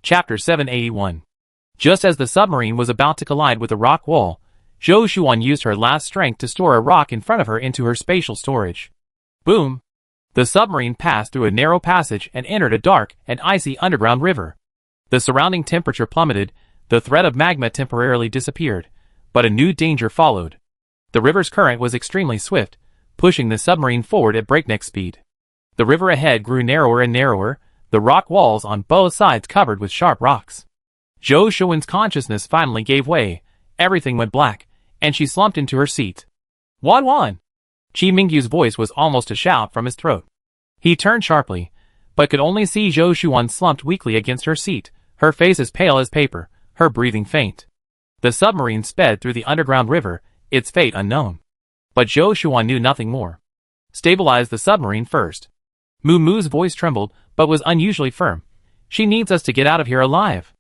Chapter 781. Just as the submarine was about to collide with the rock wall, Zhou Shuan used her last strength to store a rock in front of her into her spatial storage. Boom! The submarine passed through a narrow passage and entered a dark and icy underground river. The surrounding temperature plummeted, the threat of magma temporarily disappeared, but a new danger followed. The river's current was extremely swift, pushing the submarine forward at breakneck speed. The river ahead grew narrower and narrower, the rock walls on both sides covered with sharp rocks. Zhou Shuan's consciousness finally gave way, everything went black, and she slumped into her seat. "Wan Wan!" Qi Mingyu's voice was almost a shout from his throat. He turned sharply, but could only see Zhou Shuan slumped weakly against her seat, her face as pale as paper, her breathing faint. The submarine sped through the underground river, its fate unknown. But Zhou Shuan knew nothing more. "Stabilize the submarine first." Mu Mu's voice trembled, but was unusually firm. "She needs us to get out of here alive."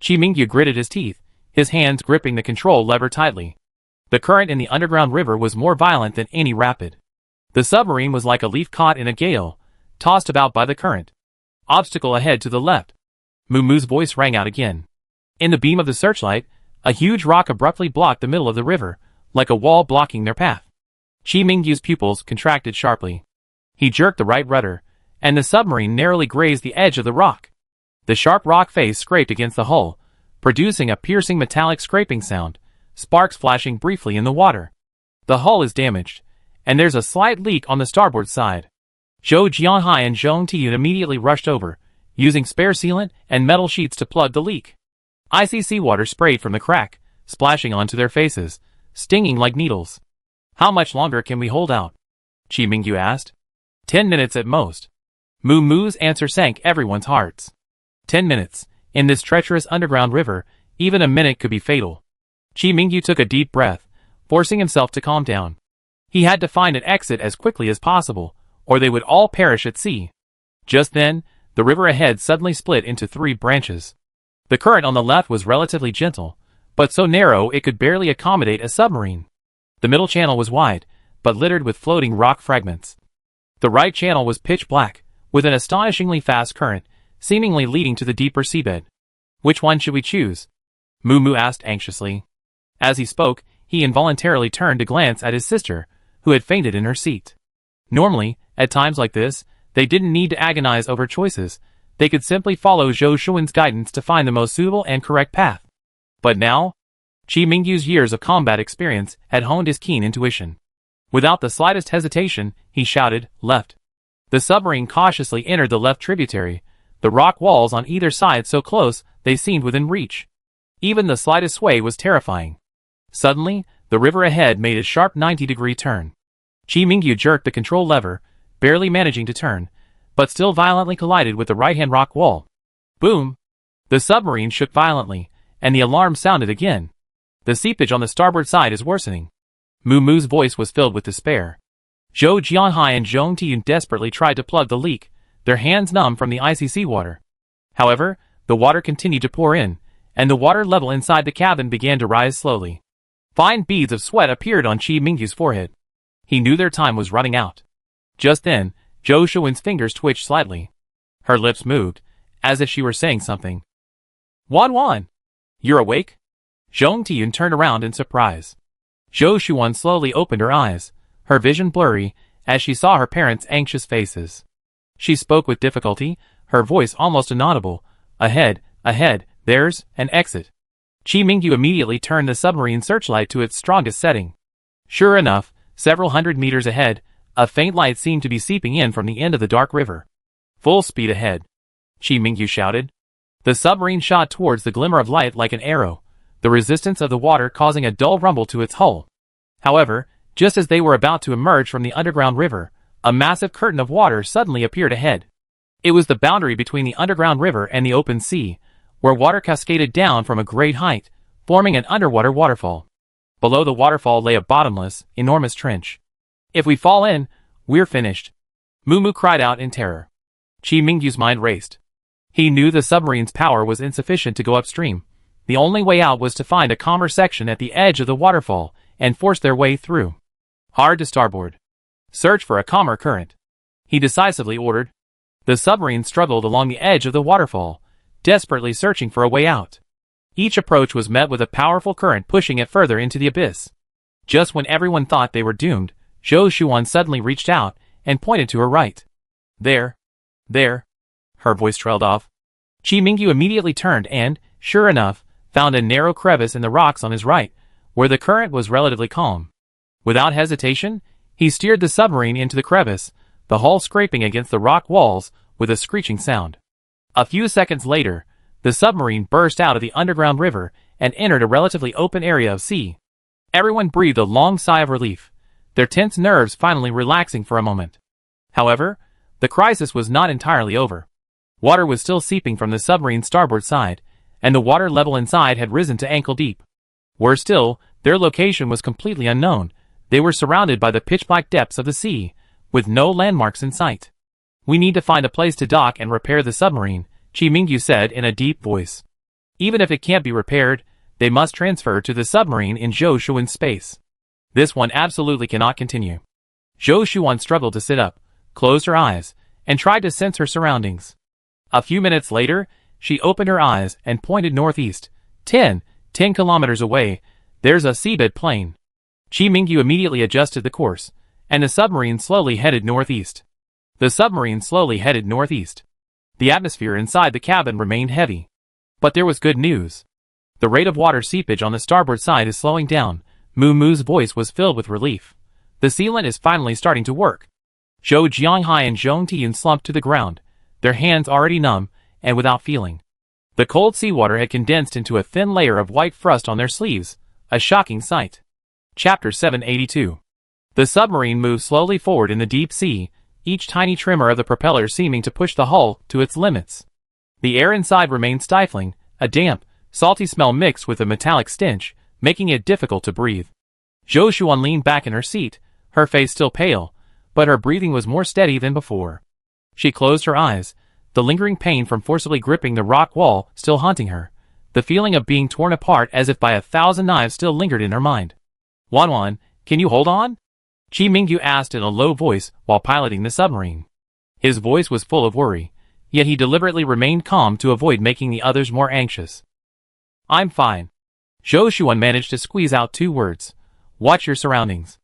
Qi Mingyu gritted his teeth, his hands gripping the control lever tightly. The current in the underground river was more violent than any rapid. The submarine was like a leaf caught in a gale, tossed about by the current. "Obstacle ahead to the left." Mu Mu's voice rang out again. In the beam of the searchlight, a huge rock abruptly blocked the middle of the river, like a wall blocking their path. Qi Mingyu's pupils contracted sharply. He jerked the right rudder, and the submarine narrowly grazed the edge of the rock. The sharp rock face scraped against the hull, producing a piercing metallic scraping sound, sparks flashing briefly in the water. "The hull is damaged, and there's a slight leak on the starboard side." Zhou Jianhai and Zhong Tiyun immediately rushed over, using spare sealant and metal sheets to plug the leak. Icy seawater sprayed from the crack, splashing onto their faces, stinging like needles. "How much longer can we hold out?" Qi Mingyu asked. 10 minutes at most." Mu Mu's answer sank everyone's hearts. 10 minutes. In this treacherous underground river, even a minute could be fatal. Qi Mingyu took a deep breath, forcing himself to calm down. He had to find an exit as quickly as possible, or they would all perish at sea. Just then, the river ahead suddenly split into 3 branches. The current on the left was relatively gentle, but so narrow it could barely accommodate a submarine. The middle channel was wide, but littered with floating rock fragments. The right channel was pitch black, with an astonishingly fast current, seemingly leading to the deeper seabed. "Which one should we choose?" Mu Mu asked anxiously. As he spoke, he involuntarily turned to glance at his sister, who had fainted in her seat. Normally, at times like this, they didn't need to agonize over choices. They could simply follow Zhou Shuan's guidance to find the most suitable and correct path. But now, Qi Mingyu's years of combat experience had honed his keen intuition. Without the slightest hesitation, he shouted, "Left." The submarine cautiously entered the left tributary, the rock walls on either side so close they seemed within reach. Even the slightest sway was terrifying. Suddenly, the river ahead made a sharp 90-degree turn. Qi Mingyu jerked the control lever, barely managing to turn, but still violently collided with the right-hand rock wall. Boom! The submarine shook violently, and the alarm sounded again. "The seepage on the starboard side is worsening." Mu Mu's voice was filled with despair. Zhou Jianhai and Zhong Tiyun desperately tried to plug the leak, their hands numb from the icy seawater. However, the water continued to pour in, and the water level inside the cabin began to rise slowly. Fine beads of sweat appeared on Qi Mingyu's forehead. He knew their time was running out. Just then, Zhou Shuan's fingers twitched slightly. Her lips moved, as if she were saying something. "Wan Wan! You're awake?" Zhong Tiyun turned around in surprise. Zhou Shuan slowly opened her eyes, her vision blurry, as she saw her parents' anxious faces. She spoke with difficulty, her voice almost inaudible. Ahead, there's an exit." Qi Mingyu immediately turned the submarine searchlight to its strongest setting. Sure enough, several hundred meters ahead, a faint light seemed to be seeping in from the end of the dark river. "Full speed ahead," Qi Mingyu shouted. The submarine shot towards the glimmer of light like an arrow, the resistance of the water causing a dull rumble to its hull. However, just as they were about to emerge from the underground river, a massive curtain of water suddenly appeared ahead. It was the boundary between the underground river and the open sea, where water cascaded down from a great height, forming an underwater waterfall. Below the waterfall lay a bottomless, enormous trench. "If we fall in, we're finished," Mu Mu cried out in terror. Qi Mingyu's mind raced. He knew the submarine's power was insufficient to go upstream. The only way out was to find a calmer section at the edge of the waterfall and force their way through. "Hard to starboard. Search for a calmer current," he decisively ordered. The submarine struggled along the edge of the waterfall, desperately searching for a way out. Each approach was met with a powerful current pushing it further into the abyss. Just when everyone thought they were doomed, Zhou Shuan suddenly reached out and pointed to her right. There. Her voice trailed off. Qi Mingyu immediately turned and, sure enough, found a narrow crevice in the rocks on his right, where the current was relatively calm. Without hesitation, he steered the submarine into the crevice, the hull scraping against the rock walls with a screeching sound. A few seconds later, the submarine burst out of the underground river and entered a relatively open area of sea. Everyone breathed a long sigh of relief, their tense nerves finally relaxing for a moment. However, the crisis was not entirely over. Water was still seeping from the submarine's starboard side, and the water level inside had risen to ankle deep. Worse still, their location was completely unknown. They were surrounded by the pitch-black depths of the sea, with no landmarks in sight. We need to find a place to dock and repair the submarine, Qi Mingyu said in a deep voice. Even if it can't be repaired, they must transfer to the submarine in Zhou Shuan's space. This one absolutely cannot continue. Zhou Shuan struggled to sit up, closed her eyes, and tried to sense her surroundings. A few minutes later, she opened her eyes and pointed northeast. 10 kilometers away, there's a seabed plain. Qi Mingyu immediately adjusted the course, and the submarine slowly headed northeast. The atmosphere inside the cabin remained heavy. But there was good news. The rate of water seepage on the starboard side is slowing down. Mu's voice was filled with relief. The sealant is finally starting to work. Zhou Jianghai and Zhong Tiyun slumped to the ground, their hands already numb and without feeling. The cold seawater had condensed into a thin layer of white frost on their sleeves, a shocking sight. Chapter 782. The submarine moved slowly forward in the deep sea, each tiny tremor of the propeller seeming to push the hull to its limits. The air inside remained stifling, a damp, salty smell mixed with a metallic stench, making it difficult to breathe. Zhou Shuan leaned back in her seat, her face still pale, but her breathing was more steady than before. She closed her eyes, the lingering pain from forcibly gripping the rock wall still haunting her, the feeling of being torn apart as if by 1,000 knives still lingered in her mind. Wanwan, can you hold on? Qi Mingyu asked in a low voice while piloting the submarine. His voice was full of worry, yet he deliberately remained calm to avoid making the others more anxious. I'm fine. Zhou Shuan managed to squeeze out 2 words. Watch your surroundings.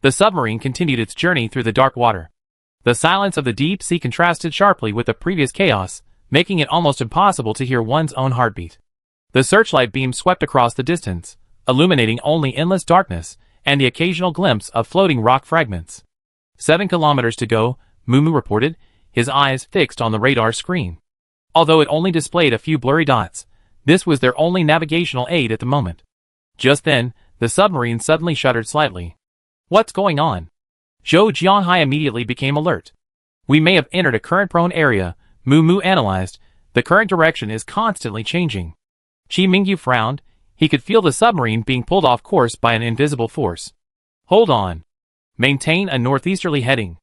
The submarine continued its journey through the dark water. The silence of the deep sea contrasted sharply with the previous chaos, making it almost impossible to hear one's own heartbeat. The searchlight beam swept across the distance, illuminating only endless darkness and the occasional glimpse of floating rock fragments. 7 kilometers to go, Mu reported, his eyes fixed on the radar screen. Although it only displayed a few blurry dots, this was their only navigational aid at the moment. Just then, the submarine suddenly shuddered slightly. What's going on? Zhou Jianghai immediately became alert. We may have entered a current-prone area, Mu analyzed. The current direction is constantly changing. Qi Mingyu frowned. He could feel the submarine being pulled off course by an invisible force. Hold on. Maintain a northeasterly heading.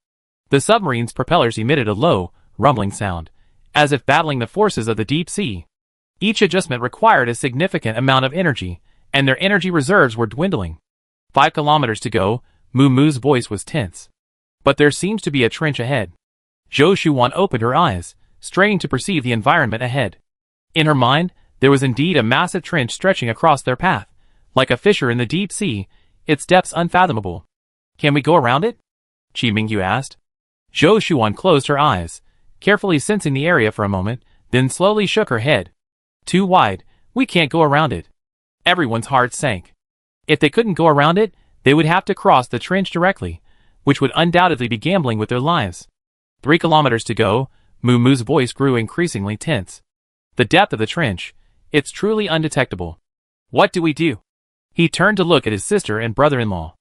The submarine's propellers emitted a low, rumbling sound, as if battling the forces of the deep sea. Each adjustment required a significant amount of energy, and their energy reserves were dwindling. 5 kilometers to go, Mu's voice was tense. But there seems to be a trench ahead. Zhou Shuan opened her eyes, straining to perceive the environment ahead. In her mind, there was indeed a massive trench stretching across their path, like a fissure in the deep sea, its depths unfathomable. Can we go around it? Qi Mingyu asked. Zhou Shuan closed her eyes, carefully sensing the area for a moment, then slowly shook her head. Too wide, we can't go around it. Everyone's heart sank. If they couldn't go around it, they would have to cross the trench directly, which would undoubtedly be gambling with their lives. 3 kilometers to go, Mu's voice grew increasingly tense. The depth of the trench, it's truly undetectable. What do we do? He turned to look at his sister and brother-in-law.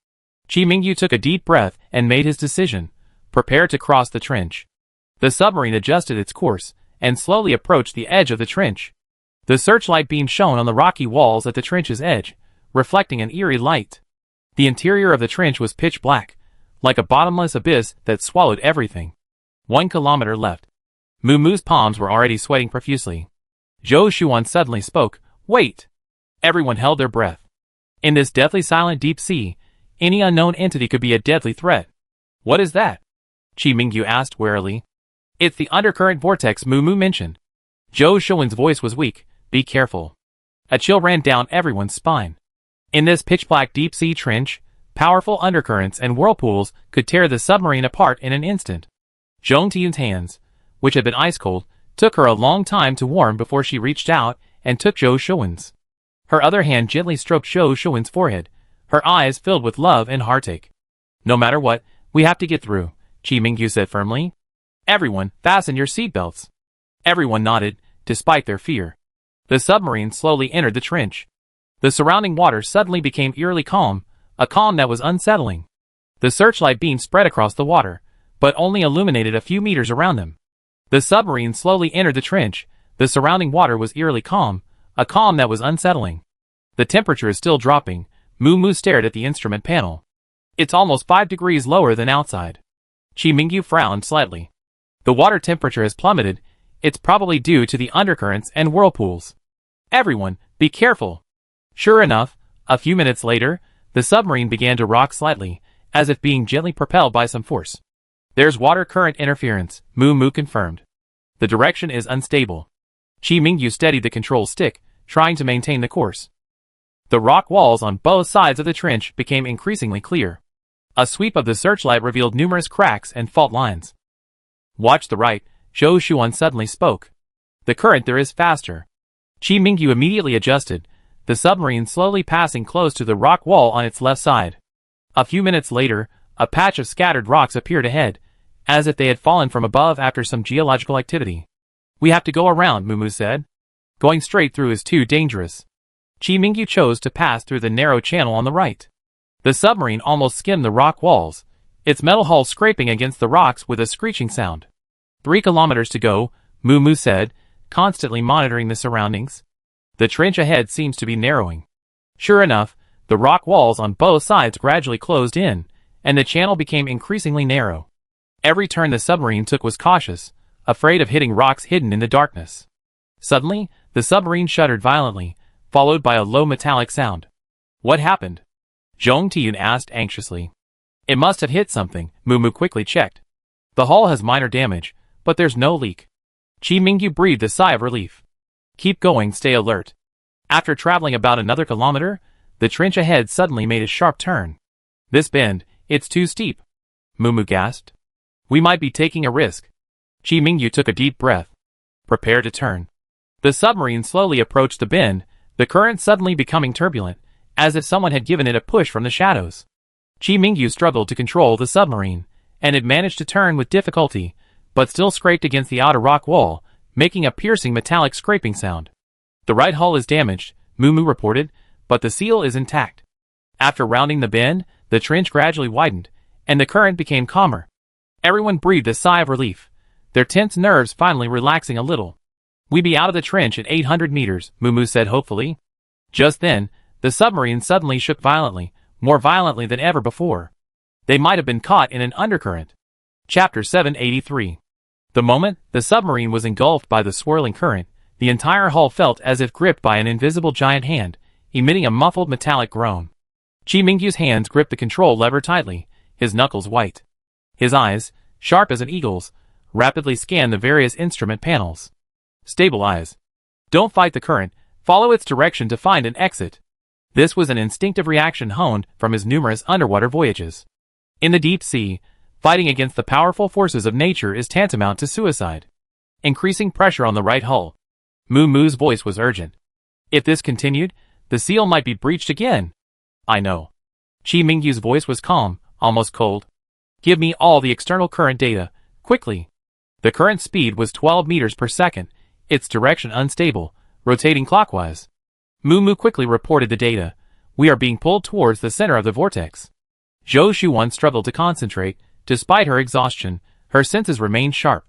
Qi Mingyu took a deep breath and made his decision. Prepare to cross the trench. The submarine adjusted its course and slowly approached the edge of the trench. The searchlight beam shone on the rocky walls at the trench's edge, reflecting an eerie light. The interior of the trench was pitch black, like a bottomless abyss that swallowed everything. 1 kilometer left. Mu's palms were already sweating profusely. Zhou Shuan suddenly spoke. Wait! Everyone held their breath. In this deathly silent deep sea, any unknown entity could be a deadly threat. What is that? Qi Mingyu asked warily. It's the undercurrent vortex Mu mentioned. Zhou Shuan's voice was weak. Be careful. A chill ran down everyone's spine. In this pitch-black deep-sea trench, powerful undercurrents and whirlpools could tear the submarine apart in an instant. Zhong Tiyun's hands, which had been ice-cold, took her a long time to warm before she reached out and took Zhou Shuan's. Her other hand gently stroked Zhou Shuan's forehead, her eyes filled with love and heartache. No matter what, we have to get through, Qi Mingyu said firmly. Everyone, fasten your seatbelts. Everyone nodded, despite their fear. The submarine slowly entered the trench. The surrounding water suddenly became eerily calm, a calm that was unsettling. The searchlight beam spread across the water, but only illuminated a few meters around them. The submarine slowly entered the trench. The surrounding water was eerily calm, a calm that was unsettling. The temperature is still dropping. Moo stared at the instrument panel. It's almost 5 degrees lower than outside. Qi Mingyu frowned slightly. The water temperature has plummeted. It's probably due to the undercurrents and whirlpools. Everyone, be careful. Sure enough, a few minutes later, the submarine began to rock slightly, as if being gently propelled by some force. There's water current interference, Moo confirmed. The direction is unstable. Qi Mingyu steadied the control stick, trying to maintain the course. The rock walls on both sides of the trench became increasingly clear. A sweep of the searchlight revealed numerous cracks and fault lines. Watch the right, Zhou Shuan suddenly spoke. The current there is faster. Qi Mingyu immediately adjusted, the submarine slowly passing close to the rock wall on its left side. A few minutes later, a patch of scattered rocks appeared ahead, as if they had fallen from above after some geological activity. We have to go around, Moo said. Going straight through is too dangerous. Qi Mingyu chose to pass through the narrow channel on the right. The submarine almost skimmed the rock walls, its metal hull scraping against the rocks with a screeching sound. 3 kilometers to go, Moo said, constantly monitoring the surroundings. The trench ahead seems to be narrowing. Sure enough, the rock walls on both sides gradually closed in, and the channel became increasingly narrow. Every turn the submarine took was cautious, afraid of hitting rocks hidden in the darkness. Suddenly, the submarine shuddered violently, followed by a low metallic sound. What happened? Zhong Tiyun asked anxiously. It must have hit something, Moo quickly checked. The hull has minor damage, but there's no leak. Qi Mingyu breathed a sigh of relief. Keep going, stay alert. After traveling about another kilometer, the trench ahead suddenly made a sharp turn. This bend, it's too steep. Moo gasped. We might be taking a risk. Qi Mingyu took a deep breath. Prepare to turn. The submarine slowly approached the bend, the current suddenly becoming turbulent, as if someone had given it a push from the shadows. Qi Mingyu struggled to control the submarine, and it managed to turn with difficulty, but still scraped against the outer rock wall, making a piercing metallic scraping sound. The right hull is damaged, Moo reported, but the seal is intact. After rounding the bend, the trench gradually widened, and the current became calmer. Everyone breathed a sigh of relief, their tense nerves finally relaxing a little. We be out of the trench at 800 meters, Moo said hopefully. Just then, the submarine suddenly shook violently, more violently than ever before. They might have been caught in an undercurrent. Chapter 783. The moment the submarine was engulfed by the swirling current, the entire hull felt as if gripped by an invisible giant hand, emitting a muffled metallic groan. Qi Mingyu's hands gripped the control lever tightly, his knuckles white. His eyes, sharp as an eagle's, rapidly scanned the various instrument panels. Stabilize. Don't fight the current, follow its direction to find an exit. This was an instinctive reaction honed from his numerous underwater voyages. In the deep sea, fighting against the powerful forces of nature is tantamount to suicide. Increasing pressure on the right hull. Moo's voice was urgent. If this continued, the seal might be breached again. I know. Qi Mingyu's voice was calm, almost cold. Give me all the external current data, quickly. The current speed was 12 meters per second, its direction unstable, rotating clockwise. Moo quickly reported the data. We are being pulled towards the center of the vortex. Zhou Shuan struggled to concentrate. Despite her exhaustion, her senses remained sharp.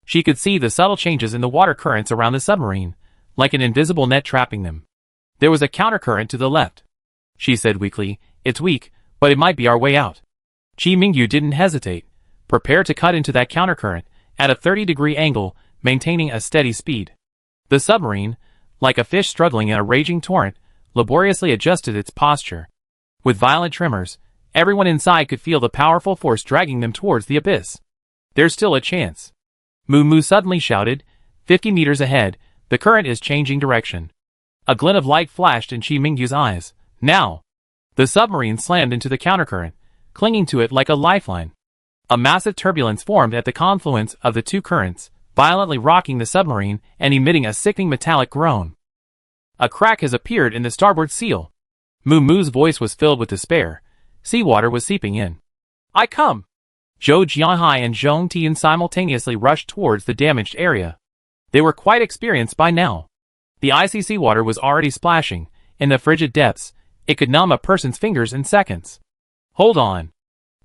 She could see the subtle changes in the water currents around the submarine, like an invisible net trapping them. There was a countercurrent to the left. She said weakly, it's weak, but it might be our way out. Qi Mingyu didn't hesitate. Prepare to cut into that countercurrent, at a 30-degree angle, maintaining a steady speed. The submarine, like a fish struggling in a raging torrent, laboriously adjusted its posture. With violent tremors, everyone inside could feel the powerful force dragging them towards the abyss. There's still a chance. Moo suddenly shouted, 50 meters ahead, the current is changing direction. A glint of light flashed in Qi Mingyu's eyes. Now! The submarine slammed into the countercurrent, clinging to it like a lifeline. A massive turbulence formed at the confluence of the two currents, violently rocking the submarine and emitting a sickening metallic groan. A crack has appeared in the starboard seal. Moo Moo's voice was filled with despair. Seawater was seeping in. I come! Zhou Jianhai and Zhong Tian simultaneously rushed towards the damaged area. They were quite experienced by now. The icy seawater was already splashing. In the frigid depths, it could numb a person's fingers in seconds. Hold on.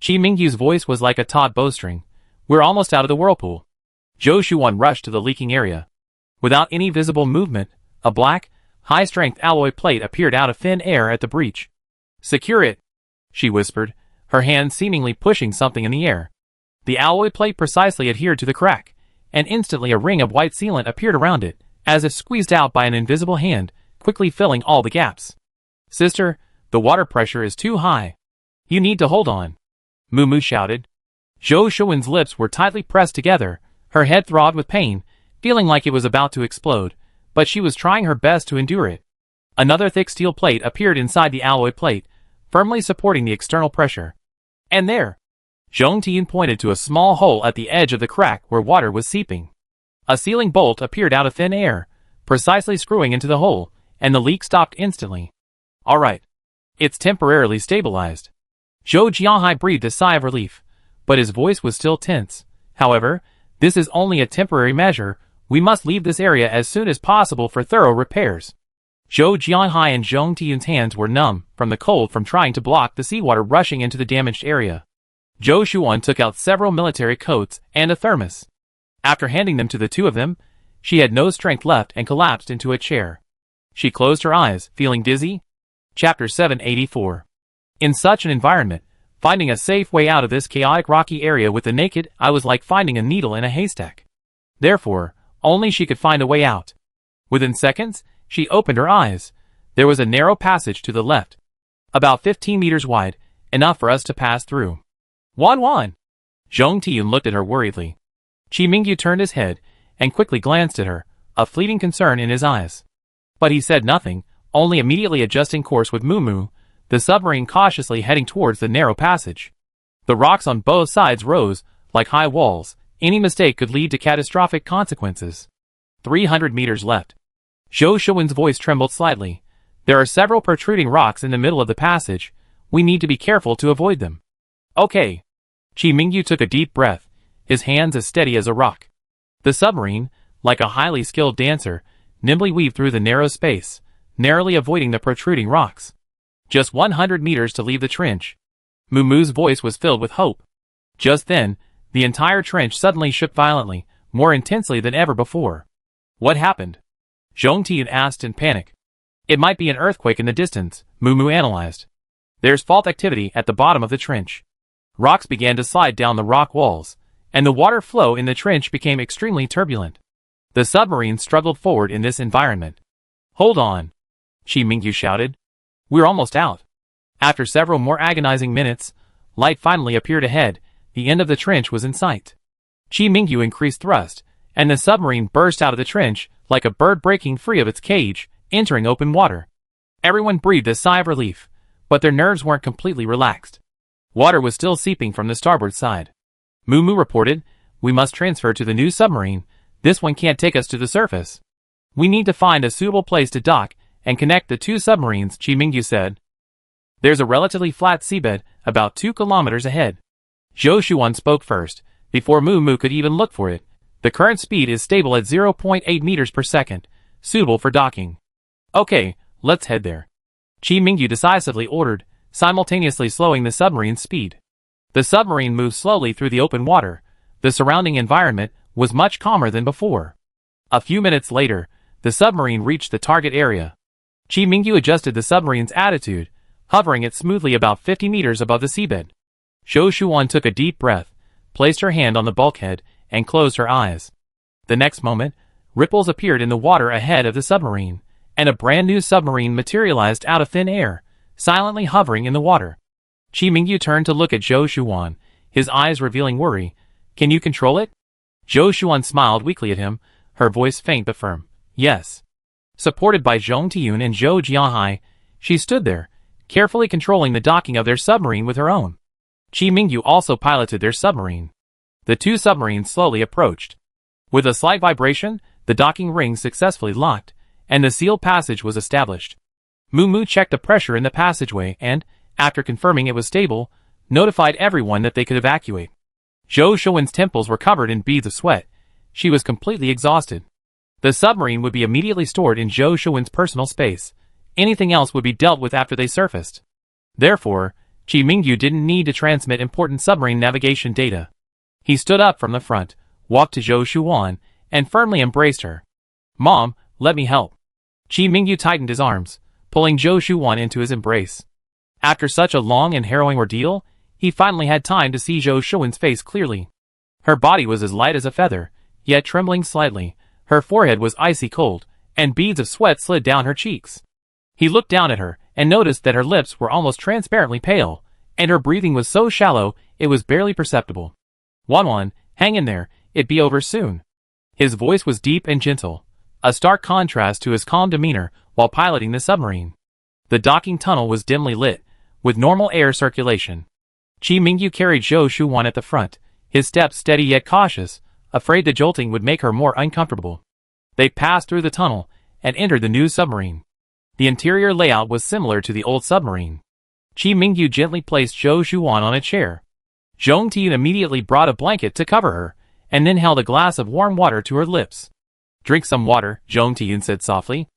Qi Mingyu's voice was like a taut bowstring. We're almost out of the whirlpool. Zhou Shuan rushed to the leaking area. Without any visible movement, a black, high-strength alloy plate appeared out of thin air at the breach. Secure it, she whispered, her hand seemingly pushing something in the air. The alloy plate precisely adhered to the crack, and instantly a ring of white sealant appeared around it, as if squeezed out by an invisible hand, quickly filling all the gaps. Sister, the water pressure is too high. You need to hold on. Moo Moo shouted. Zhou Shuan's lips were tightly pressed together, her head throbbed with pain, feeling like it was about to explode, but she was trying her best to endure it. Another thick steel plate appeared inside the alloy plate, firmly supporting the external pressure. And there! Zhong Tian pointed to a small hole at the edge of the crack where water was seeping. A sealing bolt appeared out of thin air, precisely screwing into the hole, and the leak stopped instantly. All right. It's temporarily stabilized. Zhou Jianhai breathed a sigh of relief, but his voice was still tense. However, this is only a temporary measure. We must leave this area as soon as possible for thorough repairs. Zhou Jianhai and Zhong Tian's hands were numb from the cold from trying to block the seawater rushing into the damaged area. Zhou Shuan took out several military coats and a thermos. After handing them to the two of them, she had no strength left and collapsed into a chair. She closed her eyes, feeling dizzy. Chapter 784. In such an environment, finding a safe way out of this chaotic rocky area with the naked eye was like finding a needle in a haystack. Therefore, only she could find a way out. Within seconds, she opened her eyes. There was a narrow passage to the left. About 15 meters wide, enough for us to pass through. Wan! Zhong Tian looked at her worriedly. Qi Mingyu turned his head and quickly glanced at her, a fleeting concern in his eyes. But he said nothing, only immediately adjusting course with Moo Moo, the submarine cautiously heading towards the narrow passage. The rocks on both sides rose like high walls. Any mistake could lead to catastrophic consequences. 300 meters left. Zhou Shuan's voice trembled slightly. There are several protruding rocks in the middle of the passage. We need to be careful to avoid them. Okay. Qi Mingyu took a deep breath, his hands as steady as a rock. The submarine, like a highly skilled dancer, nimbly weaved through the narrow space, narrowly avoiding the protruding rocks. Just 100 meters to leave the trench. Moo Moo's voice was filled with hope. Just then, the entire trench suddenly shook violently, more intensely than ever before. What happened? Zhong Tian asked in panic. It might be an earthquake in the distance, Moo Moo analyzed. There's fault activity at the bottom of the trench. Rocks began to slide down the rock walls, and the water flow in the trench became extremely turbulent. The submarine struggled forward in this environment. Hold on, Qi Mingyu shouted. We're almost out. After several more agonizing minutes, light finally appeared ahead. The end of the trench was in sight. Qi Mingyu increased thrust, and the submarine burst out of the trench like a bird breaking free of its cage, entering open water. Everyone breathed a sigh of relief, but their nerves weren't completely relaxed. Water was still seeping from the starboard side. Moo Moo reported, we must transfer to the new submarine. This one can't take us to the surface. We need to find a suitable place to dock and connect the two submarines, Qi Mingyu said. There's a relatively flat seabed about 2 kilometers ahead. Zhou Shuan spoke first, before Moo Moo could even look for it. The current speed is stable at 0.8 meters per second, suitable for docking. Okay, let's head there. Qi Mingyu decisively ordered, simultaneously slowing the submarine's speed. The submarine moved slowly through the open water. The surrounding environment was much calmer than before. A few minutes later, the submarine reached the target area. Qi Mingyu adjusted the submarine's attitude, hovering it smoothly about 50 meters above the seabed. Zhou Shuan took a deep breath, placed her hand on the bulkhead, and closed her eyes. The next moment, ripples appeared in the water ahead of the submarine, and a brand new submarine materialized out of thin air, silently hovering in the water. Qi Mingyu turned to look at Zhou Shuan, his eyes revealing worry. Can you control it? Zhou Shuan smiled weakly at him, her voice faint but firm. Yes. Supported by Zhong Tiyun and Zhou Jiahai, she stood there, carefully controlling the docking of their submarine with her own. Qi Mingyu also piloted their submarine. The two submarines slowly approached. With a slight vibration, the docking rings successfully locked, and the sealed passage was established. Mu checked the pressure in the passageway and, after confirming it was stable, notified everyone that they could evacuate. Zhou Shuwen's temples were covered in beads of sweat. She was completely exhausted. The submarine would be immediately stored in Zhou Shuwen's personal space. Anything else would be dealt with after they surfaced. Therefore, Qi Mingyu didn't need to transmit important submarine navigation data. He stood up from the front, walked to Zhou Shuwen, and firmly embraced her. "Mom, let me help." Qi Mingyu tightened his arms, pulling Zhou Shuwen into his embrace. After such a long and harrowing ordeal, he finally had time to see Zhou Shuwen's face clearly. Her body was as light as a feather, yet trembling slightly. Her forehead was icy cold, and beads of sweat slid down her cheeks. He looked down at her, and noticed that her lips were almost transparently pale, and her breathing was so shallow it was barely perceptible. "Wan, hang in there, it'll be over soon." His voice was deep and gentle, a stark contrast to his calm demeanor while piloting the submarine. The docking tunnel was dimly lit, with normal air circulation. Qi Mingyu carried Zhou Shuwen at the front, his steps steady yet cautious, afraid the jolting would make her more uncomfortable. They passed through the tunnel and entered the new submarine. The interior layout was similar to the old submarine. Qi Mingyu gently placed Zhou Shuwen on a chair. Zhong Tiyun immediately brought a blanket to cover her, and then held a glass of warm water to her lips. "Drink some water," Zhong Tiyun said softly.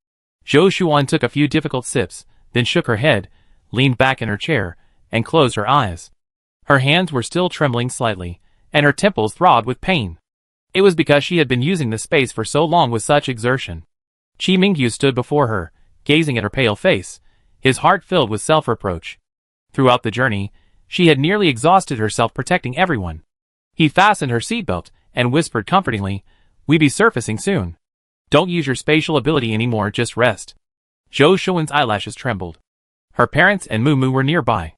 Zhou Shuwen took a few difficult sips, then shook her head, leaned back in her chair, and closed her eyes. Her hands were still trembling slightly, and her temples throbbed with pain. It was because she had been using the space for so long with such exertion. Qi Mingyu stood before her, gazing at her pale face, his heart filled with self-reproach. Throughout the journey, she had nearly exhausted herself protecting everyone. He fastened her seatbelt and whispered comfortingly, "We be surfacing soon. Don't use your spatial ability anymore, just rest." Zhou Shuwen's eyelashes trembled. Her parents and Mu were nearby.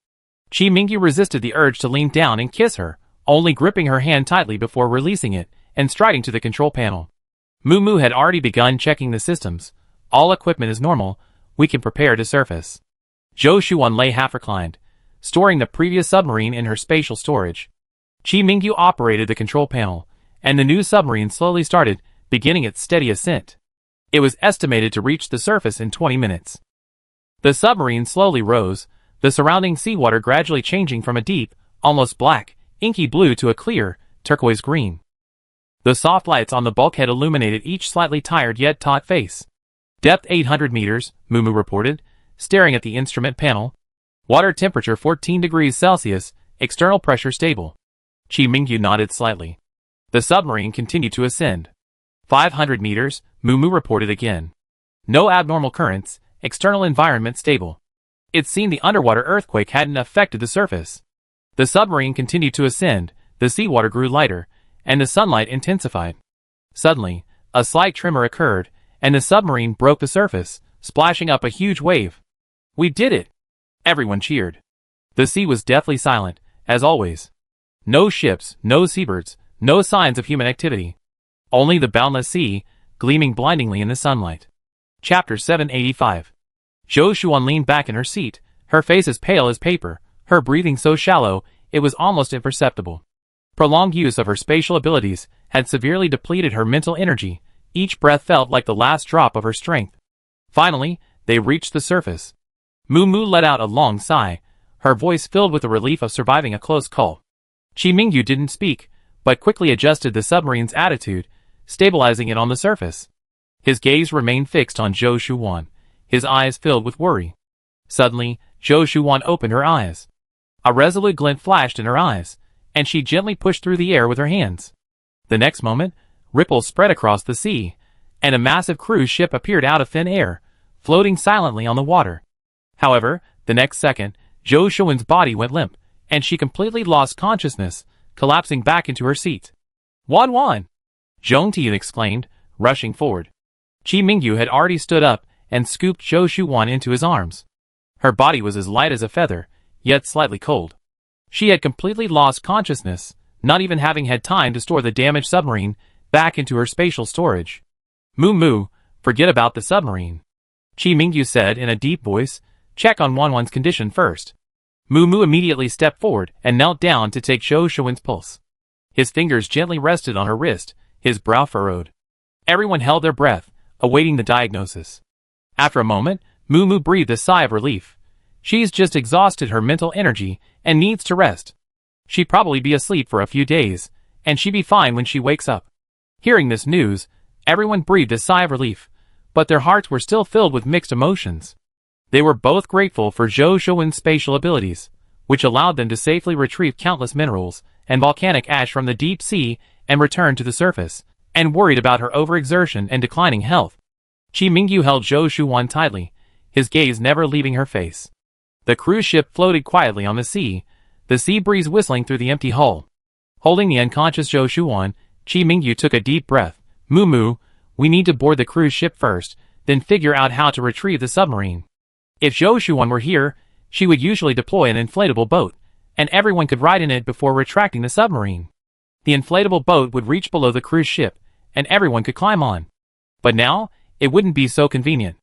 Qi Mingyu resisted the urge to lean down and kiss her, only gripping her hand tightly before releasing it and striding to the control panel. Mu had already begun checking the systems. "All equipment is normal, we can prepare to surface." Zhou Shuwen lay half reclined, storing the previous submarine in her spatial storage. Qi Mingyu operated the control panel, and the new submarine slowly started, beginning its steady ascent. It was estimated to reach the surface in 20 minutes. The submarine slowly rose, the surrounding seawater gradually changing from a deep, almost black, inky blue to a clear, turquoise green. The soft lights on the bulkhead illuminated each slightly tired yet taut face. "Depth 800 meters, Mu reported, staring at the instrument panel. "Water temperature 14 degrees Celsius, external pressure stable." Qi Mingyu nodded slightly. The submarine continued to ascend. 500 meters, Mu reported again. "No abnormal currents, external environment stable." It seemed the underwater earthquake hadn't affected the surface. The submarine continued to ascend, the seawater grew lighter, and the sunlight intensified. Suddenly, a slight tremor occurred, and the submarine broke the surface, splashing up a huge wave. "We did it!" Everyone cheered. The sea was deathly silent, as always. No ships, no seabirds, no signs of human activity. Only the boundless sea, gleaming blindingly in the sunlight. Chapter 785. Zhou Shuwen leaned back in her seat, her face as pale as paper, her breathing so shallow it was almost imperceptible. Prolonged use of her spatial abilities had severely depleted her mental energy. Each breath felt like the last drop of her strength. Finally, they reached the surface. Mu let out a long sigh, her voice filled with the relief of surviving a close call. Qi Mingyu didn't speak, but quickly adjusted the submarine's attitude, stabilizing it on the surface. His gaze remained fixed on Zhou Shuwen, his eyes filled with worry. Suddenly, Zhou Shuwen opened her eyes. A resolute glint flashed in her eyes, and she gently pushed through the air with her hands. The next moment, ripples spread across the sea, and a massive cruise ship appeared out of thin air, floating silently on the water. However, the next second, Zhou Shuwen's body went limp, and she completely lost consciousness, collapsing back into her seat. "Wan!" Zhong Tiyun exclaimed, rushing forward. Qi Mingyu had already stood up and scooped Zhou Shuwen into his arms. Her body was as light as a feather, yet slightly cold. She had completely lost consciousness, not even having had time to store the damaged submarine back into her spatial storage. Moo Moo, forget about the submarine. Chi Mingyu said in a deep voice, check on Wanwan's condition first. Moo Moo immediately stepped forward and knelt down to take Zhou Shuwen's pulse. His fingers gently rested on her wrist, his brow furrowed. Everyone held their breath, awaiting the diagnosis. After a moment, Moo Moo breathed a sigh of relief. She's just exhausted her mental energy and needs to rest. She'd probably be asleep for a few days, and she'd be fine when she wakes up. Hearing this news, everyone breathed a sigh of relief, but their hearts were still filled with mixed emotions. They were both grateful for Zhou Shuwen's spatial abilities, which allowed them to safely retrieve countless minerals and volcanic ash from the deep sea and return to the surface, and worried about her overexertion and declining health. Chi Mingyu held Zhou Shuwen tightly, his gaze never leaving her face. The cruise ship floated quietly on the sea breeze whistling through the empty hull. Holding the unconscious Zhou Shuwen, Chi Mingyu took a deep breath. Moo Moo, we need to board the cruise ship first, then figure out how to retrieve the submarine. If Zhou Shuwen were here, she would usually deploy an inflatable boat, and everyone could ride in it before retracting the submarine. The inflatable boat would reach below the cruise ship, and everyone could climb on. But now, it wouldn't be so convenient.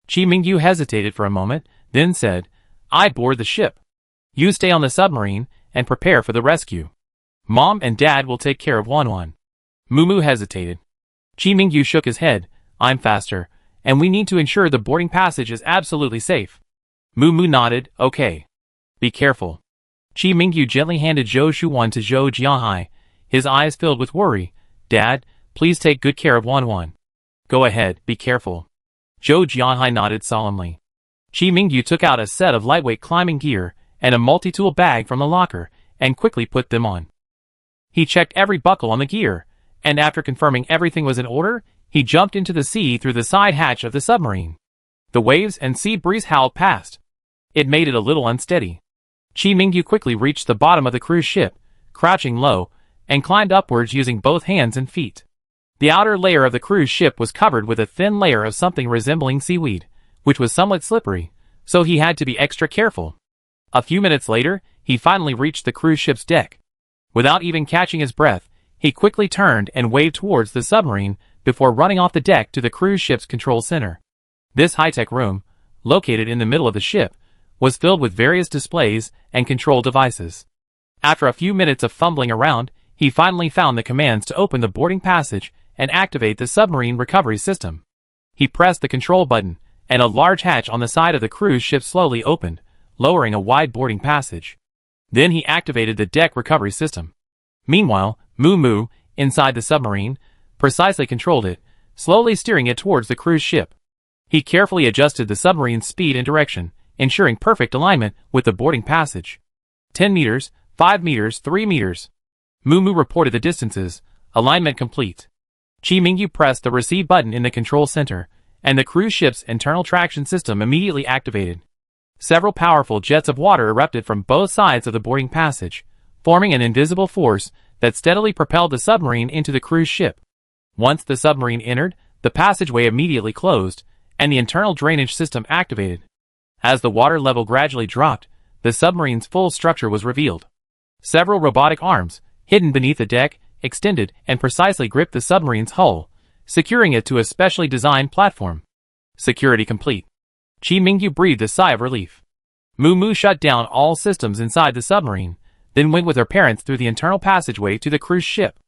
Chi Mingyu hesitated for a moment, then said, I'd board the ship. You stay on the submarine, and prepare for the rescue. Mom and Dad will take care of Wanwan. Moo Moo hesitated. Chi Mingyu shook his head, I'm faster, and we need to ensure the boarding passage is absolutely safe. Moo Moo nodded, okay. Be careful. Chi Mingyu gently handed Zhou Shuwen to Zhou Jianhai, his eyes filled with worry. Dad, please take good care of Wanwan. Go ahead, be careful. Zhou Jianhai nodded solemnly. Chi Mingyu took out a set of lightweight climbing gear and a multi-tool bag from the locker, and quickly put them on. He checked every buckle on the gear, and after confirming everything was in order, he jumped into the sea through the side hatch of the submarine. The waves and sea breeze howled past. It made it a little unsteady. Chi Mingyu quickly reached the bottom of the cruise ship, crouching low, and climbed upwards using both hands and feet. The outer layer of the cruise ship was covered with a thin layer of something resembling seaweed, which was somewhat slippery, so he had to be extra careful. A few minutes later, he finally reached the cruise ship's deck. Without even catching his breath, he quickly turned and waved towards the submarine before running off the deck to the cruise ship's control center. This high-tech room, located in the middle of the ship, was filled with various displays and control devices. After a few minutes of fumbling around, he finally found the commands to open the boarding passage and activate the submarine recovery system. He pressed the control button, and a large hatch on the side of the cruise ship slowly opened, lowering a wide boarding passage. Then he activated the deck recovery system. Meanwhile, Moo Moo, inside the submarine, precisely controlled it, slowly steering it towards the cruise ship. He carefully adjusted the submarine's speed and direction, ensuring perfect alignment with the boarding passage. 10 meters, 5 meters, 3 meters. Moo Moo reported the distances, alignment complete. Chi Mingyu pressed the receive button in the control center, and the cruise ship's internal traction system immediately activated. Several powerful jets of water erupted from both sides of the boarding passage, forming an invisible force that steadily propelled the submarine into the cruise ship. Once the submarine entered, the passageway immediately closed, and the internal drainage system activated. As the water level gradually dropped, the submarine's full structure was revealed. Several robotic arms, hidden beneath the deck, extended and precisely gripped the submarine's hull, securing it to a specially designed platform. Security complete. Chi Mingyu breathed a sigh of relief. Moo Moo shut down all systems inside the submarine, then went with her parents through the internal passageway to the cruise ship.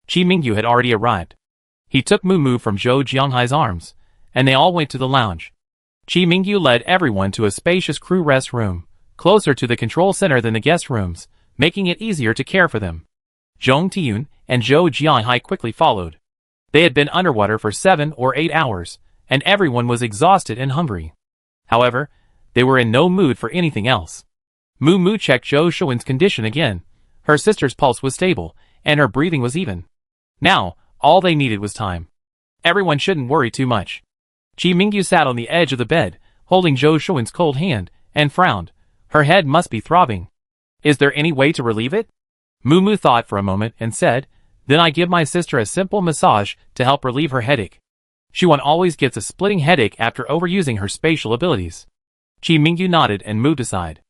Chi Mingyu had already arrived. He took Moo Moo from Zhou Jianhai's arms, and they all went to the lounge. Chi Mingyu led everyone to a spacious crew rest room, closer to the control center than the guest rooms, making it easier to care for them. Zhong Tiyun and Zhou Jianhai quickly followed. They had been underwater for 7 or 8 hours, and everyone was exhausted and hungry. However, they were in no mood for anything else. Moo Moo checked Zhou Shuwen's condition again. Her sister's pulse was stable, and her breathing was even. Now, all they needed was time. Everyone shouldn't worry too much. Chi Mingyu sat on the edge of the bed, holding Zhou Shuwen's cold hand, and frowned. Her head must be throbbing. Is there any way to relieve it? Moo Moo thought for a moment and said, Then I give my sister a simple massage to help relieve her headache. Shuwen always gets a splitting headache after overusing her spatial abilities. Chi Mingyu nodded and moved aside.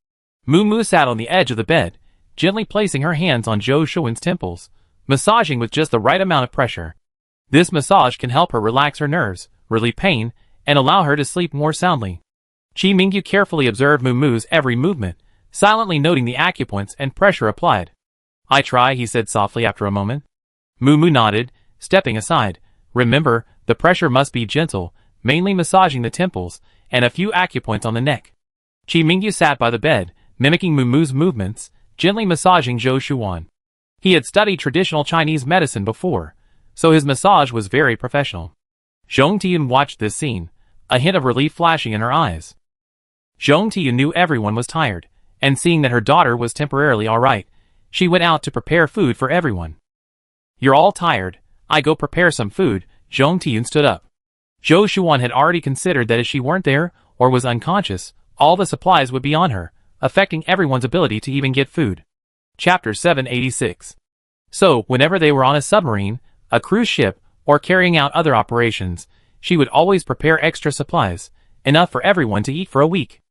Moo Moo sat on the edge of the bed, gently placing her hands on Zhou Shuwen's temples, massaging with just the right amount of pressure. This massage can help her relax her nerves, relieve pain, and allow her to sleep more soundly. Chi Mingyu carefully observed Mumu's every movement, silently noting the acupoints and pressure applied. "I try," he said softly after a moment. Mumu nodded, stepping aside. "Remember, the pressure must be gentle, mainly massaging the temples, and a few acupoints on the neck." Chi Mingyu sat by the bed, mimicking Mumu's movements, gently massaging Zhou Shuan. He had studied traditional Chinese medicine before, so his massage was very professional. Zhong Tiyun watched this scene, a hint of relief flashing in her eyes. Zhong Tiyun knew everyone was tired, and seeing that her daughter was temporarily alright, she went out to prepare food for everyone. "You're all tired, I go prepare some food." Zhong Tiyun stood up. Zhou Shuan had already considered that if she weren't there, or was unconscious, all the supplies would be on her, affecting everyone's ability to even get food. Chapter 786. So, whenever they were on a submarine, a cruise ship, or carrying out other operations, she would always prepare extra supplies, enough for everyone to eat for a week.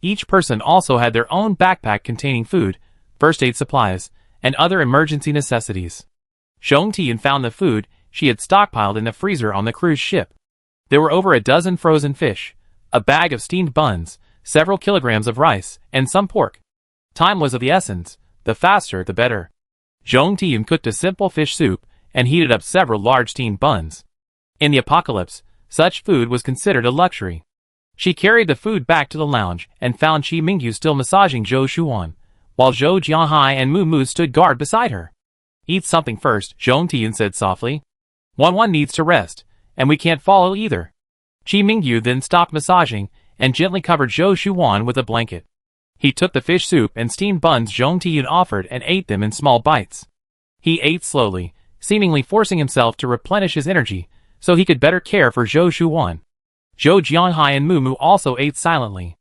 Each person also had their own backpack containing food, first aid supplies, and other emergency necessities. Zhong Tiyun found the food she had stockpiled in the freezer on the cruise ship. There were over a dozen frozen fish, a bag of steamed buns, several kilograms of rice, and some pork. Time was of the essence, the faster the better. Zhong Tiyun cooked a simple fish soup and heated up several large steamed buns. In the apocalypse, such food was considered a luxury. She carried the food back to the lounge and found Chi Mingyu still massaging Zhou Shuan, while Zhou Jianhai and Mumu stood guard beside her. "Eat something first," Zhong Tiyun said softly. One needs to rest, and we can't follow either." Chi Mingyu then stopped massaging and gently covered Zhou Shuan with a blanket. He took the fish soup and steamed buns Zhong Tiyun offered and ate them in small bites. He ate slowly, seemingly forcing himself to replenish his energy so he could better care for Zhou Shuan. Zhou Jianhai and Mumu also ate silently.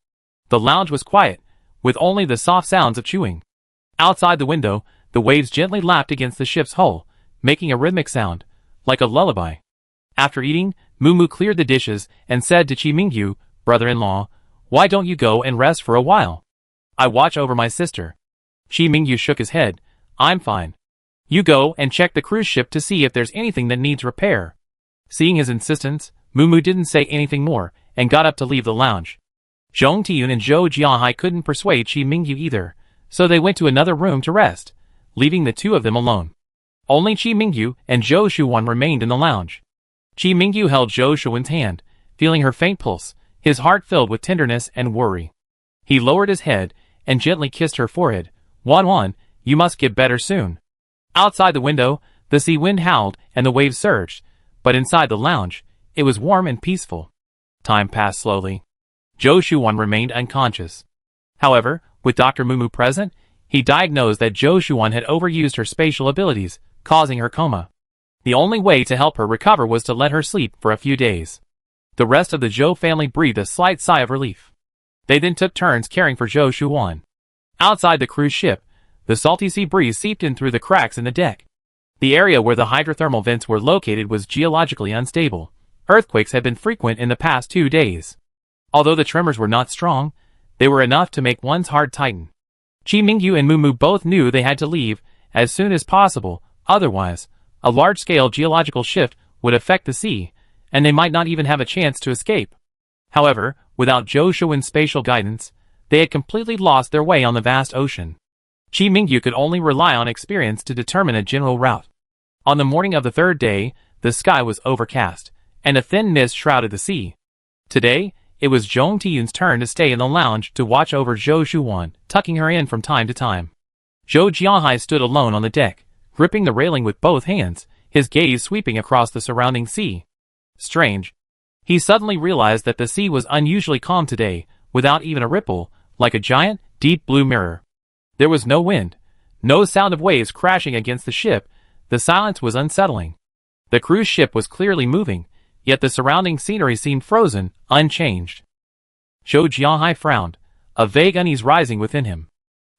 The lounge was quiet, with only the soft sounds of chewing. Outside the window, the waves gently lapped against the ship's hull, making a rhythmic sound, like a lullaby. After eating, Mumu cleared the dishes and said to Chi Mingyu, "Brother-in-law, why don't you go and rest for a while? I watch over my sister." Chi Mingyu shook his head. "I'm fine. You go and check the cruise ship to see if there's anything that needs repair." Seeing his insistence, Mumu didn't say anything more and got up to leave the lounge. Zhong Tiyun and Zhou Jiahai couldn't persuade Chi Mingyu either, so they went to another room to rest, leaving the two of them alone. Only Chi Mingyu and Zhou Shuan remained in the lounge. Chi Mingyu held Zhou Shuan's hand, feeling her faint pulse, his heart filled with tenderness and worry. He lowered his head and gently kissed her forehead. "Wan, you must get better soon." Outside the window, the sea wind howled and the waves surged, but inside the lounge, it was warm and peaceful. Time passed slowly. Zhou Shuan remained unconscious. However, with Dr. Mumu present, he diagnosed that Zhou Shuan had overused her spatial abilities, causing her coma. The only way to help her recover was to let her sleep for a few days. The rest of the Zhou family breathed a slight sigh of relief. They then took turns caring for Zhou Shuan. Outside the cruise ship, the salty sea breeze seeped in through the cracks in the deck. The area where the hydrothermal vents were located was geologically unstable. Earthquakes had been frequent in the past 2 days. Although the tremors were not strong, they were enough to make one's heart tighten. Chi Mingyu and Mumu both knew they had to leave as soon as possible, otherwise, a large-scale geological shift would affect the sea, and they might not even have a chance to escape. However, without Zhou Shuan's spatial guidance, they had completely lost their way on the vast ocean. Chi Mingyu could only rely on experience to determine a general route. On the morning of the third day, the sky was overcast, and a thin mist shrouded the sea. Today, it was Zhong Tiyun's turn to stay in the lounge to watch over Zhou Shuan, tucking her in from time to time. Zhou Jianhai stood alone on the deck, gripping the railing with both hands, his gaze sweeping across the surrounding sea. Strange. He suddenly realized that the sea was unusually calm today, without even a ripple, like a giant, deep blue mirror. There was no wind, no sound of waves crashing against the ship. The silence was unsettling. The cruise ship was clearly moving, yet the surrounding scenery seemed frozen, unchanged. Zhou Jianhai frowned, a vague unease rising within him.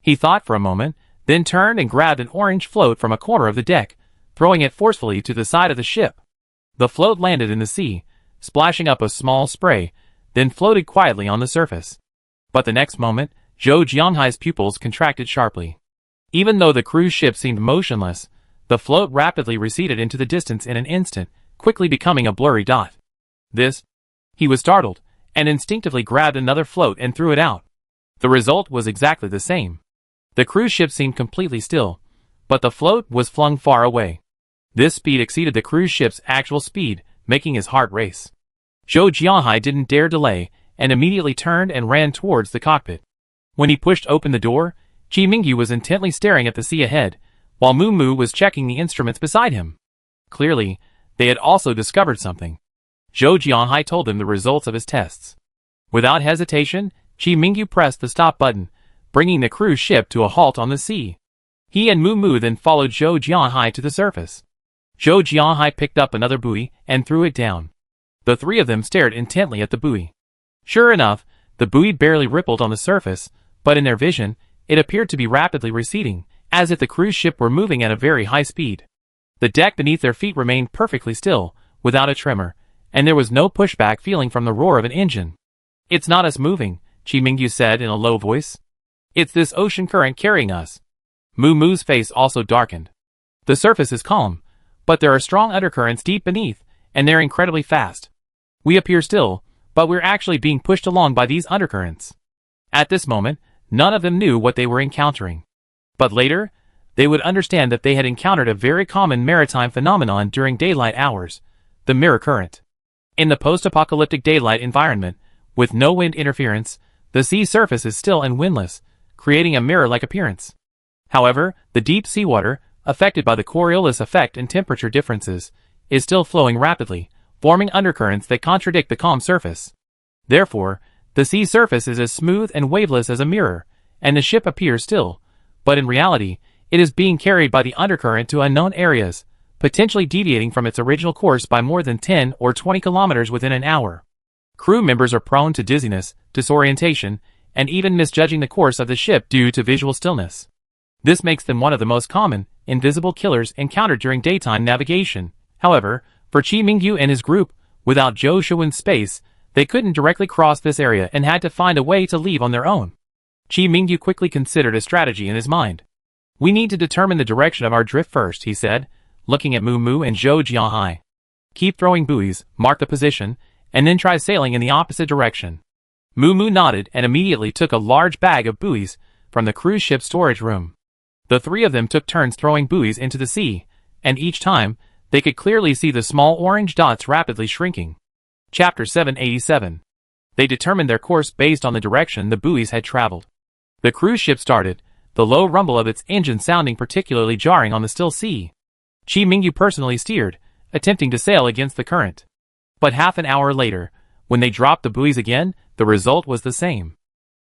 He thought for a moment, then turned and grabbed an orange float from a corner of the deck, throwing it forcefully to the side of the ship. The float landed in the sea, splashing up a small spray, then floated quietly on the surface. But the next moment, Zhou Jianhai's pupils contracted sharply. Even though the cruise ship seemed motionless, the float rapidly receded into the distance in an instant, quickly becoming a blurry dot. This? He was startled, and instinctively grabbed another float and threw it out. The result was exactly the same. The cruise ship seemed completely still, but the float was flung far away. This speed exceeded the cruise ship's actual speed, making his heart race. Zhou Jianhai didn't dare delay, and immediately turned and ran towards the cockpit. When he pushed open the door, Qi Mingyu was intently staring at the sea ahead, while Mu Mu was checking the instruments beside him. Clearly, they had also discovered something. Zhou Jianhai told him the results of his tests. Without hesitation, Qi Mingyu pressed the stop button, bringing the cruise ship to a halt on the sea. He and Mu Mu then followed Zhou Jianhai to the surface. Zhou Jianhai picked up another buoy and threw it down. The three of them stared intently at the buoy. Sure enough, the buoy barely rippled on the surface, but in their vision, it appeared to be rapidly receding, as if the cruise ship were moving at a very high speed. The deck beneath their feet remained perfectly still, without a tremor, and there was no pushback feeling from the roar of an engine. "It's not us moving," Qi Mingyu said in a low voice. "It's this ocean current carrying us." Mu Mu's face also darkened. "The surface is calm, but there are strong undercurrents deep beneath, and they're incredibly fast. We appear still, but we're actually being pushed along by these undercurrents." At this moment, none of them knew what they were encountering. But later, they would understand that they had encountered a very common maritime phenomenon during daylight hours, the mirror current. In the post-apocalyptic daylight environment, with no wind interference, the sea surface is still and windless, creating a mirror-like appearance. However, the deep seawater, affected by the Coriolis effect and temperature differences, is still flowing rapidly, forming undercurrents that contradict the calm surface. Therefore, the sea surface is as smooth and waveless as a mirror, and the ship appears still, but in reality, it is being carried by the undercurrent to unknown areas, potentially deviating from its original course by more than 10 or 20 kilometers within an hour. Crew members are prone to dizziness, disorientation, and even misjudging the course of the ship due to visual stillness. This makes them one of the most common, invisible killers encountered during daytime navigation. However, for Qi Mingyu and his group, without Zhou Shuwen's space, they couldn't directly cross this area and had to find a way to leave on their own. Qi Mingyu quickly considered a strategy in his mind. "We need to determine the direction of our drift first," he said, looking at Mu Mu and Zhou Jianhai. "Keep throwing buoys, mark the position, and then try sailing in the opposite direction." Mu Mu nodded and immediately took a large bag of buoys from the cruise ship's storage room. The three of them took turns throwing buoys into the sea, and each time, they could clearly see the small orange dots rapidly shrinking. Chapter 787. They determined their course based on the direction the buoys had traveled. The cruise ship started, the low rumble of its engine sounding particularly jarring on the still sea. Qi Mingyu personally steered, attempting to sail against the current. But half an hour later, when they dropped the buoys again, the result was the same.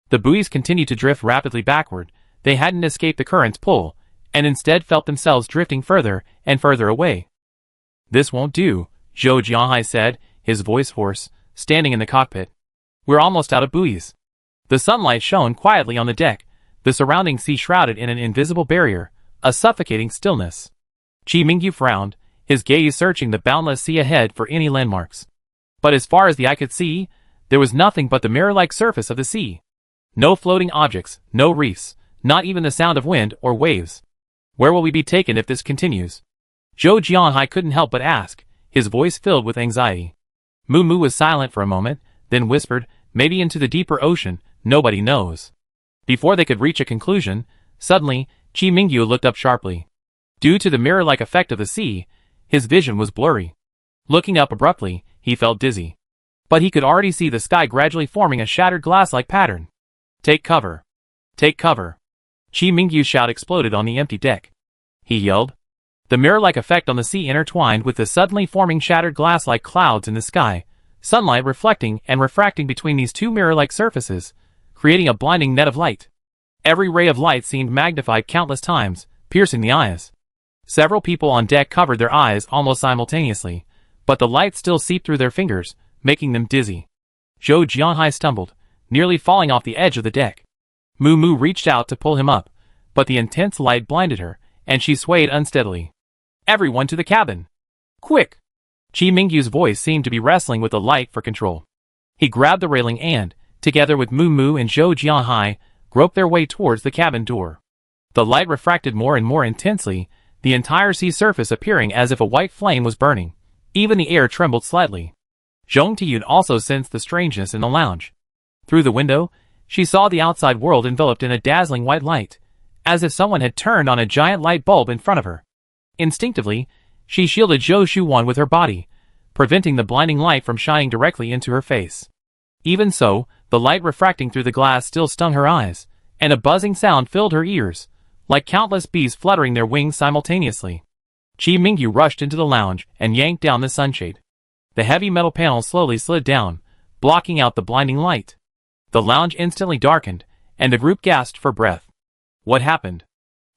The buoys continued to drift rapidly backward. They hadn't escaped the current's pull, and instead felt themselves drifting further and further away. "This won't do," Zhou Jianhai said, his voice hoarse, standing in the cockpit. "We're almost out of buoys." The sunlight shone quietly on the deck, the surrounding sea shrouded in an invisible barrier, a suffocating stillness. Qi Mingyu frowned, his gaze searching the boundless sea ahead for any landmarks. But as far as the eye could see, there was nothing but the mirror-like surface of the sea. No floating objects, no reefs, not even the sound of wind or waves. "Where will we be taken if this continues?" Zhou Jianhai couldn't help but ask, his voice filled with anxiety. Mu Mu was silent for a moment, then whispered, "Maybe into the deeper ocean, nobody knows." Before they could reach a conclusion, suddenly, Qi Mingyu looked up sharply. Due to the mirror-like effect of the sea, his vision was blurry. Looking up abruptly, he felt dizzy. But he could already see the sky gradually forming a shattered glass-like pattern. "Take cover! Take cover!" Qi Mingyu's shout exploded on the empty deck. He yelled. The mirror-like effect on the sea intertwined with the suddenly forming shattered glass-like clouds in the sky, sunlight reflecting and refracting between these two mirror-like surfaces, creating a blinding net of light. Every ray of light seemed magnified countless times, piercing the eyes. Several people on deck covered their eyes almost simultaneously, but the light still seeped through their fingers, making them dizzy. Zhou Jianhai stumbled, nearly falling off the edge of the deck. Mu Mu reached out to pull him up, but the intense light blinded her, and she swayed unsteadily. "Everyone to the cabin! Quick!" Qi Mingyu's voice seemed to be wrestling with the light for control. He grabbed the railing and, together with Mu Mu and Zhou Jianhai, groped their way towards the cabin door. The light refracted more and more intensely, the entire sea surface appearing as if a white flame was burning, Even the air trembled slightly. Zhong Tiyun also sensed the strangeness in the lounge. Through the window, she saw the outside world enveloped in a dazzling white light, as if someone had turned on a giant light bulb in front of her. Instinctively, she shielded Zhou Shuwan with her body, preventing the blinding light from shining directly into her face. Even so, the light refracting through the glass still stung her eyes, and a buzzing sound filled her ears, like countless bees fluttering their wings simultaneously. Qi Mingyu rushed into the lounge and yanked down the sunshade. The heavy metal panel slowly slid down, blocking out the blinding light. The lounge instantly darkened, and the group gasped for breath. What happened?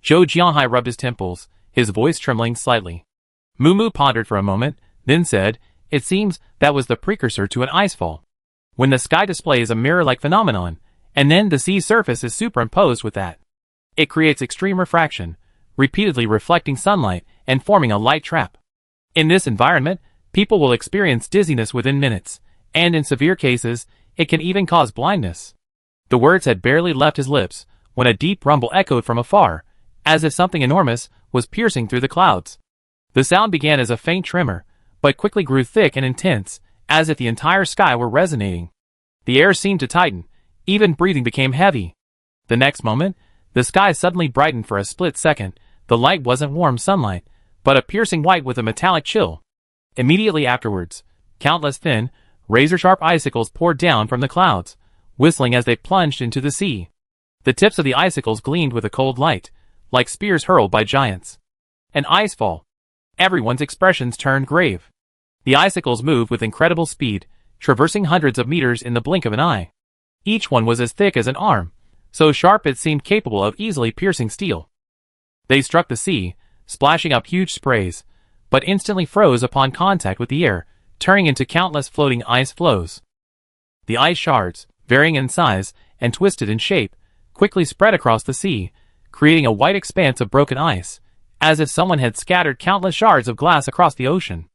Zhou Jianhai rubbed his temples, his voice trembling slightly. Mumu pondered for a moment, then said, "It seems that was the precursor to an icefall. When the sky displays a mirror-like phenomenon, and then the sea surface is superimposed with that. It creates extreme refraction, repeatedly reflecting sunlight and forming a light trap. In this environment, people will experience dizziness within minutes, and in severe cases, it can even cause blindness." The words had barely left his lips when a deep rumble echoed from afar, as if something enormous was piercing through the clouds. The sound began as a faint tremor, but quickly grew thick and intense, as if the entire sky were resonating. The air seemed to tighten, even breathing became heavy. The next moment, the sky suddenly brightened for a split second. The light wasn't warm sunlight, but a piercing white with a metallic chill. Immediately afterwards, countless thin, razor-sharp icicles poured down from the clouds, whistling as they plunged into the sea. The tips of the icicles gleamed with a cold light, like spears hurled by giants. An icefall. Everyone's expressions turned grave. The icicles moved with incredible speed, traversing hundreds of meters in the blink of an eye. Each one was as thick as an arm, so sharp it seemed capable of easily piercing steel. They struck the sea, splashing up huge sprays, but instantly froze upon contact with the air, turning into countless floating ice floes. The ice shards, varying in size and twisted in shape, quickly spread across the sea, creating a white expanse of broken ice, as if someone had scattered countless shards of glass across the ocean.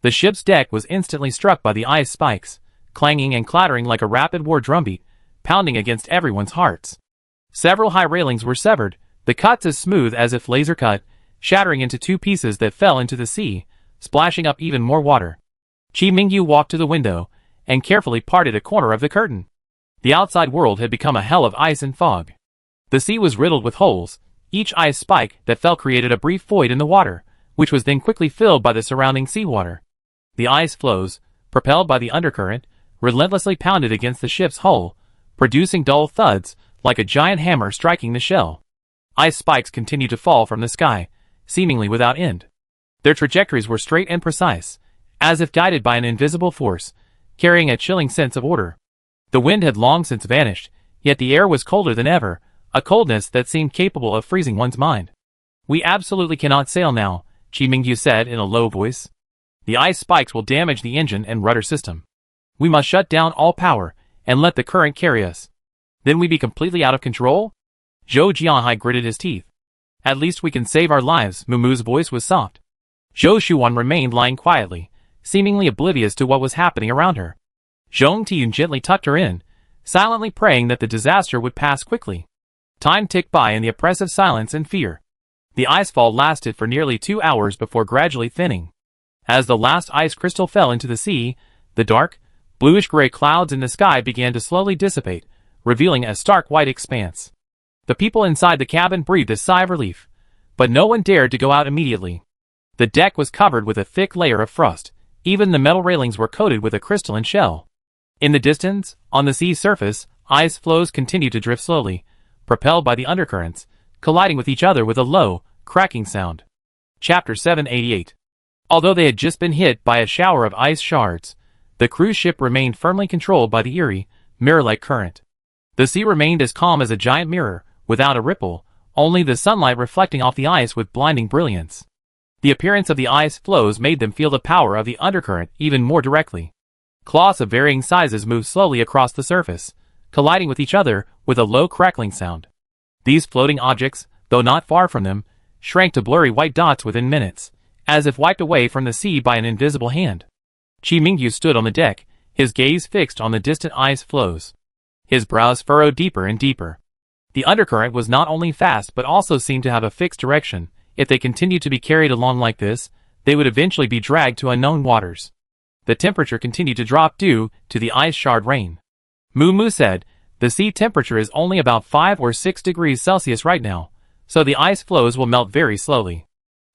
The ship's deck was instantly struck by the ice spikes, clanging and clattering like a rapid war drumbeat, pounding against everyone's hearts. Several high railings were severed, the cuts as smooth as if laser cut, shattering into two pieces that fell into the sea, splashing up even more water. Qi Mingyu walked to the window, and carefully parted a corner of the curtain. The outside world had become a hell of ice and fog. The sea was riddled with holes. Each ice spike that fell created a brief void in the water, which was then quickly filled by the surrounding seawater. The ice floes, propelled by the undercurrent, relentlessly pounded against the ship's hull, producing dull thuds, like a giant hammer striking the shell. Ice spikes continued to fall from the sky, seemingly without end. Their trajectories were straight and precise, as if guided by an invisible force, carrying a chilling sense of order. The wind had long since vanished, yet the air was colder than ever, a coldness that seemed capable of freezing one's mind. "We absolutely cannot sail now," Qi Mingyu said in a low voice. "The ice spikes will damage the engine and rudder system. We must shut down all power, and let the current carry us. Then we be completely out of control?" Zhou Jianhai gritted his teeth. "At least we can save our lives." Mumu's voice was soft. Zhou Shuwan remained lying quietly, seemingly oblivious to what was happening around her. Zhong Tiyun gently tucked her in, silently praying that the disaster would pass quickly. Time ticked by in the oppressive silence and fear. The icefall lasted for nearly 2 hours before gradually thinning. As the last ice crystal fell into the sea, the dark, bluish-gray clouds in the sky began to slowly dissipate, revealing a stark white expanse. The people inside the cabin breathed a sigh of relief, but no one dared to go out immediately. The deck was covered with a thick layer of frost. Even the metal railings were coated with a crystalline shell. In the distance, on the sea's surface, ice floes continued to drift slowly, propelled by the undercurrents, colliding with each other with a low, cracking sound. Chapter 788. Although they had just been hit by a shower of ice shards, the cruise ship remained firmly controlled by the eerie, mirror-like current. The sea remained as calm as a giant mirror, without a ripple, only the sunlight reflecting off the ice with blinding brilliance. The appearance of the ice floes made them feel the power of the undercurrent even more directly. Cloths of varying sizes moved slowly across the surface, colliding with each other with a low crackling sound. These floating objects, though not far from them, shrank to blurry white dots within minutes, as if wiped away from the sea by an invisible hand. Qi Mingyu stood on the deck, his gaze fixed on the distant ice floes. His brows furrowed deeper and deeper. The undercurrent was not only fast but also seemed to have a fixed direction. If they continued to be carried along like this, they would eventually be dragged to unknown waters. The temperature continued to drop due to the ice shard rain. Moo Moo said, "The sea temperature is only about 5 or 6 degrees Celsius right now, so the ice floes will melt very slowly.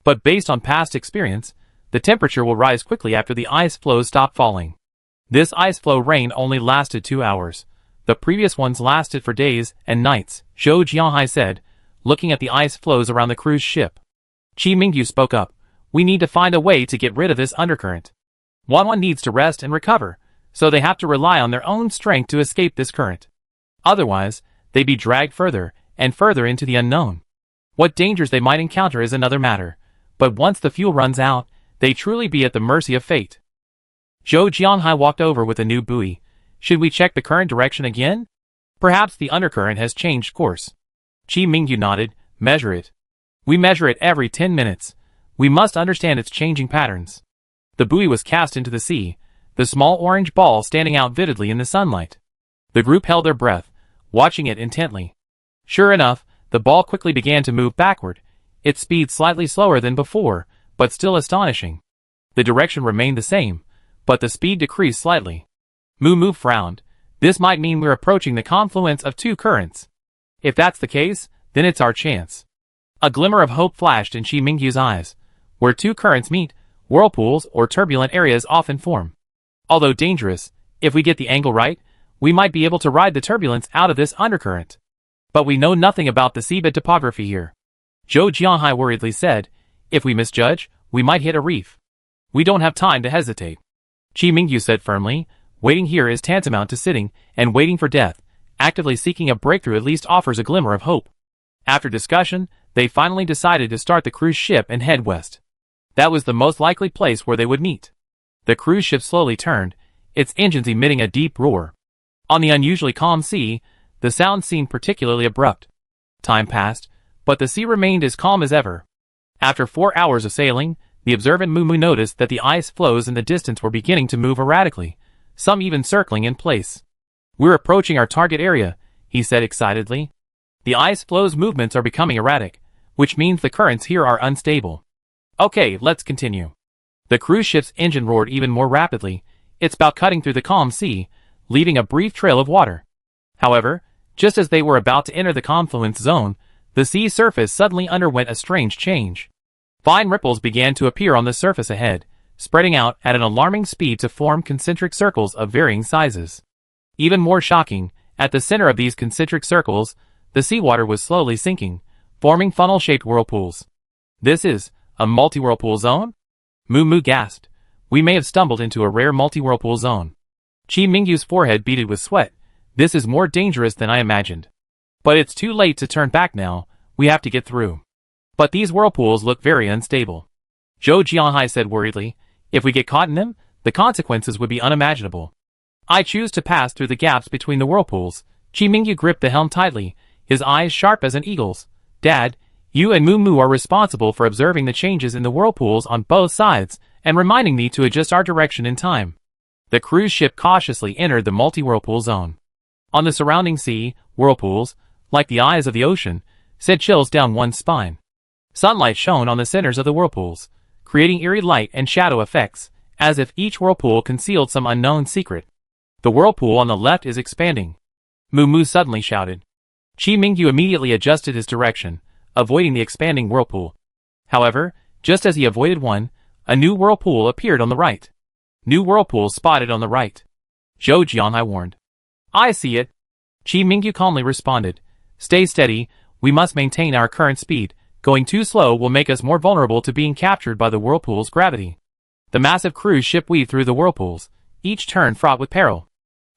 But based on past experience, the temperature will rise quickly after the ice floes stop falling." This ice floe rain only lasted 2 hours. The previous ones lasted for days and nights, Zhou Jianhai said, looking at the ice floes around the cruise ship. Qi Mingyu spoke up. "We need to find a way to get rid of this undercurrent. Wanwan needs to rest and recover, so they have to rely on their own strength to escape this current. Otherwise, they'd be dragged further and further into the unknown. What dangers they might encounter is another matter, but once the fuel runs out, they truly be at the mercy of fate." Zhou Jianhai walked over with a new buoy. "Should we check the current direction again? Perhaps the undercurrent has changed course." Qi Mingyu nodded. "Measure it. We measure it every 10 minutes. We must understand its changing patterns." The buoy was cast into the sea, the small orange ball standing out vividly in the sunlight. The group held their breath, watching it intently. Sure enough, the ball quickly began to move backward, its speed slightly slower than before, but still astonishing. The direction remained the same, but the speed decreased slightly. Moo Moo frowned. "This might mean we're approaching the confluence of two currents. If that's the case, then it's our chance." A glimmer of hope flashed in Qi Mingyu's eyes. Where two currents meet, whirlpools or turbulent areas often form. Although dangerous, if we get the angle right, we might be able to ride the turbulence out of this undercurrent. But we know nothing about the seabed topography here. Zhou Jianhai worriedly said, "If we misjudge, we might hit a reef. We don't have time to hesitate." Qi Mingyu said firmly, "Waiting here is tantamount to sitting and waiting for death. Actively seeking a breakthrough at least offers a glimmer of hope." After discussion, they finally decided to start the cruise ship and head west. That was the most likely place where they would meet. The cruise ship slowly turned, its engines emitting a deep roar. On the unusually calm sea, the sound seemed particularly abrupt. Time passed, but the sea remained as calm as ever. After 4 hours of sailing, the observant Moo Moo noticed that the ice floes in the distance were beginning to move erratically, some even circling in place. "We're approaching our target area," he said excitedly. "The ice floes' movements are becoming erratic, which means the currents here are unstable. Okay, let's continue." The cruise ship's engine roared even more rapidly, its bow cutting through the calm sea, leaving a brief trail of water. However, just as they were about to enter the confluence zone, the sea surface suddenly underwent a strange change. Fine ripples began to appear on the surface ahead, spreading out at an alarming speed to form concentric circles of varying sizes. Even more shocking, at the center of these concentric circles, the seawater was slowly sinking, forming funnel-shaped whirlpools. "This is a multi-whirlpool zone?" Moo Moo gasped. "We may have stumbled into a rare multi-whirlpool zone." Qi Mingyu's forehead beaded with sweat. "This is more dangerous than I imagined. But it's too late to turn back now, we have to get through. But these whirlpools look very unstable." Zhou Jianhai said worriedly, "If we get caught in them, the consequences would be unimaginable." "I choose to pass through the gaps between the whirlpools." Qi Mingyu gripped the helm tightly, his eyes sharp as an eagle's. "Dad, you and Moo Moo are responsible for observing the changes in the whirlpools on both sides and reminding me to adjust our direction in time." The cruise ship cautiously entered the multi-whirlpool zone. On the surrounding sea, whirlpools, like the eyes of the ocean, sent chills down one's spine. Sunlight shone on the centers of the whirlpools, creating eerie light and shadow effects, as if each whirlpool concealed some unknown secret. "The whirlpool on the left is expanding," Moo Moo suddenly shouted. Qi Mingyu immediately adjusted his direction, avoiding the expanding whirlpool. However, just as he avoided one, a new whirlpool appeared on the right. "New whirlpool spotted on the right," Zhou Jianhai warned. "I see it," Qi Mingyu calmly responded. "Stay steady, we must maintain our current speed. Going too slow will make us more vulnerable to being captured by the whirlpool's gravity." The massive cruise ship weaved through the whirlpools, each turn fraught with peril.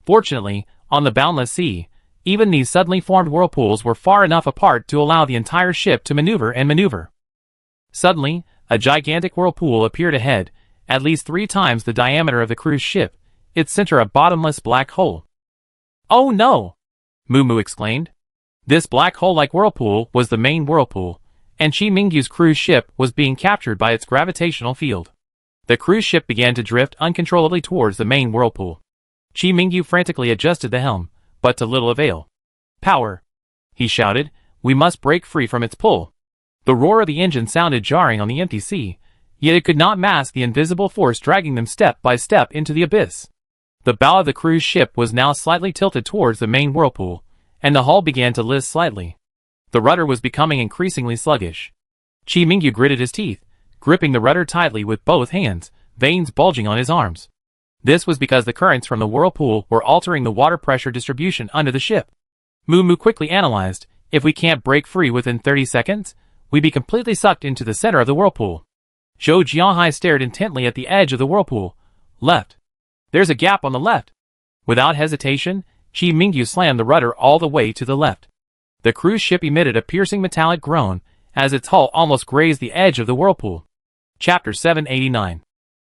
Fortunately, on the boundless sea, even these suddenly formed whirlpools were far enough apart to allow the entire ship to maneuver. Suddenly, a gigantic whirlpool appeared ahead, at least 3 times the diameter of the cruise ship, its center a bottomless black hole. "Oh no!" Moo Moo exclaimed. This black hole-like whirlpool was the main whirlpool, and Qi Mingyu's cruise ship was being captured by its gravitational field. The cruise ship began to drift uncontrollably towards the main whirlpool. Qi Mingyu frantically adjusted the helm, but to little avail. "Power!" he shouted. "We must break free from its pull." The roar of the engine sounded jarring on the empty sea, yet it could not mask the invisible force dragging them step by step into the abyss. The bow of the cruise ship was now slightly tilted towards the main whirlpool, and the hull began to list slightly. The rudder was becoming increasingly sluggish. Chi Mingyu gritted his teeth, gripping the rudder tightly with both hands, veins bulging on his arms. This was because the currents from the whirlpool were altering the water pressure distribution under the ship. Moo quickly analyzed, if we can't break free within 30 seconds, we'd be completely sucked into the center of the whirlpool. Zhou Jianhai stared intently at the edge of the whirlpool. Left. There's a gap on the left. Without hesitation, Chi Mingyu slammed the rudder all the way to the left. The cruise ship emitted a piercing metallic groan, as its hull almost grazed the edge of the whirlpool. Chapter 789.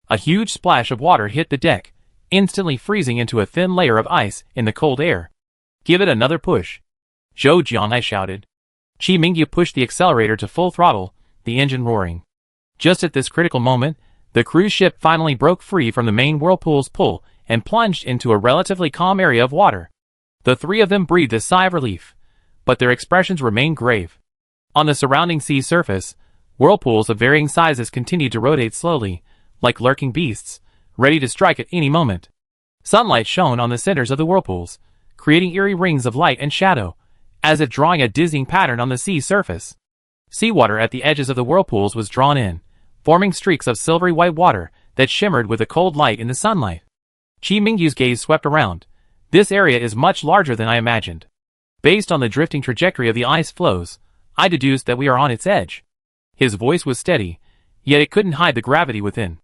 A huge splash of water hit the deck, instantly freezing into a thin layer of ice in the cold air. Give it another push. Zhou Jianhai shouted. Chi Mingyu pushed the accelerator to full throttle, the engine roaring. Just at this critical moment, the cruise ship finally broke free from the main whirlpool's pull and plunged into a relatively calm area of water. The three of them breathed a sigh of relief, but their expressions remained grave. On the surrounding sea surface, whirlpools of varying sizes continued to rotate slowly, like lurking beasts, ready to strike at any moment. Sunlight shone on the centers of the whirlpools, creating eerie rings of light and shadow, as if drawing a dizzying pattern on the sea surface. Seawater at the edges of the whirlpools was drawn in, forming streaks of silvery white water that shimmered with a cold light in the sunlight. Chi Mingyu's gaze swept around. This area is much larger than I imagined. Based on the drifting trajectory of the ice flows, I deduced that we are on its edge. His voice was steady, yet it couldn't hide the gravity within.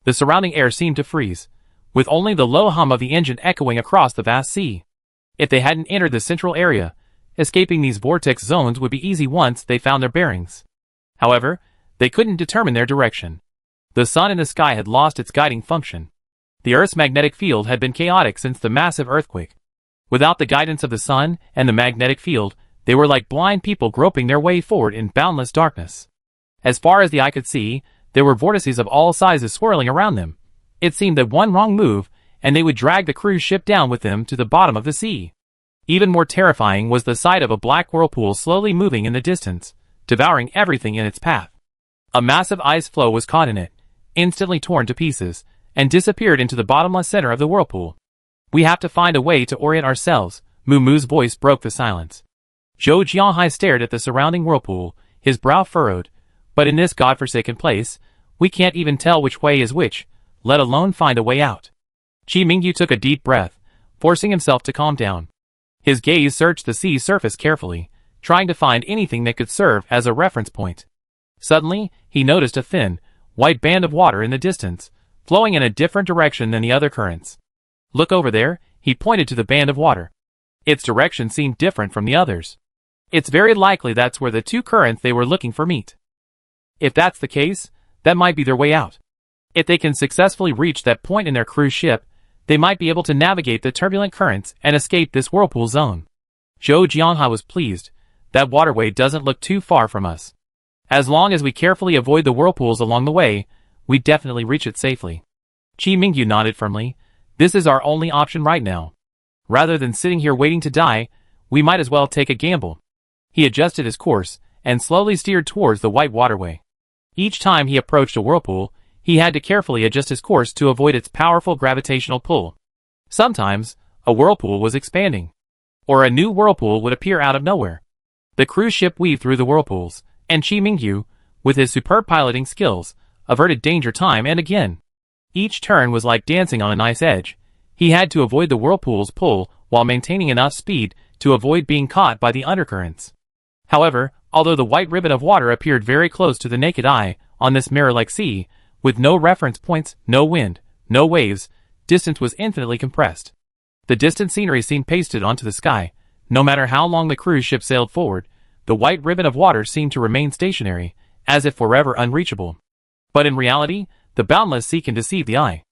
The surrounding air seemed to freeze, with only the low hum of the engine echoing across the vast sea. If they hadn't entered the central area, escaping these vortex zones would be easy once they found their bearings. However, they couldn't determine their direction. The sun in the sky had lost its guiding function. The Earth's magnetic field had been chaotic since the massive earthquake. Without the guidance of the sun and the magnetic field, they were like blind people groping their way forward in boundless darkness. As far as the eye could see, there were vortices of all sizes swirling around them. It seemed that one wrong move, and they would drag the cruise ship down with them to the bottom of the sea. Even more terrifying was the sight of a black whirlpool slowly moving in the distance, devouring everything in its path. A massive ice floe was caught in it, instantly torn to pieces, and disappeared into the bottomless center of the whirlpool. We have to find a way to orient ourselves. Muu's voice broke the silence. Zhou Jianhai stared at the surrounding whirlpool, his brow furrowed. But in this godforsaken place, we can't even tell which way is which, let alone find a way out. Chi Mingyu took a deep breath, forcing himself to calm down. His gaze searched the sea surface carefully, trying to find anything that could serve as a reference point. Suddenly, he noticed a thin, white band of water in the distance, flowing in a different direction than the other currents. Look over there, he pointed to the band of water. Its direction seemed different from the others. It's very likely that's where the two currents they were looking for meet. If that's the case, that might be their way out. If they can successfully reach that point in their cruise ship, they might be able to navigate the turbulent currents and escape this whirlpool zone. Zhou Jianhai was pleased. That waterway doesn't look too far from us. As long as we carefully avoid the whirlpools along the way, we definitely reach it safely. Chi Mingyu nodded firmly. This is our only option right now. Rather than sitting here waiting to die, we might as well take a gamble. He adjusted his course and slowly steered towards the white waterway. Each time he approached a whirlpool, he had to carefully adjust his course to avoid its powerful gravitational pull. Sometimes, a whirlpool was expanding, or a new whirlpool would appear out of nowhere. The cruise ship weaved through the whirlpools, and Chi Mingyu, with his superb piloting skills, averted danger time and again. Each turn was like dancing on a nice edge. He had to avoid the whirlpool's pull while maintaining enough speed to avoid being caught by the undercurrents. However, although the white ribbon of water appeared very close to the naked eye on this mirror-like sea, with no reference points, no wind, no waves, distance was infinitely compressed. The distant scenery seemed pasted onto the sky. No matter how long the cruise ship sailed forward, the white ribbon of water seemed to remain stationary, as if forever unreachable. But in reality, the boundless sea can deceive the eye.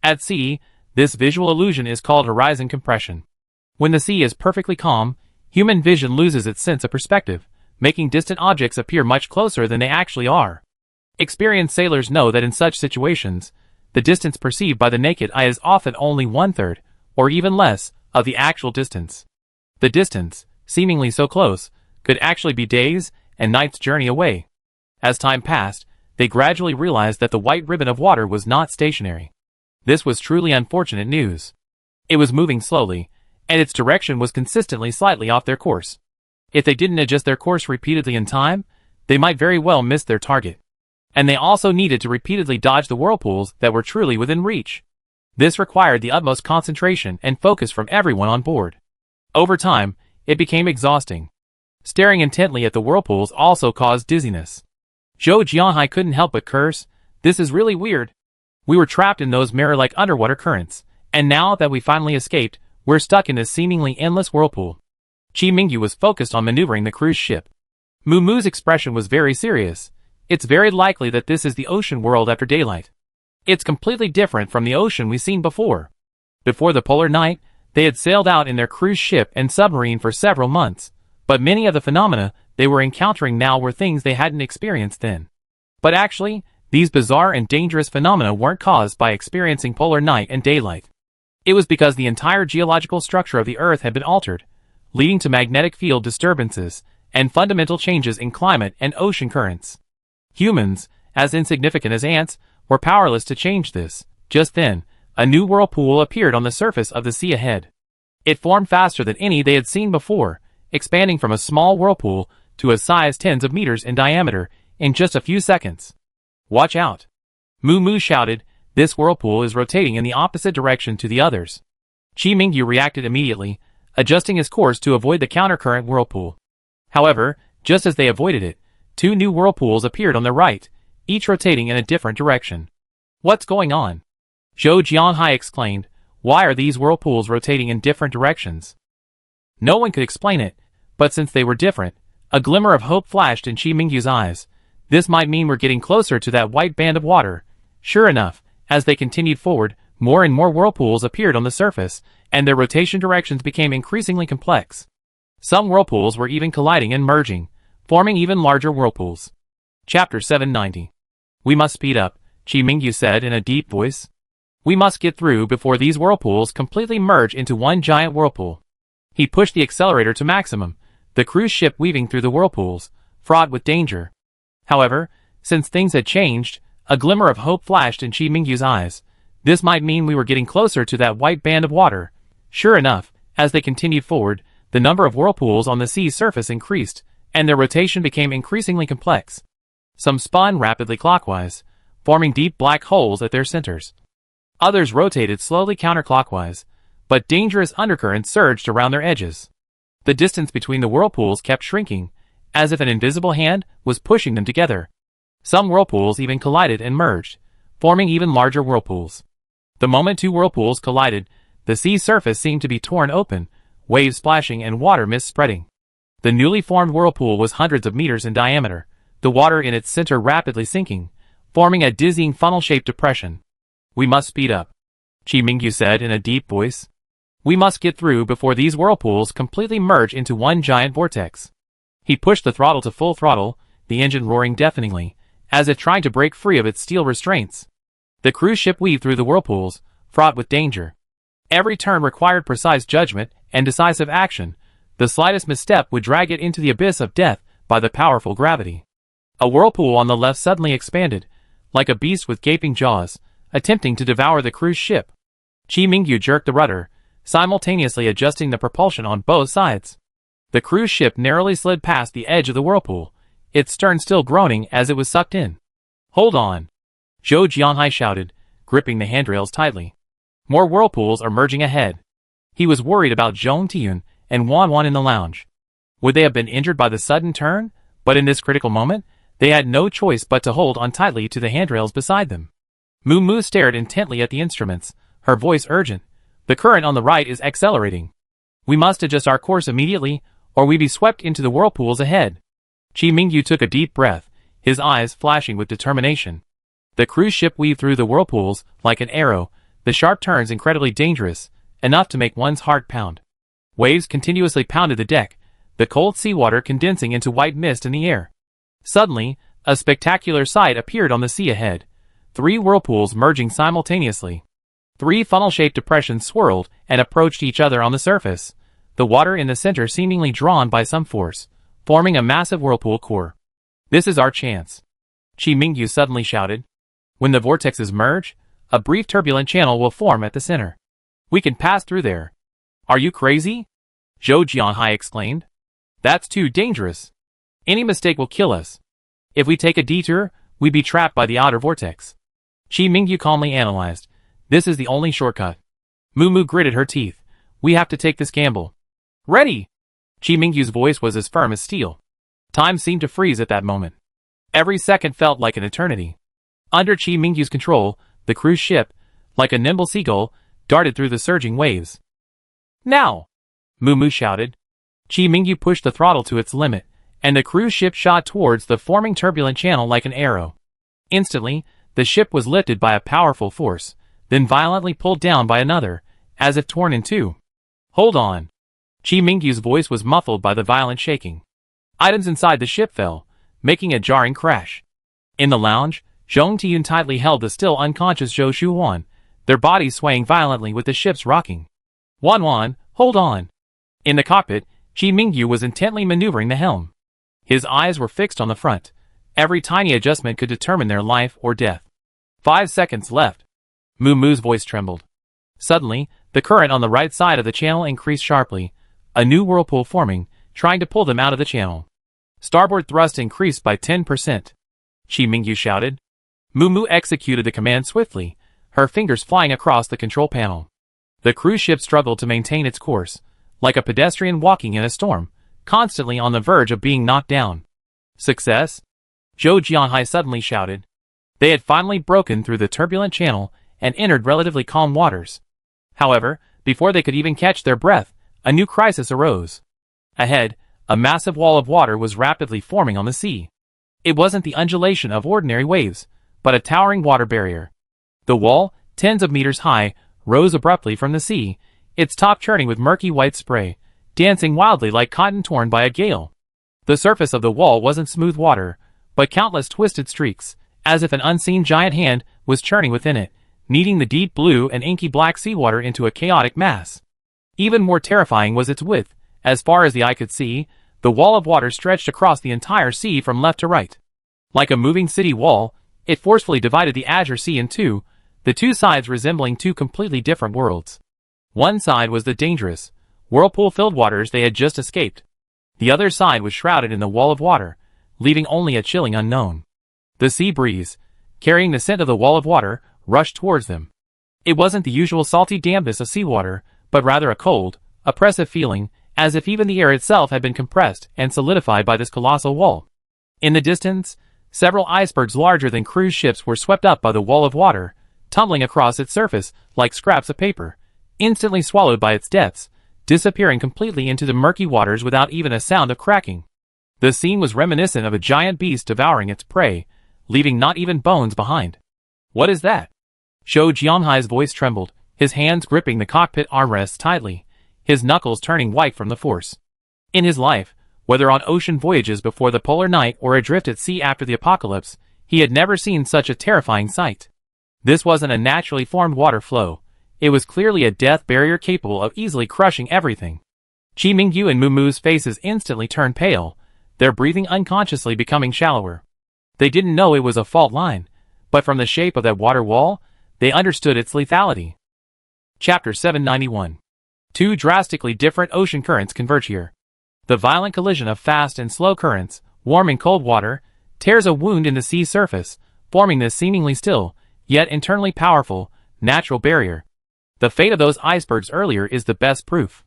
At sea, this visual illusion is called horizon compression. When the sea is perfectly calm, human vision loses its sense of perspective, making distant objects appear much closer than they actually are. Experienced sailors know that in such situations, the distance perceived by the naked eye is often only 1/3, or even less, of the actual distance. The distance, seemingly so close, could actually be days and nights' journey away. As time passed, they gradually realized that the white ribbon of water was not stationary. This was truly unfortunate news. It was moving slowly, and its direction was consistently slightly off their course. If they didn't adjust their course repeatedly in time, they might very well miss their target. And they also needed to repeatedly dodge the whirlpools that were truly within reach. This required the utmost concentration and focus from everyone on board. Over time, it became exhausting. Staring intently at the whirlpools also caused dizziness. Zhou Jianhai couldn't help but curse. This is really weird. We were trapped in those mirror-like underwater currents, and now that we finally escaped, we're stuck in this seemingly endless whirlpool. Qi Mingyu was focused on maneuvering the cruise ship. Mu Mu's expression was very serious. It's very likely that this is the ocean world after daylight. It's completely different from the ocean we've seen before. Before the polar night, they had sailed out in their cruise ship and submarine for several months, but many of the phenomena they were encountering now were things they hadn't experienced then. But actually, these bizarre and dangerous phenomena weren't caused by experiencing polar night and daylight. It was because the entire geological structure of the Earth had been altered, leading to magnetic field disturbances and fundamental changes in climate and ocean currents. Humans, as insignificant as ants, were powerless to change this. Just then, a new whirlpool appeared on the surface of the sea ahead. It formed faster than any they had seen before, expanding from a small whirlpool to a size tens of meters in diameter in just a few seconds. Watch out! Mu Mu shouted. This whirlpool is rotating in the opposite direction to the others. Qi Mingyu reacted immediately, adjusting his course to avoid the countercurrent whirlpool. However, just as they avoided it, two new whirlpools appeared on their right, each rotating in a different direction. What's going on? Zhou Jianhai exclaimed. Why are these whirlpools rotating in different directions? No one could explain it, but since they were different, a glimmer of hope flashed in Qi Mingyu's eyes. This might mean we're getting closer to that white band of water. Sure enough, as they continued forward, more and more whirlpools appeared on the surface, and their rotation directions became increasingly complex. Some whirlpools were even colliding and merging, forming even larger whirlpools. Chapter 790. We must speed up, Qi Mingyu said in a deep voice. We must get through before these whirlpools completely merge into one giant whirlpool. He pushed the accelerator to maximum, the cruise ship weaving through the whirlpools, fraught with danger. However, since things had changed, a glimmer of hope flashed in Qi Mingyu's eyes. This might mean we were getting closer to that white band of water. Sure enough, as they continued forward, the number of whirlpools on the sea's surface increased, and their rotation became increasingly complex. Some spun rapidly clockwise, forming deep black holes at their centers. Others rotated slowly counterclockwise, but dangerous undercurrents surged around their edges. The distance between the whirlpools kept shrinking, as if an invisible hand was pushing them together. Some whirlpools even collided and merged, forming even larger whirlpools. The moment two whirlpools collided, the sea's surface seemed to be torn open, waves splashing and water mist spreading. The newly formed whirlpool was hundreds of meters in diameter, the water in its center rapidly sinking, forming a dizzying funnel-shaped depression. We must speed up, Qi Mingyu said in a deep voice. We must get through before these whirlpools completely merge into one giant vortex. He pushed the throttle to full throttle, the engine roaring deafeningly, as if trying to break free of its steel restraints. The cruise ship weaved through the whirlpools, fraught with danger. Every turn required precise judgment and decisive action. The slightest misstep would drag it into the abyss of death by the powerful gravity. A whirlpool on the left suddenly expanded, like a beast with gaping jaws, attempting to devour the cruise ship. Qi Mingyu jerked the rudder, simultaneously adjusting the propulsion on both sides. The cruise ship narrowly slid past the edge of the whirlpool, its stern still groaning as it was sucked in. Hold on! Zhou Jianhai shouted, gripping the handrails tightly. More whirlpools are merging ahead. He was worried about Zhong Tiyun and Wan Wan in the lounge. Would they have been injured by the sudden turn? But in this critical moment, they had no choice but to hold on tightly to the handrails beside them. Mu Mu stared intently at the instruments, her voice urgent. The current on the right is accelerating. We must adjust our course immediately, or we be swept into the whirlpools ahead. Qi Mingyu took a deep breath, his eyes flashing with determination. The cruise ship weaved through the whirlpools like an arrow, the sharp turns incredibly dangerous, enough to make one's heart pound. Waves continuously pounded the deck, the cold seawater condensing into white mist in the air. Suddenly, a spectacular sight appeared on the sea ahead. 3 whirlpools merging simultaneously. 3 funnel-shaped depressions swirled and approached each other on the surface, the water in the center seemingly drawn by some force, forming a massive whirlpool core. This is our chance. Chi Mingyu suddenly shouted. When the vortexes merge, a brief turbulent channel will form at the center. We can pass through there. Are you crazy? Zhou Jianhai exclaimed. That's too dangerous. Any mistake will kill us. If we take a detour, we'd be trapped by the outer vortex. Chi Mingyu calmly analyzed. This is the only shortcut. Mumu gritted her teeth. We have to take this gamble. Ready! Chi Mingyu's voice was as firm as steel. Time seemed to freeze at that moment. Every second felt like an eternity. Under Chi Mingyu's control, the cruise ship, like a nimble seagull, darted through the surging waves. Now! Mumu shouted. Chi Mingyu pushed the throttle to its limit, and the cruise ship shot towards the forming turbulent channel like an arrow. Instantly, the ship was lifted by a powerful force, then violently pulled down by another, as if torn in two. Hold on. Chi Mingyu's voice was muffled by the violent shaking. Items inside the ship fell, making a jarring crash. In the lounge, Zhong Tiyun tightly held the still unconscious Zhou Shuwan, their bodies swaying violently with the ship's rocking. Wan, hold on. In the cockpit, Chi Mingyu was intently maneuvering the helm. His eyes were fixed on the front. Every tiny adjustment could determine their life or death. 5 seconds left. Mumu's voice trembled. Suddenly, the current on the right side of the channel increased sharply, a new whirlpool forming, trying to pull them out of the channel. Starboard thrust increased by 10%. Chi Mingyu shouted. Mumu executed the command swiftly, her fingers flying across the control panel. The cruise ship struggled to maintain its course, like a pedestrian walking in a storm, constantly on the verge of being knocked down. Success? Zhou Jianhai suddenly shouted. They had finally broken through the turbulent channel and entered relatively calm waters. However, before they could even catch their breath, a new crisis arose. Ahead, a massive wall of water was rapidly forming on the sea. It wasn't the undulation of ordinary waves, but a towering water barrier. The wall, tens of meters high, rose abruptly from the sea, its top churning with murky white spray, dancing wildly like cotton torn by a gale. The surface of the wall wasn't smooth water, but countless twisted streaks, as if an unseen giant hand was churning within it, kneading the deep blue and inky black seawater into a chaotic mass. Even more terrifying was its width. As far as the eye could see, the wall of water stretched across the entire sea from left to right. Like a moving city wall, it forcefully divided the azure sea in two, the two sides resembling two completely different worlds. One side was the dangerous, whirlpool-filled waters they had just escaped. The other side was shrouded in the wall of water, leaving only a chilling unknown. The sea breeze, carrying the scent of the wall of water, rushed towards them. It wasn't the usual salty dampness of seawater, but rather a cold, oppressive feeling, as if even the air itself had been compressed and solidified by this colossal wall. In the distance, several icebergs larger than cruise ships were swept up by the wall of water, tumbling across its surface like scraps of paper, instantly swallowed by its depths, disappearing completely into the murky waters without even a sound of cracking. The scene was reminiscent of a giant beast devouring its prey, leaving not even bones behind. What is that? Zhou Jianhai's voice trembled, his hands gripping the cockpit armrests tightly, his knuckles turning white from the force. In his life, whether on ocean voyages before the polar night or adrift at sea after the apocalypse, he had never seen such a terrifying sight. This wasn't a naturally formed water flow. It was clearly a death barrier capable of easily crushing everything. Chi Mingyu and Mumu's faces instantly turned pale, their breathing unconsciously becoming shallower. They didn't know it was a fault line, but from the shape of that water wall, they understood its lethality. Chapter 791. Two drastically different ocean currents converge here. The violent collision of fast and slow currents, warm and cold water, tears a wound in the sea surface, forming this seemingly still, yet internally powerful, natural barrier. The fate of those icebergs earlier is the best proof.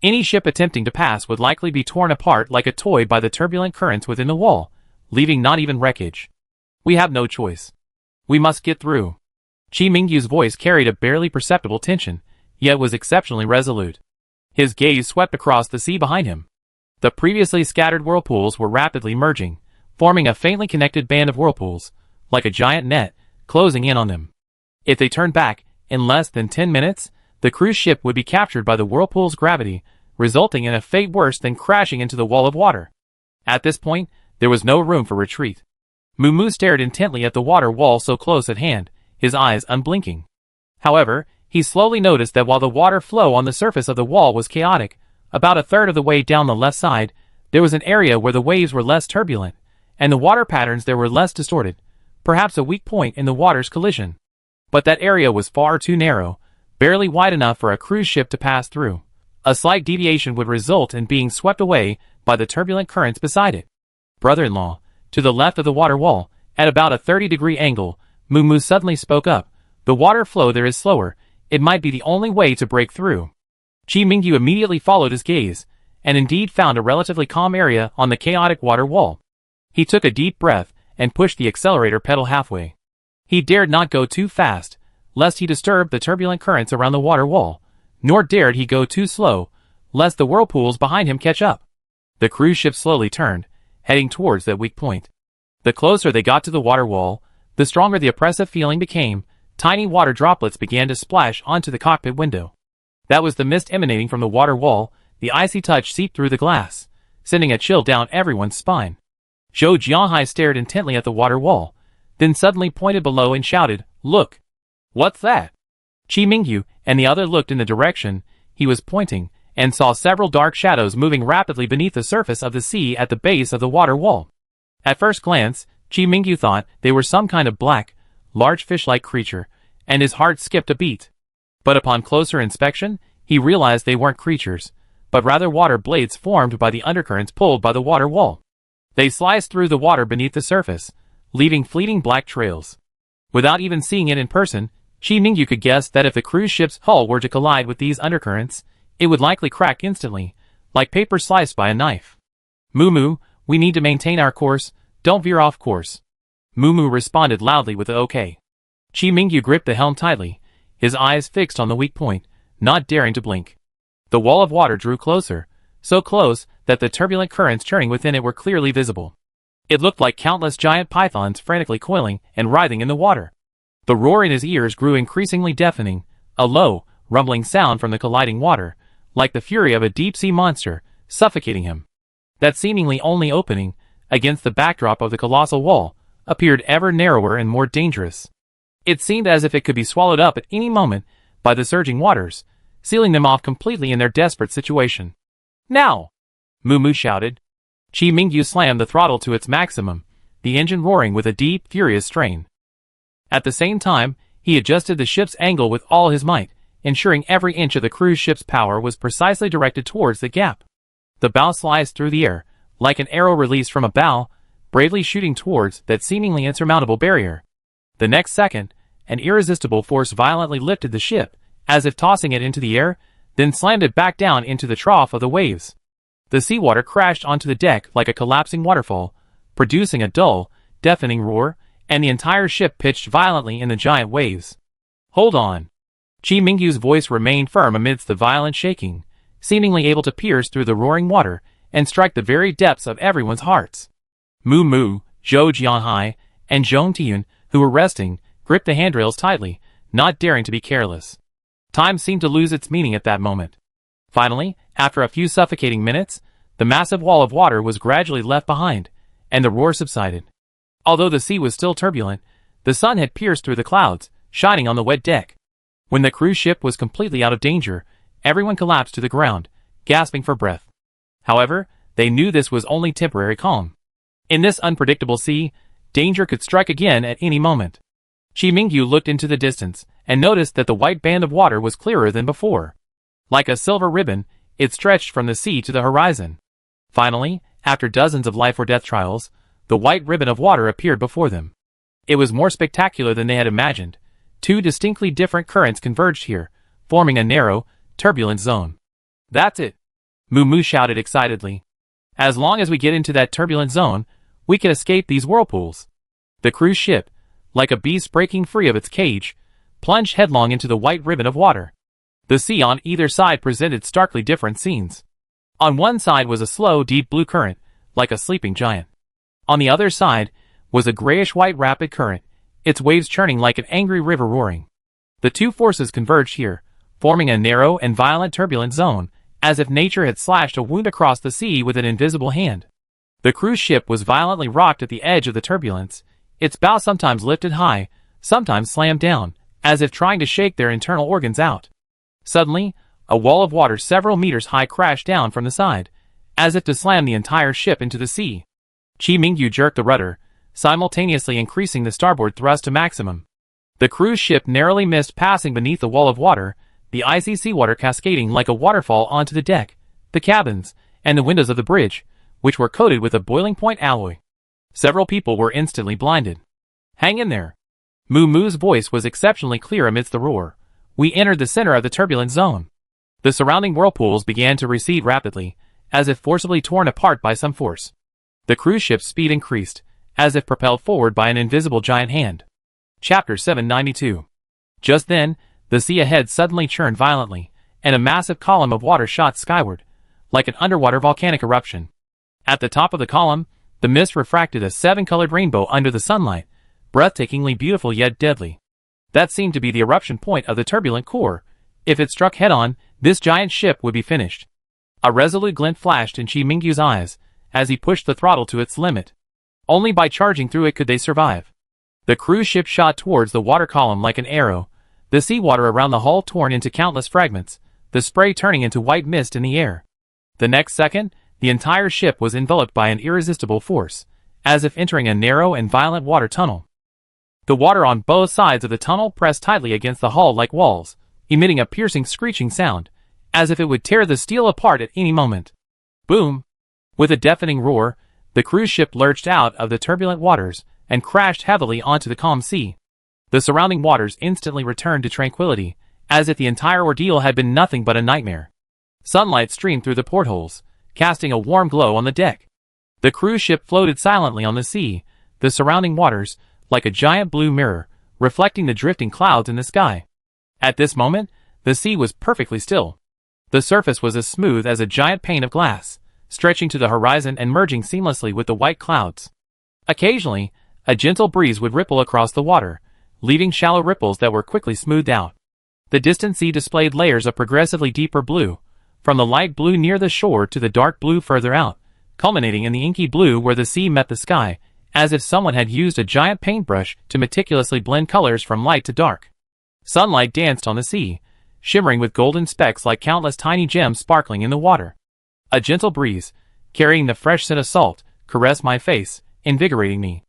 Any ship attempting to pass would likely be torn apart like a toy by the turbulent currents within the wall, leaving not even wreckage. We have no choice. We must get through. Chi Mingyu's voice carried a barely perceptible tension, yet was exceptionally resolute. His gaze swept across the sea behind him. The previously scattered whirlpools were rapidly merging, forming a faintly connected band of whirlpools, like a giant net, closing in on them. If they turned back, in less than 10 minutes, the cruise ship would be captured by the whirlpool's gravity, resulting in a fate worse than crashing into the wall of water. At this point, there was no room for retreat. Mumu stared intently at the water wall so close at hand, his eyes unblinking. However, he slowly noticed that while the water flow on the surface of the wall was chaotic, about a third of the way down the left side, there was an area where the waves were less turbulent, and the water patterns there were less distorted, perhaps a weak point in the water's collision. But that area was far too narrow, barely wide enough for a cruise ship to pass through. A slight deviation would result in being swept away by the turbulent currents beside it. Brother-in-law, to the left of the water wall, at about a 30-degree angle, Moo suddenly spoke up. The water flow there is slower. It might be the only way to break through. Chi Mingyu immediately followed his gaze, and indeed found a relatively calm area on the chaotic water wall. He took a deep breath and pushed the accelerator pedal halfway. He dared not go too fast, lest he disturb the turbulent currents around the water wall, nor dared he go too slow, lest the whirlpools behind him catch up. The cruise ship slowly turned, heading towards that weak point. The closer they got to the water wall, the stronger the oppressive feeling became. Tiny water droplets began to splash onto the cockpit window. That was the mist emanating from the water wall. The icy touch seeped through the glass, sending a chill down everyone's spine. Zhou Jianhai stared intently at the water wall, then suddenly pointed below and shouted, "Look! What's that?" Chi Mingyu and the other looked in the direction he was pointing, and saw several dark shadows moving rapidly beneath the surface of the sea at the base of the water wall. At first glance, Chi Mingyu thought they were some kind of black, large fish-like creature, and his heart skipped a beat. But upon closer inspection, he realized they weren't creatures, but rather water blades formed by the undercurrents pulled by the water wall. They sliced through the water beneath the surface, leaving fleeting black trails. Without even seeing it in person, Chi Mingyu could guess that if the cruise ship's hull were to collide with these undercurrents, it would likely crack instantly, like paper sliced by a knife. Moo, we need to maintain our course, don't veer off course. Moo responded loudly with a okay. Chi Mingyu gripped the helm tightly, his eyes fixed on the weak point, not daring to blink. The wall of water drew closer, so close that the turbulent currents churning within it were clearly visible. It looked like countless giant pythons frantically coiling and writhing in the water. The roar in his ears grew increasingly deafening, a low, rumbling sound from the colliding water, like the fury of a deep-sea monster, suffocating him. That seemingly only opening, against the backdrop of the colossal wall, appeared ever narrower and more dangerous. It seemed as if it could be swallowed up at any moment by the surging waters, sealing them off completely in their desperate situation. "Now!" Moo shouted. Chi Mingyu slammed the throttle to its maximum, the engine roaring with a deep, furious strain. At the same time, he adjusted the ship's angle with all his might, ensuring every inch of the cruise ship's power was precisely directed towards the gap. The bow sliced through the air, like an arrow released from a bow, bravely shooting towards that seemingly insurmountable barrier. The next second, an irresistible force violently lifted the ship, as if tossing it into the air, then slammed it back down into the trough of the waves. The seawater crashed onto the deck like a collapsing waterfall, producing a dull, deafening roar, and the entire ship pitched violently in the giant waves. "Hold on." Chi Mingyu's voice remained firm amidst the violent shaking, seemingly able to pierce through the roaring water and strike the very depths of everyone's hearts. Moo, Zhou Jianhai, and Zhong Tiyun, who were resting, gripped the handrails tightly, not daring to be careless. Time seemed to lose its meaning at that moment. Finally, after a few suffocating minutes, the massive wall of water was gradually left behind, and the roar subsided. Although the sea was still turbulent, the sun had pierced through the clouds, shining on the wet deck. When the cruise ship was completely out of danger, everyone collapsed to the ground, gasping for breath. However, they knew this was only temporary calm. In this unpredictable sea, danger could strike again at any moment. Chi Mingyu looked into the distance, and noticed that the white band of water was clearer than before. Like a silver ribbon, it stretched from the sea to the horizon. Finally, after dozens of life or death trials, the white ribbon of water appeared before them. It was more spectacular than they had imagined. Two distinctly different currents converged here, forming a narrow, turbulent zone. "That's it!" Moo shouted excitedly. "As long as we get into that turbulent zone, we can escape these whirlpools." The cruise ship, like a beast breaking free of its cage, plunged headlong into the white ribbon of water. The sea on either side presented starkly different scenes. On one side was a slow, deep blue current, like a sleeping giant. On the other side was a grayish-white rapid current, its waves churning like an angry river roaring. The two forces converged here, forming a narrow and violent turbulent zone, as if nature had slashed a wound across the sea with an invisible hand. The cruise ship was violently rocked at the edge of the turbulence, its bow sometimes lifted high, sometimes slammed down, as if trying to shake their internal organs out. Suddenly, a wall of water several meters high crashed down from the side, as if to slam the entire ship into the sea. Chi Mingyu jerked the rudder, simultaneously increasing the starboard thrust to maximum. The cruise ship narrowly missed passing beneath the wall of water, the icy seawater cascading like a waterfall onto the deck, the cabins, and the windows of the bridge, which were coated with a boiling point alloy. Several people were instantly blinded. "Hang in there." Moo Moo's voice was exceptionally clear amidst the roar. We entered the center of the turbulent zone. The surrounding whirlpools began to recede rapidly, as if forcibly torn apart by some force. The cruise ship's speed increased, as if propelled forward by an invisible giant hand. Chapter 792. Just then, the sea ahead suddenly churned violently, and a massive column of water shot skyward, like an underwater volcanic eruption. At the top of the column, the mist refracted a seven-colored rainbow under the sunlight, breathtakingly beautiful yet deadly. That seemed to be the eruption point of the turbulent core. If it struck head-on, this giant ship would be finished. A resolute glint flashed in Chi Mingyu's eyes, as he pushed the throttle to its limit. Only by charging through it could they survive. The cruise ship shot towards the water column like an arrow, the seawater around the hull torn into countless fragments, the spray turning into white mist in the air. The next second, the entire ship was enveloped by an irresistible force, as if entering a narrow and violent water tunnel. The water on both sides of the tunnel pressed tightly against the hull like walls, emitting a piercing screeching sound, as if it would tear the steel apart at any moment. Boom! With a deafening roar, the cruise ship lurched out of the turbulent waters and crashed heavily onto the calm sea. The surrounding waters instantly returned to tranquility, as if the entire ordeal had been nothing but a nightmare. Sunlight streamed through the portholes, casting a warm glow on the deck. The cruise ship floated silently on the sea, the surrounding waters, like a giant blue mirror, reflecting the drifting clouds in the sky. At this moment, the sea was perfectly still. The surface was as smooth as a giant pane of glass, stretching to the horizon and merging seamlessly with the white clouds. Occasionally, a gentle breeze would ripple across the water, leaving shallow ripples that were quickly smoothed out. The distant sea displayed layers of progressively deeper blue, from the light blue near the shore to the dark blue further out, culminating in the inky blue where the sea met the sky, as if someone had used a giant paintbrush to meticulously blend colors from light to dark. Sunlight danced on the sea, shimmering with golden specks like countless tiny gems sparkling in the water. A gentle breeze, carrying the fresh scent of salt, caressed my face, invigorating me.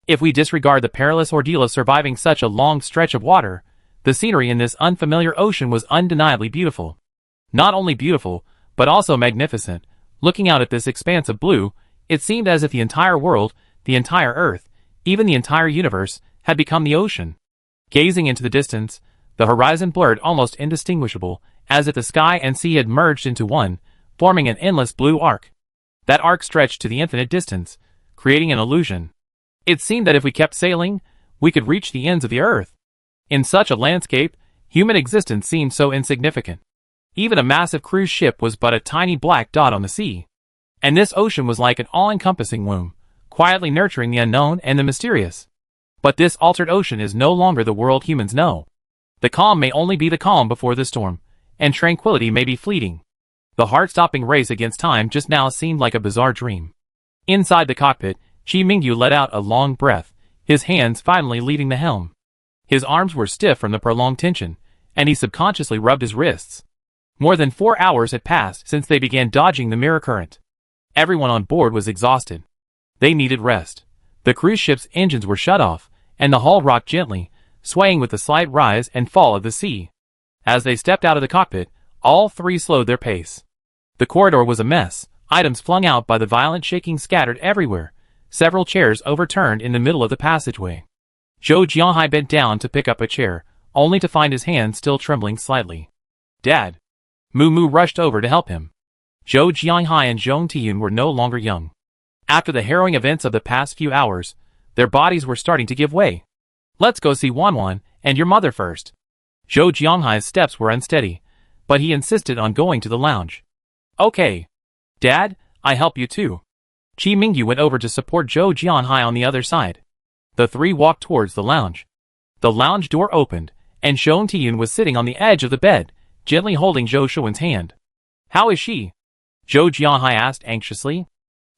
If we disregard the perilous ordeal of surviving such a long stretch of water, the scenery in this unfamiliar ocean was undeniably beautiful. Not only beautiful, but also magnificent. Looking out at this expanse of blue, it seemed as if the entire world, the entire earth, even the entire universe, had become the ocean. Gazing into the distance, the horizon blurred almost indistinguishable, as if the sky and sea had merged into one, forming an endless blue arc. That arc stretched to the infinite distance, creating an illusion. It seemed that if we kept sailing, we could reach the ends of the earth. In such a landscape, human existence seemed so insignificant. Even a massive cruise ship was but a tiny black dot on the sea. And this ocean was like an all-encompassing womb, quietly nurturing the unknown and the mysterious. But this altered ocean is no longer the world humans know. The calm may only be the calm before the storm, and tranquility may be fleeting. The heart-stopping race against time just now seemed like a bizarre dream. Inside the cockpit, Chi Mingyu let out a long breath, his hands finally leaving the helm. His arms were stiff from the prolonged tension, and he subconsciously rubbed his wrists. More than 4 hours had passed since they began dodging the mirror current. Everyone on board was exhausted. They needed rest. The cruise ship's engines were shut off, and the hull rocked gently, swaying with the slight rise and fall of the sea. As they stepped out of the cockpit, all three slowed their pace. The corridor was a mess, items flung out by the violent shaking scattered everywhere, several chairs overturned in the middle of the passageway. Zhou Jianhai bent down to pick up a chair, only to find his hand still trembling slightly. "Dad!" Moo Moo rushed over to help him. Zhou Jianhai and Zhong Tiyun were no longer young. After the harrowing events of the past few hours, their bodies were starting to give way. "Let's go see Wanwan and your mother first." Zhou Jianghai's steps were unsteady, but he insisted on going to the lounge. "Okay. Dad, I help you too." Chi Mingyu went over to support Zhou Jianhai on the other side. The three walked towards the lounge. The lounge door opened, and Zhong Tiyun was sitting on the edge of the bed, gently holding Zhou Shuwen's hand. "How is she?" Zhou Jianhai asked anxiously.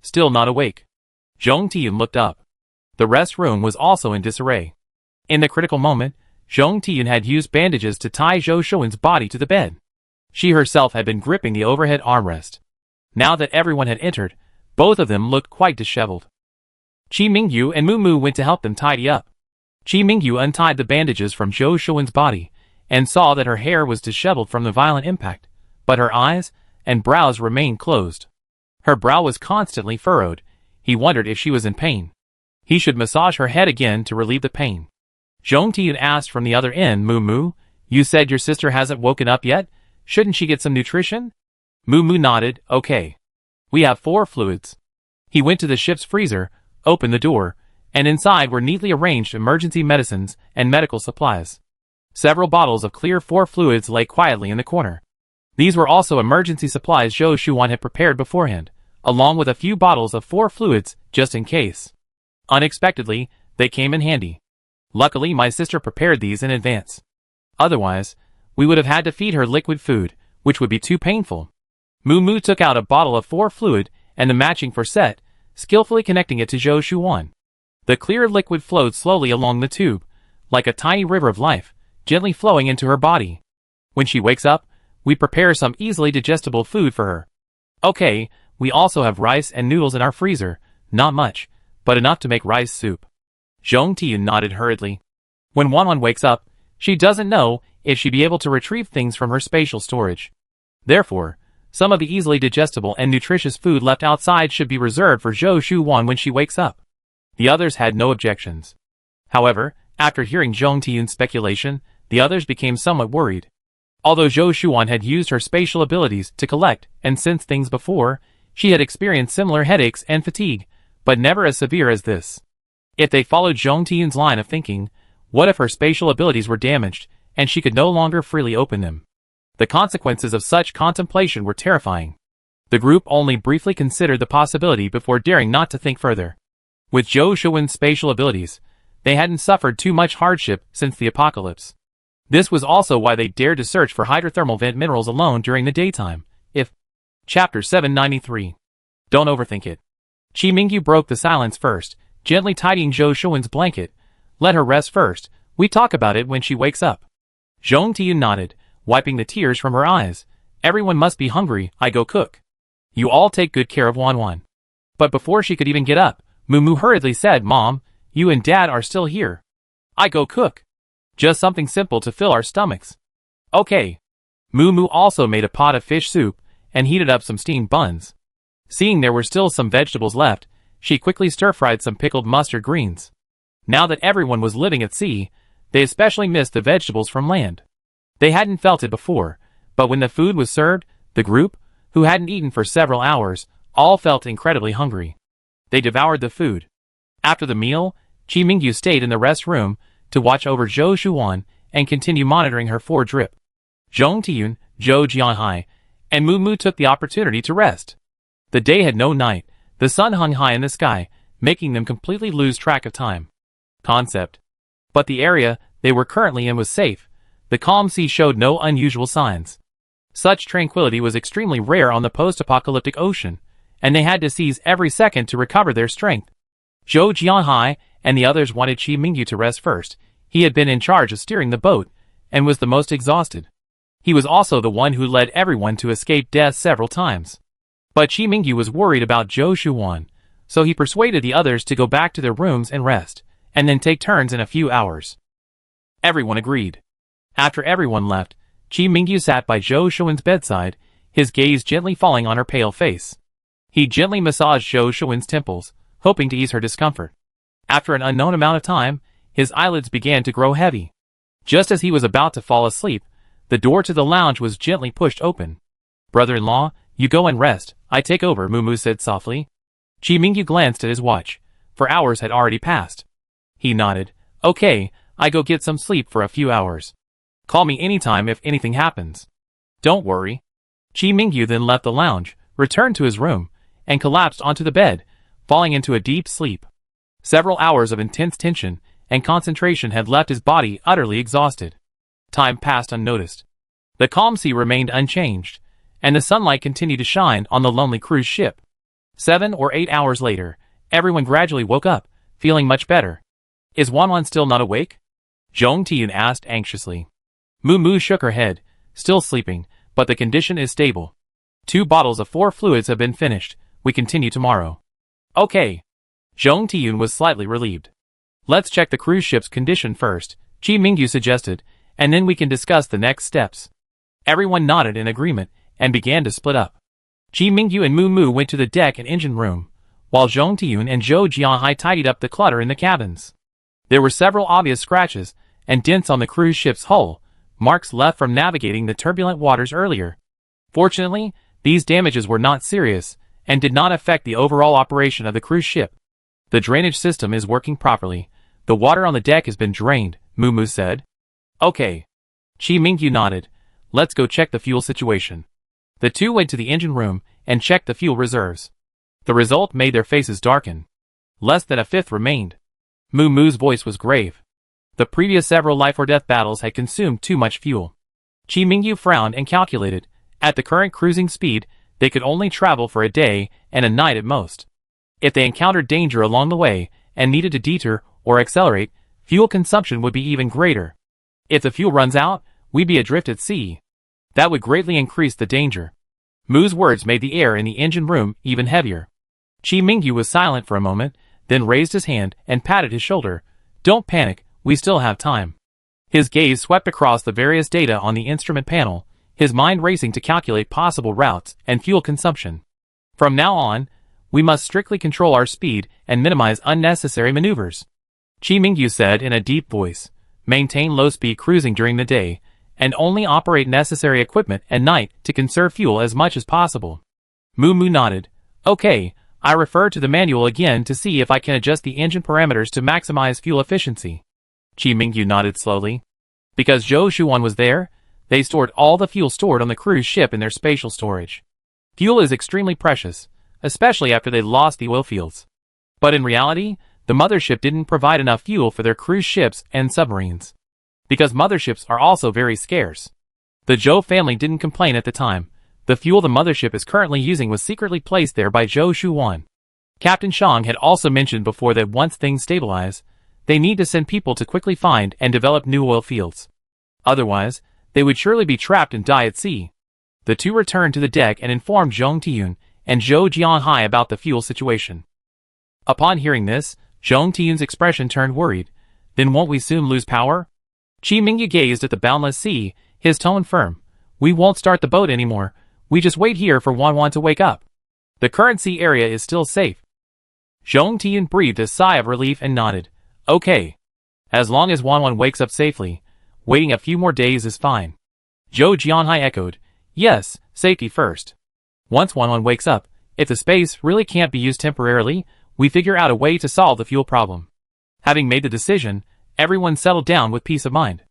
"Still not awake." Zhong Tiyun looked up. The rest room was also in disarray. In the critical moment, Zhong Tiyun had used bandages to tie Zhou Shuwen's body to the bed. She herself had been gripping the overhead armrest. Now that everyone had entered, both of them looked quite disheveled. Chi Mingyu and Moo Moo went to help them tidy up. Chi Mingyu untied the bandages from Zhou Shuan's body, and saw that her hair was disheveled from the violent impact, but her eyes and brows remained closed. Her brow was constantly furrowed. He wondered if she was in pain. He should massage her head again to relieve the pain. Zhong Tian asked from the other end, Moo Moo, you said your sister hasn't woken up yet? Shouldn't she get some nutrition? Moo Moo nodded, okay. We have 4 fluids. He went to the ship's freezer, opened the door, and inside were neatly arranged emergency medicines and medical supplies. Several bottles of clear 4 fluids lay quietly in the corner. These were also emergency supplies Zhou Shuan had prepared beforehand, along with a few bottles of 4 fluids just in case. Unexpectedly, they came in handy. Luckily, my sister prepared these in advance. Otherwise, we would have had to feed her liquid food, which would be too painful. Moo Moo took out a bottle of 4 fluid and the matching set, skillfully connecting it to Zhou Shuan. The clear liquid flowed slowly along the tube, like a tiny river of life, gently flowing into her body. When she wakes up, we prepare some easily digestible food for her. Okay, we also have rice and noodles in our freezer, not much, but enough to make rice soup. Zhong Tian nodded hurriedly. When Wanwan wakes up, she doesn't know if she'd be able to retrieve things from her spatial storage. Therefore, some of the easily digestible and nutritious food left outside should be reserved for Zhou Shuan when she wakes up. The others had no objections. However, after hearing Zhong Tian's speculation, the others became somewhat worried. Although Zhou Shuan had used her spatial abilities to collect and sense things before, she had experienced similar headaches and fatigue, but never as severe as this. If they followed Zhong Tian's line of thinking, what if her spatial abilities were damaged, and she could no longer freely open them? The consequences of such contemplation were terrifying. The group only briefly considered the possibility before daring not to think further. With Zhou Shuan's spatial abilities, they hadn't suffered too much hardship since the apocalypse. This was also why they dared to search for hydrothermal vent minerals alone during the daytime. Chapter 793. Don't overthink it. Chi Mingyu broke the silence first, gently tidying Zhou Shuan's blanket. Let her rest first, we talk about it when she wakes up. Zhong Tian nodded, wiping the tears from her eyes. Everyone must be hungry, I go cook. You all take good care of Wanwan. But before she could even get up, Moo Moo hurriedly said, Mom, you and Dad are still here. I go cook. Just something simple to fill our stomachs. Okay. Moo Moo also made a pot of fish soup, and heated up some steamed buns. Seeing there were still some vegetables left, she quickly stir-fried some pickled mustard greens. Now that everyone was living at sea, they especially missed the vegetables from land. They hadn't felt it before, but when the food was served, the group, who hadn't eaten for several hours, all felt incredibly hungry. They devoured the food. After the meal, Chi Mingyu stayed in the rest room to watch over Zhou Shuan and continue monitoring her for drip. Zhong Tian, Zhou Jianhai, and Moo Moo took the opportunity to rest. The day had no night, the sun hung high in the sky, making them completely lose track of time. Concept. But the area they were currently in was safe. The calm sea showed no unusual signs. Such tranquility was extremely rare on the post-apocalyptic ocean, and they had to seize every second to recover their strength. Zhou Jianhai and the others wanted Chi Mingyu to rest first. He had been in charge of steering the boat, and was the most exhausted. He was also the one who led everyone to escape death several times. But Chi Mingyu was worried about Zhou Shuan, so he persuaded the others to go back to their rooms and rest, and then take turns in a few hours. Everyone agreed. After everyone left, Chi Mingyu sat by Zhou Shuan's bedside, his gaze gently falling on her pale face. He gently massaged Zhou Shuan's temples, hoping to ease her discomfort. After an unknown amount of time, his eyelids began to grow heavy. Just as he was about to fall asleep, the door to the lounge was gently pushed open. Brother-in-law, you go and rest, I take over, Moo Moo said softly. Chi Mingyu glanced at his watch, for hours had already passed. He nodded. Okay, I go get some sleep for a few hours. Call me anytime if anything happens. Don't worry. Chi Mingyu then left the lounge, returned to his room, and collapsed onto the bed, falling into a deep sleep. Several hours of intense tension and concentration had left his body utterly exhausted. Time passed unnoticed. The calm sea remained unchanged, and the sunlight continued to shine on the lonely cruise ship. 7 or 8 hours later, everyone gradually woke up, feeling much better. Is Wanwan still not awake? Zhong Tian asked anxiously. Moo Moo shook her head, still sleeping, but the condition is stable. 2 bottles of 4 fluids have been finished, we continue tomorrow. Okay. Zhong Tiyun was slightly relieved. Let's check the cruise ship's condition first, Chi Mingyu suggested, and then we can discuss the next steps. Everyone nodded in agreement, and began to split up. Chi Mingyu and Mu Mu went to the deck and engine room, while Zhong Tiyun and Zhou Jianhai tidied up the clutter in the cabins. There were several obvious scratches and dents on the cruise ship's hull, marks left from navigating the turbulent waters earlier. Fortunately, these damages were not serious, and did not affect the overall operation of the cruise ship. The drainage system is working properly. The water on the deck has been drained, Mu Mu said. Okay. Chi Mingyu nodded. Let's go check the fuel situation. The two went to the engine room and checked the fuel reserves. The result made their faces darken. Less than a fifth remained. Mu Mu's voice was grave. The previous several life-or-death battles had consumed too much fuel. Chi Mingyu frowned and calculated. At the current cruising speed, they could only travel for a day and a night at most. If they encountered danger along the way and needed to detour or accelerate, fuel consumption would be even greater. If the fuel runs out, we'd be adrift at sea. That would greatly increase the danger. Mu's words made the air in the engine room even heavier. Chi Mingyu was silent for a moment, then raised his hand and patted his shoulder. Don't panic, we still have time. His gaze swept across the various data on the instrument panel, his mind racing to calculate possible routes and fuel consumption. From now on, we must strictly control our speed and minimize unnecessary maneuvers. Chi Mingyu said in a deep voice. Maintain low-speed cruising during the day, and only operate necessary equipment at night to conserve fuel as much as possible. Mu Mu nodded. Okay, I refer to the manual again to see if I can adjust the engine parameters to maximize fuel efficiency. Chi Mingyu nodded slowly. Because Zhou Shuan was there, they stored all the fuel stored on the cruise ship in their spatial storage. Fuel is extremely precious, especially after they lost the oil fields. But in reality, the mothership didn't provide enough fuel for their cruise ships and submarines. Because motherships are also very scarce. The Zhou family didn't complain at the time. The fuel the mothership is currently using was secretly placed there by Zhou Shuan. Captain Shang had also mentioned before that once things stabilize, they need to send people to quickly find and develop new oil fields. Otherwise, they would surely be trapped and die at sea. The two returned to the deck and informed Zhong Tiyun and Zhou Jianhai about the fuel situation. Upon hearing this, Zhong Tiyun's expression turned worried. Then won't we soon lose power? Chi Mingyu gazed at the boundless sea, his tone firm. We won't start the boat anymore. We just wait here for Wanwan to wake up. The current sea area is still safe. Zhong Tiyun breathed a sigh of relief and nodded. Okay. As long as Wanwan wakes up safely, waiting a few more days is fine. Zhou Jianhai echoed. Yes, safety first. Once Wanwan wakes up, if the space really can't be used temporarily, we figure out a way to solve the fuel problem. Having made the decision, everyone settled down with peace of mind.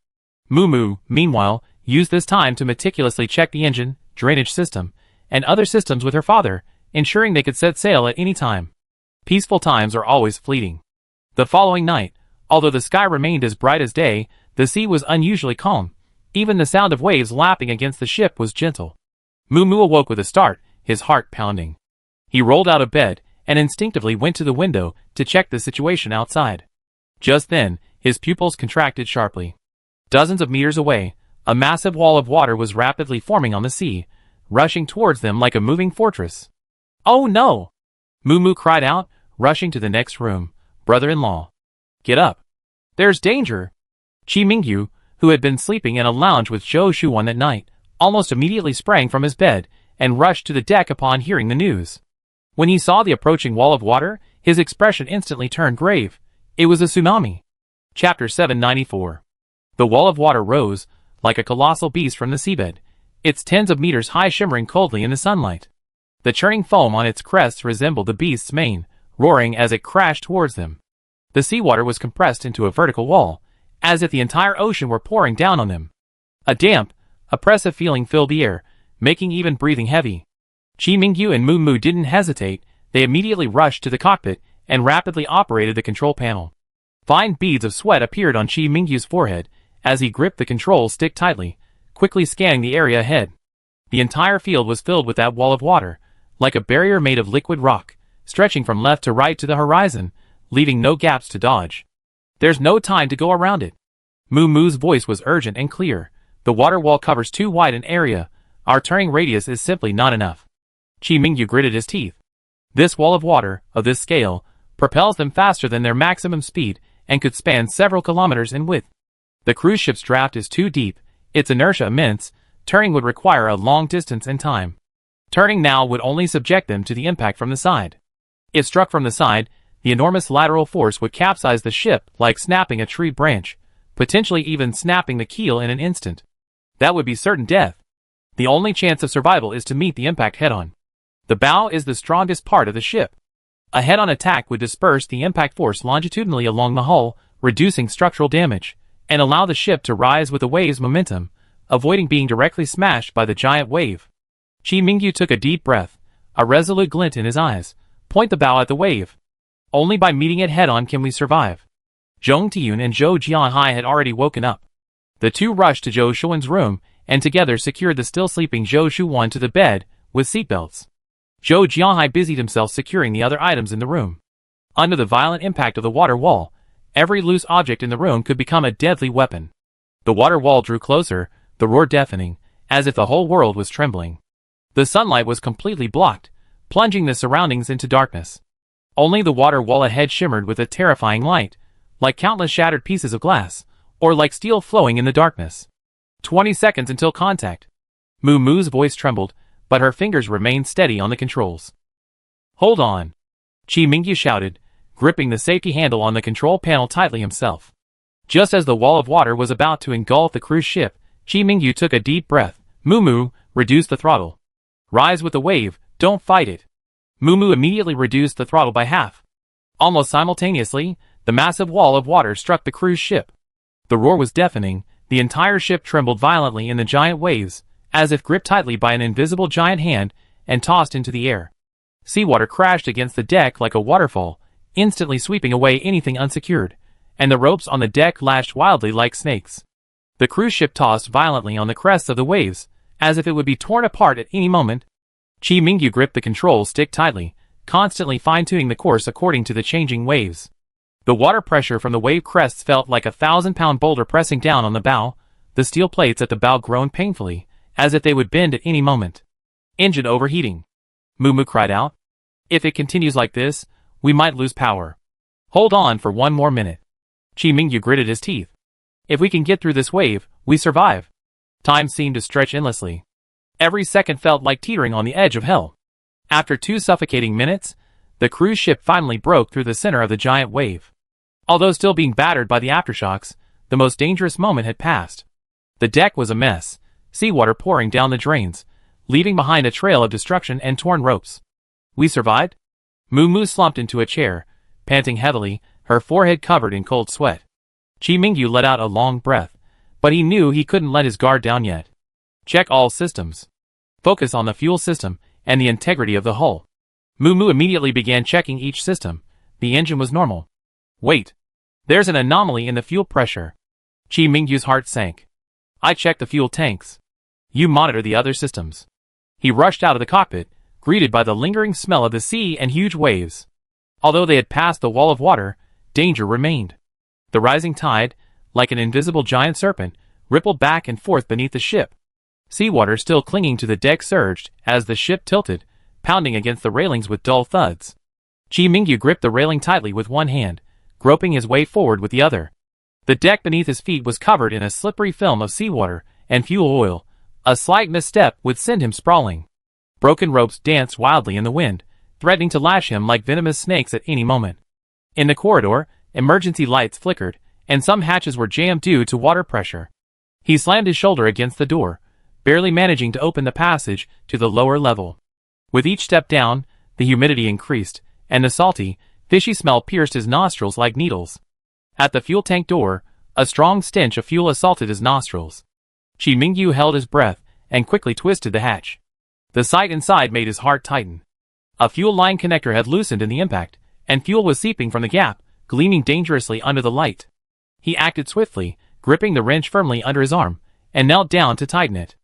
Mu Mu, meanwhile, used this time to meticulously check the engine, drainage system, and other systems with her father, ensuring they could set sail at any time. Peaceful times are always fleeting. The following night, although the sky remained as bright as day, the sea was unusually calm. Even the sound of waves lapping against the ship was gentle. Mu Mu awoke with a start, his heart pounding. He rolled out of bed and instinctively went to the window to check the situation outside. Just then, his pupils contracted sharply. Dozens of meters away, a massive wall of water was rapidly forming on the sea, rushing towards them like a moving fortress. Oh no! Mu Mu cried out, rushing to the next room. Brother-in-law. Get up. There's danger. Chi Mingyu, who had been sleeping in a lounge with Zhou Shuan that night, almost immediately sprang from his bed and rushed to the deck upon hearing the news. When he saw the approaching wall of water, his expression instantly turned grave. It was a tsunami. Chapter 794. The wall of water rose, like a colossal beast from the seabed, its tens of meters high shimmering coldly in the sunlight. The churning foam on its crests resembled the beast's mane, roaring as it crashed towards them. The seawater was compressed into a vertical wall, as if the entire ocean were pouring down on them. A damp, oppressive feeling filled the air, making even breathing heavy. Chi Mingyu and Mu Mu didn't hesitate. They immediately rushed to the cockpit and rapidly operated the control panel. Fine beads of sweat appeared on Chi Mingyu's forehead as he gripped the control stick tightly, quickly scanning the area ahead. The entire field was filled with that wall of water, like a barrier made of liquid rock, stretching from left to right to the horizon, leaving no gaps to dodge. There's no time to go around it. Mu Mu's voice was urgent and clear. The water wall covers too wide an area. Our turning radius is simply not enough. Chi Mingyu gritted his teeth. This wall of water, of this scale, propels them faster than their maximum speed and could span several kilometers in width. The cruise ship's draft is too deep, its inertia immense, turning would require a long distance and time. Turning now would only subject them to the impact from the side. If struck from the side, the enormous lateral force would capsize the ship like snapping a tree branch, potentially even snapping the keel in an instant. That would be certain death. The only chance of survival is to meet the impact head-on. The bow is the strongest part of the ship. A head-on attack would disperse the impact force longitudinally along the hull, reducing structural damage, and allow the ship to rise with the wave's momentum, avoiding being directly smashed by the giant wave. Chi Mingyu took a deep breath, a resolute glint in his eyes. Point the bow at the wave. Only by meeting it head-on can we survive. Zhong Tiyun and Zhou Jianhai had already woken up. The two rushed to Zhou Shuan's room, and together secured the still-sleeping Zhou Shuan to the bed, with seatbelts. Zhou Jianhai busied himself securing the other items in the room. Under the violent impact of the water wall, every loose object in the room could become a deadly weapon. The water wall drew closer, the roar deafening, as if the whole world was trembling. The sunlight was completely blocked, plunging the surroundings into darkness. Only the water wall ahead shimmered with a terrifying light, like countless shattered pieces of glass, or like steel flowing in the darkness. 20 seconds until contact. Mu Mu's voice trembled, but her fingers remained steady on the controls. Hold on. Chi Mingyu shouted, gripping the safety handle on the control panel tightly himself. Just as the wall of water was about to engulf the cruise ship, Chi Mingyu took a deep breath. Mu, reduce the throttle. Rise with the wave, don't fight it. Mu immediately reduced the throttle by half. Almost simultaneously, the massive wall of water struck the cruise ship. The roar was deafening, the entire ship trembled violently in the giant waves, as if gripped tightly by an invisible giant hand, and tossed into the air. Seawater crashed against the deck like a waterfall, instantly sweeping away anything unsecured, and the ropes on the deck lashed wildly like snakes. The cruise ship tossed violently on the crests of the waves, as if it would be torn apart at any moment. Chi Mingyu gripped the control stick tightly, constantly fine-tuning the course according to the changing waves. The water pressure from the wave crests felt like a 1,000-pound boulder pressing down on the bow. The steel plates at the bow groaned painfully, as if they would bend at any moment. Engine overheating. Mu cried out. If it continues like this, we might lose power. Hold on for one more minute. Chi Mingyu gritted his teeth. If we can get through this wave, we survive. Time seemed to stretch endlessly. Every second felt like teetering on the edge of hell. After 2 suffocating minutes, the cruise ship finally broke through the center of the giant wave. Although still being battered by the aftershocks, the most dangerous moment had passed. The deck was a mess, seawater pouring down the drains, leaving behind a trail of destruction and torn ropes. We survived? Mu slumped into a chair, panting heavily, her forehead covered in cold sweat. Chi Mingyu let out a long breath, but he knew he couldn't let his guard down yet. Check all systems. Focus on the fuel system and the integrity of the hull. Mu immediately began checking each system. The engine was normal. Wait. There's an anomaly in the fuel pressure. Chi Mingyu's heart sank. I checked the fuel tanks. You monitor the other systems. He rushed out of the cockpit, greeted by the lingering smell of the sea and huge waves. Although they had passed the wall of water, danger remained. The rising tide, like an invisible giant serpent, rippled back and forth beneath the ship. Seawater still clinging to the deck surged as the ship tilted, pounding against the railings with dull thuds. Chi Mingyu gripped the railing tightly with one hand, groping his way forward with the other. The deck beneath his feet was covered in a slippery film of seawater and fuel oil. A slight misstep would send him sprawling. Broken ropes danced wildly in the wind, threatening to lash him like venomous snakes at any moment. In the corridor, emergency lights flickered, and some hatches were jammed due to water pressure. He slammed his shoulder against the door, barely managing to open the passage to the lower level. With each step down, the humidity increased, and the salty, fishy smell pierced his nostrils like needles. At the fuel tank door, a strong stench of fuel assaulted his nostrils. Chi Mingyu held his breath and quickly twisted the hatch. The sight inside made his heart tighten. A fuel line connector had loosened in the impact, and fuel was seeping from the gap, gleaming dangerously under the light. He acted swiftly, gripping the wrench firmly under his arm, and knelt down to tighten it.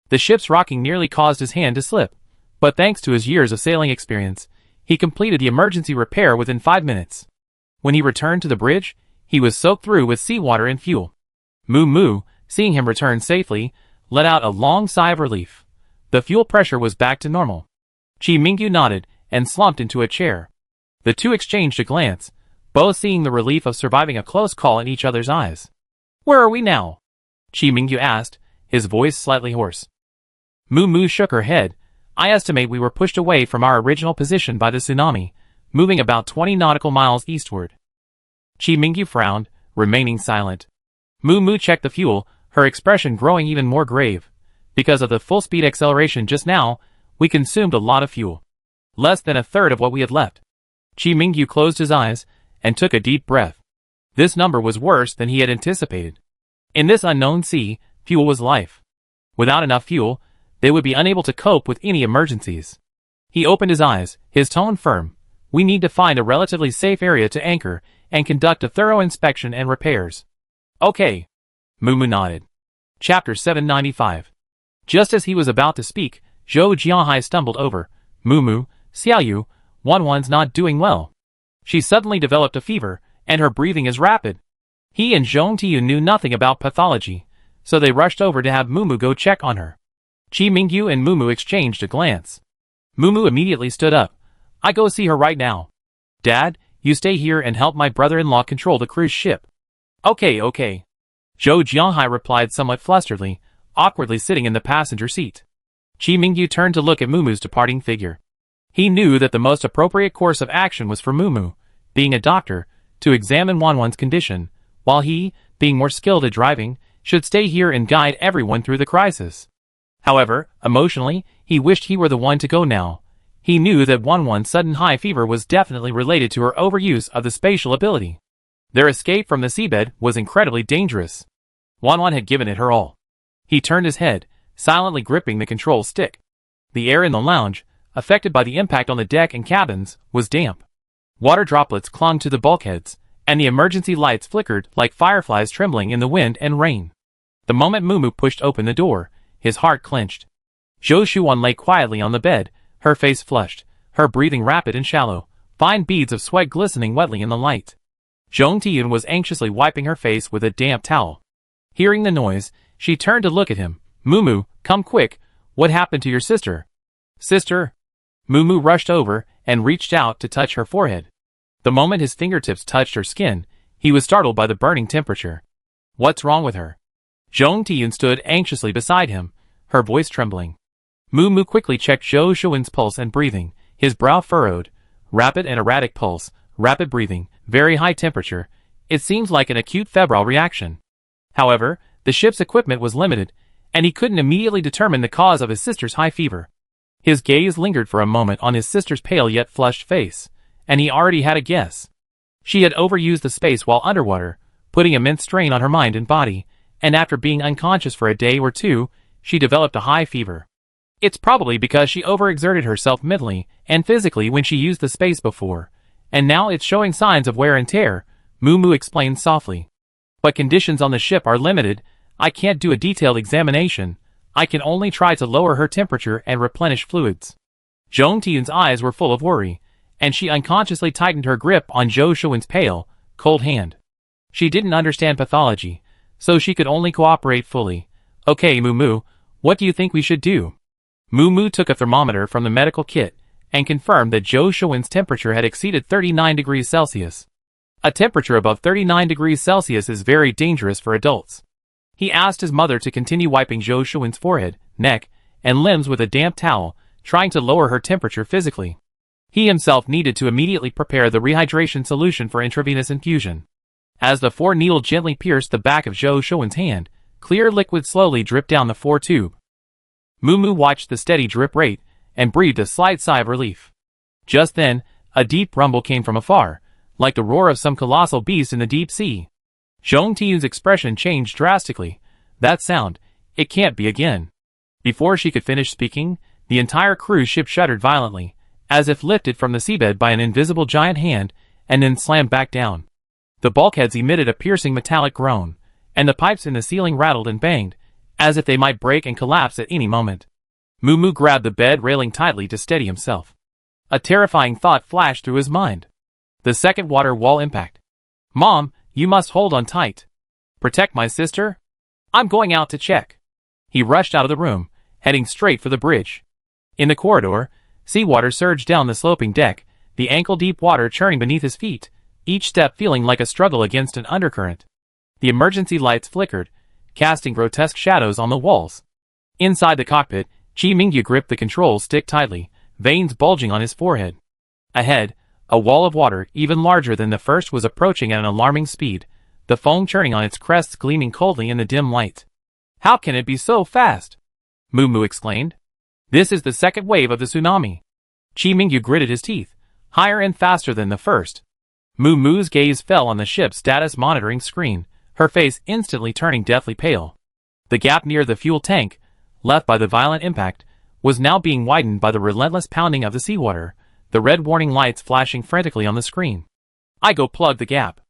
The ship's rocking nearly caused his hand to slip, but thanks to his years of sailing experience, he completed the emergency repair within 5 minutes. When he returned to the bridge, he was soaked through with seawater and fuel. Mu, seeing him return safely, let out a long sigh of relief. The fuel pressure was back to normal. Chi Mingyu nodded and slumped into a chair. The two exchanged a glance, both seeing the relief of surviving a close call in each other's eyes. Where are we now? Chi Mingyu asked, his voice slightly hoarse. Mu Mu shook her head. I estimate we were pushed away from our original position by the tsunami, moving about 20 nautical miles eastward. Chi Mingyu frowned, remaining silent. Mu Mu checked the fuel, her expression growing even more grave. Because of the full-speed acceleration just now, we consumed a lot of fuel. Less than a third of what we had left. Chi Mingyu closed his eyes and took a deep breath. This number was worse than he had anticipated. In this unknown sea, fuel was life. Without enough fuel, they would be unable to cope with any emergencies. He opened his eyes, his tone firm. We need to find a relatively safe area to anchor and conduct a thorough inspection and repairs. Okay. Mu Mu nodded. Chapter 795. Just as he was about to speak, Zhou Jianhai stumbled over. Mu Mu, Xiaoyu, Wanwan's not doing well. She suddenly developed a fever, and her breathing is rapid. He and Zhong Tiyu knew nothing about pathology, so they rushed over to have Mu Mu go check on her. Chi Mingyu and Mu Mu exchanged a glance. Mu Mu immediately stood up. I go see her right now. Dad, you stay here and help my brother-in-law control the cruise ship. Okay. Zhou Jianhai replied somewhat flusteredly, awkwardly sitting in the passenger seat. Chi Mingyu turned to look at Mu Mu's departing figure. He knew that the most appropriate course of action was for Mu Mu, being a doctor, to examine Wanwan's condition, while he, being more skilled at driving, should stay here and guide everyone through the crisis. However, emotionally, he wished he were the one to go now. He knew that Wanwan's sudden high fever was definitely related to her overuse of the spatial ability. Their escape from the seabed was incredibly dangerous. Wanwan had given it her all. He turned his head, silently gripping the control stick. The air in the lounge, affected by the impact on the deck and cabins, was damp. Water droplets clung to the bulkheads, and the emergency lights flickered like fireflies trembling in the wind and rain. The moment Mu Mu pushed open the door, his heart clenched. Zhou Shuan lay quietly on the bed, her face flushed, her breathing rapid and shallow, fine beads of sweat glistening wetly in the light. Zhong Tiyun was anxiously wiping her face with a damp towel. Hearing the noise, she turned to look at him. Mu Mu, come quick, what happened to your sister? Sister? Mu Mu rushed over and reached out to touch her forehead. The moment his fingertips touched her skin, he was startled by the burning temperature. What's wrong with her? Zhong Tiyun stood anxiously beside him, her voice trembling. Mu Mu quickly checked Zhou Shuan's pulse and breathing, his brow furrowed. Rapid and erratic pulse, rapid breathing, very high temperature. It seems like an acute febrile reaction. However, the ship's equipment was limited, and he couldn't immediately determine the cause of his sister's high fever. His gaze lingered for a moment on his sister's pale yet flushed face, and he already had a guess. She had overused the space while underwater, putting immense strain on her mind and body, and after being unconscious for a day or two, she developed a high fever. It's probably because she overexerted herself mentally and physically when she used the space before, and now it's showing signs of wear and tear, Mu Mu explained softly. But conditions on the ship are limited. I can't do a detailed examination. I can only try to lower her temperature and replenish fluids. Zhong Tiyun's eyes were full of worry, and she unconsciously tightened her grip on Zhou Shuan's pale, cold hand. She didn't understand pathology, so she could only cooperate fully. Okay, Mu Mu, what do you think we should do? Mu Mu took a thermometer from the medical kit and confirmed that Zhou Shuan's temperature had exceeded 39 degrees Celsius. A temperature above 39 degrees Celsius is very dangerous for adults. He asked his mother to continue wiping Zhou Shuan's forehead, neck, and limbs with a damp towel, trying to lower her temperature physically. He himself needed to immediately prepare the rehydration solution for intravenous infusion. As the foreneedle gently pierced the back of Zhou Shuan's hand, clear liquid slowly dripped down the foretube. Mu Mu watched the steady drip rate and breathed a slight sigh of relief. Just then, a deep rumble came from afar, like the roar of some colossal beast in the deep sea. Zhong Tiyun's expression changed drastically. That sound, it can't be again. Before she could finish speaking, the entire cruise ship shuddered violently, as if lifted from the seabed by an invisible giant hand, and then slammed back down. The bulkheads emitted a piercing metallic groan, and the pipes in the ceiling rattled and banged, as if they might break and collapse at any moment. Mu Mu grabbed the bed railing tightly to steady himself. A terrifying thought flashed through his mind. The second water wall impact. Mom, you must hold on tight. Protect my sister? I'm going out to check. He rushed out of the room, heading straight for the bridge. In the corridor, seawater surged down the sloping deck, the ankle-deep water churning beneath his feet, each step feeling like a struggle against an undercurrent. The emergency lights flickered, casting grotesque shadows on the walls. Inside the cockpit, Chi Mingyu gripped the control stick tightly, veins bulging on his forehead. Ahead, a wall of water, even larger than the first, was approaching at an alarming speed, the foam churning on its crests gleaming coldly in the dim light. "How can it be so fast?" Moo Moo exclaimed. "This is the second wave of the tsunami." Chi Mingyu gritted his teeth, higher and faster than the first. Moo Moo's gaze fell on the ship's status monitoring screen, her face instantly turning deathly pale. The gap near the fuel tank, left by the violent impact, was now being widened by the relentless pounding of the seawater, the red warning lights flashing frantically on the screen. "I go plug the gap."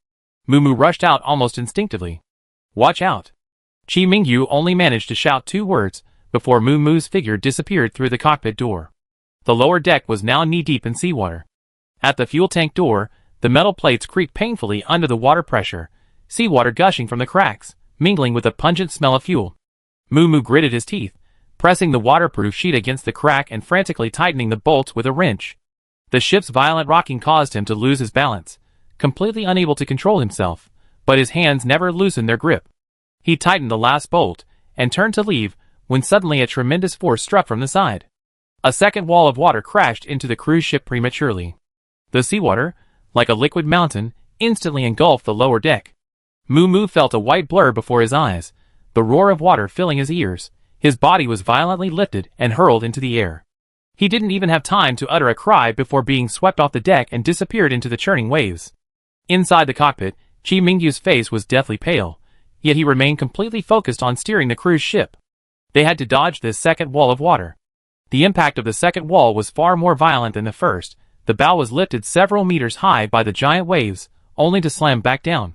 Moo Moo rushed out almost instinctively. "Watch out." Chi Mingyu only managed to shout 2 words before Moo Moo's figure disappeared through the cockpit door. The lower deck was now knee-deep in seawater. At the fuel tank door, the metal plates creaked painfully under the water pressure, seawater gushing from the cracks, mingling with a pungent smell of fuel. Moo Moo gritted his teeth, pressing the waterproof sheet against the crack and frantically tightening the bolts with a wrench. The ship's violent rocking caused him to lose his balance, completely unable to control himself, but his hands never loosened their grip. He tightened the last bolt, and turned to leave, when suddenly a tremendous force struck from the side. A second wall of water crashed into the cruise ship prematurely. The seawater, like a liquid mountain, instantly engulfed the lower deck. Moo Moo felt a white blur before his eyes, the roar of water filling his ears. His body was violently lifted and hurled into the air. He didn't even have time to utter a cry before being swept off the deck and disappeared into the churning waves. Inside the cockpit, Chi Mingyu's face was deathly pale, yet he remained completely focused on steering the cruise ship. They had to dodge this second wall of water. The impact of the second wall was far more violent than the first. The bow was lifted several meters high by the giant waves, only to slam back down.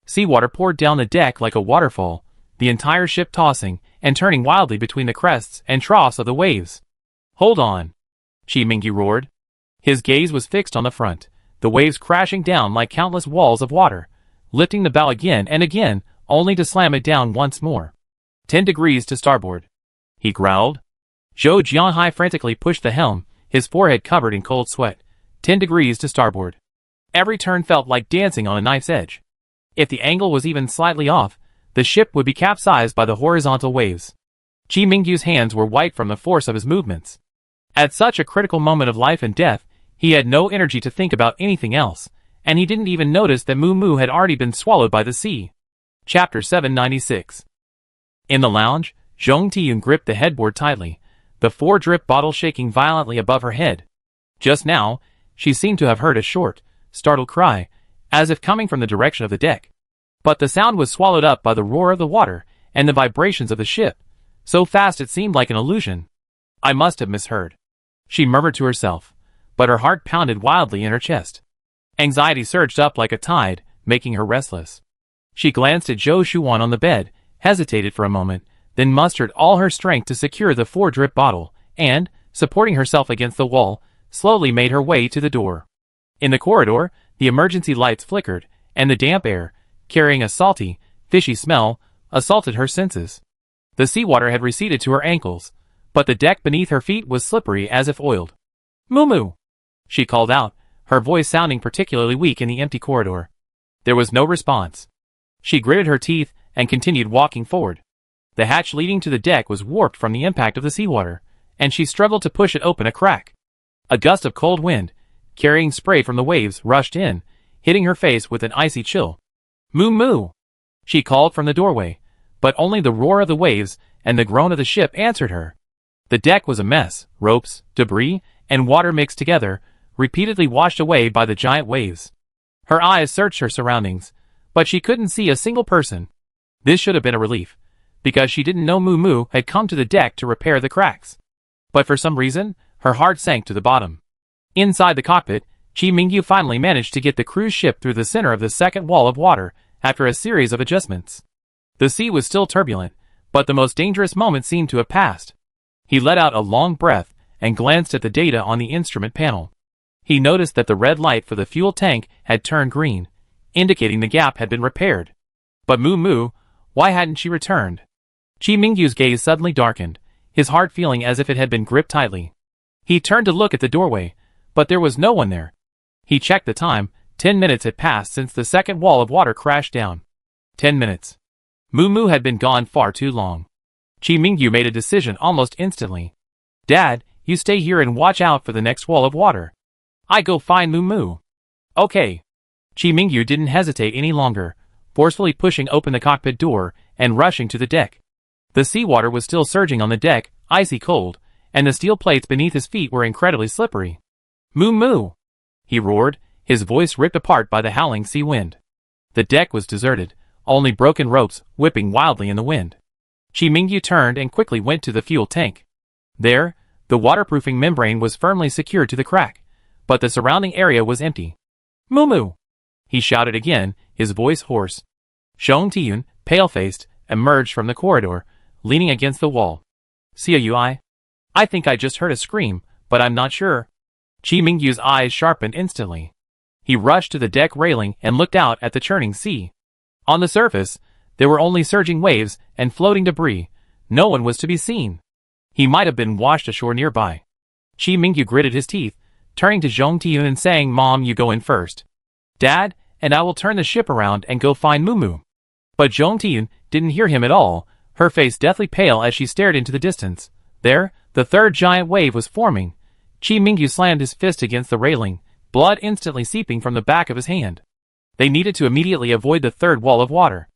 Seawater poured down the deck like a waterfall, the entire ship tossing and turning wildly between the crests and troughs of the waves. "Hold on!" Chi Mingyu roared. His gaze was fixed on the front, the waves crashing down like countless walls of water, lifting the bow again and again, only to slam it down once more. 10 degrees to starboard," he growled. Zhou Jianhai frantically pushed the helm, his forehead covered in cold sweat. 10 degrees to starboard. Every turn felt like dancing on a knife's edge. If the angle was even slightly off, the ship would be capsized by the horizontal waves. Chi Mingyu's hands were white from the force of his movements. At such a critical moment of life and death, he had no energy to think about anything else, and he didn't even notice that Moo Moo had already been swallowed by the sea. Chapter 796. In the lounge, Zhong Tiyun gripped the headboard tightly, the 4-drip bottle shaking violently above her head. Just now, she seemed to have heard a short, startled cry, as if coming from the direction of the deck. But the sound was swallowed up by the roar of the water and the vibrations of the ship, so fast it seemed like an illusion. "I must have misheard," she murmured to herself, but her heart pounded wildly in her chest. Anxiety surged up like a tide, making her restless. She glanced at Zhou Shuan on the bed, hesitated for a moment, then mustered all her strength to secure the 4-drip bottle, and, supporting herself against the wall, slowly made her way to the door. In the corridor, the emergency lights flickered, and the damp air, carrying a salty, fishy smell, assaulted her senses. The seawater had receded to her ankles, but the deck beneath her feet was slippery as if oiled. "Moo Moo!" she called out, her voice sounding particularly weak in the empty corridor. There was no response. She gritted her teeth and continued walking forward. The hatch leading to the deck was warped from the impact of the seawater, and she struggled to push it open a crack. A gust of cold wind, carrying spray from the waves, rushed in, hitting her face with an icy chill. "Moo Moo!" she called from the doorway, but only the roar of the waves and the groan of the ship answered her. The deck was a mess, ropes, debris, and water mixed together, repeatedly washed away by the giant waves. Her eyes searched her surroundings, but she couldn't see a single person. This should have been a relief, because she didn't know Moo Moo had come to the deck to repair the cracks. But for some reason, her heart sank to the bottom. Inside the cockpit, Chi Mingyu finally managed to get the cruise ship through the center of the second wall of water after a series of adjustments. The sea was still turbulent, but the most dangerous moment seemed to have passed. He let out a long breath and glanced at the data on the instrument panel. He noticed that the red light for the fuel tank had turned green, indicating the gap had been repaired. But Moo Moo, why hadn't she returned? Chi Mingyu's gaze suddenly darkened, his heart feeling as if it had been gripped tightly. He turned to look at the doorway, but there was no one there, He checked the time. 10 minutes had passed since the second wall of water crashed down. 10 minutes. Moo had been gone far too long. Chi Mingyu made a decision almost instantly. Dad, you stay here and watch out for the next wall of water. I go find Moo. Okay. Chi Mingyu didn't hesitate any longer, forcefully pushing open the cockpit door and rushing to the deck. The seawater was still surging on the deck, icy cold, and the steel plates beneath his feet were incredibly slippery. Moo! He roared, his voice ripped apart by the howling sea wind. The deck was deserted, only broken ropes whipping wildly in the wind. Chi Mingyu turned and quickly went to the fuel tank. There, the waterproofing membrane was firmly secured to the crack, but the surrounding area was empty. Moo! He shouted again, his voice hoarse. Zhong Tiyun, pale-faced, emerged from the corridor, leaning against the wall. Ciui? I think I just heard a scream, but I'm not sure. Chi Mingyu's eyes sharpened instantly. He rushed to the deck railing and looked out at the churning sea. On the surface, there were only surging waves and floating debris. No one was to be seen. He might have been washed ashore nearby. Chi Mingyu gritted his teeth, turning to Zhong Tiyun and saying, Mom, you go in first. Dad, and I will turn the ship around and go find Moo. But Zhong Tiyun didn't hear him at all, her face deathly pale as she stared into the distance. There, the third giant wave was forming. Chi Mingyu slammed his fist against the railing, blood instantly seeping from the back of his hand. They needed to immediately avoid the third wall of water.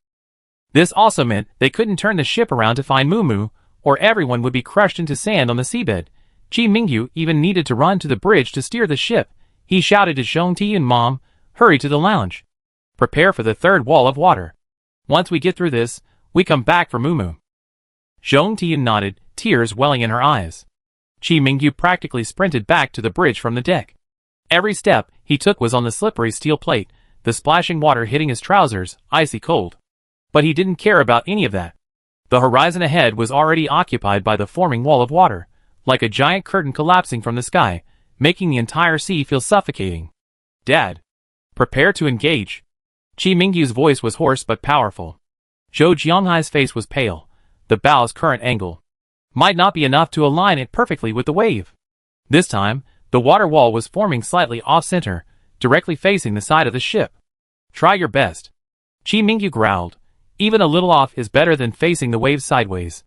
This also meant they couldn't turn the ship around to find Moo, or everyone would be crushed into sand on the seabed. Chi Mingyu even needed to run to the bridge to steer the ship. He shouted to Zhong Tiyun, Mom, hurry to the lounge. Prepare for the third wall of water. Once we get through this, we come back for Moo. Zhong Tiyun nodded, tears welling in her eyes. Chi Mingyu practically sprinted back to the bridge from the deck. Every step he took was on the slippery steel plate, the splashing water hitting his trousers, icy cold. But he didn't care about any of that. The horizon ahead was already occupied by the forming wall of water, like a giant curtain collapsing from the sky, making the entire sea feel suffocating. Dad. Prepare to engage. Chi Mingyu's voice was hoarse but powerful. Zhou Jianghai's face was pale. The bow's current angle might not be enough to align it perfectly with the wave. This time, the water wall was forming slightly off-center, directly facing the side of the ship. Try your best. Chi Mingyu growled. Even a little off is better than facing the waves sideways.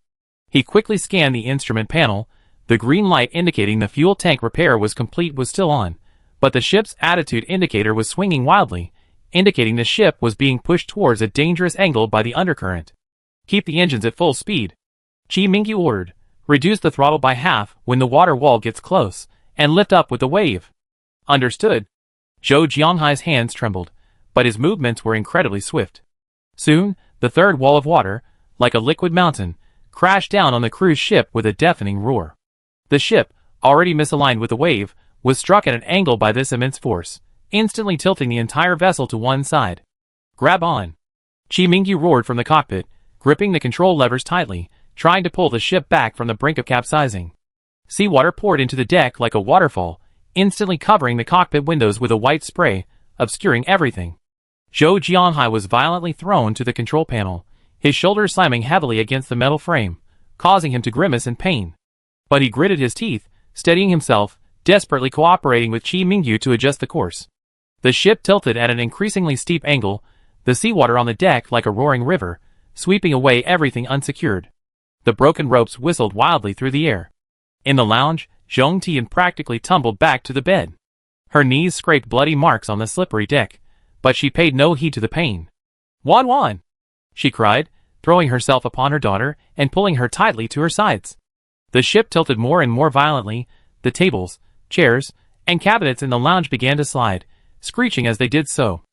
He quickly scanned the instrument panel. The green light indicating the fuel tank repair was complete was still on, but the ship's attitude indicator was swinging wildly, indicating the ship was being pushed towards a dangerous angle by the undercurrent. Keep the engines at full speed. Chi Mingyu ordered. Reduce the throttle by half when the water wall gets close, and lift up with the wave. Understood. Zhou Jianghai's hands trembled, but his movements were incredibly swift. Soon, the third wall of water, like a liquid mountain, crashed down on the cruise ship with a deafening roar. The ship, already misaligned with the wave, was struck at an angle by this immense force, instantly tilting the entire vessel to one side. Grab on. Chi Mingyu roared from the cockpit, gripping the control levers tightly, trying to pull the ship back from the brink of capsizing. Seawater poured into the deck like a waterfall, instantly covering the cockpit windows with a white spray, obscuring everything. Zhou Jianghai was violently thrown to the control panel, his shoulders slamming heavily against the metal frame, causing him to grimace in pain. But he gritted his teeth, steadying himself, desperately cooperating with Chi Mingyu to adjust the course. The ship tilted at an increasingly steep angle, the seawater on the deck like a roaring river, sweeping away everything unsecured. The broken ropes whistled wildly through the air. In the lounge, Zhong Tiyun practically tumbled back to the bed. Her knees scraped bloody marks on the slippery deck, but she paid no heed to the pain. Wan! She cried, throwing herself upon her daughter and pulling her tightly to her sides. The ship tilted more and more violently. The tables, chairs, and cabinets in the lounge began to slide, screeching as they did so.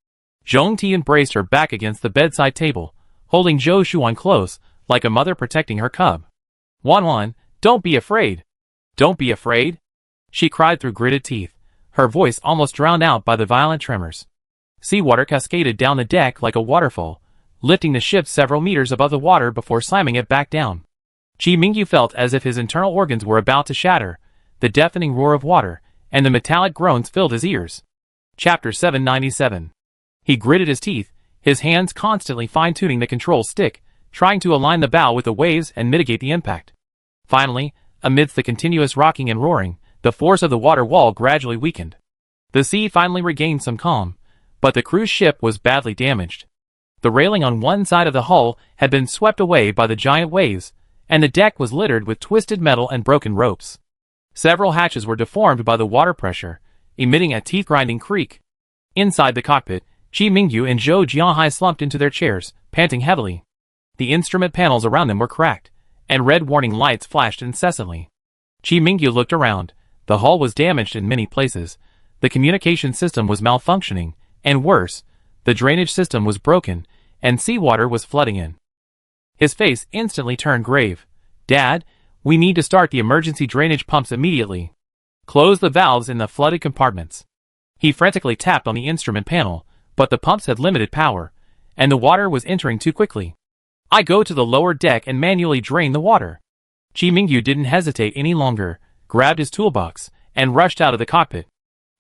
Zhong Tiyun braced her back against the bedside table, holding Zhou Shuan close, like a mother protecting her cub. Wan, don't be afraid. Don't be afraid, she cried through gritted teeth, her voice almost drowned out by the violent tremors. Seawater cascaded down the deck like a waterfall, lifting the ship several meters above the water before slamming it back down. Chi Mingyu felt as if his internal organs were about to shatter, the deafening roar of water, and the metallic groans filled his ears. Chapter 797. He gritted his teeth, his hands constantly fine-tuning the control stick, trying to align the bow with the waves and mitigate the impact. Finally, amidst the continuous rocking and roaring, the force of the water wall gradually weakened. The sea finally regained some calm, but the cruise ship was badly damaged. The railing on one side of the hull had been swept away by the giant waves, and the deck was littered with twisted metal and broken ropes. Several hatches were deformed by the water pressure, emitting a teeth-grinding creak. Inside the cockpit, Chi Mingyu and Zhou Jianhai slumped into their chairs, panting heavily. The instrument panels around them were cracked, and red warning lights flashed incessantly. Chi Mingyu looked around. The hull was damaged in many places. The communication system was malfunctioning, and worse, the drainage system was broken, and seawater was flooding in. His face instantly turned grave. "Dad, we need to start the emergency drainage pumps immediately. Close the valves in the flooded compartments." He frantically tapped on the instrument panel, but the pumps had limited power, and the water was entering too quickly. "I go to the lower deck and manually drain the water." Chi Mingyu didn't hesitate any longer, grabbed his toolbox, and rushed out of the cockpit.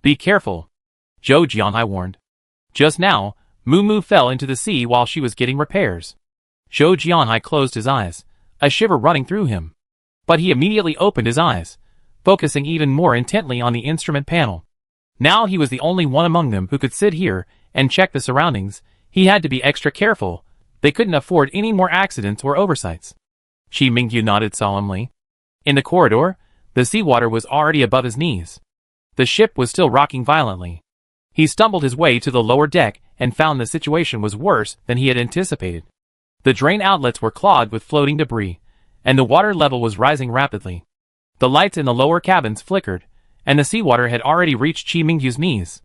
"Be careful," Zhou Jianhai warned. Just now, Moo fell into the sea while she was getting repairs. Zhou Jianhai closed his eyes, a shiver running through him. But he immediately opened his eyes, focusing even more intently on the instrument panel. Now he was the only one among them who could sit here and check the surroundings. He had to be extra careful. They couldn't afford any more accidents or oversights. Chi Mingyu nodded solemnly. In the corridor, the seawater was already above his knees. The ship was still rocking violently. He stumbled his way to the lower deck and found the situation was worse than he had anticipated. The drain outlets were clogged with floating debris, and the water level was rising rapidly. The lights in the lower cabins flickered, and the seawater had already reached Chi Mingyu's knees.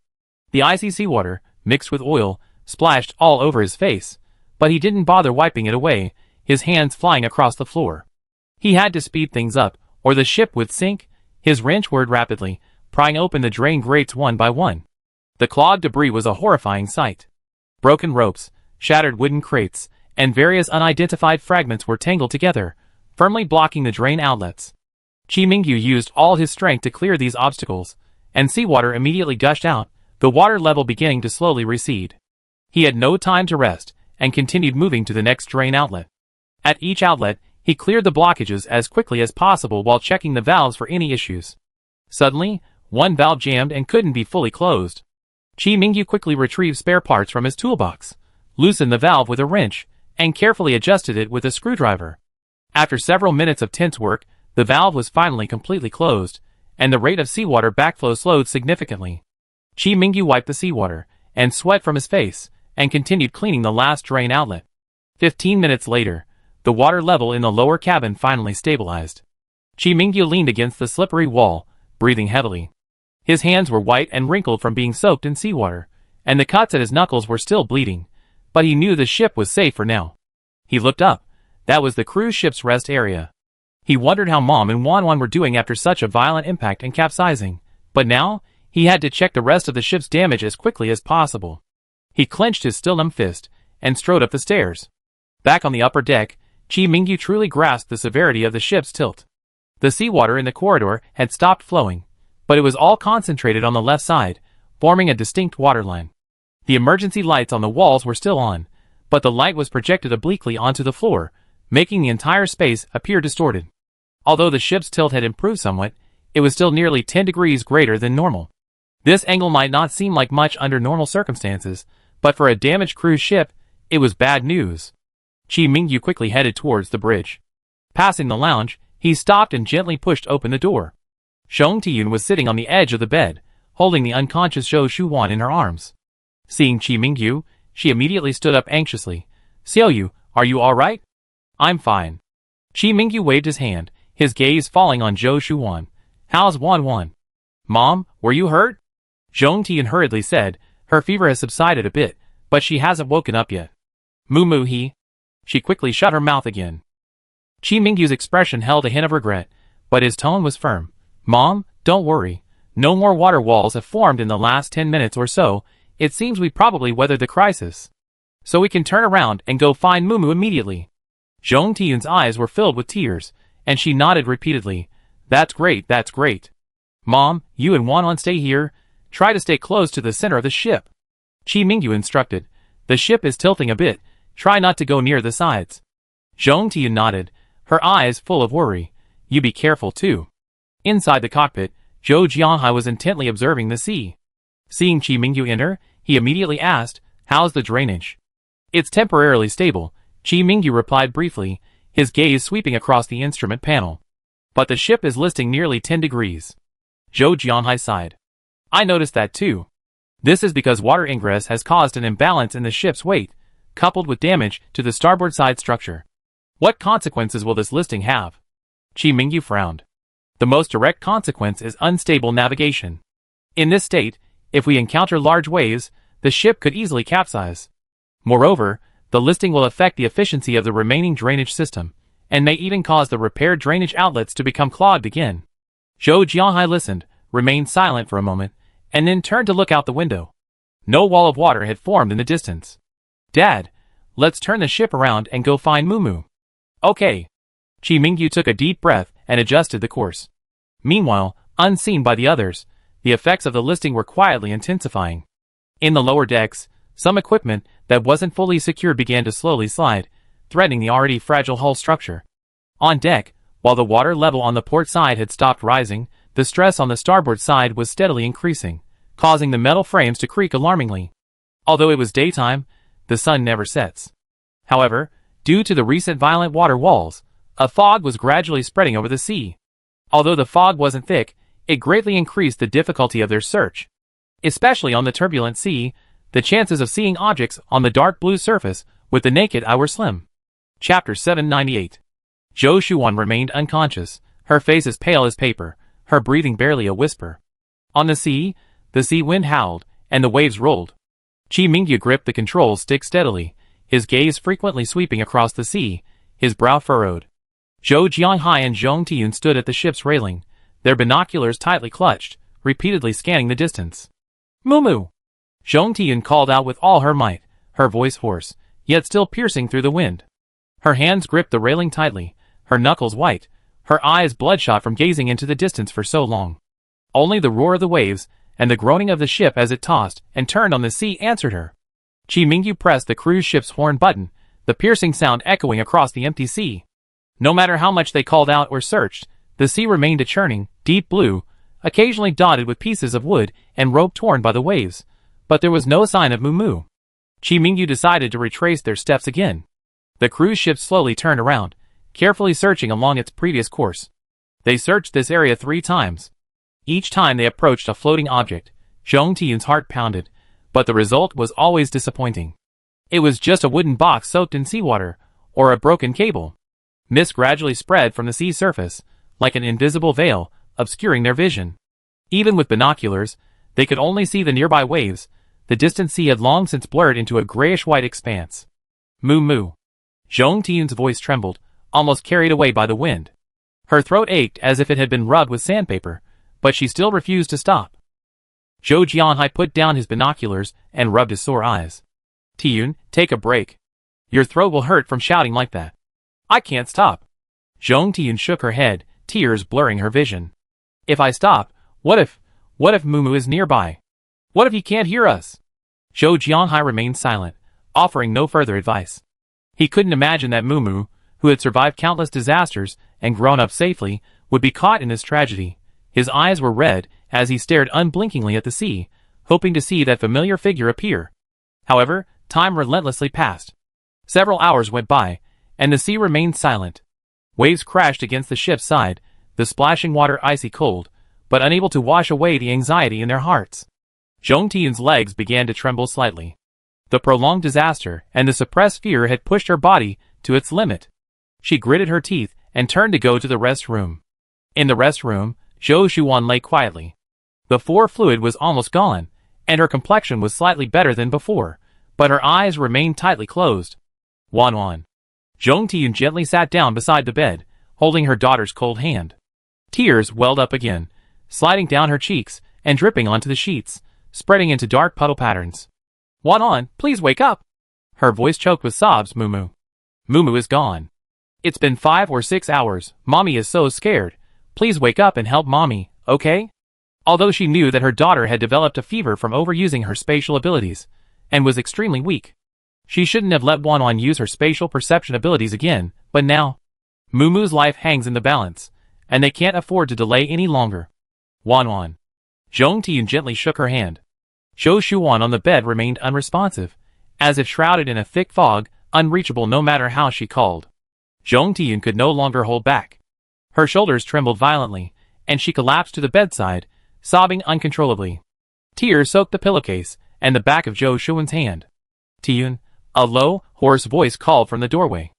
The icy seawater, mixed with oil, splashed all over his face, but he didn't bother wiping it away, his hands flying across the floor. He had to speed things up, or the ship would sink. His wrench whirred rapidly, prying open the drain grates one by one. The clogged debris was a horrifying sight. Broken ropes, shattered wooden crates, and various unidentified fragments were tangled together, firmly blocking the drain outlets. Chi Mingyu used all his strength to clear these obstacles, and seawater immediately gushed out, the water level beginning to slowly recede. He had no time to rest, and continued moving to the next drain outlet. At each outlet, he cleared the blockages as quickly as possible while checking the valves for any issues. Suddenly, one valve jammed and couldn't be fully closed. Chi Mingyu quickly retrieved spare parts from his toolbox, loosened the valve with a wrench, and carefully adjusted it with a screwdriver. After several minutes of tense work, the valve was finally completely closed, and the rate of seawater backflow slowed significantly. Chi Mingyu wiped the seawater and sweat from his face, and continued cleaning the last drain outlet. 15 minutes later, the water level in the lower cabin finally stabilized. Chi Mingyu leaned against the slippery wall, breathing heavily. His hands were white and wrinkled from being soaked in seawater, and the cuts at his knuckles were still bleeding, but he knew the ship was safe for now. He looked up. That was the cruise ship's rest area. He wondered how Mom and Wanwan were doing after such a violent impact and capsizing, but now, he had to check the rest of the ship's damage as quickly as possible. He clenched his still numb fist, and strode up the stairs. Back on the upper deck, Chi Mingyu truly grasped the severity of the ship's tilt. The seawater in the corridor had stopped flowing, but it was all concentrated on the left side, forming a distinct waterline. The emergency lights on the walls were still on, but the light was projected obliquely onto the floor, making the entire space appear distorted. Although the ship's tilt had improved somewhat, it was still nearly 10 degrees greater than normal. This angle might not seem like much under normal circumstances, but for a damaged cruise ship, it was bad news. Chi Mingyu quickly headed towards the bridge. Passing the lounge, he stopped and gently pushed open the door. Zhong Tiyun was sitting on the edge of the bed, holding the unconscious Zhou Shuwan in her arms. Seeing Chi Mingyu, she immediately stood up anxiously. "Xiaoyu, are you all right?" "I'm fine." Chi Mingyu waved his hand, his gaze falling on Zhou Shuwan. "How's Wanwan?" "Mom, were you hurt?" Zhong Tiyun hurriedly said. Her fever has subsided a bit, but she hasn't woken up yet. "Moo he." She quickly shut her mouth again. Chi Mingyu's expression held a hint of regret, but his tone was firm. "Mom, don't worry. No more water walls have formed in the last 10 minutes or so. It seems we probably weathered the crisis. So we can turn around and go find Moo immediately." Zhong Tiyun's eyes were filled with tears, and she nodded repeatedly. That's great. Mom, you and Wanwan stay here. Try to stay close to the center of the ship." Chi Mingyu instructed. "The ship is tilting a bit. Try not to go near the sides." Zhong Tiyun nodded, her eyes full of worry. "You be careful too." Inside the cockpit, Zhou Jianhai was intently observing the sea. Seeing Chi Mingyu enter, he immediately asked, "How's the drainage?" "It's temporarily stable," Chi Mingyu replied briefly, his gaze sweeping across the instrument panel. "But the ship is listing nearly 10 degrees. Zhou Jianhai sighed. "I noticed that too. This is because water ingress has caused an imbalance in the ship's weight, coupled with damage to the starboard side structure. What consequences will this listing have?" Chi Mingyu frowned. "The most direct consequence is unstable navigation. In this state, if we encounter large waves, the ship could easily capsize. Moreover, the listing will affect the efficiency of the remaining drainage system, and may even cause the repaired drainage outlets to become clogged again." Zhou Jianhai listened, remained silent for a moment, and then turned to look out the window. No wall of water had formed in the distance. "Dad, let's turn the ship around and go find Mumu." "Okay." Chi Mingyu took a deep breath and adjusted the course. Meanwhile, unseen by the others, the effects of the listing were quietly intensifying. In the lower decks, some equipment that wasn't fully secured began to slowly slide, threatening the already fragile hull structure. On deck, while the water level on the port side had stopped rising, the stress on the starboard side was steadily increasing, causing the metal frames to creak alarmingly. Although it was daytime, the sun never sets. However, due to the recent violent water walls, a fog was gradually spreading over the sea. Although the fog wasn't thick, it greatly increased the difficulty of their search. Especially on the turbulent sea, the chances of seeing objects on the dark blue surface with the naked eye were slim. Chapter 798. Zhou Shuan remained unconscious, her face as pale as paper, her breathing barely a whisper. On the sea wind howled, and the waves rolled. Chi Mingyu gripped the control stick steadily, his gaze frequently sweeping across the sea, his brow furrowed. Zhou Jianhai and Zhong Tiyun stood at the ship's railing, their binoculars tightly clutched, repeatedly scanning the distance. "Mumu!" Zhong Tiyun called out with all her might, her voice hoarse, yet still piercing through the wind. Her hands gripped the railing tightly, her knuckles white, her eyes bloodshot from gazing into the distance for so long. Only the roar of the waves, and the groaning of the ship as it tossed and turned on the sea answered her. Chi Mingyu pressed the cruise ship's horn button, the piercing sound echoing across the empty sea. No matter how much they called out or searched, the sea remained a churning, deep blue, occasionally dotted with pieces of wood and rope torn by the waves, but there was no sign of Mumu. Chi Mingyu decided to retrace their steps again. The cruise ship slowly turned around, carefully searching along its previous course. They searched this area 3 times. Each time they approached a floating object, Zhong Tiyun's heart pounded, but the result was always disappointing. It was just a wooden box soaked in seawater, or a broken cable. Mist gradually spread from the sea surface, like an invisible veil, obscuring their vision. Even with binoculars, they could only see the nearby waves. The distant sea had long since blurred into a grayish-white expanse. "Mumu." Zhong Tiyun's voice trembled, almost carried away by the wind. Her throat ached as if it had been rubbed with sandpaper, but she still refused to stop. Zhou Jianhai put down his binoculars and rubbed his sore eyes. "Tiyun, take a break. Your throat will hurt from shouting like that." "I can't stop." Zhong Tiyun shook her head, tears blurring her vision. "If I stop, what if Mumu is nearby? What if he can't hear us?" Zhou Jianhai remained silent, offering no further advice. He couldn't imagine that Mumu, who had survived countless disasters and grown up safely, would be caught in this tragedy. His eyes were red as he stared unblinkingly at the sea, hoping to see that familiar figure appear. However, time relentlessly passed. Several hours went by, and the sea remained silent. Waves crashed against the ship's side, the splashing water icy cold, but unable to wash away the anxiety in their hearts. Zhong Tiyun's legs began to tremble slightly. The prolonged disaster and the suppressed fear had pushed her body to its limit. She gritted her teeth and turned to go to the rest room. In the rest room, Zhou Shuan lay quietly. The fore fluid was almost gone, and her complexion was slightly better than before, but her eyes remained tightly closed. Wan. Zhong Tiyun gently sat down beside the bed, holding her daughter's cold hand. Tears welled up again, sliding down her cheeks and dripping onto the sheets, spreading into dark puddle patterns. "Wan, please wake up." Her voice choked with sobs. Mumu is gone. "It's been 5 or 6 hours. Mommy is so scared. Please wake up and help Mommy, okay?" Although she knew that her daughter had developed a fever from overusing her spatial abilities, and was extremely weak. She shouldn't have let Wan use her spatial perception abilities again, but now, Mumu's life hangs in the balance, and they can't afford to delay any longer. Wan. Zhong Tiyun gently shook her hand. Zhou Shuan on the bed remained unresponsive, as if shrouded in a thick fog, unreachable no matter how she called. Zhong Tiyun could no longer hold back. Her shoulders trembled violently, and she collapsed to the bedside, sobbing uncontrollably. Tears soaked the pillowcase and the back of Zhou Shuan's hand. Tiyun, a low, hoarse voice called from the doorway.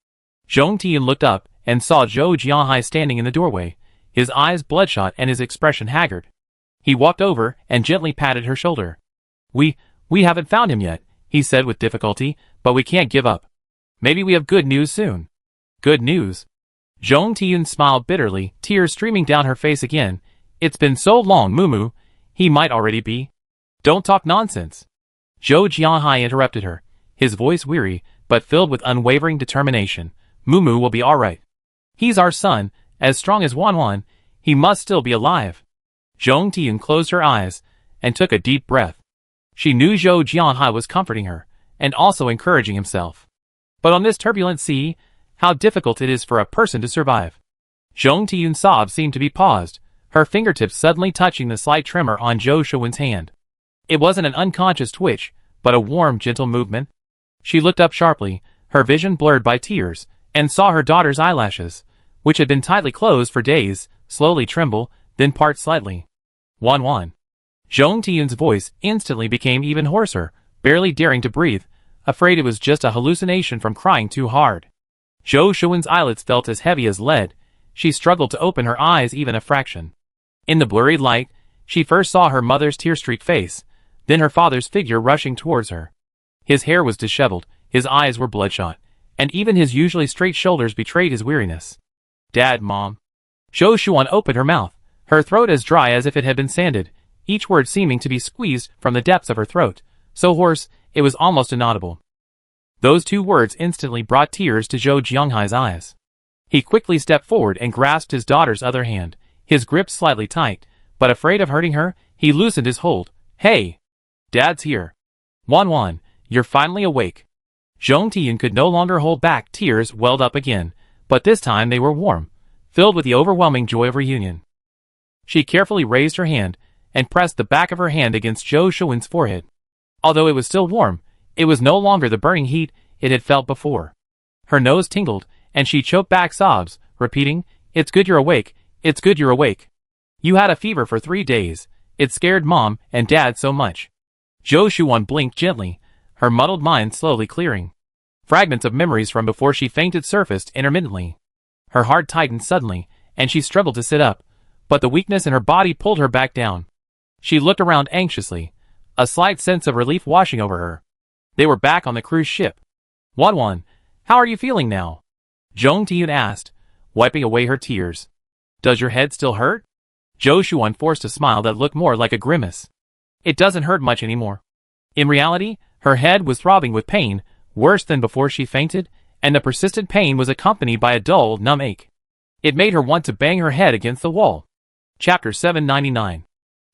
Zhong Tiyun looked up and saw Zhou Jianhai standing in the doorway, his eyes bloodshot and his expression haggard. He walked over and gently patted her shoulder. We haven't found him yet, he said with difficulty, but we can't give up. Maybe we have good news soon. Good news? Zhong Tiyun smiled bitterly, tears streaming down her face again. It's been so long, Mumu. He might already be. Don't talk nonsense. Zhou Jianhai interrupted her, his voice weary, but filled with unwavering determination. Mumu will be alright. He's our son, as strong as Wanwan. He must still be alive. Zhong Tiyun closed her eyes and took a deep breath. She knew Zhou Jianhai was comforting her, and also encouraging himself. But on this turbulent sea, how difficult it is for a person to survive. Zhong Tiyun's sobs seemed to be paused, her fingertips suddenly touching the slight tremor on Zhou Shuan's hand. It wasn't an unconscious twitch, but a warm, gentle movement. She looked up sharply, her vision blurred by tears, and saw her daughter's eyelashes, which had been tightly closed for days, slowly tremble, then part slightly. Wan. Zhong Tiyun's voice instantly became even hoarser, barely daring to breathe, afraid it was just a hallucination from crying too hard. Zhou Shuan's eyelids felt as heavy as lead. She struggled to open her eyes even a fraction. In the blurry light, she first saw her mother's tear-streaked face, then her father's figure rushing towards her. His hair was disheveled, his eyes were bloodshot, and even his usually straight shoulders betrayed his weariness. Dad, Mom. Zhou Shuan opened her mouth, her throat as dry as if it had been sanded, each word seeming to be squeezed from the depths of her throat, so hoarse, it was almost inaudible. Those two words instantly brought tears to Zhou Jianghai's eyes. He quickly stepped forward and grasped his daughter's other hand, his grip slightly tight, but afraid of hurting her, he loosened his hold. Hey! Dad's here. Wan, you're finally awake. Zhong Tiyun could no longer hold back, tears welled up again, but this time they were warm, filled with the overwhelming joy of reunion. She carefully raised her hand and pressed the back of her hand against Zhou Shuan's forehead. Although it was still warm, it was no longer the burning heat it had felt before. Her nose tingled, and she choked back sobs, repeating, "It's good you're awake, it's good you're awake. You had a fever for 3 days. It scared Mom and Dad so much." Zhou Shuan blinked gently, her muddled mind slowly clearing. Fragments of memories from before she fainted surfaced intermittently. Her heart tightened suddenly, and she struggled to sit up, but the weakness in her body pulled her back down. She looked around anxiously, a slight sense of relief washing over her. They were back on the cruise ship. Wan, how are you feeling now? Zhong Tiyun asked, wiping away her tears. Does your head still hurt? Zhou Shuan forced a smile that looked more like a grimace. It doesn't hurt much anymore. In reality, her head was throbbing with pain, worse than before she fainted, and the persistent pain was accompanied by a dull, numb ache. It made her want to bang her head against the wall. Chapter 799.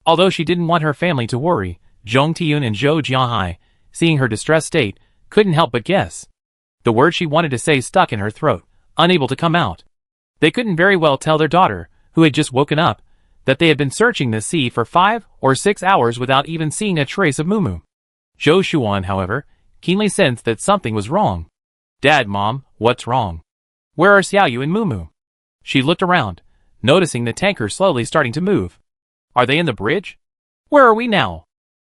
Although she didn't want her family to worry, Zhong Tiyun and Zhou Jianhai, seeing her distressed state, couldn't help but guess. The word she wanted to say stuck in her throat, unable to come out. They couldn't very well tell their daughter, who had just woken up, that they had been searching the sea for 5 or 6 hours without even seeing a trace of Mumu. Zhou Shuan, however, keenly sensed that something was wrong. Dad, Mom, what's wrong? Where are Xiaoyu and Mumu? She looked around, noticing the tanker slowly starting to move. Are they in the bridge? Where are we now?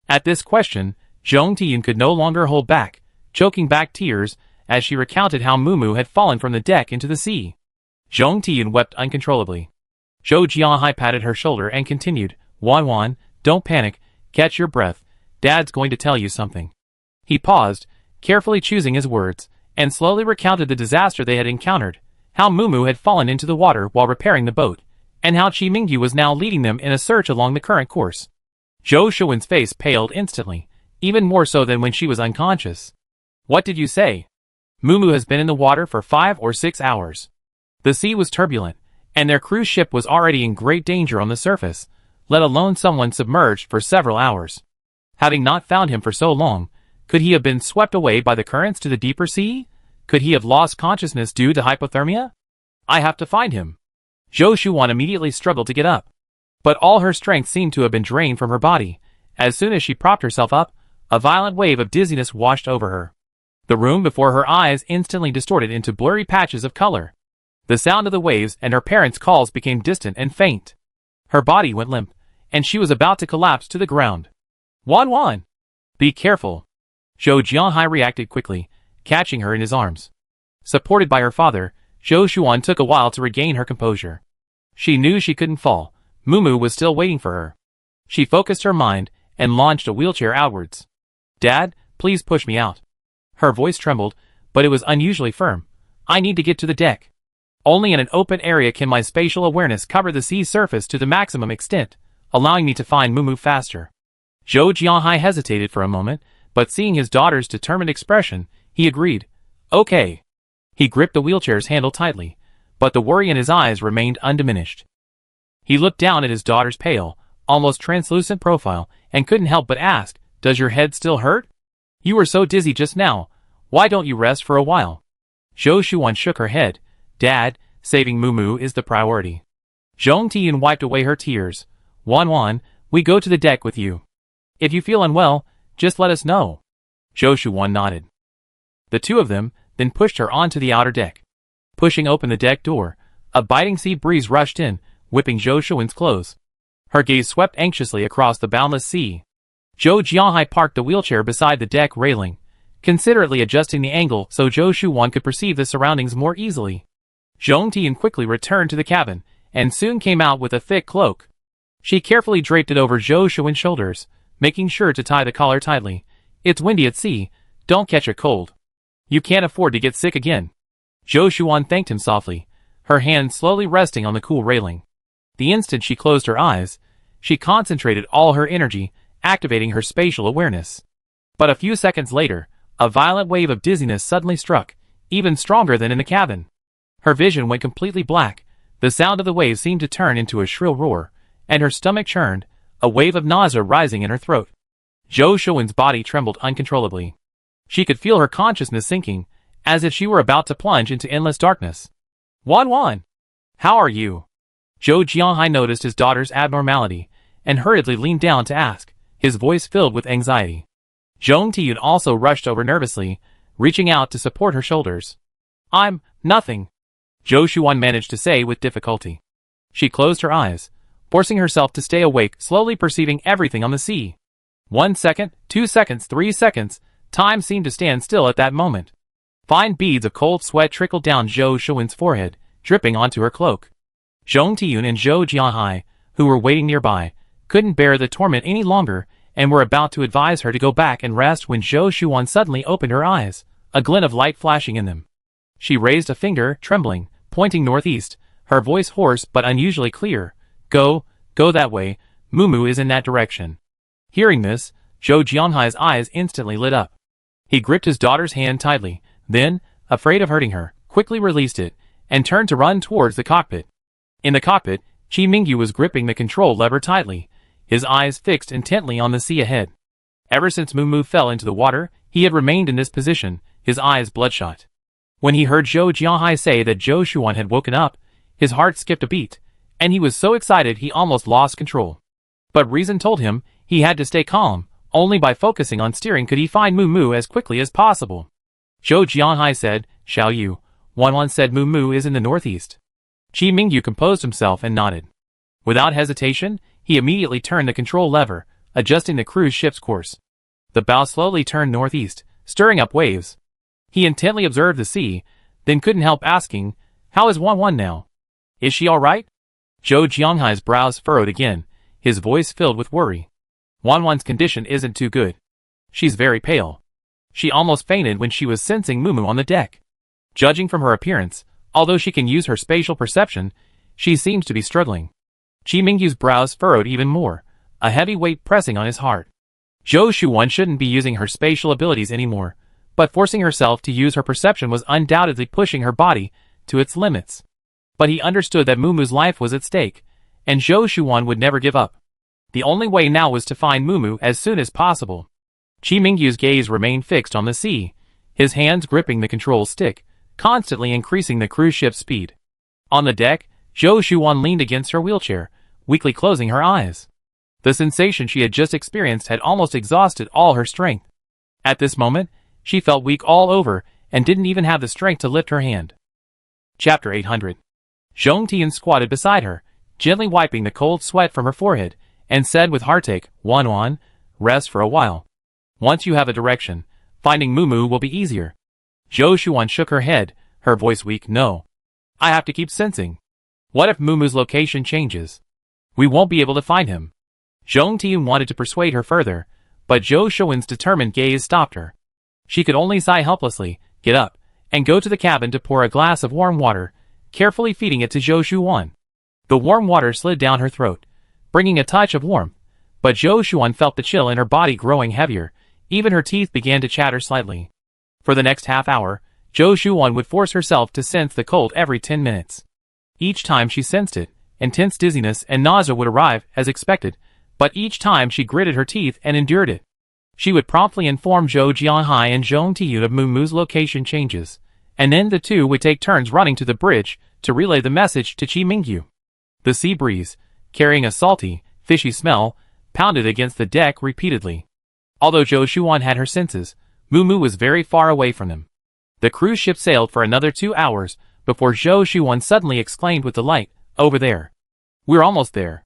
At this question, Zhong Tiyun could no longer hold back, choking back tears as she recounted how Mumu had fallen from the deck into the sea. Zhong Tiyun wept uncontrollably. Zhou Jianhai patted her shoulder and continued, Wan, don't panic, catch your breath, Dad's going to tell you something. He paused, carefully choosing his words, and slowly recounted the disaster they had encountered, how Mumu had fallen into the water while repairing the boat, and how Qi Mingyu was now leading them in a search along the current course. Zhou Shuan's face paled instantly, even more so than when she was unconscious. What did you say? Mumu has been in the water for 5 or 6 hours. The sea was turbulent, and their cruise ship was already in great danger on the surface, let alone someone submerged for several hours. Having not found him for so long, could he have been swept away by the currents to the deeper sea? Could he have lost consciousness due to hypothermia? I have to find him. Zhou Shuan immediately struggled to get up. But all her strength seemed to have been drained from her body, As soon as she propped herself up, a violent wave of dizziness washed over her. The room before her eyes instantly distorted into blurry patches of color. The sound of the waves and her parents' calls became distant and faint. Her body went limp, and she was about to collapse to the ground. Wan! Be careful. Zhou Jianhai reacted quickly, catching her in his arms. Supported by her father, Zhou Shuan took a while to regain her composure. She knew she couldn't fall. Mumu was still waiting for her. She focused her mind and launched a wheelchair outwards. Dad, please push me out. Her voice trembled, but it was unusually firm. I need to get to the deck. Only in an open area can my spatial awareness cover the sea surface to the maximum extent, allowing me to find Mumu faster. Zhou Jianhai hesitated for a moment, but seeing his daughter's determined expression, he agreed. Okay. He gripped the wheelchair's handle tightly, but the worry in his eyes remained undiminished. He looked down at his daughter's pale, almost translucent profile, and couldn't help but ask, Does your head still hurt? You were so dizzy just now. Why don't you rest for a while? Zhou Shuan shook her head. Dad, saving Mumu is the priority. Zhong Tian wiped away her tears. Wan, we go to the deck with you. If you feel unwell, just let us know. Zhou Shuan nodded. The two of them then pushed her onto the outer deck. Pushing open the deck door, a biting sea breeze rushed in, whipping Zhou Shuan's clothes. Her gaze swept anxiously across the boundless sea. Zhou Jianhai parked the wheelchair beside the deck railing, considerately adjusting the angle so Zhou Shuan could perceive the surroundings more easily. Zhong Tian quickly returned to the cabin, and soon came out with a thick cloak. She carefully draped it over Zhou Shuan's shoulders, making sure to tie the collar tightly. It's windy at sea, don't catch a cold. You can't afford to get sick again. Zhou Shuan thanked him softly, her hand slowly resting on the cool railing. The instant she closed her eyes, she concentrated all her energy, activating her spatial awareness. But a few seconds later, a violent wave of dizziness suddenly struck, even stronger than in the cabin. Her vision went completely black, the sound of the waves seemed to turn into a shrill roar, and her stomach churned, a wave of nausea rising in her throat. Zhou Shuan's body trembled uncontrollably. She could feel her consciousness sinking, as if she were about to plunge into endless darkness. Wan, how are you? Zhou Jianhai noticed his daughter's abnormality, and hurriedly leaned down to ask, his voice filled with anxiety. Zhong Tian also rushed over nervously, reaching out to support her shoulders. I'm nothing, Zhou Shuan managed to say with difficulty. She closed her eyes, forcing herself to stay awake, slowly perceiving everything on the sea. 1 second, 2 seconds, 3 seconds, time seemed to stand still at that moment. Fine beads of cold sweat trickled down Zhou Shuan's forehead, dripping onto her cloak. Zhong Tian and Zhou Jianhai, who were waiting nearby, couldn't bear the torment any longer, and were about to advise her to go back and rest when Zhou Shuan suddenly opened her eyes, a glint of light flashing in them. She raised a finger, trembling, pointing northeast, her voice hoarse but unusually clear. Go that way, Mumu is in that direction. Hearing this, Zhou Jianhai's eyes instantly lit up. He gripped his daughter's hand tightly, then, afraid of hurting her, quickly released it, and turned to run towards the cockpit. In the cockpit, Qi Mingyu was gripping the control lever tightly, his eyes fixed intently on the sea ahead. Ever since Mumu fell into the water, he had remained in this position, his eyes bloodshot. When he heard Zhou Jianhai say that Zhou Shuan had woken up, his heart skipped a beat, and he was so excited he almost lost control. But reason told him he had to stay calm, only by focusing on steering could he find Mumu as quickly as possible. Zhou Jianhai said, Shall you? Wan said Mumu is in the northeast. Qi Mingyu composed himself and nodded. Without hesitation, he immediately turned the control lever, adjusting the cruise ship's course. The bow slowly turned northeast, stirring up waves. He intently observed the sea, then couldn't help asking, How is Wan now? Is she all right? Zhou Jianhai's brows furrowed again, his voice filled with worry. Wan's condition isn't too good. She's very pale. She almost fainted when she was sensing Mumu on the deck. Judging from her appearance, although she can use her spatial perception, she seems to be struggling. Qi Mingyu's brows furrowed even more, a heavy weight pressing on his heart. Zhou Shuan shouldn't be using her spatial abilities anymore, but forcing herself to use her perception was undoubtedly pushing her body to its limits. But he understood that Mumu's life was at stake, and Zhou Shuan would never give up. The only way now was to find Mumu as soon as possible. Qi Mingyu's gaze remained fixed on the sea, his hands gripping the control stick, constantly increasing the cruise ship's speed. On the deck, Zhou Shuan leaned against her wheelchair, weakly closing her eyes. The sensation she had just experienced had almost exhausted all her strength. At this moment, she felt weak all over and didn't even have the strength to lift her hand. Chapter 800. Zhong Tian squatted beside her, gently wiping the cold sweat from her forehead, and said with heartache, "Wan, rest for a while. Once you have a direction, finding Mumu will be easier." Zhou Shuan shook her head, her voice weak. "No. I have to keep sensing. What if Mumu's location changes? We won't be able to find him." Zhong Tian wanted to persuade her further, but Zhou Shuan's determined gaze stopped her. She could only sigh helplessly, get up, and go to the cabin to pour a glass of warm water, carefully feeding it to Zhou Shuan. The warm water slid down her throat, bringing a touch of warmth, but Zhou Shuan felt the chill in her body growing heavier, even her teeth began to chatter slightly. For the next half hour, Zhou Shuan would force herself to sense the cold every 10 minutes. Each time she sensed it, intense dizziness and nausea would arrive, as expected, but each time she gritted her teeth and endured it. She would promptly inform Zhou Jianhai and Zhong Tian of Mumu's location changes, and then the two would take turns running to the bridge to relay the message to Qi Mingyu. The sea breeze, carrying a salty, fishy smell, pounded against the deck repeatedly. Although Zhou Shuan had her senses, Mumu was very far away from them. The cruise ship sailed for another 2 hours before Zhou Shuan suddenly exclaimed with delight, "Over there. We're almost there."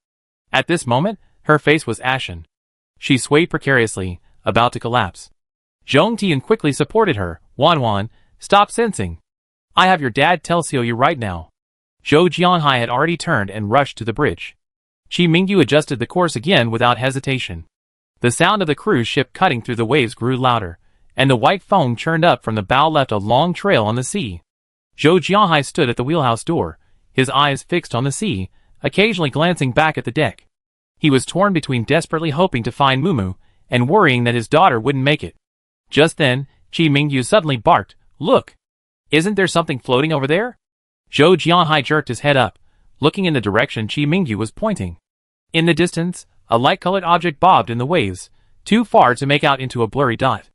At this moment, her face was ashen. She swayed precariously, about to collapse. Zhong Tian quickly supported her. Wan, stop sensing. I have your dad tell Xiaoyu right now." Zhou Jianhai had already turned and rushed to the bridge. Qi Mingyu adjusted the course again without hesitation. The sound of the cruise ship cutting through the waves grew louder, and the white foam churned up from the bow left a long trail on the sea. Zhou Jianhai stood at the wheelhouse door, his eyes fixed on the sea, occasionally glancing back at the deck. He was torn between desperately hoping to find Mumu and worrying that his daughter wouldn't make it. Just then, Qi Mingyu suddenly barked, "Look! Isn't there something floating over there?" Zhou Jianhai jerked his head up, looking in the direction Qi Mingyu was pointing. In the distance, a light-colored object bobbed in the waves, too far to make out into a blurry dot.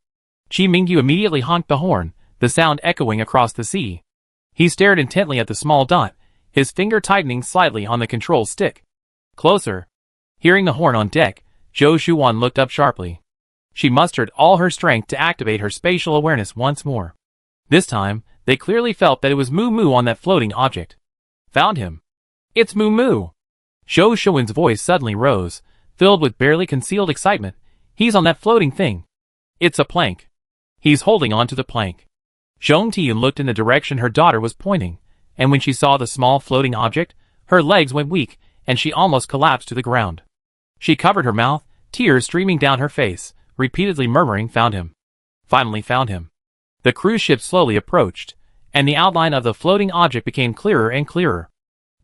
Qi Mingyu immediately honked the horn, the sound echoing across the sea. He stared intently at the small dot, his finger tightening slightly on the control stick. Closer. Hearing the horn on deck, Zhou Shuan looked up sharply. She mustered all her strength to activate her spatial awareness once more. This time, they clearly felt that it was Mumu on that floating object. "Found him. It's Mumu." Zhou Shuan's voice suddenly rose, filled with barely concealed excitement. "He's on that floating thing. It's a plank. He's holding on to the plank." Zhong Tian looked in the direction her daughter was pointing, and when she saw the small floating object, her legs went weak, and she almost collapsed to the ground. She covered her mouth, tears streaming down her face, repeatedly murmuring, "Found him. Finally found him." The cruise ship slowly approached, and the outline of the floating object became clearer and clearer.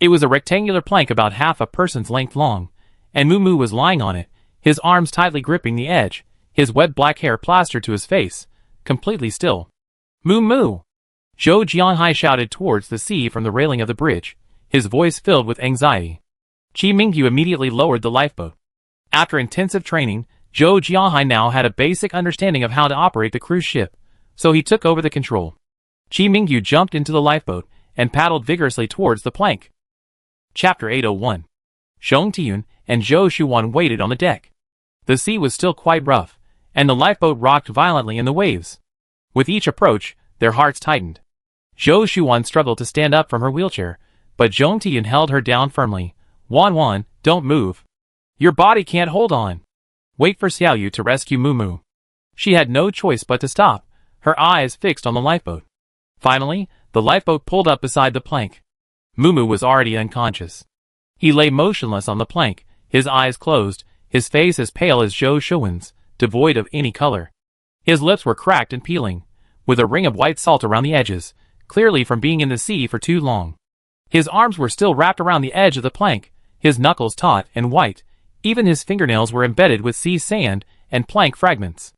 It was a rectangular plank about half a person's length long, and Mumu was lying on it, his arms tightly gripping the edge, his wet black hair plastered to his face, completely still. "Mumu!" Zhou Jianhai shouted towards the sea from the railing of the bridge, his voice filled with anxiety. Qi Mingyu immediately lowered the lifeboat. After intensive training, Zhou Jianhai now had a basic understanding of how to operate the cruise ship, so he took over the control. Qi Mingyu jumped into the lifeboat and paddled vigorously towards the plank. Chapter 801. Zhong Tian and Zhou Shuan waited on the deck. The sea was still quite rough, and the lifeboat rocked violently in the waves. With each approach, their hearts tightened. Zhou Shuan struggled to stand up from her wheelchair, but Zhong Tian held her down firmly. Wan, don't move. Your body can't hold on. Wait for Xiaoyu to rescue Mumu." She had no choice but to stop, her eyes fixed on the lifeboat. Finally, the lifeboat pulled up beside the plank. Mumu was already unconscious. He lay motionless on the plank, his eyes closed, his face as pale as Zhou Shuan's, devoid of any color. His lips were cracked and peeling, with a ring of white salt around the edges, clearly from being in the sea for too long. His arms were still wrapped around the edge of the plank, his knuckles taut and white, even his fingernails were embedded with sea sand and plank fragments.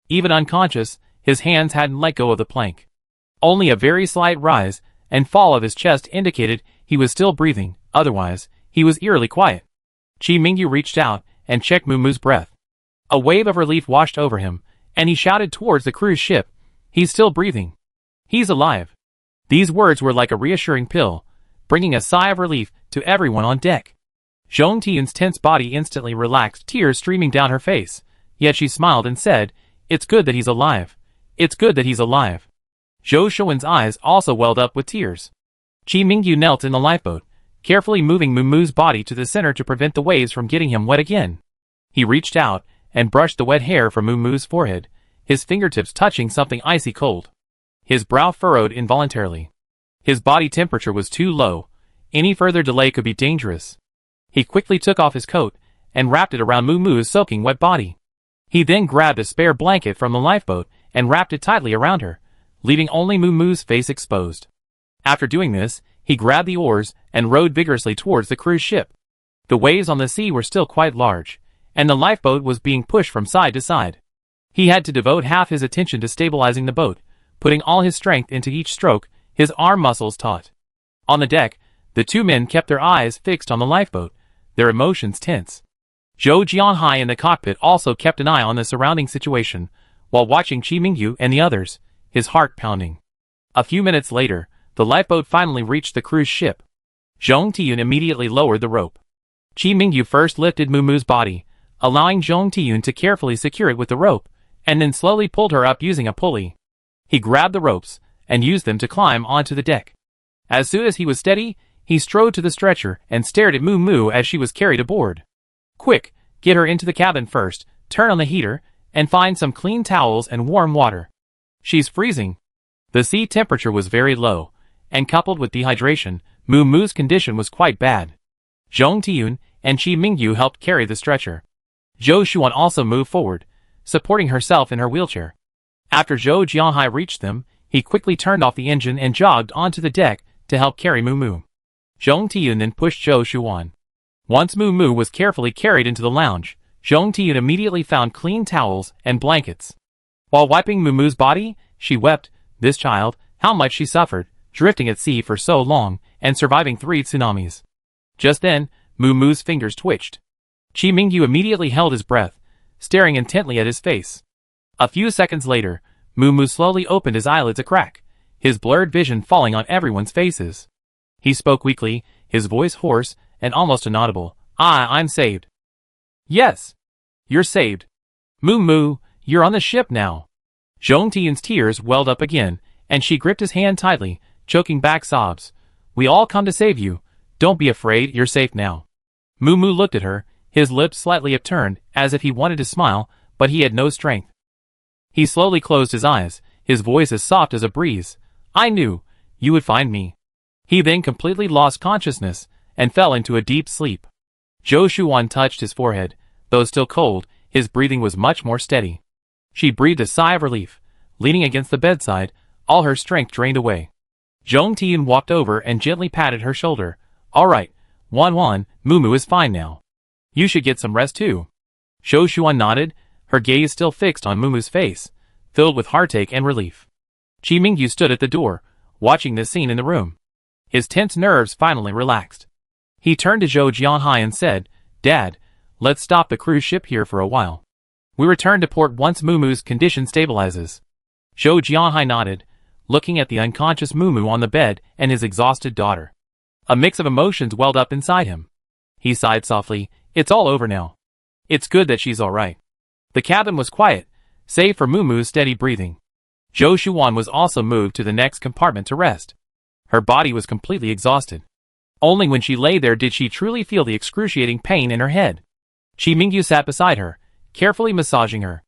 Even unconscious, his hands hadn't let go of the plank. Only a very slight rise and fall of his chest indicated he was still breathing, otherwise, he was eerily quiet. Qi Mingyu reached out and checked Mumu's breath. A wave of relief washed over him, and he shouted towards the cruise ship, "He's still breathing. He's alive." These words were like a reassuring pill, bringing a sigh of relief to everyone on deck. Zhong Tiyun's tense body instantly relaxed, tears streaming down her face, yet she smiled and said, "It's good that he's alive. It's good that he's alive." Zhou Shuan's eyes also welled up with tears. Qi Mingyu knelt in the lifeboat, carefully moving Mumu's body to the center to prevent the waves from getting him wet again. He reached out and brushed the wet hair from Mumu's forehead, his fingertips touching something icy cold. His brow furrowed involuntarily. His body temperature was too low. Any further delay could be dangerous. He quickly took off his coat and wrapped it around Mumu's soaking wet body. He then grabbed a spare blanket from the lifeboat and wrapped it tightly around her, leaving only Mumu's face exposed. After doing this, he grabbed the oars and rowed vigorously towards the cruise ship. The waves on the sea were still quite large, and the lifeboat was being pushed from side to side. He had to devote half his attention to stabilizing the boat, putting all his strength into each stroke, his arm muscles taut. On the deck, the two men kept their eyes fixed on the lifeboat, their emotions tense. Zhou Jianhai in the cockpit also kept an eye on the surrounding situation, while watching Qi Mingyu and the others, his heart pounding. A few minutes later, the lifeboat finally reached the cruise ship. Zhong Tiyun immediately lowered the rope. Qi Mingyu first lifted Mumu's body, allowing Zhong Tiyun to carefully secure it with the rope, and then slowly pulled her up using a pulley. He grabbed the ropes and used them to climb onto the deck. As soon as he was steady, he strode to the stretcher and stared at Mumu as she was carried aboard. "Quick, get her into the cabin first, turn on the heater, and find some clean towels and warm water. She's freezing." The sea temperature was very low, and coupled with dehydration, Mumu's condition was quite bad. Zhong Tiyun and Qi Mingyu helped carry the stretcher. Zhou Shuan also moved forward, supporting herself in her wheelchair. After Zhou Jianhai reached them, he quickly turned off the engine and jogged onto the deck to help carry Mumu. Zhong Tiyun then pushed Zhou Shuan. Once Mumu was carefully carried into the lounge, Zhong Tiyun immediately found clean towels and blankets. While wiping Mumu's body, she wept, this child, how much she suffered, drifting at sea for so long, and surviving 3 tsunamis. Just then, Mumu's fingers twitched. Qi Mingyu immediately held his breath, staring intently at his face. A few seconds later, Mumu slowly opened his eyelids a crack, his blurred vision falling on everyone's faces. He spoke weakly, his voice hoarse and almost inaudible. I'm saved." "Yes. You're saved. Mumu, you're on the ship now." Zhong Tiyun's tears welled up again, and she gripped his hand tightly, choking back sobs. "We all come to save you. Don't be afraid, you're safe now." Mumu looked at her, his lips slightly upturned, as if he wanted to smile, but he had no strength. He slowly closed his eyes, his voice as soft as a breeze. "I knew you would find me." He then completely lost consciousness and fell into a deep sleep. Zhou Shuan touched his forehead. Though still cold, his breathing was much more steady. She breathed a sigh of relief, leaning against the bedside, all her strength drained away. Zhong Tiyun walked over and gently patted her shoulder. "All right, Wan, Mumu is fine now. You should get some rest too." Zhou Shuan nodded, her gaze still fixed on Mumu's face, filled with heartache and relief. Qi Mingyu stood at the door, watching this scene in the room. His tense nerves finally relaxed. He turned to Zhou Jianhai and said, "Dad, let's stop the cruise ship here for a while. We return to port once Mumu's condition stabilizes." Zhou Jianhai nodded, looking at the unconscious Mumu on the bed and his exhausted daughter. A mix of emotions welled up inside him. He sighed softly, "It's all over now. It's good that she's all right." The cabin was quiet, save for Mumu's steady breathing. Zhou Shuan was also moved to the next compartment to rest. Her body was completely exhausted. Only when she lay there did she truly feel the excruciating pain in her head. Qi Mingyu sat beside her, carefully massaging her.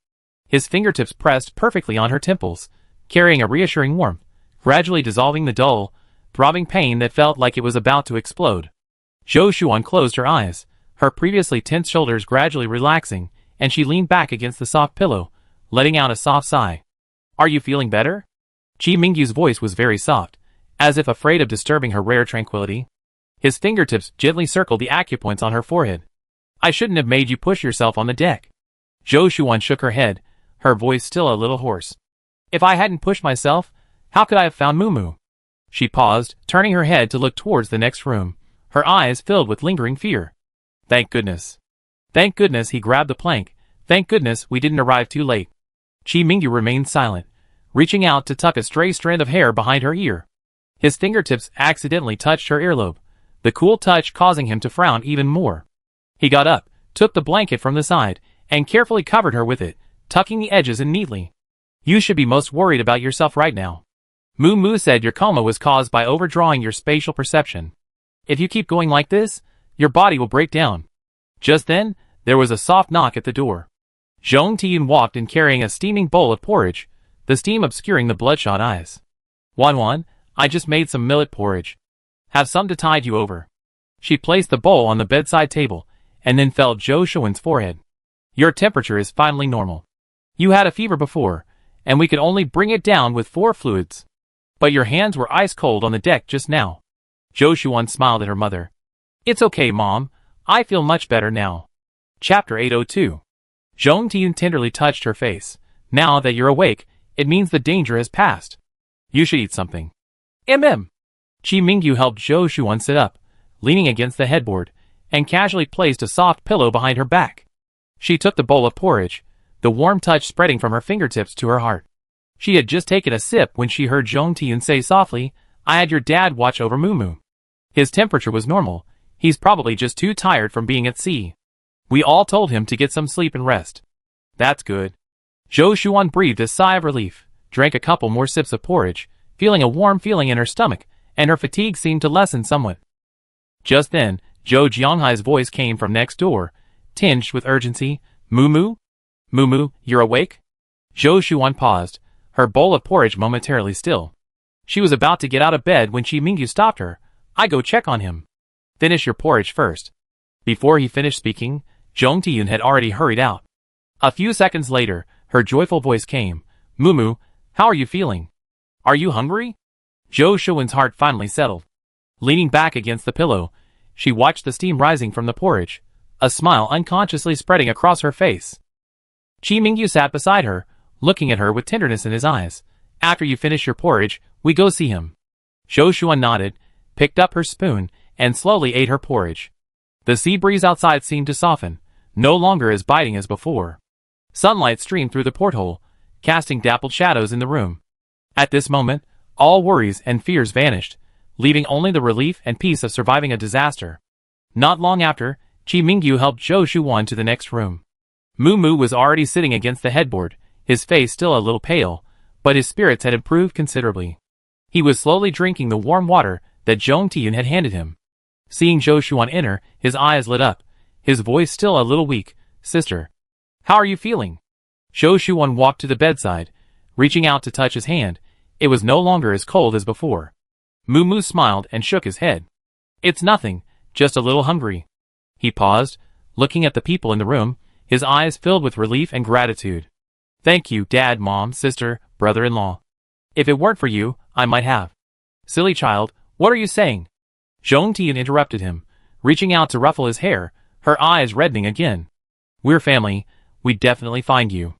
His fingertips pressed perfectly on her temples, carrying a reassuring warmth, gradually dissolving the dull, throbbing pain that felt like it was about to explode. Zhou Shuan closed her eyes, her previously tense shoulders gradually relaxing, and she leaned back against the soft pillow, letting out a soft sigh. "Are you feeling better?" Qi Mingyu's voice was very soft, as if afraid of disturbing her rare tranquility. His fingertips gently circled the acupoints on her forehead. "I shouldn't have made you push yourself on the deck." Zhou Shuan shook her head, her voice still a little hoarse. "If I hadn't pushed myself, how could I have found Mumu?" She paused, turning her head to look towards the next room, her eyes filled with lingering fear. "Thank goodness. Thank goodness he grabbed the plank. Thank goodness we didn't arrive too late." Qi Mingyu remained silent, reaching out to tuck a stray strand of hair behind her ear. His fingertips accidentally touched her earlobe, the cool touch causing him to frown even more. He got up, took the blanket from the side, and carefully covered her with it, tucking the edges in neatly. You should be most worried about yourself right now. Moo Moo said your coma was caused by overdrawing your spatial perception. If you keep going like this, your body will break down. Just then, there was a soft knock at the door. Zhong Tiyun walked in carrying a steaming bowl of porridge, the steam obscuring the bloodshot eyes. Wan, I just made some millet porridge. Have some to tide you over. She placed the bowl on the bedside table, and then felt Zhou Shuan's forehead. Your temperature is finally normal. You had a fever before, and we could only bring it down with 4 fluids. But your hands were ice cold on the deck just now. Zhou Shuan smiled at her mother. It's okay, Mom. I feel much better now. Chapter 802. Zhong Tiyun tenderly touched her face. Now that you're awake, it means the danger has passed. You should eat something. Qi Mingyu helped Zhou Shuan sit up, leaning against the headboard, and casually placed a soft pillow behind her back. She took the bowl of porridge, the warm touch spreading from her fingertips to her heart. She had just taken a sip when she heard Zhong Tiyun say softly, I had your dad watch over Moo Moo. His temperature was normal. He's probably just too tired from being at sea. We all told him to get some sleep and rest. That's good. Zhou Shuan breathed a sigh of relief, drank a couple more sips of porridge, feeling a warm feeling in her stomach, and her fatigue seemed to lessen somewhat. Just then, Zhou Jianghai's voice came from next door, tinged with urgency. Moo Moo? Moo Moo, you're awake? Zhou Shuan paused, her bowl of porridge momentarily still. She was about to get out of bed when Qi Mingyu stopped her. I go check on him. Finish your porridge first. Before he finished speaking, Zhong Tiyun had already hurried out. A few seconds later, her joyful voice came. Moo Moo, how are you feeling? Are you hungry? Zhou Shuan's heart finally settled. Leaning back against the pillow, she watched the steam rising from the porridge, a smile unconsciously spreading across her face. Qi Mingyu sat beside her, looking at her with tenderness in his eyes. After you finish your porridge, we go see him. Zhou Shuan nodded, picked up her spoon, and slowly ate her porridge. The sea breeze outside seemed to soften, no longer as biting as before. Sunlight streamed through the porthole, casting dappled shadows in the room. At this moment, all worries and fears vanished, leaving only the relief and peace of surviving a disaster. Not long after, Qi Mingyu helped Zhou Shuan to the next room. Moo Moo was already sitting against the headboard, his face still a little pale, but his spirits had improved considerably. He was slowly drinking the warm water that Zhong Tiyun had handed him. Seeing Zhou Shuan enter, his eyes lit up, his voice still a little weak. Sister, how are you feeling? Zhou Shuan walked to the bedside, reaching out to touch his hand. It was no longer as cold as before. Moo Moo smiled and shook his head. It's nothing, just a little hungry. He paused, looking at the people in the room, his eyes filled with relief and gratitude. Thank you, Dad, Mom, sister, brother-in-law. If it weren't for you, I might have. Silly child, what are you saying? Zhong Tiyun interrupted him, reaching out to ruffle his hair, her eyes reddening again. We're family, we'd definitely find you.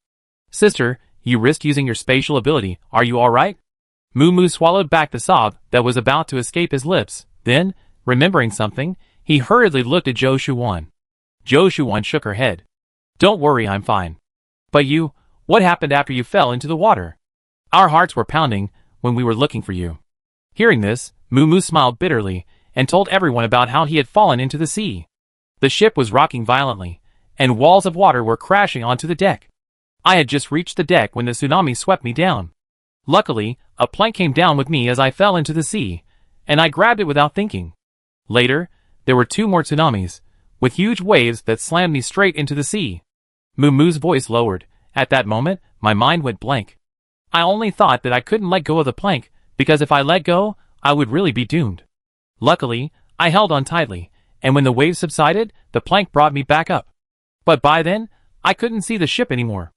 Sister, you risked using your spatial ability, are you alright? Moo Moo swallowed back the sob that was about to escape his lips, then, remembering something, he hurriedly looked at Zhou Shuan. Zhou Shuan shook her head. Don't worry, I'm fine. But you, what happened after you fell into the water? Our hearts were pounding when we were looking for you. Hearing this, Moo Moo smiled bitterly, and told everyone about how he had fallen into the sea. The ship was rocking violently, and walls of water were crashing onto the deck. I had just reached the deck when the tsunami swept me down. Luckily, a plank came down with me as I fell into the sea, and I grabbed it without thinking. Later, there were 2 more tsunamis, with huge waves that slammed me straight into the sea. Moo Moo's voice lowered. At that moment, my mind went blank. I only thought that I couldn't let go of the plank, because if I let go, I would really be doomed. Luckily, I held on tightly, and when the waves subsided, the plank brought me back up. But by then, I couldn't see the ship anymore.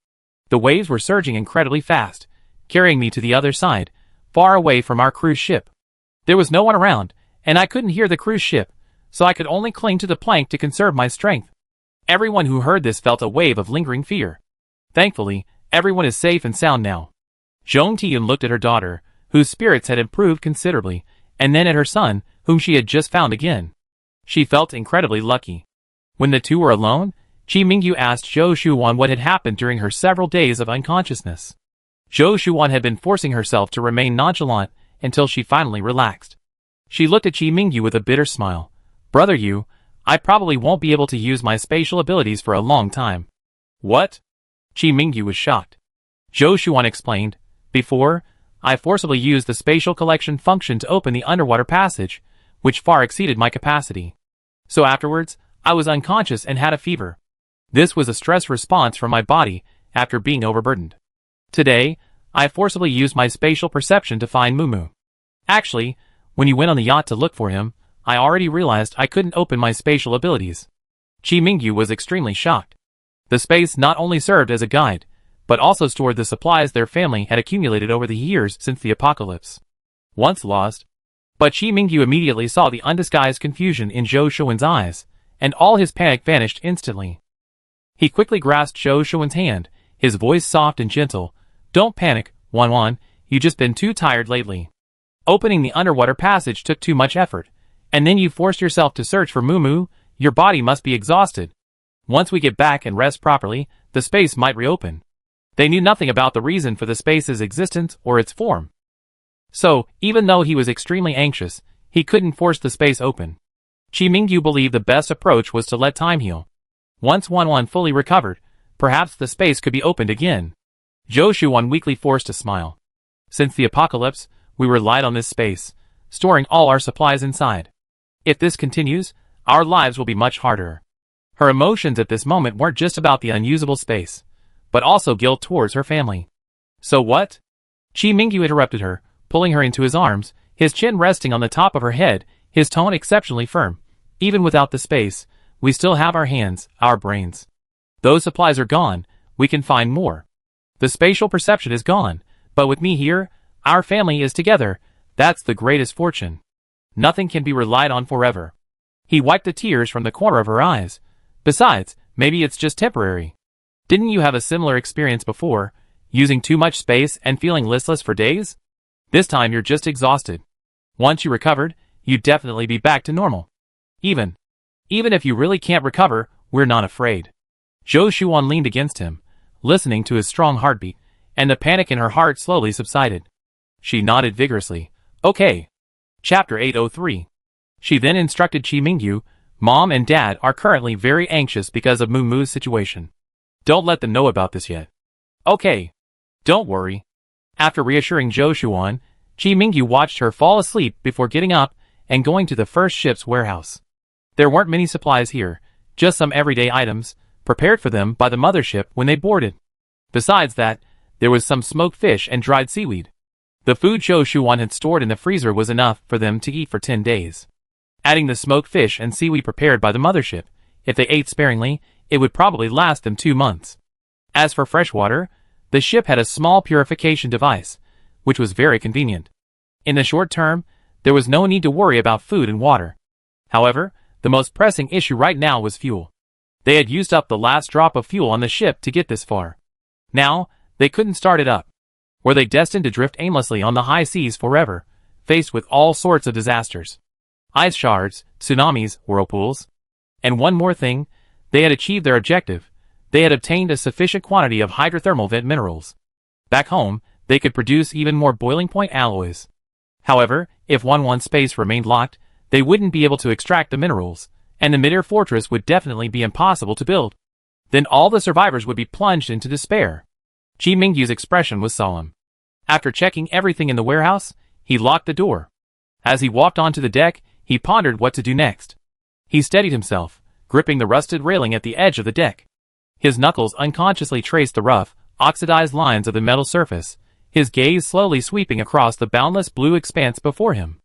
The waves were surging incredibly fast, carrying me to the other side, far away from our cruise ship. There was no one around, and I couldn't hear the cruise ship, so I could only cling to the plank to conserve my strength. Everyone who heard this felt a wave of lingering fear. Thankfully, everyone is safe and sound now. Zhong Tiyun looked at her daughter, whose spirits had improved considerably, and then at her son, whom she had just found again. She felt incredibly lucky. When the two were alone, Qi Mingyu asked Zhou Shuan what had happened during her several days of unconsciousness. Zhou Shuan had been forcing herself to remain nonchalant until she finally relaxed. She looked at Qi Mingyu with a bitter smile. Brother Yu, I probably won't be able to use my spatial abilities for a long time. What? Qi Mingyu was shocked. Zhou Shuan explained, before, I forcibly used the spatial collection function to open the underwater passage, which far exceeded my capacity. So afterwards, I was unconscious and had a fever. This was a stress response from my body after being overburdened. Today, I forcibly used my spatial perception to find Mumu. Actually, when you went on the yacht to look for him, I already realized I couldn't open my spatial abilities. Qi Mingyu was extremely shocked. The space not only served as a guide, but also stored the supplies their family had accumulated over the years since the apocalypse. Once lost. But Qi Mingyu immediately saw the undisguised confusion in Zhou Shuan's eyes, and all his panic vanished instantly. He quickly grasped Zhou Shuan's hand, his voice soft and gentle. Don't panic, Wan, you've just been too tired lately. Opening the underwater passage took too much effort, and then you forced yourself to search for Mumu. Your body must be exhausted. Once we get back and rest properly, the space might reopen. They knew nothing about the reason for the space's existence or its form. So, even though he was extremely anxious, he couldn't force the space open. Qi Mingyu believed the best approach was to let time heal. Once Wan fully recovered, perhaps the space could be opened again. Zhou Shuan weakly forced a smile. Since the apocalypse, we relied on this space, storing all our supplies inside. If this continues, our lives will be much harder. Her emotions at this moment weren't just about the unusable space, but also guilt towards her family. So what? Qi Mingyu interrupted her, pulling her into his arms, his chin resting on the top of her head, his tone exceptionally firm. Even without the space, we still have our hands, our brains. Those supplies are gone, we can find more. The spatial perception is gone, but with me here, our family is together. That's the greatest fortune. Nothing can be relied on forever. He wiped the tears from the corner of her eyes. Besides, maybe it's just temporary. Didn't you have a similar experience before, using too much space and feeling listless for days? This time you're just exhausted. Once you recovered, you'd definitely be back to normal. Even if you really can't recover, we're not afraid. Zhou Shuan leaned against him, listening to his strong heartbeat, and the panic in her heart slowly subsided. She nodded vigorously. Okay. Chapter 803. She then instructed Qi Mingyu, Mom and Dad are currently very anxious because of Mumu's situation. Don't let them know about this yet. Okay. Don't worry. After reassuring Zhou Shuan, Qi Mingyu watched her fall asleep before getting up and going to the first ship's warehouse. There weren't many supplies here, just some everyday items, prepared for them by the mothership when they boarded. Besides that, there was some smoked fish and dried seaweed. The food Zhou Shuan had stored in the freezer was enough for them to eat for 10 days. Adding the smoked fish and seaweed prepared by the mothership, if they ate sparingly, it would probably last them 2 months. As for fresh water, the ship had a small purification device, which was very convenient. In the short term, there was no need to worry about food and water. However, the most pressing issue right now was fuel. They had used up the last drop of fuel on the ship to get this far. Now, they couldn't start it up. Were they destined to drift aimlessly on the high seas forever, faced with all sorts of disasters? Ice shards, tsunamis, whirlpools. And one more thing, they had achieved their objective. They had obtained a sufficient quantity of hydrothermal vent minerals. Back home, they could produce even more boiling point alloys. However, if Wanwan's space remained locked, they wouldn't be able to extract the minerals, and the mid-air fortress would definitely be impossible to build. Then all the survivors would be plunged into despair. Qi Mingyu's expression was solemn. After checking everything in the warehouse, he locked the door. As he walked onto the deck, he pondered what to do next. He steadied himself, gripping the rusted railing at the edge of the deck. His knuckles unconsciously traced the rough, oxidized lines of the metal surface, his gaze slowly sweeping across the boundless blue expanse before him.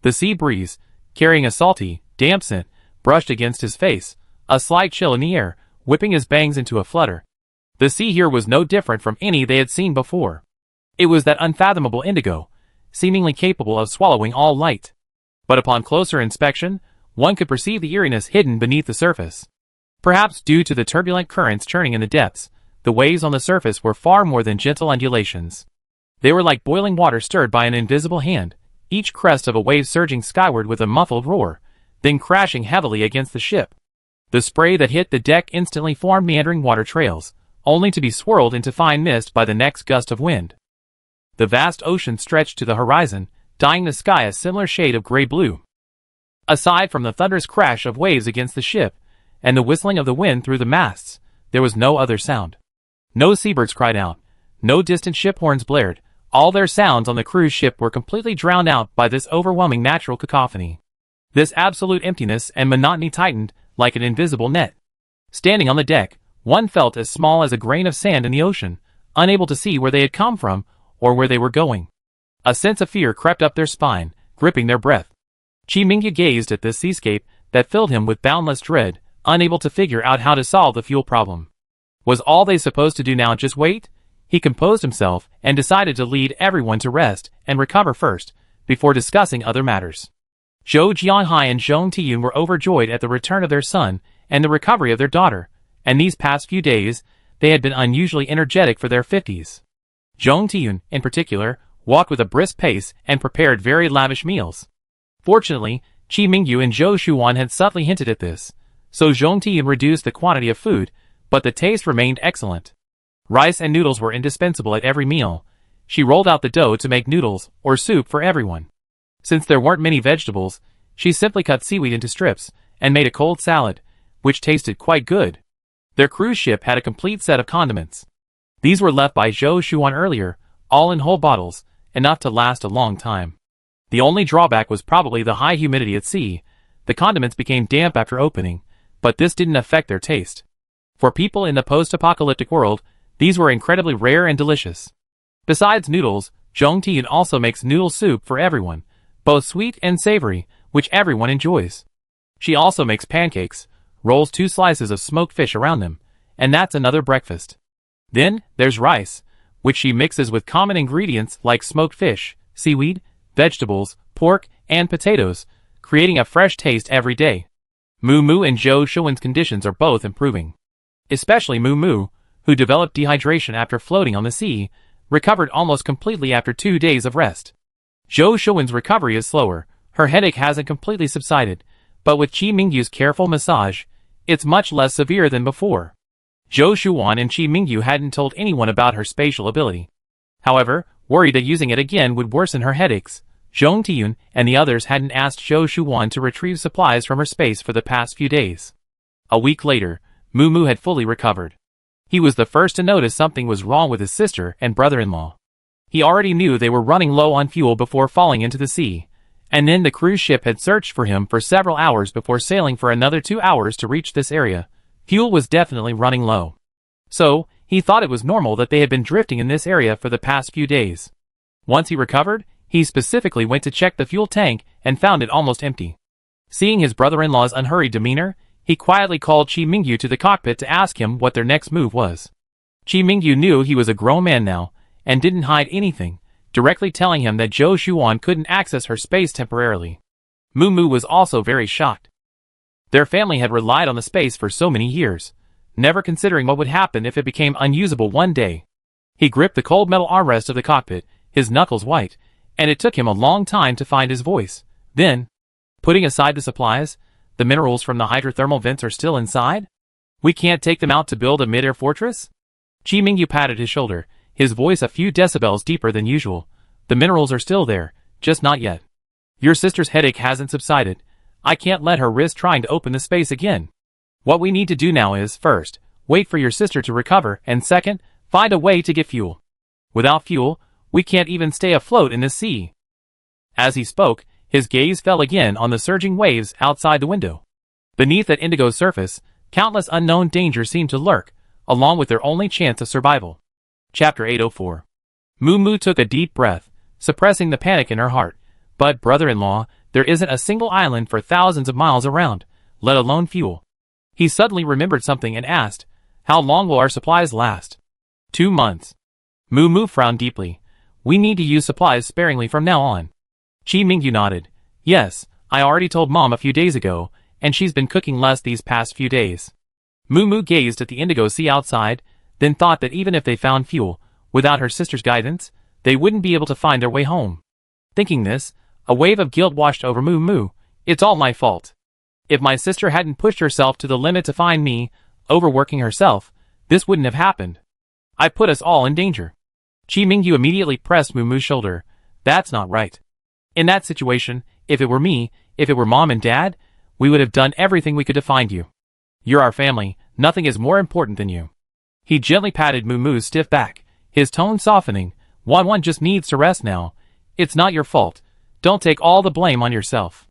The sea breeze, carrying a salty, damp scent, brushed against his face, a slight chill in the air, whipping his bangs into a flutter. The sea here was no different from any they had seen before. It was that unfathomable indigo, seemingly capable of swallowing all light. But upon closer inspection, one could perceive the eeriness hidden beneath the surface. Perhaps due to the turbulent currents churning in the depths, the waves on the surface were far more than gentle undulations. They were like boiling water stirred by an invisible hand, each crest of a wave surging skyward with a muffled roar, then crashing heavily against the ship. The spray that hit the deck instantly formed meandering water trails, only to be swirled into fine mist by the next gust of wind. The vast ocean stretched to the horizon, dyeing the sky a similar shade of gray-blue. Aside from the thunderous crash of waves against the ship, and the whistling of the wind through the masts, there was no other sound. No seabirds cried out, no distant ship horns blared. All their sounds on the cruise ship were completely drowned out by this overwhelming natural cacophony. This absolute emptiness and monotony tightened like an invisible net. Standing on the deck, one felt as small as a grain of sand in the ocean, unable to see where they had come from or where they were going. A sense of fear crept up their spine, gripping their breath. Chi Mingyu gazed at this seascape that filled him with boundless dread, unable to figure out how to solve the fuel problem. Was all they supposed to do now just wait? He composed himself and decided to lead everyone to rest and recover first, before discussing other matters. Zhou Jianhai and Zhong Tiyun were overjoyed at the return of their son and the recovery of their daughter, and these past few days, they had been unusually energetic for their 50s. Zhong Tiyun, in particular, walked with a brisk pace and prepared very lavish meals. Fortunately, Chi Mingyu and Zhou Shuan had subtly hinted at this, so Zhong Tiyun reduced the quantity of food, but the taste remained excellent. Rice and noodles were indispensable at every meal. She rolled out the dough to make noodles or soup for everyone. Since there weren't many vegetables, she simply cut seaweed into strips and made a cold salad, which tasted quite good. Their cruise ship had a complete set of condiments. These were left by Zhou Shuan earlier, all in whole bottles, enough to last a long time. The only drawback was probably the high humidity at sea. The condiments became damp after opening, but this didn't affect their taste. For people in the post-apocalyptic world, these were incredibly rare and delicious. Besides noodles, Zhong Tiyun also makes noodle soup for everyone, both sweet and savory, which everyone enjoys. She also makes pancakes, rolls 2 slices of smoked fish around them, and that's another breakfast. Then, there's rice, which she mixes with common ingredients like smoked fish, seaweed, vegetables, pork, and potatoes, creating a fresh taste every day. Mu Mu and Zhou Shuan's conditions are both improving. Especially Mu Mu, who developed dehydration after floating on the sea, recovered almost completely after 2 days of rest. Zhou Shuan's recovery is slower, her headache hasn't completely subsided, but with Chi Mingyu's careful massage, it's much less severe than before. Zhou Shuan and Chi Mingyu hadn't told anyone about her spatial ability. However, worried that using it again would worsen her headaches, Zhong Tiyun and the others hadn't asked Zhou Shuan to retrieve supplies from her space for the past few days. A week later, Mu Mu had fully recovered. He was the first to notice something was wrong with his sister and brother-in-law. He already knew they were running low on fuel before falling into the sea, and then the cruise ship had searched for him for several hours before sailing for another 2 hours to reach this area. Fuel was definitely running low. So, he thought it was normal that they had been drifting in this area for the past few days. Once he recovered, he specifically went to check the fuel tank and found it almost empty. Seeing his brother-in-law's unhurried demeanor, he quietly called Chi Mingyu to the cockpit to ask him what their next move was. Chi Mingyu knew he was a grown man now, and didn't hide anything, directly telling him that Zhou Shuan couldn't access her space temporarily. Mu Mu was also very shocked. Their family had relied on the space for so many years, never considering what would happen if it became unusable one day. He gripped the cold metal armrest of the cockpit, his knuckles white, and it took him a long time to find his voice. Then, putting aside the supplies, the minerals from the hydrothermal vents are still inside? We can't take them out to build a mid-air fortress? Chi Mingyu patted his shoulder, his voice a few decibels deeper than usual. The minerals are still there, just not yet. Your sister's headache hasn't subsided. I can't let her risk trying to open the space again. What we need to do now is, first, wait for your sister to recover, and second, find a way to get fuel. Without fuel, we can't even stay afloat in the sea. As he spoke, his gaze fell again on the surging waves outside the window. Beneath that indigo surface, countless unknown dangers seemed to lurk, along with their only chance of survival. Chapter 804. Mu Mu took a deep breath, suppressing the panic in her heart. But, brother-in-law, there isn't a single island for thousands of miles around, let alone fuel. He suddenly remembered something and asked, how long will our supplies last? 2 months. Mu Mu frowned deeply. We need to use supplies sparingly from now on. Chi Mingyu nodded. Yes, I already told Mom a few days ago, and she's been cooking less these past few days. Mu Mu gazed at the indigo sea outside, then thought that even if they found fuel, without her sister's guidance, they wouldn't be able to find their way home. Thinking this, a wave of guilt washed over Mu Mu. It's all my fault. If my sister hadn't pushed herself to the limit to find me, overworking herself, this wouldn't have happened. I put us all in danger. Chi Mingyu immediately pressed Mu Mu's shoulder. That's not right. In that situation, if it were me, if it were Mom and Dad, we would have done everything we could to find you. You're our family, nothing is more important than you. He gently patted Moo-Moo's stiff back, his tone softening. Wan just needs to rest now. It's not your fault. Don't take all the blame on yourself.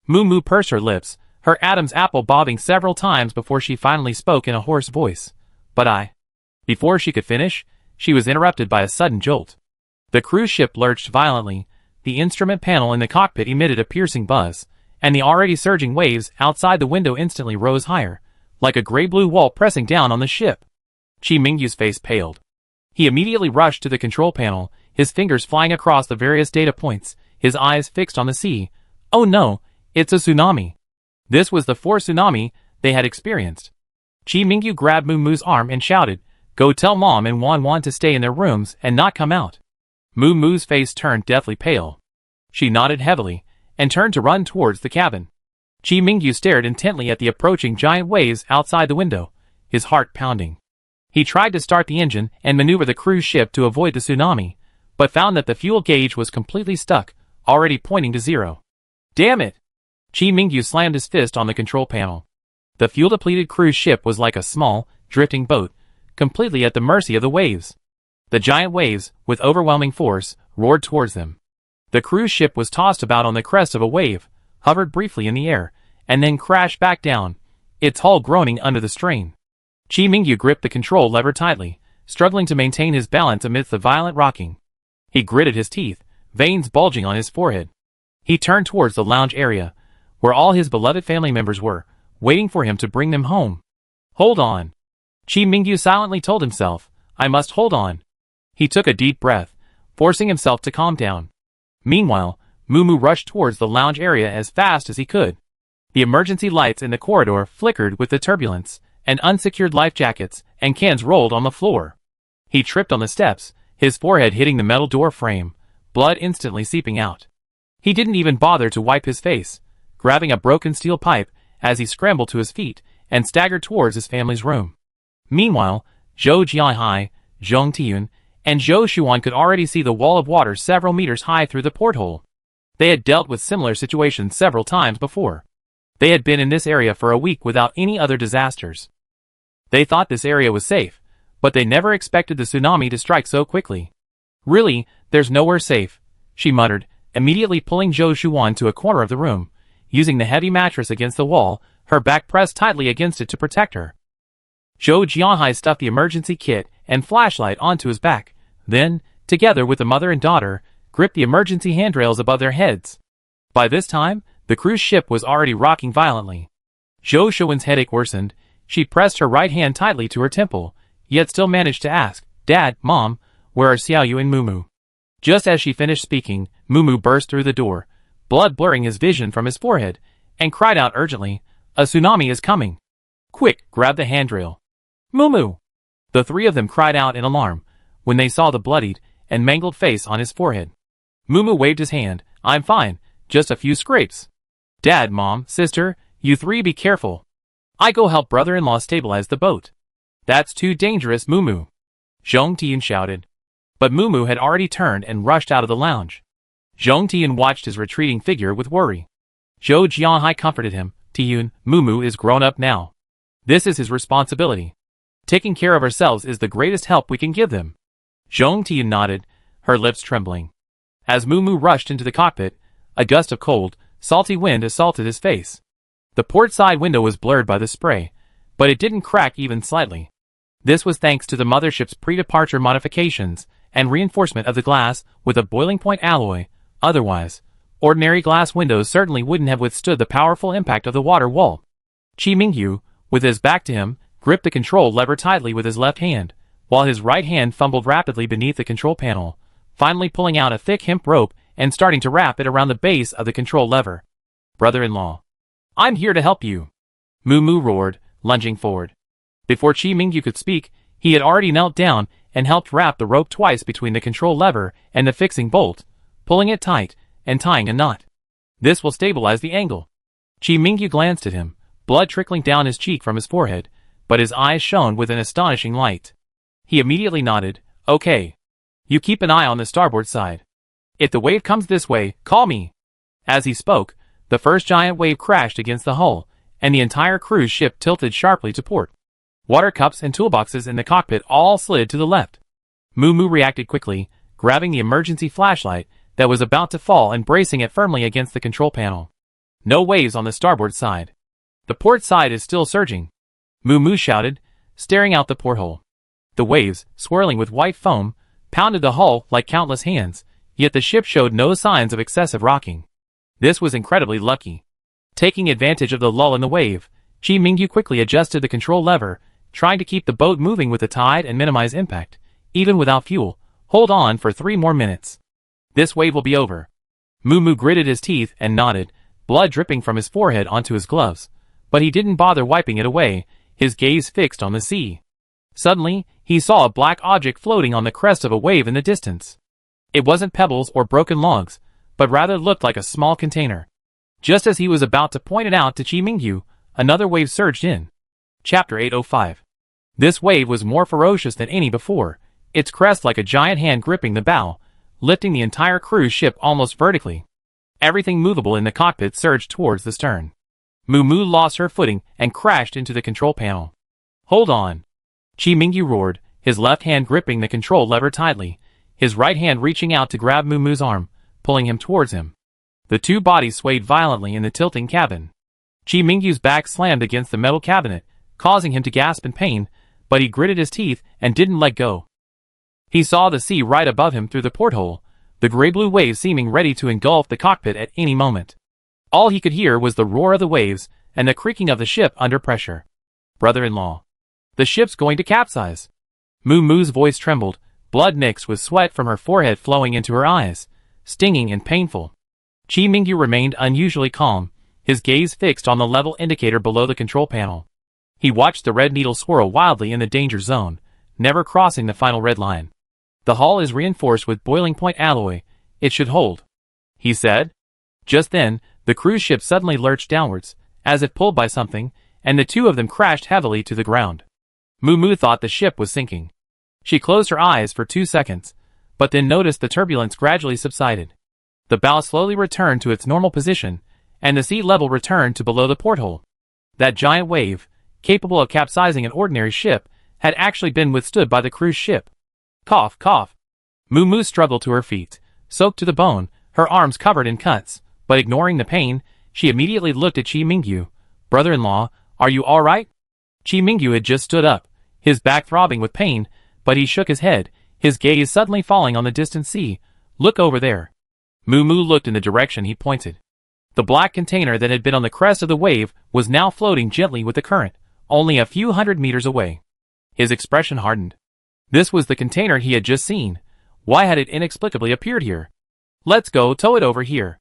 Moo-Moo pursed her lips, her Adam's apple bobbing several times before she finally spoke in a hoarse voice. But I... Before she could finish, she was interrupted by a sudden jolt. The cruise ship lurched violently, the instrument panel in the cockpit emitted a piercing buzz, and the already surging waves outside the window instantly rose higher, like a gray-blue wall pressing down on the ship. Chi Mingyu's face paled. He immediately rushed to the control panel, his fingers flying across the various data points, his eyes fixed on the sea. Oh no, it's a tsunami. This was the fourth tsunami they had experienced. Chi Mingyu grabbed Moo-Moo's arm and shouted, "Go tell Mom and Wan to stay in their rooms and not come out." Moo-Moo's face turned deathly pale. She nodded heavily, and turned to run towards the cabin. Chi Mingyu stared intently at the approaching giant waves outside the window, his heart pounding. He tried to start the engine and maneuver the cruise ship to avoid the tsunami, but found that the fuel gauge was completely stuck, already pointing to zero. Damn it! Chi Mingyu slammed his fist on the control panel. The fuel-depleted cruise ship was like a small, drifting boat, completely at the mercy of the waves. The giant waves, with overwhelming force, roared towards them. The cruise ship was tossed about on the crest of a wave, hovered briefly in the air, and then crashed back down, its hull groaning under the strain. Chi Mingyu gripped the control lever tightly, struggling to maintain his balance amidst the violent rocking. He gritted his teeth, veins bulging on his forehead. He turned towards the lounge area, where all his beloved family members were, waiting for him to bring them home. Hold on. Chi Mingyu silently told himself, I must hold on. He took a deep breath, forcing himself to calm down. Meanwhile, Moo-Moo rushed towards the lounge area as fast as he could. The emergency lights in the corridor flickered with the turbulence, and unsecured life jackets and cans rolled on the floor. He tripped on the steps, his forehead hitting the metal door frame, blood instantly seeping out. He didn't even bother to wipe his face, grabbing a broken steel pipe as he scrambled to his feet and staggered towards his family's room. Meanwhile, Zhou Jianhai, Zhong Tiyun, and Zhou Shuan could already see the wall of water several meters high through the porthole. They had dealt with similar situations several times before. They had been in this area for a week without any other disasters. They thought this area was safe, but they never expected the tsunami to strike so quickly. Really, there's nowhere safe, she muttered, immediately pulling Zhou Shuan to a corner of the room, using the heavy mattress against the wall, her back pressed tightly against it to protect her. Zhou Jianhai stuffed the emergency kit and flashlight onto his back, then, together with the mother and daughter, gripped the emergency handrails above their heads. By this time, the cruise ship was already rocking violently. Zhou Shuan's headache worsened. She pressed her right hand tightly to her temple, yet still managed to ask, Dad, Mom, where are Xiaoyu and Moo-Moo? Just as she finished speaking, Moo-Moo burst through the door, blood blurring his vision from his forehead, and cried out urgently, A tsunami is coming. Quick, grab the handrail. Moo-Moo! The three of them cried out in alarm, when they saw the bloodied and mangled face on his forehead. Moo-Moo waved his hand, I'm fine, just a few scrapes. Dad, Mom, sister, you three be careful. I go help brother-in-law stabilize the boat. That's too dangerous, Moo-Moo. Zhong Tiyun shouted. But Moo-Moo had already turned and rushed out of the lounge. Zhong Tiyun watched his retreating figure with worry. Zhou Jianhai comforted him, Tiyun, Moo-Moo is grown up now. This is his responsibility. Taking care of ourselves is the greatest help we can give them. Zhong Tiyun nodded, her lips trembling. As Moo-Moo rushed into the cockpit, a gust of cold, salty wind assaulted his face. The port side window was blurred by the spray, but it didn't crack even slightly. This was thanks to the mothership's pre-departure modifications and reinforcement of the glass with a boiling point alloy. Otherwise, ordinary glass windows certainly wouldn't have withstood the powerful impact of the water wall. Chi Mingyu, with his back to him, gripped the control lever tightly with his left hand, while his right hand fumbled rapidly beneath the control panel, finally pulling out a thick hemp rope and starting to wrap it around the base of the control lever. Brother-in-law. I'm here to help you. Moo-Moo roared, lunging forward. Before Chi Mingyu could speak, he had already knelt down and helped wrap the rope twice between the control lever and the fixing bolt, pulling it tight and tying a knot. This will stabilize the angle. Chi Mingyu glanced at him, blood trickling down his cheek from his forehead, but his eyes shone with an astonishing light. He immediately nodded, Okay. You keep an eye on the starboard side. If the wave comes this way, call me. As he spoke, the first giant wave crashed against the hull, and the entire cruise ship tilted sharply to port. Water cups and toolboxes in the cockpit all slid to the left. Moo Moo reacted quickly, grabbing the emergency flashlight that was about to fall and bracing it firmly against the control panel. No waves on the starboard side. The port side is still surging, Moo Moo shouted, staring out the porthole. The waves, swirling with white foam, pounded the hull like countless hands, yet the ship showed no signs of excessive rocking. This was incredibly lucky. Taking advantage of the lull in the wave, Chi Mingyu quickly adjusted the control lever, trying to keep the boat moving with the tide and minimize impact. Even without fuel, hold on for 3 more minutes. This wave will be over. Moo Moo gritted his teeth and nodded, blood dripping from his forehead onto his gloves. But he didn't bother wiping it away, his gaze fixed on the sea. Suddenly, he saw a black object floating on the crest of a wave in the distance. It wasn't pebbles or broken logs, but rather looked like a small container. Just as he was about to point it out to Chi Mingyu, another wave surged in. Chapter 805. This wave was more ferocious than any before, its crest like a giant hand gripping the bow, lifting the entire cruise ship almost vertically. Everything movable in the cockpit surged towards the stern. Moo Moo lost her footing and crashed into the control panel. Hold on! Chi Mingyu roared, his left hand gripping the control lever tightly, his right hand reaching out to grab Moo Moo's arm, pulling him towards him. The two bodies swayed violently in the tilting cabin. Chi Mingyu's back slammed against the metal cabinet, causing him to gasp in pain, but he gritted his teeth and didn't let go. He saw the sea right above him through the porthole, the gray-blue waves seeming ready to engulf the cockpit at any moment. All he could hear was the roar of the waves and the creaking of the ship under pressure. Brother-in-law. The ship's going to capsize. Moo Moo's voice trembled, blood mixed with sweat from her forehead flowing into her eyes, stinging and painful. Chi Mingyu remained unusually calm, his gaze fixed on the level indicator below the control panel. He watched the red needle swirl wildly in the danger zone, never crossing the final red line. The hull is reinforced with boiling point alloy. It should hold, he said. Just then, the cruise ship suddenly lurched downwards, as if pulled by something, and the two of them crashed heavily to the ground. Moo Moo thought the ship was sinking. She closed her eyes for 2 seconds, but then noticed the turbulence gradually subsided. The bow slowly returned to its normal position, and the sea level returned to below the porthole. That giant wave, capable of capsizing an ordinary ship, had actually been withstood by the cruise ship. Cough, cough. Moo Moo struggled to her feet, soaked to the bone, her arms covered in cuts, but ignoring the pain, she immediately looked at Chi Mingyu. Brother-in-law, are you all right? Chi Mingyu had just stood up, his back throbbing with pain, but he shook his head, his gaze suddenly falling on the distant sea. Look over there. Moo Moo looked in the direction he pointed. The black container that had been on the crest of the wave was now floating gently with the current, only a few hundred meters away. His expression hardened. This was the container he had just seen. Why had it inexplicably appeared here? Let's go tow it over here.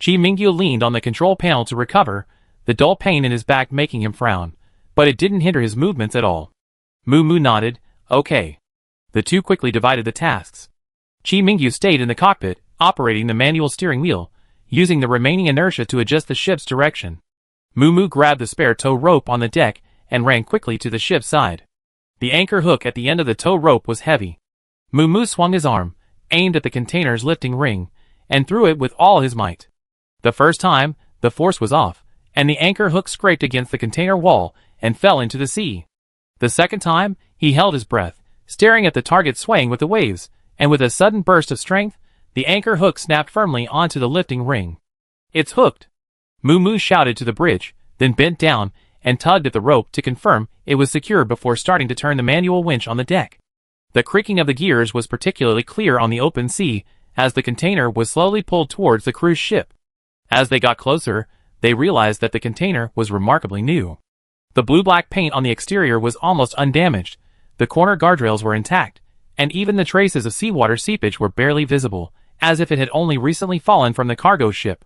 Chi Mingyu leaned on the control panel to recover, the dull pain in his back making him frown, but it didn't hinder his movements at all. Moo Moo nodded, okay. The two quickly divided the tasks. Chi Mingyu stayed in the cockpit, operating the manual steering wheel, using the remaining inertia to adjust the ship's direction. Moo Moo grabbed the spare tow rope on the deck and ran quickly to the ship's side. The anchor hook at the end of the tow rope was heavy. Moo Moo swung his arm, aimed at the container's lifting ring, and threw it with all his might. The first time, the force was off, and the anchor hook scraped against the container wall and fell into the sea. The second time, he held his breath, staring at the target swaying with the waves, and with a sudden burst of strength, the anchor hook snapped firmly onto the lifting ring. It's hooked! Moo Moo shouted to the bridge, then bent down and tugged at the rope to confirm it was secure before starting to turn the manual winch on the deck. The creaking of the gears was particularly clear on the open sea as the container was slowly pulled towards the cruise ship. As they got closer, they realized that the container was remarkably new. The blue-black paint on the exterior was almost undamaged, the corner guardrails were intact, and even the traces of seawater seepage were barely visible, as if it had only recently fallen from the cargo ship.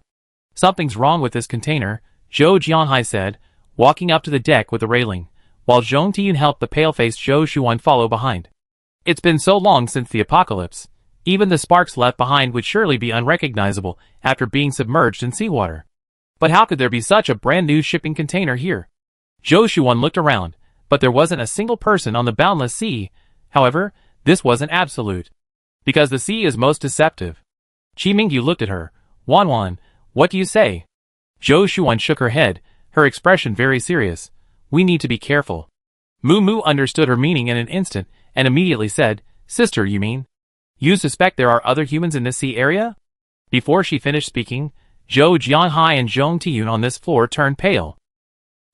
Something's wrong with this container, Zhou Jianhai said, walking up to the deck with the railing, while Zhong Tiyun helped the pale-faced Zhou Shuan follow behind. It's been so long since the apocalypse. Even the sparks left behind would surely be unrecognizable after being submerged in seawater. But how could there be such a brand-new shipping container here? Zhou Shuan looked around, but there wasn't a single person on the boundless sea. However, this wasn't absolute. Because the sea is most deceptive. Chi Mingyu looked at her. Wan Wan, What do you say? Zhou Shuan shook her head, her expression very serious. We need to be careful. Moo Moo understood her meaning in an instant, and immediately said, Sister, you mean? You suspect there are other humans in this sea area? Before she finished speaking, Zhou Jianhai and Zhong Tiyun on this floor turned pale.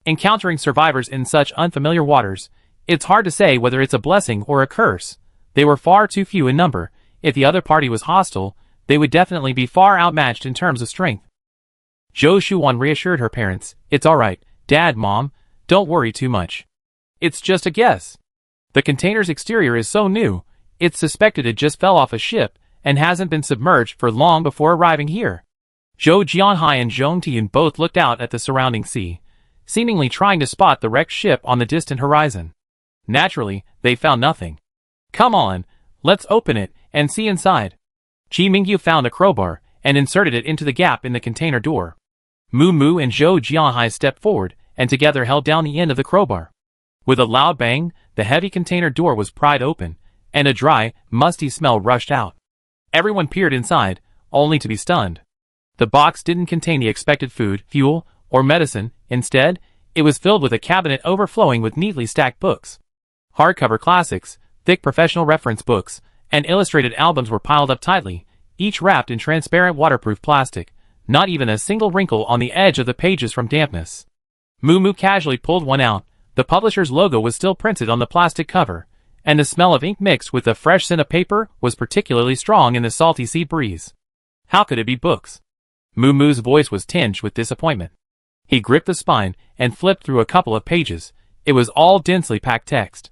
Encountering survivors in such unfamiliar waters, it's hard to say whether it's a blessing or a curse. They were far too few in number. If the other party was hostile, they would definitely be far outmatched in terms of strength. Zhou Shuan reassured her parents, It's alright, Dad, Mom, don't worry too much. It's just a guess. The container's exterior is so new, it's suspected it just fell off a ship and hasn't been submerged for long before arriving here. Zhou Jianhai and Zhong Tiyun both looked out at the surrounding sea, seemingly trying to spot the wrecked ship on the distant horizon. Naturally, they found nothing. Come on, let's open it and see inside. Qi Mingyu found a crowbar and inserted it into the gap in the container door. Moo Moo and Zhou Jianhai stepped forward and together held down the end of the crowbar. With a loud bang, the heavy container door was pried open, and a dry, musty smell rushed out. Everyone peered inside, only to be stunned. The box didn't contain the expected food, fuel, or medicine. Instead, it was filled with a cabinet overflowing with neatly stacked books. Hardcover classics, thick professional reference books, and illustrated albums were piled up tightly, each wrapped in transparent waterproof plastic, not even a single wrinkle on the edge of the pages from dampness. Moo Moo casually pulled one out. The publisher's logo was still printed on the plastic cover, and the smell of ink mixed with the fresh scent of paper was particularly strong in the salty sea breeze. How could it be books? Moo Moo's voice was tinged with disappointment. He gripped the spine and flipped through a couple of pages. It was all densely packed text.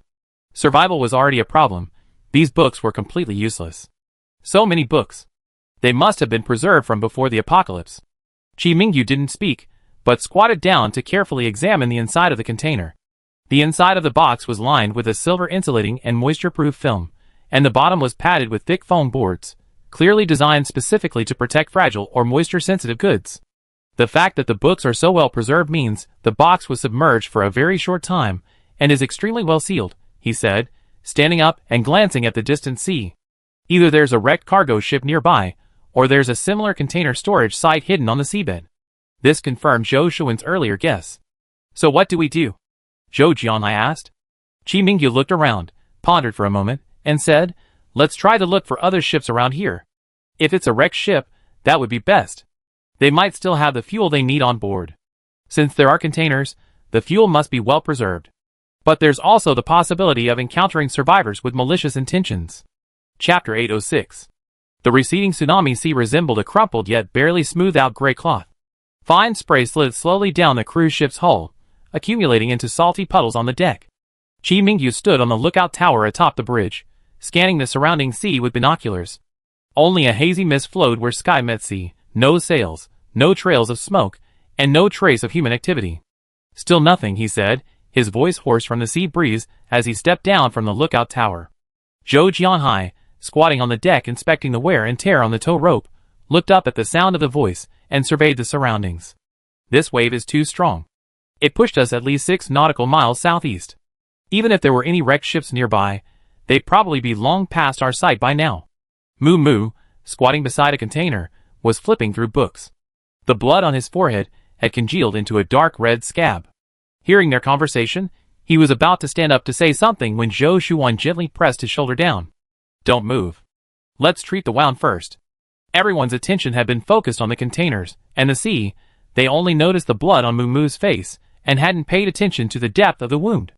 Survival was already a problem. These books were completely useless. So many books. They must have been preserved from before the apocalypse. Qi Mingyu didn't speak, but squatted down to carefully examine the inside of the container. The inside of the box was lined with a silver insulating and moisture-proof film, and the bottom was padded with thick foam boards, clearly designed specifically to protect fragile or moisture-sensitive goods. The fact that the books are so well preserved means the box was submerged for a very short time and is extremely well sealed, he said, standing up and glancing at the distant sea. Either there's a wrecked cargo ship nearby, or there's a similar container storage site hidden on the seabed. This confirmed Zhou Shuan's earlier guess. So what do we do? Zhou Jianhai asked. Qi Mingyu looked around, pondered for a moment, and said, Let's try to look for other ships around here. If it's a wrecked ship, that would be best. They might still have the fuel they need on board. Since there are containers, the fuel must be well preserved. But there's also the possibility of encountering survivors with malicious intentions. Chapter 806. The receding tsunami sea resembled a crumpled yet barely smoothed-out gray cloth. Fine spray slid slowly down the cruise ship's hull, accumulating into salty puddles on the deck. Qi Mingyu stood on the lookout tower atop the bridge, scanning the surrounding sea with binoculars. Only a hazy mist flowed where sky met sea, no sails, no trails of smoke, and no trace of human activity. Still nothing, he said, his voice hoarse from the sea breeze as he stepped down from the lookout tower. Zhou Jianhai, squatting on the deck inspecting the wear and tear on the tow rope, looked up at the sound of the voice and surveyed the surroundings. This wave is too strong. It pushed us at least 6 nautical miles southeast. Even if there were any wrecked ships nearby, they'd probably be long past our sight by now. Moo Moo, squatting beside a container, was flipping through books. The blood on his forehead had congealed into a dark red scab. Hearing their conversation, he was about to stand up to say something when Zhou Shuan gently pressed his shoulder down. Don't move. Let's treat the wound first. Everyone's attention had been focused on the containers and the sea. They only noticed the blood on Moo Moo's face and hadn't paid attention to the depth of the wound.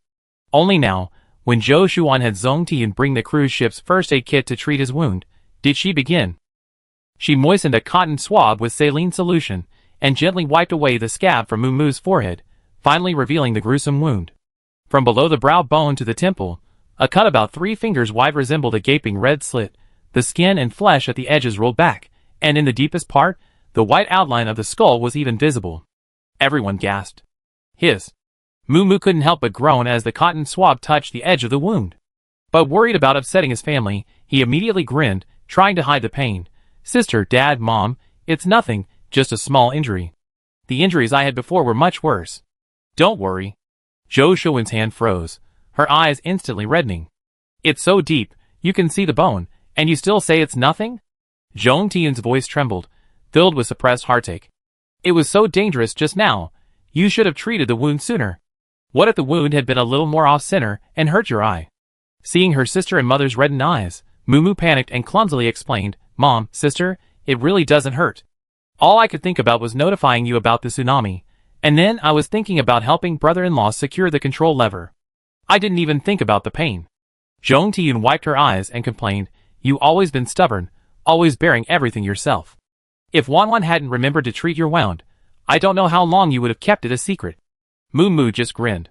Only now, when Zhou Shuan had Zhong Tiyun bring the cruise ship's first aid kit to treat his wound, did she begin. She moistened a cotton swab with saline solution and gently wiped away the scab from Moo Moo's forehead, finally revealing the gruesome wound. From below the brow bone to the temple, a cut about 3 fingers wide resembled a gaping red slit. The skin and flesh at the edges rolled back, and in the deepest part, the white outline of the skull was even visible. Everyone gasped. Hiss. Moo Moo couldn't help but groan as the cotton swab touched the edge of the wound. But worried about upsetting his family, he immediately grinned, trying to hide the pain. Sister, Dad, Mom, it's nothing, just a small injury. The injuries I had before were much worse. Don't worry. Zhou Shuan's hand froze, her eyes instantly reddening. It's so deep, you can see the bone, and you still say it's nothing? Zhong Tiyun's voice trembled, filled with suppressed heartache. It was so dangerous just now. You should have treated the wound sooner. What if the wound had been a little more off-center and hurt your eye? Seeing her sister and mother's reddened eyes, Mumu panicked and clumsily explained, Mom, sister, it really doesn't hurt. All I could think about was notifying you about the tsunami, and then I was thinking about helping brother-in-law secure the control lever. I didn't even think about the pain. Zhong Tiyun wiped her eyes and complained, You always been stubborn, always bearing everything yourself. If Wanwan hadn't remembered to treat your wound, I don't know how long you would have kept it a secret. Mumu just grinned.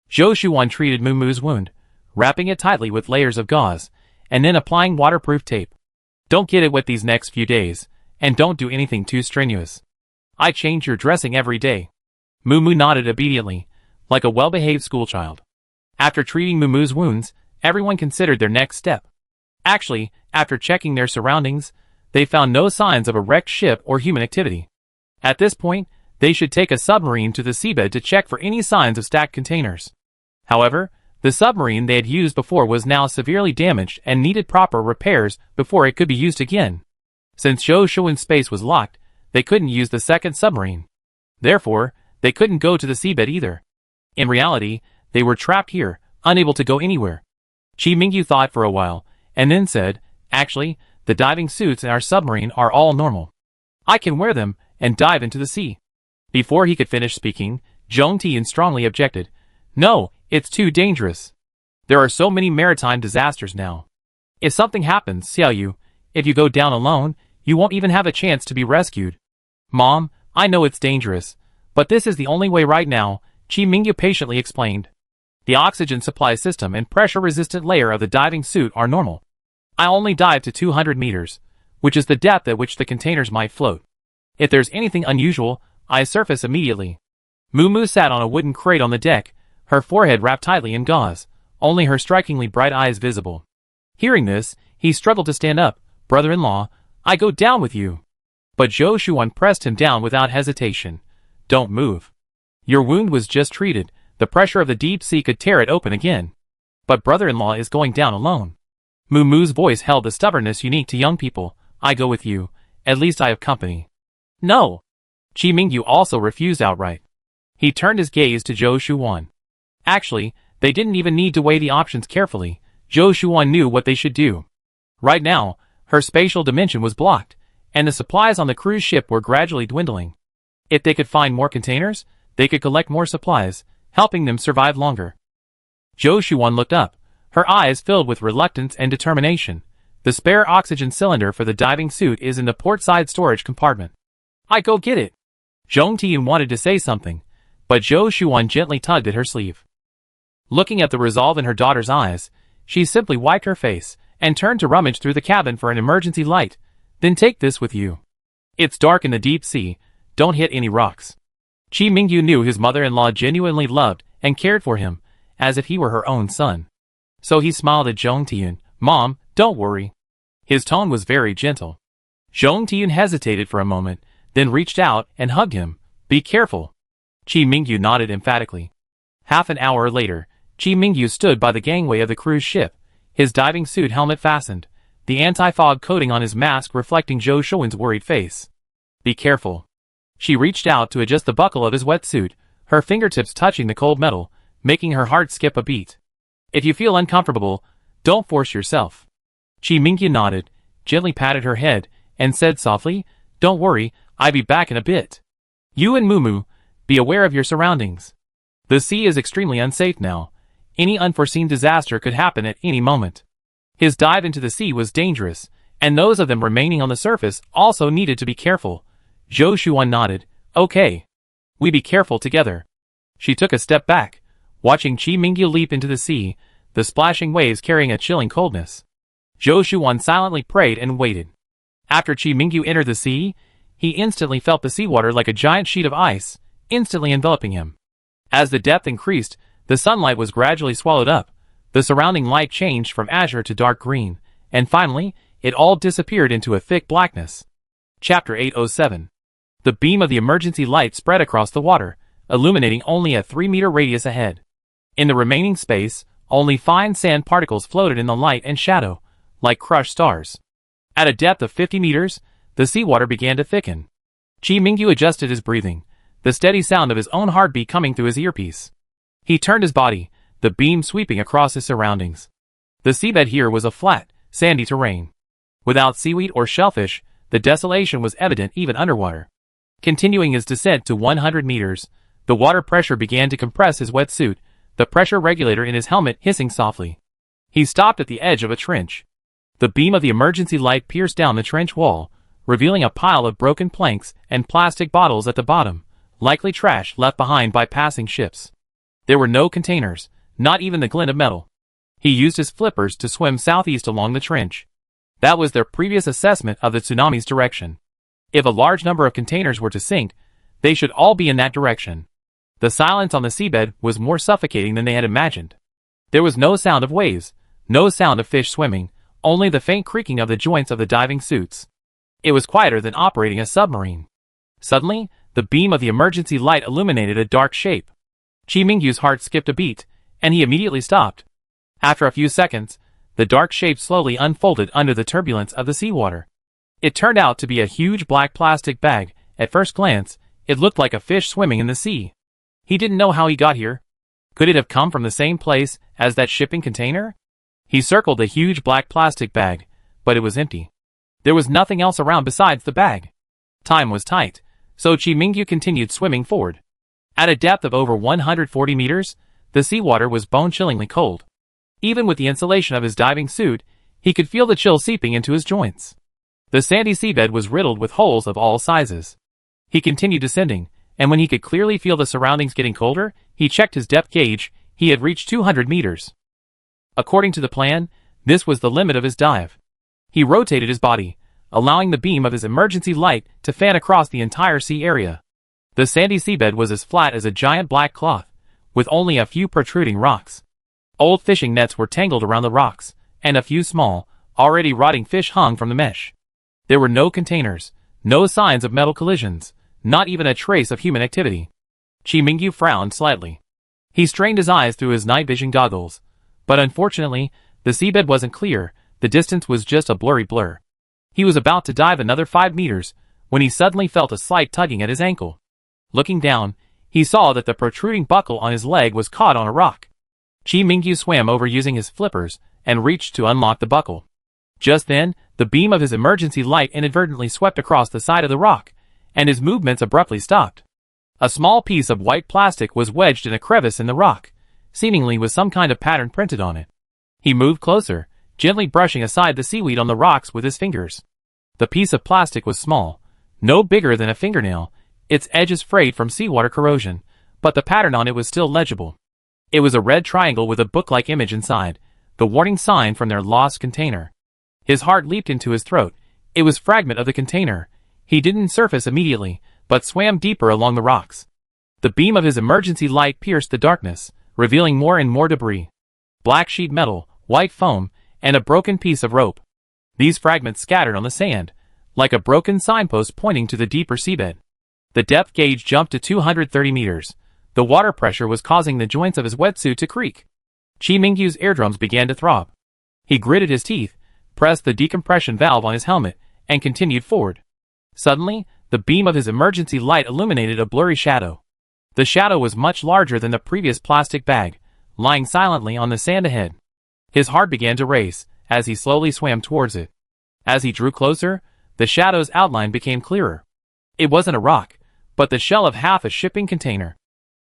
Zhou Shuan treated Mumu's wound, wrapping it tightly with layers of gauze, and then applying waterproof tape. Don't get it wet these next few days, and don't do anything too strenuous. I change your dressing every day. Mumu nodded obediently, like a well-behaved schoolchild. After treating Mumu's wounds, everyone considered their next step. Actually, after checking their surroundings, they found no signs of a wrecked ship or human activity. At this point, they should take a submarine to the seabed to check for any signs of stacked containers. However, the submarine they had used before was now severely damaged and needed proper repairs before it could be used again. Since Zhou Shuan's space was locked, they couldn't use the second submarine. Therefore, they couldn't go to the seabed either. In reality, they were trapped here, unable to go anywhere. Qi Mingyu thought for a while, and then said, Actually, the diving suits in our submarine are all normal. I can wear them and dive into the sea. Before he could finish speaking, Zhong Tiyun strongly objected. No, it's too dangerous. There are so many maritime disasters now. If something happens, Xiaoyu, if you go down alone, you won't even have a chance to be rescued. Mom, I know it's dangerous, but this is the only way right now, Qi Mingyu patiently explained. The oxygen supply system and pressure-resistant layer of the diving suit are normal. I only dive to 200 meters, which is the depth at which the containers might float. If there's anything unusual, I surface immediately. Mumu sat on a wooden crate on the deck, her forehead wrapped tightly in gauze, only her strikingly bright eyes visible. Hearing this, he struggled to stand up. Brother-in-law, I go down with you. But Zhou Shuan pressed him down without hesitation. Don't move. Your wound was just treated, the pressure of the deep sea could tear it open again. But brother-in-law is going down alone. Mumu's voice held the stubbornness unique to young people. I go with you, at least I have company. No. Qi Mingyu also refused outright. He turned his gaze to Zhou Shuan. Actually, they didn't even need to weigh the options carefully. Zhou Shuan knew what they should do. Right now, her spatial dimension was blocked, and the supplies on the cruise ship were gradually dwindling. If they could find more containers, they could collect more supplies, helping them survive longer. Zhou Shuan looked up, her eyes filled with reluctance and determination. The spare oxygen cylinder for the diving suit is in the port-side storage compartment. I go get it. Zhong Tiyun wanted to say something, but Zhou Shuan gently tugged at her sleeve. Looking at the resolve in her daughter's eyes, she simply wiped her face and turned to rummage through the cabin for an emergency light. Then take this with you. It's dark in the deep sea, don't hit any rocks. Qi Mingyu knew his mother-in-law genuinely loved and cared for him, as if he were her own son. So he smiled at Zhong Tiyun. Mom, don't worry. His tone was very gentle. Zhong Tiyun hesitated for a moment, then reached out and hugged him. Be careful. Qi Mingyu nodded emphatically. Half an hour later, Qi Mingyu stood by the gangway of the cruise ship, his diving suit helmet fastened, the anti-fog coating on his mask reflecting Zhou Shuan's worried face. Be careful. She reached out to adjust the buckle of his wetsuit, her fingertips touching the cold metal, making her heart skip a beat. If you feel uncomfortable, don't force yourself. Qi Mingyu nodded, gently patted her head, and said softly, Don't worry, I'll be back in a bit. You and Mumu, be aware of your surroundings. The sea is extremely unsafe now. Any unforeseen disaster could happen at any moment. His dive into the sea was dangerous, and those of them remaining on the surface also needed to be careful. Zhou Shuan nodded. Okay. We be careful together. She took a step back, watching Qi Mingyu leap into the sea, the splashing waves carrying a chilling coldness. Zhou Shuan silently prayed and waited. After Qi Mingyu entered the sea, he instantly felt the seawater like a giant sheet of ice, instantly enveloping him. As the depth increased, the sunlight was gradually swallowed up, the surrounding light changed from azure to dark green, and finally, it all disappeared into a thick blackness. Chapter 807. The beam of the emergency light spread across the water, illuminating only a 3-meter radius ahead. In the remaining space, only fine sand particles floated in the light and shadow, like crushed stars. At a depth of 50 meters, the seawater began to thicken. Chi Mingyu adjusted his breathing, the steady sound of his own heartbeat coming through his earpiece. He turned his body, the beam sweeping across his surroundings. The seabed here was a flat, sandy terrain. Without seaweed or shellfish, the desolation was evident even underwater. Continuing his descent to 100 meters, the water pressure began to compress his wetsuit, the pressure regulator in his helmet hissing softly. He stopped at the edge of a trench. The beam of the emergency light pierced down the trench wall, revealing a pile of broken planks and plastic bottles at the bottom, likely trash left behind by passing ships. There were no containers, not even the glint of metal. He used his flippers to swim southeast along the trench. That was their previous assessment of the tsunami's direction. If a large number of containers were to sink, they should all be in that direction. The silence on the seabed was more suffocating than they had imagined. There was no sound of waves, no sound of fish swimming, only the faint creaking of the joints of the diving suits. It was quieter than operating a submarine. Suddenly, the beam of the emergency light illuminated a dark shape. Chi Mingyu's heart skipped a beat, and he immediately stopped. After a few seconds, the dark shape slowly unfolded under the turbulence of the seawater. It turned out to be a huge black plastic bag. At first glance, it looked like a fish swimming in the sea. He didn't know how he got here. Could it have come from the same place as that shipping container? He circled the huge black plastic bag, but it was empty. There was nothing else around besides the bag. Time was tight, so Chi Mingyu continued swimming forward. At a depth of over 140 meters, the seawater was bone-chillingly cold. Even with the insulation of his diving suit, he could feel the chill seeping into his joints. The sandy seabed was riddled with holes of all sizes. He continued descending, and when he could clearly feel the surroundings getting colder, he checked his depth gauge. He had reached 200 meters. According to the plan, this was the limit of his dive. He rotated his body, allowing the beam of his emergency light to fan across the entire sea area. The sandy seabed was as flat as a giant black cloth, with only a few protruding rocks. Old fishing nets were tangled around the rocks, and a few small, already rotting fish hung from the mesh. There were no containers, no signs of metal collisions, not even a trace of human activity. Chi Mingyu frowned slightly. He strained his eyes through his night vision goggles, but unfortunately, the seabed wasn't clear. The distance was just a blurry blur. He was about to dive another 5 meters, when he suddenly felt a slight tugging at his ankle. Looking down, he saw that the protruding buckle on his leg was caught on a rock. Chi Mingyu swam over using his flippers, and reached to unlock the buckle. Just then, the beam of his emergency light inadvertently swept across the side of the rock, and his movements abruptly stopped. A small piece of white plastic was wedged in a crevice in the rock, seemingly with some kind of pattern printed on it. He moved closer, gently brushing aside the seaweed on the rocks with his fingers. The piece of plastic was small, no bigger than a fingernail, its edges frayed from seawater corrosion, but the pattern on it was still legible. It was a red triangle with a book-like image inside, the warning sign from their lost container. His heart leaped into his throat. It was a fragment of the container. He didn't surface immediately, but swam deeper along the rocks. The beam of his emergency light pierced the darkness, revealing more and more debris. Black sheet metal, white foam, and a broken piece of rope. These fragments scattered on the sand, like a broken signpost pointing to the deeper seabed. The depth gauge jumped to 230 meters. The water pressure was causing the joints of his wetsuit to creak. Chi Mingyu's eardrums began to throb. He gritted his teeth, pressed the decompression valve on his helmet, and continued forward. Suddenly, the beam of his emergency light illuminated a blurry shadow. The shadow was much larger than the previous plastic bag, lying silently on the sand ahead. His heart began to race, as he slowly swam towards it. As he drew closer, the shadow's outline became clearer. It wasn't a rock, but the shell of half a shipping container.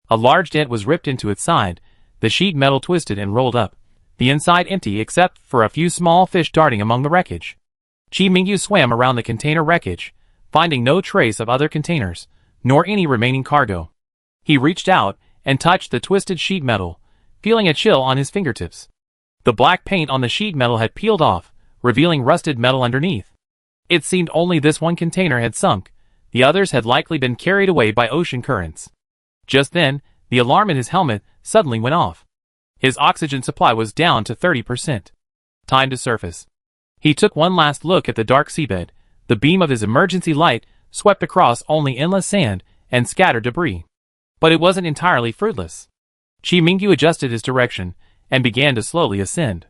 A large dent was ripped into its side, the sheet metal twisted and rolled up, the inside empty except for a few small fish darting among the wreckage. Chi Mingyu swam around the container wreckage, finding no trace of other containers, nor any remaining cargo. He reached out and touched the twisted sheet metal, feeling a chill on his fingertips. The black paint on the sheet metal had peeled off, revealing rusted metal underneath. It seemed only this one container had sunk. The others had likely been carried away by ocean currents. Just then, the alarm in his helmet suddenly went off. His oxygen supply was down to 30%. Time to surface. He took one last look at the dark seabed. The beam of his emergency light swept across only endless sand and scattered debris. But it wasn't entirely fruitless. Chi Mingyu adjusted his direction and began to slowly ascend.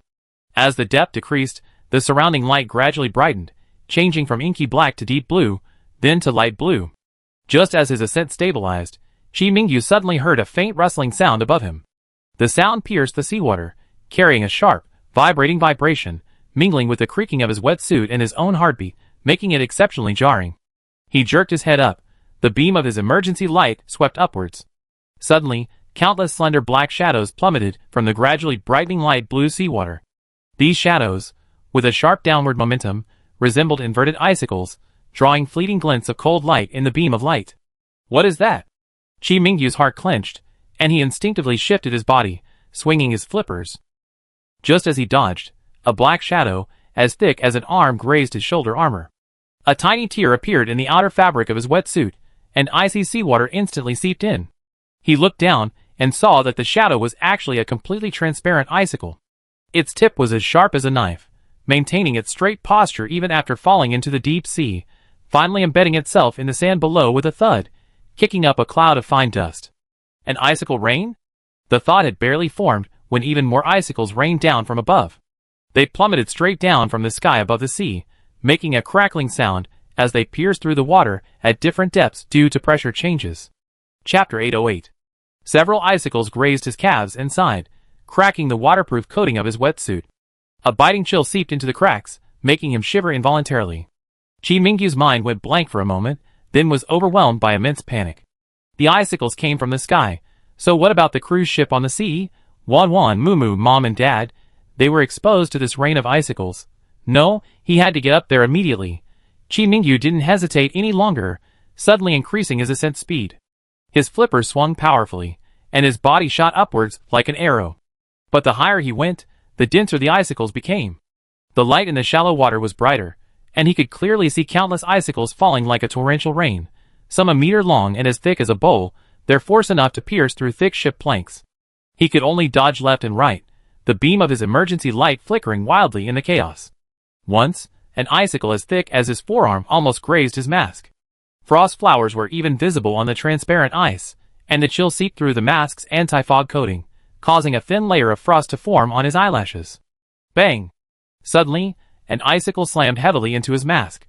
As the depth decreased, the surrounding light gradually brightened, changing from inky black to deep blue, then to light blue. Just as his ascent stabilized, Chi Mingyu suddenly heard a faint rustling sound above him. The sound pierced the seawater, carrying a sharp, vibrating vibration, mingling with the creaking of his wetsuit and his own heartbeat, making it exceptionally jarring. He jerked his head up. The beam of his emergency light swept upwards. Suddenly, countless slender black shadows plummeted from the gradually brightening light blue seawater. These shadows, with a sharp downward momentum, resembled inverted icicles, drawing fleeting glints of cold light in the beam of light. What is that? Chi Mingyu's heart clenched, and he instinctively shifted his body, swinging his flippers. Just as he dodged, a black shadow, as thick as an arm, grazed his shoulder armor. A tiny tear appeared in the outer fabric of his wetsuit, and icy seawater instantly seeped in. He looked down and saw that the shadow was actually a completely transparent icicle. Its tip was as sharp as a knife, maintaining its straight posture even after falling into the deep sea, finally embedding itself in the sand below with a thud, kicking up a cloud of fine dust. An icicle rain? The thought had barely formed when even more icicles rained down from above. They plummeted straight down from the sky above the sea, making a crackling sound as they pierced through the water at different depths due to pressure changes. Chapter 808. Several icicles grazed his calves and side, cracking the waterproof coating of his wetsuit. A biting chill seeped into the cracks, making him shiver involuntarily. Chi Mingyu's mind went blank for a moment, then was overwhelmed by immense panic. The icicles came from the sky, so what about the cruise ship on the sea? Wan, Moo, Mom and Dad, they were exposed to this rain of icicles. No, he had to get up there immediately. Chi Mingyu didn't hesitate any longer, suddenly increasing his ascent speed. His flippers swung powerfully, and his body shot upwards like an arrow. But the higher he went, the denser the icicles became. The light in the shallow water was brighter, and he could clearly see countless icicles falling like a torrential rain, some a meter long and as thick as a bowl, their force enough to pierce through thick ship planks. He could only dodge left and right, the beam of his emergency light flickering wildly in the chaos. Once, an icicle as thick as his forearm almost grazed his mask. Frost flowers were even visible on the transparent ice, and the chill seeped through the mask's anti-fog coating, causing a thin layer of frost to form on his eyelashes. Bang! Suddenly, an icicle slammed heavily into his mask.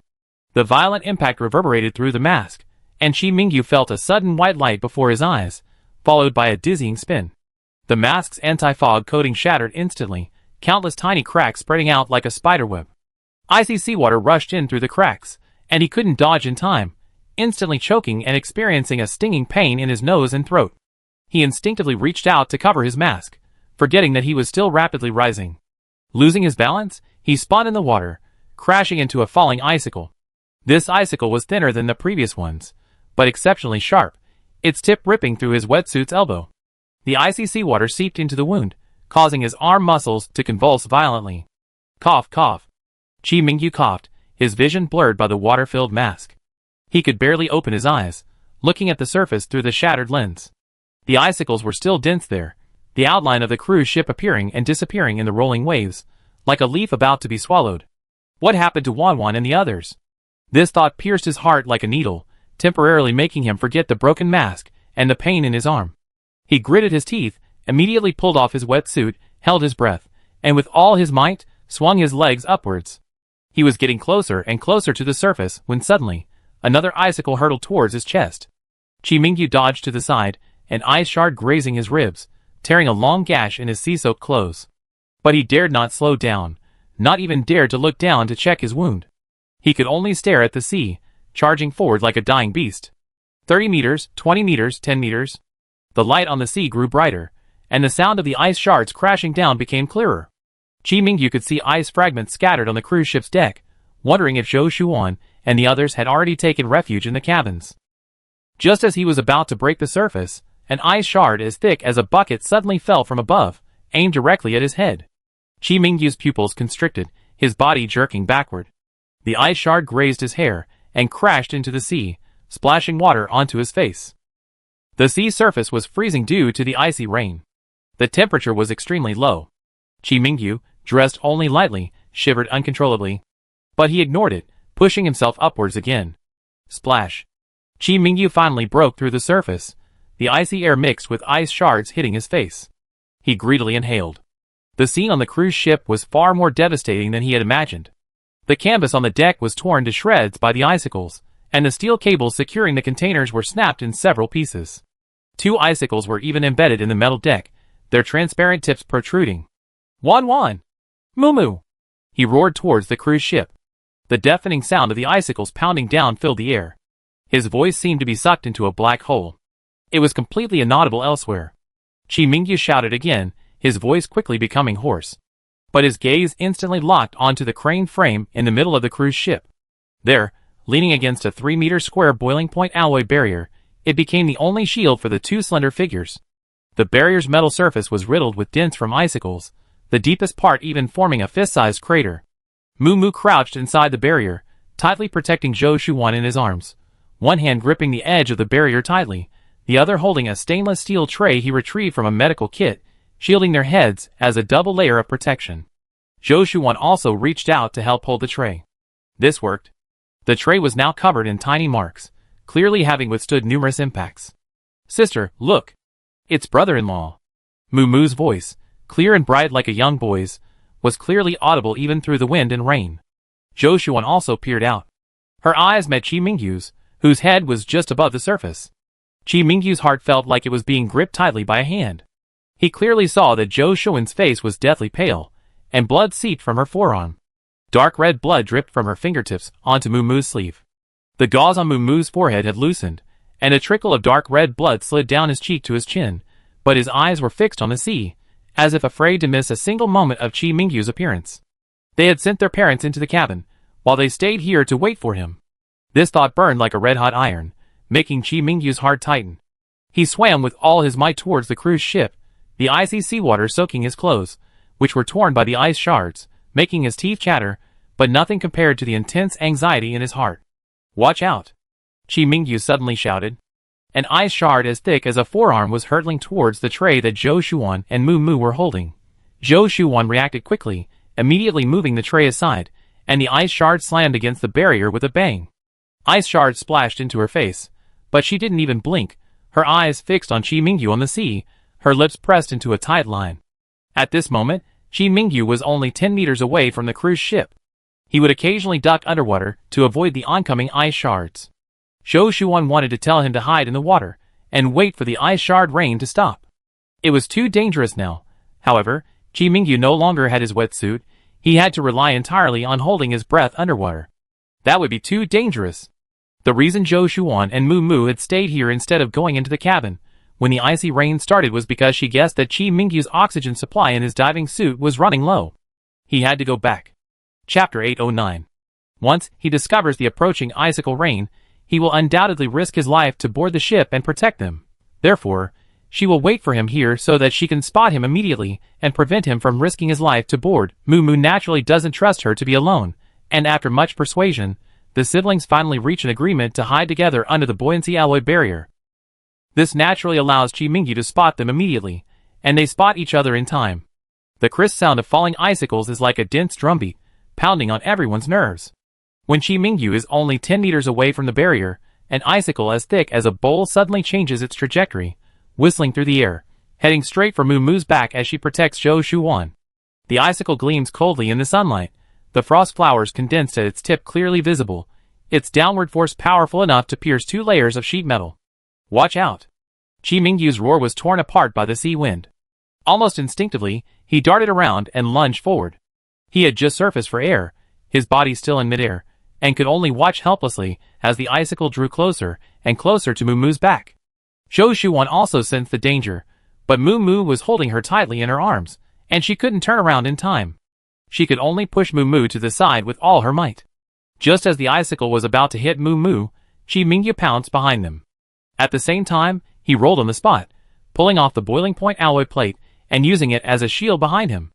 The violent impact reverberated through the mask, and Chi Mingyu felt a sudden white light before his eyes, followed by a dizzying spin. The mask's anti-fog coating shattered instantly, countless tiny cracks spreading out like a spiderweb. Icy seawater rushed in through the cracks, and he couldn't dodge in time, instantly choking and experiencing a stinging pain in his nose and throat. He instinctively reached out to cover his mask, forgetting that he was still rapidly rising. Losing his balance, he spun in the water, crashing into a falling icicle. This icicle was thinner than the previous ones, but exceptionally sharp, its tip ripping through his wetsuit's elbow. The icy seawater seeped into the wound, causing his arm muscles to convulse violently. Cough, cough. Chi Mingyu coughed, his vision blurred by the water-filled mask. He could barely open his eyes, looking at the surface through the shattered lens. The icicles were still dense there, the outline of the cruise ship appearing and disappearing in the rolling waves, like a leaf about to be swallowed. What happened to Wan and the others? This thought pierced his heart like a needle, temporarily making him forget the broken mask and the pain in his arm. He gritted his teeth, immediately pulled off his wetsuit, held his breath, and with all his might, swung his legs upwards. He was getting closer and closer to the surface when suddenly, another icicle hurtled towards his chest. Chi Mingyu dodged to the side, an ice shard grazing his ribs, tearing a long gash in his sea-soaked clothes. But he dared not slow down, not even dared to look down to check his wound. He could only stare at the sea, charging forward like a dying beast. 30 meters, 20 meters, 10 meters. The light on the sea grew brighter, and the sound of the ice shards crashing down became clearer. Chi Mingyu could see ice fragments scattered on the cruise ship's deck, wondering if Zhou Shuan and the others had already taken refuge in the cabins. Just as he was about to break the surface, an ice shard as thick as a bucket suddenly fell from above, aimed directly at his head. Chi Mingyu's pupils constricted, his body jerking backward. The ice shard grazed his hair and crashed into the sea, splashing water onto his face. The sea surface was freezing due to the icy rain. The temperature was extremely low. Chi Mingyu, dressed only lightly, shivered uncontrollably. But he ignored it, pushing himself upwards again. Splash. Chi Mingyu finally broke through the surface, the icy air mixed with ice shards hitting his face. He greedily inhaled. The scene on the cruise ship was far more devastating than he had imagined. The canvas on the deck was torn to shreds by the icicles, and the steel cables securing the containers were snapped in several pieces. 2 icicles were even embedded in the metal deck, their transparent tips protruding. "Wan! Moo!" He roared towards the cruise ship. The deafening sound of the icicles pounding down filled the air. His voice seemed to be sucked into a black hole. It was completely inaudible elsewhere. Chi Mingyu shouted again, his voice quickly becoming hoarse. But his gaze instantly locked onto the crane frame in the middle of the cruise ship. There, leaning against a 3-meter square boiling point alloy barrier, it became the only shield for the 2 slender figures. The barrier's metal surface was riddled with dents from icicles, the deepest part even forming a fist-sized crater. Moo crouched inside the barrier, tightly protecting Zhou Shuwan in his arms, one hand gripping the edge of the barrier tightly, the other holding a stainless steel tray he retrieved from a medical kit, shielding their heads as a double layer of protection. Zhou Shuwan also reached out to help hold the tray. This worked. The tray was now covered in tiny marks, clearly having withstood numerous impacts. "Sister, look! It's brother-in-law." Moo's voice, clear and bright like a young boy's, was clearly audible even through the wind and rain. Zhou Shuwan also peered out. Her eyes met Chi Mingyu's, whose head was just above the surface. Chi Mingyu's heart felt like it was being gripped tightly by a hand. He clearly saw that Zhou Shuwan's face was deathly pale, and blood seeped from her forearm. Dark red blood dripped from her fingertips onto Moo's sleeve. The gauze on Moo's forehead had loosened, and a trickle of dark red blood slid down his cheek to his chin, but his eyes were fixed on the sea, as if afraid to miss a single moment of Chi Mingyu's appearance. They had sent their parents into the cabin, while they stayed here to wait for him. This thought burned like a red-hot iron, making Chi Mingyu's heart tighten. He swam with all his might towards the cruise ship, the icy seawater soaking his clothes, which were torn by the ice shards, making his teeth chatter, but nothing compared to the intense anxiety in his heart. "Watch out!" Chi Mingyu suddenly shouted. An ice shard as thick as a forearm was hurtling towards the tray that Zhou Shuwan and Moo were holding. Zhou Shuwan reacted quickly, immediately moving the tray aside, and the ice shard slammed against the barrier with a bang. Ice shards splashed into her face, but she didn't even blink, her eyes fixed on Chi Mingyu on the sea, her lips pressed into a tight line. At this moment, Chi Mingyu was only 10 meters away from the cruise ship. He would occasionally duck underwater to avoid the oncoming ice shards. Zhou Shuwan wanted to tell him to hide in the water and wait for the ice shard rain to stop. It was too dangerous now. However, Chi Mingyu no longer had his wetsuit. He had to rely entirely on holding his breath underwater. That would be too dangerous. The reason Zhou Shuwan and Moo had stayed here instead of going into the cabin when the icy rain started was because she guessed that Chi Mingyu's oxygen supply in his diving suit was running low. He had to go back. Chapter 809. Once he discovers the approaching icicle rain, he will undoubtedly risk his life to board the ship and protect them. Therefore, she will wait for him here so that she can spot him immediately and prevent him from risking his life to board. Moo naturally doesn't trust her to be alone, and after much persuasion, the siblings finally reach an agreement to hide together under the buoyancy alloy barrier. This naturally allows Chi Mingyu to spot them immediately, and they spot each other in time. The crisp sound of falling icicles is like a dense drumbeat, pounding on everyone's nerves. When Chi Mingyu is only 10 meters away from the barrier, an icicle as thick as a bowl suddenly changes its trajectory, whistling through the air, heading straight for Moo's back as she protects Zhou Shuwan. The icicle gleams coldly in the sunlight, the frost flowers condensed at its tip clearly visible, its downward force powerful enough to pierce 2 layers of sheet metal. "Watch out!" Chi Mingyu's roar was torn apart by the sea wind. Almost instinctively, he darted around and lunged forward. He had just surfaced for air, his body still in midair, and could only watch helplessly as the icicle drew closer and closer to Moo's back. Zhou Shuwan also sensed the danger, but Moo was holding her tightly in her arms, and she couldn't turn around in time. She could only push Moo to the side with all her might. Just as the icicle was about to hit Moo, Chi Mingyu pounced behind them. At the same time, he rolled on the spot, pulling off the boiling point alloy plate and using it as a shield behind him.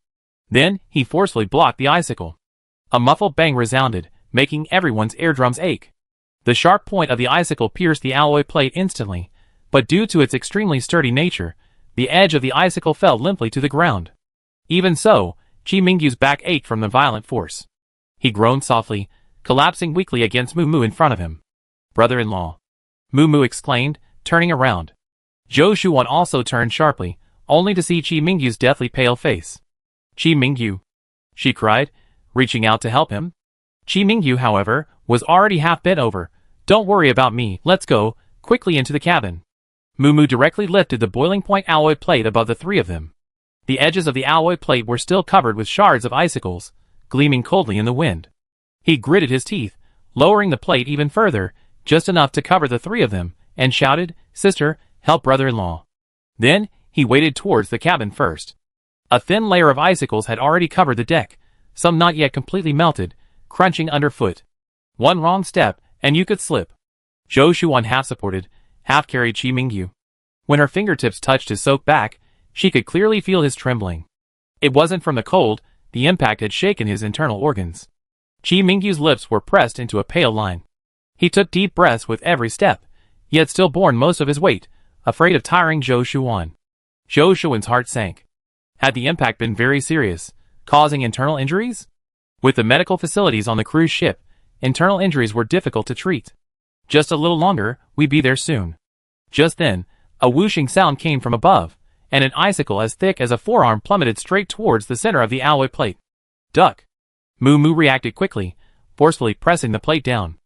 Then, he forcefully blocked the icicle. A muffled bang resounded, making everyone's eardrums ache. The sharp point of the icicle pierced the alloy plate instantly, but due to its extremely sturdy nature, the edge of the icicle fell limply to the ground. Even so, Chi Mingyu's back ached from the violent force. He groaned softly, collapsing weakly against Moo in front of him. "Brother-in-law," Moo exclaimed, turning around. Zhou Shuwan also turned sharply, only to see Chi Mingyu's deathly pale face. "Chi Mingyu," she cried, reaching out to help him. Chi Mingyu, however, was already half bent over, Don't worry about me, let's go, quickly into the cabin. Moo directly lifted the boiling point alloy plate above the three of them. The edges of the alloy plate were still covered with shards of icicles, gleaming coldly in the wind. He gritted his teeth, lowering the plate even further, just enough to cover the three of them, and shouted, "Sister, help brother-in-law." Then, he waded towards the cabin first. A thin layer of icicles had already covered the deck, some not yet completely melted, crunching underfoot. One wrong step, and you could slip. Zhou Shuan half-supported, half-carried Qi Mingyu. When her fingertips touched his soaked back, she could clearly feel his trembling. It wasn't from the cold, the impact had shaken his internal organs. Qi Mingyu's lips were pressed into a pale line. He took deep breaths with every step, yet still borne most of his weight, afraid of tiring Zhou Shuan. Zhou Shuan's heart sank. Had the impact been very serious, causing internal injuries? With the medical facilities on the cruise ship, internal injuries were difficult to treat. Just a little longer, we'd be there soon. Just then, a whooshing sound came from above, and an icicle as thick as a forearm plummeted straight towards the center of the alloy plate. Duck! Moo reacted quickly, forcefully pressing the plate down.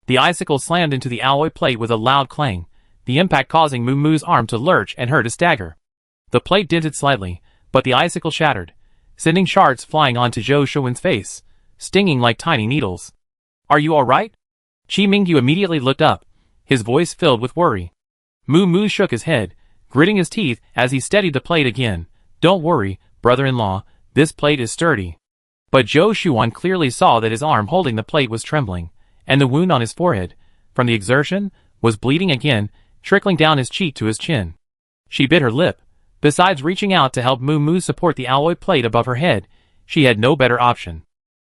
The icicle slammed into the alloy plate with a loud clang, the impact causing Moo's arm to lurch and her to stagger. The plate dented slightly, but the icicle shattered, sending shards flying onto Zhou Shuan's face, stinging like tiny needles. "Are you alright?" Qi Mingyu immediately looked up, his voice filled with worry. Moo shook his head, gritting his teeth as he steadied the plate again. "Don't worry, brother-in-law, this plate is sturdy." But Zhou Shuan clearly saw that his arm holding the plate was trembling, and the wound on his forehead, from the exertion, was bleeding again, trickling down his cheek to his chin. She bit her lip. Besides reaching out to help Moo support the alloy plate above her head, she had no better option.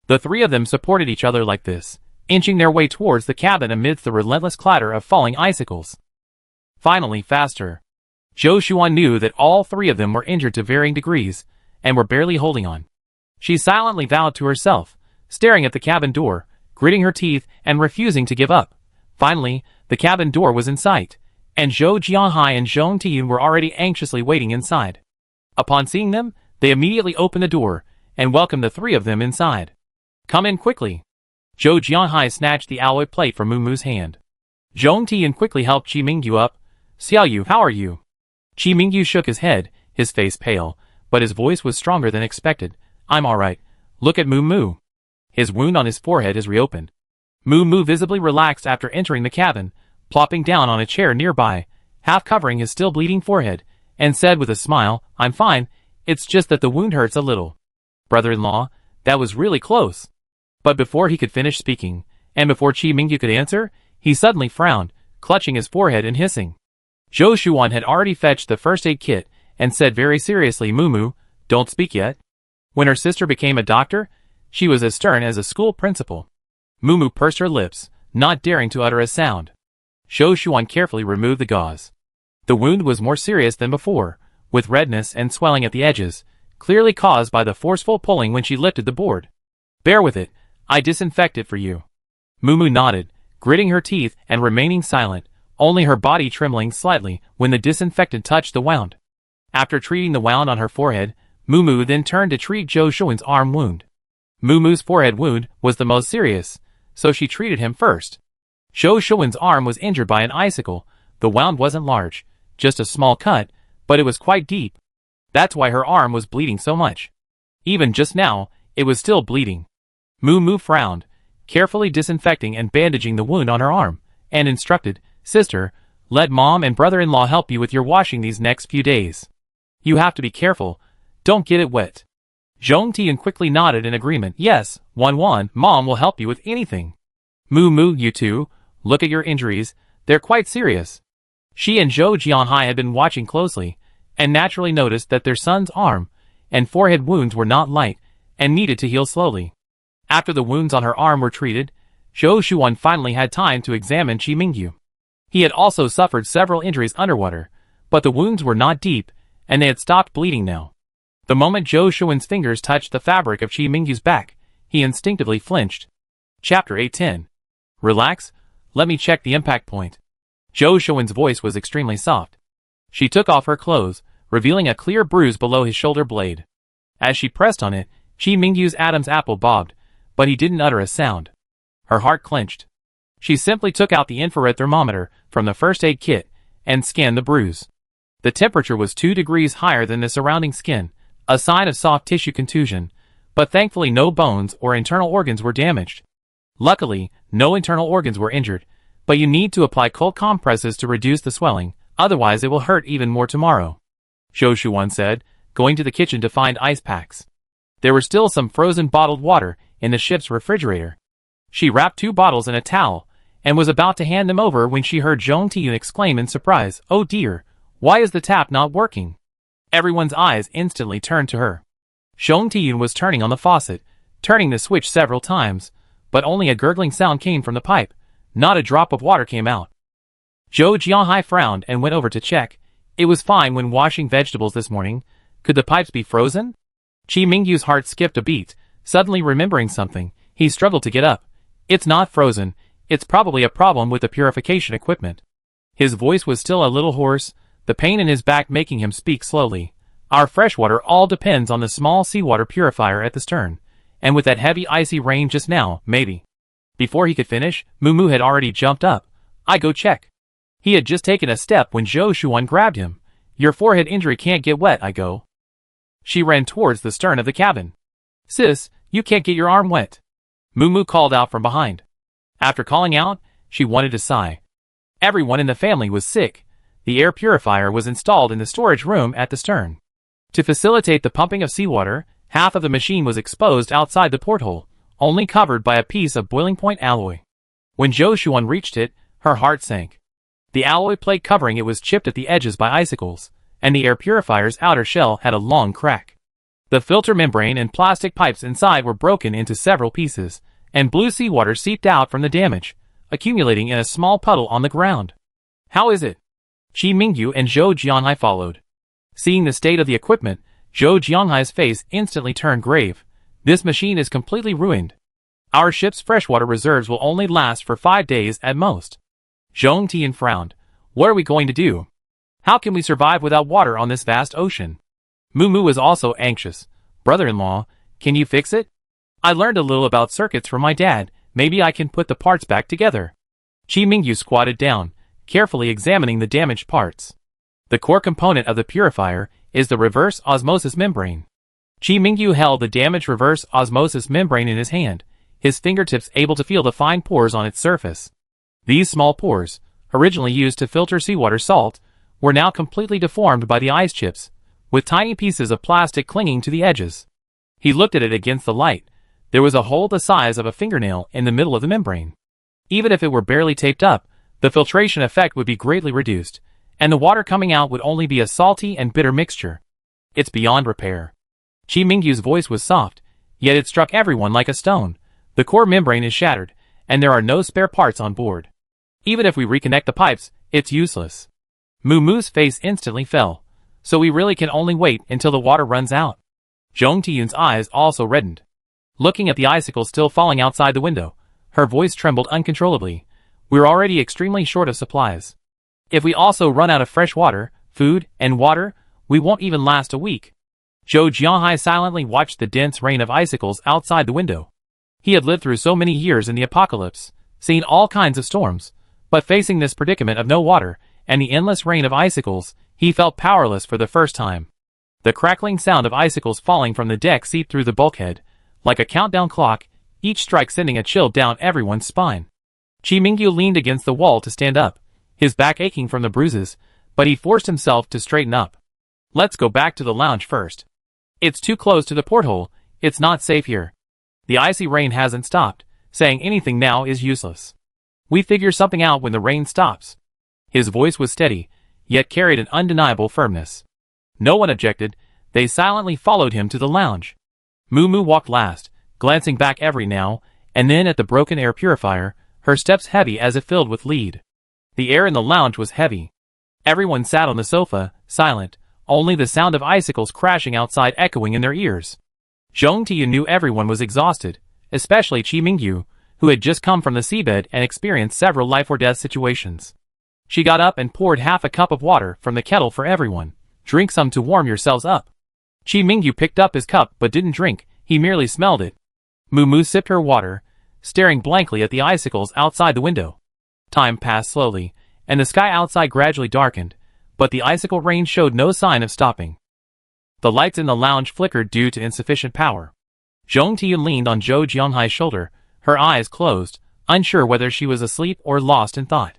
The three of them supported each other like this, inching their way towards the cabin amidst the relentless clatter of falling icicles. Finally, faster. Zhou Shuan knew that all three of them were injured to varying degrees, and were barely holding on. She silently vowed to herself, staring at the cabin door, gritting her teeth and refusing to give up. Finally, the cabin door was in sight, and Zhou Jianhai and Zhong Tiyun were already anxiously waiting inside. Upon seeing them, they immediately opened the door, and welcomed the three of them inside. "Come in quickly." Zhou Jianhai snatched the alloy plate from Moo's hand. Zhong Tiyun quickly helped Qi Mingyu up. "Xiaoyu, how are you?" Qi Mingyu shook his head, his face pale, but his voice was stronger than expected. "I'm alright. Look at Moo. His wound on his forehead is reopened." Moo visibly relaxed after entering the cabin, plopping down on a chair nearby, half covering his still bleeding forehead, and said with a smile, "I'm fine, it's just that the wound hurts a little." "Brother-in-law, that was really close." But before he could finish speaking, and before Qi Mingyu could answer, he suddenly frowned, clutching his forehead and hissing. Zhou Shuan had already fetched the first aid kit, and said very seriously, "Moo, don't speak yet." When her sister became a doctor, she was as stern as a school principal. Moo pursed her lips, not daring to utter a sound. Zhou Shuan carefully removed the gauze. The wound was more serious than before, with redness and swelling at the edges, clearly caused by the forceful pulling when she lifted the board. "Bear with it, I disinfect it for you." Moo nodded, gritting her teeth and remaining silent, only her body trembling slightly when the disinfectant touched the wound. After treating the wound on her forehead, Moo then turned to treat Zhou Shuan's arm wound. Moo's forehead wound was the most serious, so she treated him first. Zhou Shuan's arm was injured by an icicle. The wound wasn't large, just a small cut, but it was quite deep. That's why her arm was bleeding so much. Even just now, it was still bleeding. Moo frowned, carefully disinfecting and bandaging the wound on her arm, and instructed, "Sister, let Mom and brother-in-law help you with your washing these next few days. You have to be careful, don't get it wet." Zhong Tian quickly nodded in agreement. "Yes, Wan, Mom will help you with anything." Moo, you two, look at your injuries, they're quite serious." She and Zhou Jianhai had been watching closely, and naturally noticed that their son's arm and forehead wounds were not light, and needed to heal slowly. After the wounds on her arm were treated, Zhou Shuan finally had time to examine Qi Mingyu. He had also suffered several injuries underwater, but the wounds were not deep, and they had stopped bleeding now. The moment Zhou Shuan's fingers touched the fabric of Qi Mingyu's back, he instinctively flinched. Chapter 810. Relax, let me check the impact point. Zhou Shuan's voice was extremely soft. She took off her clothes, revealing a clear bruise below his shoulder blade. As she pressed on it, Qi Mingyu's Adam's apple bobbed, but he didn't utter a sound. Her heart clenched. She simply took out the infrared thermometer from the first aid kit and scanned the bruise. The temperature was 2 degrees higher than the surrounding skin, a sign of soft tissue contusion, but thankfully no bones or internal organs were damaged. Luckily, no internal organs were injured, but you need to apply cold compresses to reduce the swelling, otherwise it will hurt even more tomorrow, Zhou Shuan said, going to the kitchen to find ice packs. There was still some frozen bottled water in the ship's refrigerator. She wrapped 2 bottles in a towel and was about to hand them over when she heard Zhong Tiyun exclaim in surprise, "Oh dear, why is the tap not working?" Everyone's eyes instantly turned to her. Zhong Tiyun was turning on the faucet, turning the switch several times, but only a gurgling sound came from the pipe. Not a drop of water came out. Zhou Jianghai frowned and went over to check. It was fine when washing vegetables this morning. Could the pipes be frozen? Qi Mingyu's heart skipped a beat, suddenly remembering something. He struggled to get up. It's not frozen. It's probably a problem with the purification equipment. His voice was still a little hoarse, the pain in his back making him speak slowly. Our freshwater all depends on the small seawater purifier at the stern, and with that heavy icy rain just now, maybe. Before he could finish, Mumu had already jumped up. I go check. He had just taken a step when Zhou Shuan grabbed him. Your forehead injury can't get wet, I go. She ran towards the stern of the cabin. Sis, you can't get your arm wet. Mumu called out from behind. After calling out, she wanted to sigh. Everyone in the family was sick. The air purifier was installed in the storage room at the stern. To facilitate the pumping of seawater, half of the machine was exposed outside the porthole, only covered by a piece of boiling point alloy. When Zhou Shuan reached it, her heart sank. The alloy plate covering it was chipped at the edges by icicles, and the air purifier's outer shell had a long crack. The filter membrane and plastic pipes inside were broken into several pieces, and blue seawater seeped out from the damage, accumulating in a small puddle on the ground. How is it? Qi Mingyu and Zhou Jianghai followed. Seeing the state of the equipment, Zhou Jianghai's face instantly turned grave. This machine is completely ruined. Our ship's freshwater reserves will only last for 5 days at most. Zhong Tian frowned. What are we going to do? How can we survive without water on this vast ocean? Mumu was also anxious. Brother-in-law, can you fix it? I learned a little about circuits from my dad. Maybe I can put the parts back together. Qi Mingyu squatted down, carefully examining the damaged parts. The core component of the purifier is the reverse osmosis membrane. Qi Mingyu held the damaged reverse osmosis membrane in his hand, his fingertips able to feel the fine pores on its surface. These small pores, originally used to filter seawater salt, were now completely deformed by the ice chips, with tiny pieces of plastic clinging to the edges. He looked at it against the light. There was a hole the size of a fingernail in the middle of the membrane. Even if it were barely taped up, the filtration effect would be greatly reduced, and the water coming out would only be a salty and bitter mixture. It's beyond repair. Qi Mingyu's voice was soft, yet it struck everyone like a stone. The core membrane is shattered, and there are no spare parts on board. Even if we reconnect the pipes, it's useless. Mumu's face instantly fell. So we really can only wait until the water runs out. Zhong Tiyun's eyes also reddened. Looking at the icicles still falling outside the window, her voice trembled uncontrollably. We're already extremely short of supplies. If we also run out of fresh water, food, and water, we won't even last a week. Zhou Jianghai silently watched the dense rain of icicles outside the window. He had lived through so many years in the apocalypse, seen all kinds of storms, but facing this predicament of no water and the endless rain of icicles, he felt powerless for the first time. The crackling sound of icicles falling from the deck seeped through the bulkhead, like a countdown clock, each strike sending a chill down everyone's spine. Qi Mingyu leaned against the wall to stand up, his back aching from the bruises, but he forced himself to straighten up. Let's go back to the lounge first. It's too close to the porthole, it's not safe here. The icy rain hasn't stopped, saying anything now is useless. We figure something out when the rain stops. His voice was steady, yet carried an undeniable firmness. No one objected, they silently followed him to the lounge. Mumu walked last, glancing back every now and then at the broken air purifier, her steps heavy as if filled with lead. The air in the lounge was heavy. Everyone sat on the sofa, silent, only the sound of icicles crashing outside echoing in their ears. Zhong Tiyun knew everyone was exhausted, especially Qi Mingyu, who had just come from the seabed and experienced several life-or-death situations. She got up and poured half a cup of water from the kettle for everyone. Drink some to warm yourselves up. Qi Mingyu picked up his cup but didn't drink, he merely smelled it. Mumu sipped her water, staring blankly at the icicles outside the window. Time passed slowly, and the sky outside gradually darkened, but the icicle rain showed no sign of stopping. The lights in the lounge flickered due to insufficient power. Zhong Tiyun leaned on Zhou Jianghai's shoulder, her eyes closed, unsure whether she was asleep or lost in thought.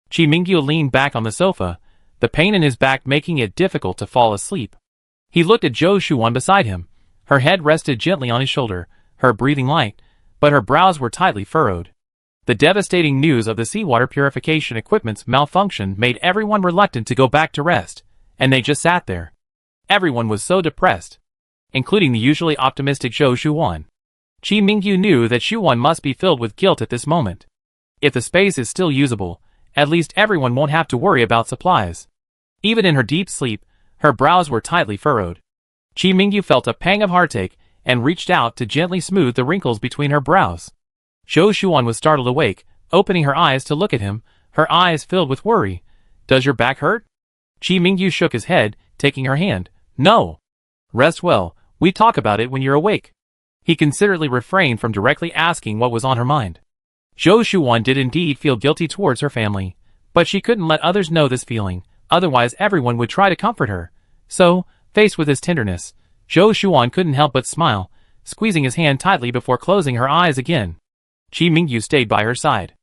Qi Mingyu leaned back on the sofa, the pain in his back making it difficult to fall asleep. He looked at Zhou Shuan beside him. Her head rested gently on his shoulder, her breathing light, but her brows were tightly furrowed. The devastating news of the seawater purification equipment's malfunction made everyone reluctant to go back to rest, and they just sat there. Everyone was so depressed, including the usually optimistic Zhou Shuan. Qi Mingyu knew that Shuan must be filled with guilt at this moment. If the space is still usable, at least everyone won't have to worry about supplies. Even in her deep sleep, her brows were tightly furrowed. Qi Mingyu felt a pang of heartache and reached out to gently smooth the wrinkles between her brows. Zhou Shuan was startled awake, opening her eyes to look at him, her eyes filled with worry. "Does your back hurt?" Qi Mingyu shook his head, taking her hand. "No. Rest well, we talk about it when you're awake." He considerately refrained from directly asking what was on her mind. Zhou Shuan did indeed feel guilty towards her family, but she couldn't let others know this feeling, otherwise everyone would try to comfort her. So, faced with his tenderness, Zhou Shuan couldn't help but smile, squeezing his hand tightly before closing her eyes again. Qi Mingyu stayed by her side.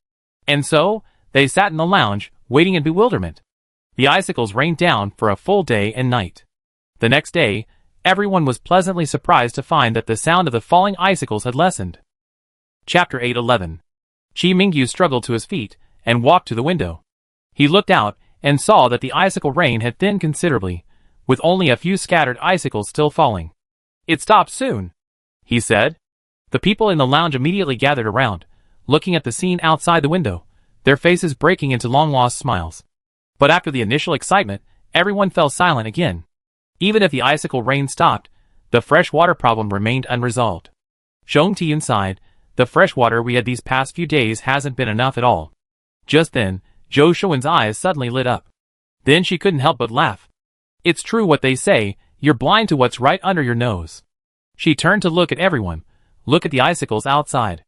And so, they sat in the lounge, waiting in bewilderment. The icicles rained down for a full day and night. The next day, everyone was pleasantly surprised to find that the sound of the falling icicles had lessened. Chapter 811. Qi Mingyu struggled to his feet and walked to the window. He looked out and saw that the icicle rain had thinned considerably, with only a few scattered icicles still falling. "It stopped soon," he said. The people in the lounge immediately gathered around, looking at the scene outside the window, their faces breaking into long-lost smiles. But after the initial excitement, everyone fell silent again. Even if the icicle rain stopped, the fresh water problem remained unresolved. Zhong Tiyun sighed. "The fresh water we had these past few days hasn't been enough at all." Just then, Zhou Shuan's eyes suddenly lit up. Then she couldn't help but laugh. "It's true what they say, you're blind to what's right under your nose." She turned to look at everyone. Look at the icicles outside.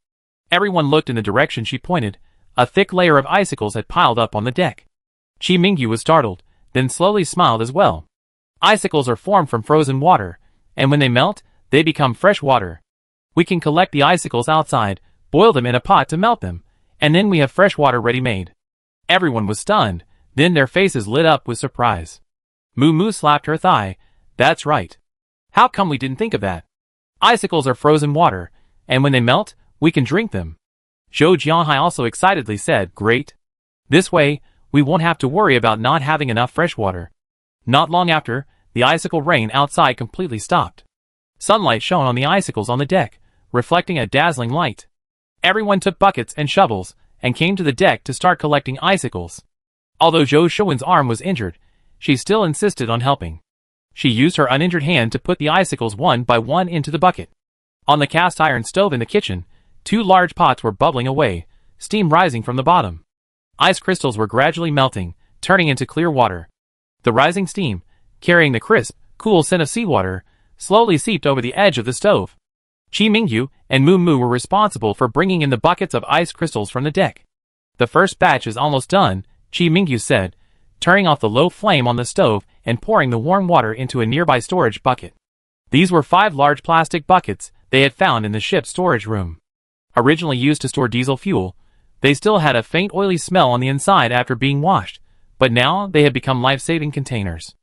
Everyone looked in the direction she pointed. A thick layer of icicles had piled up on the deck. Qi Mingyu was startled, then slowly smiled as well. Icicles are formed from frozen water, and when they melt, they become fresh water. We can collect the icicles outside, boil them in a pot to melt them, and then we have fresh water ready-made. Everyone was stunned, then their faces lit up with surprise. Moo Moo slapped her thigh. "That's right. How come we didn't think of that? Icicles are frozen water, and when they melt, we can drink them." Zhou Jianghai also excitedly said, "Great. This way, we won't have to worry about not having enough fresh water." Not long after, the icicle rain outside completely stopped. Sunlight shone on the icicles on the deck, reflecting a dazzling light. Everyone took buckets and shovels, and came to the deck to start collecting icicles. Although Zhou Shuan's arm was injured, she still insisted on helping. She used her uninjured hand to put the icicles one by one into the bucket. On the cast iron stove in the kitchen, 2 large pots were bubbling away, steam rising from the bottom. Ice crystals were gradually melting, turning into clear water. The rising steam, carrying the crisp, cool scent of seawater, slowly seeped over the edge of the stove. Qi Mingyu and Moo Moo were responsible for bringing in the buckets of ice crystals from the deck. "The first batch is almost done," Qi Mingyu said, turning off the low flame on the stove and pouring the warm water into a nearby storage bucket. These were 5 large plastic buckets they had found in the ship's storage room. Originally used to store diesel fuel, they still had a faint oily smell on the inside after being washed, but now they had become life-saving containers.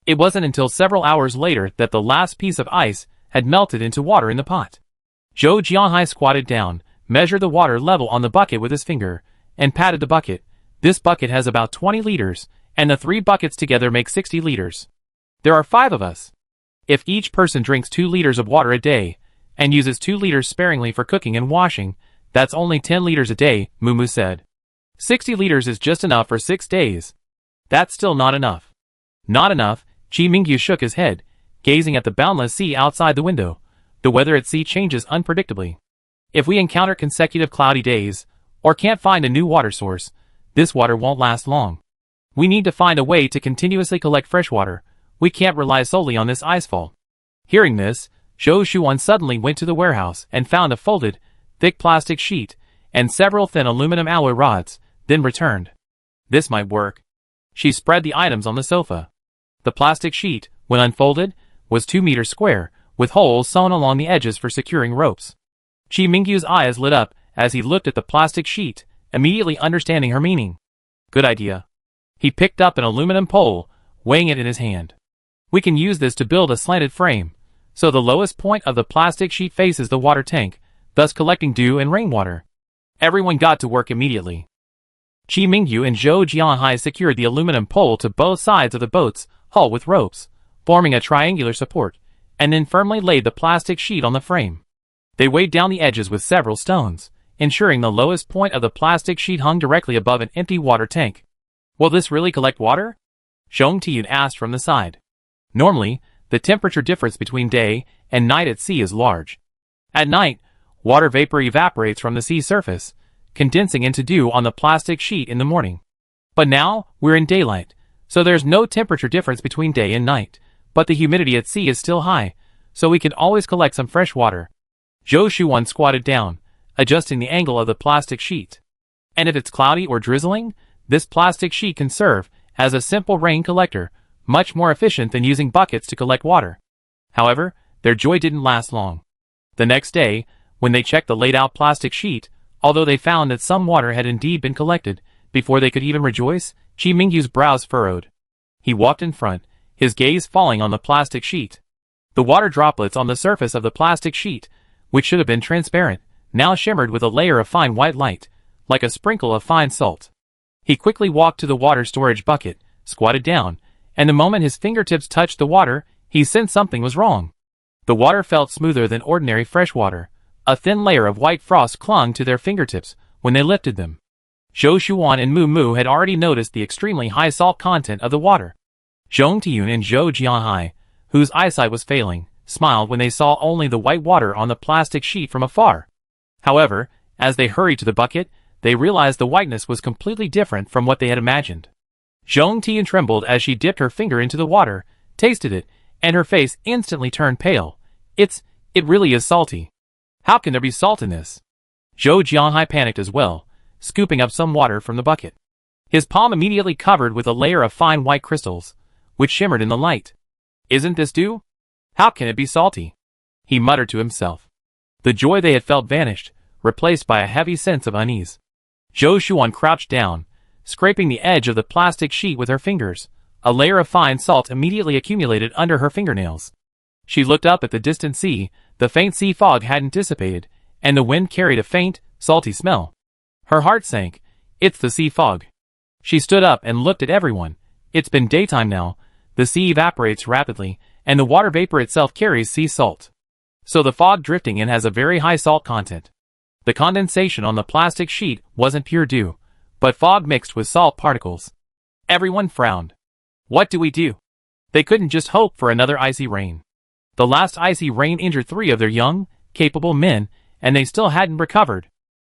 It wasn't until several hours later that the last piece of ice had melted into water in the pot. Zhou Jianghai squatted down, measured the water level on the bucket with his finger, and patted the bucket. "This bucket has about 20 liters, and the 3 buckets together make 60 liters. There are 5 of us. If each person drinks 2 liters of water a day, and uses 2 liters sparingly for cooking and washing, that's only 10 liters a day," Moo Moo said. 60 liters is just enough for 6 days. That's still not enough. Not enough, Qi Mingyu shook his head, gazing at the boundless sea outside the window. The weather at sea changes unpredictably. If we encounter consecutive cloudy days, or can't find a new water source, this water won't last long. We need to find a way to continuously collect fresh water. We can't rely solely on this icefall. Hearing this, Zhou Shuan suddenly went to the warehouse and found a folded, thick plastic sheet, and several thin aluminum alloy rods, then returned. This might work. She spread the items on the sofa. The plastic sheet, when unfolded, was 2 meters square, with holes sewn along the edges for securing ropes. Chi Mingyu's eyes lit up as he looked at the plastic sheet, immediately understanding her meaning. Good idea. He picked up an aluminum pole, weighing it in his hand. We can use this to build a slanted frame, so the lowest point of the plastic sheet faces the water tank, thus collecting dew and rainwater. Everyone got to work immediately. Chi Mingyu and Zhou Jianhai secured the aluminum pole to both sides of the boat's hull with ropes, forming a triangular support, and then firmly laid the plastic sheet on the frame. They weighed down the edges with several stones, ensuring the lowest point of the plastic sheet hung directly above an empty water tank. Will this really collect water? Zhong Tiyun asked from the side. Normally, the temperature difference between day and night at sea is large. At night, water vapor evaporates from the sea surface, condensing into dew on the plastic sheet in the morning. But now, we're in daylight, so there's no temperature difference between day and night, but the humidity at sea is still high, so we can always collect some fresh water. Zhou Shuan squatted down, adjusting the angle of the plastic sheet. And if it's cloudy or drizzling, this plastic sheet can serve as a simple rain collector, much more efficient than using buckets to collect water. However, their joy didn't last long. The next day, when they checked the laid-out plastic sheet, although they found that some water had indeed been collected, before they could even rejoice, Chi Mingyu's brows furrowed. He walked in front, his gaze falling on the plastic sheet. The water droplets on the surface of the plastic sheet, which should have been transparent, now shimmered with a layer of fine white light, like a sprinkle of fine salt. He quickly walked to the water storage bucket, squatted down, and the moment his fingertips touched the water, he sensed something was wrong. The water felt smoother than ordinary fresh water. A thin layer of white frost clung to their fingertips when they lifted them. Zhou Shuan and Mu Mu had already noticed the extremely high salt content of the water. Zhong Tiyun and Zhou Jianhai, whose eyesight was failing, smiled when they saw only the white water on the plastic sheet from afar. However, as they hurried to the bucket, they realized the whiteness was completely different from what they had imagined. Zhong Tiyun trembled as she dipped her finger into the water, tasted it, and her face instantly turned pale. It really is salty. How can there be salt in this? Zhou Jianhai panicked as well, scooping up some water from the bucket. His palm immediately covered with a layer of fine white crystals, which shimmered in the light. Isn't this dew? How can it be salty? He muttered to himself. The joy they had felt vanished, replaced by a heavy sense of unease. Zhou Shuan crouched down, scraping the edge of the plastic sheet with her fingers. A layer of fine salt immediately accumulated under her fingernails. She looked up at the distant sea. The faint sea fog hadn't dissipated, and the wind carried a faint, salty smell. Her heart sank. It's the sea fog. She stood up and looked at everyone. It's been daytime now. The sea evaporates rapidly, and the water vapor itself carries sea salt. So the fog drifting in has a very high salt content. The condensation on the plastic sheet wasn't pure dew, but fog mixed with salt particles. Everyone frowned. What do we do? They couldn't just hope for another icy rain. The last icy rain injured 3 of their young, capable men, and they still hadn't recovered.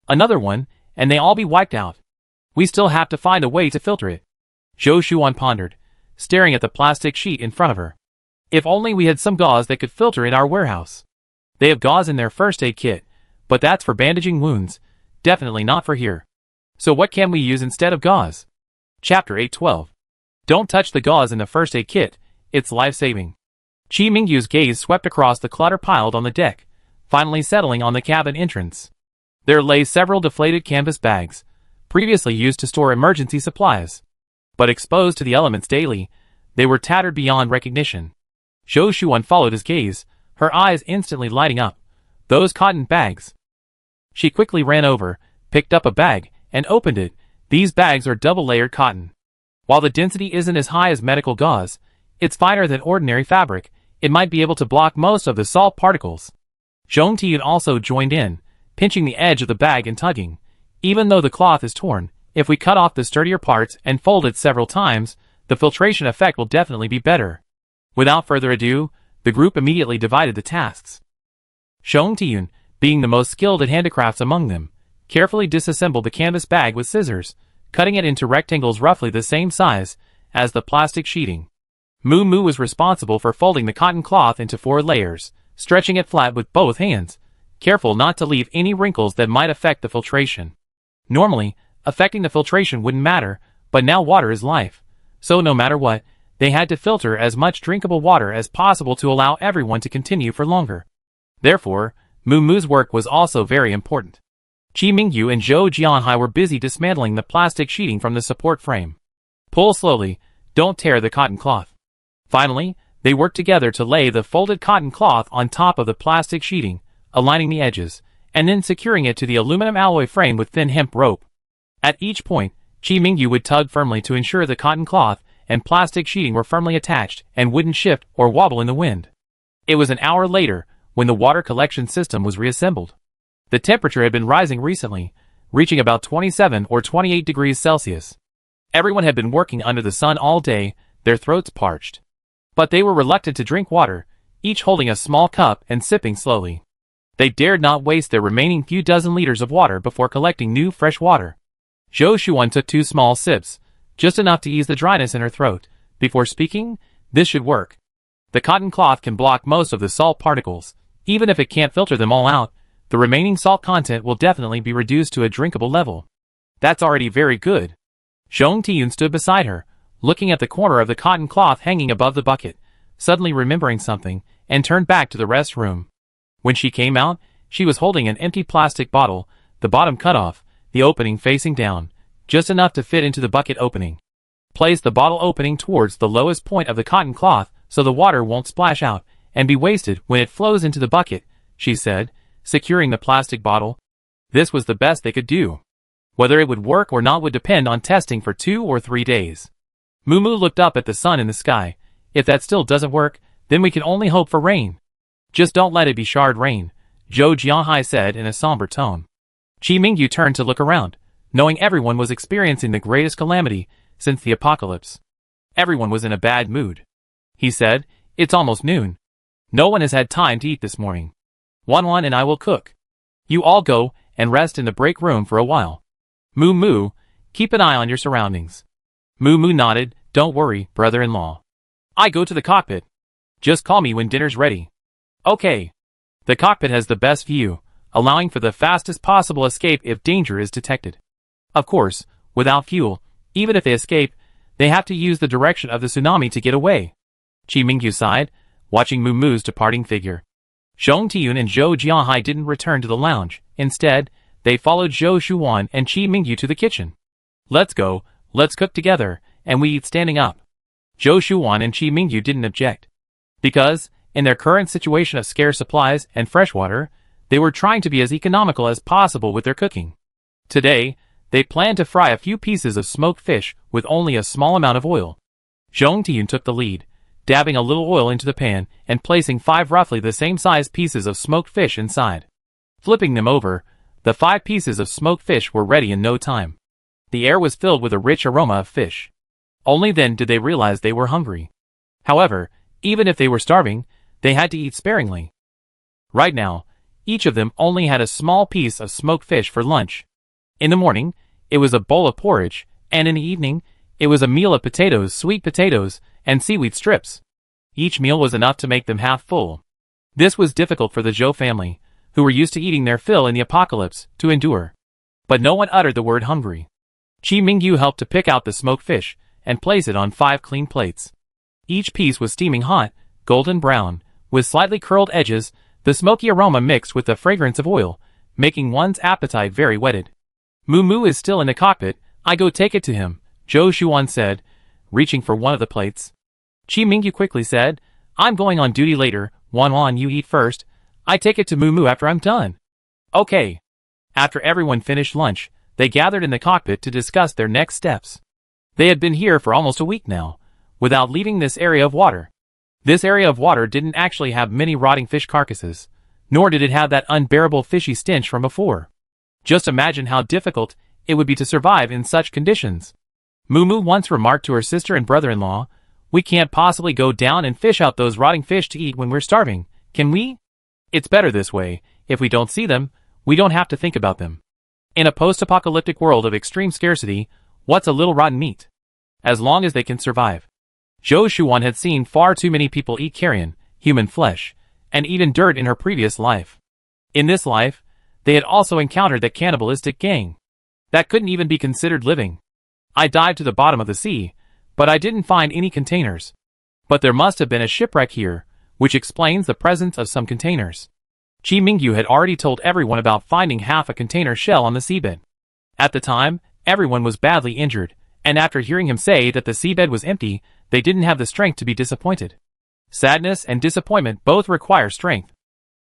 Another one, and they all be wiped out. We still have to find a way to filter it. Zhou Shuan pondered, staring at the plastic sheet in front of her. If only we had some gauze that could filter in our warehouse. They have gauze in their first aid kit, but that's for bandaging wounds, definitely not for here. So what can we use instead of gauze? Chapter 8:12. Don't touch the gauze in the first aid kit, it's life-saving. Chi Mingyu's gaze swept across the clutter piled on the deck, finally settling on the cabin entrance. There lay several deflated canvas bags, previously used to store emergency supplies. But exposed to the elements daily, they were tattered beyond recognition. Zhou Shuan followed his gaze, her eyes instantly lighting up. Those cotton bags. She quickly ran over, picked up a bag, and opened it. These bags are double-layered cotton. While the density isn't as high as medical gauze, it's finer than ordinary fabric. It might be able to block most of the salt particles. Zhong Tiyun also joined in, pinching the edge of the bag and tugging. Even though the cloth is torn, if we cut off the sturdier parts and fold it several times, the filtration effect will definitely be better. Without further ado, the group immediately divided the tasks. Zhong Tiyun, being the most skilled at handicrafts among them, carefully disassembled the canvas bag with scissors, cutting it into rectangles roughly the same size as the plastic sheeting. Mu Mu was responsible for folding the cotton cloth into 4 layers, stretching it flat with both hands, careful not to leave any wrinkles that might affect the filtration. Normally, affecting the filtration wouldn't matter, but now water is life. So no matter what, they had to filter as much drinkable water as possible to allow everyone to continue for longer. Therefore, Moo Moo's work was also very important. Chi Mingyu and Zhou Jianhai were busy dismantling the plastic sheeting from the support frame. Pull slowly, don't tear the cotton cloth. Finally, they worked together to lay the folded cotton cloth on top of the plastic sheeting, aligning the edges, and then securing it to the aluminum alloy frame with thin hemp rope. At each point, Chi Mingyu would tug firmly to ensure the cotton cloth and plastic sheeting were firmly attached and wouldn't shift or wobble in the wind. It was an hour later when the water collection system was reassembled. The temperature had been rising recently, reaching about 27 or 28 degrees Celsius. Everyone had been working under the sun all day, their throats parched. But they were reluctant to drink water, each holding a small cup and sipping slowly. They dared not waste their remaining few dozen liters of water before collecting new fresh water. Zhou Shuan took 2 small sips, just enough to ease the dryness in her throat. Before speaking, this should work. The cotton cloth can block most of the salt particles. Even if it can't filter them all out, the remaining salt content will definitely be reduced to a drinkable level. That's already very good. Zhong Tiyun stood beside her, looking at the corner of the cotton cloth hanging above the bucket, suddenly remembering something, and turned back to the rest room. When she came out, she was holding an empty plastic bottle, the bottom cut off, the opening facing down, just enough to fit into the bucket opening. Place the bottle opening towards the lowest point of the cotton cloth so the water won't splash out and be wasted when it flows into the bucket, she said, securing the plastic bottle. This was the best they could do. Whether it would work or not would depend on testing for 2 or 3 days. Moo Moo looked up at the sun in the sky. If that still doesn't work, then we can only hope for rain. Just don't let it be shard rain, Zhou Jianhai said in a somber tone. Chi Mingyu turned to look around, knowing everyone was experiencing the greatest calamity since the apocalypse. Everyone was in a bad mood. He said, "It's almost noon. No one has had time to eat this morning. Wan and I will cook. You all go and rest in the break room for a while. Moo Moo, keep an eye on your surroundings." Moo Moo nodded. "Don't worry, brother-in-law. I go to the cockpit. Just call me when dinner's ready." "Okay." The cockpit has the best view, allowing for the fastest possible escape if danger is detected. Of course, without fuel, even if they escape, they have to use the direction of the tsunami to get away. Chi Mingyu sighed, watching Moo Moo's departing figure. Zhong Tiyun and Zhou Jianhai didn't return to the lounge. Instead, they followed Zhou Shuan and Chi Mingyu to the kitchen. "Let's go, let's cook together, and we eat standing up." Zhou Shuan and Chi Mingyu didn't object. Because, in their current situation of scarce supplies and fresh water, they were trying to be as economical as possible with their cooking. Today, they planned to fry a few pieces of smoked fish with only a small amount of oil. Zhong Tiyun took the lead, dabbing a little oil into the pan and placing 5 roughly the same size pieces of smoked fish inside. Flipping them over, the 5 pieces of smoked fish were ready in no time. The air was filled with a rich aroma of fish. Only then did they realize they were hungry. However, even if they were starving, they had to eat sparingly. Right now, each of them only had a small piece of smoked fish for lunch. In the morning, it was a bowl of porridge, and in the evening, it was a meal of potatoes, sweet potatoes, and seaweed strips. Each meal was enough to make them half full. This was difficult for the Zhou family, who were used to eating their fill in the apocalypse, to endure. But no one uttered the word hungry. Chi Mingyu helped to pick out the smoked fish and place it on 5 clean plates. Each piece was steaming hot, golden brown, with slightly curled edges, the smoky aroma mixed with the fragrance of oil, making one's appetite very whetted. "Moo Moo is still in the cockpit, I go take it to him," Zhou Shuan said, reaching for one of the plates. Chi Mingyu quickly said, "I'm going on duty later, Wan you eat first, I take it to Moo Moo after I'm done." "Okay." After everyone finished lunch, they gathered in the cockpit to discuss their next steps. They had been here for almost a week now, without leaving this area of water. This area of water didn't actually have many rotting fish carcasses, nor did it have that unbearable fishy stench from before. Just imagine how difficult it would be to survive in such conditions. Moo Moo once remarked to her sister and brother-in-law, "We can't possibly go down and fish out those rotting fish to eat when we're starving, can we? It's better this way. If we don't see them, we don't have to think about them." In a post-apocalyptic world of extreme scarcity, what's a little rotten meat? As long as they can survive. Zhou Shuan had seen far too many people eat carrion, human flesh, and even dirt in her previous life. In this life, they had also encountered that cannibalistic gang. That couldn't even be considered living. I dived to the bottom of the sea, but I didn't find any containers. But there must have been a shipwreck here, which explains the presence of some containers. Chi Mingyu had already told everyone about finding half a container shell on the seabed. At the time, everyone was badly injured, and after hearing him say that the seabed was empty, they didn't have the strength to be disappointed. Sadness and disappointment both require strength.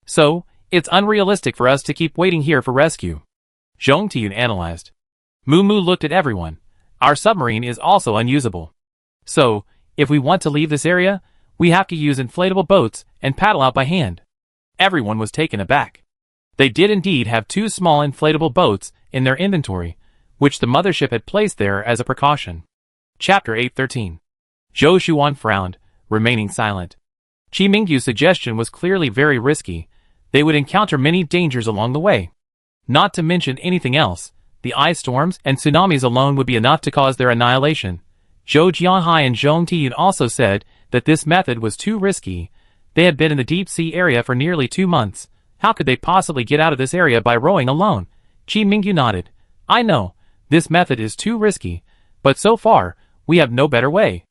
So, it's unrealistic for us to keep waiting here for rescue. Zhong Tiyun analyzed. Mumu looked at everyone. Our submarine is also unusable. So, if we want to leave this area, we have to use inflatable boats and paddle out by hand. Everyone was taken aback. They did indeed have 2 small inflatable boats in their inventory, which the mothership had placed there as a precaution. Chapter 813. Zhou Shuan frowned, remaining silent. Chi Mingyu's suggestion was clearly very risky. They would encounter many dangers along the way. Not to mention anything else, the ice storms and tsunamis alone would be enough to cause their annihilation. Zhou Jianhai and Zhong Tiyun also said that this method was too risky. They had been in the deep sea area for nearly 2 months. How could they possibly get out of this area by rowing alone? Chi Mingyu nodded. I know, this method is too risky, but so far, we have no better way.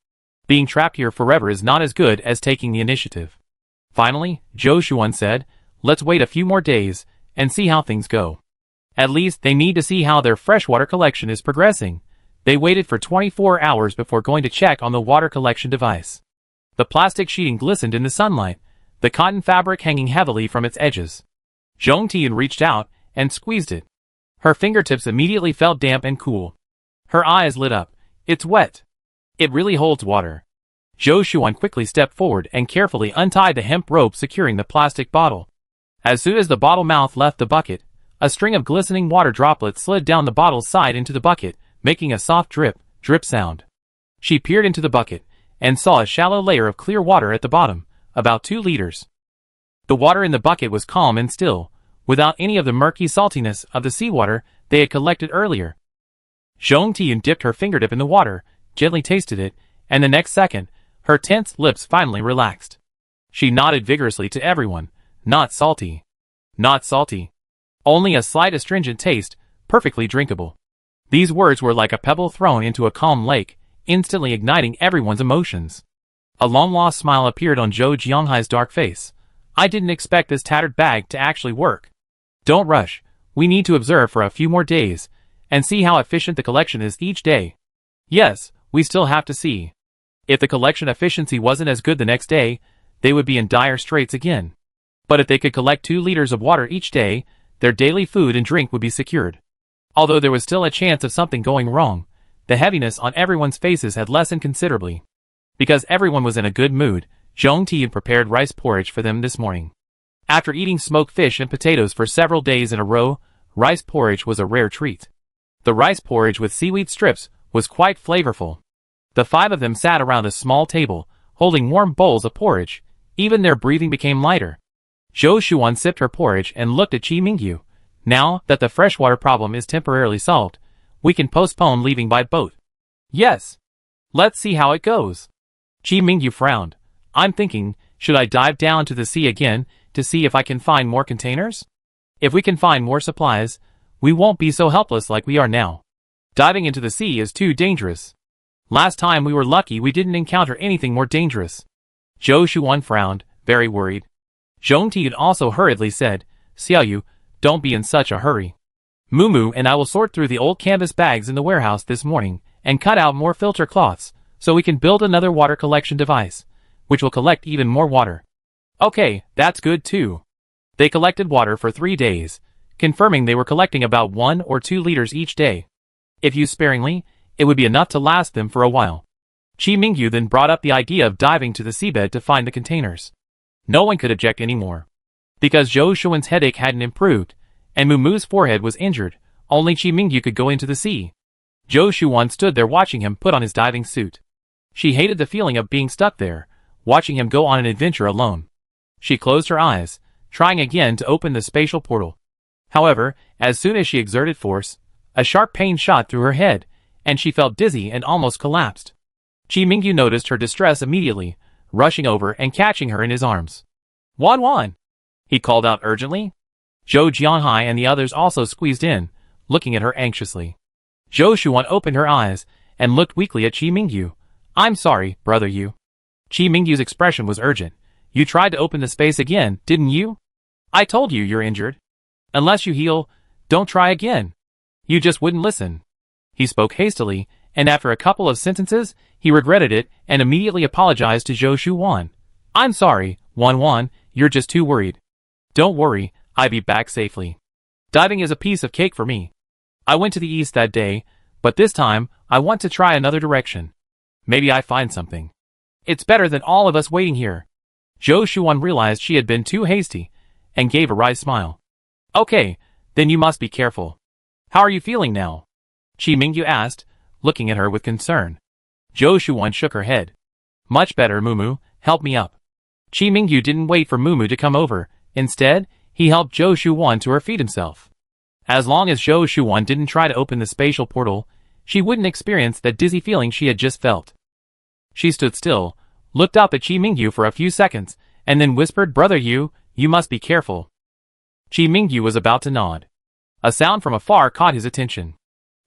Being trapped here forever is not as good as taking the initiative. Finally, Zhou Shuan said, let's wait a few more days and see how things go. At least they need to see how their freshwater collection is progressing. They waited for 24 hours before going to check on the water collection device. The plastic sheeting glistened in the sunlight, the cotton fabric hanging heavily from its edges. Zhong Tiyun reached out and squeezed it. Her fingertips immediately felt damp and cool. Her eyes lit up. It's wet. It really holds water. Zhou Shuan quickly stepped forward and carefully untied the hemp rope securing the plastic bottle. As soon as the bottle mouth left the bucket, a string of glistening water droplets slid down the bottle's side into the bucket, making a soft drip, drip sound. She peered into the bucket and saw a shallow layer of clear water at the bottom, about 2 liters. The water in the bucket was calm and still, without any of the murky saltiness of the seawater they had collected earlier. Zhong Tiyun dipped her fingertip in the water, gently tasted it, and the next second, her tense lips finally relaxed. She nodded vigorously to everyone. Not salty. Not salty. Only a slight astringent taste, perfectly drinkable. These words were like a pebble thrown into a calm lake, instantly igniting everyone's emotions. A long-lost smile appeared on Zhou Jianghai's dark face. I didn't expect this tattered bag to actually work. Don't rush. We need to observe for a few more days, and see how efficient the collection is each day. Yes, we still have to see. If the collection efficiency wasn't as good the next day, they would be in dire straits again. But if they could collect 2 liters of water each day, their daily food and drink would be secured. Although there was still a chance of something going wrong, the heaviness on everyone's faces had lessened considerably. Because everyone was in a good mood, Zhong Tiyun prepared rice porridge for them this morning. After eating smoked fish and potatoes for several days in a row, rice porridge was a rare treat. The rice porridge with seaweed strips was quite flavorful. The 5 of them sat around a small table, holding warm bowls of porridge. Even their breathing became lighter. Zhou Shuan sipped her porridge and looked at Chi Mingyu. Now that the freshwater problem is temporarily solved, we can postpone leaving by boat. Yes. Let's see how it goes. Chi Mingyu frowned. I'm thinking, should I dive down to the sea again to see if I can find more containers? If we can find more supplies, we won't be so helpless like we are now. Diving into the sea is too dangerous. Last time we were lucky we didn't encounter anything more dangerous. Zhou Shuan frowned, very worried. Zhong Tiyun also hurriedly said, Xiaoyu, don't be in such a hurry. Mumu and I will sort through the old canvas bags in the warehouse this morning and cut out more filter cloths so we can build another water collection device, which will collect even more water. Okay, that's good too. They collected water for 3 days, confirming they were collecting about 1 or 2 liters each day. If used sparingly, it would be enough to last them for a while. Chi Mingyu then brought up the idea of diving to the seabed to find the containers. No one could object anymore. Because Zhou Shuan's headache hadn't improved, and Mumu's forehead was injured, only Chi Mingyu could go into the sea. Zhou Shuan stood there watching him put on his diving suit. She hated the feeling of being stuck there, watching him go on an adventure alone. She closed her eyes, trying again to open the spatial portal. However, as soon as she exerted force, a sharp pain shot through her head, and she felt dizzy and almost collapsed. Chi Mingyu noticed her distress immediately, rushing over and catching her in his arms. Wan Wan! He called out urgently. Zhou Jianhai and the others also squeezed in, looking at her anxiously. Zhou Shuan opened her eyes and looked weakly at Qi Mingyu. I'm sorry, brother Yu. Qi Mingyu's expression was urgent. You tried to open the space again, didn't you? I told you you're injured. Unless you heal, don't try again. You just wouldn't listen. He spoke hastily, and after a couple of sentences, he regretted it and immediately apologized to Zhou Shuan. I'm sorry, Wan, you're just too worried. Don't worry, I'll be back safely. Diving is a piece of cake for me. I went to the east that day, but this time, I want to try another direction. Maybe I find something. It's better than all of us waiting here. Zhou Shuan realized she had been too hasty, and gave a wry smile. Okay, then you must be careful. How are you feeling now? Qi Mingyu asked, looking at her with concern. Zhou Shuan shook her head. Much better, Mumu, help me up. Qi Mingyu didn't wait for Mumu to come over. Instead, he helped Zhou Shuan to her feet himself. As long as Zhou Shuan didn't try to open the spatial portal, she wouldn't experience that dizzy feeling she had just felt. She stood still, looked up at Qi Mingyu for a few seconds, and then whispered, Brother Yu, you must be careful. Qi Mingyu was about to nod. A sound from afar caught his attention.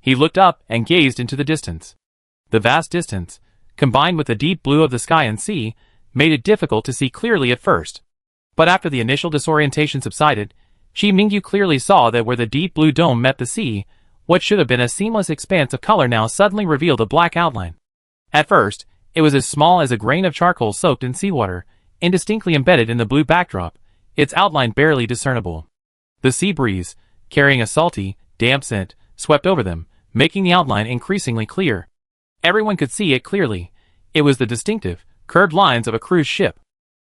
He looked up and gazed into the distance. The vast distance, combined with the deep blue of the sky and sea, made it difficult to see clearly at first. But after the initial disorientation subsided, Qi Mingyu clearly saw that where the deep blue dome met the sea, what should have been a seamless expanse of color now suddenly revealed a black outline. At first, it was as small as a grain of charcoal soaked in seawater, indistinctly embedded in the blue backdrop, its outline barely discernible. The sea breeze, carrying a salty, damp scent, swept over them, making the outline increasingly clear. Everyone could see it clearly. It was the distinctive, curved lines of a cruise ship.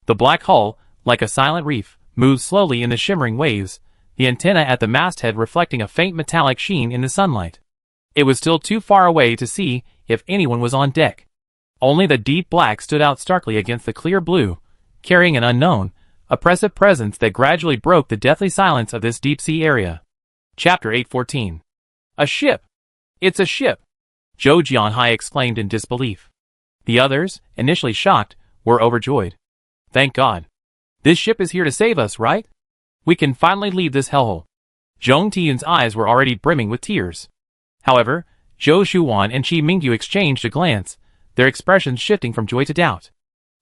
The black hull, like a silent reef, moved slowly in the shimmering waves, the antenna at the masthead reflecting a faint metallic sheen in the sunlight. It was still too far away to see if anyone was on deck. Only the deep black stood out starkly against the clear blue, carrying an unknown, oppressive presence that gradually broke the deathly silence of this deep-sea area. Chapter 814. A ship! It's a ship! Zhou Jianhai exclaimed in disbelief. The others, initially shocked, were overjoyed. Thank God. This ship is here to save us, right? We can finally leave this hellhole. Zhong Tiyun's eyes were already brimming with tears. However, Zhou Shuan and Qi Mingyu exchanged a glance, their expressions shifting from joy to doubt.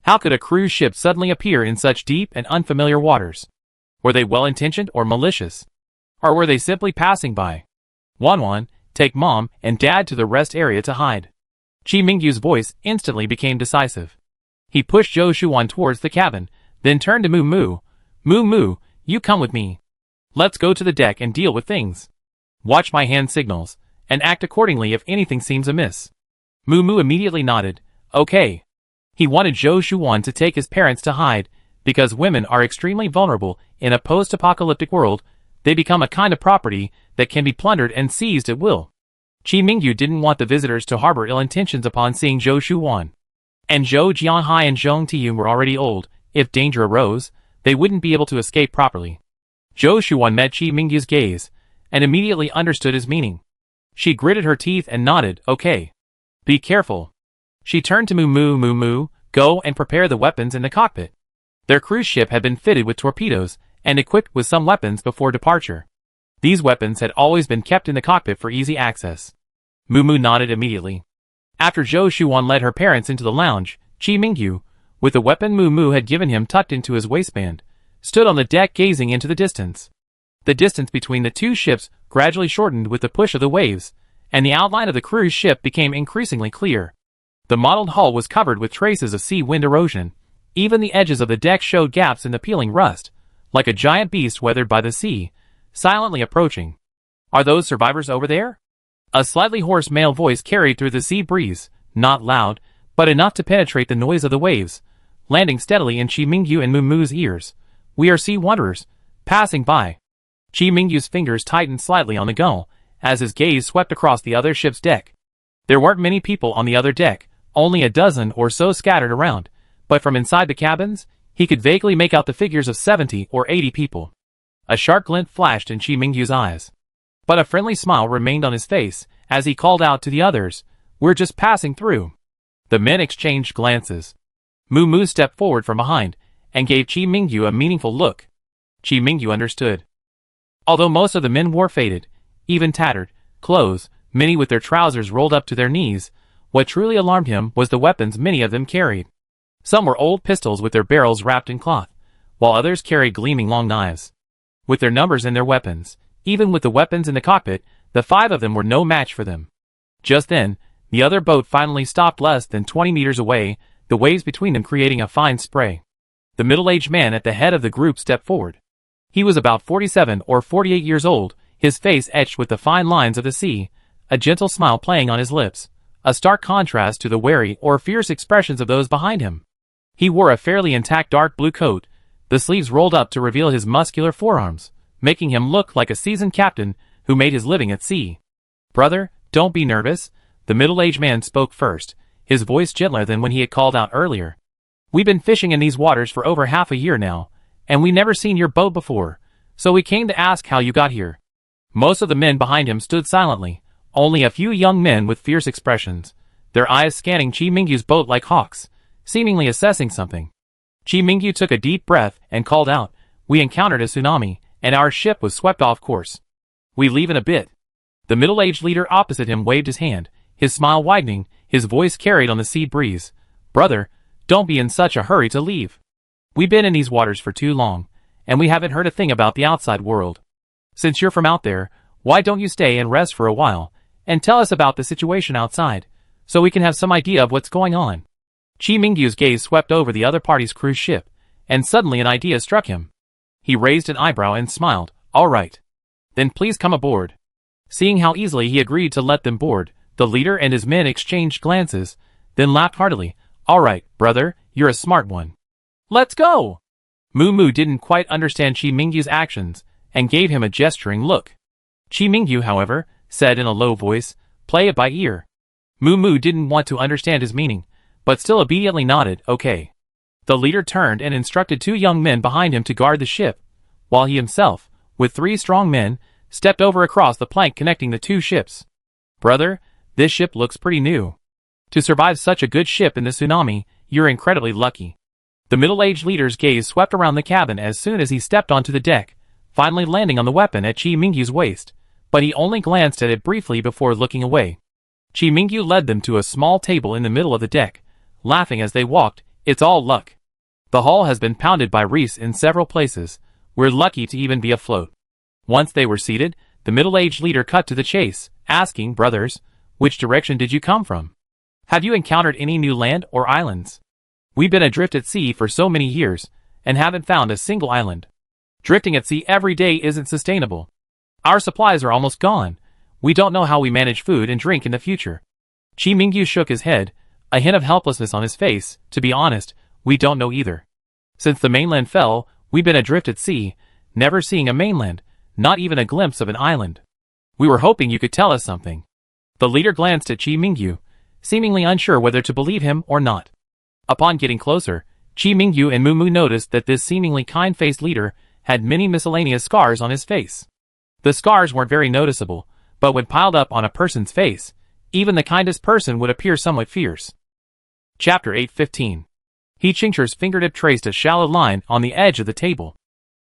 How could a cruise ship suddenly appear in such deep and unfamiliar waters? Were they well-intentioned or malicious? Or were they simply passing by? Wan, take Mom and Dad to the rest area to hide. Qi Mingyu's voice instantly became decisive. He pushed Zhou Shuan towards the cabin, then turned to Mumu. Mumu, you come with me. Let's go to the deck and deal with things. Watch my hand signals, and act accordingly if anything seems amiss. Mumu immediately nodded. Okay. He wanted Zhou Shuan to take his parents to hide, because women are extremely vulnerable in a post-apocalyptic world. They become a kind of property that can be plundered and seized at will. Qi Mingyu didn't want the visitors to harbor ill intentions upon seeing Zhou Shuan. And Zhou Jianhai and Zhong Tiyun were already old. If danger arose, they wouldn't be able to escape properly. Zhou Shuan met Qi Mingyu's gaze, and immediately understood his meaning. She gritted her teeth and nodded, okay. Be careful. She turned to Mumu, go and prepare the weapons in the cockpit. Their cruise ship had been fitted with torpedoes, and equipped with some weapons before departure. These weapons had always been kept in the cockpit for easy access. Mumu nodded immediately. After Zhou Shuan led her parents into the lounge, Qi Mingyu, with the weapon Mumu had given him tucked into his waistband, stood on the deck gazing into the distance. The distance between the two ships gradually shortened with the push of the waves, and the outline of the cruise ship became increasingly clear. The mottled hull was covered with traces of sea wind erosion. Even the edges of the deck showed gaps in the peeling rust, like a giant beast weathered by the sea, silently approaching. Are those survivors over there? A slightly hoarse male voice carried through the sea breeze, not loud, but enough to penetrate the noise of the waves, landing steadily in Qi Mingyu and Mumu's ears. We are sea wanderers, passing by. Qi Mingyu's fingers tightened slightly on the gunwale, as his gaze swept across the other ship's deck. There weren't many people on the other deck, only a dozen or so scattered around, but from inside the cabins, he could vaguely make out the figures of 70 or 80 people. A sharp glint flashed in Qi Mingyu's eyes. But a friendly smile remained on his face, as he called out to the others, we're just passing through. The men exchanged glances. Mumu stepped forward from behind, and gave Qi Mingyu a meaningful look. Qi Mingyu understood. Although most of the men wore faded, even tattered, clothes, many with their trousers rolled up to their knees, what truly alarmed him was the weapons many of them carried. Some were old pistols with their barrels wrapped in cloth, while others carried gleaming long knives. With their numbers and their weapons, even with the weapons in the cockpit, the 5 of them were no match for them. Just then, the other boat finally stopped less than 20 meters away, the waves between them creating a fine spray. The middle-aged man at the head of the group stepped forward. He was about 47 or 48 years old, his face etched with the fine lines of the sea, a gentle smile playing on his lips, a stark contrast to the wary or fierce expressions of those behind him. He wore a fairly intact dark blue coat, the sleeves rolled up to reveal his muscular forearms, making him look like a seasoned captain who made his living at sea. "Brother, don't be nervous," the middle-aged man spoke first, his voice gentler than when he had called out earlier. "We've been fishing in these waters for over half a year now, and we never seen your boat before, so we came to ask how you got here." Most of the men behind him stood silently, only a few young men with fierce expressions, their eyes scanning Chi Mingyu's boat like hawks, seemingly assessing something. Chi Mingyu took a deep breath and called out, "We encountered a tsunami, and our ship was swept off course. We leave in a bit." The middle-aged leader opposite him waved his hand, his smile widening, his voice carried on the sea breeze. "Brother, don't be in such a hurry to leave. We've been in these waters for too long, and we haven't heard a thing about the outside world. Since you're from out there, why don't you stay and rest for a while, and tell us about the situation outside, so we can have some idea of what's going on?" Chi Mingyu's gaze swept over the other party's cruise ship, and suddenly an idea struck him. He raised an eyebrow and smiled. "All right. Then please come aboard." Seeing how easily he agreed to let them board, the leader and his men exchanged glances, then laughed heartily. "All right, brother, you're a smart one. Let's go!" Moo didn't quite understand Chi Mingyu's actions, and gave him a gesturing look. Chi Mingyu, however, said in a low voice, "Play it by ear." Moo didn't want to understand his meaning, but still obediently nodded, "Okay." The leader turned and instructed 2 young men behind him to guard the ship, while he himself, with 3 strong men, stepped over across the plank connecting the 2 ships. "Brother, this ship looks pretty new. To survive such a good ship in the tsunami, you're incredibly lucky." The middle-aged leader's gaze swept around the cabin as soon as he stepped onto the deck, finally landing on the weapon at Chi Mingyu's waist, but he only glanced at it briefly before looking away. Chi Mingyu led them to a small table in the middle of the deck, laughing as they walked. "It's all luck. The hull has been pounded by reefs in several places. We're lucky to even be afloat." Once they were seated, the middle-aged leader cut to the chase, asking, "Brothers, which direction did you come from? Have you encountered any new land or islands? We've been adrift at sea for so many years, and haven't found a single island. Drifting at sea every day isn't sustainable. Our supplies are almost gone. We don't know how we manage food and drink in the future." Chi Mingyu shook his head, a hint of helplessness on his face. "To be honest, we don't know either. Since the mainland fell, we've been adrift at sea, never seeing a mainland, not even a glimpse of an island. We were hoping you could tell us something." The leader glanced at Chi Mingyu, seemingly unsure whether to believe him or not. Upon getting closer, Chi Mingyu and Moo noticed that this seemingly kind-faced leader had many miscellaneous scars on his face. The scars weren't very noticeable, but when piled up on a person's face, even the kindest person would appear somewhat fierce. Chapter 8:15. He Chingcher's fingertip traced a shallow line on the edge of the table.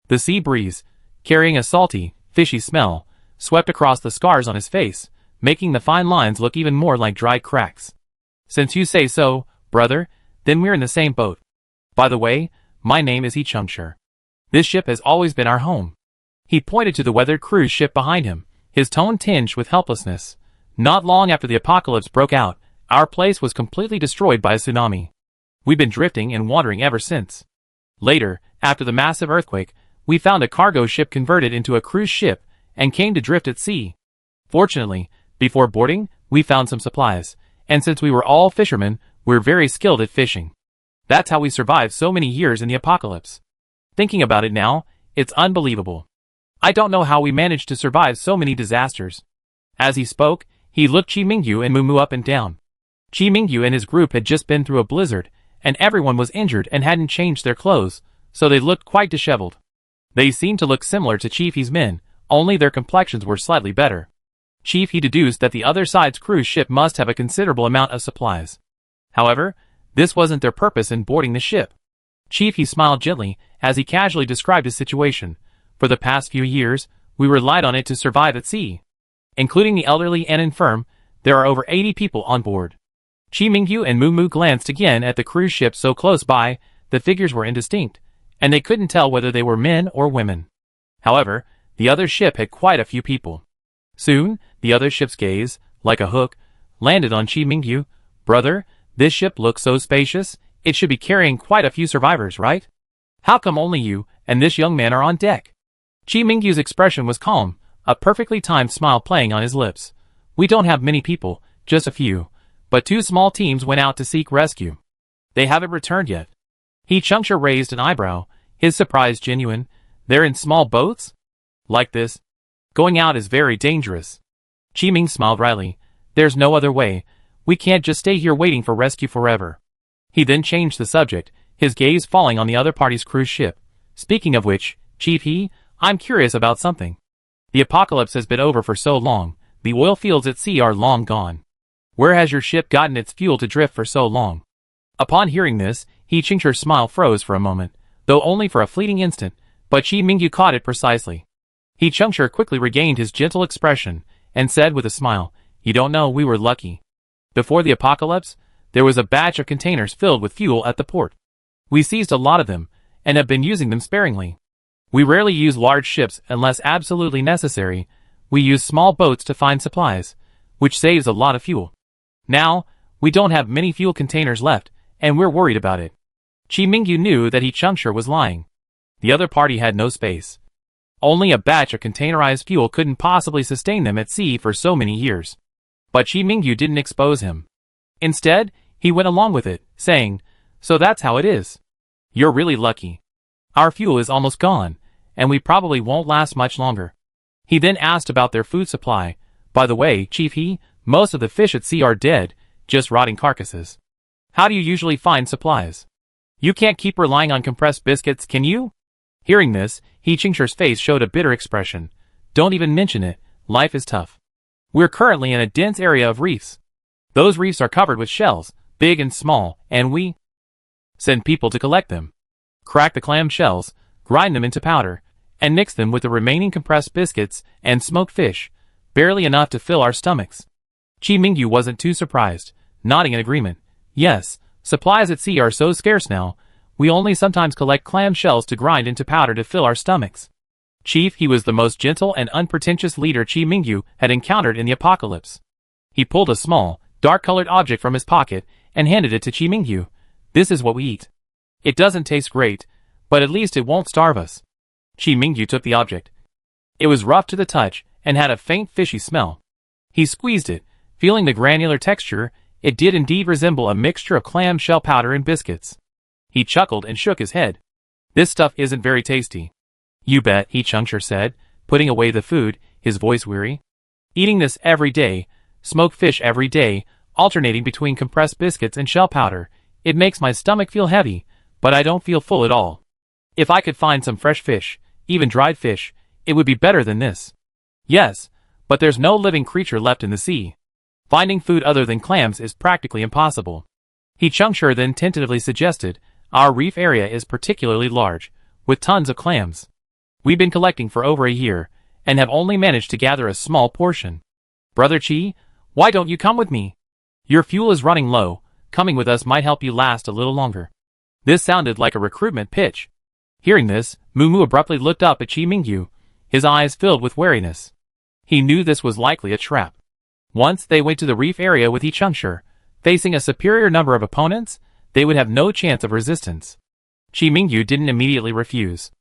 The sea breeze, carrying a salty, fishy smell, swept across the scars on his face, making the fine lines look even more like dried cracks. "Since you say so, brother, then we're in the same boat. By the way, my name is He Chingcher. This ship has always been our home." He pointed to the weathered cruise ship behind him, his tone tinged with helplessness. "Not long after the apocalypse broke out, our place was completely destroyed by a tsunami. We've been drifting and wandering ever since. Later, after the massive earthquake, we found a cargo ship converted into a cruise ship and came to drift at sea. Fortunately, before boarding, we found some supplies, and since we were all fishermen, we're very skilled at fishing. That's how we survived so many years in the apocalypse. Thinking about it now, it's unbelievable. I don't know how we managed to survive so many disasters." As he spoke, he looked Chi Mingyu and Moo up and down. Chi Mingyu and his group had just been through a blizzard, and everyone was injured and hadn't changed their clothes, so they looked quite disheveled. They seemed to look similar to Chief He's men, only their complexions were slightly better. Chief He deduced that the other side's cruise ship must have a considerable amount of supplies. However, this wasn't their purpose in boarding the ship. Chief He smiled gently as he casually described his situation. "For the past few years, We relied on it to survive at sea. Including the elderly and infirm, there are over 80 people on board. Chi Mingyu and Moo glanced again at the cruise ship so close by. The figures were indistinct, and they couldn't tell whether they were men or women. However, the other ship had quite a few people. Soon, the other ship's gaze, like a hook, landed on Chi Mingyu. Brother, this ship looks so spacious, it should be carrying quite a few survivors, right? How come only you and this young man are on deck? Chi Mingyu's expression was calm, a perfectly timed smile playing on his lips. We don't have many people, just a few, but 2 small teams went out to seek rescue. They haven't returned yet. He Chang'e raised an eyebrow, his surprise genuine. They're in small boats? Like this? Going out is very dangerous. Chi Ming smiled wryly. There's no other way. We can't just stay here waiting for rescue forever. He then changed the subject, his gaze falling on the other party's cruise ship. Speaking of which, Chief He, I'm curious about something. The apocalypse has been over for so long, the oil fields at sea are long gone. Where has your ship gotten its fuel to drift for so long? Upon hearing this, He Chang'e's smile froze for a moment, though only for a fleeting instant, but Chi Mingyu caught it precisely. He Chang'e quickly regained his gentle expression, and said with a smile, You don't know, we were lucky. Before the apocalypse, there was a batch of containers filled with fuel at the port. We seized a lot of them, and have been using them sparingly. We rarely use large ships unless absolutely necessary. We use small boats to find supplies, which saves a lot of fuel. Now, we don't have many fuel containers left, and we're worried about it. Chi Mingyu knew that He Chang'e was lying. The other party had no space. Only a batch of containerized fuel couldn't possibly sustain them at sea for so many years. But Chi Mingyu didn't expose him. Instead, he went along with it, saying, So that's how it is. You're really lucky. Our fuel is almost gone, and we probably won't last much longer. He then asked about their food supply. By the way, Chief He, most of the fish at sea are dead, just rotting carcasses. How do you usually find supplies? You can't keep relying on compressed biscuits, can you? Hearing this, He Chang'e's face showed a bitter expression. Don't even mention it, life is tough. We're currently in a dense area of reefs. Those reefs are covered with shells, big and small, and we send people to collect them. Crack the clam shells, grind them into powder, and mix them with the remaining compressed biscuits and smoked fish, barely enough to fill our stomachs. Chi Mingyu wasn't too surprised, nodding in agreement. Yes, supplies at sea are so scarce now, we only sometimes collect clam shells to grind into powder to fill our stomachs. Chief, he was the most gentle and unpretentious leader Chi Mingyu had encountered in the apocalypse. He pulled a small, dark-colored object from his pocket and handed it to Chi Mingyu. This is what we eat. It doesn't taste great, but at least it won't starve us. Chi Mingyu took the object. It was rough to the touch and had a faint fishy smell. He squeezed it, feeling the granular texture. It did indeed resemble a mixture of clam shell powder and biscuits. He chuckled and shook his head. This stuff isn't very tasty. You bet, He Chang'e said, putting away the food, his voice weary. Eating this every day, smoked fish every day, alternating between compressed biscuits and shell powder, it makes my stomach feel heavy, but I don't feel full at all. If I could find some fresh fish, even dried fish, it would be better than this. Yes, but there's no living creature left in the sea. Finding food other than clams is practically impossible. He Chang'e then tentatively suggested, Our reef area is particularly large, with tons of clams. We've been collecting for over a year, and have only managed to gather a small portion. Brother Chi, why don't you come with me? Your fuel is running low, coming with us might help you last a little longer. This sounded like a recruitment pitch. Hearing this, Moo abruptly looked up at Chi Mingyu, his eyes filled with wariness. He knew this was likely a trap. Once they went to the reef area with He Chang'e, facing a superior number of opponents, they would have no chance of resistance. Chi Mingyu didn't immediately refuse.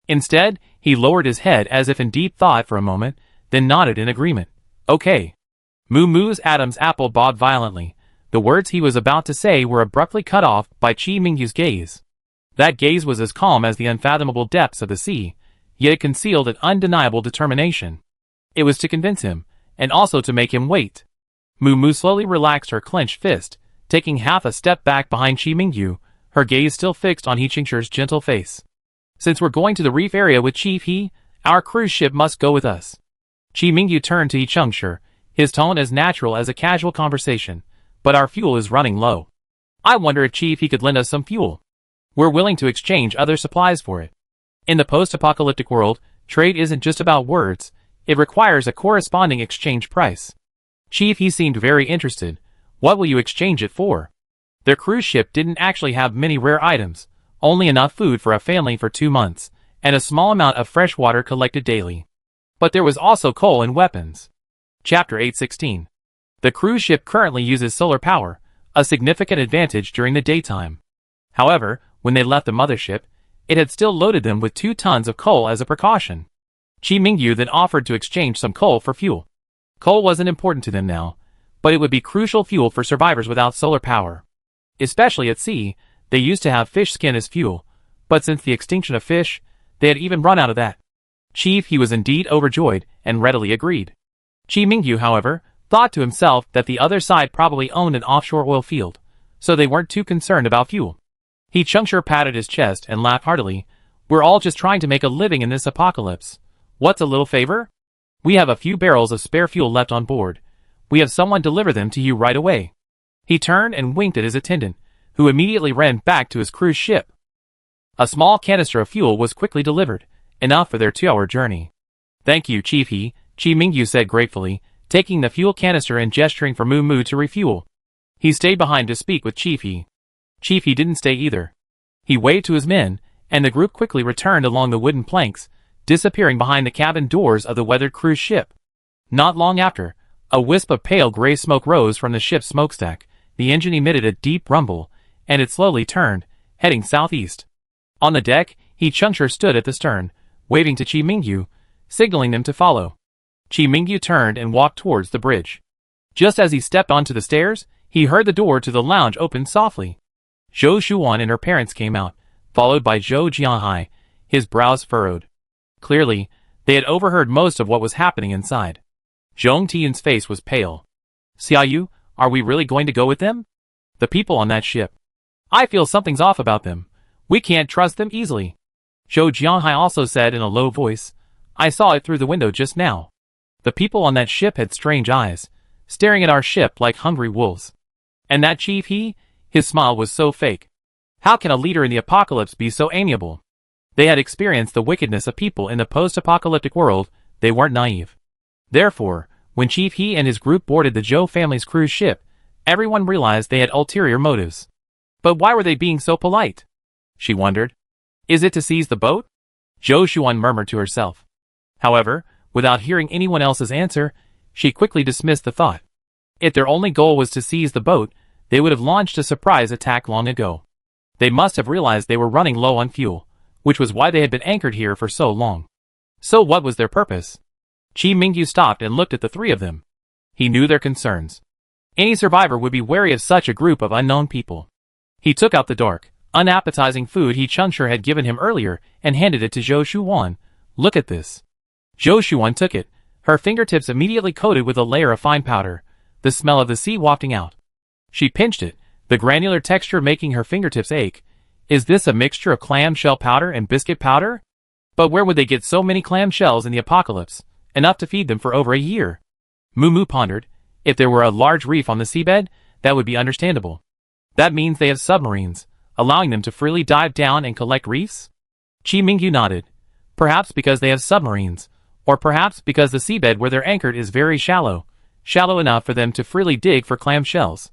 Instead, he lowered his head as if in deep thought for a moment, then nodded in agreement. Okay. Moo's Adam's apple bobbed violently. The words he was about to say were abruptly cut off by Chi Mingyu's gaze. That gaze was as calm as the unfathomable depths of the sea, yet it concealed an undeniable determination. It was to convince him, and also to make him wait. Moo slowly relaxed her clenched fist, taking half a step back behind Chi Mingyu, her gaze still fixed on He Chang'e's gentle face. Since we're going to the reef area with Chief He, our cruise ship must go with us. Chi Mingyu turned to He Chang'e, his tone as natural as a casual conversation. But our fuel is running low. I wonder if Chief He could lend us some fuel. We're willing to exchange other supplies for it. In the post-apocalyptic world, Trade isn't just about words, it requires a corresponding exchange price. Chief He seemed very interested. What will you exchange it for? Their cruise ship didn't actually have many rare items, only enough food for a family for 2 months, and a small amount of fresh water collected daily. But there was also coal and weapons. Chapter 816. The cruise ship currently uses solar power, a significant advantage during the daytime. However, when they left the mothership, it had still loaded them with 2 tons of coal as a precaution. Chi Mingyu then offered to exchange some coal for fuel. Coal wasn't important to them now, but it would be crucial fuel for survivors without solar power. Especially at sea, they used to have fish skin as fuel, but since the extinction of fish, they had even run out of that. Chief He was indeed overjoyed and readily agreed. Chi Mingyu, however, thought to himself that the other side probably owned an offshore oil field, so they weren't too concerned about fuel. He Chengshur patted his chest and laughed heartily. We're all just trying to make a living in this apocalypse. What's a little favor? We have a few barrels of spare fuel left on board. We have someone deliver them to you right away. He turned and winked at his attendant, who immediately ran back to his cruise ship. A small canister of fuel was quickly delivered, enough for their 2-hour journey. Thank you, Chief He, Chi Mingyu said gratefully, taking the fuel canister and gesturing for Moo Moo to refuel. He stayed behind to speak with Chief He. Chief He didn't stay either. He waved to his men, and the group quickly returned along the wooden planks, disappearing behind the cabin doors of the weathered cruise ship. Not long after, a wisp of pale gray smoke rose from the ship's smokestack. The engine emitted a deep rumble, and it slowly turned, heading southeast. On the deck, He Chengshur stood at the stern, waving to Chi Mingyu, signaling them to follow. Chi Mingyu turned and walked towards the bridge. Just as he stepped onto the stairs, he heard the door to the lounge open softly. Zhou Shuan and her parents came out, followed by Zhou Jianhai, his brows furrowed. Clearly, they had overheard most of what was happening inside. Zhong Tian's face was pale. Xiaoyu, are we really going to go with them? The people on that ship. I feel something's off about them. We can't trust them easily. Zhou Jianhai also said in a low voice. I saw it through the window just now. The people on that ship had strange eyes, staring at our ship like hungry wolves. And that Chief He, his smile was so fake. How can a leader in the apocalypse be so amiable? They had experienced the wickedness of people in the post-apocalyptic world. They weren't naive. Therefore, when Chief He and his group boarded the Zhou family's cruise ship, everyone realized they had ulterior motives. But why were they being so polite? She wondered. Is it to seize the boat? Zhou Shuan murmured to herself. However, without hearing anyone else's answer, she quickly dismissed the thought. If their only goal was to seize the boat, they would have launched a surprise attack long ago. They must have realized they were running low on fuel, which was why they had been anchored here for so long. So what was their purpose? Chi Mingyu stopped and looked at the 3 of them. He knew their concerns. Any survivor would be wary of such a group of unknown people. He took out the dark, unappetizing food He Chengshur had given him earlier and handed it to Zhou Shuan. Look at this. Zhou Shuan took it, her fingertips immediately coated with a layer of fine powder, the smell of the sea wafting out. She pinched it, the granular texture making her fingertips ache. Is this a mixture of clam shell powder and biscuit powder? But where would they get so many clam shells in the apocalypse? Enough to feed them for over a year. Moo Moo pondered. If there were a large reef on the seabed, that would be understandable. That means they have submarines, allowing them to freely dive down and collect reefs? Chi Mingyu nodded. Perhaps because they have submarines, or perhaps because the seabed where they're anchored is very shallow, shallow enough for them to freely dig for clam shells.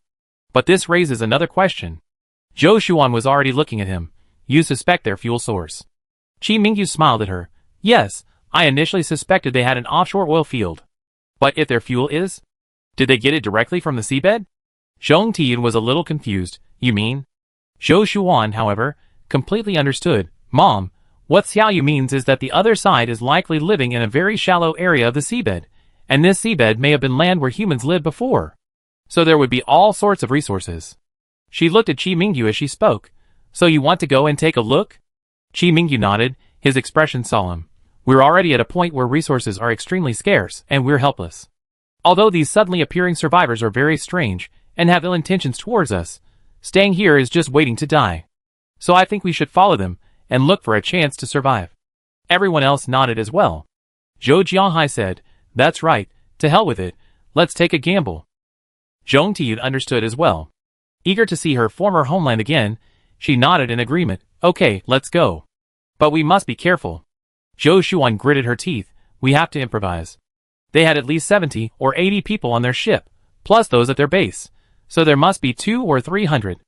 But this raises another question. Zhou Shuan was already looking at him. You suspect their fuel source. Chi Mingyu smiled at her. Yes, I initially suspected they had an offshore oil field. But if their fuel is? Did they get it directly from the seabed? Zhong Tian was a little confused. You mean? Zhou Shuan, however, completely understood. Mom, what Xiaoyu means is that the other side is likely living in a very shallow area of the seabed, and this seabed may have been land where humans lived before. So there would be all sorts of resources. She looked at Chi Mingyu as she spoke. So you want to go and take a look? Chi Mingyu nodded, his expression solemn. We're already at a point where resources are extremely scarce, and we're helpless. Although these suddenly appearing survivors are very strange, and have ill intentions towards us, staying here is just waiting to die. So I think we should follow them, and look for a chance to survive. Everyone else nodded as well. Zhou Jianhai said, That's right, to hell with it, let's take a gamble. Zhong Tian understood as well. Eager to see her former homeland again, she nodded in agreement. Okay, let's go. But we must be careful. Zhou Shuan gritted her teeth. We have to improvise. They had at least 70 or 80 people on their ship, plus those at their base, so there must be 200 or 300.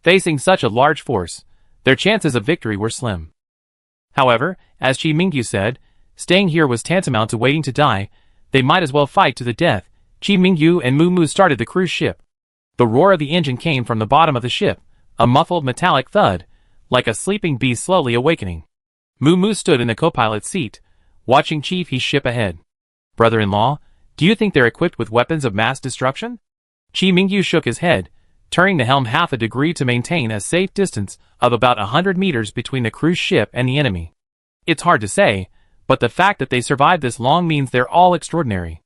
Facing such a large force, their chances of victory were slim. However, as Qi Mingyu said, staying here was tantamount to waiting to die. They might as well fight to the death. Qi Mingyu and Mu Mu started the cruise ship. The roar of the engine came from the bottom of the ship, a muffled metallic thud, like a sleeping beast slowly awakening. Mu Mu stood in the co-pilot's seat, watching Chief He's ship ahead. Brother-in-law, do you think they're equipped with weapons of mass destruction? Qi Mingyu shook his head, turning the helm half a degree to maintain a safe distance of about 100 meters between the cruise ship and the enemy. It's hard to say, but the fact that they survived this long means they're all extraordinary.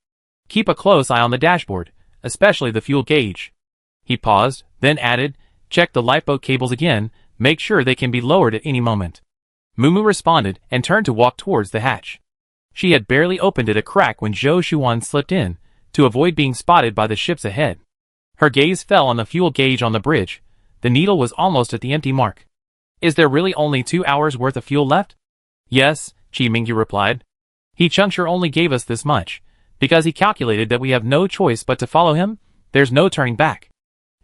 Keep a close eye on the dashboard, especially the fuel gauge. He paused, then added, check the lifeboat cables again, make sure they can be lowered at any moment. Mu Mu responded and turned to walk towards the hatch. She had barely opened it a crack when Zhou Shuan slipped in, to avoid being spotted by the ships ahead. Her gaze fell on the fuel gauge on the bridge. The needle was almost at the empty mark. Is there really only 2 hours worth of fuel left? Yes, Qi Mingyu replied. He Chengshire only gave us this much, because he calculated that we have no choice but to follow him. There's no turning back.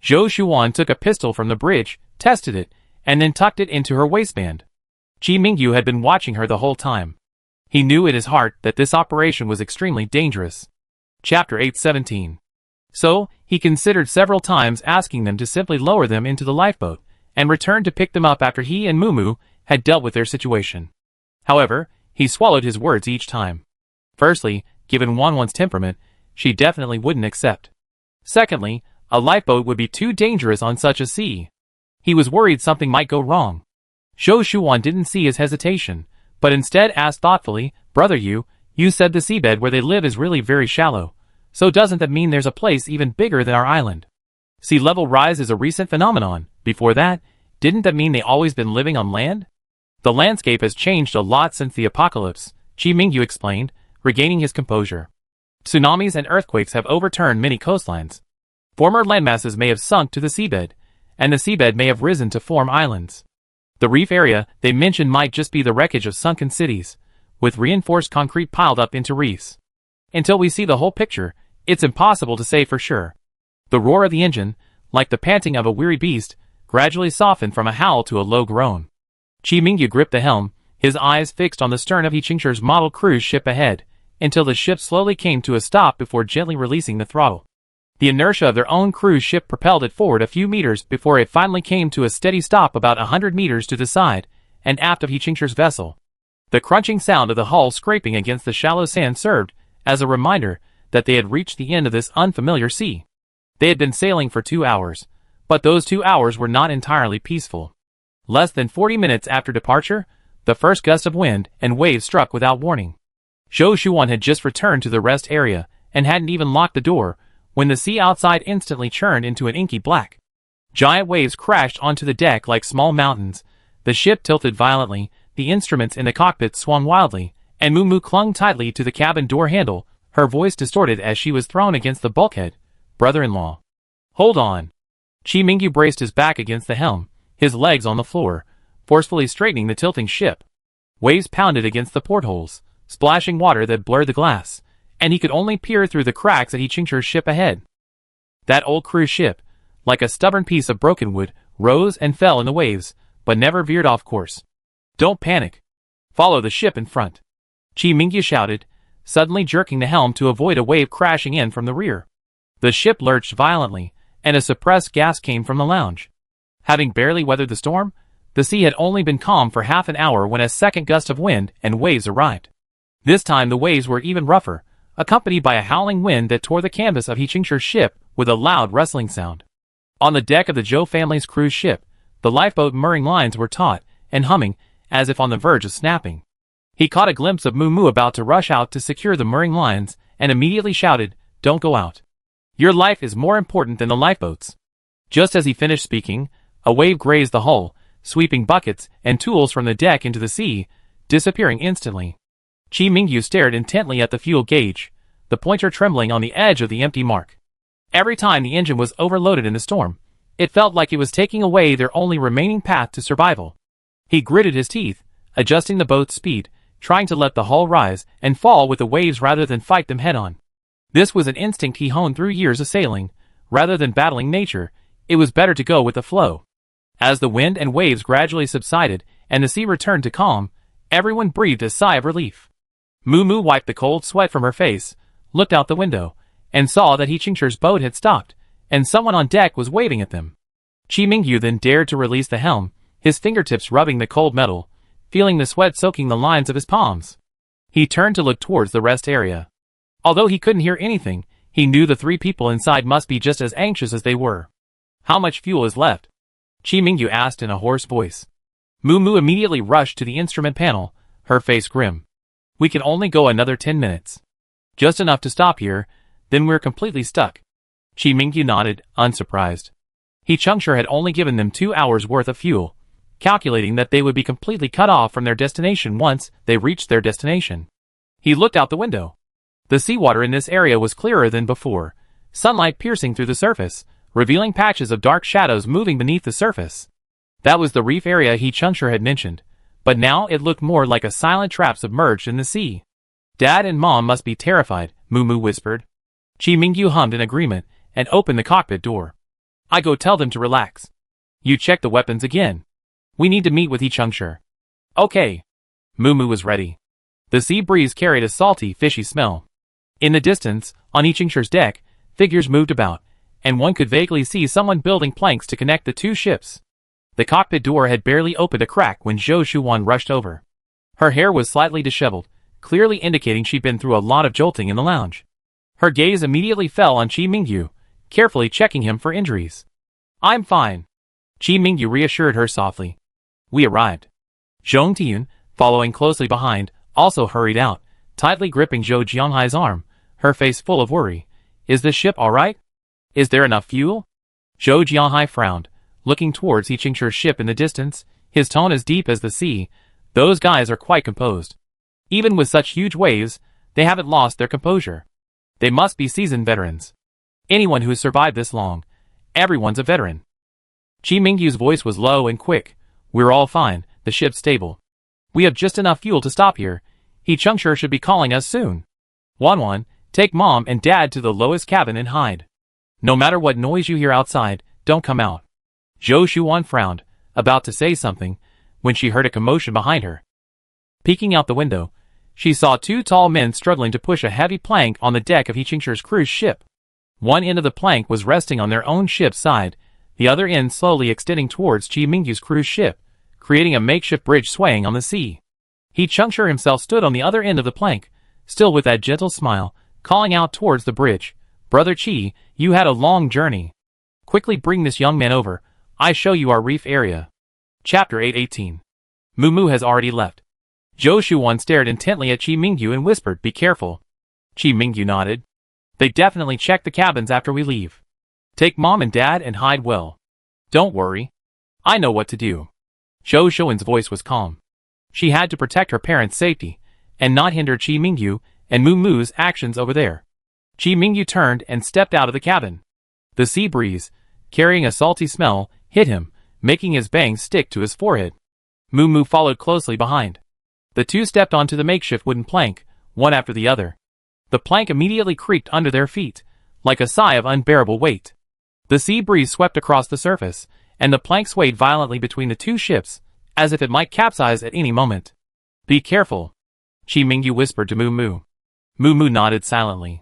Zhou Shuan took a pistol from the bridge, tested it, and then tucked it into her waistband. Qi Mingyu had been watching her the whole time. He knew in his heart that this operation was extremely dangerous. Chapter 817. So, he considered several times asking them to simply lower them into the lifeboat, and return to pick them up after he and Mu Mu had dealt with their situation. However, he swallowed his words each time. Firstly, given Wanwan's temperament, she definitely wouldn't accept. Secondly, a lifeboat would be too dangerous on such a sea. He was worried something might go wrong. Zhou Shuan didn't see his hesitation, but instead asked thoughtfully, Brother you said the seabed where they live is really very shallow, so doesn't that mean there's a place even bigger than our island? Sea level rise is a recent phenomenon. Before that, didn't that mean they always been living on land? The landscape has changed a lot since the apocalypse, Qi Mingyu explained, regaining his composure. Tsunamis and earthquakes have overturned many coastlines. Former landmasses may have sunk to the seabed, and the seabed may have risen to form islands. The reef area they mentioned might just be the wreckage of sunken cities, with reinforced concrete piled up into reefs. Until we see the whole picture, it's impossible to say for sure. The roar of the engine, like the panting of a weary beast, gradually softened from a howl to a low groan. Qi Mingyu gripped the helm, his eyes fixed on the stern of He Qingshire's model cruise ship ahead, until the ship slowly came to a stop before gently releasing the throttle. The inertia of their own cruise ship propelled it forward a few meters before it finally came to a steady stop about 100 meters to the side and aft of He Qingshire's vessel. The crunching sound of the hull scraping against the shallow sand served as a reminder that they had reached the end of this unfamiliar sea. They had been sailing for 2 hours, but those 2 hours were not entirely peaceful. Less than 40 minutes after departure, the first gust of wind and waves struck without warning. Zhou Shuan had just returned to the rest area and hadn't even locked the door when the sea outside instantly churned into an inky black. Giant waves crashed onto the deck like small mountains. The ship tilted violently, the instruments in the cockpit swung wildly, and Mu Mu clung tightly to the cabin door handle, her voice distorted as she was thrown against the bulkhead. Brother-in-law. Hold on. Qi Mingyu braced his back against the helm, his legs on the floor, forcefully straightening the tilting ship. Waves pounded against the portholes, splashing water that blurred the glass, and he could only peer through the cracks at He Qingshire's ship ahead. That old cruise ship, like a stubborn piece of broken wood, rose and fell in the waves, but never veered off course. Don't panic. Follow the ship in front. Qi Mingyu shouted, suddenly jerking the helm to avoid a wave crashing in from the rear. The ship lurched violently, and a suppressed gasp came from the lounge. Having barely weathered the storm, the sea had only been calm for half an hour when a second gust of wind and waves arrived. This time the waves were even rougher, accompanied by a howling wind that tore the canvas of He Qingshire's ship with a loud rustling sound. On the deck of the Zhou family's cruise ship, the lifeboat mooring lines were taut and humming, as if on the verge of snapping. He caught a glimpse of Mu Mu about to rush out to secure the mooring lines, and immediately shouted, "Don't go out. Your life is more important than the lifeboats." Just as he finished speaking, a wave grazed the hull, sweeping buckets and tools from the deck into the sea, disappearing instantly. Qi Mingyu stared intently at the fuel gauge, the pointer trembling on the edge of the empty mark. Every time the engine was overloaded in the storm, it felt like it was taking away their only remaining path to survival. He gritted his teeth, adjusting the boat's speed, trying to let the hull rise and fall with the waves rather than fight them head-on. This was an instinct he honed through years of sailing. Rather than battling nature, it was better to go with the flow. As the wind and waves gradually subsided and the sea returned to calm, everyone breathed a sigh of relief. Moo Moo wiped the cold sweat from her face, looked out the window, and saw that He-Chingcher's boat had stopped, and someone on deck was waving at them. Chi Mingyu then dared to release the helm, his fingertips rubbing the cold metal, feeling the sweat soaking the lines of his palms. He turned to look towards the rest area. Although he couldn't hear anything, he knew the 3 people inside must be just as anxious as they were. "How much fuel is left?" Chi Mingyu asked in a hoarse voice. Moo Moo immediately rushed to the instrument panel, her face grim. "We can only go another 10 minutes. Just enough to stop here, then we're completely stuck." Chi Mingyu nodded, unsurprised. He-Chingcher had only given them 2 hours worth of fuel, calculating that they would be completely cut off from their destination once they reached their destination. He looked out the window. The seawater in this area was clearer than before, sunlight piercing through the surface, revealing patches of dark shadows moving beneath the surface. That was the reef area He-Chingcher had mentioned, but now it looked more like a silent trap submerged in the sea. "Dad and Mom must be terrified," Moo Moo whispered. Chi Mingyu hummed in agreement and opened the cockpit door. "I go tell them to relax. You check the weapons again. We need to meet with He-Chingcher." "Okay." Moo Moo was ready. The sea breeze carried a salty, fishy smell. In the distance, on He-Chingcher's deck, figures moved about, and one could vaguely see someone building planks to connect the 2 ships. The cockpit door had barely opened a crack when Zhou Shuwan rushed over. Her hair was slightly disheveled, clearly indicating she'd been through a lot of jolting in the lounge. Her gaze immediately fell on Chi Mingyu, carefully checking him for injuries. "I'm fine." Chi Mingyu reassured her softly. "We arrived." Zhong Tiyun, following closely behind, also hurried out, tightly gripping Zhou Jianghai's arm, her face full of worry. "Is this ship all right? Is there enough fuel?" Zhou Jianghai frowned, looking towards He-Chingcher's ship in the distance, his tone as deep as the sea. "Those guys are quite composed. Even with such huge waves, they haven't lost their composure. They must be seasoned veterans. Anyone who has survived this long, everyone's a veteran." Chi Mingyu's voice was low and quick. "We're all fine, the ship's stable. We have just enough fuel to stop here. He-Chingcher should be calling us soon. Wanwan, take Mom and Dad to the lowest cabin and hide. No matter what noise you hear outside, don't come out." Zhou Shuwan frowned, about to say something, when she heard a commotion behind her. Peeking out the window, she saw 2 tall men struggling to push a heavy plank on the deck of He-Chingcher's cruise ship. One end of the plank was resting on their own ship's side, the other end slowly extending towards Chi Mingyu's cruise ship, creating a makeshift bridge swaying on the sea. He-Chingcher himself stood on the other end of the plank, still with that gentle smile, calling out towards the bridge. "Brother Chi, you had a long journey. Quickly bring this young man over, I show you our reef area." Chapter 818. Moo Moo has already left. Zhou Shuwan stared intently at Chi Mingyu and whispered, "Be careful." Chi Mingyu nodded. "They definitely check the cabins after we leave. Take Mom and Dad and hide well. Don't worry. I know what to do." Zhou Shuwan's voice was calm. She had to protect her parents' safety, and not hinder Chi Mingyu and Moo Moo's actions over there. Chi Mingyu turned and stepped out of the cabin. The sea breeze, carrying a salty smell, hit him, making his bangs stick to his forehead. Moo Moo followed closely behind. The 2 stepped onto the makeshift wooden plank, one after the other. The plank immediately creaked under their feet, like a sigh of unbearable weight. The sea breeze swept across the surface, and the plank swayed violently between the 2 ships, as if it might capsize at any moment. "Be careful," Chi Mingyu whispered to Moo Moo. Moo Moo nodded silently.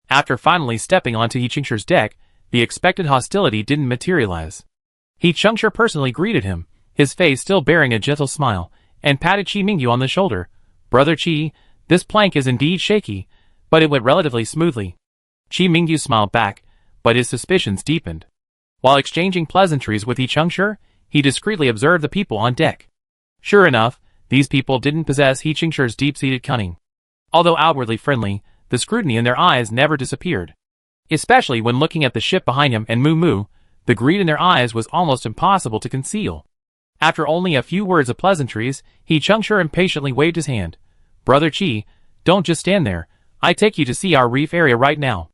After finally stepping onto He-Chingcher's deck, the expected hostility didn't materialize. He-Chingcher personally greeted him, his face still bearing a gentle smile, and patted Chi Mingyu on the shoulder. "Brother Chi, this plank is indeed shaky, but it went relatively smoothly." Chi Mingyu smiled back, but his suspicions deepened. While exchanging pleasantries with He-Chingcher, he discreetly observed the people on deck. Sure enough, these people didn't possess He-Chingcher's deep-seated cunning. Although outwardly friendly, the scrutiny in their eyes never disappeared. Especially when looking at the ship behind him and Moo Moo, the greed in their eyes was almost impossible to conceal. After only a few words of pleasantries, He-Chingcher impatiently waved his hand. "Brother Chi, don't just stand there. I take you to see our reef area right now.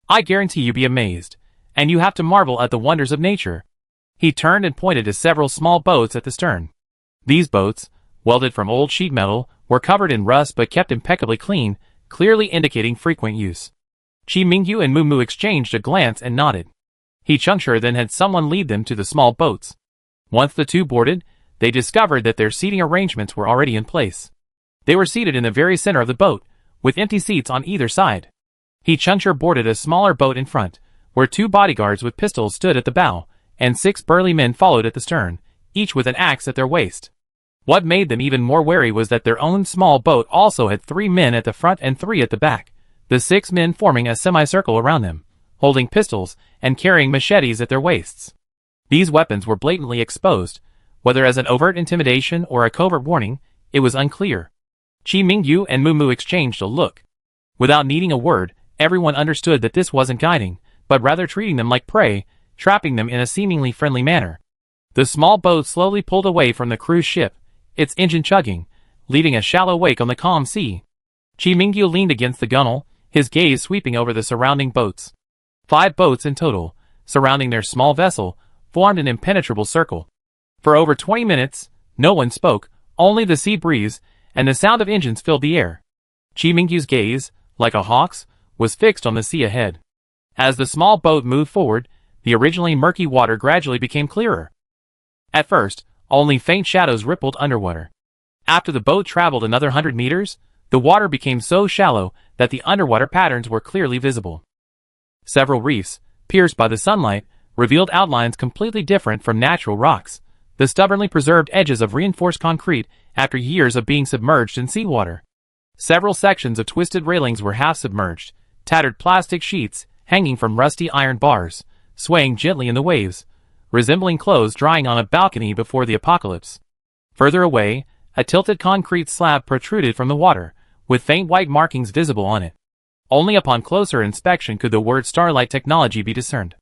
I guarantee you'll be amazed, and you have to marvel at the wonders of nature." He turned and pointed to several small boats at the stern. These boats, welded from old sheet metal, were covered in rust but kept impeccably clean, clearly indicating frequent use. Chi Mingyu and Moo Moo exchanged a glance and nodded. He Changshur then had someone lead them to the small boats. Once the two boarded, they discovered that their seating arrangements were already in place. They were seated in the very center of the boat, with empty seats on either side. He Changshur boarded a smaller boat in front, where 2 bodyguards with pistols stood at the bow, and 6 burly men followed at the stern, each with an axe at their waist. What made them even more wary was that their own small boat also had 3 men at the front and 3 at the back, the 6 men forming a semicircle around them, holding pistols and carrying machetes at their waists. These weapons were blatantly exposed, whether as an overt intimidation or a covert warning, it was unclear. Chi Mingyu and Moo Moo exchanged a look. Without needing a word, everyone understood that this wasn't guiding, but rather treating them like prey, trapping them in a seemingly friendly manner. The small boat slowly pulled away from the cruise ship, its engine chugging, leaving a shallow wake on the calm sea. Chi Mingyu leaned against the gunwale, his gaze sweeping over the surrounding boats. 5 boats in total, surrounding their small vessel, formed an impenetrable circle. For over 20 minutes, no one spoke, only the sea breeze, and the sound of engines filled the air. Chi Mingyu's gaze, like a hawk's, was fixed on the sea ahead. As the small boat moved forward, the originally murky water gradually became clearer. At first, only faint shadows rippled underwater. After the boat traveled another 100 meters, the water became so shallow that the underwater patterns were clearly visible. Several reefs, pierced by the sunlight, revealed outlines completely different from natural rocks, the stubbornly preserved edges of reinforced concrete after years of being submerged in seawater. Several sections of twisted railings were half submerged, tattered plastic sheets hanging from rusty iron bars, swaying gently in the waves, resembling clothes drying on a balcony before the apocalypse. Further away, a tilted concrete slab protruded from the water, with faint white markings visible on it. Only upon closer inspection could the word Starlight Technology be discerned.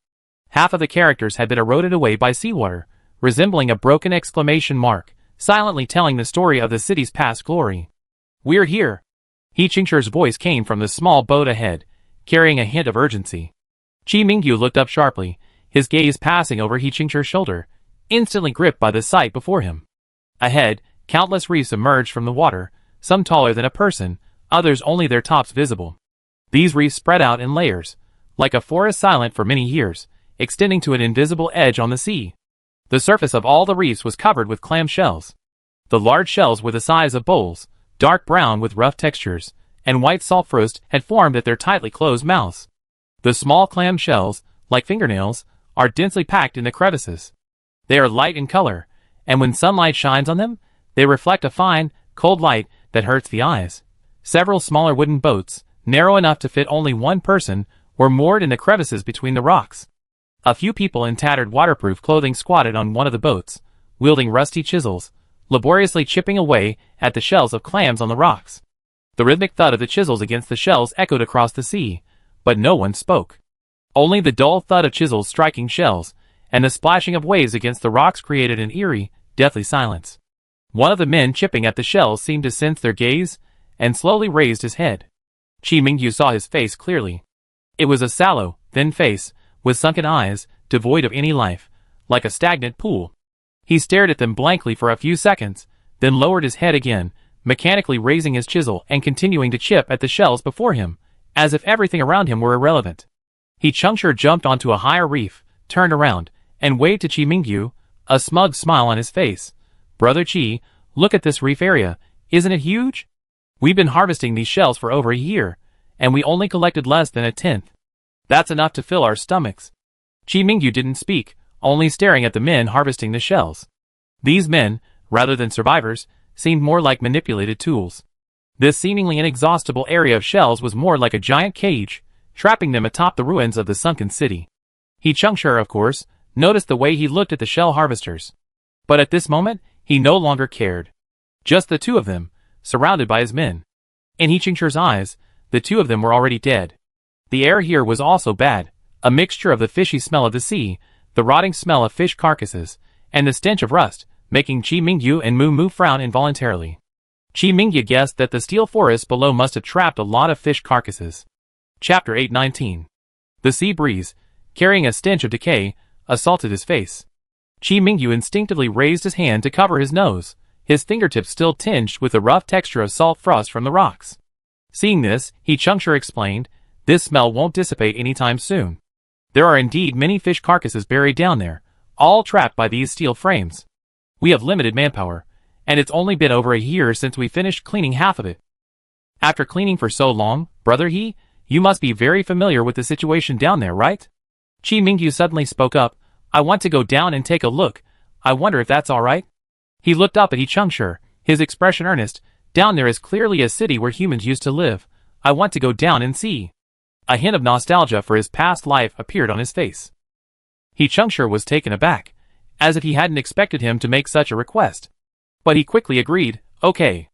Half of the characters had been eroded away by seawater, resembling a broken exclamation mark, silently telling the story of the city's past glory. "We're here." He Chingshur's voice came from the small boat ahead, carrying a hint of urgency. Chi Mingyu looked up sharply, his gaze passing over He Chingshur's shoulder, instantly gripped by the sight before him. Ahead, countless reefs emerged from the water, some taller than a person, others only their tops visible. These reefs spread out in layers, like a forest silent for many years, extending to an invisible edge on the sea. The surface of all the reefs was covered with clam shells. The large shells were the size of bowls, dark brown with rough textures, and white salt frost had formed at their tightly closed mouths. The small clam shells, like fingernails, are densely packed in the crevices. They are light in color, and when sunlight shines on them, they reflect a fine, cold light that hurts the eyes. Several smaller wooden boats, narrow enough to fit only one person, were moored in the crevices between the rocks. A few people in tattered waterproof clothing squatted on one of the boats, wielding rusty chisels, laboriously chipping away at the shells of clams on the rocks. The rhythmic thud of the chisels against the shells echoed across the sea, but no one spoke. Only the dull thud of chisels striking shells, and the splashing of waves against the rocks created an eerie, deathly silence. One of the men chipping at the shells seemed to sense their gaze, and slowly raised his head. Chi Mingyu saw his face clearly. It was a sallow, thin face, with sunken eyes, devoid of any life, like a stagnant pool. He stared at them blankly for a few seconds, then lowered his head again, mechanically raising his chisel and continuing to chip at the shells before him, as if everything around him were irrelevant. He Changshur jumped onto a higher reef, turned around, and waved to Chi Mingyu, a smug smile on his face. "Brother Chi, look at this reef area, isn't it huge? We've been harvesting these shells for over a year, and we only collected less than a tenth. That's enough to fill our stomachs." Chi Mingyu didn't speak, only staring at the men harvesting the shells. These men, rather than survivors, seemed more like manipulated tools. This seemingly inexhaustible area of shells was more like a giant cage, trapping them atop the ruins of the sunken city. He Changshur, of course, noticed the way he looked at the shell harvesters. But at this moment, he no longer cared. Just the two of them, surrounded by his men. In He Changshur's eyes, the two of them were already dead. The air here was also bad, a mixture of the fishy smell of the sea, the rotting smell of fish carcasses, and the stench of rust, making Chi Mingyu and Moo Moo frown involuntarily. Chi Mingyu guessed that the steel forest below must have trapped a lot of fish carcasses. Chapter 819. The sea breeze, carrying a stench of decay, assaulted his face. Chi Mingyu instinctively raised his hand to cover his nose, his fingertips still tinged with the rough texture of salt frost from the rocks. Seeing this, He Changshi explained, "This smell won't dissipate anytime soon. There are indeed many fish carcasses buried down there, all trapped by these steel frames. We have limited manpower, and it's only been over a year since we finished cleaning half of it." "After cleaning for so long, Brother He, you must be very familiar with the situation down there, right?" Chi Mingyu suddenly spoke up. "I want to go down and take a look. I wonder if that's alright?" He looked up at He Changshi, his expression earnest. "Down there is clearly a city where humans used to live. I want to go down and see." A hint of nostalgia for his past life appeared on his face. He Changshi was taken aback, as if he hadn't expected him to make such a request. But he quickly agreed, "Okay."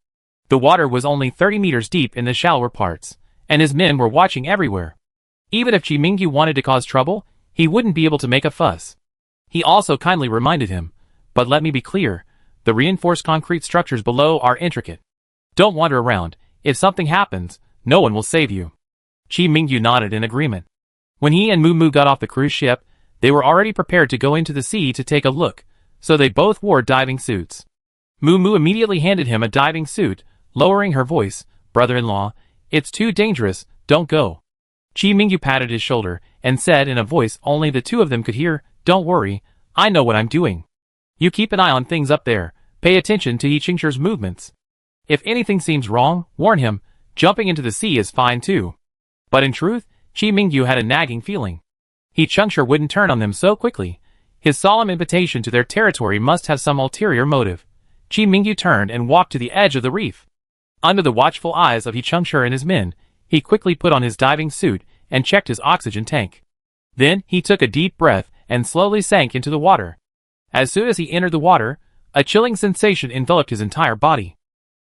The water was only 30 meters deep in the shallower parts, and his men were watching everywhere. Even if Chi Mingyu wanted to cause trouble, he wouldn't be able to make a fuss. He also kindly reminded him, "But let me be clear, the reinforced concrete structures below are intricate. Don't wander around. If something happens, no one will save you." Chi Mingyu nodded in agreement. When he and Moo got off the cruise ship, they were already prepared to go into the sea to take a look, so they both wore diving suits. Moo immediately handed him a diving suit, lowering her voice, "Brother-in-law, it's too dangerous, don't go." Chi Mingyu patted his shoulder, and said in a voice only the two of them could hear, "Don't worry, I know what I'm doing. You keep an eye on things up there, pay attention to He Changshi's movements. If anything seems wrong, warn him, jumping into the sea is fine too." But in truth, Chi Mingyu had a nagging feeling. He Changshi wouldn't turn on them so quickly. His solemn invitation to their territory must have some ulterior motive. Chi Mingyu turned and walked to the edge of the reef. Under the watchful eyes of He Changshi and his men, he quickly put on his diving suit and checked his oxygen tank. Then he took a deep breath and slowly sank into the water. As soon as he entered the water, a chilling sensation enveloped his entire body.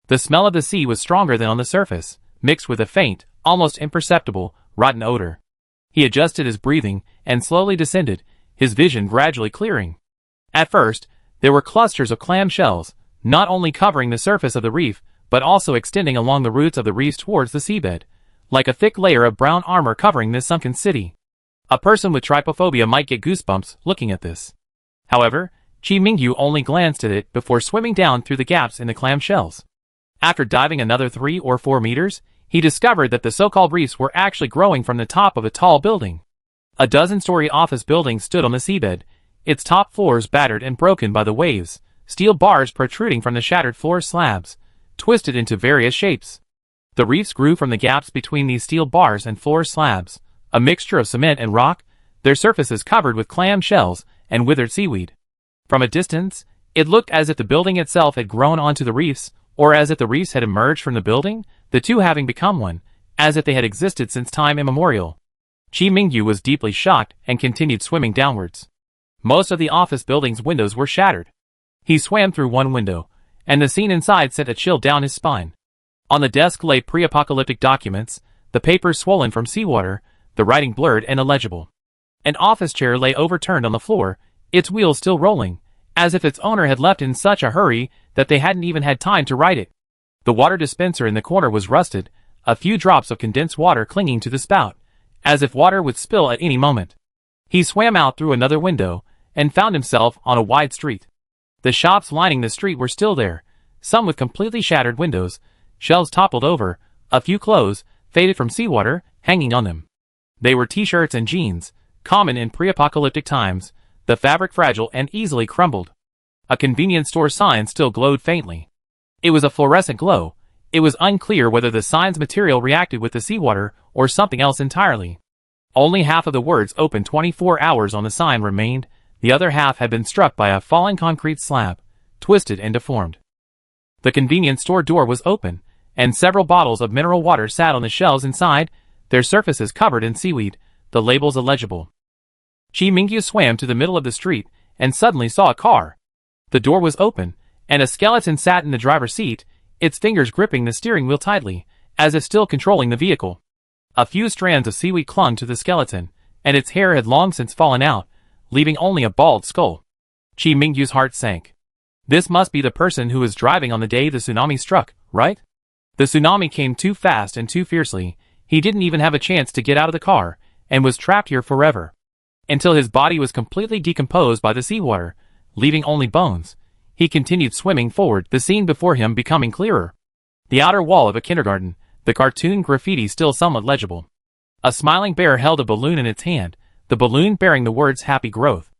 The smell of the sea was stronger than on the surface, mixed with a faint, almost imperceptible, rotten odor. He adjusted his breathing and slowly descended, his vision gradually clearing. At first, there were clusters of clam shells, not only covering the surface of the reef, but also extending along the roots of the reefs towards the seabed, like a thick layer of brown armor covering this sunken city. A person with trypophobia might get goosebumps looking at this. However, Chi Mingyu only glanced at it before swimming down through the gaps in the clam shells. After diving another 3 or 4 meters, he discovered that the so-called reefs were actually growing from the top of a tall building. A dozen-story office building stood on the seabed, its top floors battered and broken by the waves, steel bars protruding from the shattered floor slabs, twisted into various shapes. The reefs grew from the gaps between these steel bars and floor slabs, a mixture of cement and rock, their surfaces covered with clam shells and withered seaweed. From a distance, it looked as if the building itself had grown onto the reefs, or as if the reefs had emerged from the building, the two having become one, as if they had existed since time immemorial. Chi Mingyu was deeply shocked and continued swimming downwards. Most of the office building's windows were shattered. He swam through one window, and the scene inside sent a chill down his spine. On the desk lay pre-apocalyptic documents, the papers swollen from seawater, the writing blurred and illegible. An office chair lay overturned on the floor, its wheels still rolling, as if its owner had left in such a hurry that they hadn't even had time to write it. The water dispenser in the corner was rusted, a few drops of condensed water clinging to the spout, as if water would spill at any moment. He swam out through another window, and found himself on a wide street. The shops lining the street were still there, some with completely shattered windows, shelves toppled over, a few clothes, faded from seawater, hanging on them. They were t-shirts and jeans, common in pre-apocalyptic times, the fabric fragile and easily crumbled. A convenience store sign still glowed faintly. It was a fluorescent glow. It was unclear whether the sign's material reacted with the seawater or something else entirely. Only half of the words "open 24 hours" on the sign remained, the other half had been struck by a falling concrete slab, twisted and deformed. The convenience store door was open, and several bottles of mineral water sat on the shelves inside, their surfaces covered in seaweed, the labels illegible. Chi Mingyu swam to the middle of the street, and suddenly saw a car. The door was open, and a skeleton sat in the driver's seat, its fingers gripping the steering wheel tightly, as if still controlling the vehicle. A few strands of seaweed clung to the skeleton, and its hair had long since fallen out, leaving only a bald skull. Chi Mingyu's heart sank. This must be the person who was driving on the day the tsunami struck, right? The tsunami came too fast and too fiercely, he didn't even have a chance to get out of the car, and was trapped here forever. Until his body was completely decomposed by the seawater, leaving only bones. He continued swimming forward, the scene before him becoming clearer. The outer wall of a kindergarten, the cartoon graffiti still somewhat legible. A smiling bear held a balloon in its hand, the balloon bearing the words Happy Growth.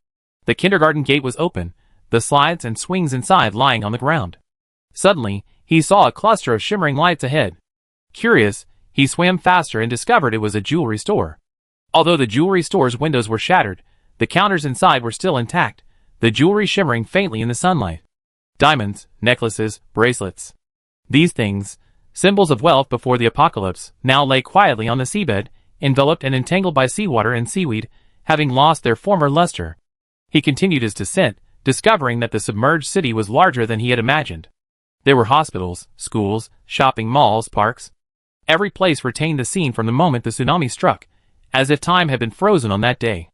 The kindergarten gate was open, the slides and swings inside lying on the ground. Suddenly, he saw a cluster of shimmering lights ahead. Curious, he swam faster and discovered it was a jewelry store. Although the jewelry store's windows were shattered, the counters inside were still intact, the jewelry shimmering faintly in the sunlight. Diamonds, necklaces, bracelets. These things, symbols of wealth before the apocalypse, now lay quietly on the seabed, enveloped and entangled by seawater and seaweed, having lost their former luster. He continued his descent, discovering that the submerged city was larger than he had imagined. There were hospitals, schools, shopping malls, parks. Every place retained the scene from the moment the tsunami struck, as if time had been frozen on that day.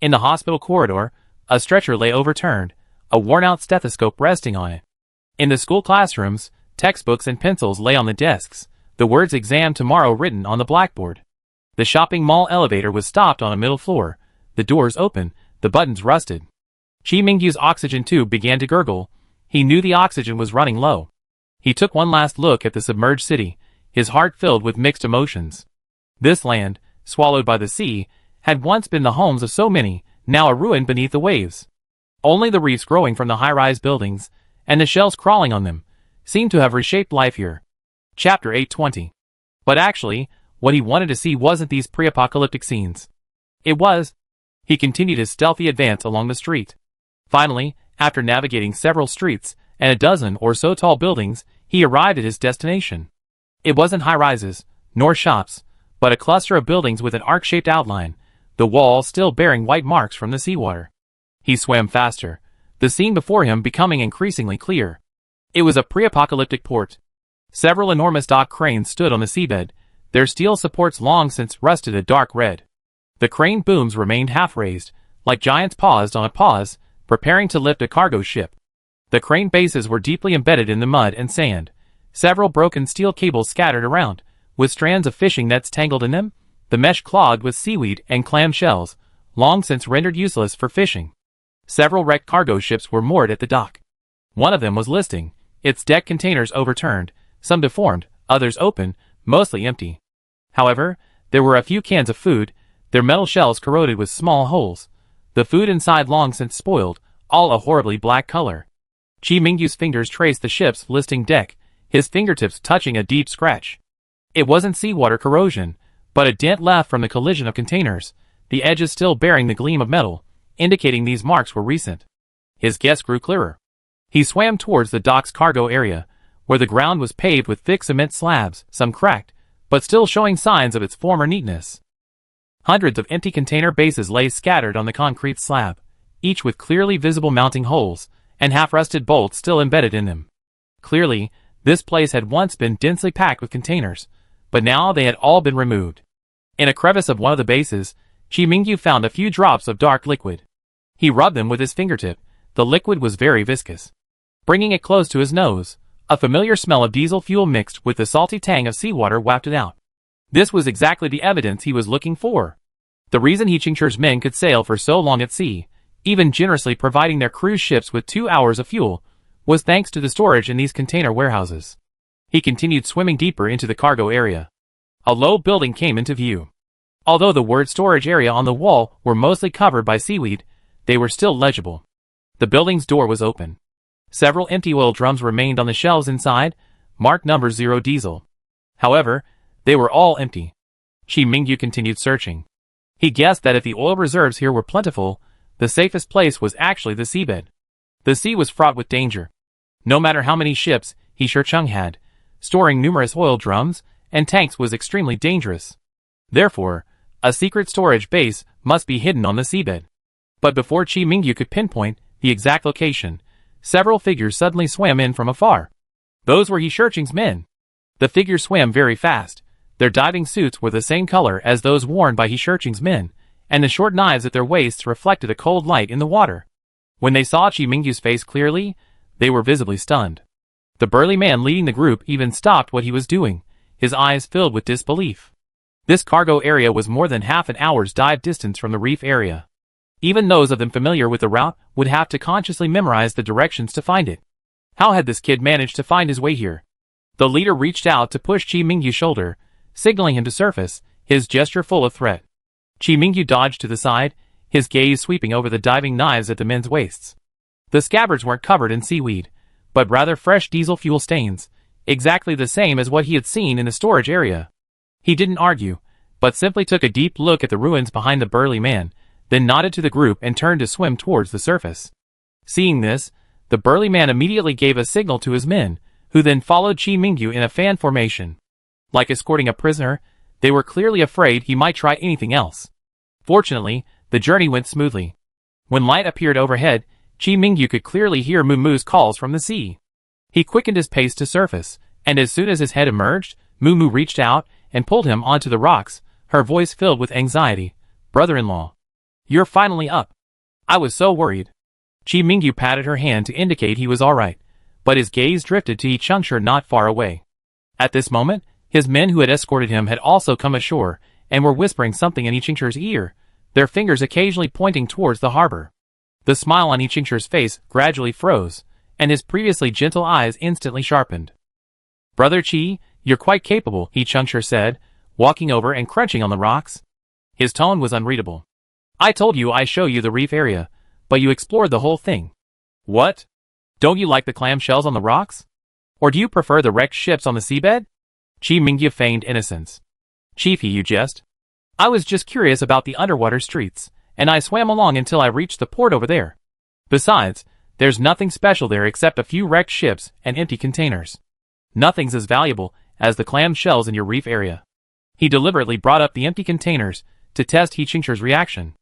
In the hospital corridor, a stretcher lay overturned, a worn-out stethoscope resting on it. In the school classrooms, textbooks and pencils lay on the desks, the words Exam Tomorrow written on the blackboard. The shopping mall elevator was stopped on a middle floor, the doors open, the buttons rusted. Chi Mingyu's oxygen tube began to gurgle. He knew the oxygen was running low. He took one last look at the submerged city, his heart filled with mixed emotions. This land, swallowed by the sea, had once been the homes of so many, now a ruin beneath the waves. Only the reefs growing from the high-rise buildings, and the shells crawling on them, seemed to have reshaped life here. Chapter 820. But actually, what he wanted to see wasn't these pre-apocalyptic scenes. It was. He continued his stealthy advance along the street. Finally, after navigating several streets, and a dozen or so tall buildings, he arrived at his destination. It wasn't high-rises, nor shops, but a cluster of buildings with an arc-shaped outline, the walls still bearing white marks from the seawater. He swam faster, the scene before him becoming increasingly clear. It was a pre-apocalyptic port. Several enormous dock cranes stood on the seabed, their steel supports long since rusted a dark red. The crane booms remained half-raised, like giants paused on a pause, preparing to lift a cargo ship. The crane bases were deeply embedded in the mud and sand, several broken steel cables scattered around, with strands of fishing nets tangled in them, the mesh clogged with seaweed and clam shells, long since rendered useless for fishing. Several wrecked cargo ships were moored at the dock. One of them was listing, its deck containers overturned, some deformed, others open, mostly empty. However, there were a few cans of food, their metal shells corroded with small holes, the food inside long since spoiled, all a horribly black color. Chi Mingyu's fingers traced the ship's listing deck, his fingertips touching a deep scratch. It wasn't seawater corrosion, but a dent left from the collision of containers, the edges still bearing the gleam of metal, indicating these marks were recent. His guess grew clearer. He swam towards the dock's cargo area, where the ground was paved with thick cement slabs, some cracked, but still showing signs of its former neatness. Hundreds of empty container bases lay scattered on the concrete slab, each with clearly visible mounting holes, and half-rusted bolts still embedded in them. Clearly, this place had once been densely packed with containers, but now they had all been removed. In a crevice of one of the bases, Chi Mingyu found a few drops of dark liquid. He rubbed them with his fingertip. The liquid was very viscous. Bringing it close to his nose, a familiar smell of diesel fuel mixed with the salty tang of seawater wafted out. This was exactly the evidence he was looking for. The reason He Qingche's men could sail for so long at sea, even generously providing their cruise ships with 2 hours of fuel, was thanks to the storage in these container warehouses. He continued swimming deeper into the cargo area. A low building came into view. Although the word storage area on the wall were mostly covered by seaweed, they were still legible. The building's door was open. Several empty oil drums remained on the shelves inside, marked number 0 diesel. However, they were all empty. Chi Mingyu continued searching. He guessed that if the oil reserves here were plentiful, the safest place was actually the seabed. The sea was fraught with danger. No matter how many ships He Qingche had, storing numerous oil drums and tanks was extremely dangerous. Therefore, a secret storage base must be hidden on the seabed. But before Chi Mingyu could pinpoint the exact location, several figures suddenly swam in from afar. Those were He Qingche's men. The figures swam very fast. Their diving suits were the same color as those worn by He Qingche's men, and the short knives at their waists reflected a cold light in the water. When they saw Chi Mingyu's face clearly, they were visibly stunned. The burly man leading the group even stopped what he was doing, his eyes filled with disbelief. This cargo area was more than half an hour's dive distance from the reef area. Even those of them familiar with the route would have to consciously memorize the directions to find it. How had this kid managed to find his way here? The leader reached out to push Chi Mingyu's shoulder, signaling him to surface, his gesture full of threat. Chi Mingyu dodged to the side, his gaze sweeping over the diving knives at the men's waists. The scabbards weren't covered in seaweed, but rather fresh diesel fuel stains, exactly the same as what he had seen in the storage area. He didn't argue, but simply took a deep look at the ruins behind the burly man, then nodded to the group and turned to swim towards the surface. Seeing this, the burly man immediately gave a signal to his men, who then followed Chi Mingyu in a fan formation. Like escorting a prisoner, they were clearly afraid he might try anything else. Fortunately, the journey went smoothly. When light appeared overhead, Chi Mingyu could clearly hear Mumu's calls from the sea. He quickened his pace to surface, and as soon as his head emerged, Mumu reached out and pulled him onto the rocks, her voice filled with anxiety. "Brother-in-law, you're finally up. I was so worried." Chi Mingyu patted her hand to indicate he was alright, but his gaze drifted to Yichengshi not far away. At this moment, his men who had escorted him had also come ashore, and were whispering something in Yichengshi's ear, their fingers occasionally pointing towards the harbor. The smile on Yichengshi's face gradually froze, and his previously gentle eyes instantly sharpened. "Brother Chi, you're quite capable," Yichengshi said, walking over and crunching on the rocks. His tone was unreadable. "I told you I show you the reef area, but you explored the whole thing. What? Don't you like the clamshells on the rocks? Or do you prefer the wrecked ships on the seabed?" Chi Mingyu feigned innocence. "Chiefy, you jest. I was just curious about the underwater streets, and I swam along until I reached the port over there. Besides, there's nothing special there except a few wrecked ships and empty containers. Nothing's as valuable as the clam shells in your reef area." He deliberately brought up the empty containers to test Yichengshi's reaction.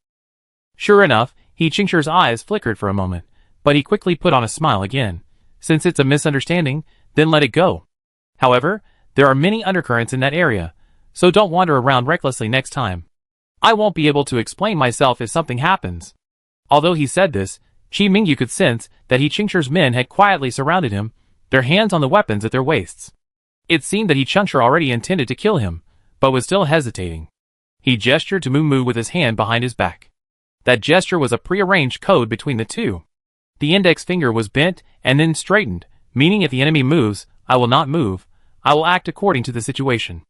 Sure enough, Yichengshi's eyes flickered for a moment, but he quickly put on a smile again. "Since it's a misunderstanding, then let it go. However, there are many undercurrents in that area, so don't wander around recklessly next time. I won't be able to explain myself if something happens." Although he said this, Chi Mingyu could sense that Yichengshi's men had quietly surrounded him, their hands on the weapons at their waists. It seemed that Yichengshi already intended to kill him, but was still hesitating. He gestured to Mumu with his hand behind his back. That gesture was a prearranged code between the two. The index finger was bent and then straightened, meaning if the enemy moves, I will not move, I will act according to the situation.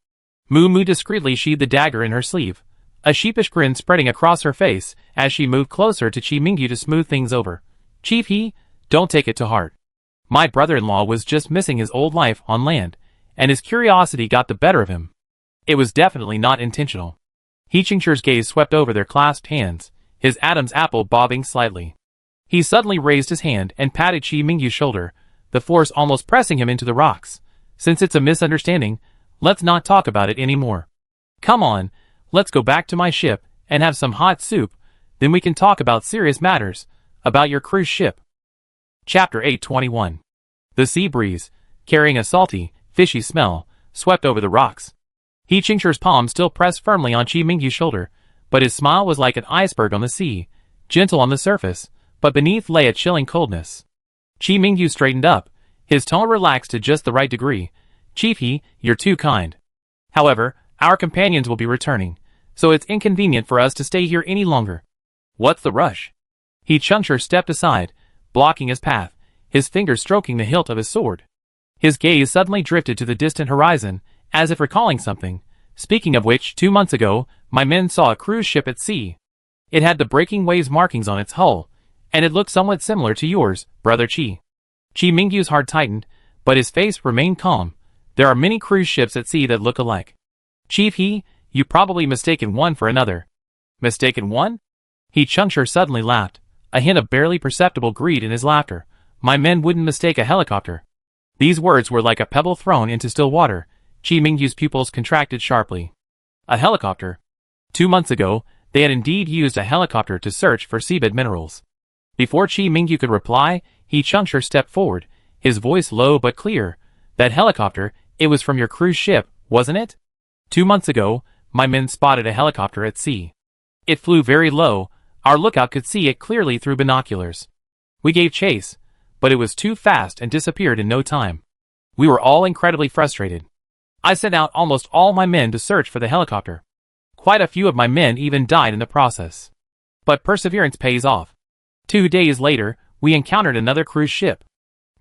Mumu discreetly sheathed the dagger in her sleeve, a sheepish grin spreading across her face as she moved closer to Chi Mingyu to smooth things over. "Chief, don't take it to heart. My brother-in-law was just missing his old life on land, and his curiosity got the better of him. It was definitely not intentional." Yichengshi's gaze swept over their clasped hands, his Adam's apple bobbing slightly. He suddenly raised his hand and patted Chi Mingyu's shoulder, the force almost pressing him into the rocks. "Since it's a misunderstanding, let's not talk about it anymore. Come on, let's go back to my ship and have some hot soup, then we can talk about serious matters, about your cruise ship." Chapter 821. The sea breeze, carrying a salty, fishy smell, swept over the rocks. Yichengshi's palm still pressed firmly on Chi Mingyu's shoulder, but his smile was like an iceberg on the sea, gentle on the surface, but beneath lay a chilling coldness. Chi Mingyu straightened up, his tone relaxed to just the right degree. "Chief, you're too kind. However, our companions will be returning, so it's inconvenient for us to stay here any longer." "What's the rush?" Yichengshi stepped aside, blocking his path, his fingers stroking the hilt of his sword. His gaze suddenly drifted to the distant horizon, as if recalling something. "Speaking of which, 2 months ago, my men saw a cruise ship at sea. It had the breaking waves markings on its hull, and it looked somewhat similar to yours, Brother Chi." Chi Mingyu's heart tightened, but his face remained calm. "There are many cruise ships at sea that look alike. Chief, you probably mistaken one for another." "Mistaken one?" Yichengshi suddenly laughed, a hint of barely perceptible greed in his laughter. "My men wouldn't mistake a helicopter." These words were like a pebble thrown into still water. Chi Mingyu's pupils contracted sharply. A helicopter? 2 months ago, they had indeed used a helicopter to search for seabed minerals. Before Chi Mingyu could reply, Yichengshi stepped forward, his voice low but clear. "That helicopter, it was from your cruise ship, wasn't it? 2 months ago, my men spotted a helicopter at sea. It flew very low, our lookout could see it clearly through binoculars. We gave chase, but it was too fast and disappeared in no time. We were all incredibly frustrated. I sent out almost all my men to search for the helicopter. Quite a few of my men even died in the process. But perseverance pays off. 2 days later, we encountered another cruise ship.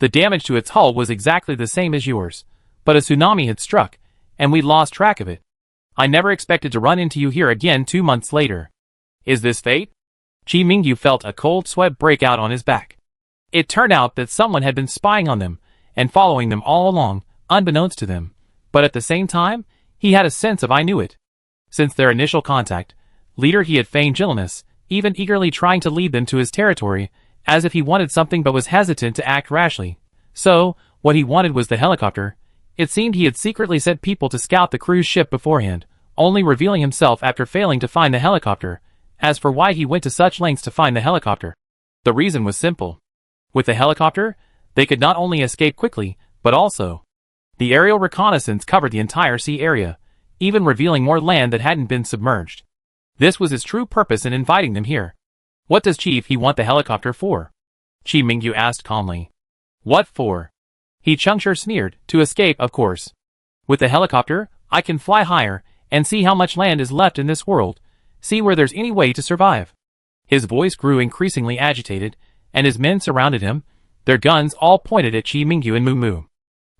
The damage to its hull was exactly the same as yours, but a tsunami had struck, and we lost track of it. I never expected to run into you here again 2 months later. Is this fate? Chi Mingyu felt a cold sweat break out on his back. It turned out that someone had been spying on them, and following them all along, unbeknownst to them. But at the same time, he had a sense of I knew it. Since their initial contact, leader he had feigned gentleness, even eagerly trying to lead them to his territory, as if he wanted something but was hesitant to act rashly. So, what he wanted was the helicopter. It seemed he had secretly sent people to scout the cruise ship beforehand, only revealing himself after failing to find the helicopter. As for why he went to such lengths to find the helicopter, the reason was simple. With the helicopter, they could not only escape quickly, but also, the aerial reconnaissance covered the entire sea area, even revealing more land that hadn't been submerged. This was his true purpose in inviting them here. What does Chief he want the helicopter for? Chi Mingyu asked calmly. What for? He Chengshire sneered, to escape, of course. With the helicopter, I can fly higher, and see how much land is left in this world, see where there's any way to survive. His voice grew increasingly agitated, and his men surrounded him, their guns all pointed at Chi Mingyu and Mu Mu.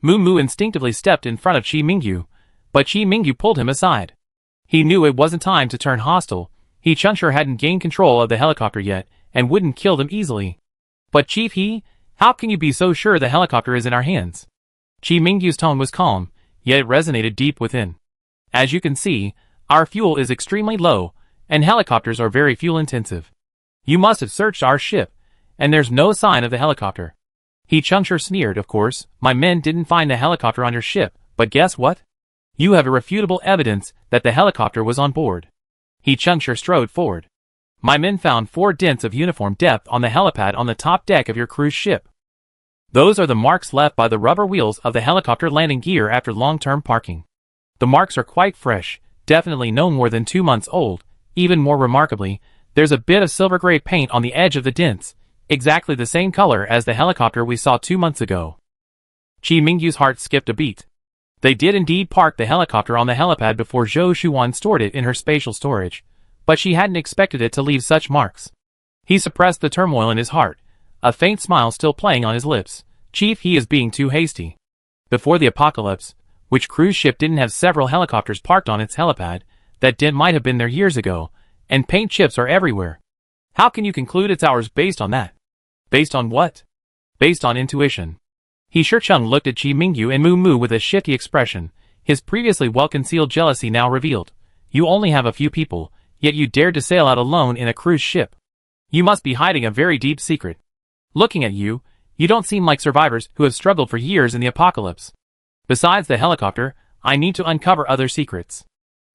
Mu Mu instinctively stepped in front of Chi Mingyu, but Chi Mingyu pulled him aside. He knew it wasn't time to turn hostile. He Chengshire hadn't gained control of the helicopter yet, and wouldn't kill them easily. But Chief how can you be so sure the helicopter is in our hands? Chi Mingyu's tone was calm, yet it resonated deep within. As you can see, our fuel is extremely low, and helicopters are very fuel-intensive. You must have searched our ship, and there's no sign of the helicopter. He Chengshire sneered, of course, my men didn't find the helicopter on your ship, but guess what? You have irrefutable evidence that the helicopter was on board. He Chengshire strode forward. My men found 4 dents of uniform depth on the helipad on the top deck of your cruise ship. Those are the marks left by the rubber wheels of the helicopter landing gear after long-term parking. The marks are quite fresh, definitely no more than 2 months old. Even more remarkably, there's a bit of silver-gray paint on the edge of the dents, exactly the same color as the helicopter we saw 2 months ago. Chi Mingyu's heart skipped a beat. They did indeed park the helicopter on the helipad before Zhou Shuan stored it in her spatial storage, but she hadn't expected it to leave such marks. He suppressed the turmoil in his heart, a faint smile still playing on his lips. Chief, he is being too hasty. Before the apocalypse, which cruise ship didn't have several helicopters parked on its helipad? That dent might have been there years ago, and paint chips are everywhere. How can you conclude it's ours based on that? Based on what? Based on intuition. He Shicheng looked at Chi Mingyu and Mu Mu with a shifty expression, his previously well-concealed jealousy now revealed. You only have a few people, yet you dared to sail out alone in a cruise ship. You must be hiding a very deep secret. Looking at you, you don't seem like survivors who have struggled for years in the apocalypse. Besides the helicopter, I need to uncover other secrets.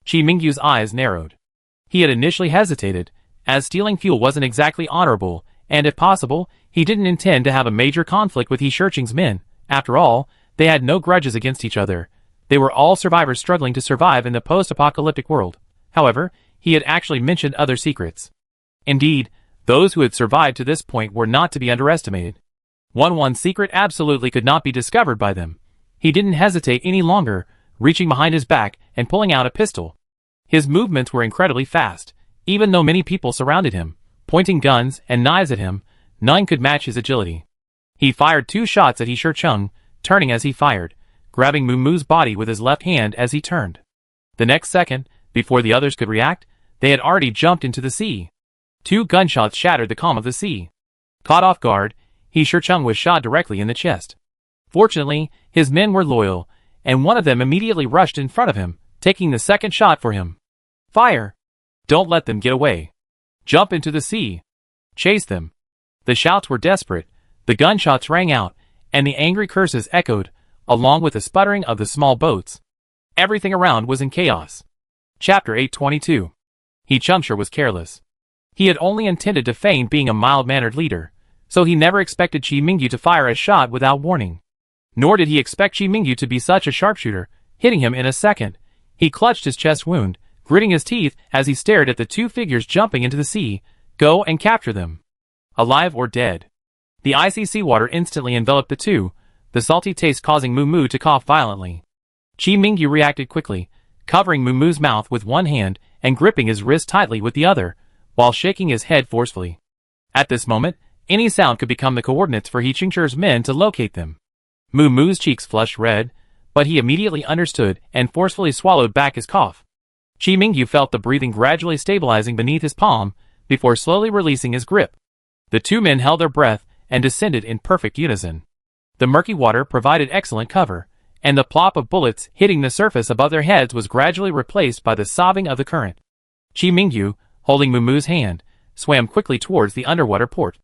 Chi Mingyu's eyes narrowed. He had initially hesitated, as stealing fuel wasn't exactly honorable, and if possible, he didn't intend to have a major conflict with He Shicheng's men. After all, they had no grudges against each other. They were all survivors struggling to survive in the post-apocalyptic world. However, he had actually mentioned other secrets. Indeed, those who had survived to this point were not to be underestimated. One secret absolutely could not be discovered by them. He didn't hesitate any longer, reaching behind his back and pulling out a pistol. His movements were incredibly fast, even though many people surrounded him, pointing guns and knives at him. None could match his agility. He fired 2 shots at He Shicheng, turning as he fired, grabbing Mu Mu's body with his left hand as he turned. The next second, before the others could react, they had already jumped into the sea. 2 gunshots shattered the calm of the sea. Caught off guard, He Shicheng was shot directly in the chest. Fortunately, his men were loyal, and one of them immediately rushed in front of him, taking the second shot for him. Fire! Don't let them get away. Jump into the sea. Chase them. The shouts were desperate, the gunshots rang out, and the angry curses echoed, along with the sputtering of the small boats. Everything around was in chaos. Chapter 822. He Chengshire was careless. He had only intended to feign being a mild-mannered leader, so he never expected Chi Mingyu to fire a shot without warning. Nor did he expect Chi Mingyu to be such a sharpshooter, hitting him in a second. He clutched his chest wound, gritting his teeth as he stared at the 2 figures jumping into the sea. Go and capture them. Alive or dead. The icy seawater instantly enveloped the 2, the salty taste causing Mu Mu to cough violently. Chi Mingyu reacted quickly, covering Mu Mu's mouth with one hand and gripping his wrist tightly with the other, while shaking his head forcefully. At this moment, Any sound could become the coordinates for He Qingche's men to locate them. Moo Moo's cheeks flushed red, but he immediately understood and forcefully swallowed back his cough. Qi Mingyu felt the breathing gradually stabilizing beneath his palm, before slowly releasing his grip. The two men held their breath and descended in perfect unison. The murky water provided excellent cover, and the plop of bullets hitting the surface above their heads was gradually replaced by the sobbing of the current. Qi Mingyu, holding Moo Moo's hand, swam quickly towards the underwater port.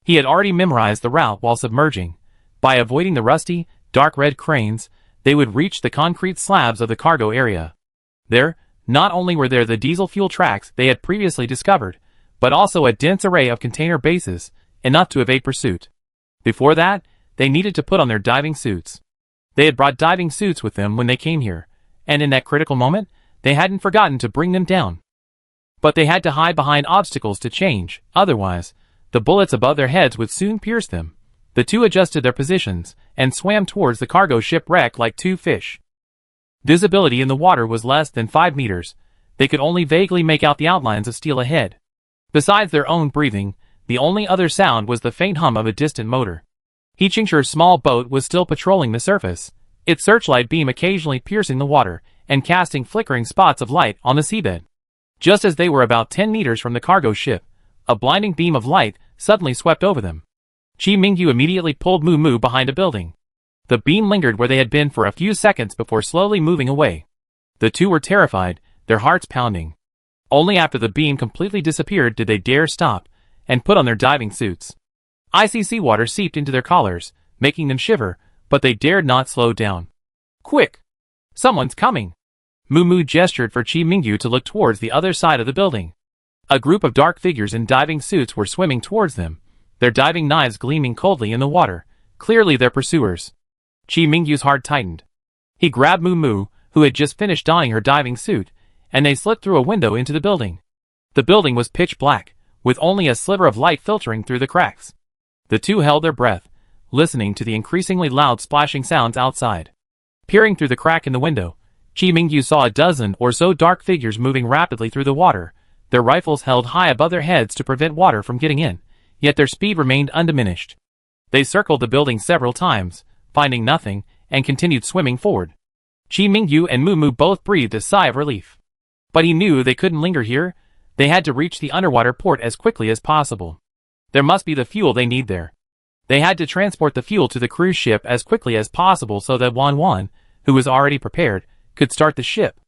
He had already memorized the route while submerging. By avoiding the rusty, dark red cranes, they would reach the concrete slabs of the cargo area. There, not only were there the diesel fuel tracks they had previously discovered, but also a dense array of container bases, enough to evade pursuit. Before that, they needed to put on their diving suits. They had brought diving suits with them when they came here, and in that critical moment, they hadn't forgotten to bring them down. But they had to hide behind obstacles to change, otherwise, the bullets above their heads would soon pierce them. The two adjusted their positions, and swam towards the cargo ship wreck like two fish. Visibility in the water was less than 5 meters. They could only vaguely make out the outlines of steel ahead. Besides their own breathing, the only other sound was the faint hum of a distant motor. He Qingche's small boat was still patrolling the surface, its searchlight beam occasionally piercing the water and casting flickering spots of light on the seabed. Just as they were about 10 meters from the cargo ship, a blinding beam of light suddenly swept over them. Qi Mingyu immediately pulled Moo Moo behind a building. The beam lingered where they had been for a few seconds before slowly moving away. The two were terrified, their hearts pounding. Only after the beam completely disappeared did they dare stop and put on their diving suits. Icy seawater seeped into their collars, making them shiver, but they dared not slow down. Quick! Someone's coming! Moo Moo gestured for Qi Mingyu to look towards the other side of the building. A group of dark figures in diving suits were swimming towards them, their diving knives gleaming coldly in the water, clearly their pursuers. Qi Mingyu's heart tightened. He grabbed Moo Moo, who had just finished donning her diving suit, and they slipped through a window into the building. The building was pitch black, with only a sliver of light filtering through the cracks. The two held their breath, listening to the increasingly loud splashing sounds outside. Peering through the crack in the window, Qi Mingyu saw a dozen or so dark figures moving rapidly through the water, their rifles held high above their heads to prevent water from getting in, yet their speed remained undiminished. They circled the building several times, finding nothing, and continued swimming forward. Qi Mingyu and Moo Moo both breathed a sigh of relief. But he knew they couldn't linger here. They had to reach the underwater port as quickly as possible. There must be the fuel they need there. They had to transport the fuel to the cruise ship as quickly as possible so that Wan Wan, who was already prepared, could start the ship.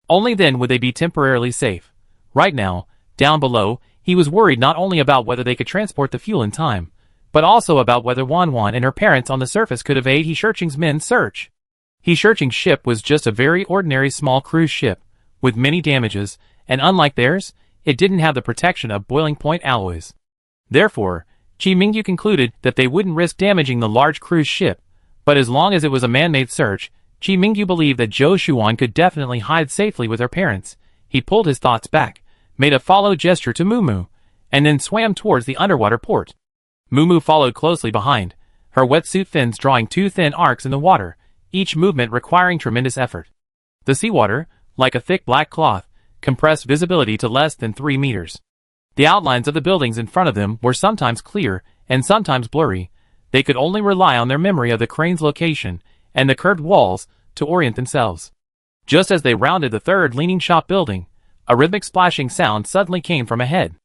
Only then would they be temporarily safe. Right now, down below, he was worried not only about whether they could transport the fuel in time, but also about whether Wan Wan and her parents on the surface could evade He Sheng's men's search. He Sheng's ship was just a very ordinary small cruise ship, with many damages, and unlike theirs, it didn't have the protection of boiling point alloys. Therefore, Qi Mingyu concluded that they wouldn't risk damaging the large cruise ship, but as long as it was a man-made search, Qi Mingyu believed that Zhou Shuan could definitely hide safely with her parents. He pulled his thoughts back, made a follow gesture to Moo Moo, and then swam towards the underwater port. Moo Moo followed closely behind, her wetsuit fins drawing two thin arcs in the water, each movement requiring tremendous effort. The seawater, like a thick black cloth, compressed visibility to less than 3 meters. The outlines of the buildings in front of them were sometimes clear and sometimes blurry. They could only rely on their memory of the crane's location and the curved walls to orient themselves. Just as they rounded the third leaning shop building, a rhythmic splashing sound suddenly came from ahead.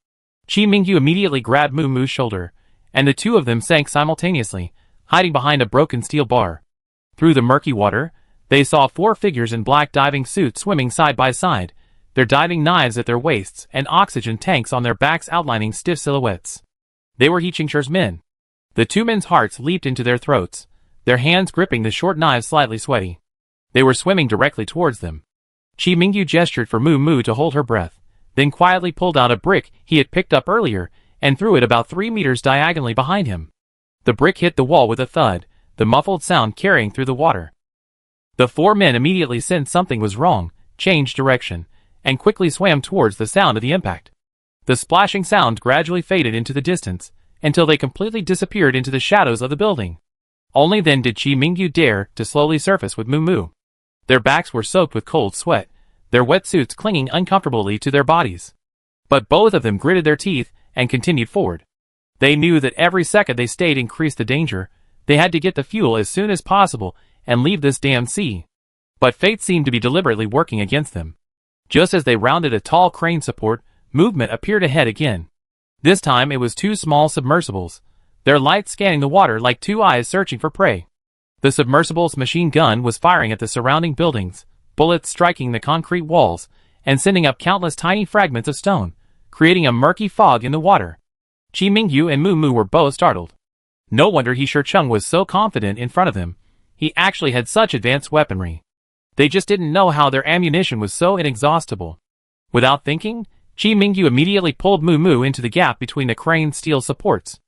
Qi Mingyu immediately grabbed Moo Moo's shoulder, and the two of them sank simultaneously, hiding behind a broken steel bar. Through the murky water, they saw 4 figures in black diving suits swimming side by side, their diving knives at their waists and oxygen tanks on their backs outlining stiff silhouettes. They were He Qingche's men. The two men's hearts leaped into their throats, their hands gripping the short knives slightly sweaty. They were swimming directly towards them. Qi Mingyu gestured for Moo Moo to hold her breath, then quietly pulled out a brick he had picked up earlier and threw it about 3 meters diagonally behind him. The brick hit the wall with a thud, the muffled sound carrying through the water. The 4 men immediately sensed something was wrong, changed direction, and quickly swam towards the sound of the impact. The splashing sound gradually faded into the distance, until they completely disappeared into the shadows of the building. Only then did Qi Mingyu dare to slowly surface with Moo Moo. Their backs were soaked with cold sweat, their wetsuits clinging uncomfortably to their bodies. But both of them gritted their teeth and continued forward. They knew that every second they stayed increased the danger. They had to get the fuel as soon as possible and leave this damn sea. But fate seemed to be deliberately working against them. Just as they rounded a tall crane support, movement appeared ahead again. This time it was two small submersibles, their lights scanning the water like two eyes searching for prey. The submersible's machine gun was firing at the surrounding buildings, bullets striking the concrete walls, and sending up countless tiny fragments of stone, creating a murky fog in the water. Chi Mingyu and Mu Mu were both startled. No wonder He Shicheng was so confident in front of them. He actually had such advanced weaponry. They just didn't know how their ammunition was so inexhaustible. Without thinking, Chi Mingyu immediately pulled Mu Mu into the gap between the crane's steel supports.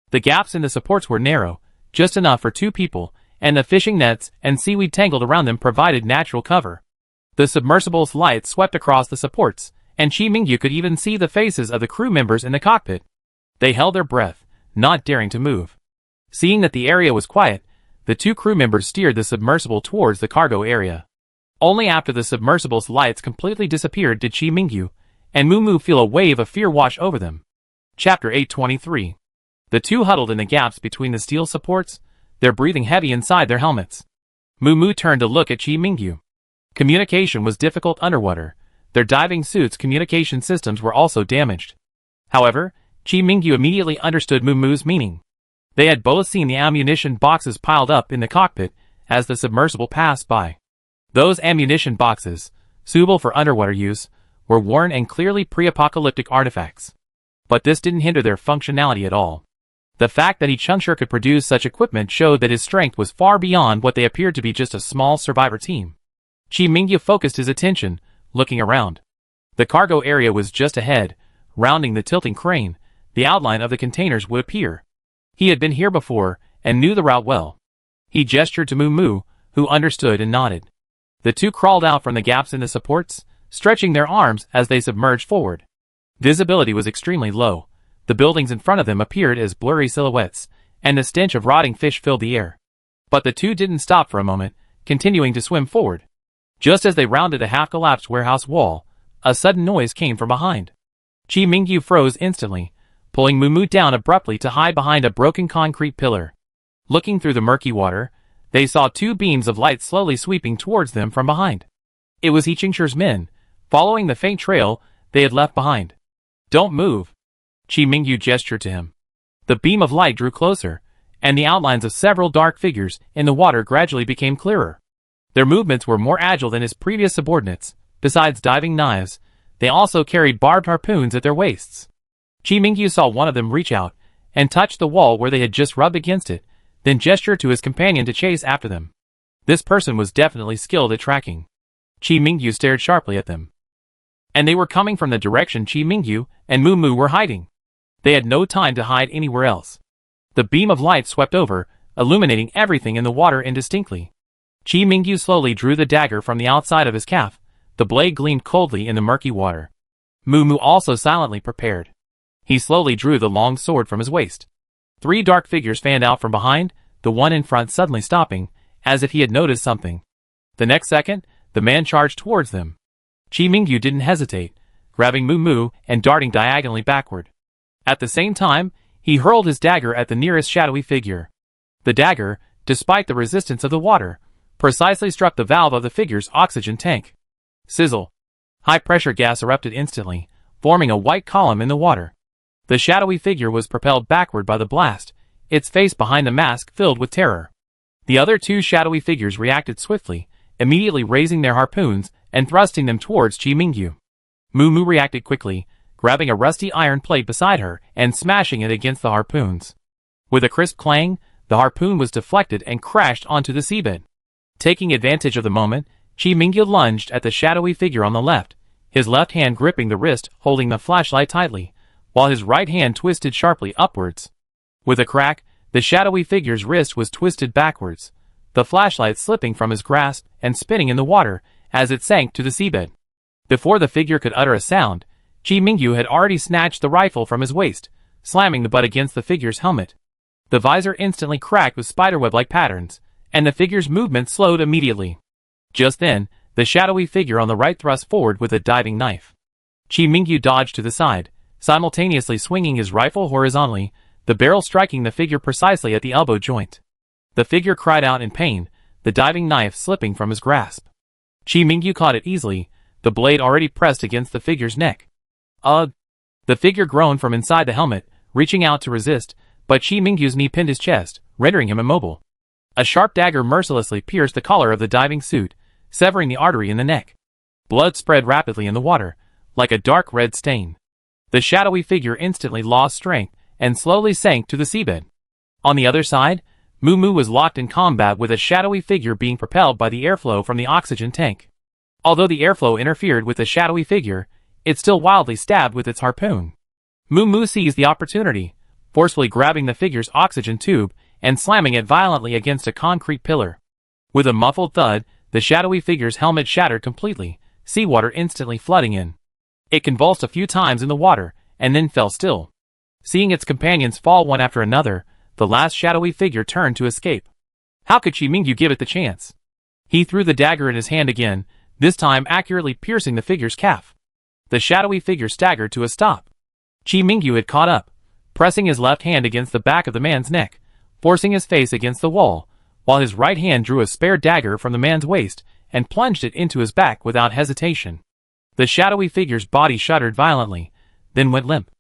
The gaps in the supports were narrow, just enough for two people, and the fishing nets and seaweed tangled around them provided natural cover. The submersible's lights swept across the supports, and Chi Mingyu could even see the faces of the crew members in the cockpit. They held their breath, not daring to move. Seeing that the area was quiet, the two crew members steered the submersible towards the cargo area. Only after the submersible's lights completely disappeared did Chi Mingyu and Mu Mu feel a wave of fear wash over them. Chapter 823. The two huddled in the gaps between the steel supports, their breathing heavy inside their helmets. Mu Mu turned to look at Chi Mingyu. Communication was difficult underwater. Their diving suits' communication systems were also damaged. However, Chi Mingyu immediately understood Mu Mu's meaning. They had both seen the ammunition boxes piled up in the cockpit as the submersible passed by. Those ammunition boxes, suitable for underwater use, were worn and clearly pre-apocalyptic artifacts. But this didn't hinder their functionality at all. The fact that He Shicheng could produce such equipment showed that his strength was far beyond what they appeared to be just a small survivor team. Chi Mingyu focused his attention, looking around. The cargo area was just ahead. Rounding the tilting crane, the outline of the containers would appear. He had been here before, and knew the route well. He gestured to Mu Mu, who understood and nodded. The two crawled out from the gaps in the supports, stretching their arms as they submerged forward. Visibility was extremely low. The buildings in front of them appeared as blurry silhouettes, and the stench of rotting fish filled the air. But the two didn't stop for a moment, continuing to swim forward. Just as they rounded a half-collapsed warehouse wall, a sudden noise came from behind. Chi Mingyu froze instantly, pulling Mu Mu down abruptly to hide behind a broken concrete pillar. Looking through the murky water, they saw two beams of light slowly sweeping towards them from behind. It was He Shicheng's men, following the faint trail they had left behind. "Don't move." Chi Mingyu gestured to him. The beam of light drew closer, and the outlines of several dark figures in the water gradually became clearer. Their movements were more agile than his previous subordinates. Besides diving knives, they also carried barbed harpoons at their waists. Chi Mingyu saw one of them reach out and touch the wall where they had just rubbed against it, then gestured to his companion to chase after them. This person was definitely skilled at tracking. Chi Mingyu stared sharply at them. And they were coming from the direction Chi Mingyu and Mu Mu were hiding. They had no time to hide anywhere else. The beam of light swept over, illuminating everything in the water indistinctly. Chi Mingyu slowly drew the dagger from the outside of his calf. The blade gleamed coldly in the murky water. Mu Mu also silently prepared. He slowly drew the long sword from his waist. Three dark figures fanned out from behind, the one in front suddenly stopping, as if he had noticed something. The next second, the man charged towards them. Chi Mingyu didn't hesitate, grabbing Mu Mu and darting diagonally backward. At the same time, he hurled his dagger at the nearest shadowy figure. The dagger, despite the resistance of the water, precisely struck the valve of the figure's oxygen tank. Sizzle! High-pressure gas erupted instantly, forming a white column in the water. The shadowy figure was propelled backward by the blast, its face behind the mask filled with terror. The other two shadowy figures reacted swiftly, immediately raising their harpoons and thrusting them towards Chi Mingyu. Mu Mu reacted quickly, grabbing a rusty iron plate beside her and smashing it against the harpoons. With a crisp clang, the harpoon was deflected and crashed onto the seabed. Taking advantage of the moment, Chi Mingyu lunged at the shadowy figure on the left, his left hand gripping the wrist holding the flashlight tightly, while his right hand twisted sharply upwards. With a crack, the shadowy figure's wrist was twisted backwards, the flashlight slipping from his grasp and spinning in the water as it sank to the seabed. Before the figure could utter a sound, Chi Mingyu had already snatched the rifle from his waist, slamming the butt against the figure's helmet. The visor instantly cracked with spiderweb-like patterns, and the figure's movement slowed immediately. Just then, the shadowy figure on the right thrust forward with a diving knife. Chi Mingyu dodged to the side, simultaneously swinging his rifle horizontally. the barrel striking the figure precisely at the elbow joint. The figure cried out in pain, the diving knife slipping from his grasp. Chi Mingyu caught it easily, the blade already pressed against the figure's neck. Ugh! The figure groaned from inside the helmet, reaching out to resist, but Chi Mingyu's knee pinned his chest, rendering him immobile. A sharp dagger mercilessly pierced the collar of the diving suit, severing the artery in the neck. Blood spread rapidly in the water, like a dark red stain. The shadowy figure instantly lost strength and slowly sank to the seabed. On the other side, Moo Moo was locked in combat with a shadowy figure being propelled by the airflow from the oxygen tank. Although the airflow interfered with the shadowy figure, it still wildly stabbed with its harpoon. Moo Moo seized the opportunity, forcefully grabbing the figure's oxygen tube and slamming it violently against a concrete pillar. With a muffled thud, the shadowy figure's helmet shattered completely, seawater instantly flooding in. It convulsed a few times in the water, and then fell still. Seeing its companions fall one after another, the last shadowy figure turned to escape. How could Chi Mingyu give it the chance? He threw the dagger in his hand again, this time accurately piercing the figure's calf. The shadowy figure staggered to a stop. Chi Mingyu had caught up, pressing his left hand against the back of the man's neck, forcing his face against the wall, while his right hand drew a spare dagger from the man's waist and plunged it into his back without hesitation. The shadowy figure's body shuddered violently, then went limp.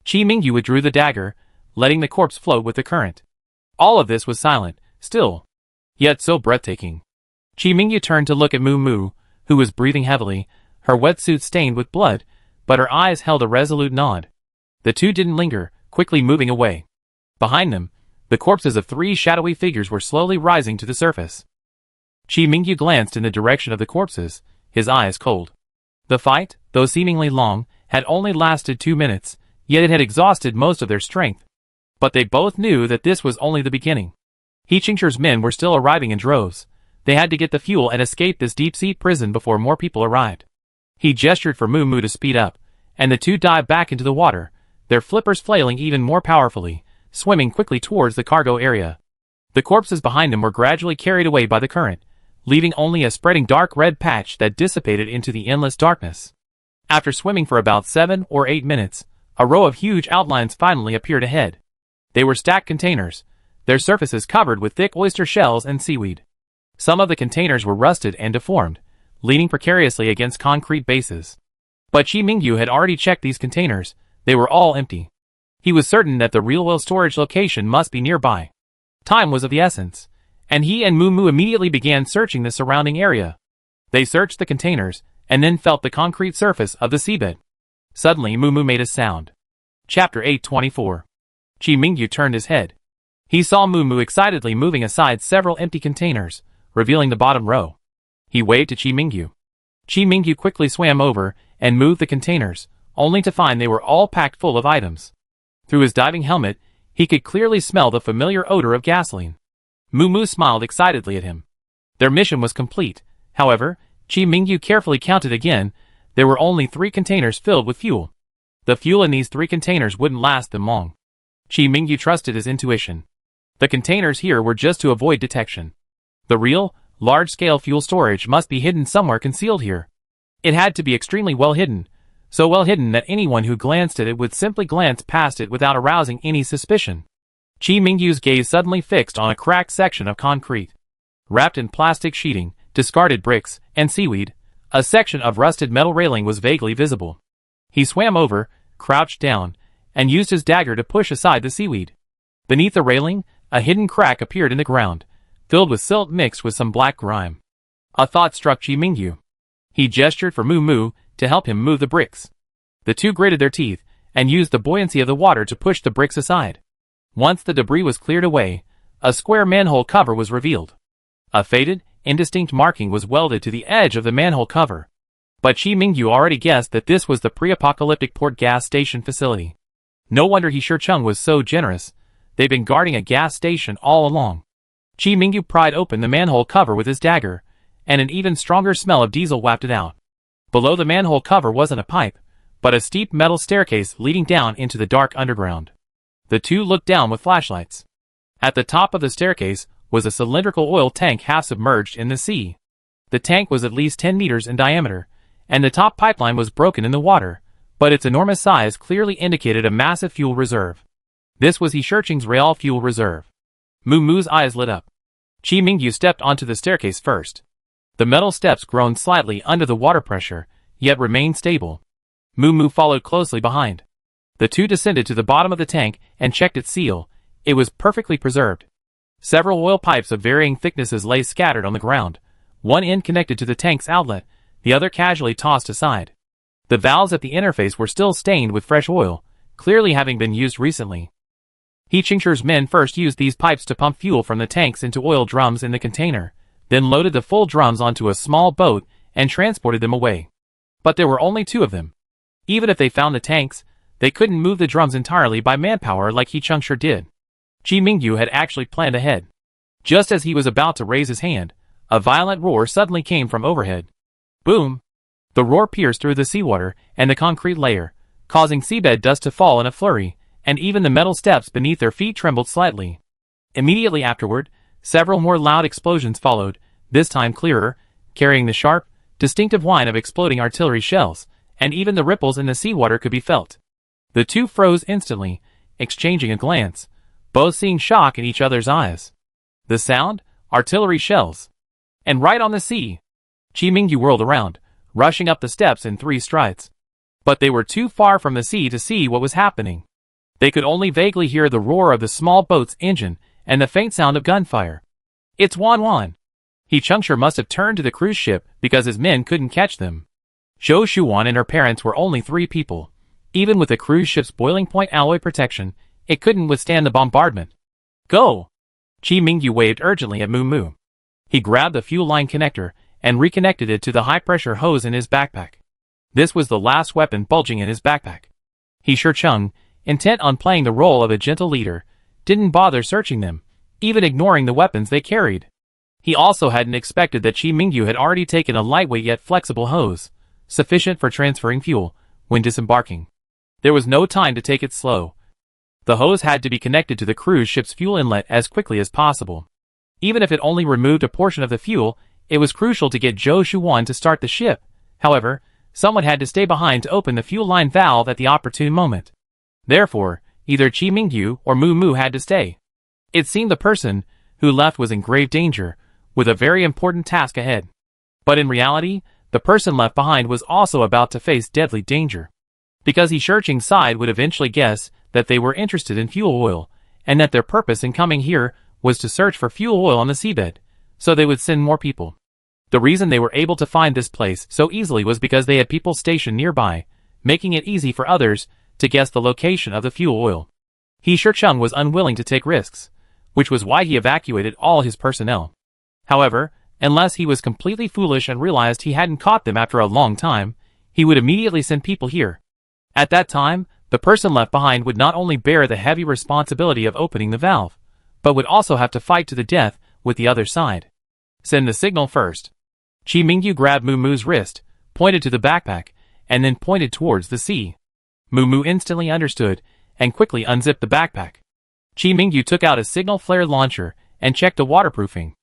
Chi Mingyu withdrew the dagger, letting the corpse float with the current. All of this was silent, still, yet so breathtaking. Chi Mingyu turned to look at Moo Moo, who was breathing heavily, her wetsuit stained with blood, but her eyes held a resolute nod. The two didn't linger, quickly moving away. Behind them, the corpses of three shadowy figures were slowly rising to the surface. Chi Mingyu glanced in the direction of the corpses, his eyes cold. The fight, though seemingly long, had only lasted 2 minutes, yet it had exhausted most of their strength. But they both knew that this was only the beginning. He Qingchu's men were still arriving in droves. They had to get the fuel and escape this deep-sea prison before more people arrived. He gestured for Moo Moo to speed up, and the two dived back into the water, their flippers flailing even more powerfully, swimming quickly towards the cargo area. The corpses behind them were gradually carried away by the current, leaving only a spreading dark red patch that dissipated into the endless darkness. After swimming for about 7 or 8 minutes, a row of huge outlines finally appeared ahead. They were stacked containers, their surfaces covered with thick oyster shells and seaweed. Some of the containers were rusted and deformed, leaning precariously against concrete bases. But Chi Mingyu had already checked these containers, they were all empty. He was certain that the real oil storage location must be nearby. Time was of the essence, and he and Moo Moo immediately began searching the surrounding area. They searched the containers, and then felt the concrete surface of the seabed. Suddenly Moo Moo made a sound. Chapter 824. Chi Mingyu turned his head. He saw Moo Moo excitedly moving aside several empty containers, revealing the bottom row. He waved to Chi Mingyu. Chi Mingyu quickly swam over and moved the containers, only to find they were all packed full of items. Through his diving helmet, he could clearly smell the familiar odor of gasoline. Moo Moo smiled excitedly at him. Their mission was complete. However, Chi Mingyu carefully counted again. There were only 3 containers filled with fuel. The fuel in these 3 containers wouldn't last them long. Chi Mingyu trusted his intuition. The containers here were just to avoid detection. The real, large-scale fuel storage must be hidden somewhere concealed here. It had to be extremely well hidden, so well hidden that anyone who glanced at it would simply glance past it without arousing any suspicion. Chi Mingyu's gaze suddenly fixed on a cracked section of concrete. Wrapped in plastic sheeting, discarded bricks, and seaweed, a section of rusted metal railing was vaguely visible. He swam over, crouched down, and used his dagger to push aside the seaweed. Beneath the railing, a hidden crack appeared in the ground, filled with silt mixed with some black grime. A thought struck Chi Mingyu. He gestured for Moo Moo to help him move the bricks. The two gritted their teeth and used the buoyancy of the water to push the bricks aside. Once the debris was cleared away, a square manhole cover was revealed. A faded, indistinct marking was welded to the edge of the manhole cover. But Chi Mingyu already guessed that this was the pre-apocalyptic port gas station facility. No wonder He Shicheng was so generous. They'd been guarding a gas station all along. Chi Mingyu pried open the manhole cover with his dagger, and an even stronger smell of diesel wafted out. Below the manhole cover wasn't a pipe, but a steep metal staircase leading down into the dark underground. The two looked down with flashlights. At the top of the staircase was a cylindrical oil tank half submerged in the sea. The tank was at least 10 meters in diameter, and the top pipeline was broken in the water, but its enormous size clearly indicated a massive fuel reserve. This was He Shirching's Real fuel reserve. Moo Moo's eyes lit up. Chi Mingyu stepped onto the staircase first. The metal steps groaned slightly under the water pressure, yet remained stable. Moo Moo followed closely behind. The two descended to the bottom of the tank and checked its seal. It was perfectly preserved. Several oil pipes of varying thicknesses lay scattered on the ground, one end connected to the tank's outlet, the other casually tossed aside. The valves at the interface were still stained with fresh oil, clearly having been used recently. He Qingshur's men first used these pipes to pump fuel from the tanks into oil drums in the container, then loaded the full drums onto a small boat and transported them away. But there were only 2 of them. Even if they found the tanks, they couldn't move the drums entirely by manpower like He Qingshur did. Chi Mingyu had actually planned ahead. Just as he was about to raise his hand, a violent roar suddenly came from overhead. Boom! The roar pierced through the seawater and the concrete layer, causing seabed dust to fall in a flurry, and even the metal steps beneath their feet trembled slightly. Immediately afterward, several more loud explosions followed, this time clearer, carrying the sharp, distinctive whine of exploding artillery shells, and even the ripples in the seawater could be felt. The two froze instantly, exchanging a glance, both seeing shock in each other's eyes. The sound? Artillery shells. And right on the sea. Chi Mingyu whirled around, rushing up the steps in 3 strides. But they were too far from the sea to see what was happening. They could only vaguely hear the roar of the small boat's engine and the faint sound of gunfire. It's Wan Wan. He Qingshur must have turned to the cruise ship because his men couldn't catch them. Zhou Shuwan and her parents were only 3 people. Even with the cruise ship's boiling point alloy protection, it couldn't withstand the bombardment. Go! Chi Mingyu waved urgently at Moo Moo. He grabbed the fuel line connector and reconnected it to the high-pressure hose in his backpack. This was the last weapon bulging in his backpack. He Shirching, intent on playing the role of a gentle leader, didn't bother searching them, even ignoring the weapons they carried. He also hadn't expected that Chi Mingyu had already taken a lightweight yet flexible hose, sufficient for transferring fuel, when disembarking. There was no time to take it slow. The hose had to be connected to the cruise ship's fuel inlet as quickly as possible. Even if it only removed a portion of the fuel, it was crucial to get Zhou Shuwan to start the ship. However, someone had to stay behind to open the fuel line valve at the opportune moment. Therefore, either Chi Mingyu or Moo Moo had to stay. It seemed the person who left was in grave danger, with a very important task ahead. But in reality, the person left behind was also about to face deadly danger. Because He Shirching's side would eventually guess that they were interested in fuel oil, and that their purpose in coming here was to search for fuel oil on the seabed, so they would send more people. The reason they were able to find this place so easily was because they had people stationed nearby, making it easy for others to guess the location of the fuel oil. He Shirching was unwilling to take risks, which was why he evacuated all his personnel. However, unless he was completely foolish and realized he hadn't caught them after a long time, he would immediately send people here. At that time, the person left behind would not only bear the heavy responsibility of opening the valve, but would also have to fight to the death with the other side. Send the signal first. Chi Mingyu grabbed Moo Moo's wrist, pointed to the backpack, and then pointed towards the sea. Moo Moo instantly understood, and quickly unzipped the backpack. Chi Mingyu took out a signal flare launcher and checked the waterproofing.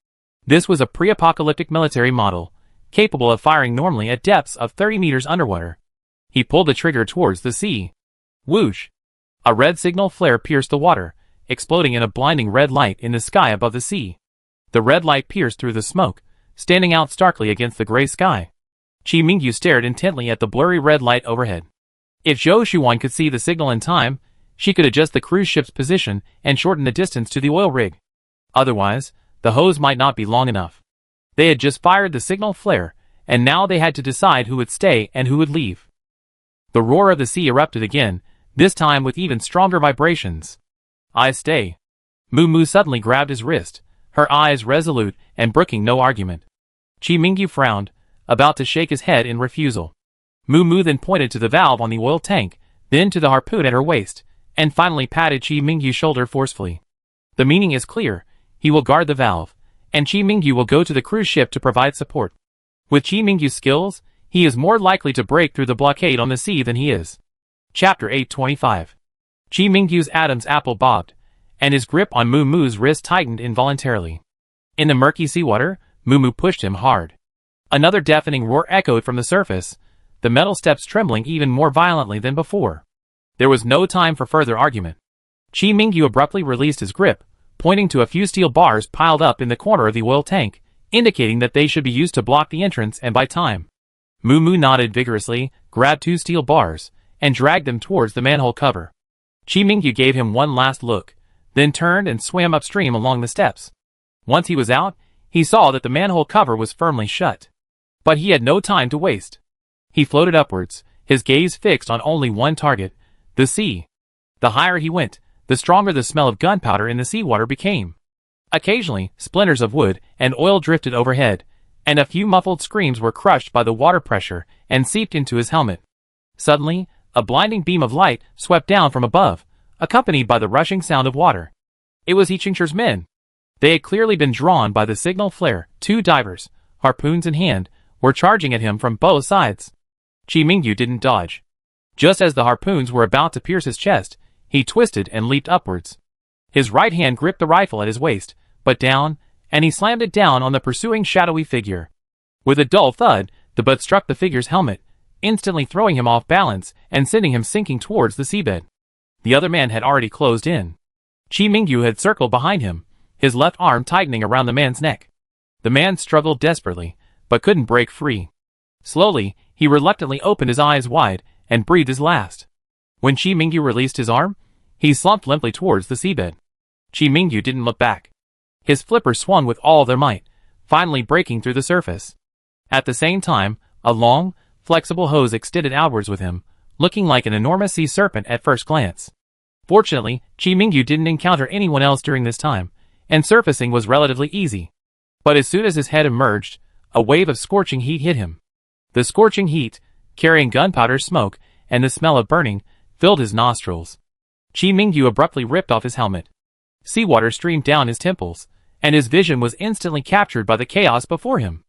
This was a pre-apocalyptic military model, capable of firing normally at depths of 30 meters underwater. He pulled the trigger towards the sea. Whoosh! A red signal flare pierced the water, exploding in a blinding red light in the sky above the sea. The red light pierced through the smoke, standing out starkly against the gray sky. Chi Mingyu stared intently at the blurry red light overhead. If Zhou Shuwan could see the signal in time, she could adjust the cruise ship's position and shorten the distance to the oil rig. Otherwise, the hose might not be long enough. They had just fired the signal flare, and now they had to decide who would stay and who would leave. The roar of the sea erupted again, this time with even stronger vibrations. I stay. Moo Moo suddenly grabbed his wrist, her eyes resolute and brooking no argument. Chi Mingyu frowned, about to shake his head in refusal. Moo Moo then pointed to the valve on the oil tank, then to the harpoon at her waist, and finally patted Chi Mingyu's shoulder forcefully. The meaning is clear, he will guard the valve, and Chi Mingyu will go to the cruise ship to provide support. With Chi Mingyu's skills, he is more likely to break through the blockade on the sea than he is. Chapter 825. Chi Mingyu's Adam's apple bobbed, and his grip on Moo Moo's wrist tightened involuntarily. In the murky seawater, Moo Moo pushed him hard. Another deafening roar echoed from the surface, the metal steps trembling even more violently than before. There was no time for further argument. Chi Mingyu abruptly released his grip, pointing to a few steel bars piled up in the corner of the oil tank, indicating that they should be used to block the entrance and buy time. Mu nodded vigorously, grabbed 2 steel bars, and dragged them towards the manhole cover. Chi Mingyu gave him one last look, then turned and swam upstream along the steps. Once he was out, he saw that the manhole cover was firmly shut. But he had no time to waste. He floated upwards, his gaze fixed on only one target, the sea. The higher he went, the stronger the smell of gunpowder in the seawater became. Occasionally, splinters of wood and oil drifted overhead, and a few muffled screams were crushed by the water pressure and seeped into his helmet. Suddenly, a blinding beam of light swept down from above, accompanied by the rushing sound of water. It was He Qingche's men. They had clearly been drawn by the signal flare. 2 divers, harpoons in hand, were charging at him from both sides. Chi Mingyu didn't dodge. Just as the harpoons were about to pierce his chest, he twisted and leaped upwards. His right hand gripped the rifle at his waist, but down, and he slammed it down on the pursuing shadowy figure. With a dull thud, the butt struck the figure's helmet, instantly throwing him off balance and sending him sinking towards the seabed. The other man had already closed in. Chi Mingyu had circled behind him, his left arm tightening around the man's neck. The man struggled desperately, but couldn't break free. Slowly, he reluctantly opened his eyes wide and breathed his last. When Chi Mingyu released his arm, he slumped limply towards the seabed. Chi Mingyu didn't look back. His flippers swung with all their might, finally breaking through the surface. At the same time, a long, flexible hose extended outwards with him, looking like an enormous sea serpent at first glance. Fortunately, Chi Mingyu didn't encounter anyone else during this time, and surfacing was relatively easy. But as soon as his head emerged, a wave of scorching heat hit him. The scorching heat, carrying gunpowder smoke and the smell of burning, filled his nostrils. Chi Mingyu abruptly ripped off his helmet. Seawater streamed down his temples, and his vision was instantly captured by the chaos before him.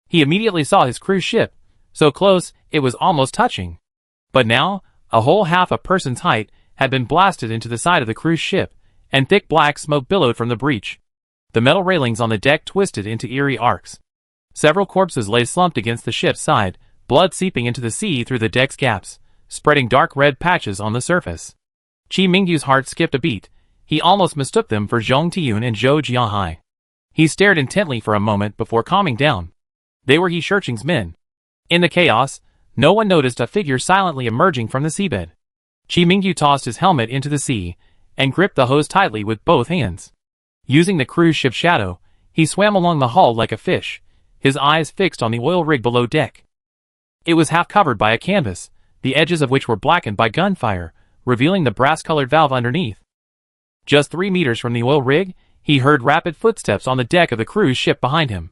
He immediately saw his cruise ship, so close it was almost touching. But now, a whole half a person's height had been blasted into the side of the cruise ship, and thick black smoke billowed from the breach. The metal railings on the deck twisted into eerie arcs. Several corpses lay slumped against the ship's side, blood seeping into the sea through the deck's gaps, spreading dark red patches on the surface. Chi Mingyu's heart skipped a beat. He almost mistook them for Zhong Tiyun and Zhou Jiahai. He stared intently for a moment before calming down. They were He Shirqing's men. In the chaos, no one noticed a figure silently emerging from the seabed. Chi Mingyu tossed his helmet into the sea, and gripped the hose tightly with both hands. Using the cruise ship's shadow, he swam along the hull like a fish, his eyes fixed on the oil rig below deck. It was half covered by a canvas, the edges of which were blackened by gunfire, revealing the brass-colored valve underneath. Just 3 meters from the oil rig, he heard rapid footsteps on the deck of the cruise ship behind him.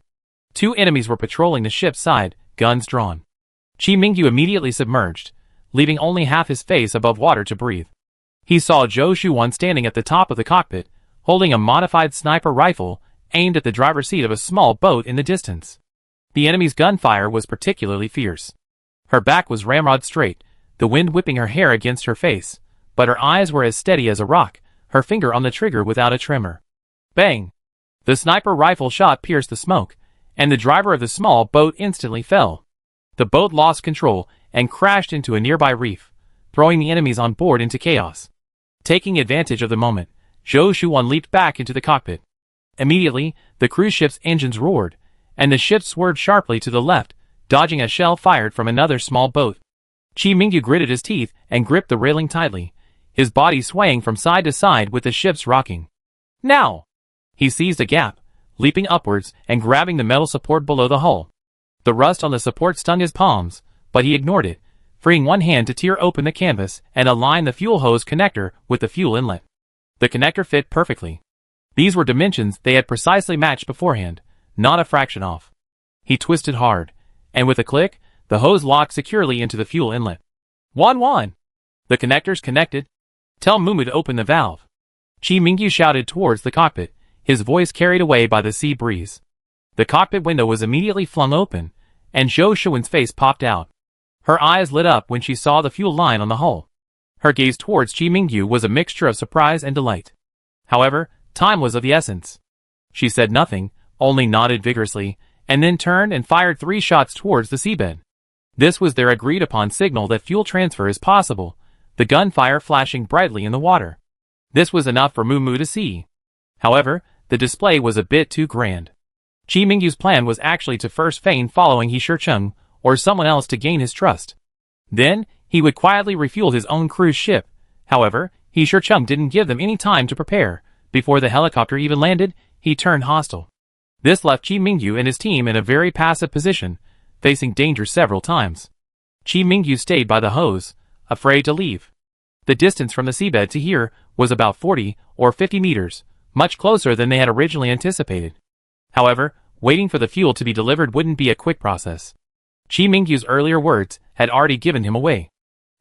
2 enemies were patrolling the ship's side, guns drawn. Chi Mingyu immediately submerged, leaving only half his face above water to breathe. He saw Zhou Shuwan standing at the top of the cockpit, holding a modified sniper rifle aimed at the driver's seat of a small boat in the distance. The enemy's gunfire was particularly fierce. Her back was ramrod straight, the wind whipping her hair against her face, but her eyes were as steady as a rock, her finger on the trigger without a tremor. Bang! The sniper rifle shot pierced the smoke, and the driver of the small boat instantly fell. The boat lost control and crashed into a nearby reef, throwing the enemies on board into chaos. Taking advantage of the moment, Zhou Shuwan leaped back into the cockpit. Immediately, the cruise ship's engines roared, and the ship swerved sharply to the left, dodging a shell fired from another small boat. Chi Mingyu gritted his teeth and gripped the railing tightly, his body swaying from side to side with the ship's rocking. Now! He seized a gap, leaping upwards and grabbing the metal support below the hull. The rust on the support stung his palms, but he ignored it, freeing one hand to tear open the canvas and align the fuel hose connector with the fuel inlet. The connector fit perfectly. These were dimensions they had precisely matched beforehand, not a fraction off. He twisted hard, and with a click, the hose locked securely into the fuel inlet. Wan! The connector's connected. Tell Mumu to open the valve. Chi Mingyu shouted towards the cockpit, his voice carried away by the sea breeze. The cockpit window was immediately flung open, and Zhou Shuwan's face popped out. Her eyes lit up when she saw the fuel line on the hull. Her gaze towards Chi Mingyu was a mixture of surprise and delight. However, time was of the essence. She said nothing, only nodded vigorously, and then turned and fired 3 shots towards the seabed. This was their agreed-upon signal that fuel transfer is possible, the gunfire flashing brightly in the water. This was enough for Moo to see. However, the display was a bit too grand. Chi Mingyu's plan was actually to first feign following He Shicheng or someone else to gain his trust. Then, he would quietly refuel his own cruise ship. However, He Shicheng didn't give them any time to prepare. Before the helicopter even landed, he turned hostile. This left Chi Mingyu and his team in a very passive position, facing danger several times. Chi Mingyu stayed by the hose, afraid to leave. The distance from the seabed to here was about 40 or 50 meters, much closer than they had originally anticipated. However, waiting for the fuel to be delivered wouldn't be a quick process. Chi Mingyu's earlier words had already given him away.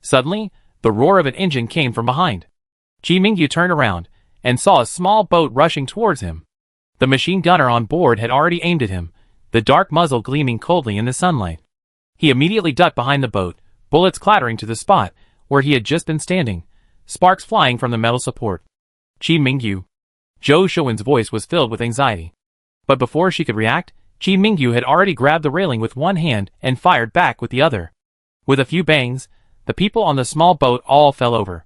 Suddenly, the roar of an engine came from behind. Chi Mingyu turned around and saw a small boat rushing towards him. The machine gunner on board had already aimed at him, the dark muzzle gleaming coldly in the sunlight. He immediately ducked behind the boat, bullets clattering to the spot where he had just been standing, sparks flying from the metal support. Chi Mingyu. Zhou Shuwen's voice was filled with anxiety. But before she could react, Chi Mingyu had already grabbed the railing with one hand and fired back with the other. With a few bangs, the people on the small boat all fell over.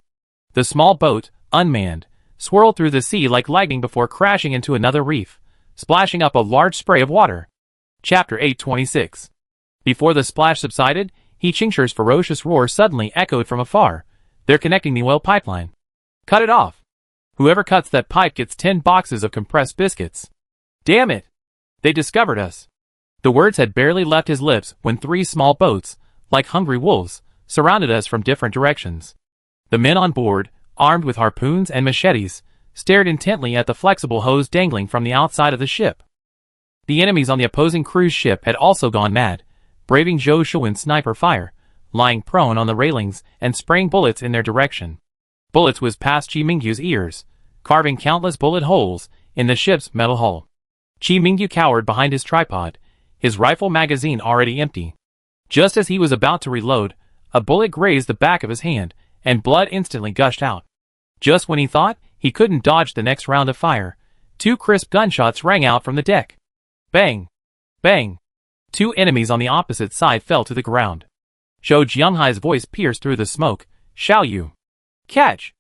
The small boat, unmanned, swirled through the sea like lightning before crashing into another reef, splashing up a large spray of water. Chapter 826. Before the splash subsided, He Qingshir's ferocious roar suddenly echoed from afar. They're connecting the oil pipeline. Cut it off. Whoever cuts that pipe gets 10 boxes of compressed biscuits. Damn it! They discovered us. The words had barely left his lips when 3 small boats, like hungry wolves, surrounded us from different directions. The men on board, armed with harpoons and machetes, stared intently at the flexible hose dangling from the outside of the ship. The enemies on the opposing cruise ship had also gone mad, braving Zhou Shuwen's sniper fire, lying prone on the railings and spraying bullets in their direction. Bullets whizzed past Chi Mingyu's ears, carving countless bullet holes in the ship's metal hull. Chi Mingyu cowered behind his tripod, his rifle magazine already empty. Just as he was about to reload, a bullet grazed the back of his hand, and blood instantly gushed out. Just when he thought he couldn't dodge the next round of fire, 2 crisp gunshots rang out from the deck. Bang! Bang! 2 enemies on the opposite side fell to the ground. Zhou Jianghai's voice pierced through the smoke. Xiao Yu! Catch!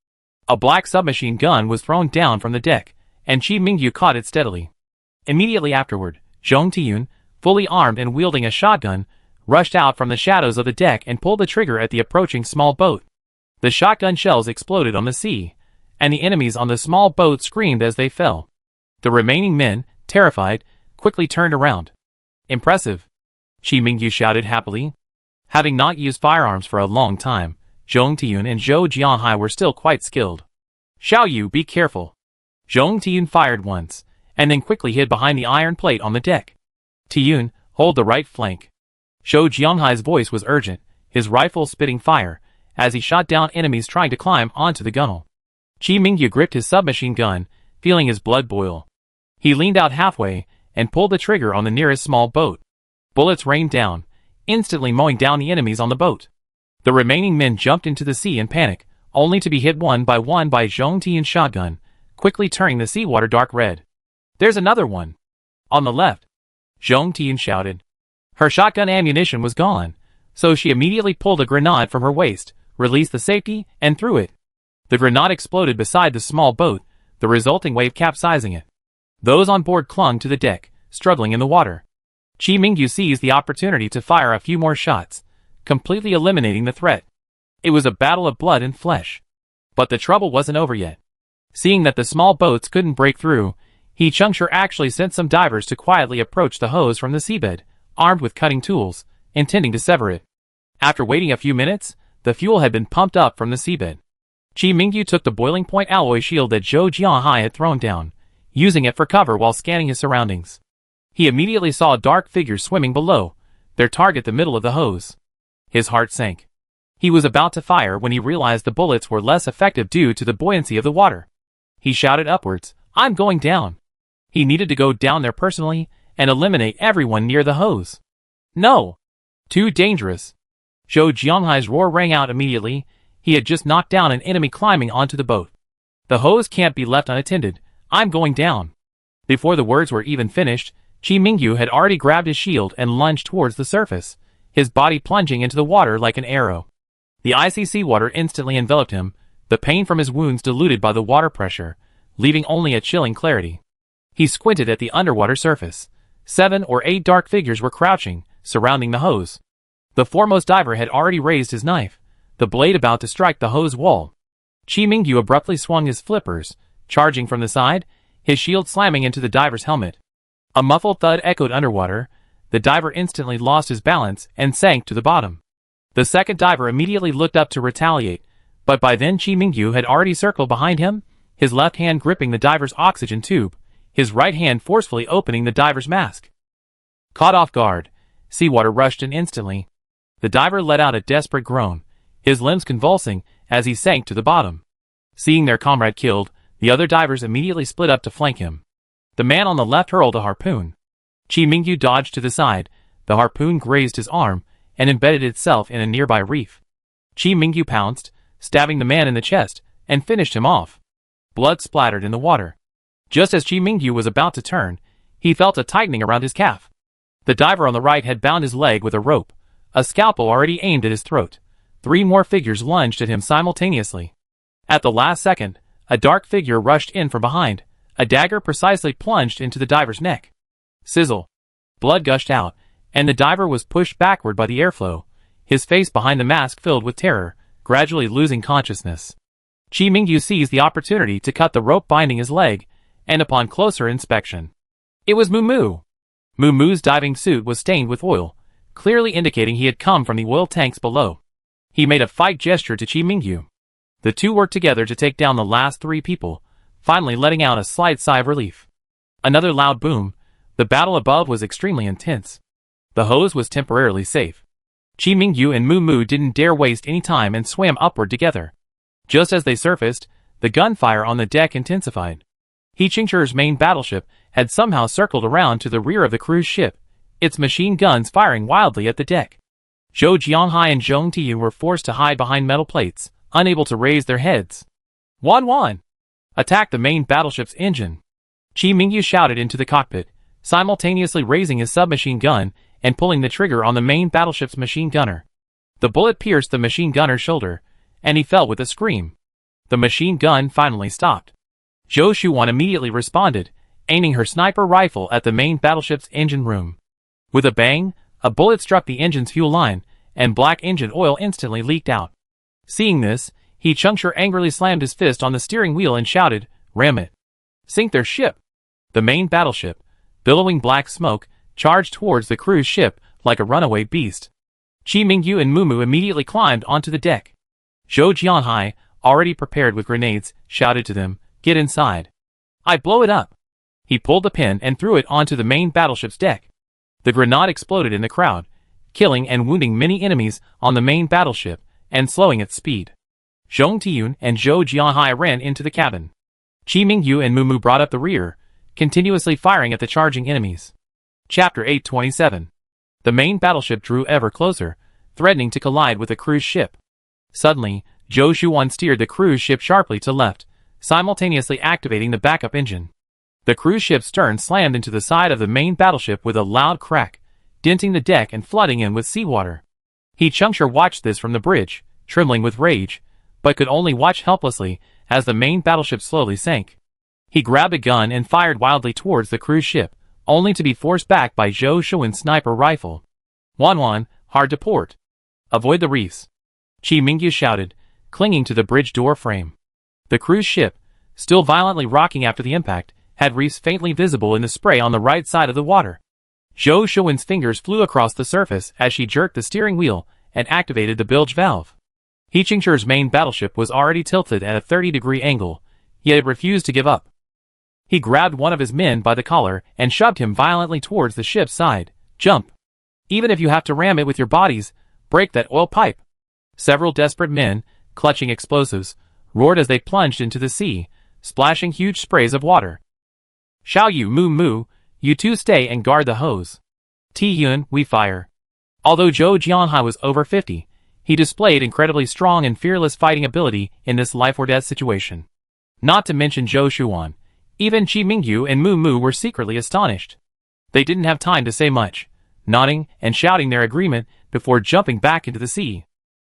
A black submachine gun was thrown down from the deck, and Chi Mingyu caught it steadily. Immediately afterward, Zhong Tiyun, fully armed and wielding a shotgun, rushed out from the shadows of the deck and pulled the trigger at the approaching small boat. The shotgun shells exploded on the sea, and the enemies on the small boat screamed as they fell. The remaining men, terrified, quickly turned around. Impressive! Chi Mingyu shouted happily. Having not used firearms for a long time, Zhong Tiyun and Zhou Jianghai were still quite skilled. Xiao Yu, be careful! Zhong Tiyun fired once, and then quickly hid behind the iron plate on the deck. Tiyun, hold the right flank. Zhou Jianghai's voice was urgent, his rifle spitting fire, as he shot down enemies trying to climb onto the gunwale. Chi Mingyu gripped his submachine gun, feeling his blood boil. He leaned out halfway, and pulled the trigger on the nearest small boat. Bullets rained down, instantly mowing down the enemies on the boat. The remaining men jumped into the sea in panic, only to be hit one by Zhong Tiyun's shotgun, quickly turning the seawater dark red. There's another one! On the left! Zhong Tiyun shouted. Her shotgun ammunition was gone, so she immediately pulled a grenade from her waist, released the safety, and threw it. The grenade exploded beside the small boat, the resulting wave capsizing it. Those on board clung to the deck, struggling in the water. Chi Mingyu seized the opportunity to fire a few more shots, completely eliminating the threat. It was a battle of blood and flesh. But the trouble wasn't over yet. Seeing that the small boats couldn't break through, He Qingshir actually sent some divers to quietly approach the hose from the seabed, armed with cutting tools, intending to sever it. After waiting a few minutes, the fuel had been pumped up from the seabed. Chi Mingyu took the boiling point alloy shield that Zhou Jianghai had thrown down, using it for cover while scanning his surroundings. He immediately saw a dark figure swimming below, their target the middle of the hose. His heart sank. He was about to fire when he realized the bullets were less effective due to the buoyancy of the water. He shouted upwards, I'm going down. He needed to go down there personally and eliminate everyone near the hose. No! Too dangerous. Zhou Jianghai's roar rang out immediately. He had just knocked down an enemy climbing onto the boat. The hose can't be left unattended. I'm going down. Before the words were even finished, Chi Mingyu had already grabbed his shield and lunged towards the surface, his body plunging into the water like an arrow. The icy seawater instantly enveloped him, the pain from his wounds diluted by the water pressure, leaving only a chilling clarity. He squinted at the underwater surface. 7 or 8 dark figures were crouching, surrounding the hose. The foremost diver had already raised his knife, the blade about to strike the hose wall. Chi Mingyu abruptly swung his flippers, charging from the side, his shield slamming into the diver's helmet. A muffled thud echoed underwater. The diver instantly lost his balance and sank to the bottom. The second diver immediately looked up to retaliate, but by then Chi Mingyu had already circled behind him, his left hand gripping the diver's oxygen tube, his right hand forcefully opening the diver's mask. Caught off guard, seawater rushed in instantly. The diver let out a desperate groan, his limbs convulsing as he sank to the bottom. Seeing their comrade killed, the other divers immediately split up to flank him. The man on the left hurled a harpoon. Chi Mingyu dodged to the side, the harpoon grazed his arm and embedded itself in a nearby reef. Chi Mingyu pounced, stabbing the man in the chest, and finished him off. Blood splattered in the water. Just as Chi Mingyu was about to turn, he felt a tightening around his calf. The diver on the right had bound his leg with a rope, a scalpel already aimed at his throat. 3 more figures lunged at him simultaneously. At the last second, a dark figure rushed in from behind, a dagger precisely plunged into the diver's neck. Sizzle. Blood gushed out, and the diver was pushed backward by the airflow, his face behind the mask filled with terror, gradually losing consciousness. Chi Mingyu seized the opportunity to cut the rope binding his leg, and upon closer inspection, it was Moo. Moo's diving suit was stained with oil, clearly indicating he had come from the oil tanks below. He made a fight gesture to Chi Mingyu. The two worked together to take down the last 3 people, finally letting out a slight sigh of relief. Another loud boom. The battle above was extremely intense. The hose was temporarily safe. Chi Mingyu and Moo didn't dare waste any time and swam upward together. Just as they surfaced, the gunfire on the deck intensified. He Qingche's main battleship had somehow circled around to the rear of the cruise ship, its machine guns firing wildly at the deck. Zhou Jianghai and Zhong Tiyun were forced to hide behind metal plates, unable to raise their heads. Wan! Attack the main battleship's engine! Chi Mingyu shouted into the cockpit, simultaneously raising his submachine gun and pulling the trigger on the main battleship's machine gunner. The bullet pierced the machine gunner's shoulder, and he fell with a scream. The machine gun finally stopped. Zhou Shuwan immediately responded, aiming her sniper rifle at the main battleship's engine room. With a bang, a bullet struck the engine's fuel line, and black engine oil instantly leaked out. Seeing this, He Chengshi angrily slammed his fist on the steering wheel and shouted, "Ram it! Sink their ship!" The main battleship, billowing black smoke, charged towards the cruise ship like a runaway beast. Chi Mingyu and Moo immediately climbed onto the deck. Zhou Jianhai, already prepared with grenades, shouted to them, "Get inside. I blow it up." He pulled the pin and threw it onto the main battleship's deck. The grenade exploded in the crowd, killing and wounding many enemies on the main battleship and slowing its speed. Zhong Tiyun and Zhou Jianhai ran into the cabin. Chi Mingyu and Moo brought up the rear, continuously firing at the charging enemies. Chapter 827. The main battleship drew ever closer, threatening to collide with the cruise ship. Suddenly, Zhou Shuwan steered the cruise ship sharply to left, simultaneously activating the backup engine. The cruise ship's stern slammed into the side of the main battleship with a loud crack, denting the deck and flooding in with seawater. He Chengshi watched this from the bridge, trembling with rage, but could only watch helplessly as the main battleship slowly sank. He grabbed a gun and fired wildly towards the cruise ship, only to be forced back by Zhou Shuwan's sniper rifle. Wan, hard to port. Avoid the reefs. Chi Mingyu shouted, clinging to the bridge door frame. The cruise ship, still violently rocking after the impact, had reefs faintly visible in the spray on the right side of the water. Zhou Shuwan's fingers flew across the surface as she jerked the steering wheel and activated the bilge valve. He Chengchi's main battleship was already tilted at a 30-degree angle, yet it refused to give up. He grabbed one of his men by the collar and shoved him violently towards the ship's side. Jump! Even if you have to ram it with your bodies, break that oil pipe! Several desperate men, clutching explosives, roared as they plunged into the sea, splashing huge sprays of water. Xiao Yu Moo, you two stay and guard the hose. Tiyun, we fire. Although Zhou Jianhai was over 50, he displayed incredibly strong and fearless fighting ability in this life-or-death situation. Not to mention Zhou Shuwan, even Chi Mingyu and Moo were secretly astonished. They didn't have time to say much, nodding and shouting their agreement before jumping back into the sea.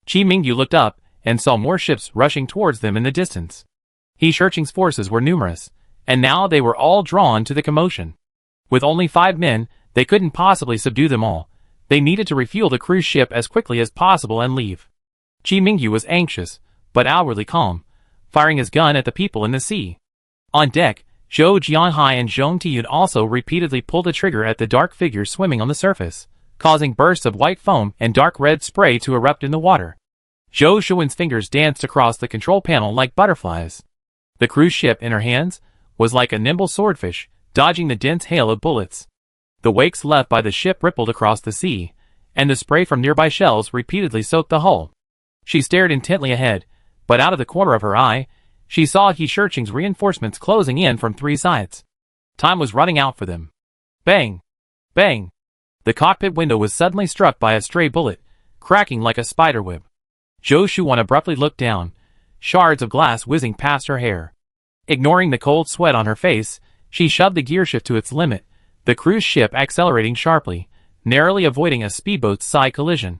Chi Mingyu looked up and saw more ships rushing towards them in the distance. He Shurching's forces were numerous, and now they were all drawn to the commotion. With only 5 men, they couldn't possibly subdue them all. They needed to refuel the cruise ship as quickly as possible and leave. Ji Mingyu was anxious, but outwardly calm, firing his gun at the people in the sea. On deck, Zhou Jianhai and Zhong Tiyun also repeatedly pulled the trigger at the dark figures swimming on the surface, causing bursts of white foam and dark red spray to erupt in the water. Zhou Shuwen's fingers danced across the control panel like butterflies. The cruise ship in her hands was like a nimble swordfish, dodging the dense hail of bullets. The wakes left by the ship rippled across the sea, and the spray from nearby shells repeatedly soaked the hull. She stared intently ahead, but out of the corner of her eye, she saw He Shurching's reinforcements closing in from 3 sides. Time was running out for them. Bang! Bang! The cockpit window was suddenly struck by a stray bullet, cracking like a spiderweb. Zhou Shuwan abruptly looked down, shards of glass whizzing past her hair. Ignoring the cold sweat on her face, she shoved the gearshift to its limit, the cruise ship accelerating sharply, narrowly avoiding a speedboat's side collision.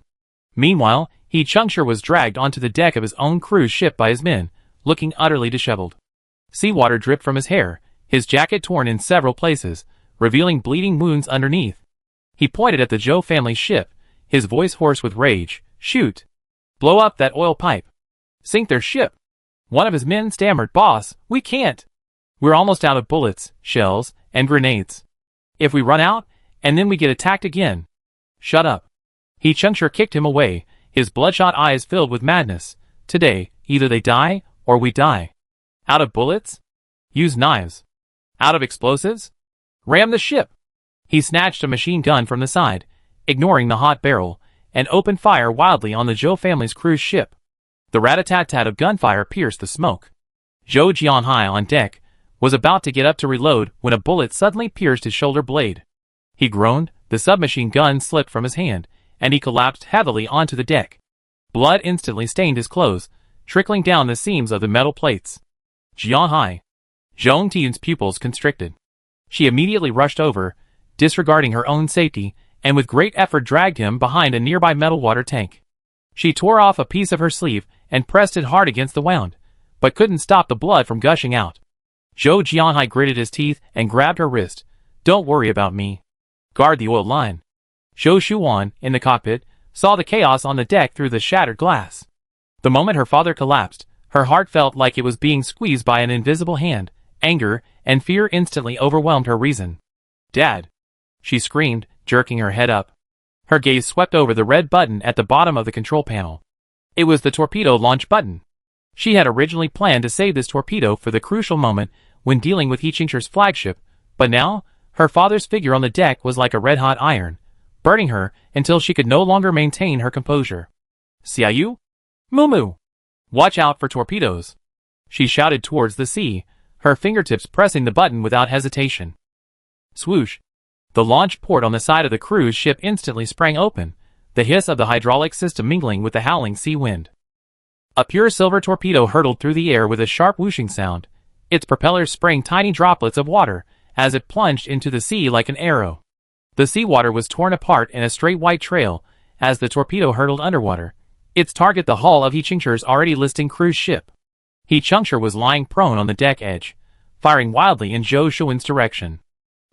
Meanwhile, He Changshur was dragged onto the deck of his own cruise ship by his men, looking utterly disheveled. Seawater dripped from his hair, his jacket torn in several places, revealing bleeding wounds underneath. He pointed at the Zhou family's ship, his voice hoarse with rage. "Shoot! Blow up that oil pipe! Sink their ship!" One of his men stammered, "Boss, we can't! We're almost out of bullets, shells, and grenades. If we run out, and then we get attacked again." "Shut up." He Changshur kicked him away, his bloodshot eyes filled with madness. "Today, either they die, or we die. Out of bullets? Use knives. Out of explosives? Ram the ship." He snatched a machine gun from the side, ignoring the hot barrel, and opened fire wildly on the Zhou family's cruise ship. The rat-a-tat-tat of gunfire pierced the smoke. Zhou Jianhai on deck was about to get up to reload when a bullet suddenly pierced his shoulder blade. He groaned, the submachine gun slipped from his hand, and he collapsed heavily onto the deck. Blood instantly stained his clothes, trickling down the seams of the metal plates. "Jianhai!" Zhong Tiyun's pupils constricted. She immediately rushed over, disregarding her own safety, and with great effort dragged him behind a nearby metal water tank. She tore off a piece of her sleeve and pressed it hard against the wound, but couldn't stop the blood from gushing out. Zhou Jianhai gritted his teeth and grabbed her wrist. "Don't worry about me. Guard the oil line." Zhou Shuwan, in the cockpit, saw the chaos on the deck through the shattered glass. The moment her father collapsed, her heart felt like it was being squeezed by an invisible hand. Anger and fear instantly overwhelmed her reason. "Dad!" she screamed, jerking her head up. Her gaze swept over the red button at the bottom of the control panel. It was the torpedo launch button. She had originally planned to save this torpedo for the crucial moment when dealing with He Changshur's flagship, but now, her father's figure on the deck was like a red-hot iron, burning her until she could no longer maintain her composure. "Xiaoyu? Mumu! Watch out for torpedoes!" She shouted towards the sea, her fingertips pressing the button without hesitation. Swoosh! The launch port on the side of the cruise ship instantly sprang open, the hiss of the hydraulic system mingling with the howling sea wind. A pure silver torpedo hurtled through the air with a sharp whooshing sound, its propellers spraying tiny droplets of water as it plunged into the sea like an arrow. The seawater was torn apart in a straight white trail as the torpedo hurtled underwater, its target the hull of He Changshur's already listing cruise ship. He Changshur was lying prone on the deck edge, firing wildly in Zhou Shuwan's direction.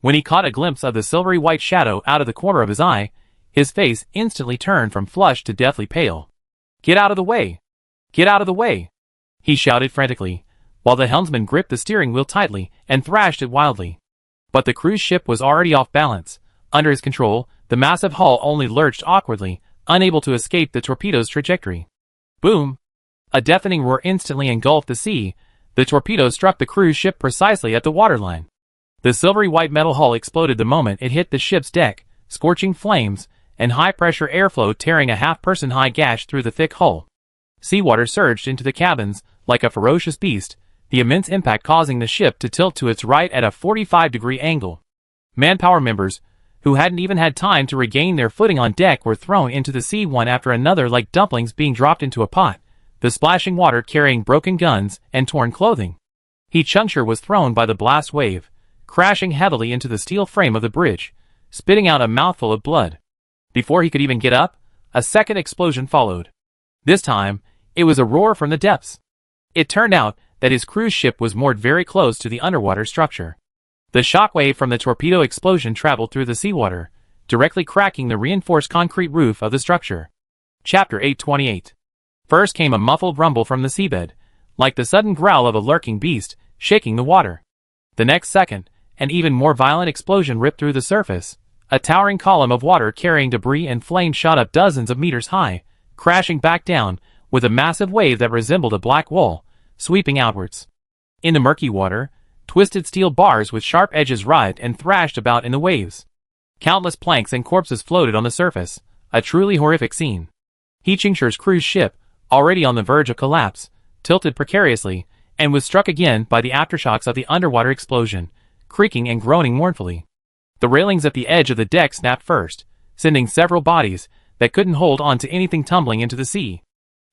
When he caught a glimpse of the silvery white shadow out of the corner of his eye, his face instantly turned from flushed to deathly pale. "Get out of the way! Get out of the way!" he shouted frantically, while the helmsman gripped the steering wheel tightly and thrashed it wildly. But the cruise ship was already off balance. Under his control, the massive hull only lurched awkwardly, unable to escape the torpedo's trajectory. Boom! A deafening roar instantly engulfed the sea. The torpedo struck the cruise ship precisely at the waterline. The silvery white metal hull exploded the moment it hit the ship's deck, scorching flames and high-pressure airflow tearing a half-person-high gash through the thick hull. Seawater surged into the cabins like a ferocious beast, the immense impact causing the ship to tilt to its right at a 45-degree angle. Manpower members, who hadn't even had time to regain their footing on deck, were thrown into the sea one after another like dumplings being dropped into a pot, the splashing water carrying broken guns and torn clothing. He Changshur was thrown by the blast wave, crashing heavily into the steel frame of the bridge, spitting out a mouthful of blood. Before he could even get up, a second explosion followed. This time, It was a roar from the depths. It turned out that his cruise ship was moored very close to the underwater structure. The shockwave from the torpedo explosion traveled through the seawater, directly cracking the reinforced concrete roof of the structure. Chapter 828. First came a muffled rumble from the seabed, like the sudden growl of a lurking beast, shaking the water. The next second, an even more violent explosion ripped through the surface. A towering column of water carrying debris and flames shot up dozens of meters high, crashing back down, with a massive wave that resembled a black wall, sweeping outwards. In the murky water, twisted steel bars with sharp edges writhed and thrashed about in the waves. Countless planks and corpses floated on the surface, a truly horrific scene. He Qingshur's cruise ship, already on the verge of collapse, tilted precariously, and was struck again by the aftershocks of the underwater explosion, creaking and groaning mournfully. The railings at the edge of the deck snapped first, sending several bodies that couldn't hold on to anything tumbling into the sea.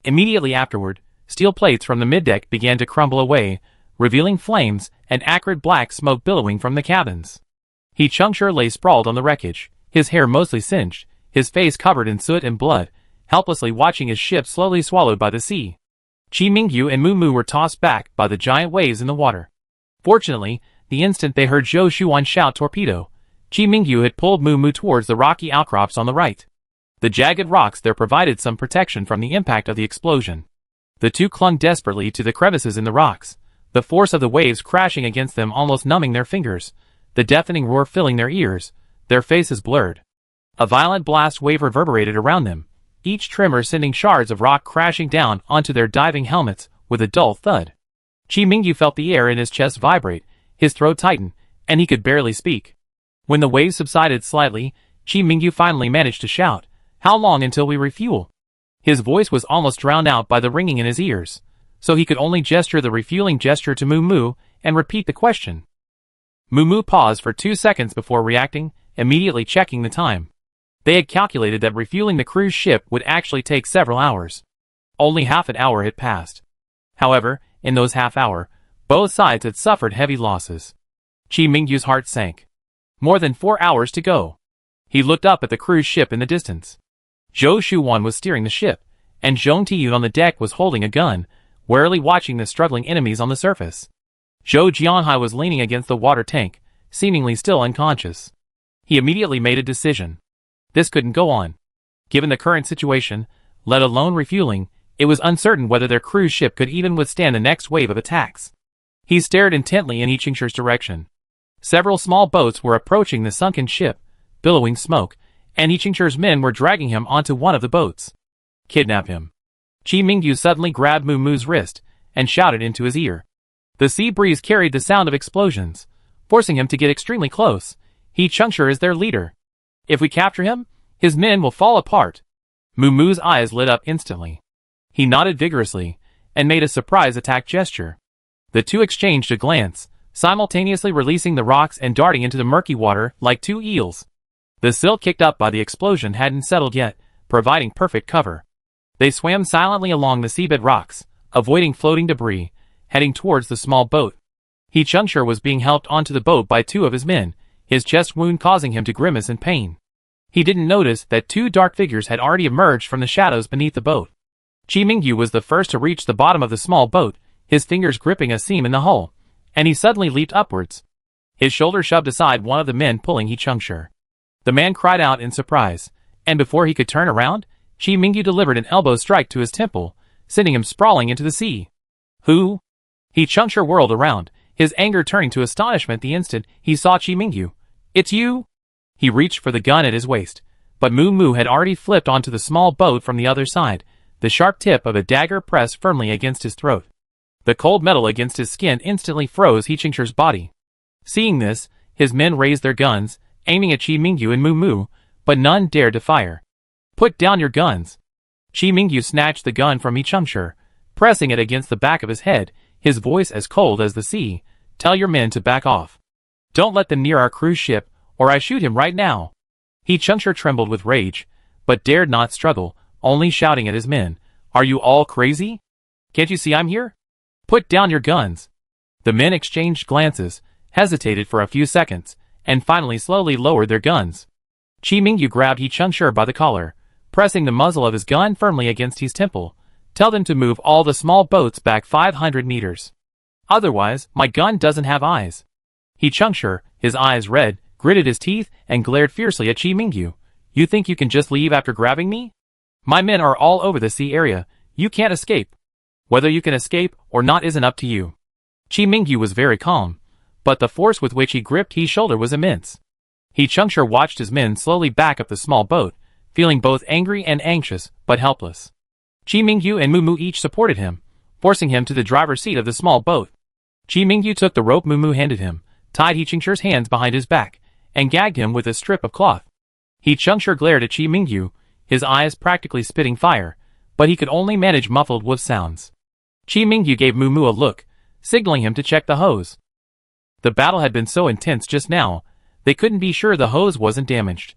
Immediately afterward, steel plates from the middeck began to crumble away, revealing flames and acrid black smoke billowing from the cabins. He Qingshur lay sprawled on the wreckage, his hair mostly singed, his face covered in soot and blood, helplessly watching his ship slowly swallowed by the sea. Qi Mingyu and Mu Mu were tossed back by the giant waves in the water. Fortunately, the instant they heard Zhou Shuan shout torpedo, Qi Mingyu had pulled Mu Mu towards the rocky outcrops on the right. The jagged rocks there provided some protection from the impact of the explosion. The two clung desperately to the crevices in the rocks, the force of the waves crashing against them almost numbing their fingers, the deafening roar filling their ears, their faces blurred. A violent blast wave reverberated around them, each tremor sending shards of rock crashing down onto their diving helmets with a dull thud. Qi Mingyu felt the air in his chest vibrate, his throat tighten, and he could barely speak. When the waves subsided slightly, Qi Mingyu finally managed to shout, "How long until we refuel?" His voice was almost drowned out by the ringing in his ears, so he could only gesture the refueling gesture to Mu Mu and repeat the question. Mu Mu paused for 2 seconds before reacting, immediately checking the time. They had calculated that refueling the cruise ship would actually take several hours. Only half an hour had passed. However, in those half hour, both sides had suffered heavy losses. Qi Mingyu's heart sank. More than 4 hours to go. He looked up at the cruise ship in the distance. Zhou Shuan was steering the ship, and Zhong Tiyun on the deck was holding a gun, warily watching the struggling enemies on the surface. Zhou Jianhai was leaning against the water tank, seemingly still unconscious. He immediately made a decision. This couldn't go on. Given the current situation, let alone refueling, it was uncertain whether their cruise ship could even withstand the next wave of attacks. He stared intently in Yi Qingshur's direction. Several small boats were approaching the sunken ship, billowing smoke, and Yi Qingshur's men were dragging him onto one of the boats. Kidnap him. Qi Mingyu suddenly grabbed Mu Mu's wrist and shouted into his ear. The sea breeze carried the sound of explosions, forcing him to get extremely close. Yi Qingshur is their leader. If we capture him, his men will fall apart. Mu Mu's eyes lit up instantly. He nodded vigorously and made a surprise attack gesture. The two exchanged a glance, simultaneously releasing the rocks and darting into the murky water like two eels. The silt kicked up by the explosion hadn't settled yet, providing perfect cover. They swam silently along the seabed rocks, avoiding floating debris, heading towards the small boat. Yi Qingshur was being helped onto the boat by two of his men, his chest wound causing him to grimace in pain. He didn't notice that two dark figures had already emerged from the shadows beneath the boat. Qi Mingyu was the first to reach the bottom of the small boat, his fingers gripping a seam in the hull, and he suddenly leaped upwards. His shoulder shoved aside one of the men pulling Yi Qingshur. The man cried out in surprise, and before he could turn around, Qi Mingyu delivered an elbow strike to his temple, sending him sprawling into the sea. Who? Yi Qingshur whirled around, his anger turning to astonishment the instant he saw Qi Mingyu. It's you? He reached for the gun at his waist, but Mu Mu had already flipped onto the small boat from the other side, the sharp tip of a dagger pressed firmly against his throat. The cold metal against his skin instantly froze Yi Qingshur's body. Seeing this, his men raised their guns, aiming at Qi Mingyu and Mu Mu, but none dared to fire. Put down your guns. Qi Mingyu snatched the gun from Yi Qingshur, pressing it against the back of his head, his voice as cold as the sea. Tell your men to back off. Don't let them near our cruise ship, or I shoot him right now. Yi Qingshur trembled with rage, but dared not struggle, only shouting at his men. Are you all crazy? Can't you see I'm here? Put down your guns. The men exchanged glances, hesitated for a few seconds, and finally slowly lowered their guns. Qi Mingyu grabbed Yi Qingshur by the collar, pressing the muzzle of his gun firmly against his temple, Tell them to move all the small boats back 500 meters. Otherwise, my gun doesn't have eyes. He Changshi, his eyes red, gritted his teeth and glared fiercely at Qi Mingyu. You think you can just leave after grabbing me? My men are all over the sea area. You can't escape. Whether you can escape or not isn't up to you. Qi Mingyu was very calm, but the force with which he gripped He's shoulder was immense. He Changshi watched his men slowly back up the small boat, feeling both angry and anxious, but helpless. Qi Mingyu and Mu each supported him, forcing him to the driver's seat of the small boat. Qi Mingyu took the rope Mu handed him, tied He Changshi's hands behind his back, and gagged him with a strip of cloth. He Changshi glared at Qi Mingyu, his eyes practically spitting fire, but he could only manage muffled woof sounds. Qi Mingyu gave Mu a look, signaling him to check the hose. The battle had been so intense just now, they couldn't be sure the hose wasn't damaged.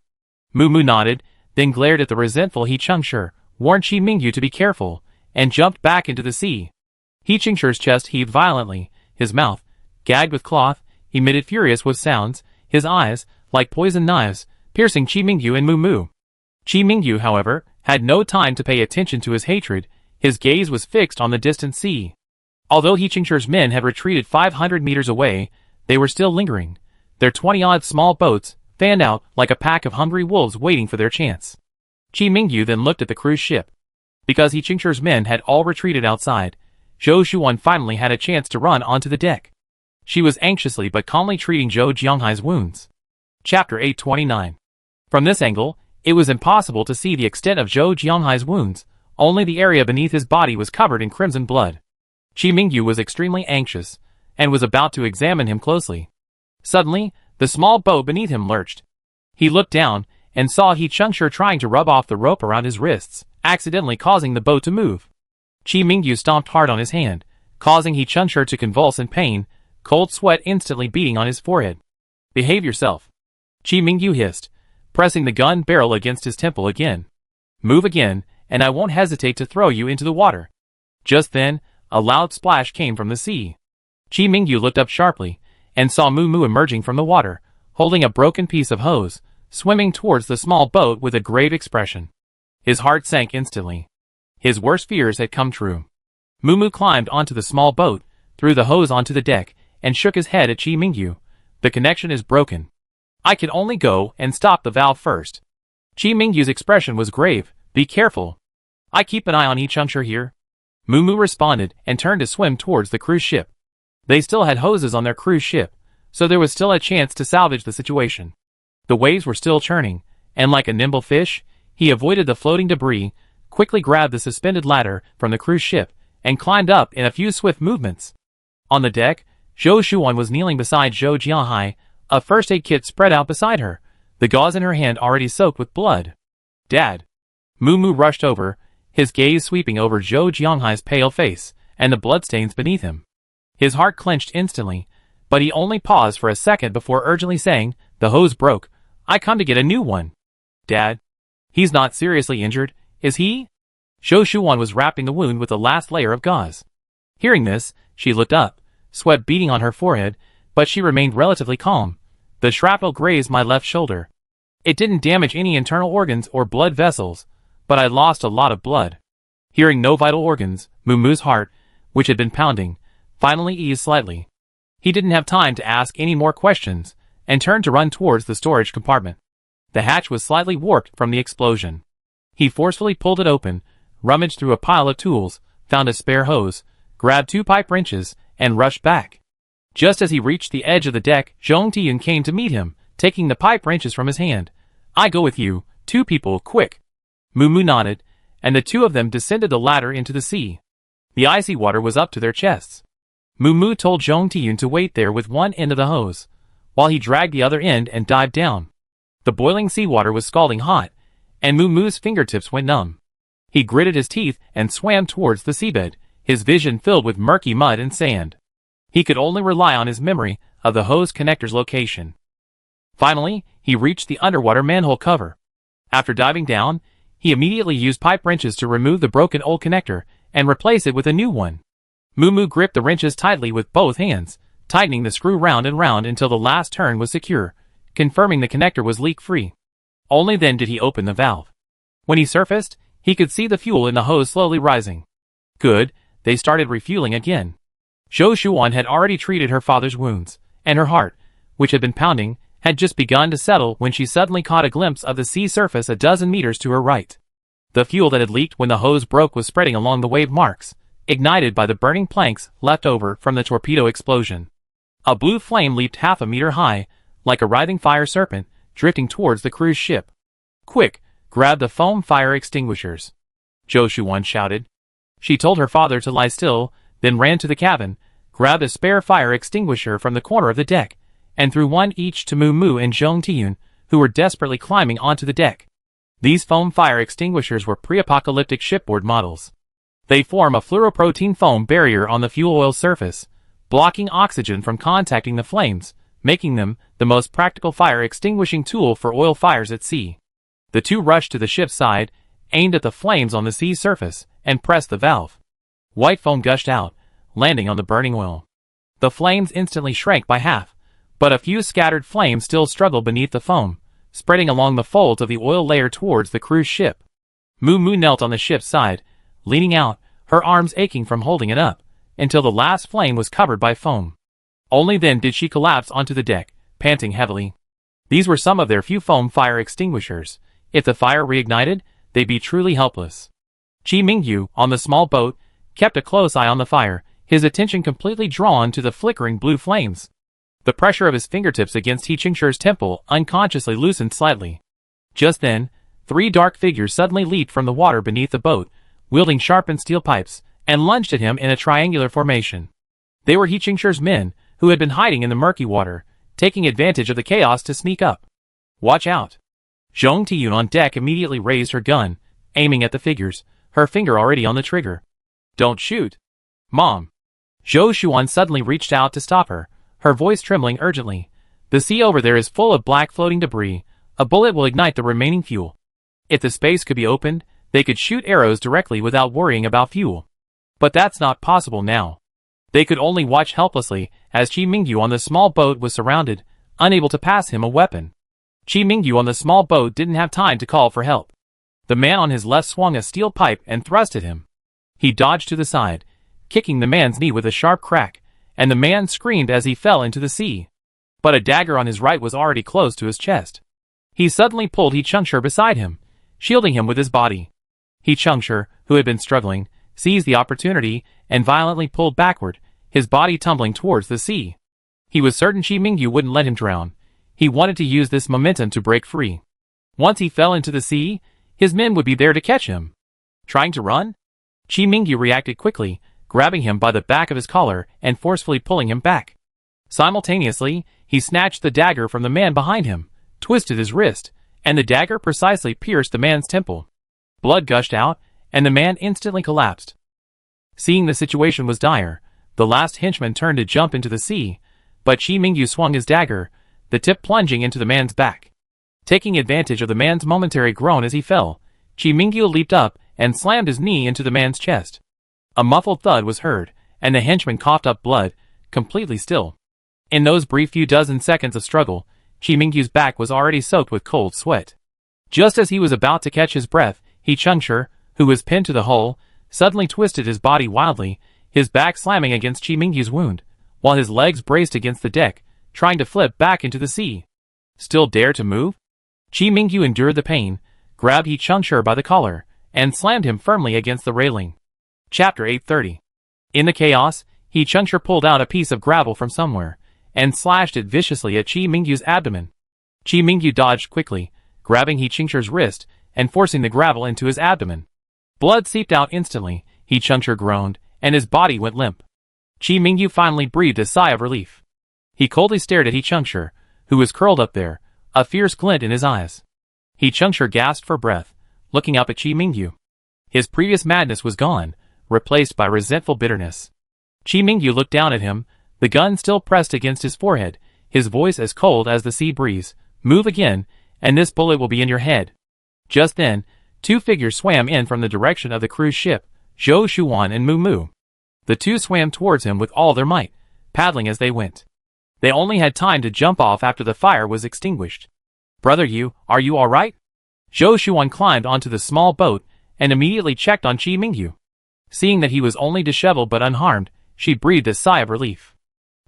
Mu nodded, then glared at the resentful He Changshi, warned Qi Mingyu to be careful, and jumped back into the sea. He Changshi's chest heaved violently, his mouth, gagged with cloth, emitted furious with sounds, his eyes, like poisoned knives, piercing Qi Mingyu and Mu. Qi Mingyu, however, had no time to pay attention to his hatred. His gaze was fixed on the distant sea. Although He Changshi's men had retreated 500 meters away, they were still lingering, their 20-odd small boats, fanned out like a pack of hungry wolves waiting for their chance. Qi Mingyu then looked at the cruise ship. Because He Changshi's men had all retreated outside, Zhou Shuan finally had a chance to run onto the deck. She was anxiously but calmly treating Zhou Jianghai's wounds. Chapter 829. From this angle, it was impossible to see the extent of Zhou Jianghai's wounds, only the area beneath his body was covered in crimson blood. Qi Mingyu was extremely anxious, and was about to examine him closely. Suddenly, the small boat beneath him lurched. He looked down, and saw He Changshi trying to rub off the rope around his wrists, accidentally causing the boat to move. Qi Mingyu stomped hard on his hand, causing He Changshi to convulse in pain, cold sweat instantly beading on his forehead. Behave yourself. Qi Mingyu hissed, pressing the gun barrel against his temple again. Move again, and I won't hesitate to throw you into the water. Just then, a loud splash came from the sea. Qi Mingyu looked up sharply, and saw Mu emerging from the water, holding a broken piece of hose, swimming towards the small boat with a grave expression. His heart sank instantly. His worst fears had come true. Mu climbed onto the small boat, threw the hose onto the deck, and shook his head at Qi Mingyu. The connection is broken. I can only go and stop the valve first. Qi Mingyu's expression was grave. Be careful. I keep an eye on He Changshi here. Mu responded and turned to swim towards the cruise ship. They still had hoses on their cruise ship, so there was still a chance to salvage the situation. The waves were still churning, and like a nimble fish, he avoided the floating debris, quickly grabbed the suspended ladder from the cruise ship, and climbed up in a few swift movements. On the deck, Zhou Shuan was kneeling beside Zhou Jianghai, a first aid kit spread out beside her, the gauze in her hand already soaked with blood. Dad. Mu rushed over, his gaze sweeping over Zhou Jianghai's pale face, and the bloodstains beneath him. His heart clenched instantly, but he only paused for a second before urgently saying, the hose broke. I come to get a new one. Dad. He's not seriously injured, is he? Zhou Shuan was wrapping the wound with the last layer of gauze. Hearing this, she looked up, sweat beading on her forehead, but she remained relatively calm. The shrapnel grazed my left shoulder. It didn't damage any internal organs or blood vessels, but I lost a lot of blood. Hearing no vital organs, Mu's heart, which had been pounding, finally eased slightly. He didn't have time to ask any more questions, and turned to run towards the storage compartment. The hatch was slightly warped from the explosion. He forcefully pulled it open, rummaged through a pile of tools, found a spare hose, grabbed 2 pipe wrenches, and rushed back. Just as he reached the edge of the deck, Zhong Tiyun came to meet him, taking the pipe wrenches from his hand. I go with you, 2 people, quick. Mu nodded, and the 2 of them descended the ladder into the sea. The icy water was up to their chests. Mu told Zhong Tiyun to wait there with one end of the hose, while he dragged the other end and dived down. The boiling seawater was scalding hot, and Mu's fingertips went numb. He gritted his teeth and swam towards the seabed, his vision filled with murky mud and sand. He could only rely on his memory of the hose connector's location. Finally, he reached the underwater manhole cover. After diving down, he immediately used pipe wrenches to remove the broken old connector and replace it with a new one. Mu gripped the wrenches tightly with both hands, tightening the screw round and round until the last turn was secure, confirming the connector was leak-free. Only then did he open the valve. When he surfaced, he could see the fuel in the hose slowly rising. Good, they started refueling again. Zhou Shuan had already treated her father's wounds, and her heart, which had been pounding, had just begun to settle when she suddenly caught a glimpse of the sea surface a dozen meters to her right. The fuel that had leaked when the hose broke was spreading along the wave marks, ignited by the burning planks left over from the torpedo explosion. A blue flame leaped half a meter high, like a writhing fire serpent, drifting towards the cruise ship. "Quick, grab the foam fire extinguishers," Zhou Shuan shouted. She told her father to lie still, then ran to the cabin, grabbed a spare fire extinguisher from the corner of the deck, and threw one each to Mu Mu and Zhong Tiyun, who were desperately climbing onto the deck. These foam fire extinguishers were pre-apocalyptic shipboard models. They form a fluoroprotein foam barrier on the fuel oil surface, blocking oxygen from contacting the flames, making them the most practical fire extinguishing tool for oil fires at sea. The two rushed to the ship's side, aimed at the flames on the sea surface, and pressed the valve. White foam gushed out, landing on the burning oil. The flames instantly shrank by half, but a few scattered flames still struggled beneath the foam, spreading along the folds of the oil layer towards the cruise ship. Mu Mu knelt on the ship's side, leaning out, her arms aching from holding it up, until the last flame was covered by foam. Only then did she collapse onto the deck, panting heavily. These were some of their few foam fire extinguishers. If the fire reignited, they'd be truly helpless. Qi Mingyu, on the small boat, kept a close eye on the fire, his attention completely drawn to the flickering blue flames. The pressure of his fingertips against He Qingshur's temple unconsciously loosened slightly. Just then, three dark figures suddenly leaped from the water beneath the boat, wielding sharpened steel pipes, and lunged at him in a triangular formation. They were He Qingshur's men, who had been hiding in the murky water, taking advantage of the chaos to sneak up. "Watch out!" Zhong Tiyun on deck immediately raised her gun, aiming at the figures, her finger already on the trigger. "Don't shoot, Mom!" Zhou Shuan suddenly reached out to stop her, her voice trembling urgently. "The sea over there is full of black floating debris. A bullet will ignite the remaining fuel. If the space could be opened, they could shoot arrows directly without worrying about fuel. But that's not possible now." They could only watch helplessly as Qi Mingyu on the small boat was surrounded, unable to pass him a weapon. Qi Mingyu on the small boat didn't have time to call for help. The man on his left swung a steel pipe and thrust at him. He dodged to the side, kicking the man's knee with a sharp crack, and the man screamed as he fell into the sea. But a dagger on his right was already close to his chest. He suddenly pulled He Qingshur beside him, shielding him with his body. He Qingshur, who had been struggling, seized the opportunity and violently pulled backward, his body tumbling towards the sea. He was certain Qi Mingyu wouldn't let him drown. He wanted to use this momentum to break free. Once he fell into the sea, his men would be there to catch him. Trying to run? Qi Mingyu reacted quickly, grabbing him by the back of his collar and forcefully pulling him back. Simultaneously, he snatched the dagger from the man behind him, twisted his wrist, and the dagger precisely pierced the man's temple. Blood gushed out, and the man instantly collapsed. Seeing the situation was dire, the last henchman turned to jump into the sea, but Qi Mingyu swung his dagger, the tip plunging into the man's back. Taking advantage of the man's momentary groan as he fell, Qi Mingyu leaped up and slammed his knee into the man's chest. A muffled thud was heard, and the henchman coughed up blood, completely still. In those brief few dozen seconds of struggle, Qi Mingyu's back was already soaked with cold sweat. Just as he was about to catch his breath, He Qingshur, who was pinned to the hull, suddenly twisted his body wildly, his back slamming against Qi Mingyu's wound, while his legs braced against the deck, trying to flip back into the sea. Still dare to move? Qi Mingyu endured the pain, grabbed He Qingshur by the collar, and slammed him firmly against the railing. Chapter 830. In the chaos, He Qingshur pulled out a piece of gravel from somewhere, and slashed it viciously at Qi Mingyu's abdomen. Qi Mingyu dodged quickly, grabbing He Qingshur's wrist, and forcing the gravel into his abdomen. Blood seeped out instantly, He Qingshur groaned, and his body went limp. Qi Mingyu finally breathed a sigh of relief. He coldly stared at He Qingshur, who was curled up there, a fierce glint in his eyes. He Qingshur gasped for breath, looking up at Qi Mingyu. His previous madness was gone, replaced by resentful bitterness. Qi Mingyu looked down at him, the gun still pressed against his forehead, his voice as cold as the sea breeze. "Move again, and this bullet will be in your head." Just then, two figures swam in from the direction of the cruise ship, Zhou Shuan and Mu Mu. The two swam towards him with all their might, paddling as they went. They only had time to jump off after the fire was extinguished. "Brother Yu, are you all right?" Zhou Shuan climbed onto the small boat and immediately checked on Qi Mingyu. Seeing that he was only disheveled but unharmed, she breathed a sigh of relief.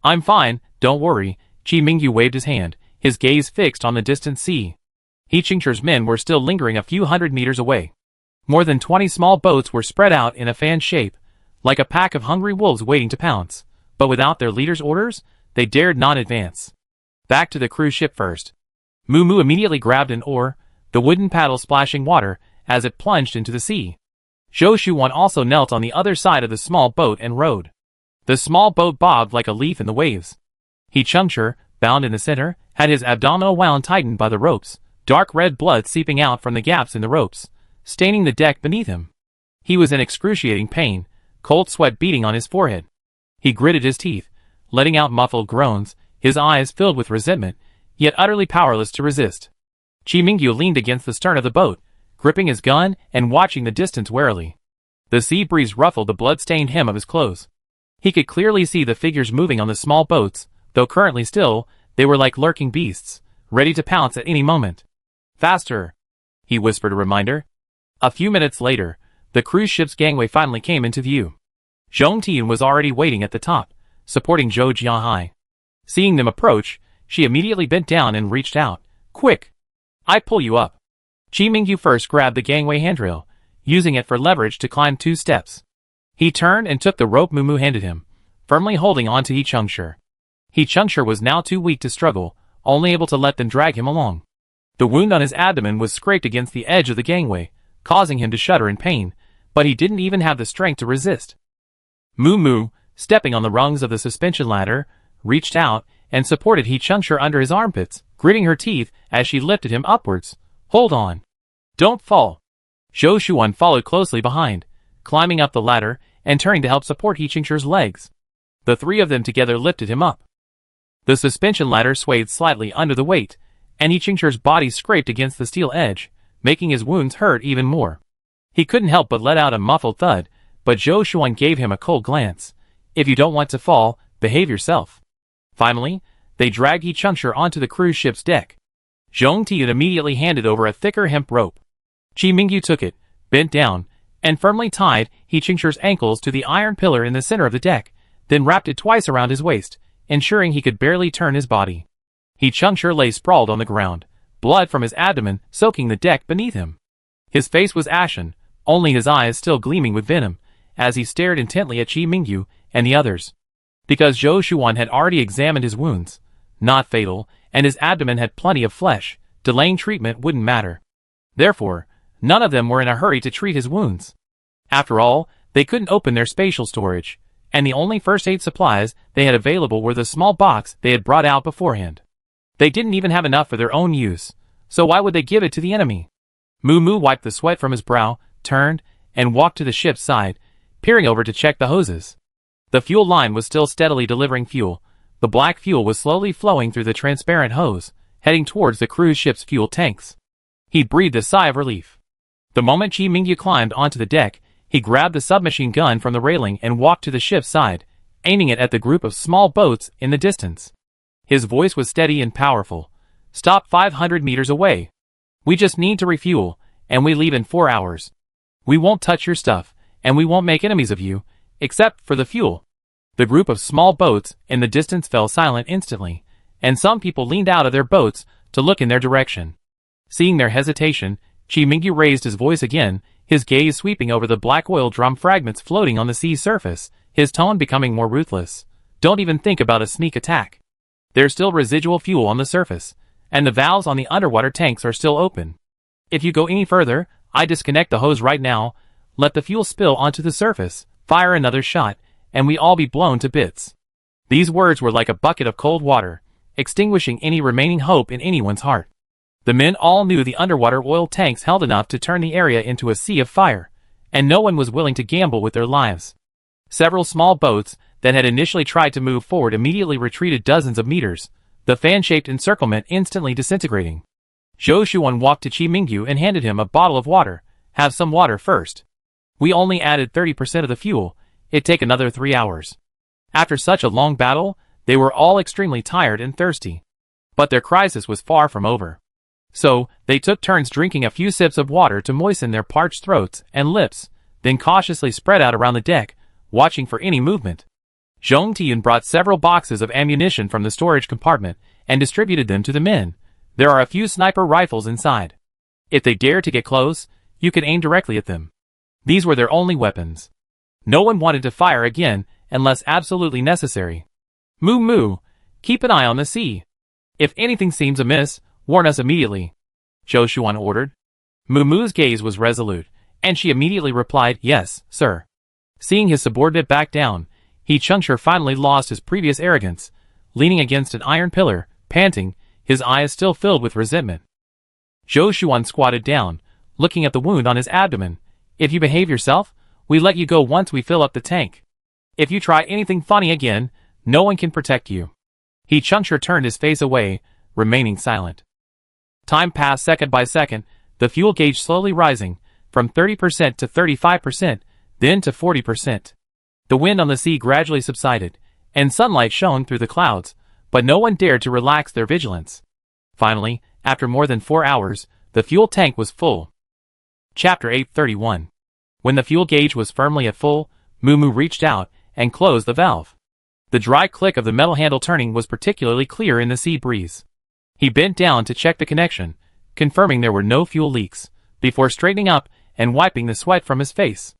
I'm fine, don't worry, Qi Mingyu waved his hand, his gaze fixed on the distant sea. He Qingchu's men were still lingering a few hundred meters away. More than 20 small boats were spread out in a fan shape, like a pack of hungry wolves waiting to pounce, but without their leader's orders, they dared not advance. Back to the cruise ship first. Moo Moo immediately grabbed an oar, the wooden paddle splashing water as it plunged into the sea. Zhou Shuan also knelt on the other side of the small boat and rowed. The small boat bobbed like a leaf in the waves. He Chengshi, bound in the center, had his abdominal wound tightened by the ropes, dark red blood seeping out from the gaps in the ropes, staining the deck beneath him. He was in excruciating pain, cold sweat beating on his forehead. He gritted his teeth, letting out muffled groans, his eyes filled with resentment, yet utterly powerless to resist. Qi Mingyu leaned against the stern of the boat, gripping his gun and watching the distance warily. The sea breeze ruffled the blood-stained hem of his clothes. He could clearly see the figures moving on the small boats, though currently still, they were like lurking beasts, ready to pounce at any moment. Faster! He whispered a reminder. A few minutes later, the cruise ship's gangway finally came into view. Zhong Tian was already waiting at the top, supporting Zhou Jiahai. Seeing them approach, she immediately bent down and reached out. Quick! I pull you up. Qi Mingyu first grabbed the gangway handrail, using it for leverage to climb 2 steps. He turned and took the rope Moo Moo handed him, firmly holding on to He Chengshi. He Chengshi was now too weak to struggle, only able to let them drag him along. The wound on his abdomen was scraped against the edge of the gangway, causing him to shudder in pain, but he didn't even have the strength to resist. Moo Moo, stepping on the rungs of the suspension ladder, reached out and supported He Chengshi under his armpits, gritting her teeth as she lifted him upwards. Hold on. Don't fall. Zhou Shuan followed closely behind, climbing up the ladder and turning to help support He Chengshi's legs. The 3 of them together lifted him up. The suspension ladder swayed slightly under the weight, and He Chengshi's body scraped against the steel edge, making his wounds hurt even more. He couldn't help but let out a muffled thud, but Zhou Shuan gave him a cold glance. If you don't want to fall, behave yourself. Finally, they dragged He Chengshi onto the cruise ship's deck. Zhong Tian immediately handed over a thicker hemp rope. Qi Mingyu took it, bent down, and firmly tied He Chengshi's ankles to the iron pillar in the center of the deck, then wrapped it twice around his waist, ensuring he could barely turn his body. He Chengshi lay sprawled on the ground, blood from his abdomen soaking the deck beneath him. His face was ashen, only his eyes still gleaming with venom, as he stared intently at Qi Mingyu and the others. Because Zhou Shuan had already examined his wounds, not fatal, and his abdomen had plenty of flesh, delaying treatment wouldn't matter. Therefore, none of them were in a hurry to treat his wounds. After all, they couldn't open their spatial storage, and the only first aid supplies they had available were the small box they had brought out beforehand. They didn't even have enough for their own use, so why would they give it to the enemy? Moo Moo wiped the sweat from his brow, turned, and walked to the ship's side, peering over to check the hoses. The fuel line was still steadily delivering fuel. The black fuel was slowly flowing through the transparent hose, heading towards the cruise ship's fuel tanks. He breathed a sigh of relief. The moment Qi Mingyu climbed onto the deck, he grabbed the submachine gun from the railing and walked to the ship's side, aiming it at the group of small boats in the distance. His voice was steady and powerful. Stop 500 meters away. We just need to refuel, and we leave in 4 hours. We won't touch your stuff, and we won't make enemies of you, except for the fuel. The group of small boats in the distance fell silent instantly, and some people leaned out of their boats to look in their direction. Seeing their hesitation, Qi Mingyu raised his voice again, his gaze sweeping over the black oil drum fragments floating on the sea surface, his tone becoming more ruthless. Don't even think about a sneak attack. There's still residual fuel on the surface, and the valves on the underwater tanks are still open. If you go any further, I disconnect the hose right now, let the fuel spill onto the surface, fire another shot, and we all be blown to bits. These words were like a bucket of cold water, extinguishing any remaining hope in anyone's heart. The men all knew the underwater oil tanks held enough to turn the area into a sea of fire, and no one was willing to gamble with their lives. Several small boats that had initially tried to move forward immediately retreated dozens of meters, the fan-shaped encirclement instantly disintegrating. Zhou Shuan walked to Qi Mingyu and handed him a bottle of water. Have some water first. We only added 30% of the fuel. It'd take another 3 hours. After such a long battle, they were all extremely tired and thirsty. But their crisis was far from over. So, they took turns drinking a few sips of water to moisten their parched throats and lips, then cautiously spread out around the deck, watching for any movement. Zhong Tiyun brought several boxes of ammunition from the storage compartment and distributed them to the men. There are a few sniper rifles inside. If they dare to get close, you can aim directly at them. These were their only weapons. No one wanted to fire again unless absolutely necessary. Moo Moo, keep an eye on the sea. If anything seems amiss, warn us immediately, Zhou Shuan ordered. Moo Moo's gaze was resolute, and she immediately replied, yes, sir. Seeing his subordinate back down, He Chengshi finally lost his previous arrogance, leaning against an iron pillar, panting, his eyes still filled with resentment. Zhou Shuan squatted down, looking at the wound on his abdomen. If you behave yourself, we let you go once we fill up the tank. If you try anything funny again, no one can protect you. He Chengshi turned his face away, remaining silent. Time passed second by second, the fuel gauge slowly rising, from 30% to 35%, then to 40%. The wind on the sea gradually subsided, and sunlight shone through the clouds, but no one dared to relax their vigilance. Finally, after more than 4 hours, the fuel tank was full. Chapter 831. When the fuel gauge was firmly at full, Moo Moo reached out and closed the valve. The dry click of the metal handle turning was particularly clear in the sea breeze. He bent down to check the connection, confirming there were no fuel leaks, before straightening up and wiping the sweat from his face.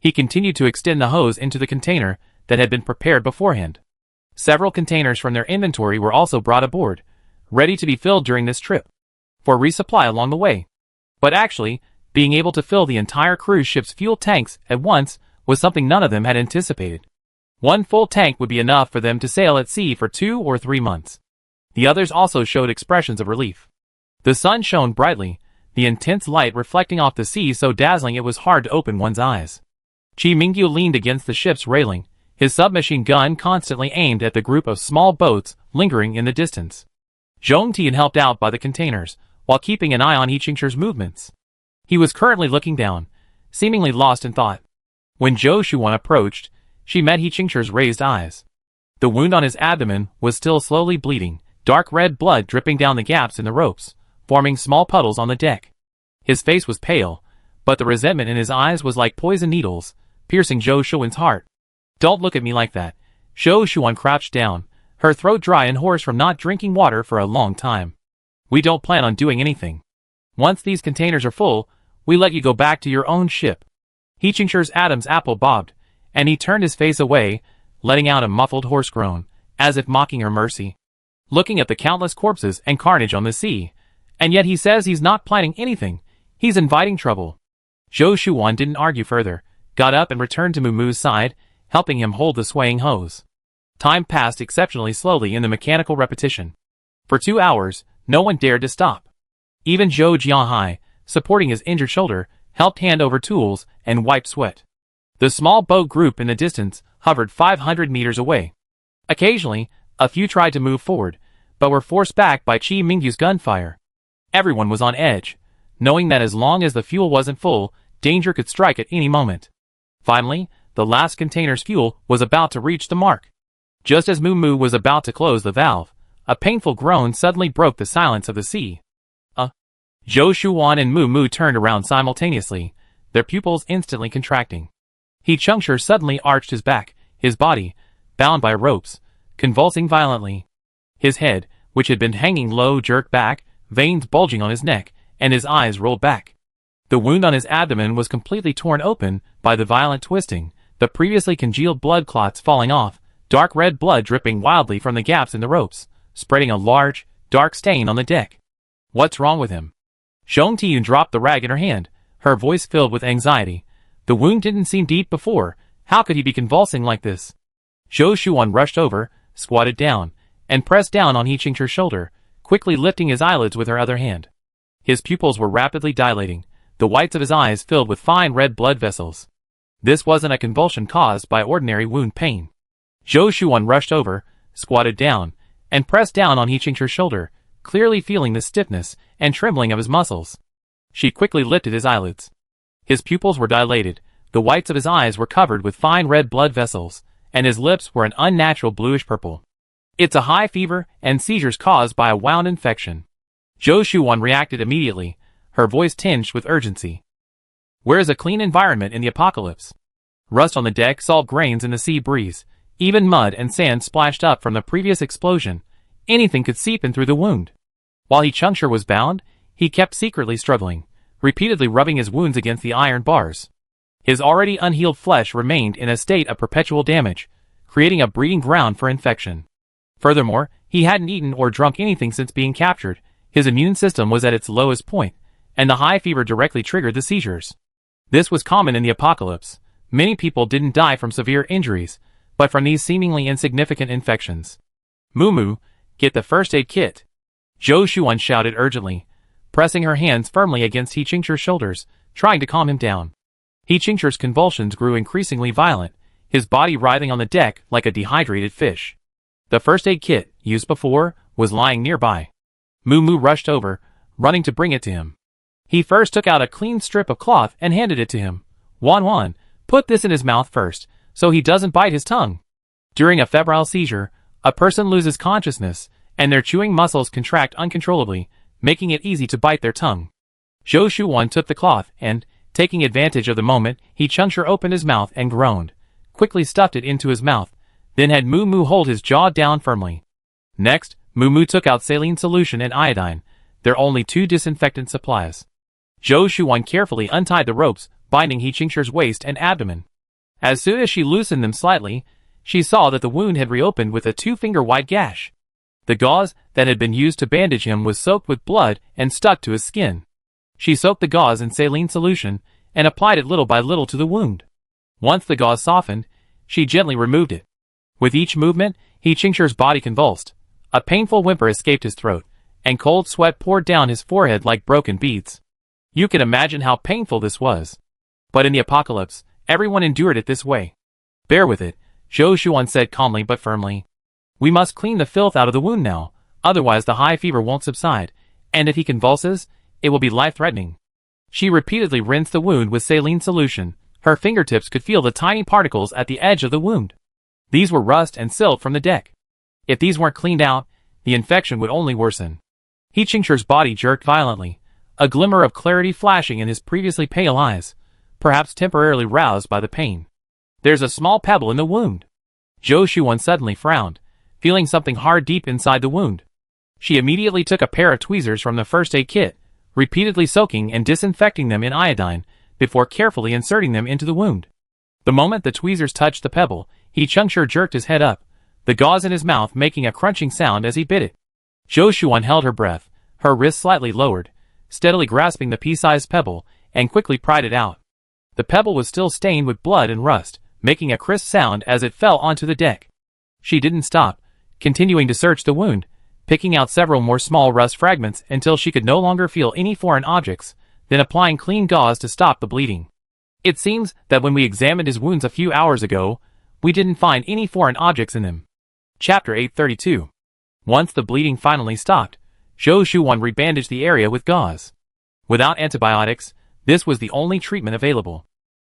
He continued to extend the hose into the container that had been prepared beforehand. Several containers from their inventory were also brought aboard, ready to be filled during this trip, for resupply along the way. But actually, being able to fill the entire cruise ship's fuel tanks at once was something none of them had anticipated. One full tank would be enough for them to sail at sea for 2 or 3 months. The others also showed expressions of relief. The sun shone brightly, the intense light reflecting off the sea so dazzling it was hard to open one's eyes. Qi Mingyu leaned against the ship's railing, his submachine gun constantly aimed at the group of small boats lingering in the distance. Zhong Tian helped out by the containers, while keeping an eye on He Chengshi's movements. He was currently looking down, seemingly lost in thought. When Zhou Shuan approached, she met He Chengshi's raised eyes. The wound on his abdomen was still slowly bleeding, dark red blood dripping down the gaps in the ropes, forming small puddles on the deck. His face was pale, but the resentment in his eyes was like poison needles, piercing Zhou Shuan's heart. Don't look at me like that. Zhou Shuan crouched down, her throat dry and hoarse from not drinking water for a long time. We don't plan on doing anything. Once these containers are full, we let you go back to your own ship. He Chengshi's Adam's apple bobbed, and he turned his face away, letting out a muffled hoarse groan, as if mocking her mercy. Looking at the countless corpses and carnage on the sea, and yet he says he's not planning anything, he's inviting trouble. Zhou Shuan didn't argue further, got up and returned to Moo Moo's side, helping him hold the swaying hose. Time passed exceptionally slowly in the mechanical repetition. For 2 hours, no one dared to stop. Even Zhou Jianhai, supporting his injured shoulder, helped hand over tools and wiped sweat. The small boat group in the distance hovered 500 meters away. Occasionally, a few tried to move forward, but were forced back by Qi Mingyu's gunfire. Everyone was on edge, knowing that as long as the fuel wasn't full, danger could strike at any moment. Finally, the last container's fuel was about to reach the mark. Just as Moo Moo was about to close the valve, a painful groan suddenly broke the silence of the sea. Zhou Shuan and Moo Moo turned around simultaneously, their pupils instantly contracting. He Chengshi suddenly arched his back, his body, bound by ropes, convulsing violently. His head, which had been hanging low, jerked back, veins bulging on his neck, and his eyes rolled back. The wound on his abdomen was completely torn open by the violent twisting, the previously congealed blood clots falling off, dark red blood dripping wildly from the gaps in the ropes, spreading a large, dark stain on the deck. What's wrong with him? Zhong Tiyun dropped the rag in her hand, her voice filled with anxiety. The wound didn't seem deep before, how could he be convulsing like this? Zhou Shuan rushed over, squatted down, and pressed down on He Chengshi's shoulder, quickly lifting his eyelids with her other hand. His pupils were rapidly dilating, the whites of his eyes filled with fine red blood vessels. This wasn't a convulsion caused by ordinary wound pain. Zhou Shuan rushed over, squatted down, and pressed down on He Chengshi's shoulder, clearly feeling the stiffness and trembling of his muscles. She quickly lifted his eyelids. His pupils were dilated, the whites of his eyes were covered with fine red blood vessels, and his lips were an unnatural bluish purple. It's a high fever and seizures caused by a wound infection. Zhou Shuan reacted immediately, her voice tinged with urgency. Where is a clean environment in the apocalypse? Rust on the deck, salt grains in the sea breeze, even mud and sand splashed up from the previous explosion. Anything could seep in through the wound. While Chungshur was bound, he kept secretly struggling, repeatedly rubbing his wounds against the iron bars. His already unhealed flesh remained in a state of perpetual damage, creating a breeding ground for infection. Furthermore, he hadn't eaten or drunk anything since being captured. His immune system was at its lowest point, and the high fever directly triggered the seizures. This was common in the apocalypse. Many people didn't die from severe injuries, but from these seemingly insignificant infections. Moo, get the first aid kit. Zhou Shuan shouted urgently, pressing her hands firmly against He Qingshur's shoulders, trying to calm him down. He Qingshur's convulsions grew increasingly violent, his body writhing on the deck like a dehydrated fish. The first aid kit, used before, was lying nearby. Moo rushed over, running to bring it to him. He first took out a clean strip of cloth and handed it to him. Wan, put this in his mouth first, so he doesn't bite his tongue. During a febrile seizure, a person loses consciousness, and their chewing muscles contract uncontrollably, making it easy to bite their tongue. Zhou Shuan took the cloth and, taking advantage of the moment, He Qingshur opened his mouth and groaned, quickly stuffed it into his mouth, then had Moo hold his jaw down firmly. Next, Moo took out saline solution and iodine, their only two disinfectant supplies. Zhou Shuan carefully untied the ropes, binding He Qingshur's waist and abdomen. As soon as she loosened them slightly, she saw that the wound had reopened with a 2-finger-wide gash. The gauze that had been used to bandage him was soaked with blood and stuck to his skin. She soaked the gauze in saline solution and applied it little by little to the wound. Once the gauze softened, she gently removed it. With each movement, He Qingshur's body convulsed. A painful whimper escaped his throat, and cold sweat poured down his forehead like broken beads. You can imagine how painful this was. But in the apocalypse, everyone endured it this way. Bear with it, Zhou Shuan said calmly but firmly. We must clean the filth out of the wound now, otherwise the high fever won't subside, and if he convulses, it will be life-threatening. She repeatedly rinsed the wound with saline solution. Her fingertips could feel the tiny particles at the edge of the wound. These were rust and silt from the deck. If these weren't cleaned out, the infection would only worsen. He Qingshur's body jerked violently, a glimmer of clarity flashing in his previously pale eyes, perhaps temporarily roused by the pain. There's a small pebble in the wound. Zhou Shuan suddenly frowned, feeling something hard deep inside the wound. She immediately took a pair of tweezers from the first aid kit, repeatedly soaking and disinfecting them in iodine, before carefully inserting them into the wound. The moment the tweezers touched the pebble, He Qingshur jerked his head up, the gauze in his mouth making a crunching sound as he bit it. Zhou Shuan held her breath, her wrist slightly lowered, steadily grasping the pea-sized pebble, and quickly pried it out. The pebble was still stained with blood and rust, making a crisp sound as it fell onto the deck. She didn't stop, continuing to search the wound, picking out several more small rust fragments until she could no longer feel any foreign objects, then applying clean gauze to stop the bleeding. It seems that when we examined his wounds a few hours ago, we didn't find any foreign objects in them. Chapter 832. Once the bleeding finally stopped, Zhou Shuan rebandaged the area with gauze. Without antibiotics, this was the only treatment available.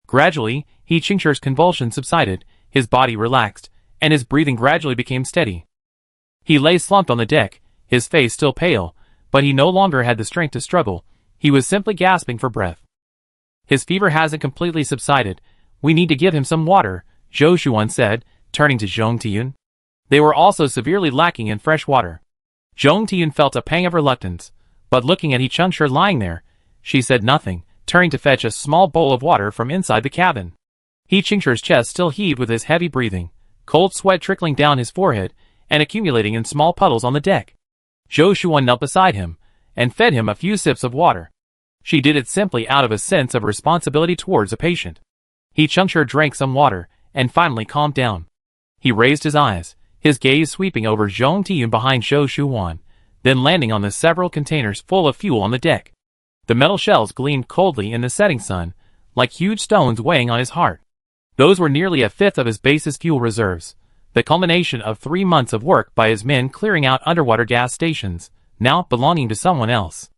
Gradually, He Qingshur's convulsions subsided, his body relaxed, and his breathing gradually became steady. He lay slumped on the deck, his face still pale, but he no longer had the strength to struggle. He was simply gasping for breath. His fever hasn't completely subsided. We need to give him some water, Zhou Shuan said, turning to Zhong Tiyun. They were also severely lacking in fresh water. Zhong Tiyun felt a pang of reluctance, but looking at He Qingshur lying there, she said nothing, turning to fetch a small bowl of water from inside the cabin. He Qingshur's chest still heaved with his heavy breathing, cold sweat trickling down his forehead and accumulating in small puddles on the deck. Zhou Shuan knelt beside him and fed him a few sips of water. She did it simply out of a sense of responsibility towards a patient. He Qingshur drank some water and finally calmed down. He raised his eyes, his gaze sweeping over Zhong Tiyun behind Zhou Shuan, then landing on the several containers full of fuel on the deck. The metal shells gleamed coldly in the setting sun, like huge stones weighing on his heart. Those were nearly a fifth of his base's fuel reserves, the culmination of 3 months of work by his men clearing out underwater gas stations, now belonging to someone else.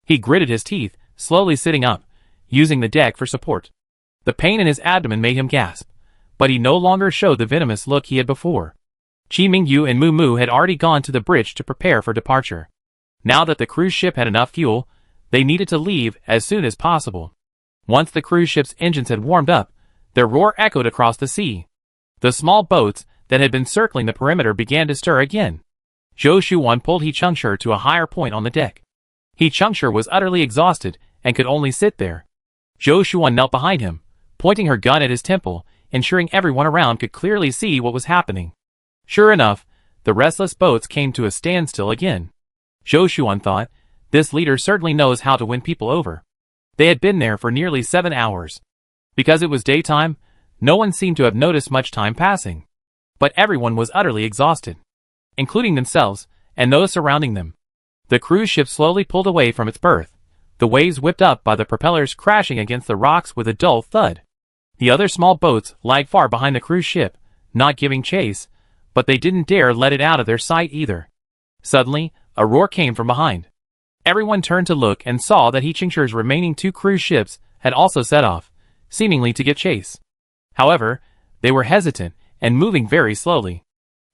He gritted his teeth, slowly sitting up, using the deck for support. The pain in his abdomen made him gasp, but he no longer showed the venomous look he had before. Qi Mingyu and Moo had already gone to the bridge to prepare for departure. Now that the cruise ship had enough fuel, they needed to leave as soon as possible. Once the cruise ship's engines had warmed up, their roar echoed across the sea. The small boats that had been circling the perimeter began to stir again. Zhou Shuan pulled He Chengshi to a higher point on the deck. He Chengshi was utterly exhausted and could only sit there. Zhou Shuan knelt behind him, pointing her gun at his temple, ensuring everyone around could clearly see what was happening. Sure enough, the restless boats came to a standstill again. Zhou Shuan thought, this leader certainly knows how to win people over. They had been there for nearly 7 hours. Because it was daytime, no one seemed to have noticed much time passing. But everyone was utterly exhausted, including themselves and those surrounding them. The cruise ship slowly pulled away from its berth, the waves whipped up by the propellers crashing against the rocks with a dull thud. The other small boats lagged far behind the cruise ship, not giving chase, but they didn't dare let it out of their sight either. Suddenly, a roar came from behind. Everyone turned to look and saw that He Chengshi's remaining 2 cruise ships had also set off, seemingly to give chase. However, they were hesitant and moving very slowly.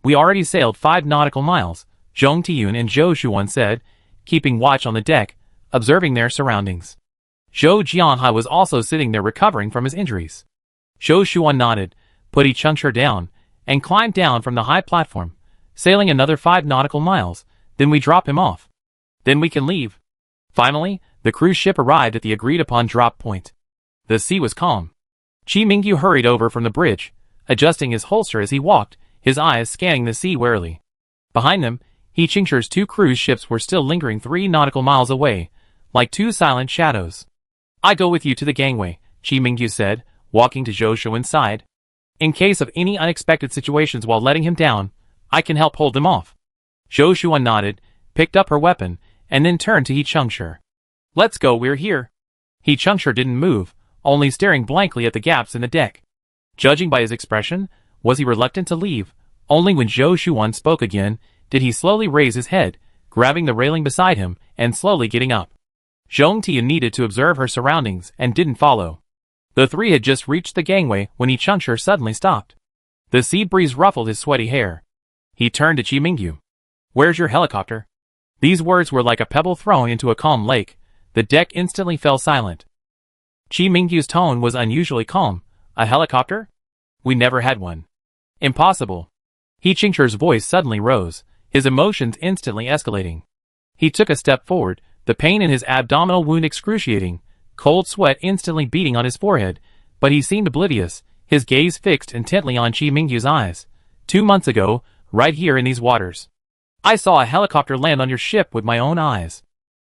We already sailed 5 nautical miles, Zhong Tiyun and Zhou Shuan said, keeping watch on the deck, observing their surroundings. Zhou Jianhai was also sitting there recovering from his injuries. Zhou Shuan nodded, put He Chengshi down, and climbed down from the high platform, sailing another 5 nautical miles, then we drop him off. Then we can leave. Finally, the cruise ship arrived at the agreed-upon drop point. The sea was calm. Qi Mingyu hurried over from the bridge, adjusting his holster as he walked, his eyes scanning the sea warily. Behind them, He Chengshi's 2 cruise ships were still lingering 3 nautical miles away, like 2 silent shadows. I go with you to the gangway, Qi Mingyu said, walking to Zhou Shuan's side. In case of any unexpected situations while letting him down, I can help hold them off. Zhou Shuan nodded, picked up her weapon, and then turned to He Chengshi. Let's go, we're here. He Chengshi didn't move, only staring blankly at the gaps in the deck. Judging by his expression, was he reluctant to leave? Only when Zhou Shuan spoke again, did he slowly raise his head, grabbing the railing beside him, and slowly getting up. Zhong Tiyun needed to observe her surroundings and didn't follow. The 3 had just reached the gangway when He Chengshi suddenly stopped. The sea breeze ruffled his sweaty hair. He turned to Qi Mingyu. Where's your helicopter? These words were like a pebble thrown into a calm lake. The deck instantly fell silent. Qi Mingyu's tone was unusually calm. A helicopter? We never had one. Impossible. He Chengshi's voice suddenly rose, his emotions instantly escalating. He took a step forward, the pain in his abdominal wound excruciating, cold sweat instantly beating on his forehead, but he seemed oblivious, his gaze fixed intently on Qi Mingyu's eyes. 2 months ago, right here in these waters, I saw a helicopter land on your ship with my own eyes.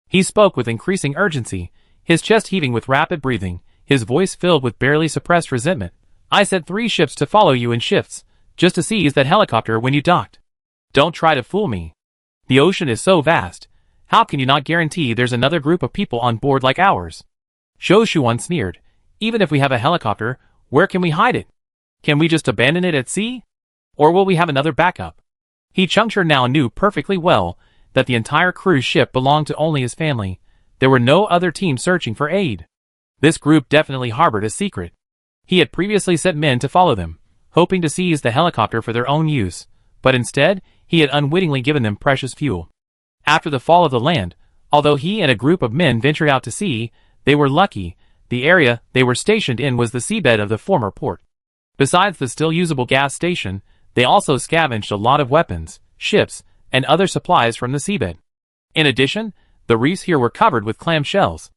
He spoke with increasing urgency, his chest heaving with rapid breathing, his voice filled with barely suppressed resentment. I sent 3 ships to follow you in shifts, just to seize that helicopter when you docked. Don't try to fool me. The ocean is so vast. How can you not guarantee there's another group of people on board like ours? Zhou Shuan sneered. Even if we have a helicopter, where can we hide it? Can we just abandon it at sea? Or will we have another backup? He Chengshi now knew perfectly well that the entire cruise ship belonged to only his family. There were no other teams searching for aid. This group definitely harbored a secret. He had previously sent men to follow them, hoping to seize the helicopter for their own use, but instead, he had unwittingly given them precious fuel. After the fall of the land, although he and a group of men ventured out to sea, they were lucky. The area they were stationed in was the seabed of the former port. Besides the still usable gas station, they also scavenged a lot of weapons, ships, and other supplies from the seabed. In addition, the reefs here were covered with clam shells.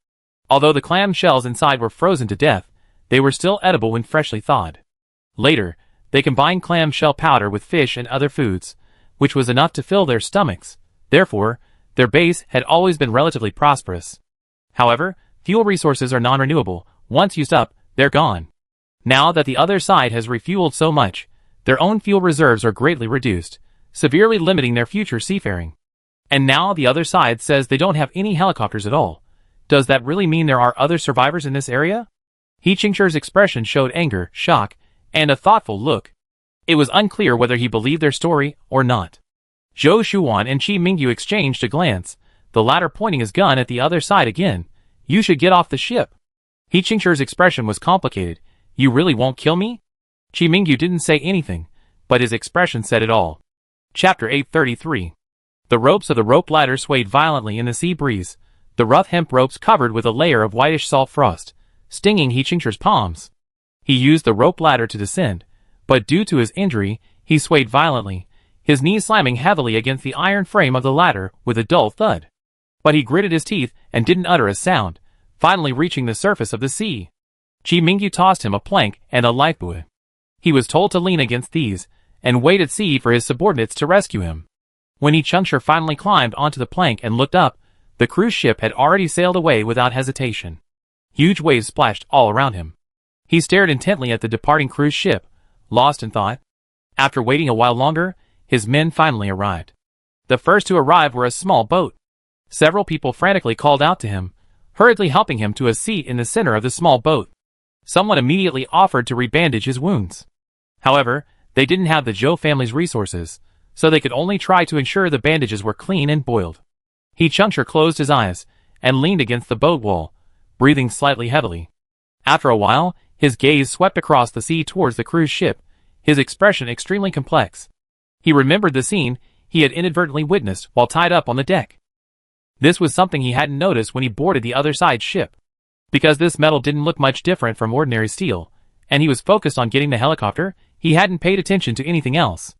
Although the clam shells inside were frozen to death, they were still edible when freshly thawed. Later, they combined clam shell powder with fish and other foods, which was enough to fill their stomachs. Therefore, their base had always been relatively prosperous. However, fuel resources are non-renewable. Once used up, they're gone. Now that the other side has refueled so much, their own fuel reserves are greatly reduced, severely limiting their future seafaring. And now the other side says they don't have any helicopters at all. Does that really mean there are other survivors in this area? He Chengshi's expression showed anger, shock, and a thoughtful look. It was unclear whether he believed their story or not. Zhou Shuan and Qi Mingyu exchanged a glance, the latter pointing his gun at the other side again. You should get off the ship. He Chengshi's expression was complicated. You really won't kill me? Qi Mingyu didn't say anything, but his expression said it all. Chapter 833. The ropes of the rope ladder swayed violently in the sea breeze, the rough hemp ropes covered with a layer of whitish salt frost, stinging He Qingche's palms. He used the rope ladder to descend, but due to his injury, he swayed violently, his knees slamming heavily against the iron frame of the ladder with a dull thud. But he gritted his teeth and didn't utter a sound, finally reaching the surface of the sea. Chi Mingyu tossed him a plank and a lifebuoy. He was told to lean against these and wait at sea for his subordinates to rescue him. When He Qingche finally climbed onto the plank and looked up, the cruise ship had already sailed away without hesitation. Huge waves splashed all around him. He stared intently at the departing cruise ship, lost in thought. After waiting a while longer, his men finally arrived. The first to arrive were a small boat. Several people frantically called out to him, hurriedly helping him to a seat in the center of the small boat. Someone immediately offered to rebandage his wounds. However, they didn't have the Zhou family's resources, so they could only try to ensure the bandages were clean and boiled. He Qingche closed his eyes and leaned against the boat wall, breathing slightly heavily. After a while, his gaze swept across the sea towards the cruise ship, his expression extremely complex. He remembered the scene he had inadvertently witnessed while tied up on the deck. This was something he hadn't noticed when he boarded the other side ship. Because this metal didn't look much different from ordinary steel, and he was focused on getting the helicopter, he hadn't paid attention to anything else.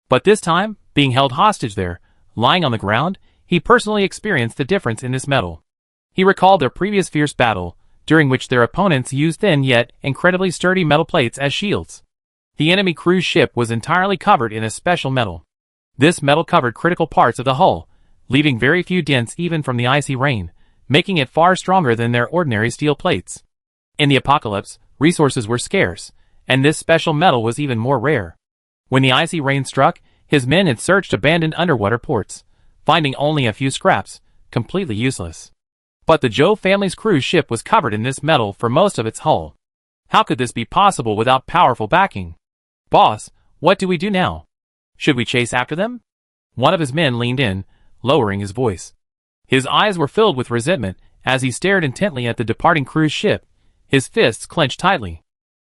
But this time, being held hostage there, lying on the ground, he personally experienced the difference in this metal. He recalled their previous fierce battle, during which their opponents used thin yet incredibly sturdy metal plates as shields. The enemy cruise ship was entirely covered in a special metal. This metal covered critical parts of the hull, leaving very few dents even from the icy rain, making it far stronger than their ordinary steel plates. In the apocalypse, resources were scarce, and this special metal was even more rare. When the icy rain struck, his men had searched abandoned underwater ports, finding only a few scraps, completely useless. But the Zhou family's cruise ship was covered in this metal for most of its hull. How could this be possible without powerful backing? Boss, what do we do now? Should we chase after them? One of his men leaned in, lowering his voice. His eyes were filled with resentment as he stared intently at the departing cruise ship, his fists clenched tightly.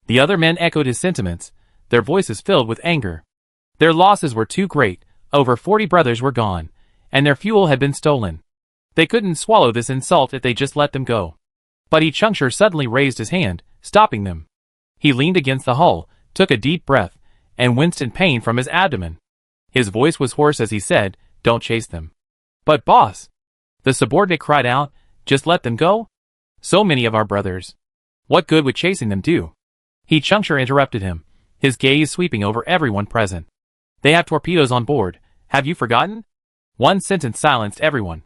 The other men echoed his sentiments, their voices filled with anger. Their losses were too great, over 40 brothers were gone, and their fuel had been stolen. They couldn't swallow this insult if they just let them go. But He Qingche suddenly raised his hand, stopping them. He leaned against the hull, took a deep breath, and winced in pain from his abdomen. His voice was hoarse as he said, "Don't chase them." "But boss," the subordinate cried out, "just let them go? So many of our brothers. What good would chasing them do?" He Qingche interrupted him, his gaze sweeping over everyone present. "They have torpedoes on board, have you forgotten?" One sentence silenced everyone.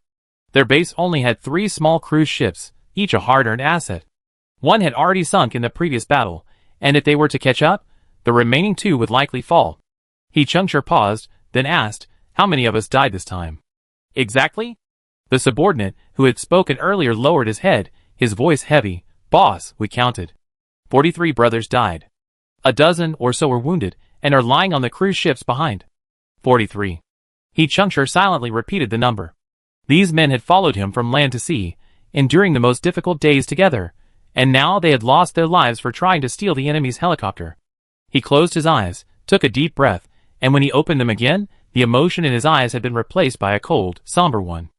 Their base only had 3 small cruise ships, each a hard-earned asset. One had already sunk in the previous battle, and if they were to catch up, the remaining 2 would likely fall. He Qingche paused, then asked, "How many of us died this time?" "Exactly?" The subordinate, who had spoken earlier, lowered his head, his voice heavy. "Boss, we counted. 43 brothers died. A dozen or so were wounded, and are lying on the cruise ships behind." 43. He Qingche silently repeated the number. These men had followed him from land to sea, enduring the most difficult days together, and now they had lost their lives for trying to steal the enemy's helicopter. He closed his eyes, took a deep breath, and when he opened them again, the emotion in his eyes had been replaced by a cold, somber one.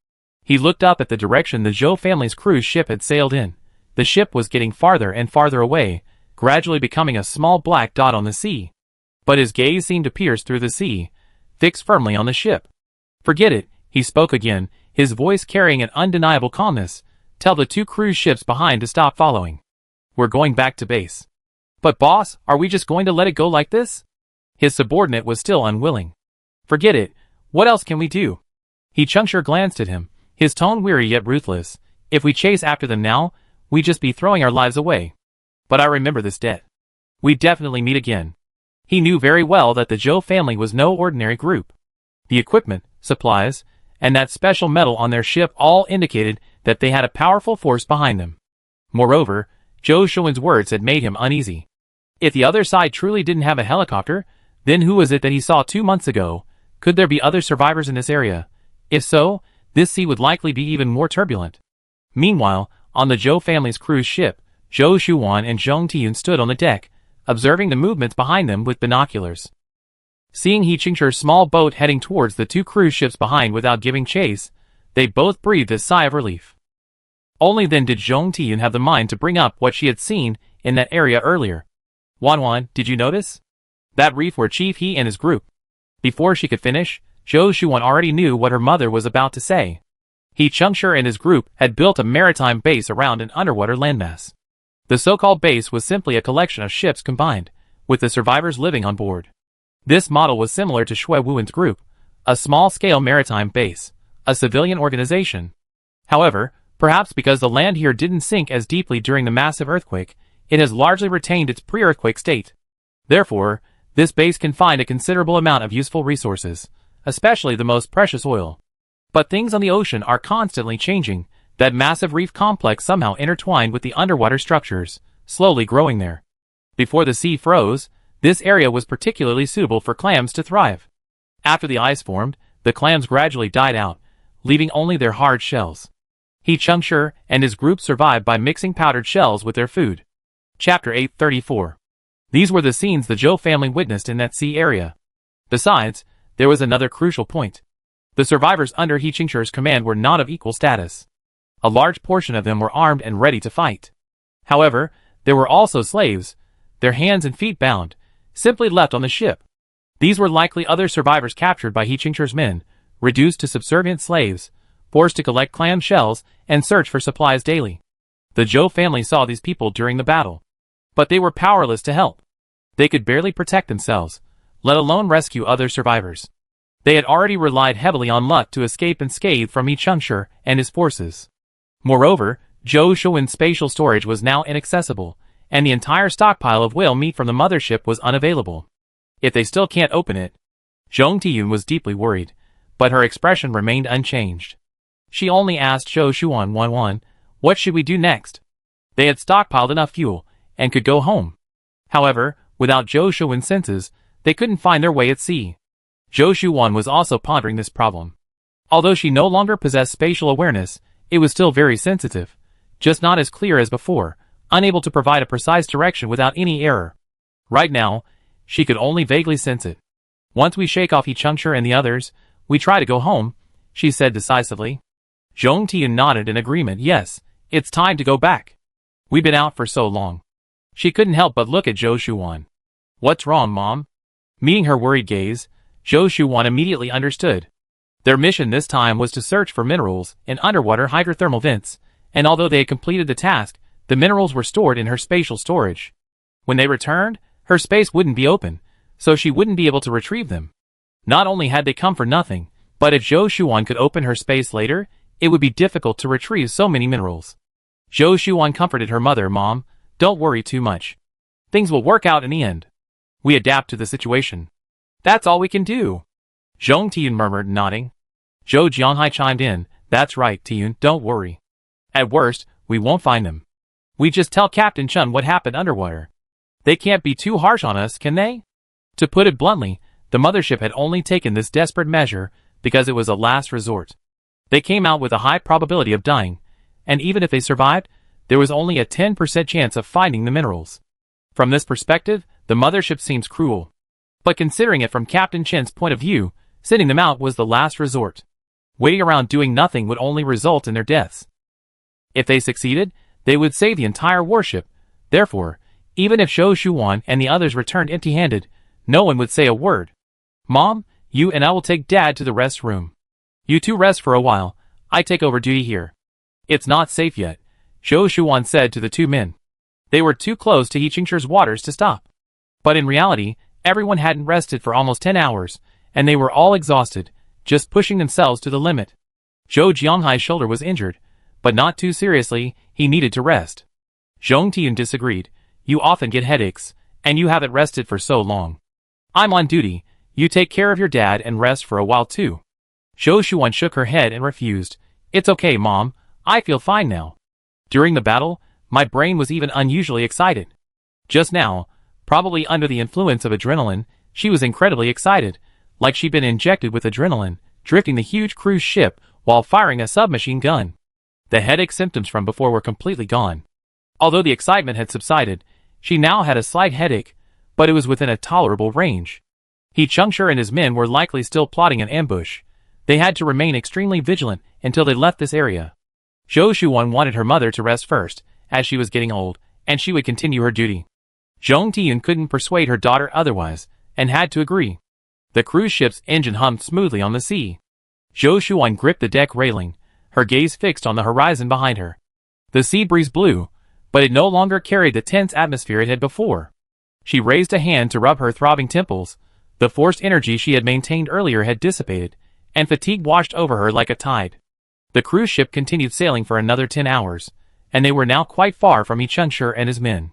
He looked up at the direction the Zhou family's cruise ship had sailed in. The ship was getting farther and farther away, gradually becoming a small black dot on the sea. But his gaze seemed to pierce through the sea, fixed firmly on the ship. "Forget it," he spoke again, his voice carrying an undeniable calmness. "Tell the 2 cruise ships behind to stop following. We're going back to base." "But boss, are we just going to let it go like this?" His subordinate was still unwilling. "Forget it. What else can we do?" He Qingche glanced at him, his tone weary yet ruthless. "If we chase after them now, we'd just be throwing our lives away. But I remember this debt. We'd definitely meet again." He knew very well that the Zhou family was no ordinary group. The equipment, supplies, and that special metal on their ship all indicated that they had a powerful force behind them. Moreover, Zhou Shuan's words had made him uneasy. If the other side truly didn't have a helicopter, then who was it that he saw 2 months ago? Could there be other survivors in this area? If so, this sea would likely be even more turbulent. Meanwhile, on the Zhou family's cruise ship, Zhou Shuan and Zheng Tiyun stood on the deck, observing the movements behind them with binoculars. Seeing He Qingche's small boat heading towards the 2 cruise ships behind without giving chase, they both breathed a sigh of relief. Only then did Zhong Tiyun have the mind to bring up what she had seen in that area earlier. Wan, did you notice? That reef where Chief He and his group. Before she could finish, Zhou Shuan already knew what her mother was about to say. He Chengshi and his group had built a maritime base around an underwater landmass. The so-called base was simply a collection of ships combined, with the survivors living on board. This model was similar to Shui Wuan's group, a small-scale maritime base, a civilian organization. However, perhaps because the land here didn't sink as deeply during the massive earthquake, it has largely retained its pre-earthquake state. Therefore, this base can find a considerable amount of useful resources, especially the most precious oil. But things on the ocean are constantly changing. That massive reef complex somehow intertwined with the underwater structures, slowly growing there. Before the sea froze, this area was particularly suitable for clams to thrive. After the ice formed, the clams gradually died out, leaving only their hard shells. He Chengshi and his group survived by mixing powdered shells with their food. Chapter 834. These were the scenes the Zhou family witnessed in that sea area. Besides, there was another crucial point. The survivors under He Chengshi's command were not of equal status. A large portion of them were armed and ready to fight. However, there were also slaves, their hands and feet bound, simply left on the ship. These were likely other survivors captured by He Chengshi's men, reduced to subservient slaves, forced to collect clam shells and search for supplies daily. The Zhou family saw these people during the battle. But they were powerless to help. They could barely protect themselves, let alone rescue other survivors. They had already relied heavily on luck to escape unscathed from He Chengshi and his forces. Moreover, Zhou Shuan's spatial storage was now inaccessible, and the entire stockpile of whale meat from the mothership was unavailable. If they still can't open it, Zhong Tiyun was deeply worried, but her expression remained unchanged. She only asked Zhou Shuan, what should we do next? They had stockpiled enough fuel, and could go home. However, without Zhou Shuan's senses, they couldn't find their way at sea. Zhou Shuan was also pondering this problem. Although she no longer possessed spatial awareness, it was still very sensitive, just not as clear as before, unable to provide a precise direction without any error. Right now, she could only vaguely sense it. Once we shake off He Chengshi and the others, we try to go home, she said decisively. Zhong Tiyun nodded in agreement. Yes, it's time to go back. We've been out for so long. She couldn't help but look at Zhou Shuan. What's wrong, Mom? Meeting her worried gaze, Zhou Shuan immediately understood. Their mission this time was to search for minerals in underwater hydrothermal vents, and although they had completed the task, the minerals were stored in her spatial storage. When they returned, her space wouldn't be open, so she wouldn't be able to retrieve them. Not only had they come for nothing, but if Zhou Shuan could open her space later, it would be difficult to retrieve so many minerals. Zhou Shuan comforted her mother. Mom, don't worry too much. Things will work out in the end. We adapt to the situation. That's all we can do. Zhong Tiyun murmured, nodding. Zhou Jianghai chimed in. That's right, Tiyun, don't worry. At worst, we won't find them. We just tell Captain Chun what happened underwater. They can't be too harsh on us, can they? To put it bluntly, the mothership had only taken this desperate measure because it was a last resort. They came out with a high probability of dying, and even if they survived, there was only a 10% chance of finding the minerals. From this perspective, the mothership seems cruel. But considering it from Captain Chen's point of view, sending them out was the last resort. Waiting around doing nothing would only result in their deaths. If they succeeded, they would save the entire warship. Therefore, even if Zhou Shuan and the others returned empty-handed, no one would say a word. Mom, you and I will take Dad to the rest room. You two rest for a while, I take over duty here. It's not safe yet, Zhou Shuan said to the two men. They were too close to He Chengshi's waters to stop. But in reality, everyone hadn't rested for almost 10 hours, and they were all exhausted, just pushing themselves to the limit. Zhou Jianghai's shoulder was injured, but not too seriously. He needed to rest. Zhong Tiyun disagreed. You often get headaches, and you haven't rested for so long. I'm on duty, you take care of your dad and rest for a while too. Zhou Shuan shook her head and refused. It's okay, Mom, I feel fine now. During the battle, my brain was even unusually excited. Just now, probably under the influence of adrenaline, she was incredibly excited, like she'd been injected with adrenaline, drifting the huge cruise ship while firing a submachine gun. The headache symptoms from before were completely gone. Although the excitement had subsided, she now had a slight headache, but it was within a tolerable range. He Chengshi and his men were likely still plotting an ambush. They had to remain extremely vigilant until they left this area. Zhou Shuan wanted her mother to rest first, as she was getting old, and she would continue her duty. Zhong Tiyun couldn't persuade her daughter otherwise, and had to agree. The cruise ship's engine hummed smoothly on the sea. Zhou Shuan gripped the deck railing, her gaze fixed on the horizon behind her. The sea breeze blew, but it no longer carried the tense atmosphere it had before. She raised a hand to rub her throbbing temples. The forced energy she had maintained earlier had dissipated, and fatigue washed over her like a tide. The cruise ship continued sailing for another 10 hours, and they were now quite far from Yichengshi and his men.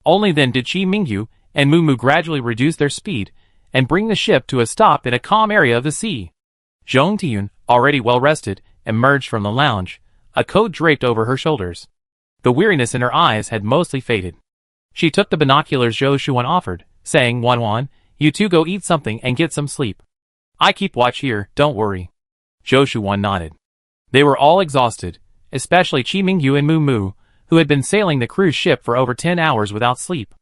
Only then did Qi Mingyu and Mu Mu gradually reduce their speed and bring the ship to a stop in a calm area of the sea. Zhong Tiyun, already well rested, emerged from the lounge, a coat draped over her shoulders. The weariness in her eyes had mostly faded. She took the binoculars Zhou Shuan offered, saying, "Wan Wan, you two go eat something and get some sleep. I keep watch here, don't worry." Zhou Shuan nodded. They were all exhausted, especially Qi Mingyu and Mu Mu, who had been sailing the cruise ship for over 10 hours without sleep.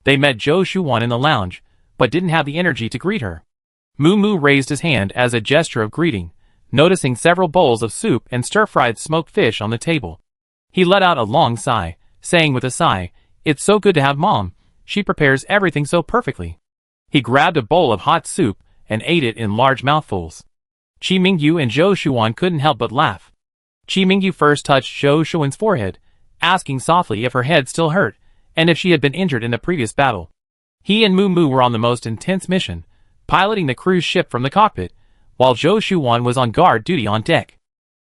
They met Zhou Shuan in the lounge, but didn't have the energy to greet her. Mu Mu raised his hand as a gesture of greeting, noticing several bowls of soup and stir-fried smoked fish on the table. He let out a long sigh, saying with a sigh, "It's so good to have Mom, she prepares everything so perfectly." He grabbed a bowl of hot soup and ate it in large mouthfuls. Qi Mingyu and Zhou Shuan couldn't help but laugh. Qi Mingyu first touched Zhou Shuan's forehead, asking softly if her head still hurt, and if she had been injured in the previous battle. He and Mu Mu were on the most intense mission, piloting the cruise ship from the cockpit, while Zhou Shuan was on guard duty on deck.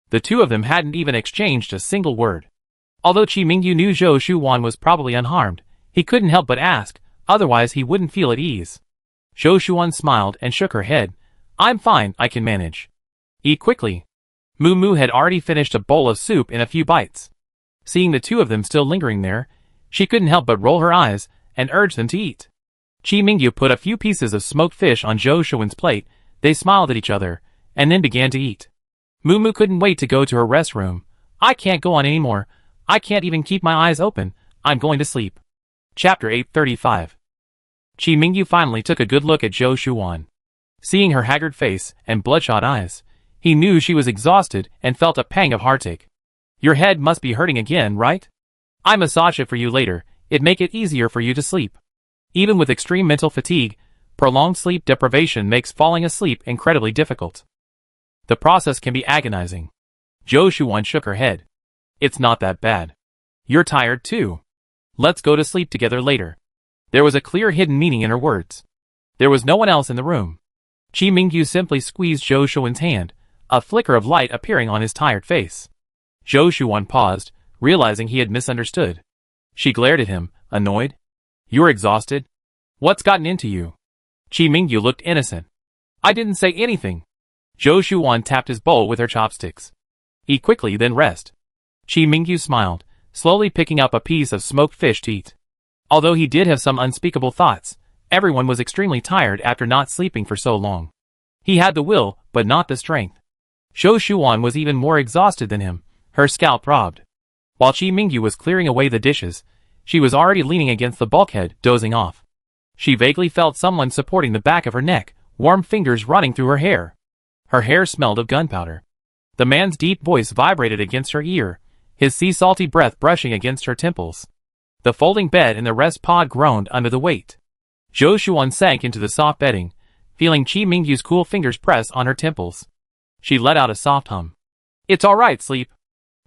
The two of them hadn't even exchanged a single word. Although Qi Mingyu knew Zhou Shuan was probably unharmed, he couldn't help but ask, otherwise he wouldn't feel at ease. Zhou Shuan smiled and shook her head. "I'm fine, I can manage." "Eat quickly." Mu Mu had already finished a bowl of soup in a few bites. Seeing the two of them still lingering there, she couldn't help but roll her eyes and urge them to eat. Qi Mingyu put a few pieces of smoked fish on Zhou Shuan's plate. They smiled at each other, and then began to eat. Mu Mu couldn't wait to go to her rest room. "I can't go on anymore. I can't even keep my eyes open. I'm going to sleep." Chapter 835. Qi Mingyu finally took a good look at Zhou Shuan. Seeing her haggard face and bloodshot eyes, he knew she was exhausted and felt a pang of heartache. "Your head must be hurting again, right? I massage it for you later. It'd make it easier for you to sleep." Even with extreme mental fatigue, prolonged sleep deprivation makes falling asleep incredibly difficult. The process can be agonizing. Zhou Shuan shook her head. "It's not that bad. You're tired too. Let's go to sleep together later." There was a clear hidden meaning in her words. There was no one else in the room. Qi Mingyu simply squeezed Zhou Shuan's hand, a flicker of light appearing on his tired face. Zhou Shuan paused, realizing he had misunderstood. She glared at him, annoyed. "You're exhausted? What's gotten into you?" Qi Mingyu looked innocent. "I didn't say anything." Zhou Shuan tapped his bowl with her chopsticks. "Eat quickly, then rest." Qi Mingyu smiled, slowly picking up a piece of smoked fish to eat. Although he did have some unspeakable thoughts, everyone was extremely tired after not sleeping for so long. He had the will, but not the strength. Zhou Shuan was even more exhausted than him. Her scalp throbbed. While Qi Mingyu was clearing away the dishes, she was already leaning against the bulkhead, dozing off. She vaguely felt someone supporting the back of her neck, warm fingers running through her hair. Her hair smelled of gunpowder. The man's deep voice vibrated against her ear, his sea-salty breath brushing against her temples. The folding bed in the rest pod groaned under the weight. Zhou Shuan sank into the soft bedding, feeling Qi Mingyu's cool fingers press on her temples. She let out a soft hum. "It's all right, sleep."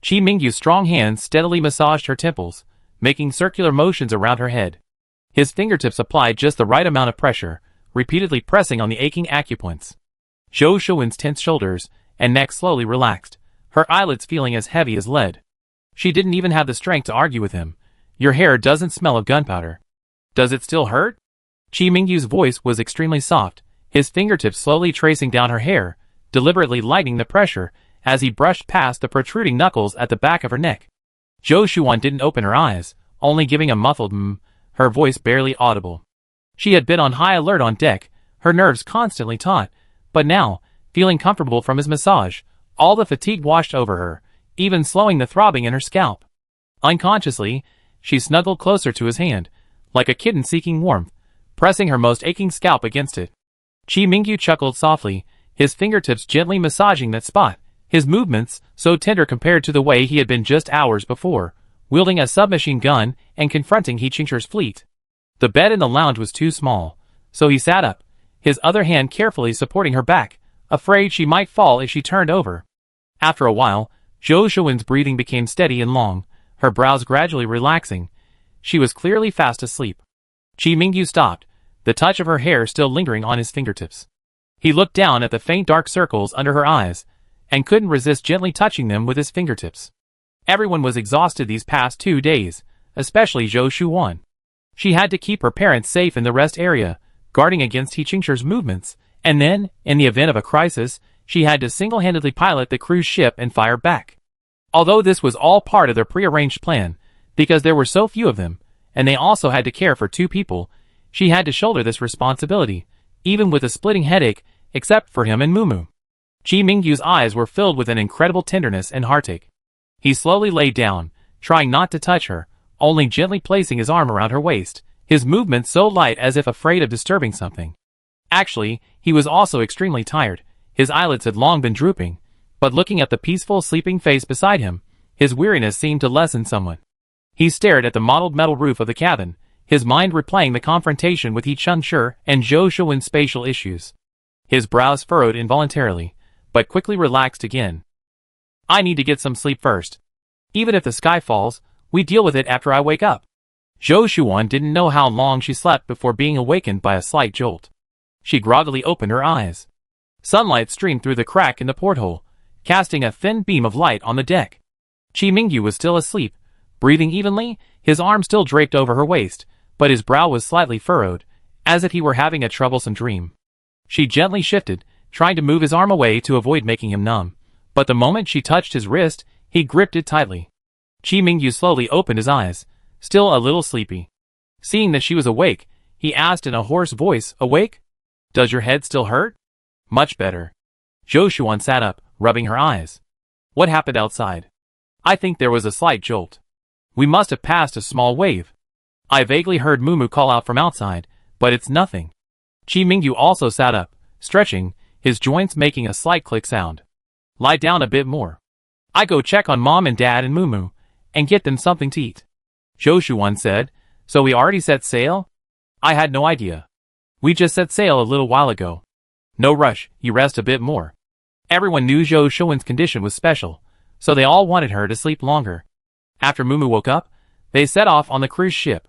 Qi Mingyu's strong hands steadily massaged her temples, making circular motions around her head. His fingertips applied just the right amount of pressure, repeatedly pressing on the aching acupoints. Zhou Shuan's tense shoulders and neck slowly relaxed, her eyelids feeling as heavy as lead. She didn't even have the strength to argue with him. "Your hair doesn't smell of gunpowder. Does it still hurt?" Qi Mingyu's voice was extremely soft, his fingertips slowly tracing down her hair, deliberately lightening the pressure as he brushed past the protruding knuckles at the back of her neck. Zhou Shuan didn't open her eyes, only giving a muffled her voice barely audible. She had been on high alert on deck, her nerves constantly taut, but now, feeling comfortable from his massage, all the fatigue washed over her, even slowing the throbbing in her scalp. Unconsciously, she snuggled closer to his hand, like a kitten seeking warmth, pressing her most aching scalp against it. Qi Mingyu chuckled softly, his fingertips gently massaging that spot, his movements so tender compared to the way he had been just hours before, wielding a submachine gun and confronting He Qingche's fleet. The bed in the lounge was too small, so he sat up, his other hand carefully supporting her back, afraid she might fall if she turned over. After a while, Zhou Shuwen's breathing became steady and long, her brows gradually relaxing. She was clearly fast asleep. Qi Mingyu stopped, the touch of her hair still lingering on his fingertips. He looked down at the faint dark circles under her eyes, and couldn't resist gently touching them with his fingertips. Everyone was exhausted these past 2 days, especially Zhou Shuwen. She had to keep her parents safe in the rest area, guarding against He Qingche's movements, and then, in the event of a crisis, she had to single-handedly pilot the cruise ship and fire back. Although this was all part of their prearranged plan, because there were so few of them, and they also had to care for 2 people, she had to shoulder this responsibility, even with a splitting headache, except for him and Mumu. Qi Mingyu's eyes were filled with an incredible tenderness and heartache. He slowly lay down, trying not to touch her, only gently placing his arm around her waist, his movements so light as if afraid of disturbing something. Actually, he was also extremely tired. His eyelids had long been drooping, but looking at the peaceful sleeping face beside him, his weariness seemed to lessen somewhat. He stared at the mottled metal roof of the cabin, his mind replaying the confrontation with He Qingche and Zhou Shuwen's spatial issues. His brows furrowed involuntarily, but quickly relaxed again. I need to get some sleep first. Even if the sky falls, we deal with it after I wake up. Zhou Shuwen didn't know how long she slept before being awakened by a slight jolt. She groggily opened her eyes. Sunlight streamed through the crack in the porthole, casting a thin beam of light on the deck. Qi Mingyu was still asleep, breathing evenly, his arm still draped over her waist, but his brow was slightly furrowed, as if he were having a troublesome dream. She gently shifted, trying to move his arm away to avoid making him numb, but the moment she touched his wrist, he gripped it tightly. Qi Mingyu slowly opened his eyes, still a little sleepy. Seeing that she was awake, he asked in a hoarse voice, "Awake? Does your head still hurt?" "Much better." Zhou Shuwen sat up, rubbing her eyes. "What happened outside?" "I think there was a slight jolt. We must have passed a small wave. I vaguely heard Mumu call out from outside, but it's nothing." Qi Mingyu also sat up, stretching, his joints making a slight click sound. "Lie down a bit more. I go check on Mom and Dad and Mumu, and get them something to eat." Zhou Shuwen said, "So we already set sail?" "I had no idea. We just set sail a little while ago." "No rush, you rest a bit more." Everyone knew Zhou Shuwen's condition was special, so they all wanted her to sleep longer. After Mumu woke up, they set off on the cruise ship.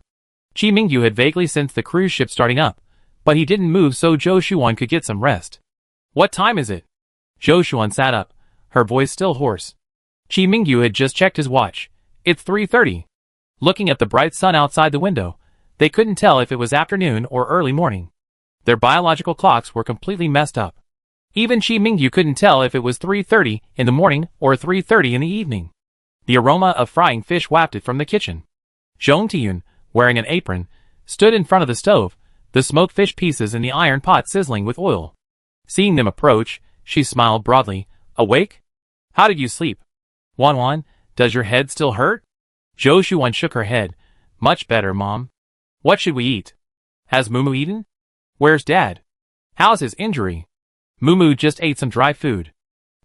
Qi Mingyu had vaguely sensed the cruise ship starting up, but he didn't move so Zhou Shuwen could get some rest. "What time is it?" Zhou Shuwen sat up, her voice still hoarse. Qi Mingyu had just checked his watch. "It's 3:30. Looking at the bright sun outside the window, they couldn't tell if it was afternoon or early morning. Their biological clocks were completely messed up. Even Qi Mingyu couldn't tell if it was 3:30 in the morning or 3:30 in the evening. The aroma of frying fish wafted from the kitchen. Zhong Tiyun, wearing an apron, stood in front of the stove, the smoked fish pieces in the iron pot sizzling with oil. Seeing them approach, she smiled broadly. "Awake? How did you sleep?" "Wan, does your head still hurt?" Zhou Shuwen shook her head. "Much better, Mom." "What should we eat?" "Has Mumu eaten?" "Where's Dad?" "How's his injury?" "Mumu just ate some dry food."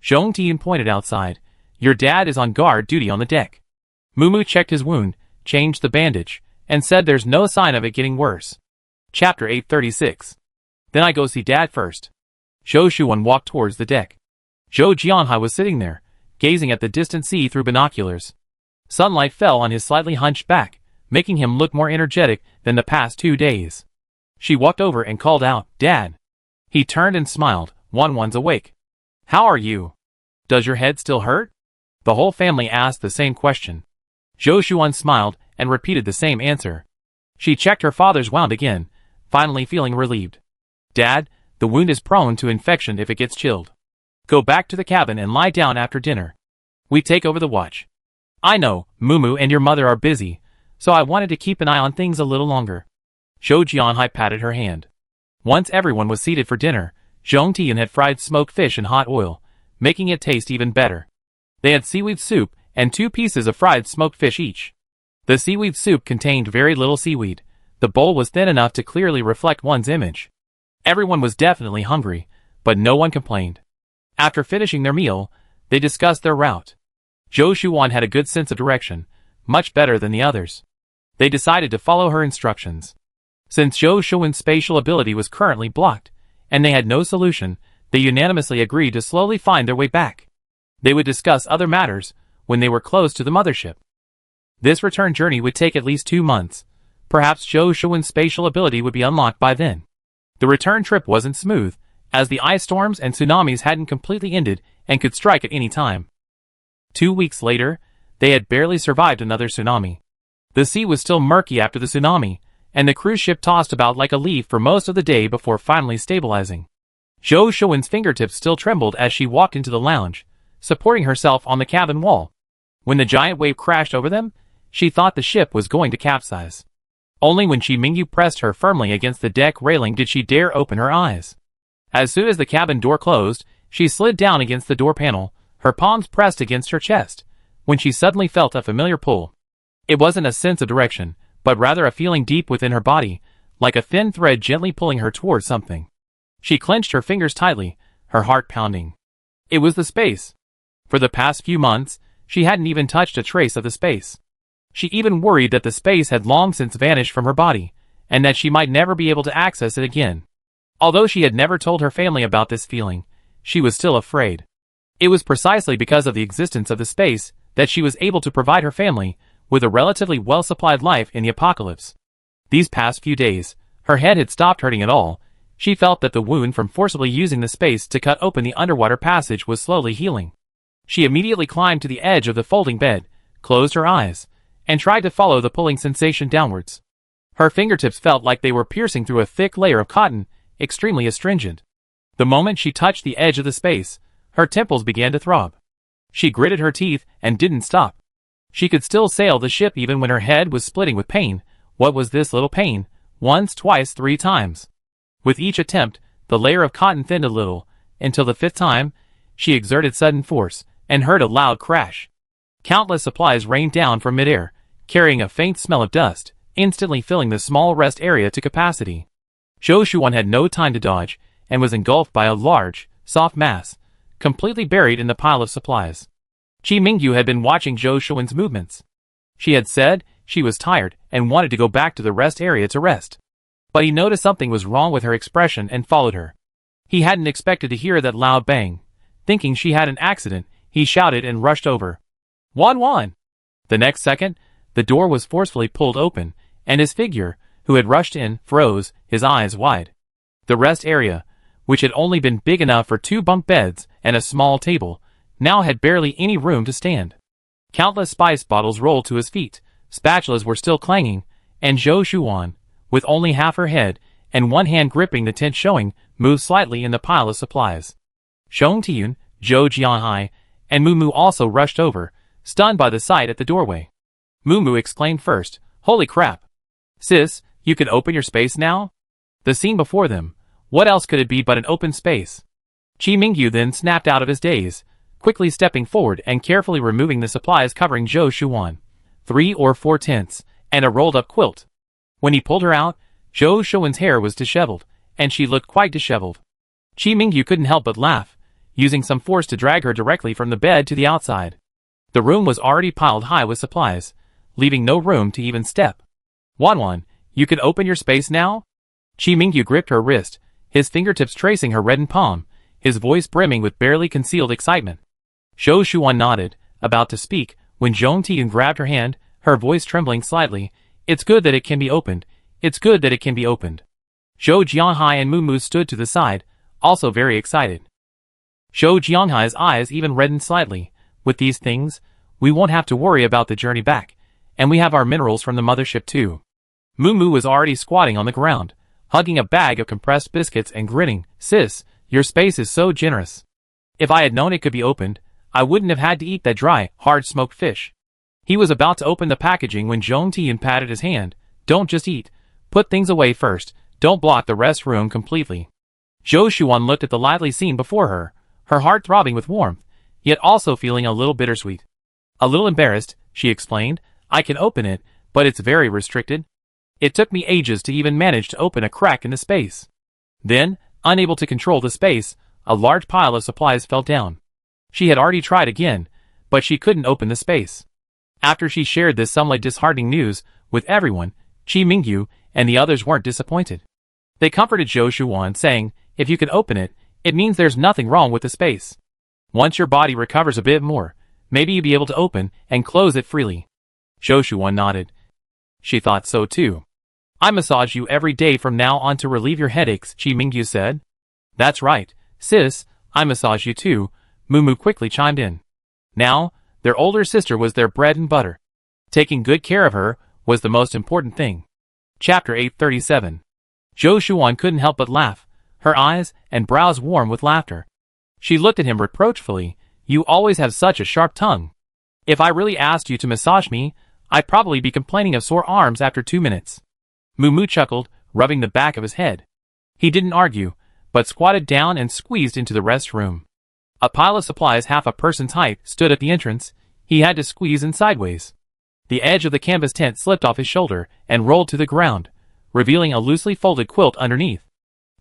Zhong Tiyun pointed outside. "Your dad is on guard duty on the deck." Mumu checked his wound, changed the bandage, and said there's no sign of it getting worse. Chapter 836. Then I go see Dad first. Zhou Shuwen walked towards the deck. Zhou Jianhai was sitting there, gazing at the distant sea through binoculars. Sunlight fell on his slightly hunched back, making him look more energetic than the past 2 days. She walked over and called out, "Dad." He turned and smiled. "Wan's awake. How are you? Does your head still hurt?" The whole family asked the same question. Zhou Shuwen smiled and repeated the same answer. She checked her father's wound again, finally feeling relieved. "Dad, the wound is prone to infection if it gets chilled. Go back to the cabin and lie down after dinner. We take over the watch. I know, Mumu and your mother are busy, so I wanted to keep an eye on things a little longer." Zhou Jianhai patted her hand. Once everyone was seated for dinner, Zhong Tian had fried smoked fish in hot oil, making it taste even better. They had seaweed soup and 2 pieces of fried smoked fish each. The seaweed soup contained very little seaweed. The bowl was thin enough to clearly reflect one's image. Everyone was definitely hungry, but no one complained. After finishing their meal, They discussed their route. Zhou Shuan had a good sense of direction, much better than the others. They decided to follow her instructions. Since Zhou Shuan's spatial ability was currently blocked, and they had no solution, they unanimously agreed to slowly find their way back. They would discuss other matters when they were close to the mothership. This return journey would take at least 2 months. Perhaps Zhou Shuan's spatial ability would be unlocked by then. The return trip wasn't smooth, as the ice storms and tsunamis hadn't completely ended and could strike at any time. 2 weeks later, they had barely survived another tsunami. The sea was still murky after the tsunami, and the cruise ship tossed about like a leaf for most of the day before finally stabilizing. Zhou Shuan's fingertips still trembled as she walked into the lounge, supporting herself on the cabin wall. When the giant wave crashed over them, she thought the ship was going to capsize. Only when Qi Mingyu pressed her firmly against the deck railing did she dare open her eyes. As soon as the cabin door closed, she slid down against the door panel, her palms pressed against her chest, when she suddenly felt a familiar pull. It wasn't a sense of direction, but rather a feeling deep within her body, like a thin thread gently pulling her towards something. She clenched her fingers tightly, her heart pounding. It was the space. For the past few months, she hadn't even touched a trace of the space. She even worried that the space had long since vanished from her body, and that she might never be able to access it again. Although she had never told her family about this feeling, she was still afraid. It was precisely because of the existence of the space that she was able to provide her family with a relatively well-supplied life in the apocalypse. These past few days, her head had stopped hurting at all. She felt that the wound from forcibly using the space to cut open the underwater passage was slowly healing. She immediately climbed to the edge of the folding bed, closed her eyes, and tried to follow the pulling sensation downwards. Her fingertips felt like they were piercing through a thick layer of cotton, extremely astringent. The moment she touched the edge of the space, her temples began to throb. She gritted her teeth and didn't stop. She could still sail the ship even when her head was splitting with pain. What was this little pain? Once, twice, 3 times. With each attempt, the layer of cotton thinned a little, until the 5th time, she exerted sudden force, and heard a loud crash. Countless supplies rained down from midair, carrying a faint smell of dust, instantly filling the small rest area to capacity. Zhou Shuan had no time to dodge, and was engulfed by a large, soft mass, completely buried in the pile of supplies. Qi Mingyu had been watching Zhou Shuan's movements. She had said she was tired and wanted to go back to the rest area to rest. But he noticed something was wrong with her expression and followed her. He hadn't expected to hear that loud bang. Thinking she had an accident, he shouted and rushed over. "Wan!" The next second, the door was forcefully pulled open, and his figure, who had rushed in, froze, his eyes wide. The rest area, which had only been big enough for 2 bunk beds and a small table, now had barely any room to stand. Countless spice bottles rolled to his feet, spatulas were still clanging, and Zhou Shuan, with only half her head and one hand gripping the tent showing, moved slightly in the pile of supplies. Zhong Tiyun, Zhou Jianhai, and Mumu also rushed over, stunned by the sight at the doorway. Mumu exclaimed first, "Holy crap! Sis, you can open your space now?" The scene before them, what else could it be but an open space? Qi Mingyu then snapped out of his daze, quickly stepping forward and carefully removing the supplies covering Zhou Shuan, 3 or 4 tents, and a rolled-up quilt. When he pulled her out, Zhou Shuan's hair was disheveled, and she looked quite disheveled. Qi Mingyu couldn't help but laugh, using some force to drag her directly from the bed to the outside. The room was already piled high with supplies, leaving no room to even step. Wan, you can open your space now?" Qi Mingyu gripped her wrist, his fingertips tracing her reddened palm, his voice brimming with barely concealed excitement. Zhou Shuan nodded, about to speak, when Zhong Tiyun grabbed her hand, her voice trembling slightly. "It's good that it can be opened. It's good that it can be opened." Zhou Jianhai and Mumu stood to the side, also very excited. Zhou Jianhai's eyes even reddened slightly. "With these things, we won't have to worry about the journey back, and we have our minerals from the mothership too." Mumu was already squatting on the ground, hugging a bag of compressed biscuits and grinning. "Sis, your space is so generous. If I had known it could be opened, I wouldn't have had to eat that dry, hard smoked fish." He was about to open the packaging when Zhong Tiyun patted his hand. "Don't just eat. Put things away first. Don't block the rest room completely." Zhou Shuan looked at the lively scene before her, her heart throbbing with warmth, yet also feeling a little bittersweet. A little embarrassed, she explained, "I can open it, but it's very restricted. It took me ages to even manage to open a crack in the space." Then, unable to control the space, a large pile of supplies fell down. She had already tried again, but she couldn't open the space. After she shared this somewhat disheartening news with everyone, Qi Mingyu and the others weren't disappointed. They comforted Zhou Shuan, saying, if you can open it, it means there's nothing wrong with the space. Once your body recovers a bit more, maybe you'll be able to open and close it freely. Zhou Shuan nodded. She thought so too. I massage you every day from now on to relieve your headaches, Qi Mingyu said. That's right, sis, I massage you too, Mumu quickly chimed in. Now, their older sister was their bread and butter. Taking good care of her was the most important thing. Chapter 837. Zhou Shuan couldn't help but laugh, her eyes and brows warm with laughter. She looked at him reproachfully. You always have such a sharp tongue. If I really asked you to massage me, I'd probably be complaining of sore arms after 2 minutes. Mumu chuckled, rubbing the back of his head. He didn't argue, but squatted down and squeezed into the restroom. A pile of supplies half a person's height stood at the entrance. He had to squeeze in sideways. The edge of the canvas tent slipped off his shoulder and rolled to the ground, revealing a loosely folded quilt underneath.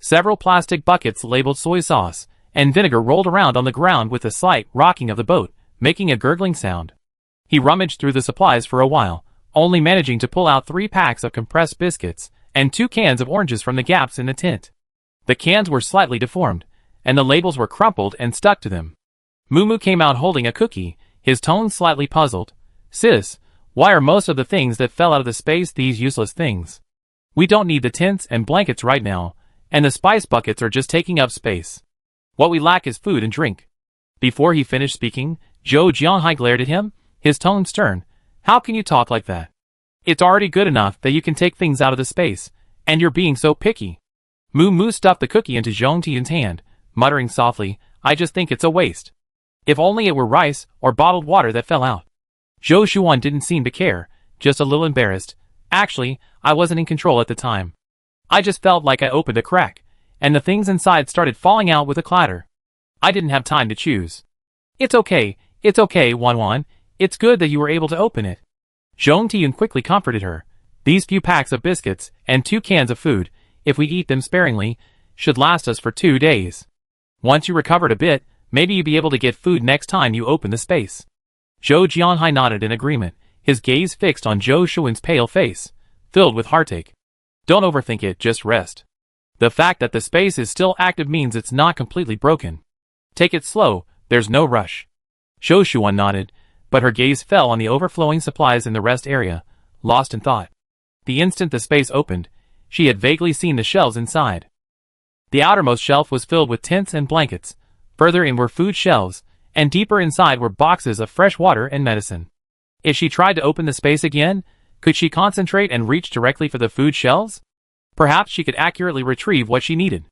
Several plastic buckets labeled soy sauce and vinegar rolled around on the ground with a slight rocking of the boat, making a gurgling sound. He rummaged through the supplies for a while, only managing to pull out 3 packs of compressed biscuits and 2 cans of oranges from the gaps in the tent. The cans were slightly deformed, and the labels were crumpled and stuck to them. Mumu came out holding a cookie, his tone slightly puzzled. Sis, why are most of the things that fell out of the space these useless things? We don't need the tents and blankets right now, and the spice buckets are just taking up space. What we lack is food and drink. Before he finished speaking, Zhou Jianghai glared at him, his tone stern. How can you talk like that? It's already good enough that you can take things out of the space, and you're being so picky. Mumu stuffed the cookie into Zhong Tian's hand, muttering softly, I just think it's a waste. If only it were rice or bottled water that fell out. Zhou Shuan didn't seem to care, just a little embarrassed. Actually, I wasn't in control at the time. I just felt like I opened a crack, and the things inside started falling out with a clatter. I didn't have time to choose. It's okay, Wan Wan. It's good that you were able to open it. Zhong Tian quickly comforted her. These few packs of biscuits and 2 cans of food, if we eat them sparingly, should last us for 2 days. Once you recovered a bit, maybe you'll be able to get food next time you open the space. Zhou Jianhai nodded in agreement, his gaze fixed on Zhou Shuan's pale face, filled with heartache. Don't overthink it, just rest. The fact that the space is still active means it's not completely broken. Take it slow, there's no rush. Zhou Shuan nodded, but her gaze fell on the overflowing supplies in the rest area, lost in thought. The instant the space opened, she had vaguely seen the shelves inside. The outermost shelf was filled with tents and blankets, further in were food shelves, and deeper inside were boxes of fresh water and medicine. If she tried to open the space again, could she concentrate and reach directly for the food shelves? Perhaps she could accurately retrieve what she needed.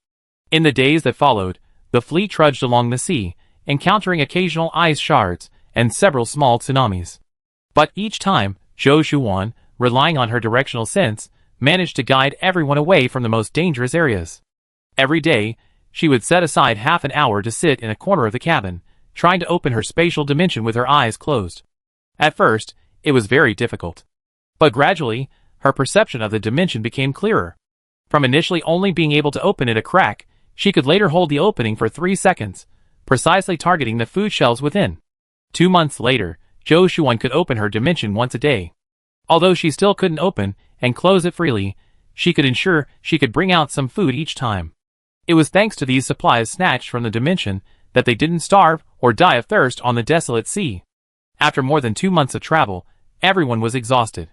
In the days that followed, the fleet trudged along the sea, encountering occasional ice shards and several small tsunamis. But each time, Zhou Shuan, relying on her directional sense, managed to guide everyone away from the most dangerous areas. Every day, she would set aside half an hour to sit in a corner of the cabin, trying to open her spatial dimension with her eyes closed. At first, it was very difficult. But gradually, her perception of the dimension became clearer. From initially only being able to open it a crack, she could later hold the opening for 3 seconds, precisely targeting the food shelves within. 2 months later, Zhou Shuan could open her dimension once a day. Although she still couldn't open and close it freely, she could ensure she could bring out some food each time. It was thanks to these supplies snatched from the dimension that they didn't starve or die of thirst on the desolate sea. After more than 2 months of travel, everyone was exhausted.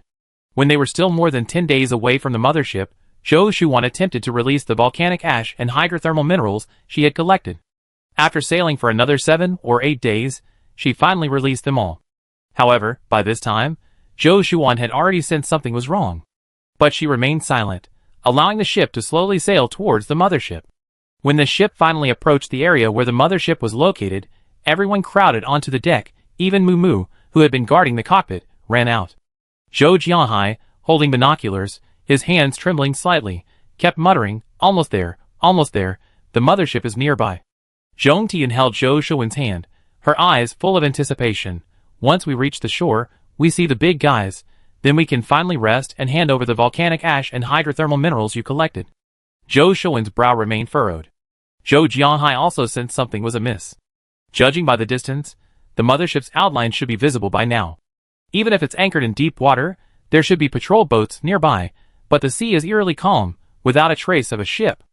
When they were still more than 10 days away from the mothership, Zhou Shuan attempted to release the volcanic ash and hydrothermal minerals she had collected. After sailing for another 7 or 8 days, she finally released them all. However, by this time, Zhou Shuan had already sensed something was wrong. But she remained silent, allowing the ship to slowly sail towards the mothership. When the ship finally approached the area where the mothership was located, everyone crowded onto the deck, even Mumu, who had been guarding the cockpit, ran out. Zhou Jianhai, holding binoculars, his hands trembling slightly, kept muttering, almost there, the mothership is nearby. Zhong Tian held Zhou Shuan's hand, her eyes full of anticipation. Once we reach the shore, we see the big guys, then we can finally rest and hand over the volcanic ash and hydrothermal minerals you collected. Zhou Shuan's brow remained furrowed. Zhou Jianhai also sensed something was amiss. Judging by the distance, the mothership's outline should be visible by now. Even if it's anchored in deep water, there should be patrol boats nearby, but the sea is eerily calm, without a trace of a ship.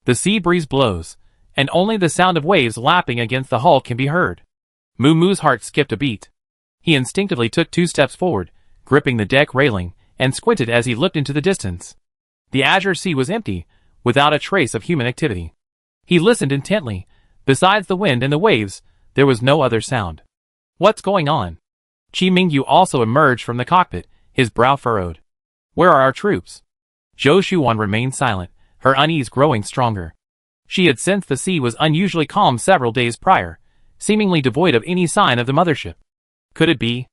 The sea breeze blows, and only the sound of waves lapping against the hull can be heard. Moo Moo's heart skipped a beat. He instinctively took 2 steps forward, gripping the deck railing, and squinted as he looked into the distance. The azure sea was empty, without a trace of human activity. He listened intently. Besides the wind and the waves, there was no other sound. What's going on? Chi Mingyu also emerged from the cockpit, his brow furrowed. Where are our troops? Zhou Shuan remained silent, her unease growing stronger. She had sensed the sea was unusually calm several days prior, seemingly devoid of any sign of the mothership. Could it be?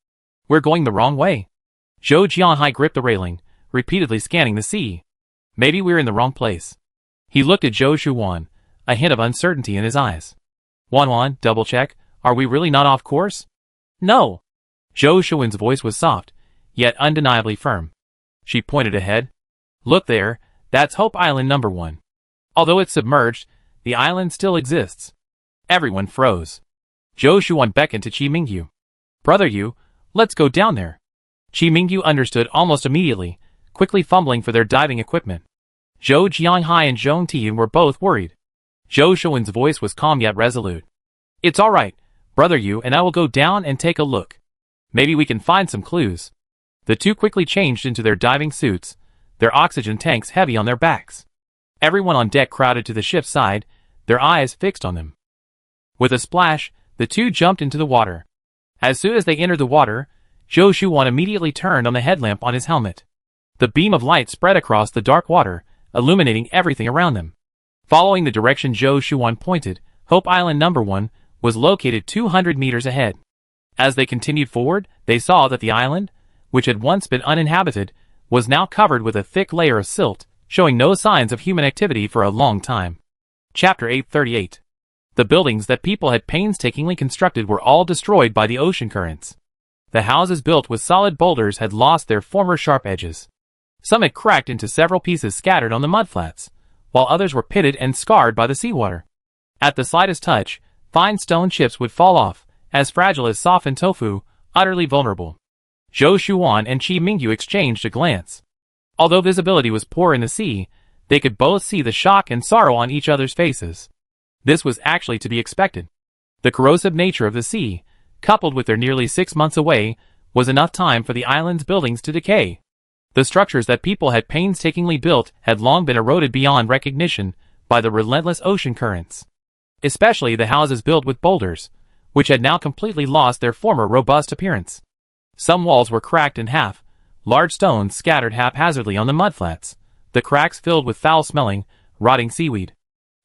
We're going the wrong way. Zhou Jianhai gripped the railing, repeatedly scanning the sea. Maybe we're in the wrong place. He looked at Zhou Shuan, a hint of uncertainty in his eyes. Wan, double check, are we really not off course? No. Zhou Shuan's voice was soft, yet undeniably firm. She pointed ahead. Look there, that's Hope Island number 1. Although it's submerged, the island still exists. Everyone froze. Zhou Shuan beckoned to Chi Mingyu. Brother Yu, let's go down there. Chi Mingyu understood almost immediately, quickly fumbling for their diving equipment. Zhou Jianhai and Zhong Tian were both worried. Zhou Shuan's voice was calm yet resolute. It's all right, Brother Yu and I will go down and take a look. Maybe we can find some clues. The two quickly changed into their diving suits, their oxygen tanks heavy on their backs. Everyone on deck crowded to the ship's side, their eyes fixed on them. With a splash, the two jumped into the water. As soon as they entered the water, Zhou Shuan immediately turned on the headlamp on his helmet. The beam of light spread across the dark water, illuminating everything around them. Following the direction Zhou Shuan pointed, Hope Island number 1 was located 200 meters ahead. As they continued forward, they saw that the island, which had once been uninhabited, was now covered with a thick layer of silt, showing no signs of human activity for a long time. Chapter 838. The buildings that people had painstakingly constructed were all destroyed by the ocean currents. The houses built with solid boulders had lost their former sharp edges. Some had cracked into several pieces scattered on the mudflats, while others were pitted and scarred by the seawater. At the slightest touch, fine stone chips would fall off, as fragile as softened tofu, utterly vulnerable. Zhou Shuan and Chi Mingyu exchanged a glance. Although visibility was poor in the sea, they could both see the shock and sorrow on each other's faces. This was actually to be expected. The corrosive nature of the sea, coupled with their nearly 6 months away, was enough time for the island's buildings to decay. The structures that people had painstakingly built had long been eroded beyond recognition by the relentless ocean currents. Especially the houses built with boulders, which had now completely lost their former robust appearance. Some walls were cracked in half, large stones scattered haphazardly on the mudflats, the cracks filled with foul-smelling, rotting seaweed.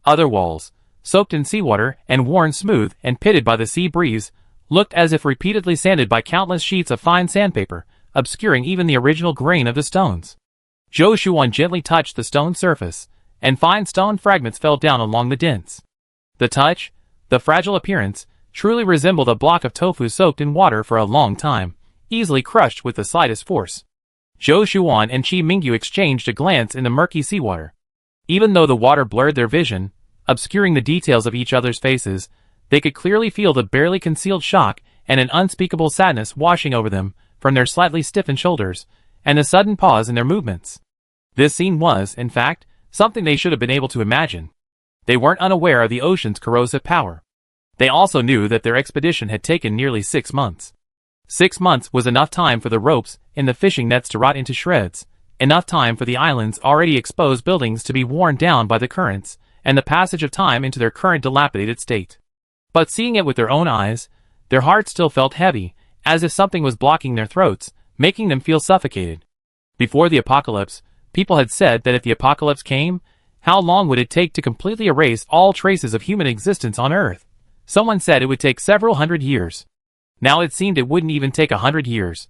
Other walls, soaked in seawater and worn smooth and pitted by the sea breeze, looked as if repeatedly sanded by countless sheets of fine sandpaper, obscuring even the original grain of the stones. Zhou Shuan gently touched the stone surface, and fine stone fragments fell down along the dents. The touch, the fragile appearance, truly resembled a block of tofu soaked in water for a long time, easily crushed with the slightest force. Zhou Shuan and Chi Mingyu exchanged a glance in the murky seawater. Even though the water blurred their vision, obscuring the details of each other's faces, they could clearly feel the barely concealed shock and an unspeakable sadness washing over them from their slightly stiffened shoulders, and the sudden pause in their movements. This scene was, in fact, something they should have been able to imagine. They weren't unaware of the ocean's corrosive power. They also knew that their expedition had taken nearly 6 months. 6 months was enough time for the ropes in the fishing nets to rot into shreds, enough time for the island's already exposed buildings to be worn down by the currents, and the passage of time into their current dilapidated state. But seeing it with their own eyes, their hearts still felt heavy, as if something was blocking their throats, making them feel suffocated. Before the apocalypse, people had said that if the apocalypse came, how long would it take to completely erase all traces of human existence on Earth? Someone said it would take several hundred years. Now it seemed it wouldn't even take 100 years.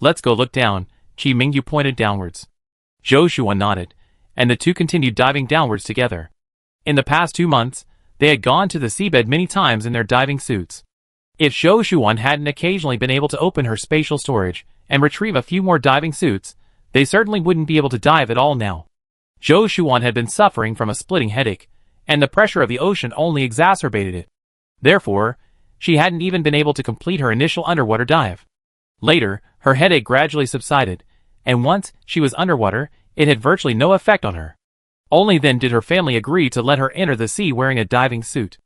Let's go look down, Chi Mingyu pointed downwards. Zhou Shuan nodded, and the two continued diving downwards together. In the past 2 months, they had gone to the seabed many times in their diving suits. If Zhou Shuan hadn't occasionally been able to open her spatial storage and retrieve a few more diving suits, they certainly wouldn't be able to dive at all now. Zhou Shuan had been suffering from a splitting headache, and the pressure of the ocean only exacerbated it. Therefore, She hadn't even been able to complete her initial underwater dive. Later, her headache gradually subsided, and once she was underwater, it had virtually no effect on her. Only then did her family agree to let her enter the sea wearing a diving suit.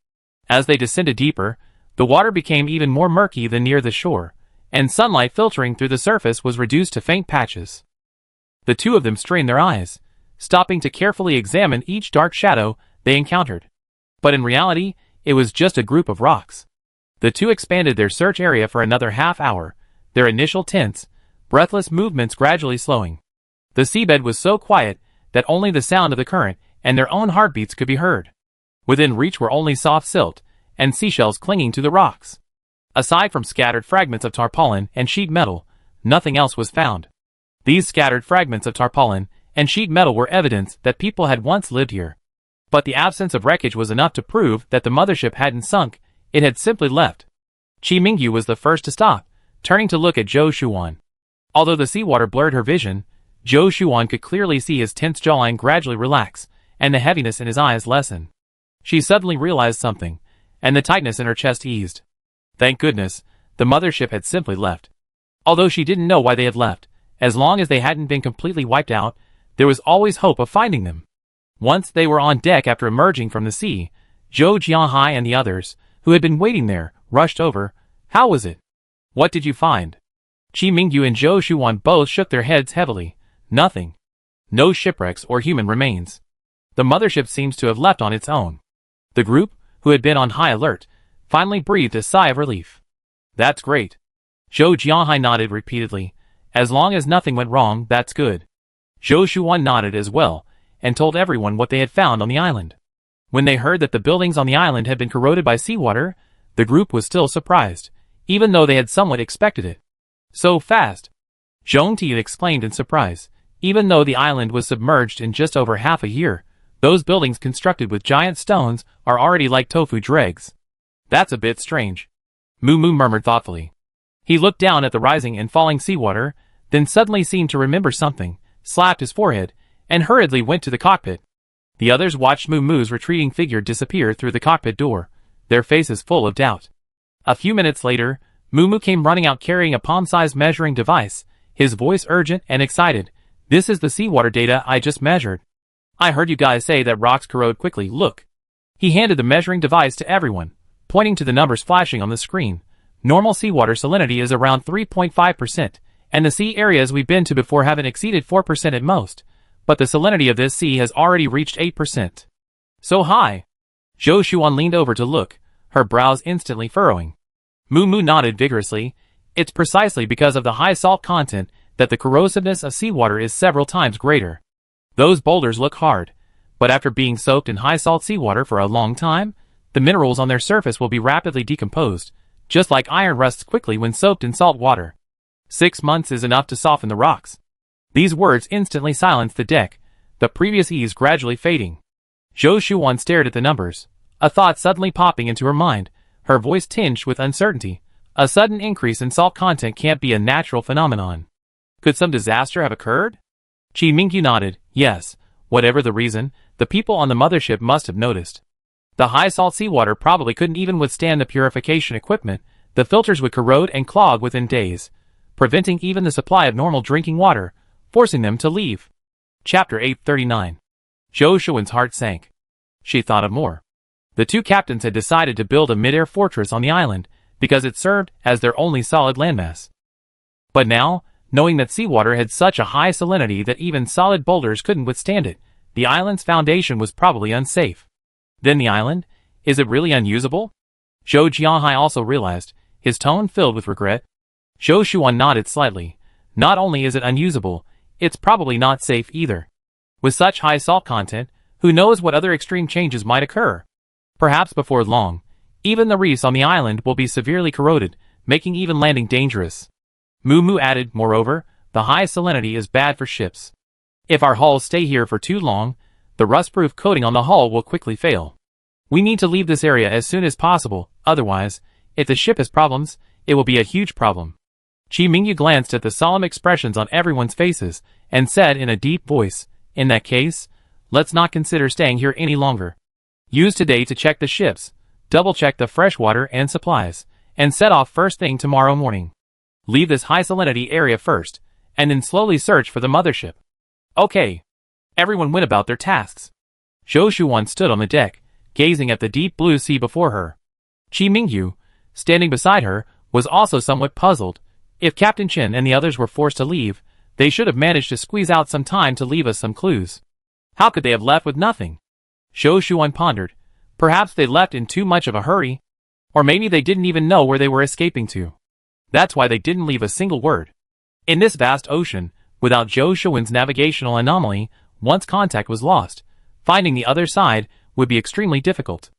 As they descended deeper, the water became even more murky than near the shore, and sunlight filtering through the surface was reduced to faint patches. The two of them strained their eyes, stopping to carefully examine each dark shadow they encountered. But in reality, it was just a group of rocks. The two expanded their search area for another half hour, their initial tense, breathless movements gradually slowing. The seabed was so quiet that only the sound of the current and their own heartbeats could be heard. Within reach were only soft silt and seashells clinging to the rocks. Aside from scattered fragments of tarpaulin and sheet metal, nothing else was found. These scattered fragments of tarpaulin and sheet metal were evidence that people had once lived here. But the absence of wreckage was enough to prove that the mothership hadn't sunk, it had simply left. Chi Mingyu was the first to stop, turning to look at Zhou Shuan. Although the seawater blurred her vision, Zhou Shuan could clearly see his tense jawline gradually relax, and the heaviness in his eyes lessen. She suddenly realized something, and the tightness in her chest eased. Thank goodness, the mothership had simply left. Although she didn't know why they had left, as long as they hadn't been completely wiped out, there was always hope of finding them. Once they were on deck after emerging from the sea, Zhou Jianhai and the others, who had been waiting there, rushed over. How was it? What did you find? Chi Mingyu and Zhou Shuan both shook their heads heavily. Nothing. No shipwrecks or human remains. The mothership seems to have left on its own. The group, who had been on high alert, finally breathed a sigh of relief. That's great. Zhou Jianhai nodded repeatedly. As long as nothing went wrong, that's good. Zhou Shuan nodded as well, and told everyone what they had found on the island. When they heard that the buildings on the island had been corroded by seawater, the group was still surprised, even though they had somewhat expected it. So fast! Zhong Tian exclaimed in surprise. Even though the island was submerged in just over half a year, those buildings constructed with giant stones are already like tofu dregs. That's a bit strange. Moo Moo murmured thoughtfully. He looked down at the rising and falling seawater, then suddenly seemed to remember something, slapped his forehead, and hurriedly went to the cockpit. The others watched Moo Moo's retreating figure disappear through the cockpit door, their faces full of doubt. A few minutes later, Moo Moo came running out carrying a palm-sized measuring device, his voice urgent and excited. This is the seawater data I just measured. I heard you guys say that rocks corrode quickly, look. He handed the measuring device to everyone, pointing to the numbers flashing on the screen. Normal seawater salinity is around 3.5%, and the sea areas we've been to before haven't exceeded 4% at most, but the salinity of this sea has already reached 8%. So high. Zhou Shuan leaned over to look, her brows instantly furrowing. Moo Moo nodded vigorously. It's precisely because of the high salt content that the corrosiveness of seawater is several times greater. Those boulders look hard, but after being soaked in high salt seawater for a long time, the minerals on their surface will be rapidly decomposed, just like iron rusts quickly when soaked in salt water. 6 months is enough to soften the rocks. These words instantly silenced the deck, the previous ease gradually fading. Zhou Shuan stared at the numbers, a thought suddenly popping into her mind, her voice tinged with uncertainty. A sudden increase in salt content can't be a natural phenomenon. Could some disaster have occurred? Chi Mingyu nodded. Yes, whatever the reason, the people on the mothership must have noticed. The high salt seawater probably couldn't even withstand the purification equipment. The filters would corrode and clog within days, preventing even the supply of normal drinking water, forcing them to leave. Chapter 839. Zhou Shuan's heart sank. She thought of more. The two captains had decided to build a mid-air fortress on the island because it served as their only solid landmass. But now, knowing that seawater had such a high salinity that even solid boulders couldn't withstand it, the island's foundation was probably unsafe. Then the island? Is it really unusable? Zhou Jianhai also realized, his tone filled with regret. Zhou Shuan nodded slightly. Not only is it unusable, it's probably not safe either. With such high salt content, who knows what other extreme changes might occur? Perhaps before long, even the reefs on the island will be severely corroded, making even landing dangerous. Moo Moo added, moreover, the high salinity is bad for ships. If our hulls stay here for too long, the rust-proof coating on the hull will quickly fail. We need to leave this area as soon as possible, otherwise, if the ship has problems, it will be a huge problem. Chi Mingyu glanced at the solemn expressions on everyone's faces, and said in a deep voice, in that case, let's not consider staying here any longer. Use today to check the ships, double-check the fresh water and supplies, and set off first thing tomorrow morning. Leave this high salinity area first, and then slowly search for the mothership. Okay. Everyone went about their tasks. Zhou Shuan stood on the deck, gazing at the deep blue sea before her. Qi Mingyu, standing beside her, was also somewhat puzzled. If Captain Chen and the others were forced to leave, they should have managed to squeeze out some time to leave us some clues. How could they have left with nothing? Zhou Shuan pondered. Perhaps they left in too much of a hurry. Or maybe they didn't even know where they were escaping to. That's why they didn't leave a single word. In this vast ocean, without Zhou Shuan's navigational anomaly, once contact was lost, finding the other side would be extremely difficult.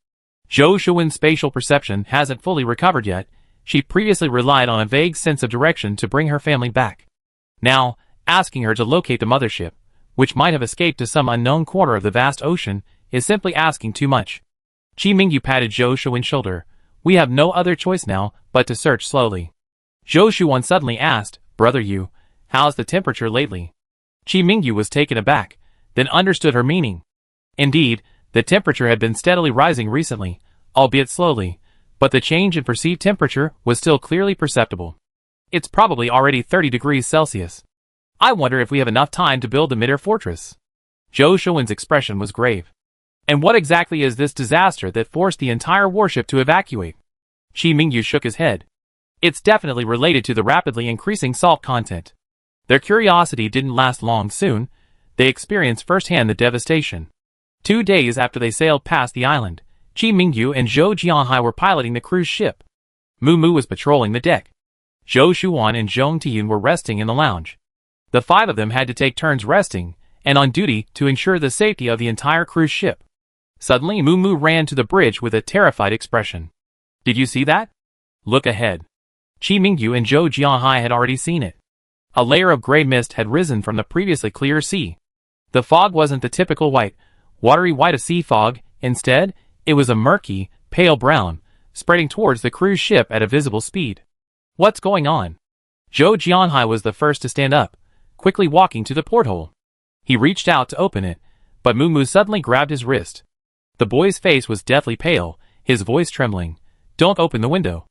Zhou Shuan's spatial perception hasn't fully recovered yet. She previously relied on a vague sense of direction to bring her family back. Now, asking her to locate the mothership, which might have escaped to some unknown corner of the vast ocean, is simply asking too much. Qi Mingyu patted Zhou Shuan's shoulder. We have no other choice now but to search slowly. Zhou Shuan suddenly asked, Brother Yu, how's the temperature lately? Qi Mingyu was taken aback, then understood her meaning. Indeed, the temperature had been steadily rising recently, albeit slowly, but the change in perceived temperature was still clearly perceptible. It's probably already 30 degrees Celsius. I wonder if we have enough time to build the mid-air fortress. Zhou Shuan's expression was grave. And what exactly is this disaster that forced the entire warship to evacuate? Qi Mingyu shook his head. It's definitely related to the rapidly increasing salt content. Their curiosity didn't last long. Soon, they experienced firsthand the devastation. 2 days after they sailed past the island, Qi Mingyu and Zhou Jianhai were piloting the cruise ship. Mu Mu was patrolling the deck. Zhou Shuan and Zhong Tiyun were resting in the lounge. The 5 of them had to take turns resting and on duty to ensure the safety of the entire cruise ship. Suddenly Mu Mu ran to the bridge with a terrified expression. Did you see that? Look ahead. Qi Mingyu and Zhou Jianhai had already seen it. A layer of gray mist had risen from the previously clear sea. The fog wasn't the typical white, watery white of sea fog. Instead, it was a murky, pale brown, spreading towards the cruise ship at a visible speed. What's going on? Zhou Jianhai was the first to stand up, quickly walking to the porthole. He reached out to open it, but Mu Mu suddenly grabbed his wrist. The boy's face was deathly pale, his voice trembling. Don't open the window.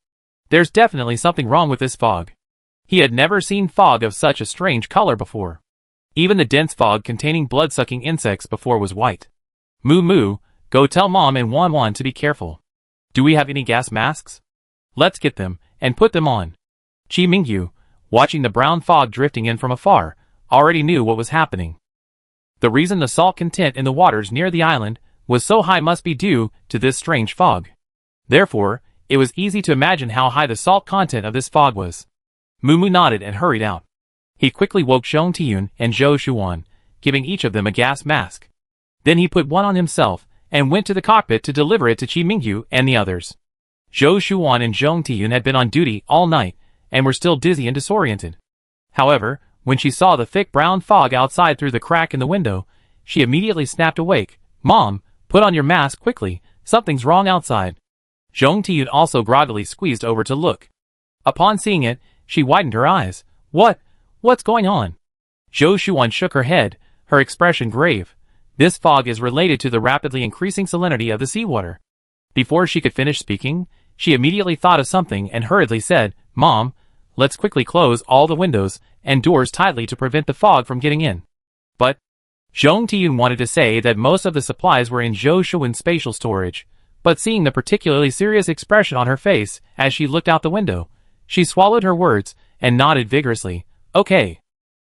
There's definitely something wrong with this fog. He had never seen fog of such a strange color before. Even the dense fog containing blood-sucking insects before was white. Mu Mu, go tell Mom and Wan Wan to be careful. Do we have any gas masks? Let's get them, and put them on. Qi Mingyu, watching the brown fog drifting in from afar, already knew what was happening. The reason the salt content in the waters near the island was so high must be due to this strange fog. Therefore, it was easy to imagine how high the salt content of this fog was. Mu Mu nodded and hurried out. He quickly woke Zhong Tiyun and Zhou Shuan, giving each of them a gas mask. Then he put one on himself and went to the cockpit to deliver it to Qi Mingyu and the others. Zhou Shuan and Zhong Tiyun had been on duty all night and were still dizzy and disoriented. However, when she saw the thick brown fog outside through the crack in the window, she immediately snapped awake. Mom, put on your mask quickly, something's wrong outside. Zhong Tiyun also groggily squeezed over to look. Upon seeing it, she widened her eyes. What's going on? Zhou Shuan shook her head, her expression grave. This fog is related to the rapidly increasing salinity of the seawater. Before she could finish speaking, she immediately thought of something and hurriedly said, Mom, let's quickly close all the windows and doors tightly to prevent the fog from getting in. But Zhong Tiyun wanted to say that most of the supplies were in Zhou Shuan's spatial storage, but seeing the particularly serious expression on her face as she looked out the window, she swallowed her words and nodded vigorously. Okay.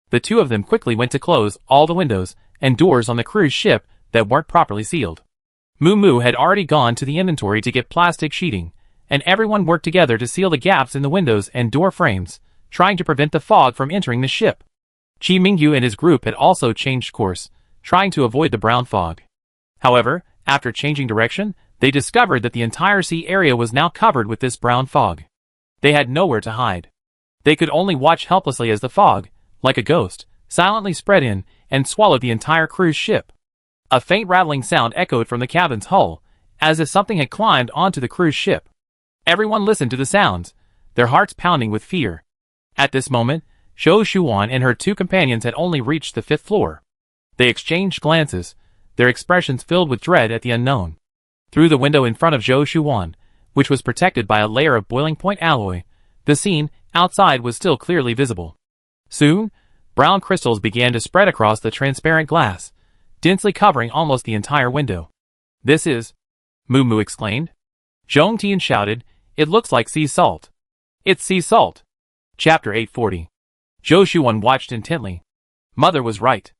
The 2 of them quickly went to close all the windows and doors on the cruise ship that weren't properly sealed. Mu Mu had already gone to the inventory to get plastic sheeting, and everyone worked together to seal the gaps in the windows and door frames, trying to prevent the fog from entering the ship. Qi Mingyu and his group had also changed course, trying to avoid the brown fog. However, after changing direction, they discovered that the entire sea area was now covered with this brown fog. They had nowhere to hide. They could only watch helplessly as the fog, like a ghost, silently spread in and swallowed the entire cruise ship. A faint rattling sound echoed from the cabin's hull, as if something had climbed onto the cruise ship. Everyone listened to the sounds, their hearts pounding with fear. At this moment, Zhou Shuan and her 2 companions had only reached the 5th floor. They exchanged glances, their expressions filled with dread at the unknown. Through the window in front of Zhou Shuan, which was protected by a layer of boiling point alloy, the scene outside was still clearly visible. Soon, brown crystals began to spread across the transparent glass, densely covering almost the entire window. "This is..." Moo exclaimed. Zhong Tian shouted, "It looks like sea salt." "It's sea salt." Chapter 840. Zhou Shuan watched intently. Mother was right.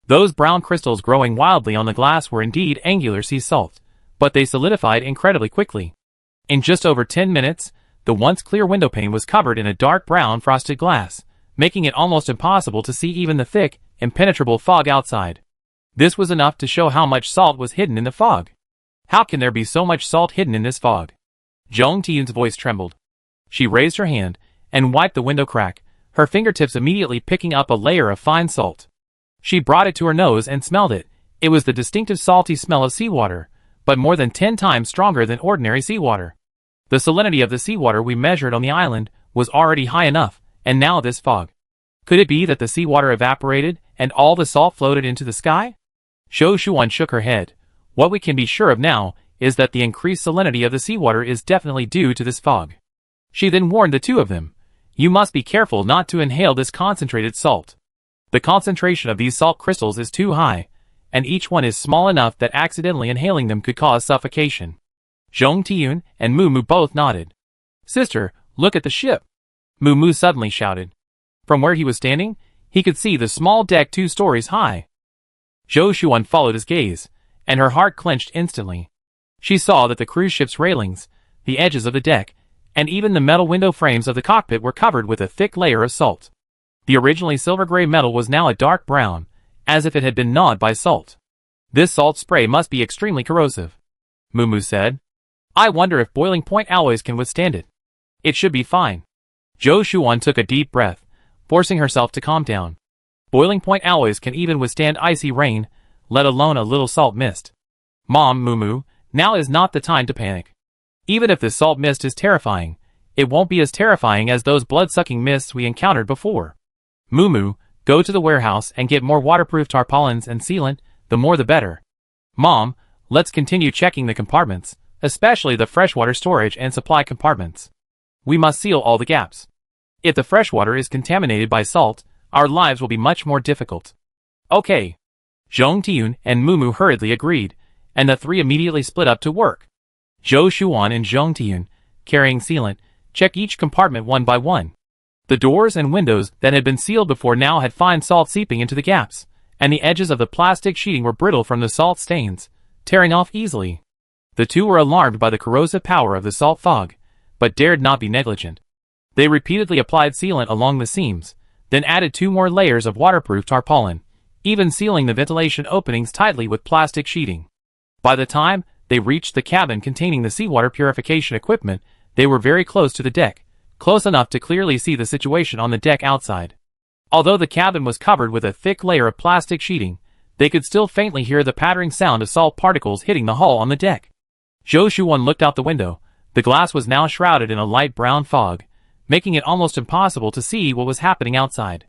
Those brown crystals growing wildly on the glass were indeed angular sea salt, but they solidified incredibly quickly. In just over 10 minutes, the once clear windowpane was covered in a dark brown frosted glass, making it almost impossible to see even the thick, impenetrable fog outside. This was enough to show how much salt was hidden in the fog. How can there be so much salt hidden in this fog? Zhong Tian's voice trembled. She raised her hand and wiped the window crack, her fingertips immediately picking up a layer of fine salt. She brought it to her nose and smelled it. It was the distinctive salty smell of seawater, but more than 10 times stronger than ordinary seawater. The salinity of the seawater we measured on the island was already high enough, and now this fog. Could it be that the seawater evaporated and all the salt floated into the sky? Zhou Shuan shook her head. What we can be sure of now is that the increased salinity of the seawater is definitely due to this fog. She then warned the two of them. You must be careful not to inhale this concentrated salt. The concentration of these salt crystals is too high, and each one is small enough that accidentally inhaling them could cause suffocation. Zhong Tian and Moo both nodded. Sister, look at the ship! Moo suddenly shouted. From where he was standing, he could see the small deck 2 stories high. Zhou Shuan followed his gaze, and her heart clenched instantly. She saw that the cruise ship's railings, the edges of the deck, and even the metal window frames of the cockpit were covered with a thick layer of salt. The originally silver-gray metal was now a dark brown, as if it had been gnawed by salt. This salt spray must be extremely corrosive, Moo said. I wonder if boiling point alloys can withstand it. It should be fine. Zhou Shuan took a deep breath, forcing herself to calm down. Boiling point alloys can even withstand icy rain, let alone a little salt mist. Mom, Moo, now is not the time to panic. Even if the salt mist is terrifying, it won't be as terrifying as those blood-sucking mists we encountered before. Moo, go to the warehouse and get more waterproof tarpaulins and sealant, the more the better. Mom, let's continue checking the compartments, especially the freshwater storage and supply compartments. We must seal all the gaps. If the freshwater is contaminated by salt, our lives will be much more difficult. Okay. Zhong Tian and Moo hurriedly agreed, and the three immediately split up to work. Zhou Shuan and Zhong Tian, carrying sealant, checked each compartment one by one. The doors and windows that had been sealed before now had fine salt seeping into the gaps, and the edges of the plastic sheeting were brittle from the salt stains, tearing off easily. The two were alarmed by the corrosive power of the salt fog, but dared not be negligent. They repeatedly applied sealant along the seams, then added 2 more layers of waterproof tarpaulin, even sealing the ventilation openings tightly with plastic sheeting. By the time they reached the cabin containing the seawater purification equipment, they were very close to the deck, close enough to clearly see the situation on the deck outside. Although the cabin was covered with a thick layer of plastic sheeting, they could still faintly hear the pattering sound of salt particles hitting the hull on the deck. Zhou Shuan looked out the window. The glass was now shrouded in a light brown fog, making it almost impossible to see what was happening outside.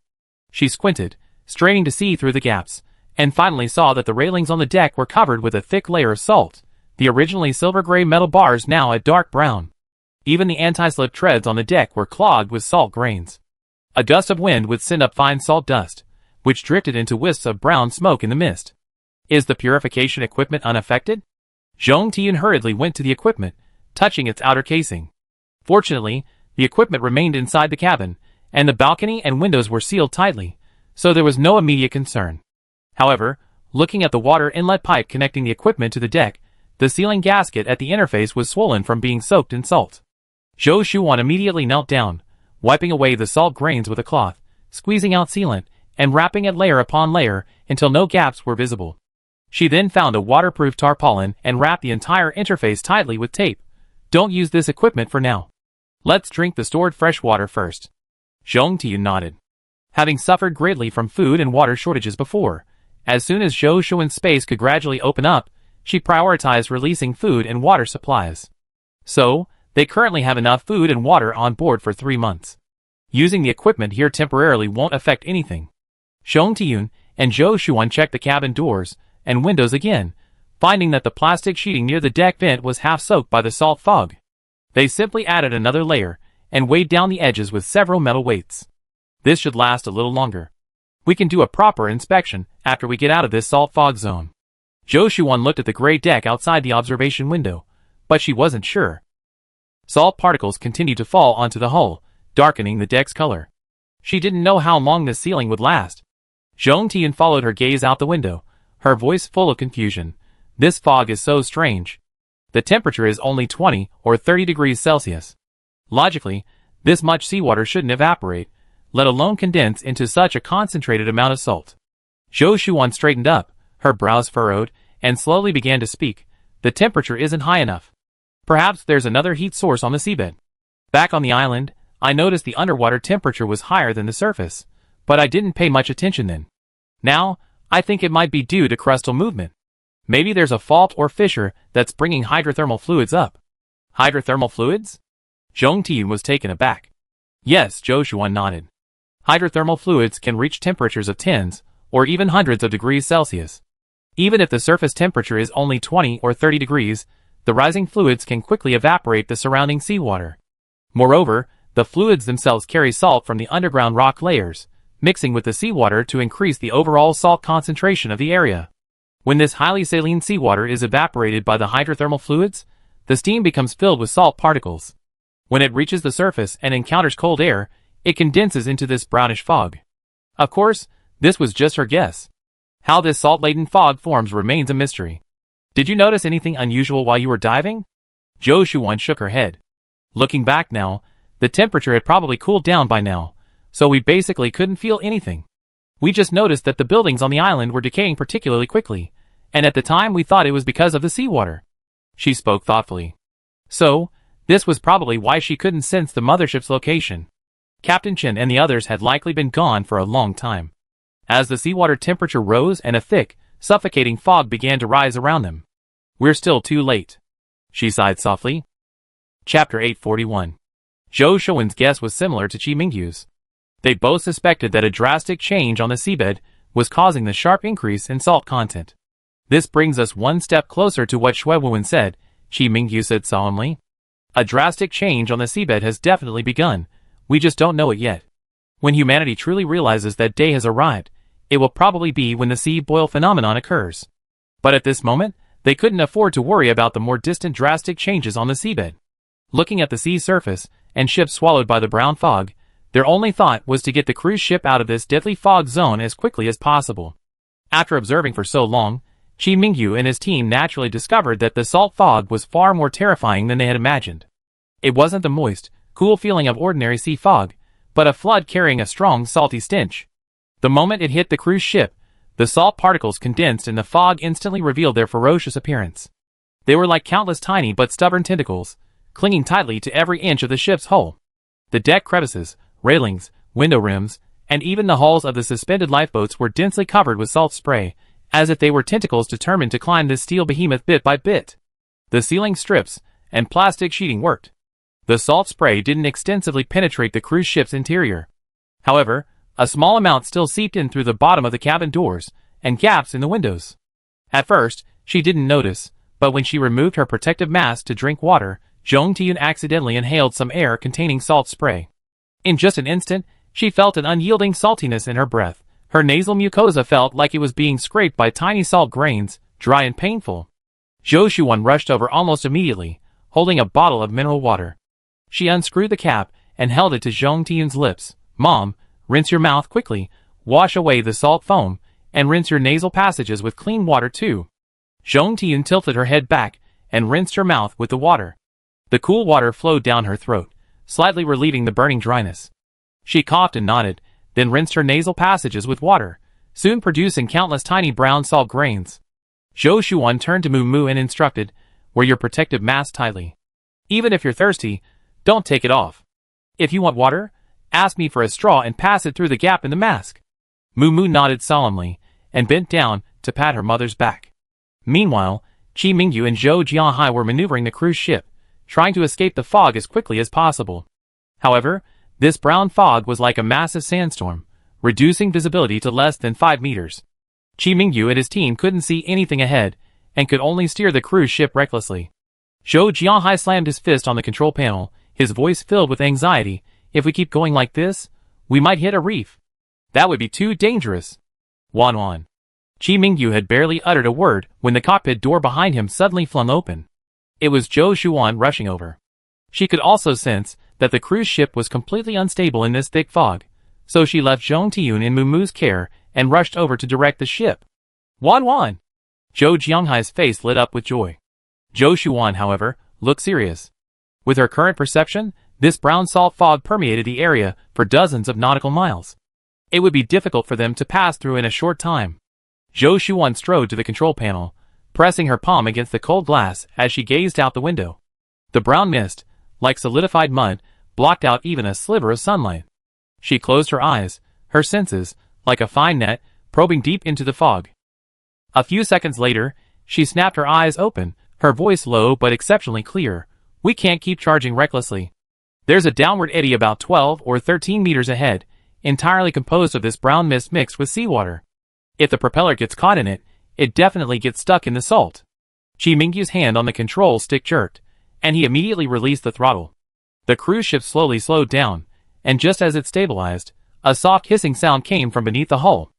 She squinted, straining to see through the gaps, and finally saw that the railings on the deck were covered with a thick layer of salt, the originally silver-gray metal bars now a dark brown. Even the anti-slip treads on the deck were clogged with salt grains. A gust of wind would send up fine salt dust, which drifted into wisps of brown smoke in the mist. Is the purification equipment unaffected? Zhong Tian hurriedly went to the equipment, touching its outer casing. Fortunately, the equipment remained inside the cabin, and the balcony and windows were sealed tightly, so there was no immediate concern. However, looking at the water inlet pipe connecting the equipment to the deck, the sealing gasket at the interface was swollen from being soaked in salt. Zhou Shuan immediately knelt down, wiping away the salt grains with a cloth, squeezing out sealant, and wrapping it layer upon layer until no gaps were visible. She then found a waterproof tarpaulin and wrapped the entire interface tightly with tape. Don't use this equipment for now. Let's drink the stored fresh water first. Zhong Tian nodded. Having suffered greatly from food and water shortages before, as soon as Zhou Shuan's space could gradually open up, she prioritized releasing food and water supplies. So, they currently have enough food and water on board for 3 months. Using the equipment here temporarily won't affect anything. Zhong Tian and Zhou Shuan checked the cabin doors and windows again, finding that the plastic sheeting near the deck vent was half soaked by the salt fog. They simply added another layer and weighed down the edges with several metal weights. This should last a little longer. We can do a proper inspection after we get out of this salt fog zone. Zhou Shuan looked at the gray deck outside the observation window, but she wasn't sure. Salt particles continued to fall onto the hull, darkening the deck's color. She didn't know how long this ceiling would last. Zhong Tian followed her gaze out the window, her voice full of confusion. This fog is so strange. The temperature is only 20 or 30 degrees Celsius. Logically, this much seawater shouldn't evaporate, let alone condense into such a concentrated amount of salt. Zhou Shuan straightened up, her brows furrowed, and slowly began to speak. The temperature isn't high enough. Perhaps there's another heat source on the seabed. Back on the island, I noticed the underwater temperature was higher than the surface, but I didn't pay much attention then. Now, I think it might be due to crustal movement. Maybe there's a fault or fissure that's bringing hydrothermal fluids up. Hydrothermal fluids? Zhong Tian was taken aback. Yes, Zhou Shuan nodded. Hydrothermal fluids can reach temperatures of tens, or even hundreds of degrees Celsius. Even if the surface temperature is only 20 or 30 degrees, the rising fluids can quickly evaporate the surrounding seawater. Moreover, the fluids themselves carry salt from the underground rock layers, mixing with the seawater to increase the overall salt concentration of the area. When this highly saline seawater is evaporated by the hydrothermal fluids, the steam becomes filled with salt particles. When it reaches the surface and encounters cold air, it condenses into this brownish fog. Of course, this was just her guess. How this salt-laden fog forms remains a mystery. Did you notice anything unusual while you were diving? Zhou Shuan shook her head. Looking back now, the temperature had probably cooled down by now, so we basically couldn't feel anything. We just noticed that the buildings on the island were decaying particularly quickly, and at the time we thought it was because of the seawater. She spoke thoughtfully. So, this was probably why she couldn't sense the mothership's location. Captain Chen and the others had likely been gone for a long time. As the seawater temperature rose and a thick, suffocating fog began to rise around them. We're still too late. She sighed softly. Chapter 841. Zhou Shuan's guess was similar to Qi Mingyu's. They both suspected that a drastic change on the seabed was causing the sharp increase in salt content. This brings us one step closer to what Xue Wuwen said, Qi Mingyu said solemnly. A drastic change on the seabed has definitely begun, we just don't know it yet. When humanity truly realizes that day has arrived, it will probably be when the sea boil phenomenon occurs. But at this moment, they couldn't afford to worry about the more distant drastic changes on the seabed. Looking at the sea surface, and ships swallowed by the brown fog, their only thought was to get the cruise ship out of this deadly fog zone as quickly as possible. After observing for so long, Qi Mingyu and his team naturally discovered that the salt fog was far more terrifying than they had imagined. It wasn't the moist, cool feeling of ordinary sea fog, but a flood carrying a strong salty stench. The moment it hit the cruise ship, the salt particles condensed and the fog instantly revealed their ferocious appearance. They were like countless tiny but stubborn tentacles, clinging tightly to every inch of the ship's hull. The deck crevices, railings, window rims, and even the hulls of the suspended lifeboats were densely covered with salt spray, as if they were tentacles determined to climb this steel behemoth bit by bit. The ceiling strips and plastic sheeting worked. The salt spray didn't extensively penetrate the cruise ship's interior. However, a small amount still seeped in through the bottom of the cabin doors and gaps in the windows. At first, she didn't notice, but when she removed her protective mask to drink water, Zhong Tian accidentally inhaled some air containing salt spray. In just an instant, she felt an unyielding saltiness in her breath. Her nasal mucosa felt like it was being scraped by tiny salt grains, dry and painful. Zhou Shuan rushed over almost immediately, holding a bottle of mineral water. She unscrewed the cap and held it to Zhong Tian's lips. Mom, rinse your mouth quickly, wash away the salt foam, and rinse your nasal passages with clean water too. Zhong Tian tilted her head back and rinsed her mouth with the water. The cool water flowed down her throat, slightly relieving the burning dryness. She coughed and nodded, then rinsed her nasal passages with water, soon producing countless tiny brown salt grains. Zhou Shuan turned to Mu Mu and instructed, wear your protective mask tightly. Even if you're thirsty, don't take it off. If you want water, ask me for a straw and pass it through the gap in the mask. Mu Mu nodded solemnly, and bent down to pat her mother's back. Meanwhile, Qi Mingyu and Zhou Jianhai were maneuvering the cruise ship, trying to escape the fog as quickly as possible. However, this brown fog was like a massive sandstorm, reducing visibility to less than 5 meters. Qi Mingyu and his team couldn't see anything ahead, and could only steer the cruise ship recklessly. Zhou Jianhai slammed his fist on the control panel, his voice filled with anxiety. If we keep going like this, we might hit a reef. That would be too dangerous. Wan. Qi Mingyu had barely uttered a word when the cockpit door behind him suddenly flung open. It was Zhou Shuan rushing over. She could also sense that the cruise ship was completely unstable in this thick fog, so she left Zhong Tiyun in Mumu's care and rushed over to direct the ship. Wan! Zhou Jianghai's face lit up with joy. Zhou Shuan, however, looked serious. With her current perception, this brown salt fog permeated the area for dozens of nautical miles. It would be difficult for them to pass through in a short time. Zhou Shuan strode to the control panel, pressing her palm against the cold glass as she gazed out the window. The brown mist, like solidified mud, blocked out even a sliver of sunlight. She closed her eyes, her senses, like a fine net, probing deep into the fog. A few seconds later, she snapped her eyes open, her voice low but exceptionally clear. We can't keep charging recklessly. There's a downward eddy about 12 or 13 meters ahead, entirely composed of this brown mist mixed with seawater. If the propeller gets caught in it, it definitely gets stuck in the salt. Qi Mingyu's hand on the control stick jerked, and he immediately released the throttle. The cruise ship slowly slowed down, and just as it stabilized, a soft hissing sound came from beneath the hull.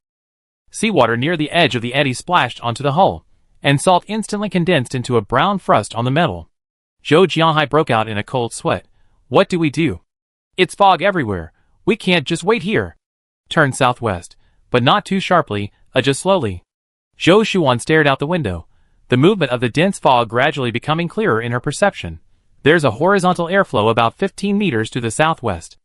Seawater near the edge of the eddy splashed onto the hull, and salt instantly condensed into a brown frust on the metal. Zhou Jianhai broke out in a cold sweat. What do we do? It's fog everywhere. We can't just wait here. Turn southwest, but not too sharply, just slowly. Zhou Shuan stared out the window, the movement of the dense fog gradually becoming clearer in her perception. There's a horizontal airflow about 15 meters to the southwest.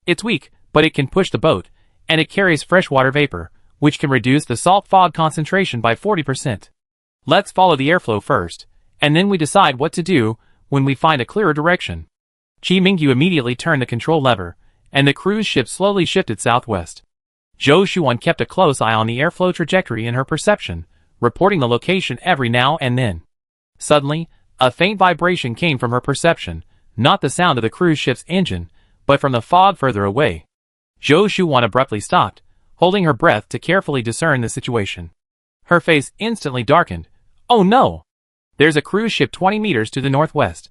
It's weak, but it can push the boat, and it carries freshwater vapor, which can reduce the salt fog concentration by 40%. Let's follow the airflow first, and then we decide what to do when we find a clearer direction. Qi Mingyu immediately turned the control lever, and the cruise ship slowly shifted southwest. Zhou Shuan kept a close eye on the airflow trajectory in her perception, reporting the location every now and then. Suddenly, a faint vibration came from her perception, not the sound of the cruise ship's engine, but from the fog further away. Zhou Shuan abruptly stopped, holding her breath to carefully discern the situation. Her face instantly darkened. Oh no! There's a cruise ship 20 meters to the northwest.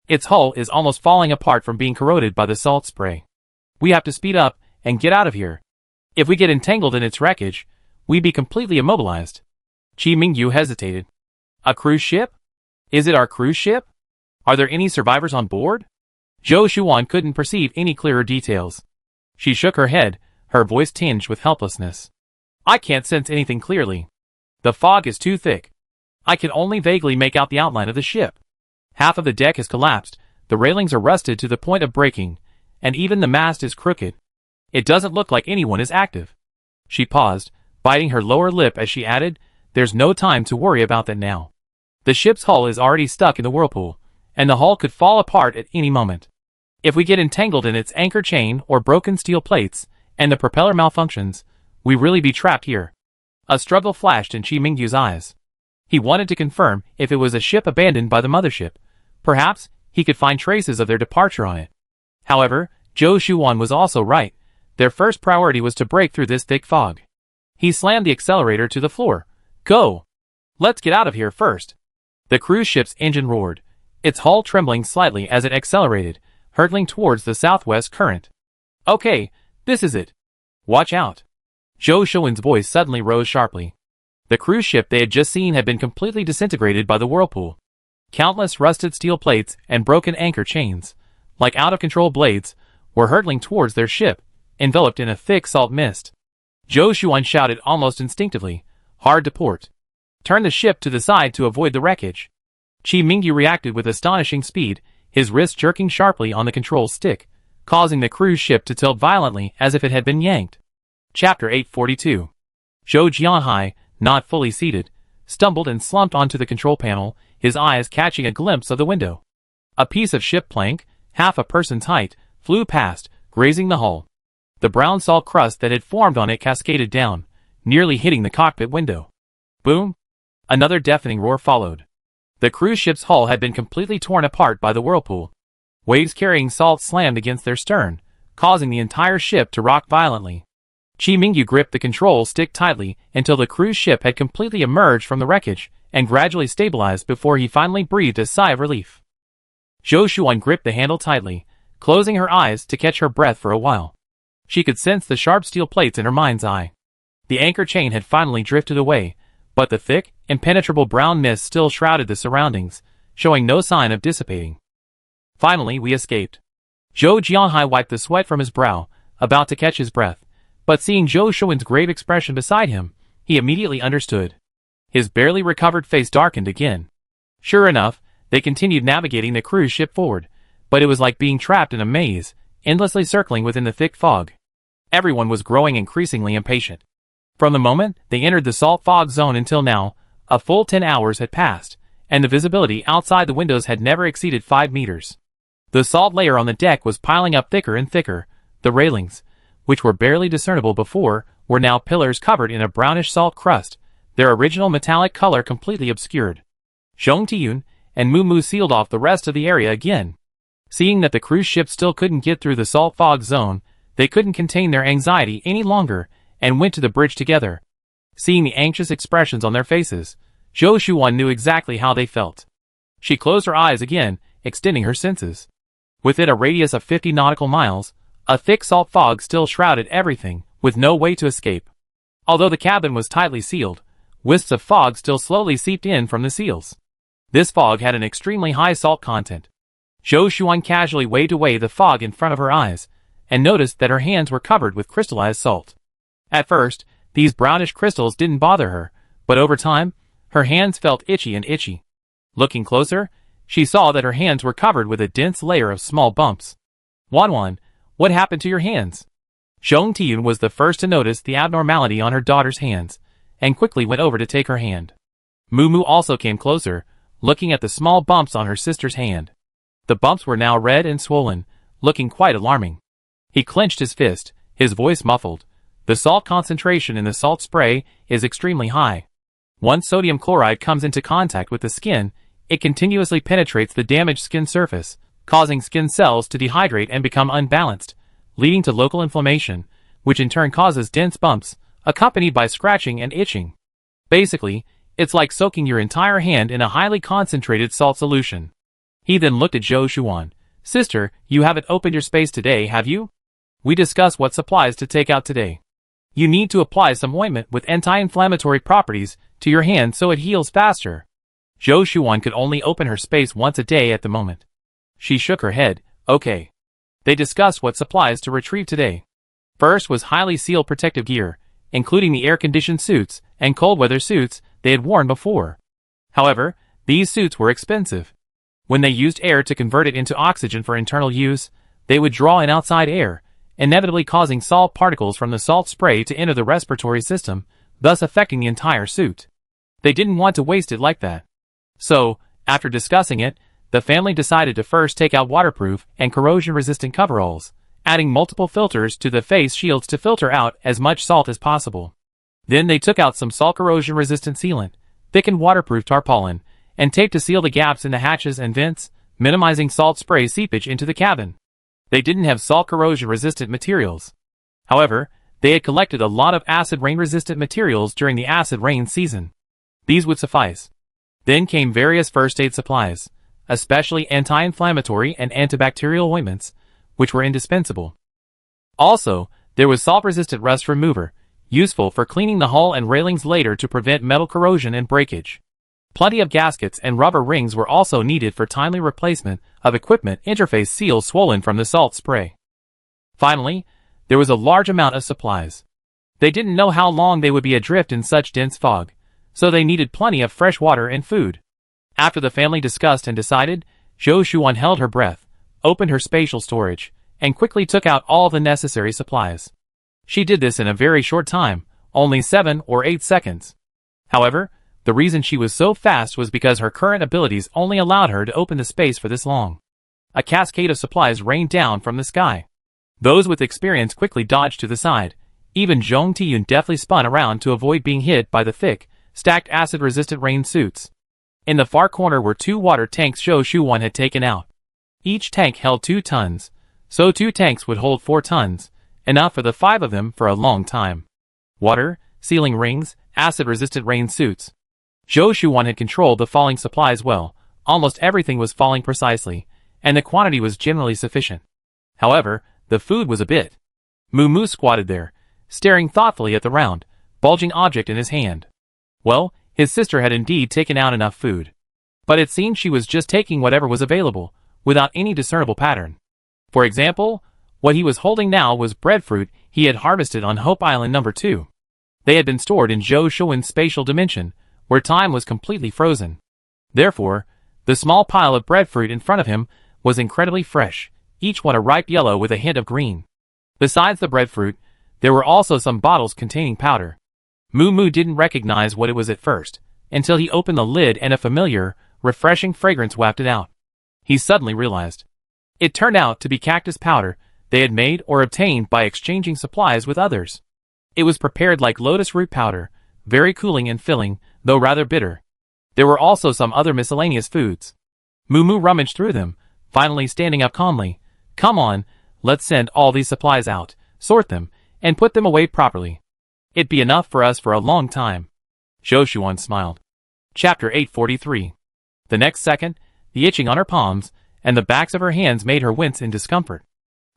Its hull is almost falling apart from being corroded by the salt spray. We have to speed up and get out of here. If we get entangled in its wreckage, we'd be completely immobilized. Qi Mingyu hesitated. A cruise ship? Is it our cruise ship? Are there any survivors on board? Zhou Shuan couldn't perceive any clearer details. She shook her head, her voice tinged with helplessness. I can't sense anything clearly. The fog is too thick. I can only vaguely make out the outline of the ship. Half of the deck has collapsed, the railings are rusted to the point of breaking, and even the mast is crooked. It doesn't look like anyone is active. She paused, biting her lower lip as she added, there's no time to worry about that now. The ship's hull is already stuck in the whirlpool, and the hull could fall apart at any moment. If we get entangled in its anchor chain or broken steel plates, and the propeller malfunctions, we really be trapped here. A struggle flashed in Qi Mingyu's eyes. He wanted to confirm if it was a ship abandoned by the mothership. Perhaps he could find traces of their departure on it. However, Zhou Shuan was also right. Their first priority was to break through this thick fog. He slammed the accelerator to the floor. Go! Let's get out of here first. The cruise ship's engine roared, its hull trembling slightly as it accelerated, hurtling towards the southwest current. Okay, this is it. Watch out. Zhou Shuan's voice suddenly rose sharply. The cruise ship they had just seen had been completely disintegrated by the whirlpool. Countless rusted steel plates and broken anchor chains, like out-of-control blades, were hurtling towards their ship, enveloped in a thick salt mist. Zhou Shuan shouted almost instinctively, hard to port. Turn the ship to the side to avoid the wreckage. Qi Mingyu reacted with astonishing speed, his wrist jerking sharply on the control stick, causing the cruise ship to tilt violently as if it had been yanked. Chapter 842. Zhou Jianhai, not fully seated, stumbled and slumped onto the control panel, his eyes catching a glimpse of the window. A piece of ship plank, half a person's height, flew past, grazing the hull. The brown salt crust that had formed on it cascaded down, nearly hitting the cockpit window. Boom! Another deafening roar followed. The cruise ship's hull had been completely torn apart by the whirlpool. Waves carrying salt slammed against their stern, causing the entire ship to rock violently. Qi Mingyu gripped the control stick tightly until the cruise ship had completely emerged from the wreckage and gradually stabilized before he finally breathed a sigh of relief. Zhou Shuan gripped the handle tightly, closing her eyes to catch her breath for a while. She could sense the sharp steel plates in her mind's eye. The anchor chain had finally drifted away, but the thick, impenetrable brown mist still shrouded the surroundings, showing no sign of dissipating. Finally, we escaped. Zhou Jianhai wiped the sweat from his brow, about to catch his breath, but seeing Zhou Shuan's grave expression beside him, he immediately understood. His barely recovered face darkened again. Sure enough, they continued navigating the cruise ship forward, but it was like being trapped in a maze, endlessly circling within the thick fog. Everyone was growing increasingly impatient. From the moment they entered the salt fog zone until now, a full 10 hours had passed, and the visibility outside the windows had never exceeded 5 meters. The salt layer on the deck was piling up thicker and thicker. The railings, which were barely discernible before, were now pillars covered in a brownish salt crust, their original metallic color completely obscured. Zhong Tiyun and Mu Mu sealed off the rest of the area again. Seeing that the cruise ship still couldn't get through the salt fog zone, they couldn't contain their anxiety any longer, and went to the bridge together. Seeing the anxious expressions on their faces, Zhou Shuan knew exactly how they felt. She closed her eyes again, extending her senses. Within a radius of 50 nautical miles, a thick salt fog still shrouded everything, with no way to escape. Although the cabin was tightly sealed, wisps of fog still slowly seeped in from the seals. This fog had an extremely high salt content. Zhou Shuan casually waved away the fog in front of her eyes, and noticed that her hands were covered with crystallized salt. At first, these brownish crystals didn't bother her, but over time, her hands felt itchy and itchy. Looking closer, she saw that her hands were covered with a dense layer of small bumps. Wanwan, what happened to your hands? Zhong Tiyun was the first to notice the abnormality on her daughter's hands, and quickly went over to take her hand. Mu Mu also came closer, looking at the small bumps on her sister's hand. The bumps were now red and swollen, looking quite alarming. He clenched his fist, his voice muffled. The salt concentration in the salt spray is extremely high. Once sodium chloride comes into contact with the skin, it continuously penetrates the damaged skin surface, causing skin cells to dehydrate and become unbalanced, leading to local inflammation, which in turn causes dense bumps, accompanied by scratching and itching. Basically, it's like soaking your entire hand in a highly concentrated salt solution. He then looked at Zhou Shuan. Sister, you haven't opened your space today, have you? We discussed what supplies to take out today. You need to apply some ointment with anti-inflammatory properties to your hand so it heals faster. Zhou Shuan could only open her space once a day at the moment. She shook her head. Okay. They discussed what supplies to retrieve today. First was highly sealed protective gear, including the air-conditioned suits and cold-weather suits they had worn before. However, these suits were expensive. When they used air to convert it into oxygen for internal use, they would draw in outside air, inevitably causing salt particles from the salt spray to enter the respiratory system, thus affecting the entire suit. They didn't want to waste it like that. So, after discussing it, the family decided to first take out waterproof and corrosion-resistant coveralls, adding multiple filters to the face shields to filter out as much salt as possible. Then they took out some salt corrosion-resistant sealant, thickened waterproof tarpaulin, and tape to seal the gaps in the hatches and vents, minimizing salt spray seepage into the cabin. They didn't have salt corrosion-resistant materials. However, they had collected a lot of acid rain-resistant materials during the acid rain season. These would suffice. Then came various first aid supplies, especially anti-inflammatory and antibacterial ointments, which were indispensable. Also, there was salt-resistant rust remover, useful for cleaning the hull and railings later to prevent metal corrosion and breakage. Plenty of gaskets and rubber rings were also needed for timely replacement of equipment interface seals swollen from the salt spray. Finally, there was a large amount of supplies. They didn't know how long they would be adrift in such dense fog, so they needed plenty of fresh water and food. After the family discussed and decided, Zhou Shuan held her breath, opened her spatial storage, and quickly took out all the necessary supplies. She did this in a very short time, only 7 or 8 seconds. However, the reason she was so fast was because her current abilities only allowed her to open the space for this long. A cascade of supplies rained down from the sky. Those with experience quickly dodged to the side. Even Zhong Tiyun deftly spun around to avoid being hit by the thick, stacked acid-resistant rain suits. In the far corner were 2 water tanks Zhou Shuan had taken out. Each tank held 2 tons, so 2 tanks would hold 4 tons, enough for the 5 of them for a long time. Water, sealing rings, acid-resistant rain suits. Zhou Shuan had controlled the falling supplies well. Almost everything was falling precisely, and the quantity was generally sufficient. However, the food was a bit. Moo Moo squatted there, staring thoughtfully at the round, bulging object in his hand. Well, his sister had indeed taken out enough food. But it seemed she was just taking whatever was available, without any discernible pattern. For example, what he was holding now was breadfruit he had harvested on Hope Island No. 2. They had been stored in Zhou Shuan's spatial dimension, where time was completely frozen. Therefore, the small pile of breadfruit in front of him was incredibly fresh, each one a ripe yellow with a hint of green. Besides the breadfruit, there were also some bottles containing powder. Moo Moo didn't recognize what it was at first, until he opened the lid and a familiar, refreshing fragrance wafted out. He suddenly realized. It turned out to be cactus powder they had made or obtained by exchanging supplies with others. It was prepared like lotus root powder, very cooling and filling, though rather bitter. There were also some other miscellaneous foods. Moo Moo rummaged through them, finally standing up calmly. Come on, let's send all these supplies out, sort them, and put them away properly. It'd be enough for us for a long time. Zhou Shuan smiled. Chapter 843. The next second, the itching on her palms and the backs of her hands made her wince in discomfort.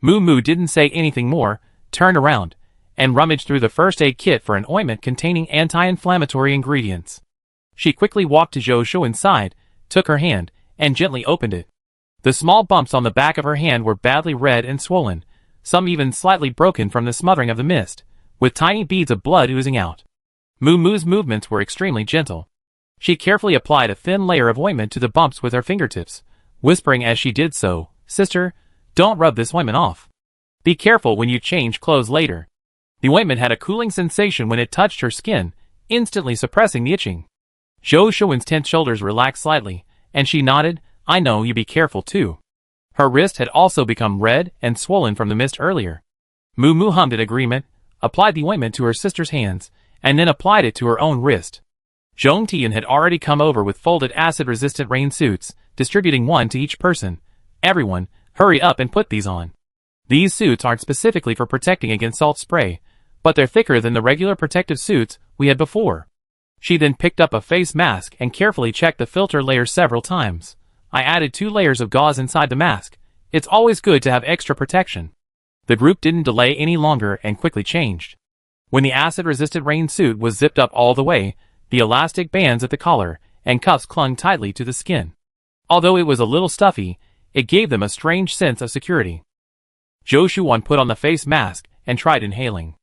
Moo Moo didn't say anything more, turned around, and rummaged through the first aid kit for an ointment containing anti-inflammatory ingredients. She quickly walked to Zhou Shuan's side, took her hand, and gently opened it. The small bumps on the back of her hand were badly red and swollen, some even slightly broken from the smothering of the mist, with tiny beads of blood oozing out. Moo Moo's movements were extremely gentle. She carefully applied a thin layer of ointment to the bumps with her fingertips, whispering as she did so, "Sister, don't rub this ointment off. Be careful when you change clothes later." The ointment had a cooling sensation when it touched her skin, instantly suppressing the itching. Zhou Shuan's tense shoulders relaxed slightly, and she nodded, "I know, you be careful too." Her wrist had also become red and swollen from the mist earlier. Moo Moo hummed in agreement, applied the ointment to her sister's hands, and then applied it to her own wrist. Zhong Tian had already come over with folded acid-resistant rain suits, distributing one to each person. "Everyone, hurry up and put these on. These suits aren't specifically for protecting against salt spray, but they're thicker than the regular protective suits we had before." She then picked up a face mask and carefully checked the filter layer several times. "I added 2 layers of gauze inside the mask. It's always good to have extra protection." The group didn't delay any longer and quickly changed. When the acid-resistant rain suit was zipped up all the way, the elastic bands at the collar and cuffs clung tightly to the skin. Although it was a little stuffy, it gave them a strange sense of security. Zhou Shuan put on the face mask and tried inhaling.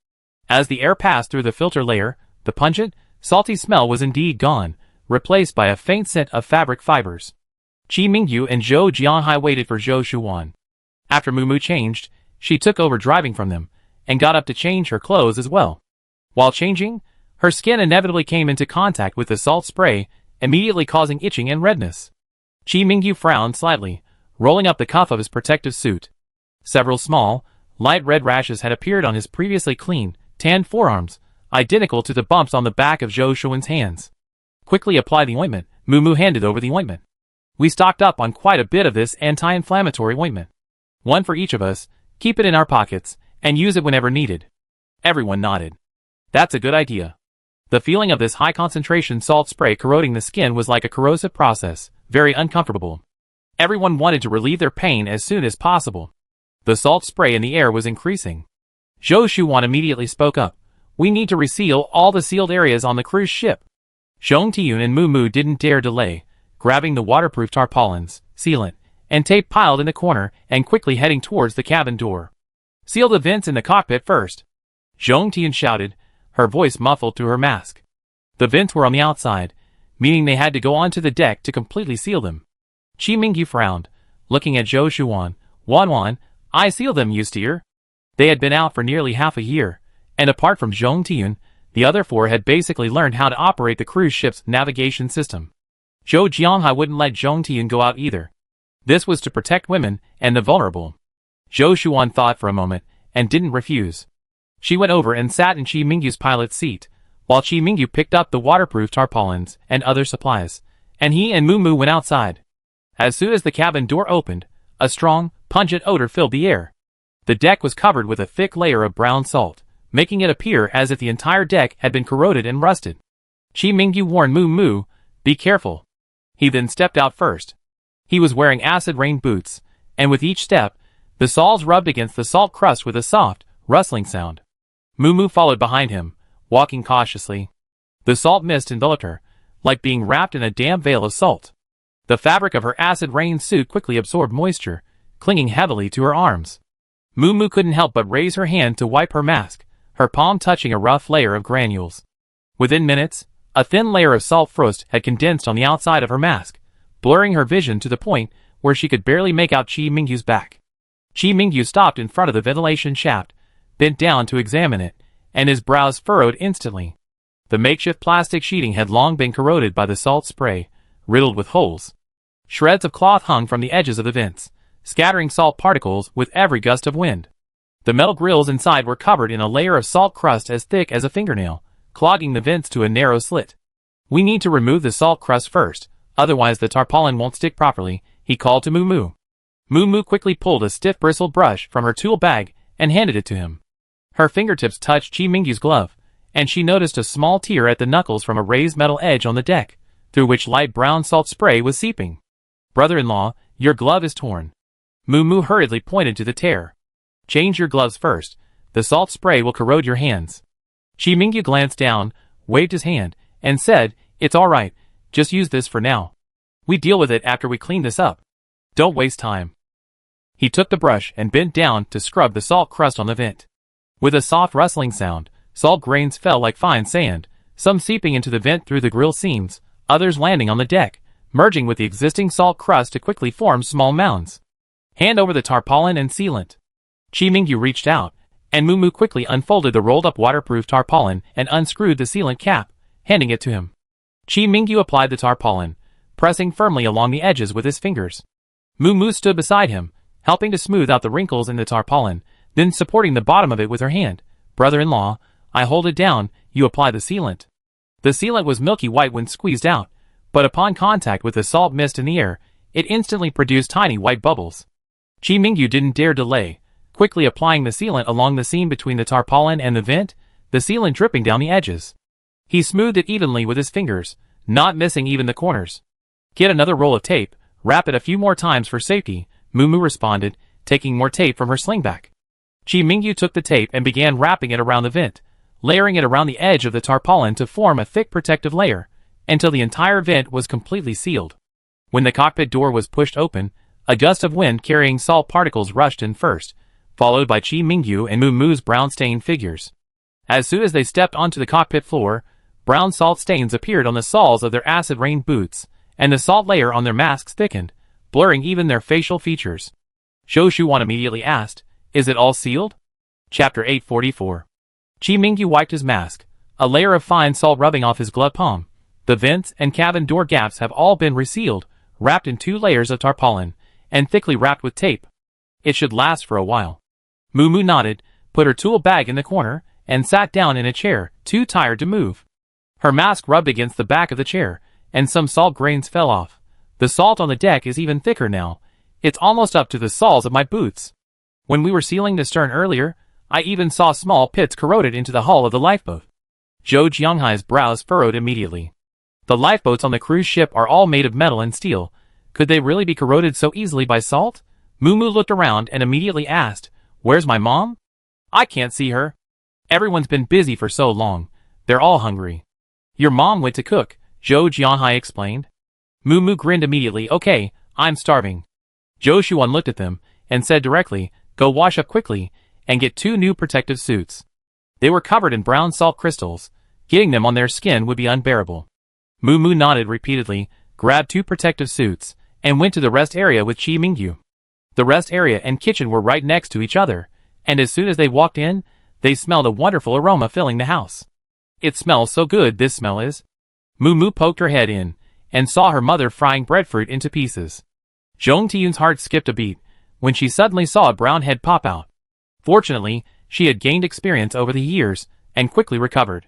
As the air passed through the filter layer, the pungent, salty smell was indeed gone, replaced by a faint scent of fabric fibers. Qi Mingyu and Zhou Jianhai waited for Zhou Shuan. After Moo Moo changed, she took over driving from them, and got up to change her clothes as well. While changing, her skin inevitably came into contact with the salt spray, immediately causing itching and redness. Qi Mingyu frowned slightly, rolling up the cuff of his protective suit. Several small, light red rashes had appeared on his previously clean, tanned forearms, identical to the bumps on the back of Zhou Shuan's hands. "Quickly apply the ointment." Moo Moo handed over the ointment. "We stocked up on quite a bit of this anti-inflammatory ointment. One for each of us, keep it in our pockets, and use it whenever needed." Everyone nodded. "That's a good idea." The feeling of this high-concentration salt spray corroding the skin was like a corrosive process, very uncomfortable. Everyone wanted to relieve their pain as soon as possible. The salt spray in the air was increasing. Zhou Shuan immediately spoke up. "We need to reseal all the sealed areas on the cruise ship." Zhong Tiyun and Moo Moo didn't dare delay, grabbing the waterproof tarpaulins, sealant, and tape piled in the corner and quickly heading towards the cabin door. "Seal the vents in the cockpit first," Zhong Tian shouted, her voice muffled through her mask. The vents were on the outside, meaning they had to go onto the deck to completely seal them. Qi Mingyu frowned, looking at Zhou Shuan. "Wan, I seal them, you steer." They had been out for nearly half a year, and apart from Zhong Tian, the other 4 had basically learned how to operate the cruise ship's navigation system. Zhou Jianhai wouldn't let Zhong Tian go out either. This was to protect women and the vulnerable. Zhou Shuan thought for a moment, and didn't refuse. She went over and sat in Qi Mingyu's pilot's seat, while Qi Mingyu picked up the waterproof tarpaulins and other supplies, and he and Moo Moo went outside. As soon as the cabin door opened, a strong, pungent odor filled the air. The deck was covered with a thick layer of brown salt, making it appear as if the entire deck had been corroded and rusted. Qi Mingyu warned Moo Moo, "Be careful." He then stepped out first. He was wearing acid rain boots, and with each step, the sols rubbed against the salt crust with a soft, rustling sound. Moo followed behind him, walking cautiously. The salt mist enveloped her, like being wrapped in a damp veil of salt. The fabric of her acid rain suit quickly absorbed moisture, clinging heavily to her arms. Moo couldn't help but raise her hand to wipe her mask, her palm touching a rough layer of granules. Within minutes, a thin layer of salt frost had condensed on the outside of her mask, blurring her vision to the point where she could barely make out Chi Mingyu's back. Chi Mingyu stopped in front of the ventilation shaft, bent down to examine it, and his brows furrowed instantly. The makeshift plastic sheeting had long been corroded by the salt spray, riddled with holes. Shreds of cloth hung from the edges of the vents, scattering salt particles with every gust of wind. The metal grills inside were covered in a layer of salt crust as thick as a fingernail, clogging the vents to a narrow slit. "We need to remove the salt crust first, otherwise the tarpaulin won't stick properly," he called to Moo. Moo quickly pulled a stiff bristled brush from her tool bag and handed it to him. Her fingertips touched Chi Mingyu's glove, and she noticed a small tear at the knuckles from a raised metal edge on the deck, through which light brown salt spray was seeping. "Brother-in-law, your glove is torn." Moo hurriedly pointed to the tear. "Change your gloves first. The salt spray will corrode your hands." Chi Mingyu glanced down, waved his hand, and said, "It's all right. Just use this for now. We deal with it after we clean this up. Don't waste time." He took the brush and bent down to scrub the salt crust on the vent. With a soft rustling sound, salt grains fell like fine sand, some seeping into the vent through the grill seams, others landing on the deck, merging with the existing salt crust to quickly form small mounds. "Hand over the tarpaulin and sealant." Chi Mingyu reached out, and Moo quickly unfolded the rolled-up waterproof tarpaulin and unscrewed the sealant cap, handing it to him. Chi Mingyu applied the tarpaulin, pressing firmly along the edges with his fingers. Moo stood beside him, helping to smooth out the wrinkles in the tarpaulin, then supporting the bottom of it with her hand. "Brother-in-law, I hold it down, you apply the sealant." The sealant was milky white when squeezed out, but upon contact with the salt mist in the air, it instantly produced tiny white bubbles. Chi Mingyu didn't dare delay, quickly applying the sealant along the seam between the tarpaulin and the vent, the sealant dripping down the edges. He smoothed it evenly with his fingers, not missing even the corners. "Get another roll of tape, wrap it a few more times for safety," Moo responded, taking more tape from her slingback. Chi Mingyu took the tape and began wrapping it around the vent, layering it around the edge of the tarpaulin to form a thick protective layer, until the entire vent was completely sealed. When the cockpit door was pushed open, a gust of wind carrying salt particles rushed in first, followed by Chi Mingyu and Moo's brown-stained figures. As soon as they stepped onto the cockpit floor, brown salt stains appeared on the soles of their acid rain boots, and the salt layer on their masks thickened, blurring even their facial features. Zhou Shuan immediately asked, "Is it all sealed?" Chapter 844. Chi Mingyu wiped his mask, a layer of fine salt rubbing off his glove palm. The vents and cabin door gaps have all been resealed, wrapped in 2 layers of tarpaulin, and thickly wrapped with tape. It should last for a while. Moo nodded, put her tool bag in the corner, and sat down in a chair, too tired to move. Her mask rubbed against the back of the chair, and some salt grains fell off. "The salt on the deck is even thicker now. It's almost up to the soles of my boots. When we were sealing the stern earlier, I even saw small pits corroded into the hull of the lifeboat." Zhou Jianghai's brows furrowed immediately. The lifeboats on the cruise ship are all made of metal and steel. Could they really be corroded so easily by salt? Moo looked around and immediately asked, "Where's my mom? I can't see her. Everyone's been busy for so long. They're all hungry." "Your mom went to cook," Zhou Jianghai explained. Moo grinned immediately. "Okay, I'm starving." Zhou Shuan looked at them and said directly, "Go wash up quickly and get 2 new protective suits." They were covered in brown salt crystals. Getting them on their skin would be unbearable. Moo nodded repeatedly, grabbed 2 protective suits, and went to the rest area with Chi Mingyu. The rest area and kitchen were right next to each other, and as soon as they walked in, they smelled a wonderful aroma filling the house. "It smells so good, this smell is." Moo poked her head in, and saw her mother frying breadfruit into pieces. Zhong Tiyun's heart skipped a beat, when she suddenly saw a brown head pop out. Fortunately, she had gained experience over the years, and quickly recovered.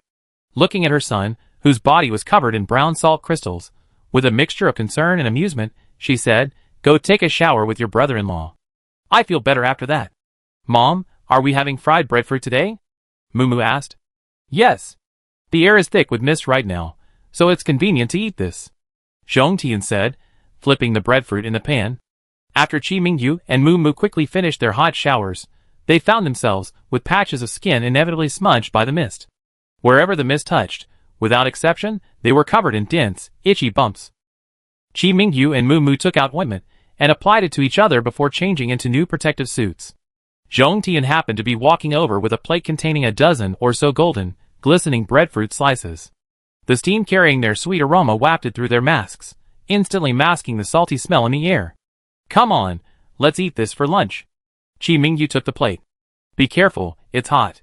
Looking at her son, whose body was covered in brown salt crystals, with a mixture of concern and amusement, she said, "Go take a shower with your brother-in-law. I feel better after that." "Mom, are we having fried breadfruit today?" Moo asked. "Yes. The air is thick with mist right now, so it's convenient to eat this," Zhong Tian said, flipping the breadfruit in the pan. After Chi Mingyu and Moo Moo quickly finished their hot showers, they found themselves with patches of skin inevitably smudged by the mist. Wherever the mist touched, without exception, they were covered in dense, itchy bumps. Chi Mingyu and Moo Moo took out ointment and applied it to each other before changing into new protective suits. Zhong Tian happened to be walking over with a plate containing a dozen or so golden, glistening breadfruit slices. The steam carrying their sweet aroma wafted through their masks, instantly masking the salty smell in the air. "Come on, let's eat this for lunch." Chi Mingyu took the plate. "Be careful, it's hot."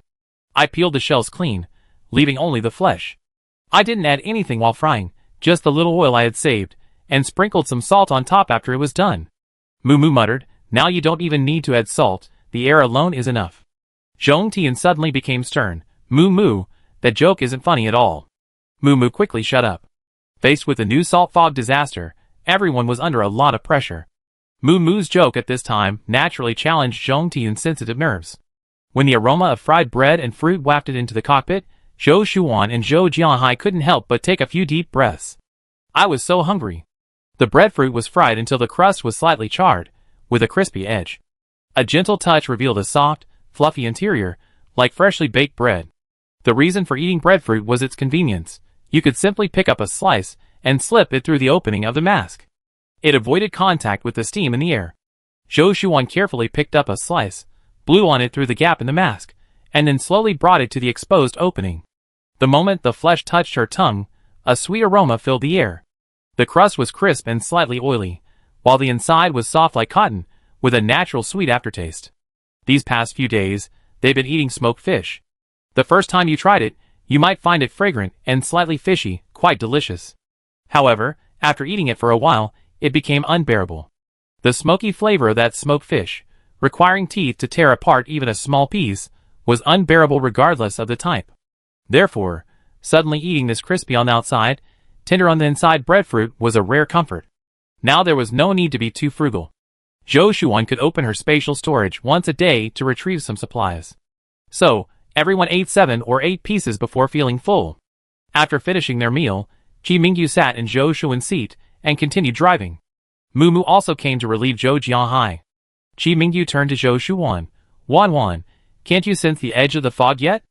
I peeled the shells clean, leaving only the flesh. I didn't add anything while frying, just the little oil I had saved, and sprinkled some salt on top after it was done. Moo Moo muttered, "Now you don't even need to add salt, the air alone is enough." Zhong Tian suddenly became stern. "Moo Moo, that joke isn't funny at all." Moo Moo quickly shut up. Faced with the new salt fog disaster, everyone was under a lot of pressure. Moo Moo's joke at this time naturally challenged Zhong Tian's sensitive nerves. When the aroma of fried bread and fruit wafted into the cockpit, Zhou Shuan and Zhou Jianhai couldn't help but take a few deep breaths. I was so hungry. The breadfruit was fried until the crust was slightly charred, with a crispy edge. A gentle touch revealed a soft, fluffy interior, like freshly baked bread. The reason for eating breadfruit was its convenience. You could simply pick up a slice and slip it through the opening of the mask. It avoided contact with the steam in the air. Zhou Shuan carefully picked up a slice, blew on it through the gap in the mask, and then slowly brought it to the exposed opening. The moment the flesh touched her tongue, a sweet aroma filled the air. The crust was crisp and slightly oily, while the inside was soft like cotton, with a natural sweet aftertaste. These past few days, they've been eating smoked fish. The first time you tried it, you might find it fragrant and slightly fishy, quite delicious. However, after eating it for a while, it became unbearable. The smoky flavor of that smoked fish, requiring teeth to tear apart even a small piece, was unbearable regardless of the type. Therefore, suddenly eating this crispy on the outside, tender on the inside breadfruit was a rare comfort. Now there was no need to be too frugal. Zhou Shuan could open her spatial storage once a day to retrieve some supplies. So, everyone ate 7 or 8 pieces before feeling full. After finishing their meal, Chi Mingyu sat in Zhou Shuan's seat and continued driving. Moo Moo also came to relieve Zhou Jianhai. Chi Mingyu turned to Zhou Shuan. "Wan Wan, can't you sense the edge of the fog yet?"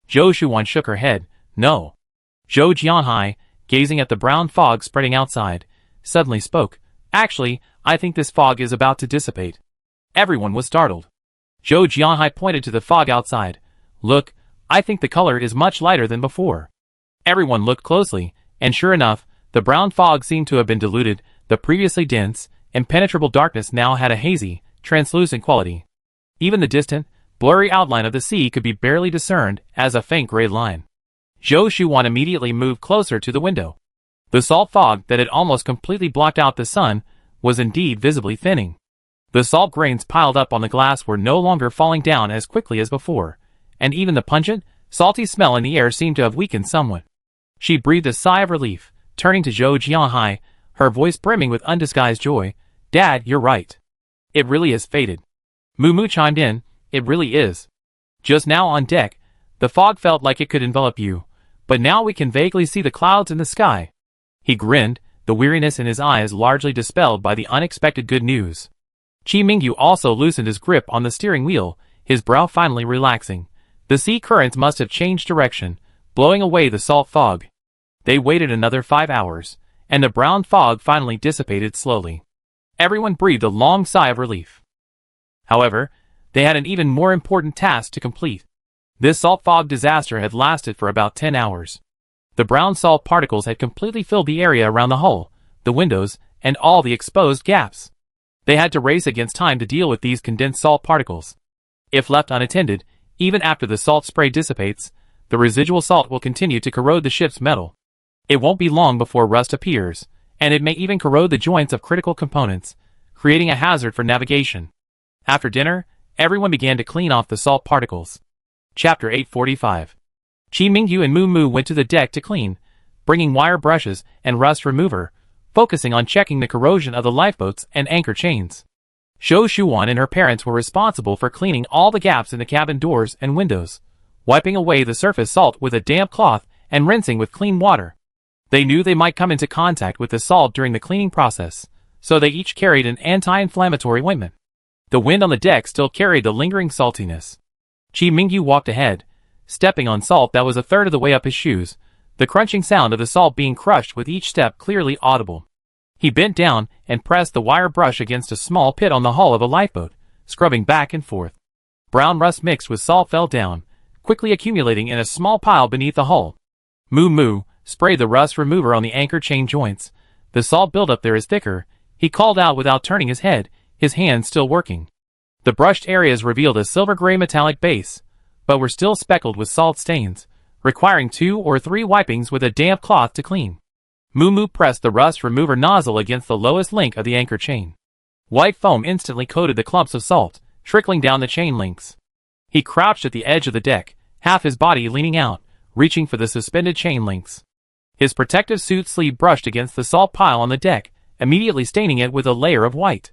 Zhou Shuan shook her head. "No." Zhou Jianhai, gazing at the brown fog spreading outside, suddenly spoke. "Actually, I think this fog is about to dissipate." Everyone was startled. Zhou Jianhai pointed to the fog outside. "Look, I think the color is much lighter than before." Everyone looked closely, and sure enough, the brown fog seemed to have been diluted. The previously dense, impenetrable darkness now had a hazy, translucent quality. Even the distant, blurry outline of the sea could be barely discerned as a faint gray line. Zhou Shuan immediately moved closer to the window. The salt fog that had almost completely blocked out the sun was indeed visibly thinning. The salt grains piled up on the glass were no longer falling down as quickly as before, and even the pungent, salty smell in the air seemed to have weakened somewhat. She breathed a sigh of relief, turning to Zhou Jianhai, her voice brimming with undisguised joy. "Dad, you're right. It really is faded." Moo Moo chimed in. "It really is. Just now on deck, the fog felt like it could envelop you, but now we can vaguely see the clouds in the sky." He grinned, the weariness in his eyes largely dispelled by the unexpected good news. Chi Mingyu also loosened his grip on the steering wheel, his brow finally relaxing. The sea currents must have changed direction, blowing away the salt fog. They waited another 5 hours, and the brown fog finally dissipated slowly. Everyone breathed a long sigh of relief. However, they had an even more important task to complete. This salt fog disaster had lasted for about 10 hours. The brown salt particles had completely filled the area around the hull, the windows, and all the exposed gaps. They had to race against time to deal with these condensed salt particles. If left unattended, even after the salt spray dissipates, the residual salt will continue to corrode the ship's metal. It won't be long before rust appears, and it may even corrode the joints of critical components, creating a hazard for navigation. After dinner, everyone began to clean off the salt particles. Chapter 845. Chi Mingyu and Moo Moo went to the deck to clean, bringing wire brushes and rust remover, focusing on checking the corrosion of the lifeboats and anchor chains. Zhou Shuan and her parents were responsible for cleaning all the gaps in the cabin doors and windows, wiping away the surface salt with a damp cloth and rinsing with clean water. They knew they might come into contact with the salt during the cleaning process, so they each carried an anti-inflammatory ointment. The wind on the deck still carried the lingering saltiness. Chi Mingyu walked ahead, stepping on salt that was a third of the way up his shoes, the crunching sound of the salt being crushed with each step clearly audible. He bent down and pressed the wire brush against a small pit on the hull of a lifeboat, scrubbing back and forth. Brown rust mixed with salt fell down, quickly accumulating in a small pile beneath the hull. Moo Moo sprayed the rust remover on the anchor chain joints. The salt buildup there is thicker, he called out without turning his head, his hands still working. The brushed areas revealed a silver-gray metallic base, but were still speckled with salt stains, requiring 2 or 3 wipings with a damp cloth to clean. Moo Moo pressed the rust remover nozzle against the lowest link of the anchor chain. White foam instantly coated the clumps of salt, trickling down the chain links. He crouched at the edge of the deck, half his body leaning out, reaching for the suspended chain links. His protective suit sleeve brushed against the salt pile on the deck, immediately staining it with a layer of white.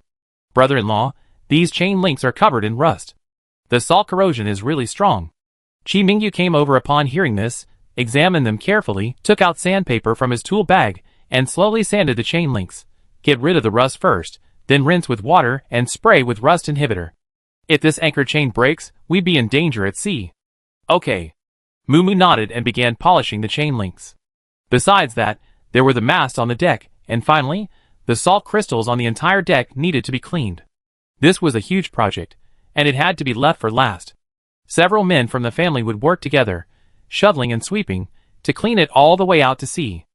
Brother-in-law, these chain links are covered in rust. The salt corrosion is really strong. Chi Mingyu came over upon hearing this, examined them carefully, took out sandpaper from his tool bag, and slowly sanded the chain links. Get rid of the rust first, then rinse with water and spray with rust inhibitor. If this anchor chain breaks, we'd be in danger at sea. Okay. Moo Moo nodded and began polishing the chain links. Besides that, there were the masts on the deck, and finally, the salt crystals on the entire deck needed to be cleaned. This was a huge project, and it had to be left for last. Several men from the family would work together, shoveling and sweeping, to clean it all the way out to sea.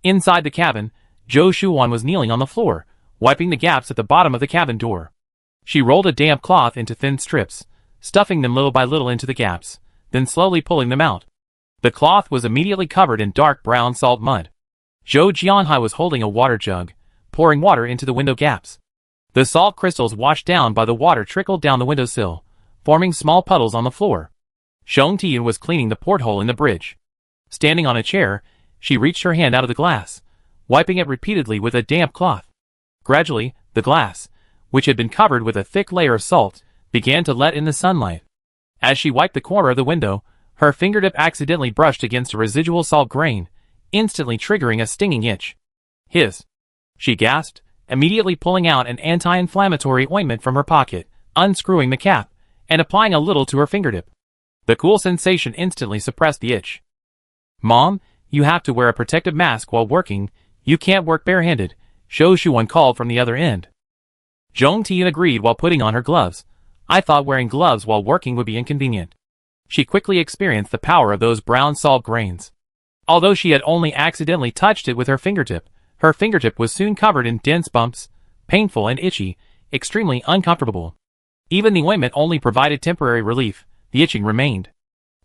Inside the cabin, Zhou Shuwan was kneeling on the floor, wiping the gaps at the bottom of the cabin door. She rolled a damp cloth into thin strips, stuffing them little by little into the gaps, then slowly pulling them out. The cloth was immediately covered in dark brown salt mud. Zhou Jianhai was holding a water jug, pouring water into the window gaps. The salt crystals washed down by the water trickled down the windowsill, forming small puddles on the floor. Xiong Tian was cleaning the porthole in the bridge. Standing on a chair, she reached her hand out of the glass, wiping it repeatedly with a damp cloth. Gradually, the glass, which had been covered with a thick layer of salt, began to let in the sunlight. As she wiped the corner of the window, her fingertip accidentally brushed against a residual salt grain, instantly triggering a stinging itch. Hiss! She gasped, immediately pulling out an anti-inflammatory ointment from her pocket, unscrewing the cap, and applying a little to her fingertip. The cool sensation instantly suppressed the itch. Mom, you have to wear a protective mask while working, you can't work barehanded, Zhou Shuwan called from the other end. Zhong Tian agreed while putting on her gloves. I thought wearing gloves while working would be inconvenient. She quickly experienced the power of those brown salt grains. Although she had only accidentally touched it with her fingertip was soon covered in dense bumps, painful and itchy, extremely uncomfortable. Even the ointment only provided temporary relief, the itching remained.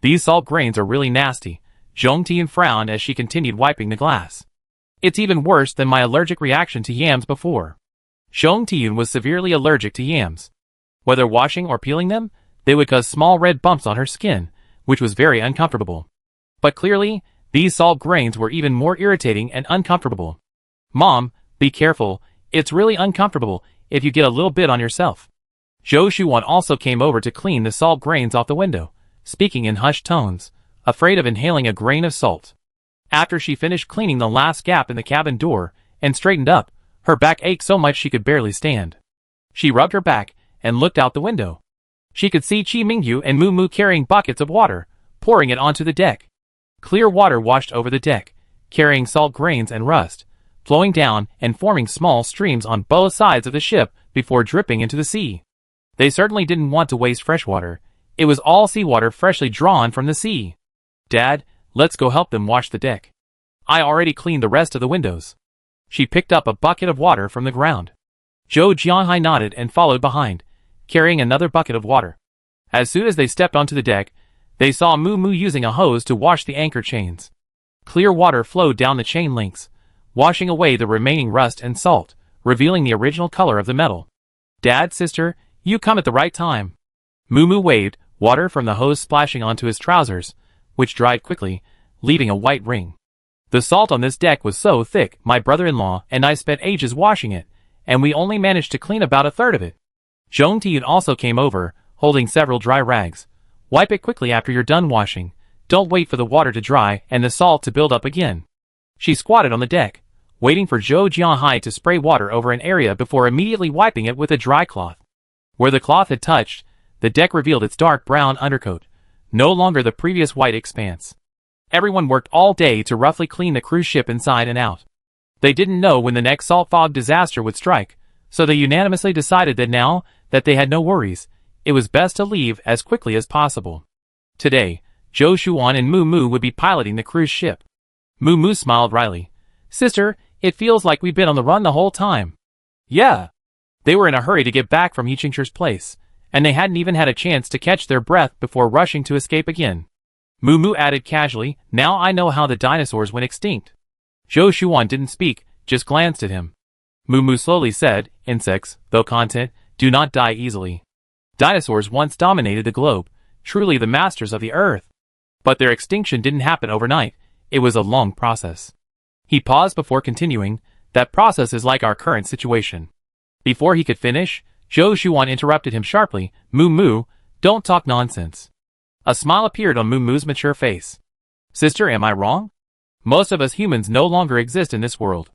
These salt grains are really nasty, Zhong Tian frowned as she continued wiping the glass. It's even worse than my allergic reaction to yams before. Xiong Tian was severely allergic to yams. Whether washing or peeling them, they would cause small red bumps on her skin, which was very uncomfortable. But clearly, these salt grains were even more irritating and uncomfortable. Mom, be careful, it's really uncomfortable if you get a little bit on yourself. Zhou Shuwan also came over to clean the salt grains off the window, speaking in hushed tones, afraid of inhaling a grain of salt. After she finished cleaning the last gap in the cabin door and straightened up, her back ached so much she could barely stand. She rubbed her back and looked out the window. She could see Chi Mingyu and Moo Moo carrying buckets of water, pouring it onto the deck. Clear water washed over the deck, carrying salt grains and rust, flowing down and forming small streams on both sides of the ship before dripping into the sea. They certainly didn't want to waste fresh water. It was all seawater freshly drawn from the sea. Dad, let's go help them wash the deck. I already cleaned the rest of the windows. She picked up a bucket of water from the ground. Zhou Jianhai nodded and followed behind, carrying another bucket of water. As soon as they stepped onto the deck, they saw Moo Moo using a hose to wash the anchor chains. Clear water flowed down the chain links, washing away the remaining rust and salt, revealing the original color of the metal. Dad, sister, you come at the right time. Moo Moo waved, water from the hose splashing onto his trousers, which dried quickly, leaving a white ring. The salt on this deck was so thick, my brother-in-law and I spent ages washing it, and we only managed to clean about a third of it. Zhong Tian also came over, holding several dry rags. Wipe it quickly after you're done washing. Don't wait for the water to dry and the salt to build up again. She squatted on the deck, waiting for Zhou Jianhai to spray water over an area before immediately wiping it with a dry cloth. Where the cloth had touched, the deck revealed its dark brown undercoat, no longer the previous white expanse. Everyone worked all day to roughly clean the cruise ship inside and out. They didn't know when the next salt fog disaster would strike, so they unanimously decided that now that they had no worries, it was best to leave as quickly as possible. Today, Zhou Shuan and Mu Mu would be piloting the cruise ship. Mu Mu smiled wryly. "Sister, it feels like we've been on the run the whole time." "Yeah." They were in a hurry to get back from Yiqingshir's place, and they hadn't even had a chance to catch their breath before rushing to escape again. Mu Mu added casually, "Now I know how the dinosaurs went extinct." Zhou Shuan didn't speak, just glanced at him. Mu Mu slowly said, "Insects, though content, do not die easily. Dinosaurs once dominated the globe, truly the masters of the earth. But their extinction didn't happen overnight, it was a long process." He paused before continuing, "That process is like our current situation." Before he could finish, Zhou Shuan interrupted him sharply, "Mu Mu, don't talk nonsense." A smile appeared on Mu Mu's mature face. "Sister, am I wrong? Most of us humans no longer exist in this world.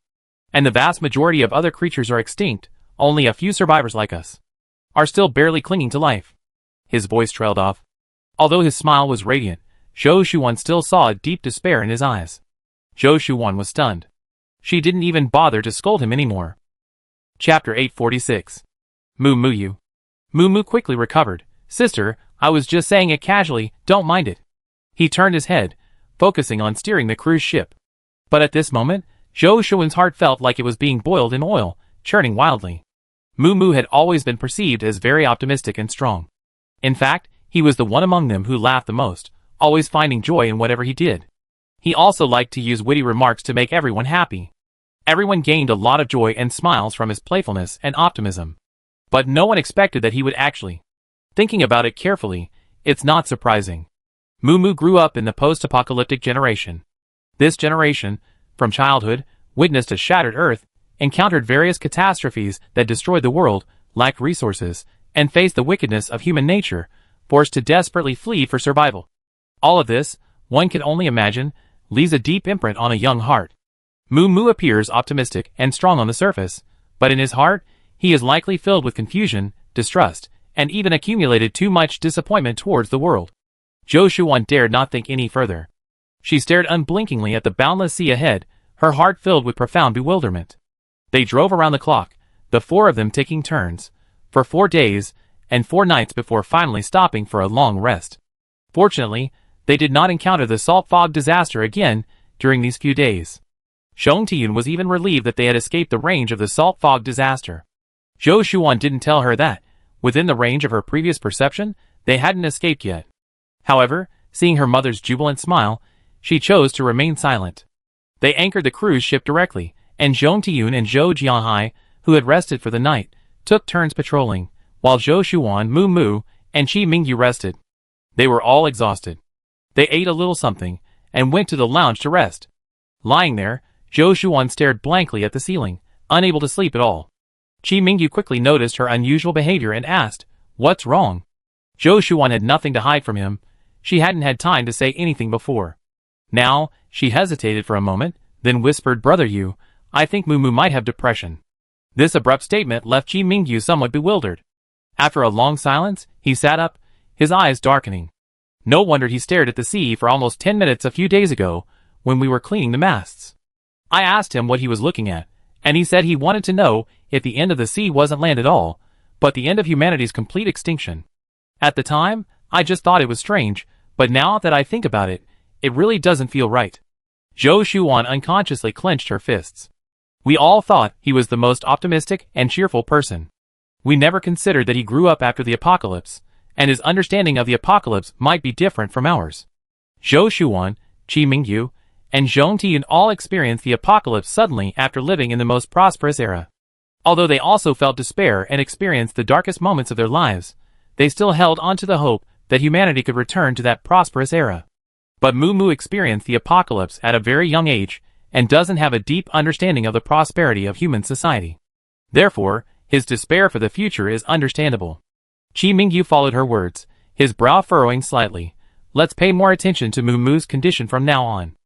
And the vast majority of other creatures are extinct, only a few survivors like us are still barely clinging to life." His voice trailed off. Although his smile was radiant, Zhou Shuan still saw a deep despair in his eyes. Zhou Shuan was stunned. She didn't even bother to scold him anymore. Chapter 846. Mu Mu. Mu Mu quickly recovered. "Sister, I was just saying it casually, don't mind it." He turned his head, focusing on steering the cruise ship. But at this moment, Zhou Shuan's heart felt like it was being boiled in oil, churning wildly. Mu Mu had always been perceived as very optimistic and strong. In fact, he was the one among them who laughed the most, always finding joy in whatever he did. He also liked to use witty remarks to make everyone happy. Everyone gained a lot of joy and smiles from his playfulness and optimism. But no one expected that he would actually. Thinking about it carefully, it's not surprising. Mu Mu grew up in the post-apocalyptic generation. This generation, from childhood, witnessed a shattered Earth, encountered various catastrophes that destroyed the world, lacked resources, and faced the wickedness of human nature, forced to desperately flee for survival. All of this, one can only imagine, leaves a deep imprint on a young heart. Mu Mu appears optimistic and strong on the surface, but in his heart, he is likely filled with confusion, distrust, and even accumulated too much disappointment towards the world. Zhou Shuan dared not think any further. She stared unblinkingly at the boundless sea ahead, her heart filled with profound bewilderment. They drove around the clock, the four of them taking turns, for 4 days and 4 nights before finally stopping for a long rest. Fortunately, they did not encounter the salt fog disaster again during these few days. Zhong Tiyun was even relieved that they had escaped the range of the salt fog disaster. Zhou Shuan didn't tell her that, within the range of her previous perception, they hadn't escaped yet. However, seeing her mother's jubilant smile, she chose to remain silent. They anchored the cruise ship directly, and Zhong Tiyun and Zhou Jianhai, who had rested for the night, took turns patrolling, while Zhou Shuan, Mu Mu, and Qi Mingyu rested. They were all exhausted. They ate a little something, and went to the lounge to rest. Lying there, Zhou Shuan stared blankly at the ceiling, unable to sleep at all. Qi Mingyu quickly noticed her unusual behavior and asked, "What's wrong?" Zhou Shuan had nothing to hide from him. She hadn't had time to say anything before. Now, she hesitated for a moment, then whispered, "Brother Yu, I think Mu Mu might have depression." This abrupt statement left Qi Mingyu somewhat bewildered. After a long silence, he sat up, his eyes darkening. No wonder he stared at the sea for almost 10 minutes a few days ago, when we were cleaning the masts. I asked him what he was looking at, and he said he wanted to know if the end of the sea wasn't land at all, but the end of humanity's complete extinction. At the time, I just thought it was strange, but now that I think about it, it really doesn't feel right. Zhou Shuan unconsciously clenched her fists. We all thought he was the most optimistic and cheerful person. We never considered that he grew up after the apocalypse, and his understanding of the apocalypse might be different from ours. Zhou Shuan, Qi Mingyu, and Zhong Tiyun all experienced the apocalypse suddenly after living in the most prosperous era. Although they also felt despair and experienced the darkest moments of their lives, they still held on to the hope that humanity could return to that prosperous era. But Mu Mu experienced the apocalypse at a very young age and doesn't have a deep understanding of the prosperity of human society. Therefore, his despair for the future is understandable. Qi Mingyu followed her words, his brow furrowing slightly. Let's pay more attention to Mu Mu's condition from now on.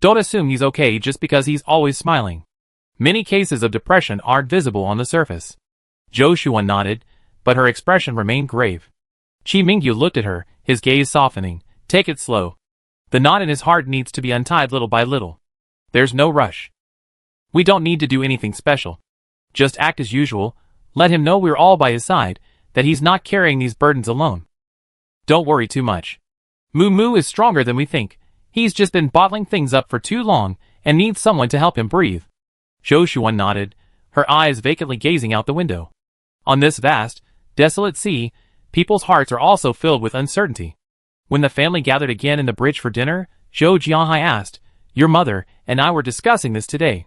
Don't assume he's okay just because he's always smiling. Many cases of depression aren't visible on the surface. Zhou Shuan nodded, but her expression remained grave. Qi Mingyu looked at her, his gaze softening. Take it slow. The knot in his heart needs to be untied little by little. There's no rush. We don't need to do anything special. Just act as usual, let him know we're all by his side, that he's not carrying these burdens alone. Don't worry too much. Moo is stronger than we think. He's just been bottling things up for too long, and needs someone to help him breathe. Zhou Shuan nodded, her eyes vacantly gazing out the window. On this vast, desolate sea, people's hearts are also filled with uncertainty. When the family gathered again in the bridge for dinner, Zhou Jianhai asked, "Your mother and I were discussing this today.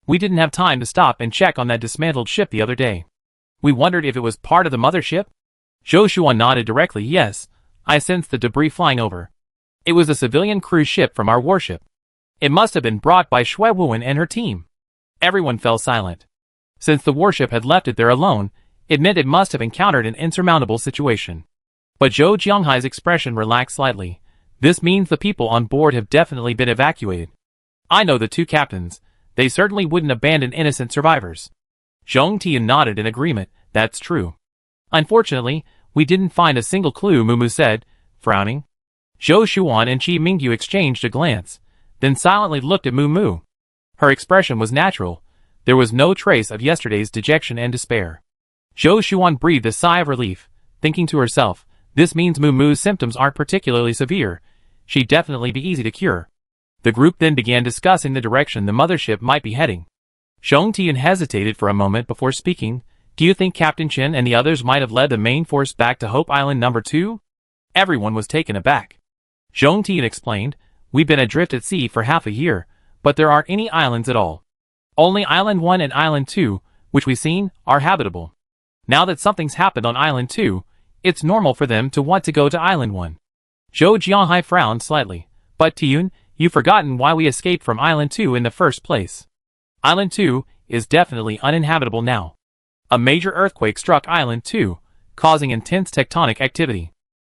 We didn't have time to stop and check on that dismantled ship the other day. We wondered if it was part of the mothership?" Zhou Shuan nodded directly. "Yes, I sensed the debris flying over. It was a civilian cruise ship from our warship. It must have been brought by Shui Wuan and her team." Everyone fell silent. Since the warship had left it there alone, it meant it must have encountered an insurmountable situation. But Zhou Jianghai's expression relaxed slightly. "This means the people on board have definitely been evacuated. I know the two captains. They certainly wouldn't abandon innocent survivors." Zhong Tian nodded in agreement. "That's true. Unfortunately, we didn't find a single clue," Mumu said, frowning. Zhou Shuan and Qi Mingyu exchanged a glance, then silently looked at Mumu. Her expression was natural. There was no trace of yesterday's dejection and despair. Zhou Shuan breathed a sigh of relief, thinking to herself, this means Mumu's symptoms aren't particularly severe. She'd definitely be easy to cure. The group then began discussing the direction the mothership might be heading. Zhong Tian hesitated for a moment before speaking. "Do you think Captain Chen and the others might have led the main force back to Hope Island No. 2? Everyone was taken aback. Zhong Tian explained, "We've been adrift at sea for half a year, but there aren't any islands at all. Only Island 1 and Island 2, which we've seen, are habitable. Now that something's happened on Island 2, it's normal for them to want to go to Island 1. Zhou Jianhai frowned slightly. "But Tiyun, you've forgotten why we escaped from Island 2 in the first place. Island 2 is definitely uninhabitable now. A major earthquake struck Island 2, causing intense tectonic activity.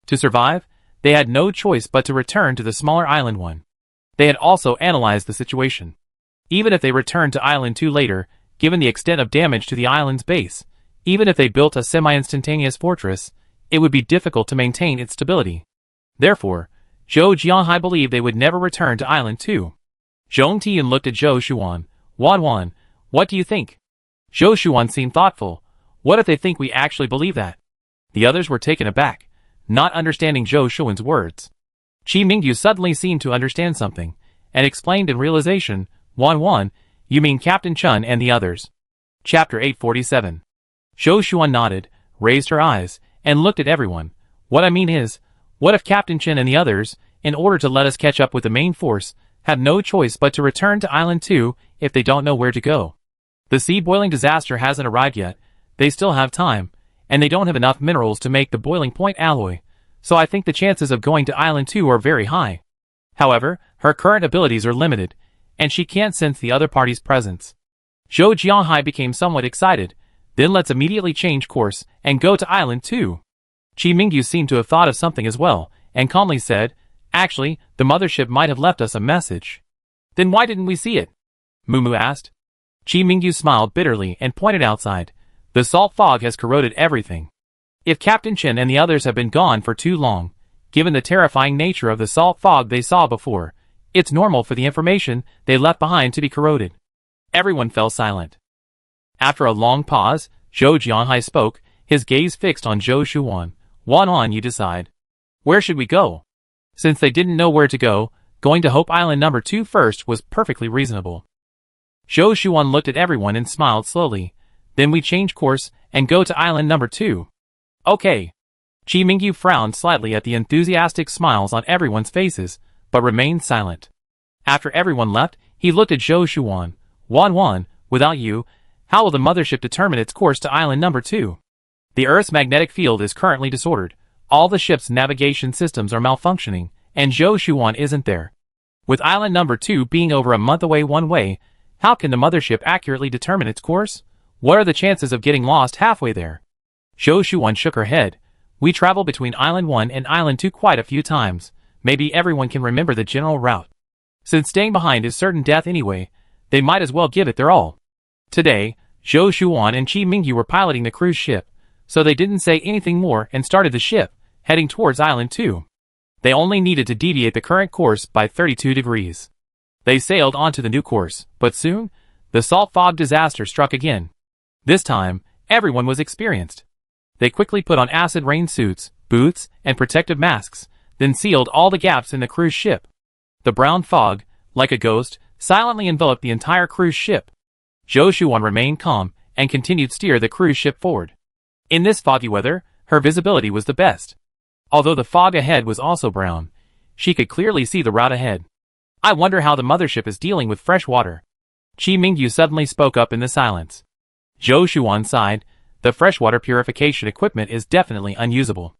To survive, they had no choice but to return to the smaller Island 1. They had also analyzed the situation. Even if they returned to Island 2 later, given the extent of damage to the island's base, even if they built a semi-instantaneous fortress, it would be difficult to maintain its stability. Therefore, Zhou Jianhai believed they would never return to Island 2. Zhong Tian looked at Zhou Shuan. "Wan, what do you think?" Zhou Shuan seemed thoughtful. "What if they think we actually believe that?" The others were taken aback, not understanding Zhou Shuan's words. Qi Mingyu suddenly seemed to understand something, and explained in realization, "Wan, you mean Captain Chen and the others." Chapter 847. Zhou Shuan nodded, raised her eyes, and looked at everyone. "What I mean is, what if Captain Chen and the others, in order to let us catch up with the main force, have no choice but to return to Island 2 if they don't know where to go? The sea-boiling disaster hasn't arrived yet, they still have time, and they don't have enough minerals to make the boiling point alloy, so I think the chances of going to Island 2 are very high. However, her current abilities are limited, and she can't sense the other party's presence." Zhou Jianhai became somewhat excited. "Then let's immediately change course and go to Island 2. Qi Mingyu seemed to have thought of something as well, and calmly said, "Actually, the mothership might have left us a message." "Then why didn't we see it?" Mumu asked. Qi Mingyu smiled bitterly and pointed outside. "The salt fog has corroded everything. If Captain Chen and the others have been gone for too long, given the terrifying nature of the salt fog they saw before, it's normal for the information they left behind to be corroded." Everyone fell silent. After a long pause, Zhou Jianhai spoke, his gaze fixed on Zhou Shuan. "Wan, you decide. Where should we go?" Since they didn't know where to go, going to Hope Island No. 2 first was perfectly reasonable. Zhou Shuan looked at everyone and smiled slowly. "Then we change course and go to Island No. 2. "Okay." Qi Mingyu frowned slightly at the enthusiastic smiles on everyone's faces, but remained silent. After everyone left, he looked at Zhou Shuan. "Wan, without you, how will the mothership determine its course to Island No. 2? The Earth's magnetic field is currently disordered. All the ship's navigation systems are malfunctioning, and Zhou Shuan isn't there. With Island No. 2 being over a month away one way, how can the mothership accurately determine its course? What are the chances of getting lost halfway there?" Zhou Shuan shook her head. "We travel between Island 1 and Island 2 quite a few times. Maybe everyone can remember the general route. Since staying behind is certain death anyway, they might as well give it their all." Today, Zhou Shuan and Qi Mingyu were piloting the cruise ship, so they didn't say anything more and started the ship, heading towards Island 2. They only needed to deviate the current course by 32 degrees. They sailed onto the new course, but soon, the salt fog disaster struck again. This time, everyone was experienced. They quickly put on acid rain suits, boots, and protective masks, then sealed all the gaps in the cruise ship. The brown fog, like a ghost, silently enveloped the entire cruise ship. Zhou Shuan remained calm and continued to steer the cruise ship forward. In this foggy weather, her visibility was the best. Although the fog ahead was also brown, she could clearly see the route ahead. I wonder how the mothership is dealing with fresh water. Qi Mingyu suddenly spoke up in the silence. Zhou Shuan sighed. The freshwater purification equipment is definitely unusable.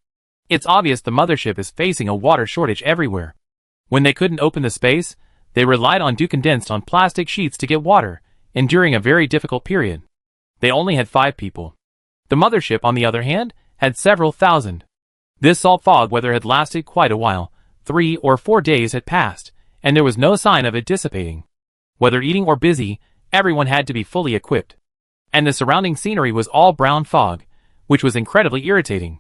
It's obvious the mothership is facing a water shortage everywhere. When they couldn't open the space, they relied on condensed on plastic sheets to get water, enduring a very difficult period. They only had 5 people. The mothership, on the other hand, had several thousand. This salt fog weather had lasted quite a while. 3 or 4 days had passed, and there was no sign of it dissipating. Whether eating or busy, everyone had to be fully equipped. And the surrounding scenery was all brown fog, which was incredibly irritating.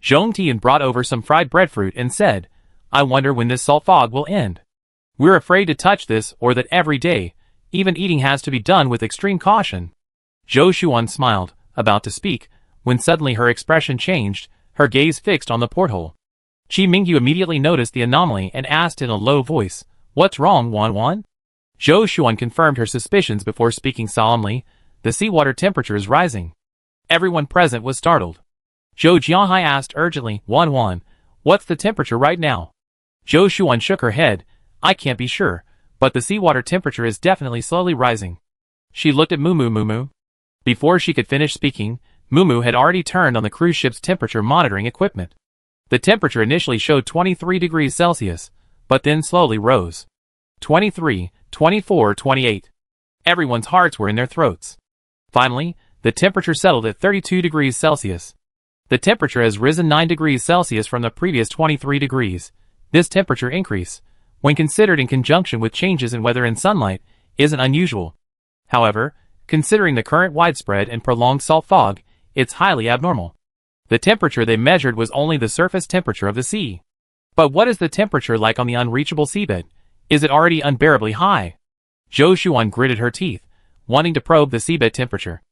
Zhong Tian brought over some fried breadfruit and said, I wonder when this salt fog will end. We're afraid to touch this or that every day, even eating has to be done with extreme caution. Zhou Shuan smiled, about to speak, when suddenly her expression changed, her gaze fixed on the porthole. Qi Mingyu immediately noticed the anomaly and asked in a low voice, What's wrong, Wan Wan? Zhou Shuan confirmed her suspicions before speaking solemnly, The seawater temperature is rising. Everyone present was startled. Zhou Jianhai asked urgently, Wan Wan, what's the temperature right now? Zhou Shuan shook her head, I can't be sure, but the seawater temperature is definitely slowly rising. She looked at Mumu. Before she could finish speaking, Mumu had already turned on the cruise ship's temperature monitoring equipment. The temperature initially showed 23 degrees Celsius, but then slowly rose. 23, 24, 28. Everyone's hearts were in their throats. Finally, the temperature settled at 32 degrees Celsius. The temperature has risen 9 degrees Celsius from the previous 23 degrees. This temperature increase, when considered in conjunction with changes in weather and sunlight, isn't unusual. However, considering the current widespread and prolonged salt fog, it's highly abnormal. The temperature they measured was only the surface temperature of the sea. But what is the temperature like on the unreachable seabed? Is it already unbearably high? Zhou Shuan gritted her teeth, wanting to probe the seabed temperature.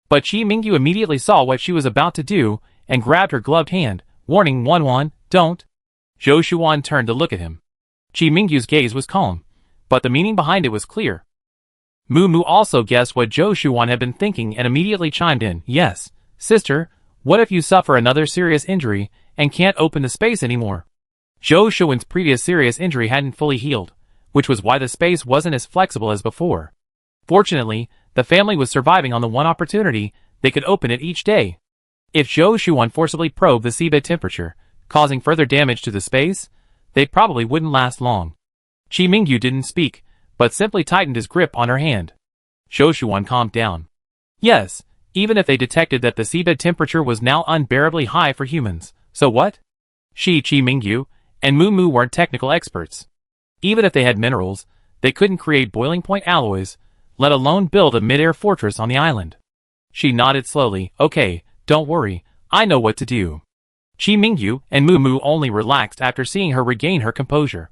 But Qi Mingyu immediately saw what she was about to do and grabbed her gloved hand, warning Wan, don't. Zhou Shuan turned to look at him. Qi Mingyu's gaze was calm, but the meaning behind it was clear. Mu also guessed what Zhou Shuan had been thinking and immediately chimed in, Yes, sister, what if you suffer another serious injury and can't open the space anymore? Zhou Shuan's previous serious injury hadn't fully healed, which was why the space wasn't as flexible as before. Fortunately, the family was surviving on the one opportunity they could open it each day. If Zhou Shuan forcibly probed the seabed temperature, causing further damage to the space, they probably wouldn't last long. Qi Mingyu didn't speak, but simply tightened his grip on her hand. Zhou Shuan calmed down. Yes, even if they detected that the seabed temperature was now unbearably high for humans, so what? Qi Mingyu and Mu weren't technical experts. Even if they had minerals, they couldn't create boiling point alloys, let alone build a mid-air fortress on the island. She nodded slowly, Okay, don't worry, I know what to do. Qi Mingyu and Mu only relaxed after seeing her regain her composure.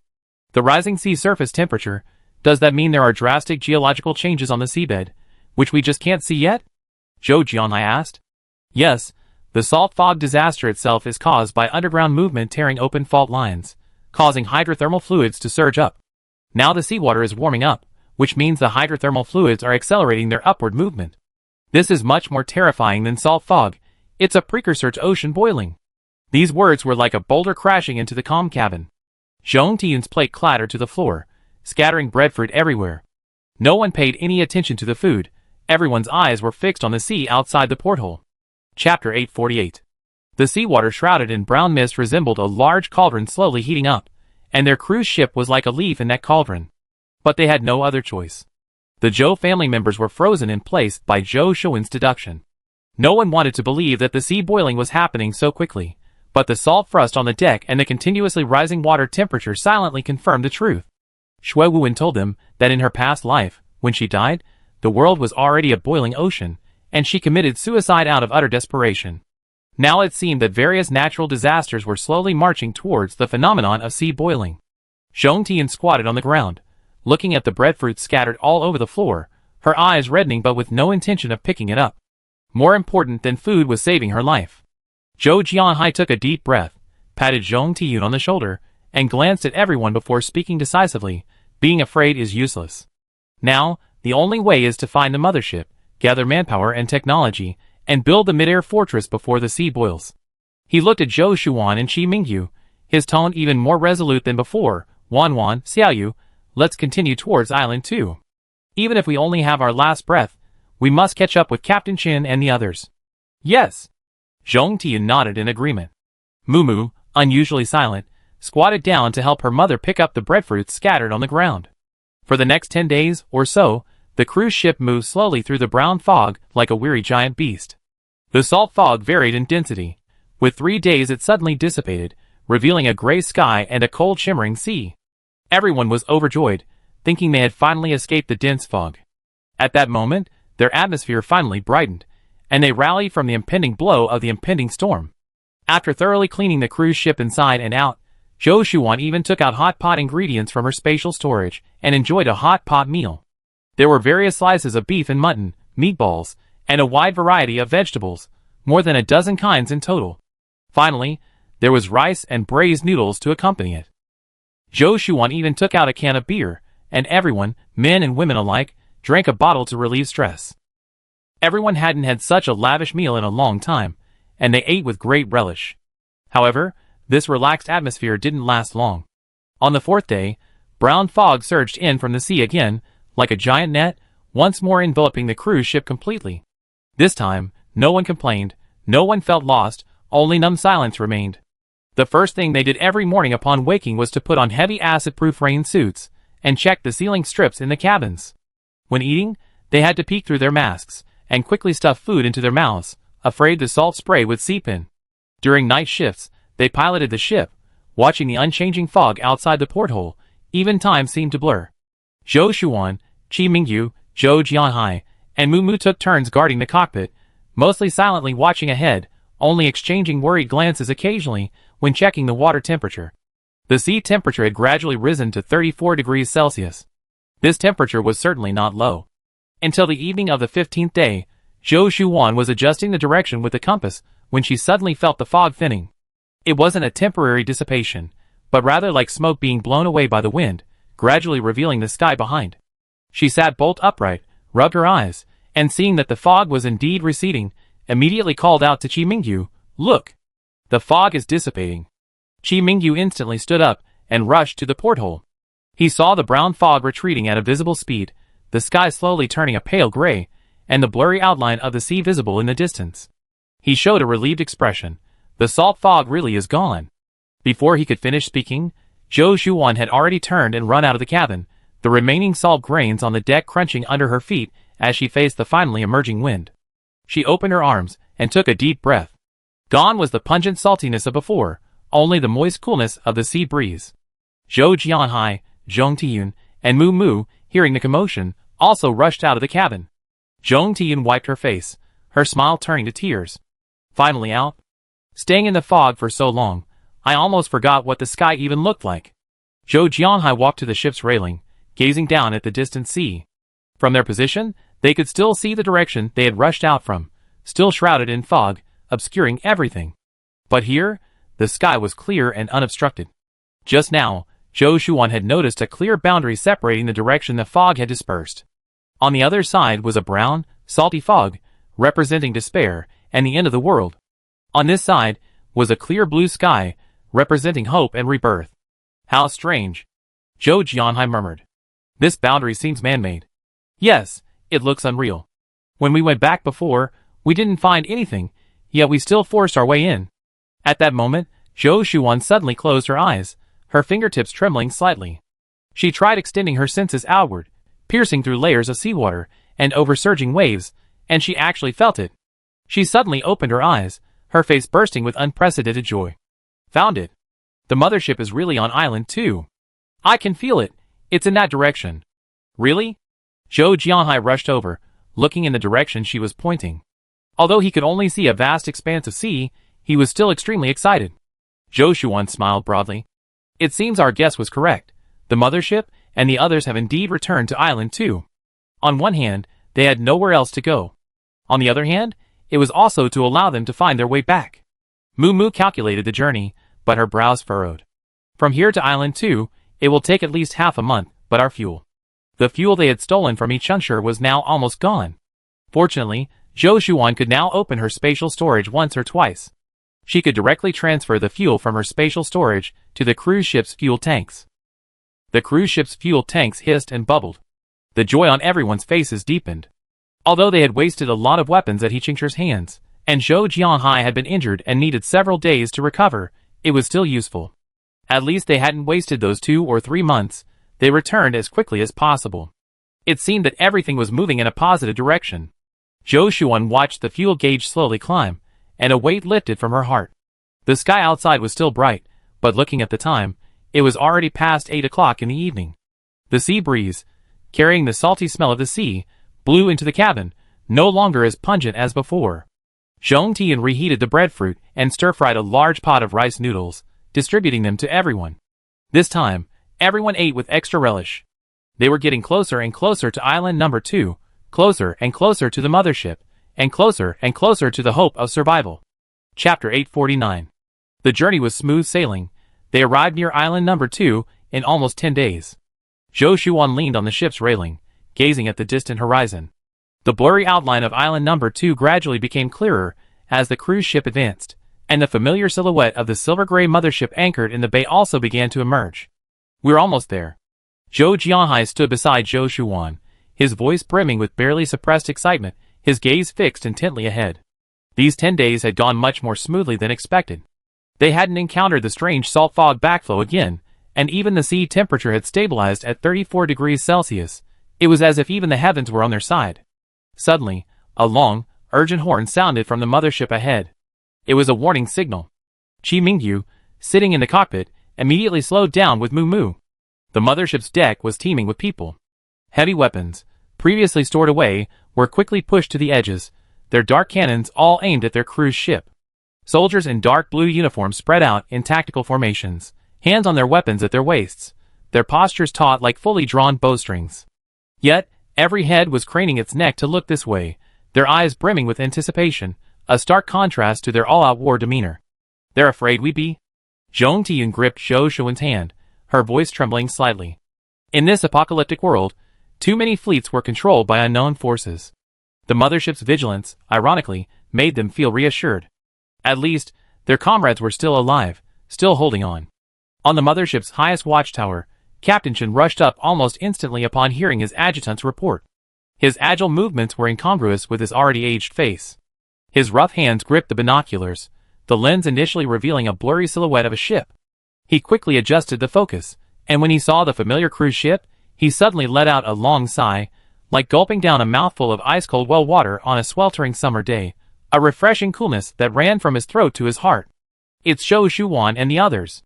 The rising sea surface temperature, does that mean there are drastic geological changes on the seabed, which we just can't see yet? Zhou Jianhai asked. Yes, the salt fog disaster itself is caused by underground movement tearing open fault lines, causing hydrothermal fluids to surge up. Now the seawater is warming up, which means the hydrothermal fluids are accelerating their upward movement. This is much more terrifying than salt fog. It's a precursor to ocean boiling. These words were like a boulder crashing into the comm cabin. Zhong Tian's plate clattered to the floor, scattering breadfruit everywhere. No one paid any attention to the food. Everyone's eyes were fixed on the sea outside the porthole. Chapter 848. The seawater shrouded in brown mist resembled a large cauldron slowly heating up, and their cruise ship was like a leaf in that cauldron. But they had no other choice. The Zhou family members were frozen in place by Zhou Shuan's deduction. No one wanted to believe that the sea boiling was happening so quickly, but the salt frost on the deck and the continuously rising water temperature silently confirmed the truth. Shui Wuwen told them that in her past life, when she died, The world was already a boiling ocean, and she committed suicide out of utter desperation. Now it seemed that various natural disasters were slowly marching towards the phenomenon of sea boiling. Zhong Tian squatted on the ground, looking at the breadfruit scattered all over the floor, her eyes reddening but with no intention of picking it up. More important than food was saving her life. Zhou Jianhai took a deep breath, patted Zhong Tian on the shoulder, and glanced at everyone before speaking decisively. Being afraid is useless. Now, the only way is to find the mothership, gather manpower and technology, and build the mid-air fortress before the sea boils. He looked at Zhou Shuan and Qi Mingyu, his tone even more resolute than before. Wan, Xiaoyu, let's continue towards Island 2. Even if we only have our last breath, we must catch up with Captain Qin and the others. Yes. Zhong Tian nodded in agreement. Mumu, unusually silent, squatted down to help her mother pick up the breadfruits scattered on the ground. For the next 10 days or so, the cruise ship moved slowly through the brown fog like a weary giant beast. The salt fog varied in density. With 3 days it suddenly dissipated, revealing a gray sky and a cold shimmering sea. Everyone was overjoyed, thinking they had finally escaped the dense fog. At that moment, their atmosphere finally brightened, and they rallied from the impending blow of the impending storm. After thoroughly cleaning the cruise ship inside and out, Zhou Shuan even took out hot pot ingredients from her spatial storage and enjoyed a hot pot meal. There were various slices of beef and mutton, meatballs, and a wide variety of vegetables, more than a dozen kinds in total. Finally, there was rice and braised noodles to accompany it. Zhou Shuan even took out a can of beer, and everyone, men and women alike, drank a bottle to relieve stress. Everyone hadn't had such a lavish meal in a long time, and they ate with great relish. However, this relaxed atmosphere didn't last long. On the 4th day, brown fog surged in from the sea again, like a giant net, once more enveloping the cruise ship completely. This time, no one complained, no one felt lost, only numb silence remained. The first thing they did every morning upon waking was to put on heavy acid-proof rain suits, and check the ceiling strips in the cabins. When eating, they had to peek through their masks, and quickly stuff food into their mouths, afraid the salt spray would seep in. During night shifts, they piloted the ship, watching the unchanging fog outside the porthole. Even time seemed to blur. Zhou Shuan, Qi Mingyu, Zhou Jianhai, and Mumu took turns guarding the cockpit, mostly silently watching ahead, only exchanging worried glances occasionally when checking the water temperature. The sea temperature had gradually risen to 34 degrees Celsius. This temperature was certainly not low. Until the evening of the 15th day, Zhou Shuan was adjusting the direction with the compass when she suddenly felt the fog thinning. It wasn't a temporary dissipation, but rather like smoke being blown away by the wind, gradually revealing the sky behind. She sat bolt upright, rubbed her eyes, and seeing that the fog was indeed receding, immediately called out to Qi Mingyu, "Look! The fog is dissipating." Qi Mingyu instantly stood up and rushed to the porthole. He saw the brown fog retreating at a visible speed, the sky slowly turning a pale gray, and the blurry outline of the sea visible in the distance. He showed a relieved expression. The salt fog really is gone. Before he could finish speaking, Zhou Shuan had already turned and run out of the cabin, the remaining salt grains on the deck crunching under her feet as she faced the finally emerging wind. She opened her arms and took a deep breath. Gone was the pungent saltiness of before, only the moist coolness of the sea breeze. Zhou Jianhai, Zhong Tian, and Mu Mu, hearing the commotion, also rushed out of the cabin. Zhong Tian wiped her face, her smile turning to tears. Finally out. Staying in the fog for so long, I almost forgot what the sky even looked like. Zhou Jianhai walked to the ship's railing, gazing down at the distant sea. From their position, they could still see the direction they had rushed out from, still shrouded in fog, obscuring everything. But here, the sky was clear and unobstructed. Just now, Zhou Shuan had noticed a clear boundary separating the direction the fog had dispersed. On the other side was a brown, salty fog, representing despair and the end of the world. On this side was a clear blue sky, representing hope and rebirth. How strange, Zhou Jianhai murmured. This boundary seems man-made. Yes, it looks unreal. When we went back before, we didn't find anything, yet we still forced our way in. At that moment, Zhou Shuan suddenly closed her eyes, her fingertips trembling slightly. She tried extending her senses outward, piercing through layers of seawater and over surging waves, and she actually felt it. She suddenly opened her eyes, her face bursting with unprecedented joy. Found it. The mothership is really on Island 2. I can feel it. It's in that direction. Really? Zhou Jianhai rushed over, looking in the direction she was pointing. Although he could only see a vast expanse of sea, he was still extremely excited. Zhou Shuan smiled broadly. It seems our guess was correct. The mothership and the others have indeed returned to Island 2. On one hand, they had nowhere else to go. On the other hand, it was also to allow them to find their way back. Moo Moo calculated the journey, but her brows furrowed. From here to Island 2, it will take at least half a month, but our fuel. The fuel they had stolen from Yichengshi was now almost gone. Fortunately, Zhou Shuan could now open her spatial storage once or twice. She could directly transfer the fuel from her spatial storage to the cruise ship's fuel tanks. The cruise ship's fuel tanks hissed and bubbled. The joy on everyone's faces deepened. Although they had wasted a lot of weapons at Yichengshi's hands, and Zhou Jianhai had been injured and needed several days to recover, it was still useful. At least they hadn't wasted those 2 or 3 months. They returned as quickly as possible. It seemed that everything was moving in a positive direction. Zhou Shuan watched the fuel gauge slowly climb, and a weight lifted from her heart. The sky outside was still bright, but looking at the time, it was already past 8 o'clock in the evening. The sea breeze, carrying the salty smell of the sea, blew into the cabin, no longer as pungent as before. Zhong Tian reheated the breadfruit and stir-fried a large pot of rice noodles, distributing them to everyone. This time, everyone ate with extra relish. They were getting closer and closer to Island number 2, closer and closer to the mothership, and closer to the hope of survival. Chapter 849. The journey was smooth sailing. They arrived near Island number 2 in almost 10 days. Zhou Shuan leaned on the ship's railing, gazing at the distant horizon. The blurry outline of Island number 2 gradually became clearer as the cruise ship advanced, and the familiar silhouette of the silver-gray mothership anchored in the bay also began to emerge. We're almost there. Zhou Jianhai stood beside Zhou Shuan, his voice brimming with barely suppressed excitement, his gaze fixed intently ahead. These 10 days had gone much more smoothly than expected. They hadn't encountered the strange salt fog backflow again, and even the sea temperature had stabilized at 34 degrees Celsius. It was as if even the heavens were on their side. Suddenly, a long, urgent horn sounded from the mothership ahead. It was a warning signal. Qi Mingyu, sitting in the cockpit, immediately slowed down with Moo Moo. The mothership's deck was teeming with people. Heavy weapons, previously stored away, were quickly pushed to the edges, their dark cannons all aimed at their cruise ship. Soldiers in dark blue uniforms spread out in tactical formations, hands on their weapons at their waists, their postures taut like fully drawn bowstrings. Yet, every head was craning its neck to look this way, their eyes brimming with anticipation, a stark contrast to their all-out war demeanor. They're afraid we be? Zhong Tian gripped Zhou Shuan's hand, her voice trembling slightly. In this apocalyptic world, too many fleets were controlled by unknown forces. The mothership's vigilance, ironically, made them feel reassured. At least, their comrades were still alive, still holding on. On the mothership's highest watchtower, Captain Chen rushed up almost instantly upon hearing his adjutant's report. His agile movements were incongruous with his already aged face. His rough hands gripped the binoculars, the lens initially revealing a blurry silhouette of a ship. He quickly adjusted the focus, and when he saw the familiar cruise ship, he suddenly let out a long sigh, like gulping down a mouthful of ice-cold well water on a sweltering summer day, a refreshing coolness that ran from his throat to his heart. It's Zhou Shuan and the others.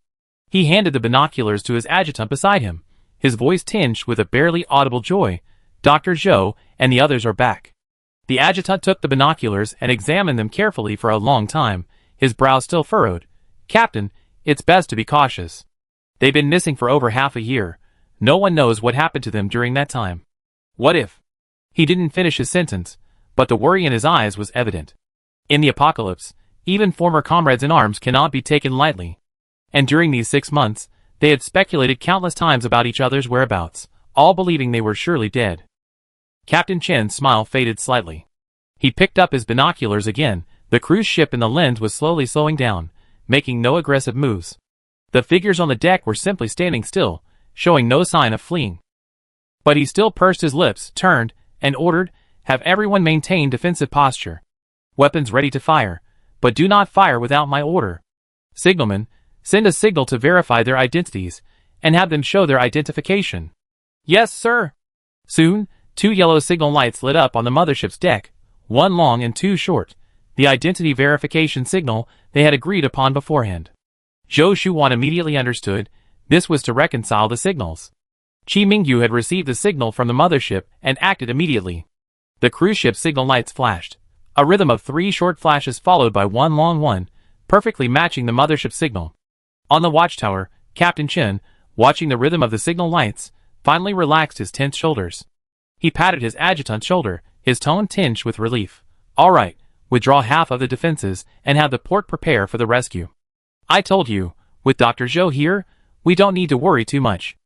He handed the binoculars to his adjutant beside him, his voice tinged with a barely audible joy. Dr. Zhou and the others are back. The adjutant took the binoculars and examined them carefully for a long time, his brow still furrowed. Captain, it's best to be cautious. They've been missing for over half a year. No one knows what happened to them during that time. What if? He didn't finish his sentence, but the worry in his eyes was evident. In the apocalypse, even former comrades in arms cannot be taken lightly. And during these 6 months, they had speculated countless times about each other's whereabouts, all believing they were surely dead. Captain Chen's smile faded slightly. He picked up his binoculars again. The cruise ship in the lens was slowly slowing down, making no aggressive moves. The figures on the deck were simply standing still, showing no sign of fleeing. But he still pursed his lips, turned, and ordered, "Have everyone maintain defensive posture. Weapons ready to fire, but do not fire without my order. Signalmen, send a signal to verify their identities, and have them show their identification." "Yes, sir." Soon, 2 yellow signal lights lit up on the mothership's deck, 1 long and 2 short, the identity verification signal they had agreed upon beforehand. Zhou Shuan immediately understood. This was to reconcile the signals. Chi Mingyu had received the signal from the mothership and acted immediately. The cruise ship's signal lights flashed. A rhythm of 3 short flashes followed by one long one, perfectly matching the mothership's signal. On the watchtower, Captain Chen, watching the rhythm of the signal lights, finally relaxed his tense shoulders. He patted his adjutant's shoulder, his tone tinged with relief. "All right, withdraw half of the defenses and have the port prepare for the rescue. I told you, with Dr. Zhou here, we don't need to worry too much."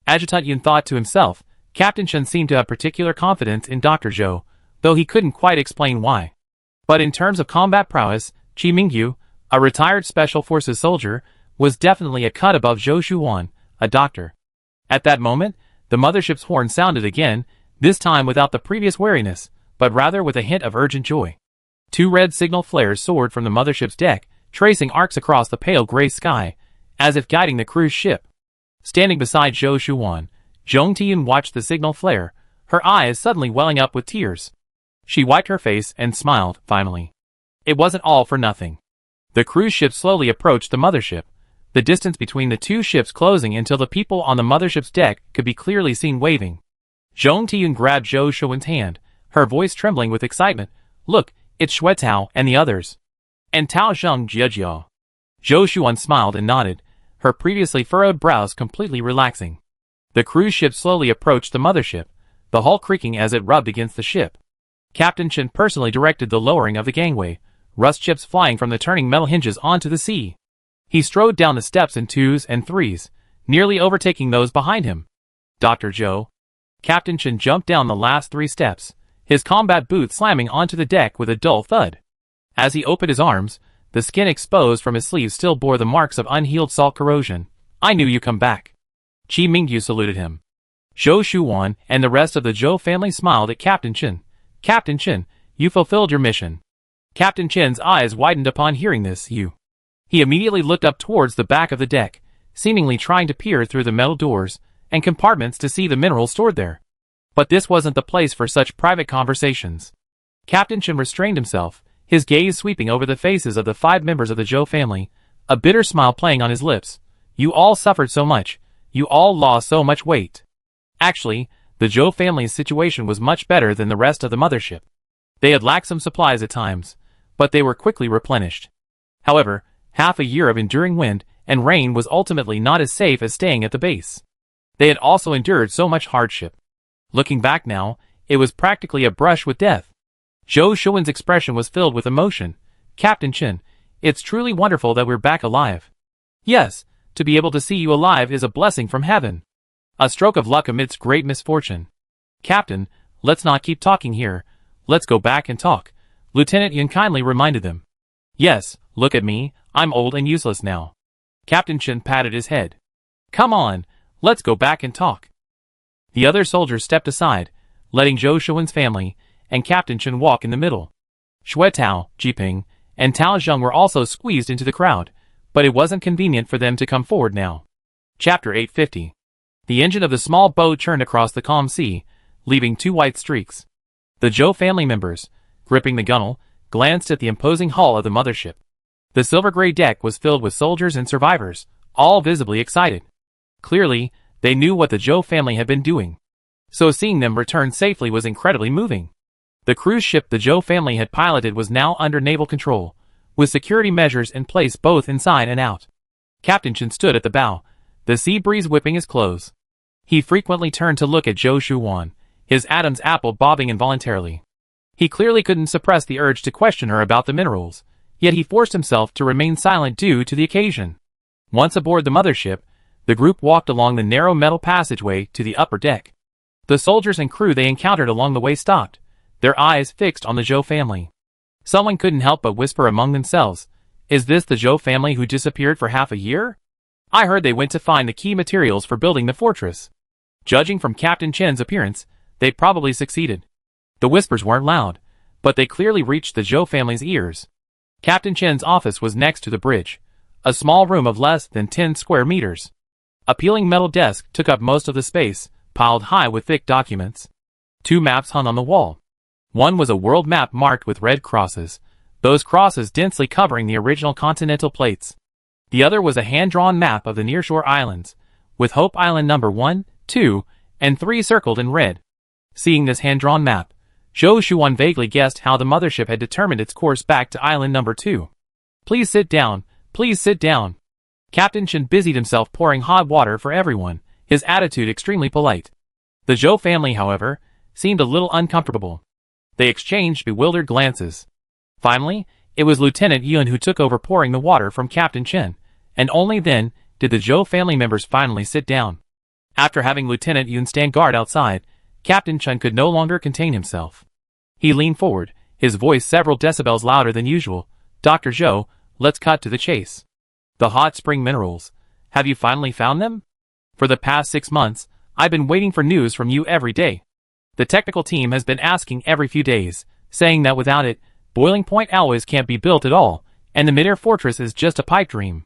Adjutant Yun thought to himself. Captain Chen seemed to have particular confidence in Dr. Zhou, though he couldn't quite explain why. But in terms of combat prowess, Chi Mingyu, a retired Special Forces soldier, was definitely a cut above Zhou Shuan, a doctor. At that moment, the mothership's horn sounded again, this time without the previous wariness, but rather with a hint of urgent joy. 2 red signal flares soared from the mothership's deck, tracing arcs across the pale gray sky, as if guiding the cruise ship. Standing beside Zhou Shuan, Zhong Tiyun watched the signal flare, her eyes suddenly welling up with tears. She wiped her face and smiled, finally. It wasn't all for nothing. The cruise ship slowly approached the mothership, the distance between the 2 ships closing until the people on the mothership's deck could be clearly seen waving. Zhong Tiyun grabbed Zhou Shuan's hand, her voice trembling with excitement. "Look, it's Xue Tao and the others. And Tao Zheng Jiejiao." Zhou Shuan smiled and nodded, her previously furrowed brows completely relaxing. The cruise ship slowly approached the mothership, the hull creaking as it rubbed against the ship. Captain Chen personally directed the lowering of the gangway, rust chips flying from the turning metal hinges onto the sea. He strode down the steps in 2s and 3s, nearly overtaking those behind him. "Dr. Zhou." Captain Chen jumped down the last 3 steps, his combat boots slamming onto the deck with a dull thud. As he opened his arms, the skin exposed from his sleeves still bore the marks of unhealed salt corrosion. "I knew you'd come back." Chi Mingyu saluted him. Zhou Shuan and the rest of the Zhou family smiled at Captain Chen. "Captain Chen, you fulfilled your mission." Captain Chen's eyes widened upon hearing this. He immediately looked up towards the back of the deck, seemingly trying to peer through the metal doors and compartments to see the minerals stored there. But this wasn't the place for such private conversations. Captain Chen restrained himself, his gaze sweeping over the faces of the 5 members of the Zhou family, a bitter smile playing on his lips. "You all suffered so much. You all lost so much weight." Actually, the Zhou family's situation was much better than the rest of the mothership. They had lacked some supplies at times, but they were quickly replenished. However, half a year of enduring wind and rain was ultimately not as safe as staying at the base. They had also endured so much hardship. Looking back now, it was practically a brush with death. Zhou Shuan's expression was filled with emotion. "Captain Chen, it's truly wonderful that we're back alive. Yes, to be able to see you alive is a blessing from heaven. A stroke of luck amidst great misfortune. Captain, let's not keep talking here. Let's go back and talk," Lieutenant Yun kindly reminded them. "Yes, look at me, I'm old and useless now." Captain Chen patted his head. "Come on, let's go back and talk." The other soldiers stepped aside, letting Zhou Shuan's family and Captain Chen walk in the middle. Xue Tao, Jiping, and Tao Zheng were also squeezed into the crowd, but it wasn't convenient for them to come forward now. Chapter 850. The engine of the small boat churned across the calm sea, leaving 2 white streaks. The Zhou family members, gripping the gunwale, glanced at the imposing hull of the mothership. The silver-gray deck was filled with soldiers and survivors, all visibly excited. Clearly, they knew what the Zhou family had been doing. So seeing them return safely was incredibly moving. The cruise ship the Zhou family had piloted was now under naval control, with security measures in place both inside and out. Captain Chen stood at the bow, the sea breeze whipping his clothes. He frequently turned to look at Zhou Shuan, his Adam's apple bobbing involuntarily. He clearly couldn't suppress the urge to question her about the minerals, yet he forced himself to remain silent due to the occasion. Once aboard the mothership, the group walked along the narrow metal passageway to the upper deck. The soldiers and crew they encountered along the way stopped, their eyes fixed on the Zhou family. Someone couldn't help but whisper among themselves, "Is this the Zhou family who disappeared for half a year? I heard they went to find the key materials for building the fortress." Judging from Captain Chen's appearance, they probably succeeded. The whispers weren't loud, but they clearly reached the Zhou family's ears. Captain Chen's office was next to the bridge, a small room of less than 10 square meters. A peeling metal desk took up most of the space, piled high with thick documents. 2 maps hung on the wall. One was a world map marked with red crosses, those crosses densely covering the original continental plates. The other was a hand-drawn map of the nearshore islands, with Hope Island number 1, 2, and 3 circled in red. Seeing this hand-drawn map, Zhou Shuan vaguely guessed how the mothership had determined its course back to island number 2. Please sit down, please sit down. Captain Chen busied himself pouring hot water for everyone, his attitude extremely polite. The Zhou family, however, seemed a little uncomfortable. They exchanged bewildered glances. Finally, it was Lieutenant Yun who took over pouring the water from Captain Chen, and only then did the Zhou family members finally sit down. After having Lieutenant Yun stand guard outside, Captain Chen could no longer contain himself. He leaned forward, his voice several decibels louder than usual. Dr. Zhou, let's cut to the chase. The hot spring minerals. Have you finally found them? For the past 6 months, I've been waiting for news from you every day. The technical team has been asking every few days, saying that without it, boiling point alloys can't be built at all, and the mid-air fortress is just a pipe dream.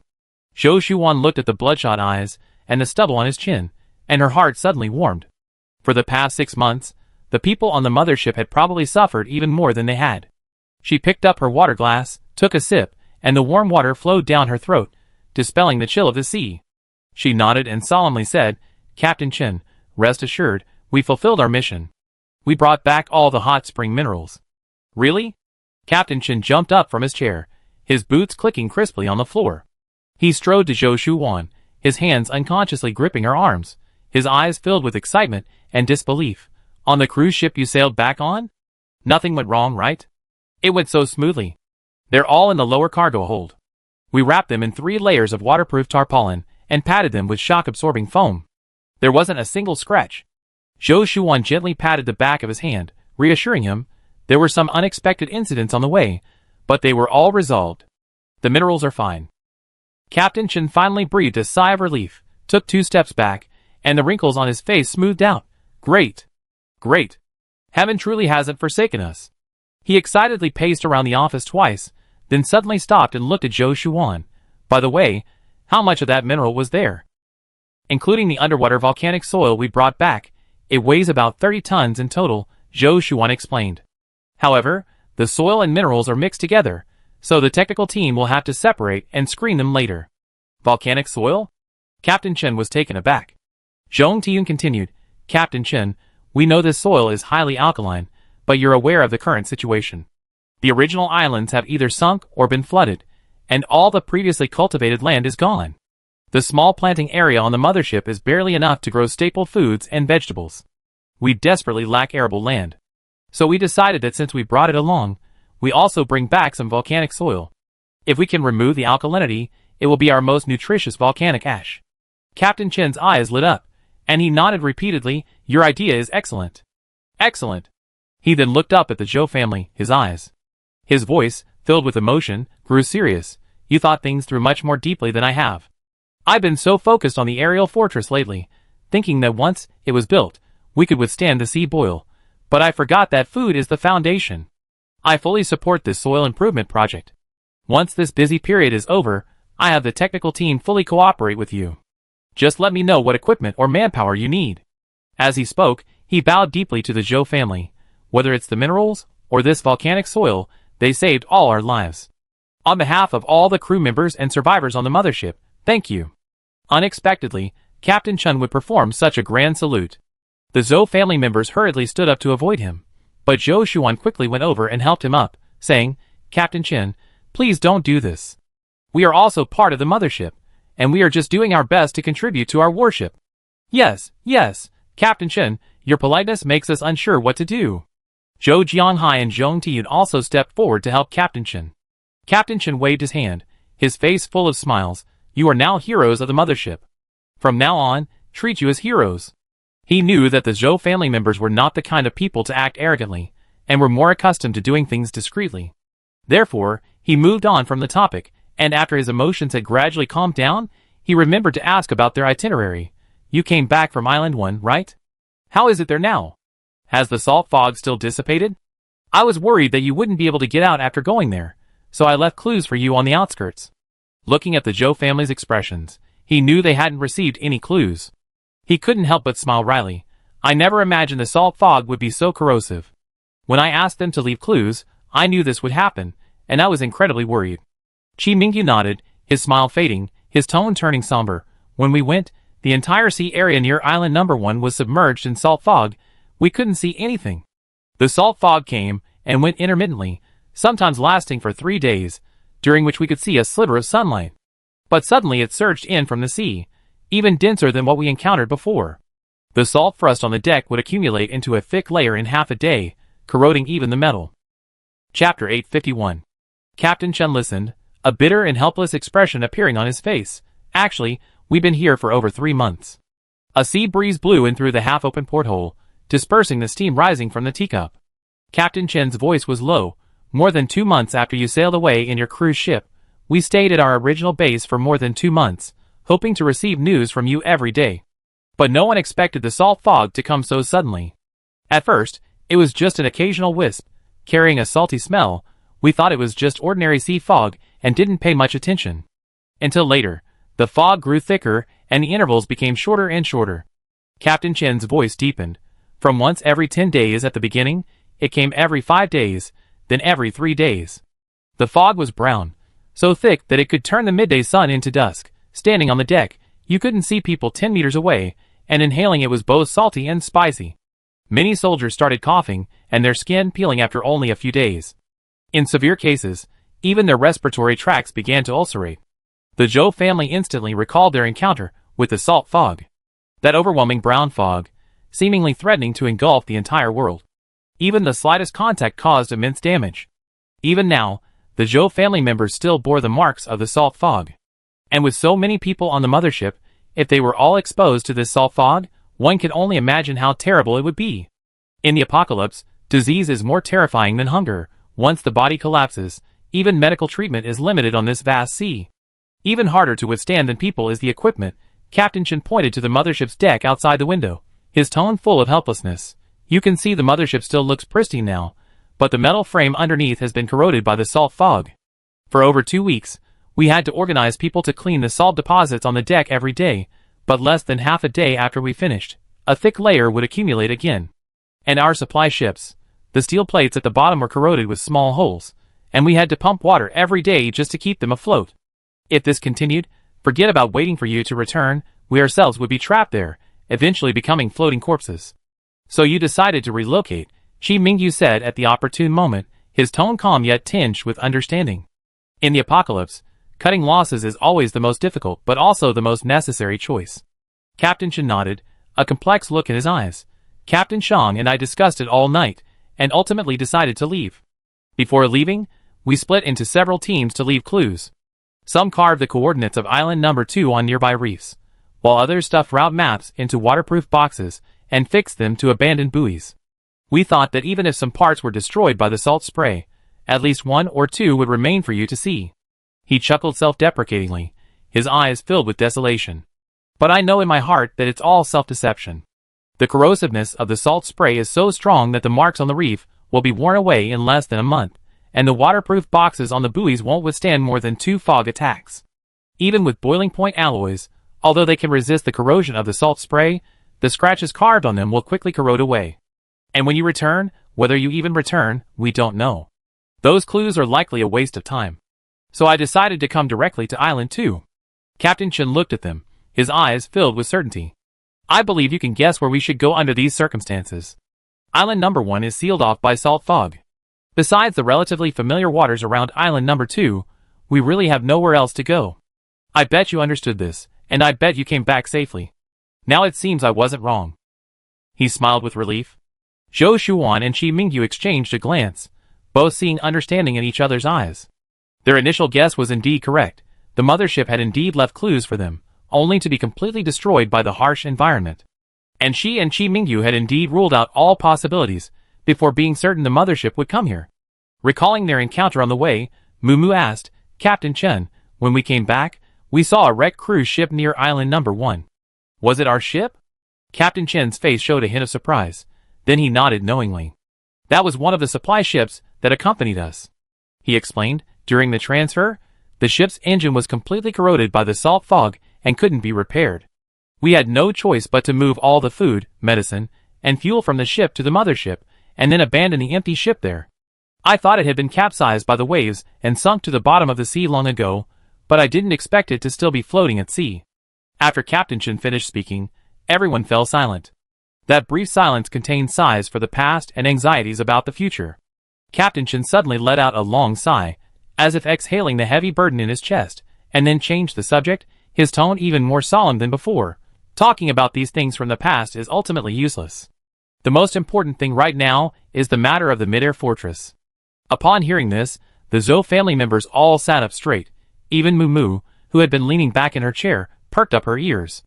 Zhou Shuan looked at the bloodshot eyes and the stubble on his chin, and her heart suddenly warmed. For the past 6 months, the people on the mothership had probably suffered even more than they had. She picked up her water glass, took a sip, and the warm water flowed down her throat, dispelling the chill of the sea. She nodded and solemnly said, Captain Chen, rest assured, we fulfilled our mission. We brought back all the hot spring minerals. Really? Captain Chen jumped up from his chair, his boots clicking crisply on the floor. He strode to Zhou Shuan, his hands unconsciously gripping her arms, his eyes filled with excitement and disbelief. On the cruise ship you sailed back on? Nothing went wrong, right? It went so smoothly. They're all in the lower cargo hold. We wrapped them in 3 layers of waterproof tarpaulin and padded them with shock-absorbing foam. There wasn't a single scratch. Zhou Shuan gently patted the back of his hand, reassuring him. There were some unexpected incidents on the way, but they were all resolved. The minerals are fine. Captain Chen finally breathed a sigh of relief, took 2 steps back, and the wrinkles on his face smoothed out. Great! Great! Heaven truly hasn't forsaken us. He excitedly paced around the office twice, then suddenly stopped and looked at Zhou Shuan. By the way, how much of that mineral was there? Including the underwater volcanic soil we brought back, it weighs about 30 tons in total, Zhou Shuan explained. However, the soil and minerals are mixed together, so the technical team will have to separate and screen them later. Volcanic soil? Captain Chen was taken aback. Zhong Tiyun continued, Captain Chen, we know this soil is highly alkaline, but you're aware of the current situation. The original islands have either sunk or been flooded, and all the previously cultivated land is gone. The small planting area on the mothership is barely enough to grow staple foods and vegetables. We desperately lack arable land. So we decided that since we brought it along, we also bring back some volcanic soil. If we can remove the alkalinity, it will be our most nutritious volcanic ash. Captain Chen's eyes lit up, and he nodded repeatedly, your idea is excellent. Excellent. He then looked up at the Zhou family, his eyes. His voice, filled with emotion, grew serious. You thought things through much more deeply than I have. I've been so focused on the aerial fortress lately, thinking that once it was built, we could withstand the sea boil. But I forgot that food is the foundation. I fully support this soil improvement project. Once this busy period is over, I have the technical team fully cooperate with you. Just let me know what equipment or manpower you need. As he spoke, he bowed deeply to the Zhou family. Whether it's the minerals or this volcanic soil, they saved all our lives. On behalf of all the crew members and survivors on the mothership, thank you. Unexpectedly, Captain Chen would perform such a grand salute. The Zhou family members hurriedly stood up to avoid him, but Zhou Shuan quickly went over and helped him up, saying, Captain Chen, please don't do this. We are also part of the mothership, and we are just doing our best to contribute to our warship. Yes, Captain Chen, your politeness makes us unsure what to do. Zhou Jianghai and Zhong Tiyun also stepped forward to help Captain Chen. Captain Chen waved his hand, his face full of smiles. You are now heroes of the mothership. From now on, treat you as heroes. He knew that the Zhou family members were not the kind of people to act arrogantly, and were more accustomed to doing things discreetly. Therefore, he moved on from the topic, and after his emotions had gradually calmed down, he remembered to ask about their itinerary. You came back from Island 1, right? How is it there now? Has the salt fog still dissipated? I was worried that you wouldn't be able to get out after going there, so I left clues for you on the outskirts. Looking at the Zhou family's expressions, he knew they hadn't received any clues. He couldn't help but smile wryly. I never imagined the salt fog would be so corrosive. When I asked them to leave clues, I knew this would happen, and I was incredibly worried. Qi Mingyu nodded, his smile fading, his tone turning somber. When we went, The entire sea area near island number 1 was submerged in salt fog. We couldn't see anything. The salt fog came and went intermittently, sometimes lasting for 3 days, during which we could see a sliver of sunlight. But suddenly it surged in from the sea, even denser than what we encountered before. The salt frost on the deck would accumulate into a thick layer in half a day, corroding even the metal. Chapter 851. Captain Chen listened, a bitter and helpless expression appearing on his face. Actually, we've been here for over 3 months. A sea breeze blew in through the half-open porthole, dispersing the steam rising from the teacup. Captain Chen's voice was low. More than 2 months after you sailed away in your cruise ship, we stayed at our original base for more than 2 months, hoping to receive news from you every day. But no one expected the salt fog to come so suddenly. At first, it was just an occasional wisp, carrying a salty smell. We thought it was just ordinary sea fog and didn't pay much attention. Until later, the fog grew thicker and the intervals became shorter and shorter. Captain Chen's voice deepened. From once every 10 days at the beginning, it came every 5 days, then every 3 days. The fog was brown, so thick that it could turn the midday sun into dusk. Standing on the deck, you couldn't see people 10 meters away, and inhaling it was both salty and spicy. Many soldiers started coughing, and their skin peeling after only a few days. In severe cases, even their respiratory tracts began to ulcerate. The Zhou family instantly recalled their encounter with the salt fog. That overwhelming brown fog, seemingly threatening to engulf the entire world. Even the slightest contact caused immense damage. Even now, the Zhou family members still bore the marks of the salt fog. And with so many people on the mothership, if they were all exposed to this salt fog, one could only imagine how terrible it would be. In the apocalypse, disease is more terrifying than hunger. Once the body collapses, even medical treatment is limited on this vast sea. Even harder to withstand than people is the equipment. Captain Chen pointed to the mothership's deck outside the window, his tone full of helplessness. You can see the mothership still looks pristine now, but the metal frame underneath has been corroded by the salt fog. For over 2 weeks, we had to organize people to clean the salt deposits on the deck every day, but less than half a day after we finished, a thick layer would accumulate again. And our supply ships, the steel plates at the bottom were corroded with small holes, and we had to pump water every day just to keep them afloat. If this continued, forget about waiting for you to return, we ourselves would be trapped there, eventually becoming floating corpses. So you decided to relocate, Qi Mingyu said at the opportune moment, his tone calm yet tinged with understanding. In the apocalypse, cutting losses is always the most difficult but also the most necessary choice. Captain Chen nodded, a complex look in his eyes. Captain Shang and I discussed it all night, and ultimately decided to leave. Before leaving, we split into several teams to leave clues. Some carved the coordinates of island number 2 on nearby reefs, while others stuffed route maps into waterproof boxes and fixed them to abandoned buoys. We thought that even if some parts were destroyed by the salt spray, at least 1 or 2 would remain for you to see. He chuckled self-deprecatingly, his eyes filled with desolation. But I know in my heart that it's all self-deception. The corrosiveness of the salt spray is so strong that the marks on the reef will be worn away in less than a month, and the waterproof boxes on the buoys won't withstand more than 2 fog attacks. Even with boiling point alloys, although they can resist the corrosion of the salt spray, the scratches carved on them will quickly corrode away. And when you return, whether you even return, we don't know. Those clues are likely a waste of time. So I decided to come directly to Island 2. Captain Chen looked at them, his eyes filled with certainty. I believe you can guess where we should go under these circumstances. Island number 1 is sealed off by salt fog. Besides the relatively familiar waters around Island number 2, we really have nowhere else to go. I bet you understood this, and I bet you came back safely. Now it seems I wasn't wrong. He smiled with relief. Zhou Shuan and Qi Mingyu exchanged a glance, both seeing understanding in each other's eyes. Their initial guess was indeed correct. The mothership had indeed left clues for them, only to be completely destroyed by the harsh environment. And Qi Mingyu had indeed ruled out all possibilities, before being certain the mothership would come here. Recalling their encounter on the way, Mumu asked, Captain Chen, when we came back, we saw a wrecked cruise ship near island number 1. Was it our ship? Captain Chen's face showed a hint of surprise. Then he nodded knowingly. That was one of the supply ships that accompanied us. He explained, during the transfer, the ship's engine was completely corroded by the salt fog and couldn't be repaired. We had no choice but to move all the food, medicine, and fuel from the ship to the mothership, and then abandon the empty ship there. I thought it had been capsized by the waves and sunk to the bottom of the sea long ago, but I didn't expect it to still be floating at sea. After Captain Chen finished speaking, everyone fell silent. That brief silence contained sighs for the past and anxieties about the future. Captain Chen suddenly let out a long sigh, as if exhaling the heavy burden in his chest, and then changed the subject, his tone even more solemn than before. Talking about these things from the past is ultimately useless. The most important thing right now is the matter of the mid-air fortress. Upon hearing this, the Zhou family members all sat up straight. Even Mumu, who had been leaning back in her chair, perked up her ears.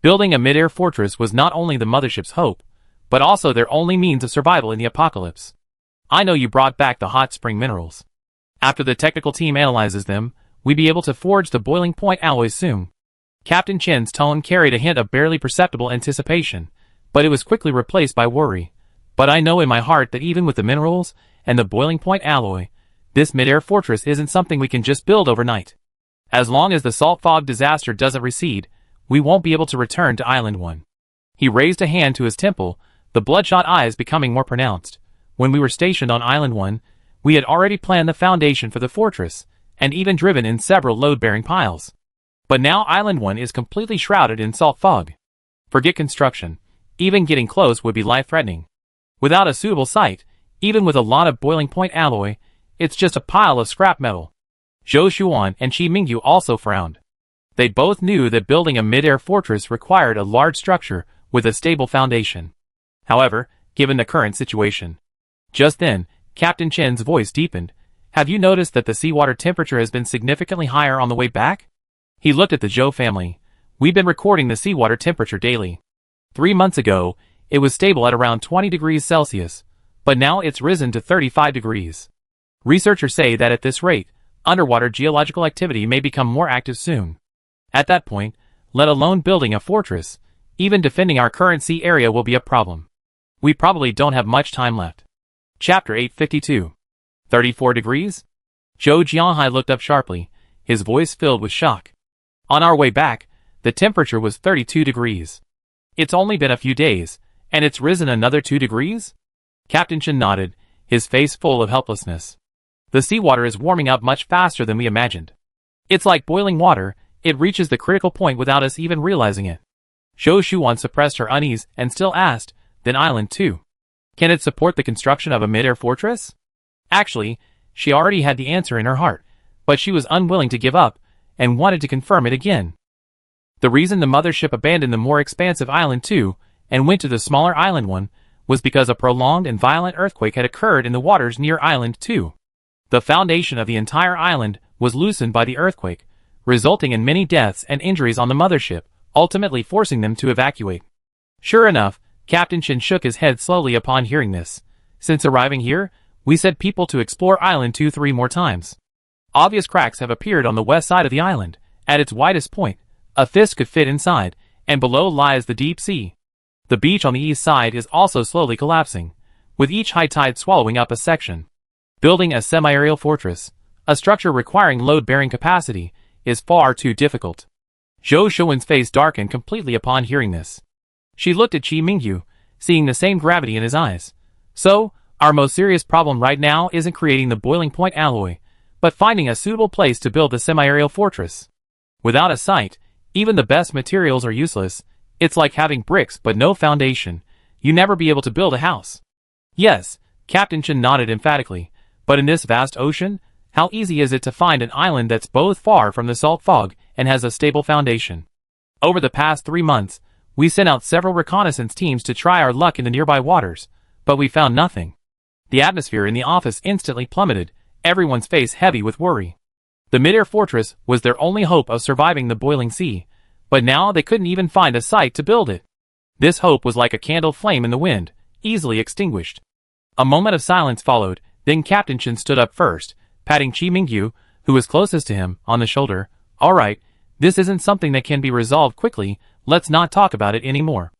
Building a mid-air fortress was not only the mothership's hope, but also their only means of survival in the apocalypse. I know you brought back the hot spring minerals. After the technical team analyzes them, we'll be able to forge the boiling point alloys soon. Captain Chen's tone carried a hint of barely perceptible anticipation, but it was quickly replaced by worry. But I know in my heart that even with the minerals and the boiling point alloy, this mid-air fortress isn't something we can just build overnight. As long as the salt fog disaster doesn't recede, we won't be able to return to Island 1. He raised a hand to his temple, the bloodshot eyes becoming more pronounced. When we were stationed on Island 1, we had already planned the foundation for the fortress, and even driven in several load-bearing piles. But now Island 1 is completely shrouded in salt fog. Forget construction. Even getting close would be life-threatening. Without a suitable site, even with a lot of boiling point alloy, it's just a pile of scrap metal. Zhou Xuan and Qi Mingyu also frowned. They both knew that building a mid-air fortress required a large structure with a stable foundation. However, given the current situation. Just then, Captain Chen's voice deepened. Have you noticed that the seawater temperature has been significantly higher on the way back? He looked at the Zhou family. We've been recording the seawater temperature daily. 3 months ago, it was stable at around 20 degrees Celsius, but now it's risen to 35 degrees. Researchers say that at this rate, underwater geological activity may become more active soon. At that point, let alone building a fortress, even defending our current sea area will be a problem. We probably don't have much time left. Chapter 852. 34 degrees? Zhou Jianhai looked up sharply, his voice filled with shock. On our way back, the temperature was 32 degrees. It's only been a few days, and it's risen another 2 degrees? Captain Chen nodded, his face full of helplessness. The seawater is warming up much faster than we imagined. It's like boiling water, it reaches the critical point without us even realizing it. Zhou Xuan suppressed her unease and still asked, then Island 2. Can it support the construction of a mid-air fortress? Actually, she already had the answer in her heart, but she was unwilling to give up, and wanted to confirm it again. The reason the mothership abandoned the more expansive Island 2, and went to the smaller Island 1, was because a prolonged and violent earthquake had occurred in the waters near Island 2. The foundation of the entire island was loosened by the earthquake, resulting in many deaths and injuries on the mothership, ultimately forcing them to evacuate. Sure enough, Captain Chen shook his head slowly upon hearing this. Since arriving here, we sent people to explore Island 2 3 more times. Obvious cracks have appeared on the west side of the island. At its widest point, a fist could fit inside, and below lies the deep sea. The beach on the east side is also slowly collapsing, with each high tide swallowing up a section. Building a semi-aerial fortress, a structure requiring load-bearing capacity, is far too difficult. Zhou Xuan's face darkened completely upon hearing this. She looked at Qi Mingyu, seeing the same gravity in his eyes. So, our most serious problem right now isn't creating the boiling point alloy, but finding a suitable place to build the semi-aerial fortress. Without a site, even the best materials are useless. It's like having bricks but no foundation. You never be able to build a house. Yes, Captain Chen nodded emphatically, but in this vast ocean, how easy is it to find an island that's both far from the salt fog and has a stable foundation? Over the past 3 months, we sent out several reconnaissance teams to try our luck in the nearby waters, but we found nothing. The atmosphere in the office instantly plummeted, everyone's face heavy with worry. The mid-air fortress was their only hope of surviving the boiling sea, but now they couldn't even find a site to build it. This hope was like a candle flame in the wind, easily extinguished. A moment of silence followed, then Captain Chen stood up first, patting Qi Mingyu, who was closest to him, on the shoulder. All right, this isn't something that can be resolved quickly, let's not talk about it anymore.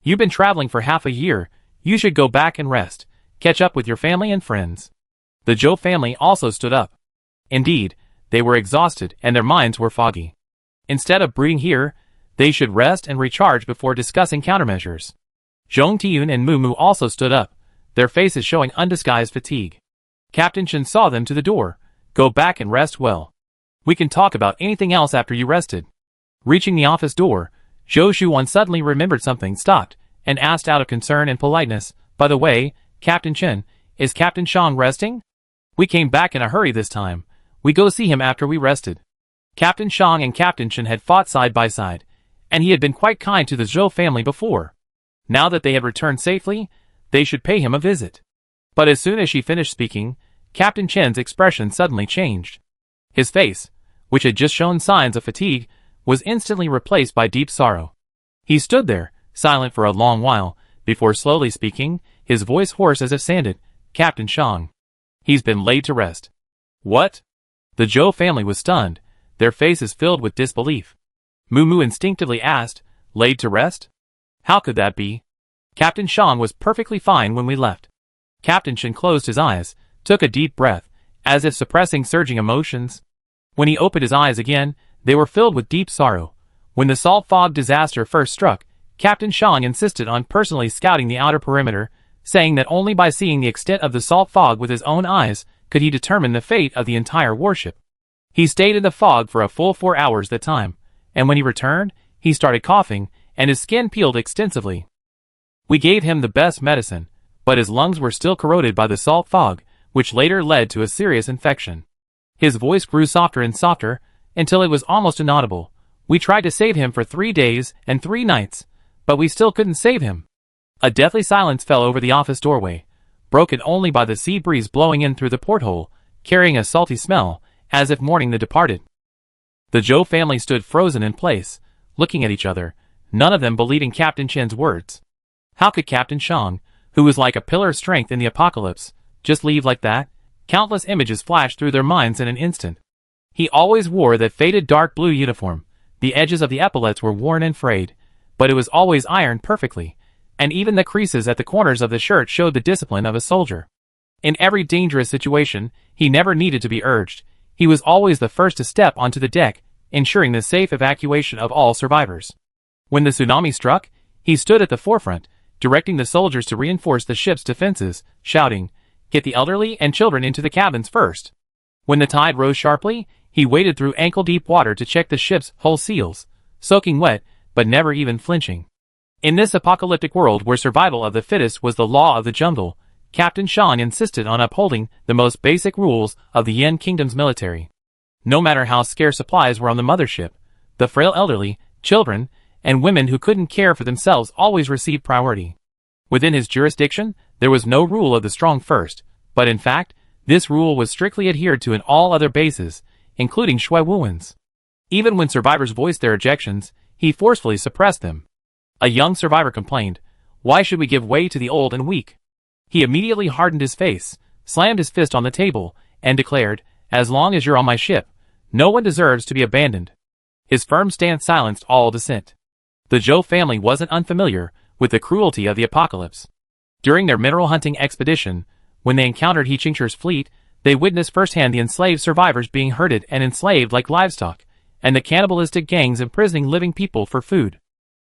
You've been traveling for half a year, you should go back and rest, catch up with your family and friends. The Zhou family also stood up. Indeed, they were exhausted and their minds were foggy. Instead of breeding here, they should rest and recharge before discussing countermeasures. Zhong Tiyun and Mumu also stood up, their faces showing undisguised fatigue. Captain Chen saw them to the door. Go back and rest well. We can talk about anything else after you rested. Reaching the office door, Zhou Shuan suddenly remembered something, stopped, and asked out of concern and politeness, "By the way, Captain Chen, is Captain Shang resting? We came back in a hurry this time. We go see him after we rested." Captain Shang and Captain Chen had fought side by side, and he had been quite kind to the Zhou family before. Now that they had returned safely, they should pay him a visit. But as soon as she finished speaking, Captain Chen's expression suddenly changed. His face, which had just shown signs of fatigue, was instantly replaced by deep sorrow. He stood there, silent for a long while, before slowly speaking, his voice hoarse as if sanded, "Captain Shang. He's been laid to rest." "What?" The Zhou family was stunned, their faces filled with disbelief. Mu instinctively asked, "Laid to rest? How could that be? Captain Shang was perfectly fine when we left." Captain Chen closed his eyes, took a deep breath, as if suppressing surging emotions. When he opened his eyes again, they were filled with deep sorrow. When the salt fog disaster first struck, Captain Shang insisted on personally scouting the outer perimeter, saying that only by seeing the extent of the salt fog with his own eyes could he determine the fate of the entire warship. He stayed in the fog for a full 4 hours that time, and when he returned, he started coughing, and his skin peeled extensively. We gave him the best medicine, but his lungs were still corroded by the salt fog, which later led to a serious infection. His voice grew softer and softer, until it was almost inaudible. We tried to save him for 3 days and 3 nights, but we still couldn't save him. A deathly silence fell over the office doorway, broken only by the sea breeze blowing in through the porthole, carrying a salty smell, as if mourning the departed. The Zhou family stood frozen in place, looking at each other, none of them believing Captain Chen's words. How could Captain Shang, who was like a pillar of strength in the apocalypse, just leave like that? Countless images flashed through their minds in an instant. He always wore that faded dark blue uniform. The edges of the epaulets were worn and frayed, but it was always ironed perfectly, and even the creases at the corners of the shirt showed the discipline of a soldier. In every dangerous situation, he never needed to be urged. He was always the first to step onto the deck, ensuring the safe evacuation of all survivors. When the tsunami struck, he stood at the forefront, directing the soldiers to reinforce the ship's defenses, shouting, "Get the elderly and children into the cabins first." When the tide rose sharply, he waded through ankle-deep water to check the ship's hull seals, soaking wet, but never even flinching. In this apocalyptic world where survival of the fittest was the law of the jungle, Captain Shang insisted on upholding the most basic rules of the Yin Kingdom's military. No matter how scarce supplies were on the mothership, the frail elderly, children, and women who couldn't care for themselves always received priority. Within his jurisdiction, there was no rule of the strong first, but in fact, this rule was strictly adhered to in all other bases, including Shui Wuwen's. Even when survivors voiced their objections, he forcefully suppressed them. A young survivor complained, "Why should we give way to the old and weak?" He immediately hardened his face, slammed his fist on the table, and declared, "As long as you're on my ship, no one deserves to be abandoned." His firm stance silenced all dissent. The Zhou family wasn't unfamiliar with the cruelty of the apocalypse. During their mineral hunting expedition, when they encountered He Qingche's fleet, they witnessed firsthand the enslaved survivors being herded and enslaved like livestock, and the cannibalistic gangs imprisoning living people for food.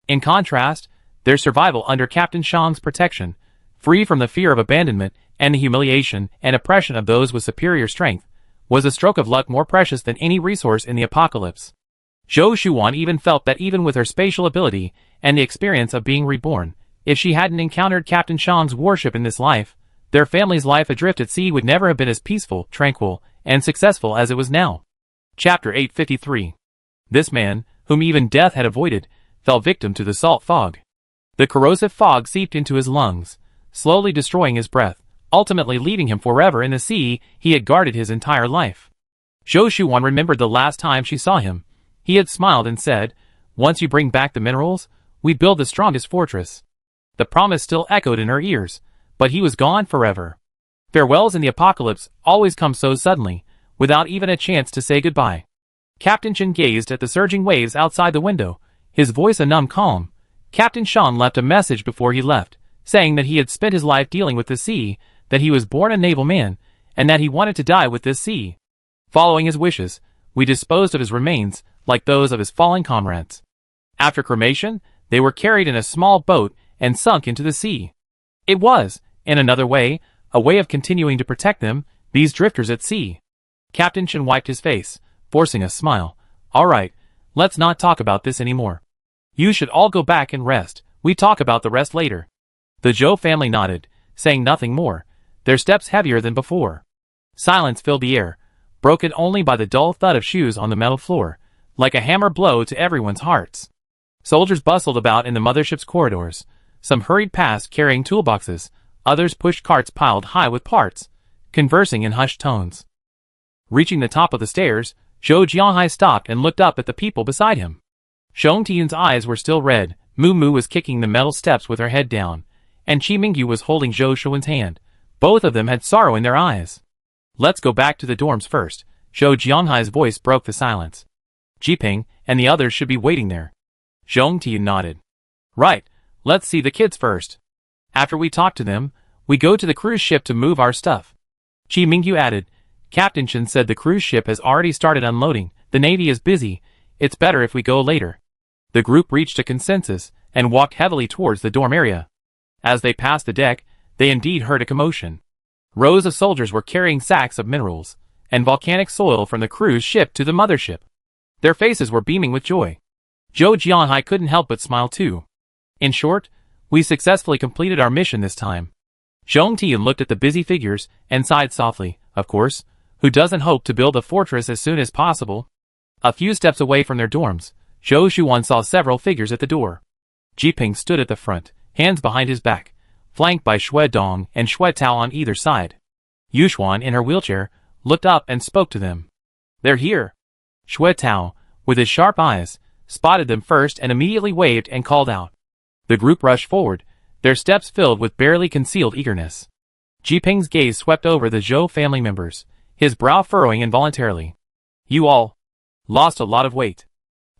In contrast, their survival under Captain Shang's protection, free from the fear of abandonment and the humiliation and oppression of those with superior strength, was a stroke of luck more precious than any resource in the apocalypse. Zhou Shuan even felt that even with her spatial ability and the experience of being reborn, if she hadn't encountered Captain Shang's warship in this life, their family's life adrift at sea would never have been as peaceful, tranquil, and successful as it was now. Chapter 853. This man, whom even death had avoided, fell victim to the salt fog. The corrosive fog seeped into his lungs, slowly destroying his breath, ultimately leaving him forever in the sea he had guarded his entire life. Zhou Shuan remembered the last time she saw him. He had smiled and said, "Once you bring back the minerals, we build the strongest fortress." The promise still echoed in her ears, but he was gone forever. Farewells in the apocalypse always come so suddenly, without even a chance to say goodbye. Captain Chen gazed at the surging waves outside the window, his voice a numb calm. Captain Shang left a message before he left, saying that he had spent his life dealing with the sea, that he was born a naval man, and that he wanted to die with this sea. Following his wishes, we disposed of his remains, like those of his fallen comrades. After cremation, they were carried in a small boat and sunk into the sea. It was, in another way, a way of continuing to protect them, these drifters at sea. Captain Chen wiped his face, forcing a smile. "All right, let's not talk about this anymore. You should all go back and rest. We talk about the rest later. The Zhou family nodded, saying nothing more, their steps heavier than before. Silence filled the air, broken only by the dull thud of shoes on the metal floor, like a hammer blow to everyone's hearts. Soldiers bustled about in the mothership's corridors. Some hurried past carrying toolboxes, others pushed carts piled high with parts, conversing in hushed tones. Reaching the top of the stairs, Zhou Jianhai stopped and looked up at the people beside him. Zhong Tiyun's eyes were still red, Mu Mu was kicking the metal steps with her head down, and Qi Mingyu was holding Zhou Shuan's hand. Both of them had sorrow in their eyes. Let's go back to the dorms first. Zhou Jianhai's voice broke the silence. Jiping and the others should be waiting there. Zhong Tiyun nodded. Right, let's see the kids first. After we talk to them, we go to the cruise ship to move our stuff. Qi Mingyu added, Captain Chen said the cruise ship has already started unloading, the Navy is busy, it's better if we go later. The group reached a consensus and walked heavily towards the dorm area. As they passed the deck, they indeed heard a commotion. Rows of soldiers were carrying sacks of minerals and volcanic soil from the cruise ship to the mothership. Their faces were beaming with joy. Zhou Jianhai couldn't help but smile too. In short, we successfully completed our mission this time. Zhong Tiyun looked at the busy figures and sighed softly. Of course, who doesn't hope to build a fortress as soon as possible? A few steps away from their dorms, Zhou Shuan saw several figures at the door. Jiping stood at the front, hands behind his back, flanked by Xue Dong and Xue Tao on either side. Yuxuan, in her wheelchair, looked up and spoke to them. They're here. Xue Tao, with his sharp eyes, spotted them first and immediately waved and called out. The group rushed forward, their steps filled with barely concealed eagerness. Jiping's gaze swept over the Zhou family members, his brow furrowing involuntarily. You all lost a lot of weight.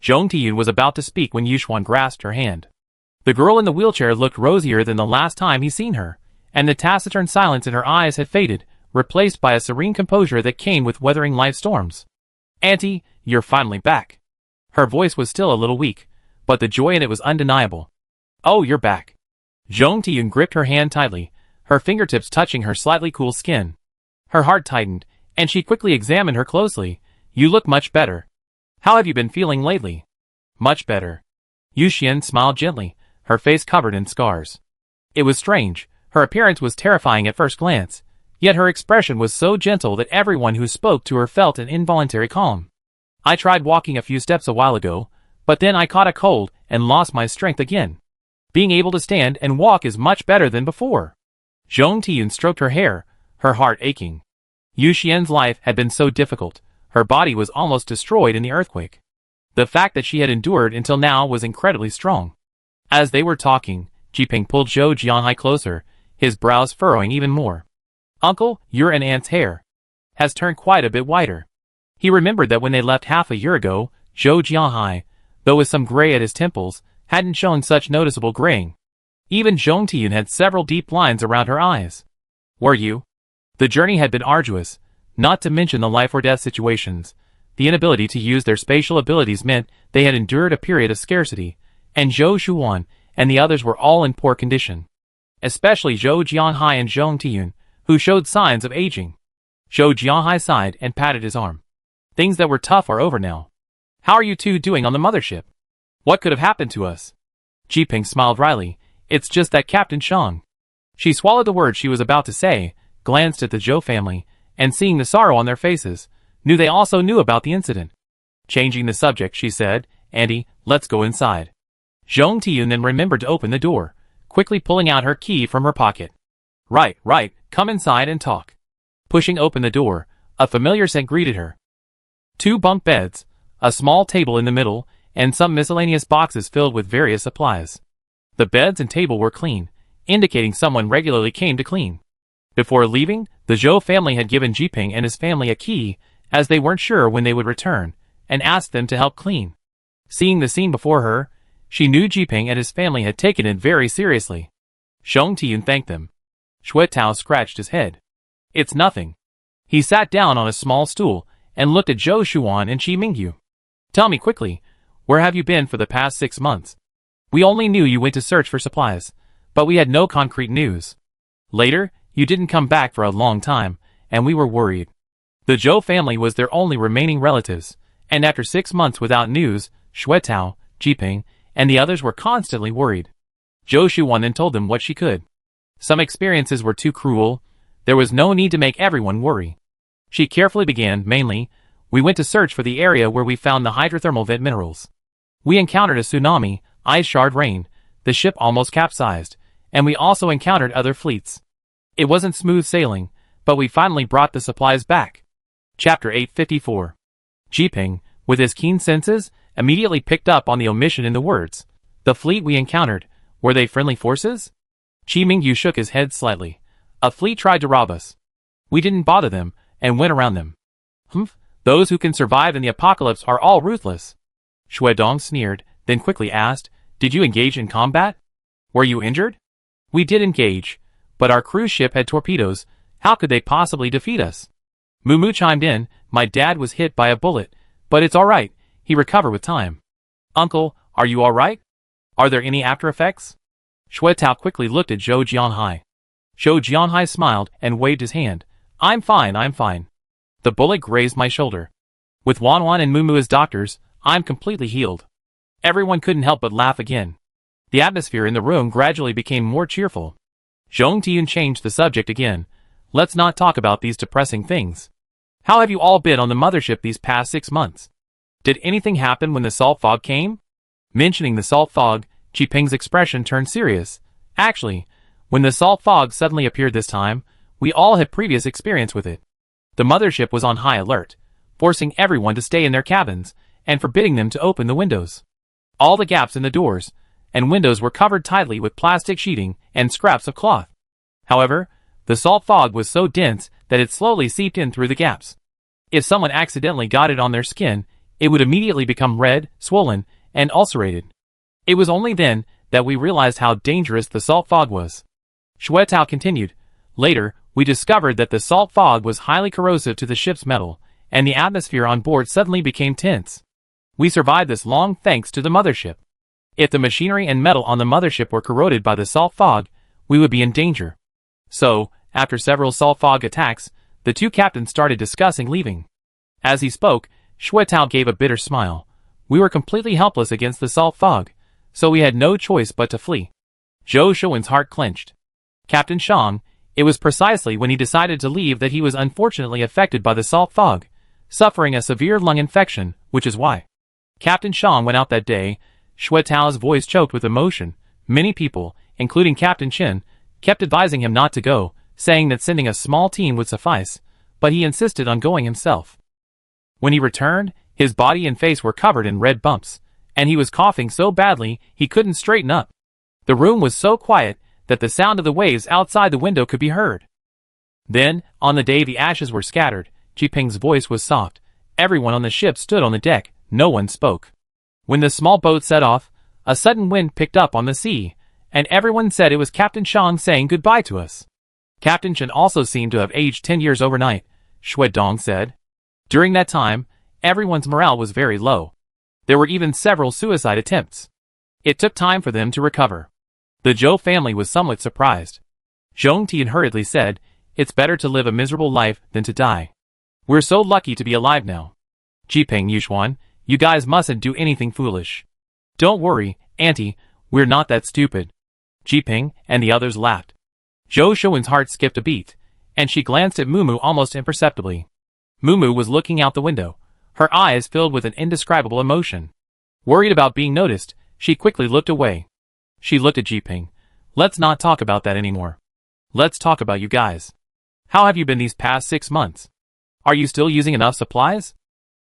Zhong Tiyun was about to speak when Yuxuan grasped her hand. The girl in the wheelchair looked rosier than the last time he'd seen her, and the taciturn silence in her eyes had faded, replaced by a serene composure that came with weathering life storms. Auntie, you're finally back. Her voice was still a little weak, but the joy in it was undeniable. Oh, you're back. Zhong Tiyun gripped her hand tightly, her fingertips touching her slightly cool skin. Her heart tightened, and she quickly examined her closely. You look much better. How have you been feeling lately? Much better. Yuxian smiled gently, her face covered in scars. It was strange, her appearance was terrifying at first glance, yet her expression was so gentle that everyone who spoke to her felt an involuntary calm. I tried walking a few steps a while ago, but then I caught a cold and lost my strength again. Being able to stand and walk is much better than before. Zhong Tiyun stroked her hair, her heart aching. Yuxian's life had been so difficult, her body was almost destroyed in the earthquake. The fact that she had endured until now was incredibly strong. As they were talking, Jiping pulled Zhou Jianhai closer, his brows furrowing even more. Uncle, your and Aunt's hair has turned quite a bit whiter. He remembered that when they left half a year ago, Zhou Jianhai, though with some gray at his temples, hadn't shown such noticeable graying. Even Zhong Tiyun had several deep lines around her eyes. Were you? The journey had been arduous, not to mention the life-or-death situations. The inability to use their spatial abilities meant they had endured a period of scarcity, and Zhou Shuan and the others were all in poor condition. Especially Zhou Jianhai and Zhong Tiyun, who showed signs of aging. Zhou Jianhai sighed and patted his arm. Things that were tough are over now. How are you two doing on the mothership? What could have happened to us? Jiping smiled wryly. It's just that Captain Shang. She swallowed the words she was about to say, glanced at the Zhou family, and seeing the sorrow on their faces, knew they also knew about the incident. Changing the subject, she said, Auntie, let's go inside. Zhong Tiyun then remembered to open the door, quickly pulling out her key from her pocket. Right, come inside and talk. Pushing open the door, a familiar scent greeted her. 2 bunk beds, a small table in the middle, and some miscellaneous boxes filled with various supplies. The beds and table were clean, indicating someone regularly came to clean. Before leaving, the Zhou family had given Jiping and his family a key, as they weren't sure when they would return, and asked them to help clean. Seeing the scene before her, she knew Jiping and his family had taken it very seriously. Zhong Tiyun thanked them. Xue Tao scratched his head. It's nothing. He sat down on a small stool and looked at Zhou Shuan and Qi Mingyu. Tell me quickly, where have you been for the past 6 months? We only knew you went to search for supplies, but we had no concrete news. Later, you didn't come back for a long time, and we were worried. The Zhou family was their only remaining relatives, and after 6 months without news, Xue Tao, Jiping, and the others were constantly worried. Zhou Shuwan then told them what she could. Some experiences were too cruel. There was no need to make everyone worry. She carefully began, mainly, we went to search for the area where we found the hydrothermal vent minerals. We encountered a tsunami, ice shard rain, the ship almost capsized, and we also encountered other fleets. It wasn't smooth sailing, but we finally brought the supplies back. Chapter 854. Jiping, with his keen senses, immediately picked up on the omission in the words. The fleet we encountered, were they friendly forces? Qi Mingyu shook his head slightly. A fleet tried to rob us. We didn't bother them, and went around them. Humph, those who can survive in the apocalypse are all ruthless. Xue Dong sneered, then quickly asked, did you engage in combat? Were you injured? We did engage, but our cruise ship had torpedoes. How could they possibly defeat us? Mumu chimed in, my dad was hit by a bullet, but it's alright, he recovered with time. Uncle, are you alright? Are there any after effects? Xue Tao quickly looked at Zhou Jianhai. Zhou Jianhai smiled and waved his hand. I'm fine, I'm fine. The bullet grazed my shoulder. With Wanwan and Mumu as doctors, I'm completely healed. Everyone couldn't help but laugh again. The atmosphere in the room gradually became more cheerful. Zhong Tiyun changed the subject again. Let's not talk about these depressing things. How have you all been on the mothership these past 6 months? Did anything happen when the salt fog came? Mentioning the salt fog, Qiping's expression turned serious. Actually, when the salt fog suddenly appeared this time, we all had previous experience with it. The mothership was on high alert, forcing everyone to stay in their cabins, and forbidding them to open the windows. All the gaps in the doors and windows were covered tightly with plastic sheeting and scraps of cloth. However, the salt fog was so dense that it slowly seeped in through the gaps. If someone accidentally got it on their skin, it would immediately become red, swollen, and ulcerated. It was only then that we realized how dangerous the salt fog was. Xue Tao continued, later, we discovered that the salt fog was highly corrosive to the ship's metal, and the atmosphere on board suddenly became tense. We survived this long thanks to the mothership. If the machinery and metal on the mothership were corroded by the salt fog, we would be in danger. So, after several salt fog attacks, the two captains started discussing leaving. As he spoke, Xue Tao gave a bitter smile. We were completely helpless against the salt fog, so we had no choice but to flee. Zhou Shuan's heart clenched. Captain Shang, it was precisely when he decided to leave that he was unfortunately affected by the salt fog, suffering a severe lung infection, which is why. Captain Shang went out that day. Xue Tao's voice choked with emotion. Many people, including Captain Chen, kept advising him not to go, saying that sending a small team would suffice, but he insisted on going himself. When he returned, his body and face were covered in red bumps, and he was coughing so badly he couldn't straighten up. The room was so quiet that the sound of the waves outside the window could be heard. Then, on the day the ashes were scattered, Qiping's voice was soft. Everyone on the ship stood on the deck, no one spoke. When the small boat set off, a sudden wind picked up on the sea, and everyone said it was Captain Shang saying goodbye to us. Captain Chen also seemed to have aged 10 years overnight, Xue Dong said. During that time, everyone's morale was very low. There were even several suicide attempts. It took time for them to recover. The Zhou family was somewhat surprised. Zhong Tian hurriedly said, it's better to live a miserable life than to die. We're so lucky to be alive now. Jiping Yuxuan, you guys mustn't do anything foolish. Don't worry, Auntie, we're not that stupid. Jiping and the others laughed. Zhou Shuan's heart skipped a beat, and she glanced at Mumu almost imperceptibly. Mumu was looking out the window, her eyes filled with an indescribable emotion. Worried about being noticed, she quickly looked away. She looked at Jiping. Let's not talk about that anymore. Let's talk about you guys. How have you been these past 6 months? Are you still using enough supplies?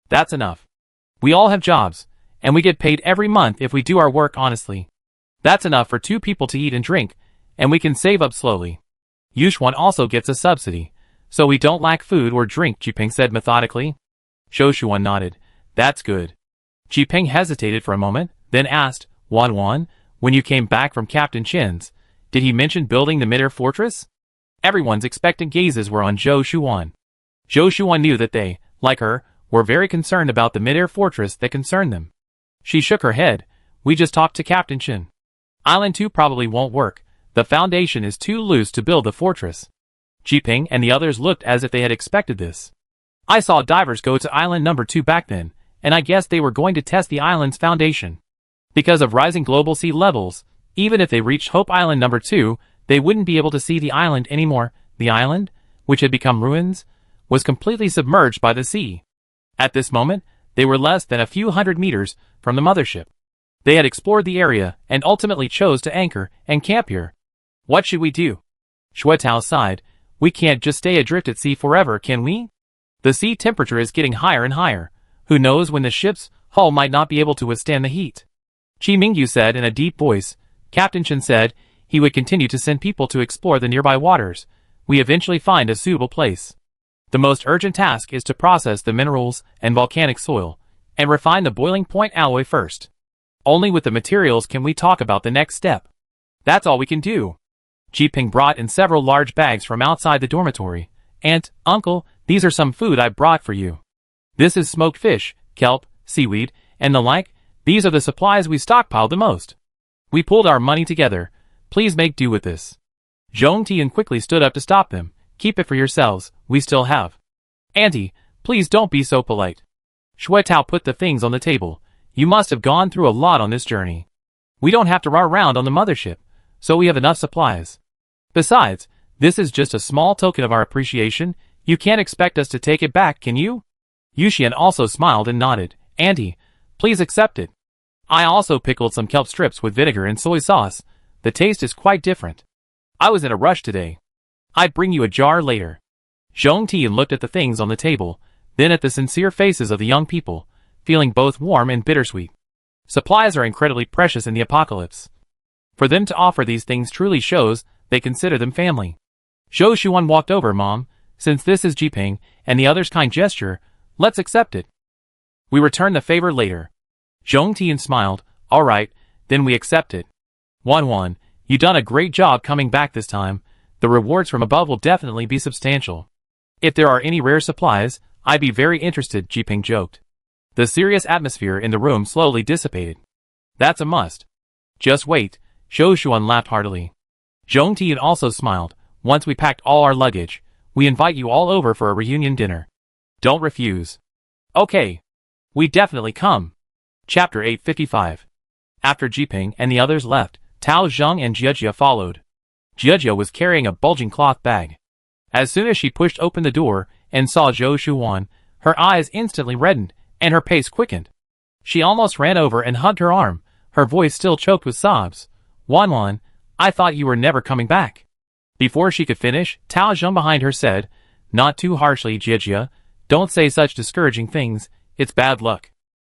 That's enough. We all have jobs, and we get paid every month if we do our work honestly. That's enough for 2 people to eat and drink, and we can save up slowly. Yuxuan also gets a subsidy, so we don't lack food or drink, Jiping said methodically. Zhou Shuan nodded. That's good. Jiping hesitated for a moment, then asked, Wanwan, when you came back from Captain Chen's, did he mention building the midair fortress? Everyone's expectant gazes were on Zhou Shuan. Zhou Shuan knew that they, like her, were very concerned about the midair fortress that concerned them. She shook her head. We just talked to Captain Chen. Island 2 probably won't work. The foundation is too loose to build the fortress. Jiping and the others looked as if they had expected this. I saw divers go to island number 2 back then, and I guessed they were going to test the island's foundation. Because of rising global sea levels, even if they reached Hope Island number 2, they wouldn't be able to see the island anymore. The island, which had become ruins, was completely submerged by the sea. At this moment, they were less than a few hundred meters from the mothership. They had explored the area and ultimately chose to anchor and camp here. What should we do? Shuetao sighed. We can't just stay adrift at sea forever, can we? The sea temperature is getting higher and higher. Who knows when the ship's hull might not be able to withstand the heat? Chi Mingyu said in a deep voice. Captain Chen said he would continue to send people to explore the nearby waters. We eventually find a suitable place. The most urgent task is to process the minerals and volcanic soil, and refine the boiling point alloy first. Only with the materials can we talk about the next step. That's all we can do. Jiping brought in several large bags from outside the dormitory. Aunt, uncle, these are some food I brought for you. This is smoked fish, kelp, seaweed, and the like. These are the supplies we stockpiled the most. We pulled our money together. Please make do with this. Zhong Tian quickly stood up to stop them. Keep it for yourselves, we still have. Auntie, please don't be so polite. Shuetao put the things on the table. You must have gone through a lot on this journey. We don't have to run around on the mothership, so we have enough supplies. Besides, this is just a small token of our appreciation. You can't expect us to take it back, can you? Yuxian also smiled and nodded. Auntie, please accept it. I also pickled some kelp strips with vinegar and soy sauce. The taste is quite different. I was in a rush today. I'd bring you a jar later. Zhong Tian looked at the things on the table, then at the sincere faces of the young people, feeling both warm and bittersweet. Supplies are incredibly precious in the apocalypse. For them to offer these things truly shows they consider them family. Zhou Shuan walked over. Mom, since this is Jiping and the other's kind gesture, let's accept it. We return the favor later. Zhong Tian smiled. All right, then we accept it. Wan, you done a great job coming back this time. The rewards from above will definitely be substantial. If there are any rare supplies, I'd be very interested, Jiping joked. The serious atmosphere in the room slowly dissipated. That's a must. Just wait, Zhou Shuan laughed heartily. Zhong Tian also smiled. Once we packed all our luggage, we invite you all over for a reunion dinner. Don't refuse. Okay. We definitely come. Chapter 855. After Jiping and the others left, Tao Zheng and Jiejia followed. Jiejia was carrying a bulging cloth bag. As soon as she pushed open the door and saw Zhou Shuan, her eyes instantly reddened and her pace quickened. She almost ran over and hugged her arm, her voice still choked with sobs. Wan, I thought you were never coming back. Before she could finish, Tao Zheng behind her said, Not too harshly, Jiejia. Don't say such discouraging things. It's bad luck.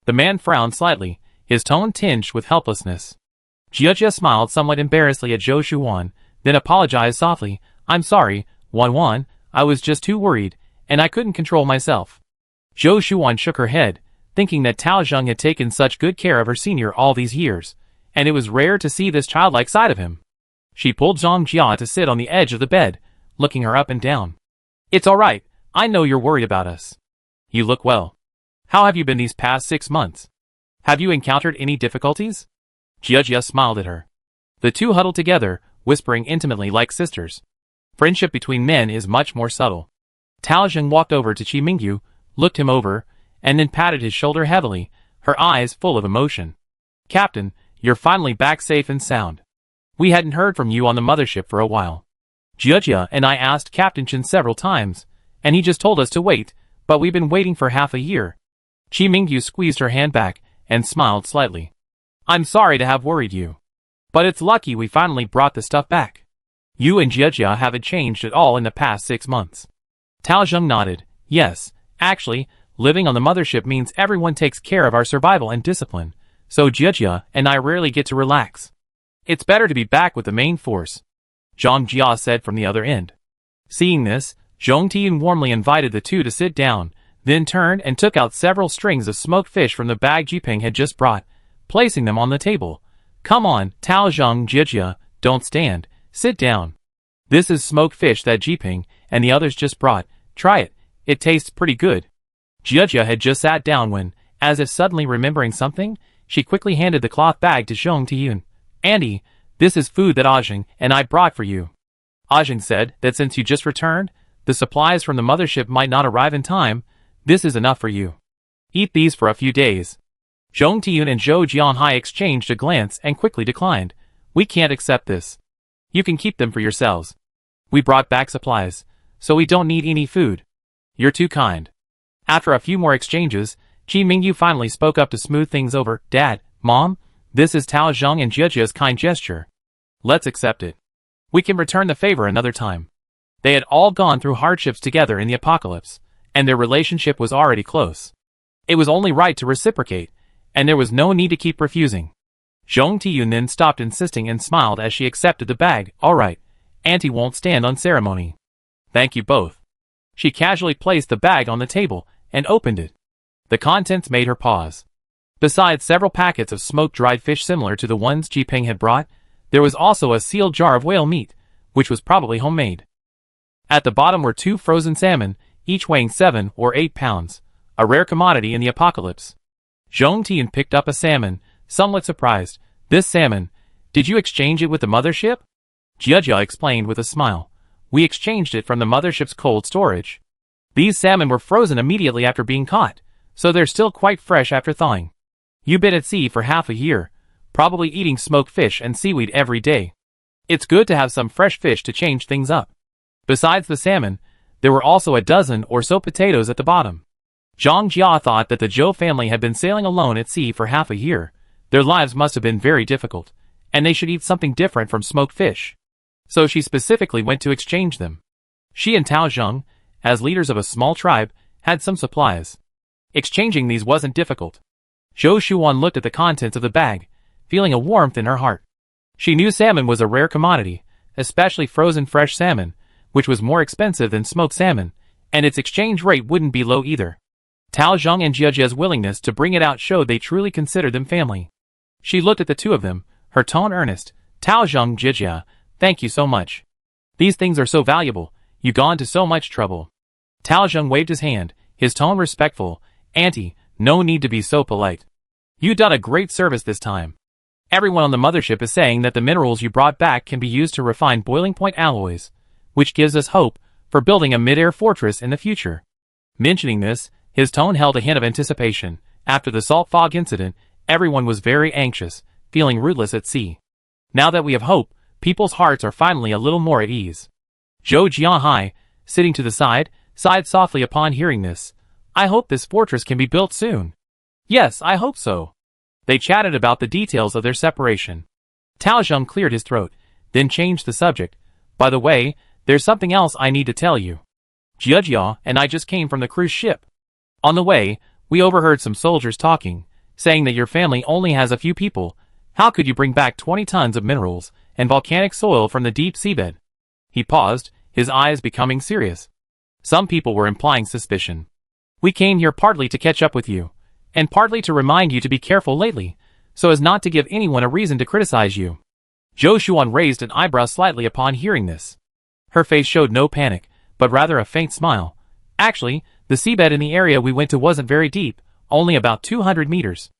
The man frowned slightly, his tone tinged with helplessness. Jiejia smiled somewhat embarrassedly at Zhou Shuan, then apologized softly. I'm sorry, Wan, I was just too worried, and I couldn't control myself. Zhou Shuan shook her head, thinking that Tao Zheng had taken such good care of her senior all these years, and it was rare to see this childlike side of him. She pulled Zhang Jia to sit on the edge of the bed, looking her up and down. It's all right, I know you're worried about us. You look well. How have you been these past 6 months? Have you encountered any difficulties? Jiejia smiled at her. The two huddled together, whispering intimately like sisters. Friendship between men is much more subtle. Tao Zheng walked over to Chi Mingyu, looked him over, and then patted his shoulder heavily, her eyes full of emotion. Captain, you're finally back safe and sound. We hadn't heard from you on the mothership for a while. Jiejia and I asked Captain Chen several times, and he just told us to wait, but we've been waiting for half a year. Chi Mingyu squeezed her hand back and smiled slightly. I'm sorry to have worried you. But it's lucky we finally brought the stuff back. You and Jiejia haven't changed at all in the past 6 months. Tao Zheng nodded. Yes, actually, living on the mothership means everyone takes care of our survival and discipline, so Jiejia and I rarely get to relax. It's better to be back with the main force, Zhang Jia said from the other end. Seeing this, Zhong Tian warmly invited the two to sit down, then turned and took out several strings of smoked fish from the bag Jiping had just brought, placing them on the table. Come on, Tao Zheng, Jiejia, don't stand, sit down. This is smoked fish that Jiping and the others just brought. Try it, it tastes pretty good. Jiejia had just sat down when, as if suddenly remembering something, she quickly handed the cloth bag to Zhong Tian. Auntie, this is food that Ajing and I brought for you. Ajing said that since you just returned, the supplies from the mothership might not arrive in time. This is enough for you. Eat these for a few days. Zhong Tiyun and Zhou Jianhai exchanged a glance and quickly declined. We can't accept this. You can keep them for yourselves. We brought back supplies, so we don't need any food. You're too kind. After a few more exchanges, Qi Mingyu finally spoke up to smooth things over. Dad, Mom, this is Tao Zheng and Jiejia's kind gesture. Let's accept it. We can return the favor another time. They had all gone through hardships together in the apocalypse, and their relationship was already close. It was only right to reciprocate, and there was no need to keep refusing. Zhong Tiyun then stopped insisting and smiled as she accepted the bag. All right, Auntie won't stand on ceremony. Thank you both. She casually placed the bag on the table and opened it. The contents made her pause. Besides several packets of smoked dried fish similar to the ones Ji Ping had brought, there was also a sealed jar of whale meat, which was probably homemade. At the bottom were 2 frozen salmon, each weighing 7 or 8 pounds, a rare commodity in the apocalypse. Zhong Tiyun picked up a salmon, somewhat surprised. This salmon, did you exchange it with the mothership? Jiejia explained with a smile. We exchanged it from the mothership's cold storage. These salmon were frozen immediately after being caught, so they're still quite fresh after thawing. You've been at sea for half a year, probably eating smoked fish and seaweed every day. It's good to have some fresh fish to change things up. Besides the salmon, there were also a dozen or so potatoes at the bottom. Zhang Jia thought that the Zhou family had been sailing alone at sea for half a year. Their lives must have been very difficult, and they should eat something different from smoked fish. So she specifically went to exchange them. She and Tao Zheng, as leaders of a small tribe, had some supplies. Exchanging these wasn't difficult. Zhou Shuan looked at the contents of the bag, feeling a warmth in her heart. She knew salmon was a rare commodity, especially frozen fresh salmon, which was more expensive than smoked salmon, and its exchange rate wouldn't be low either. Tao Zheng and Jiejia's willingness to bring it out showed they truly considered them family. She looked at the two of them, her tone earnest. Tao Zheng, Jiejia, thank you so much. These things are so valuable, you've gone to so much trouble. Tao Zheng waved his hand, his tone respectful. Auntie, no need to be so polite. You done a great service this time. Everyone on the mothership is saying that the minerals you brought back can be used to refine boiling point alloys, which gives us hope for building a mid-air fortress in the future. Mentioning this, his tone held a hint of anticipation. After the salt fog incident, everyone was very anxious, feeling rootless at sea. Now that we have hope, people's hearts are finally a little more at ease. Zhou Jianhai, sitting to the side, sighed softly upon hearing this. I hope this fortress can be built soon. Yes, I hope so. They chatted about the details of their separation. Tao Zheng cleared his throat, then changed the subject. By the way, there's something else I need to tell you. Jiejia and I just came from the cruise ship. On the way, we overheard some soldiers talking, saying that your family only has a few people. How could you bring back 20 tons of minerals and volcanic soil from the deep seabed? He paused, his eyes becoming serious. Some people were implying suspicion. We came here partly to catch up with you, and partly to remind you to be careful lately, so as not to give anyone a reason to criticize you. Zhou Shuan raised an eyebrow slightly upon hearing this. Her face showed no panic, but rather a faint smile. Actually, the seabed in the area we went to wasn't very deep, only about 200 meters.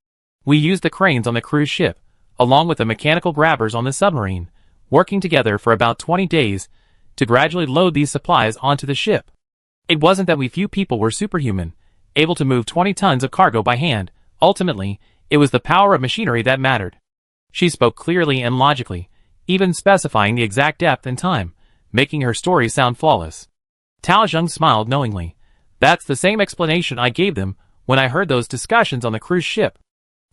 We used the cranes on the cruise ship, along with the mechanical grabbers on the submarine, working together for about 20 days to gradually load these supplies onto the ship. It wasn't that we few people were superhuman, able to move 20 tons of cargo by hand. Ultimately, it was the power of machinery that mattered. She spoke clearly and logically, even specifying the exact depth and time, making her story sound flawless. Tao Zheng smiled knowingly. That's the same explanation I gave them when I heard those discussions on the cruise ship.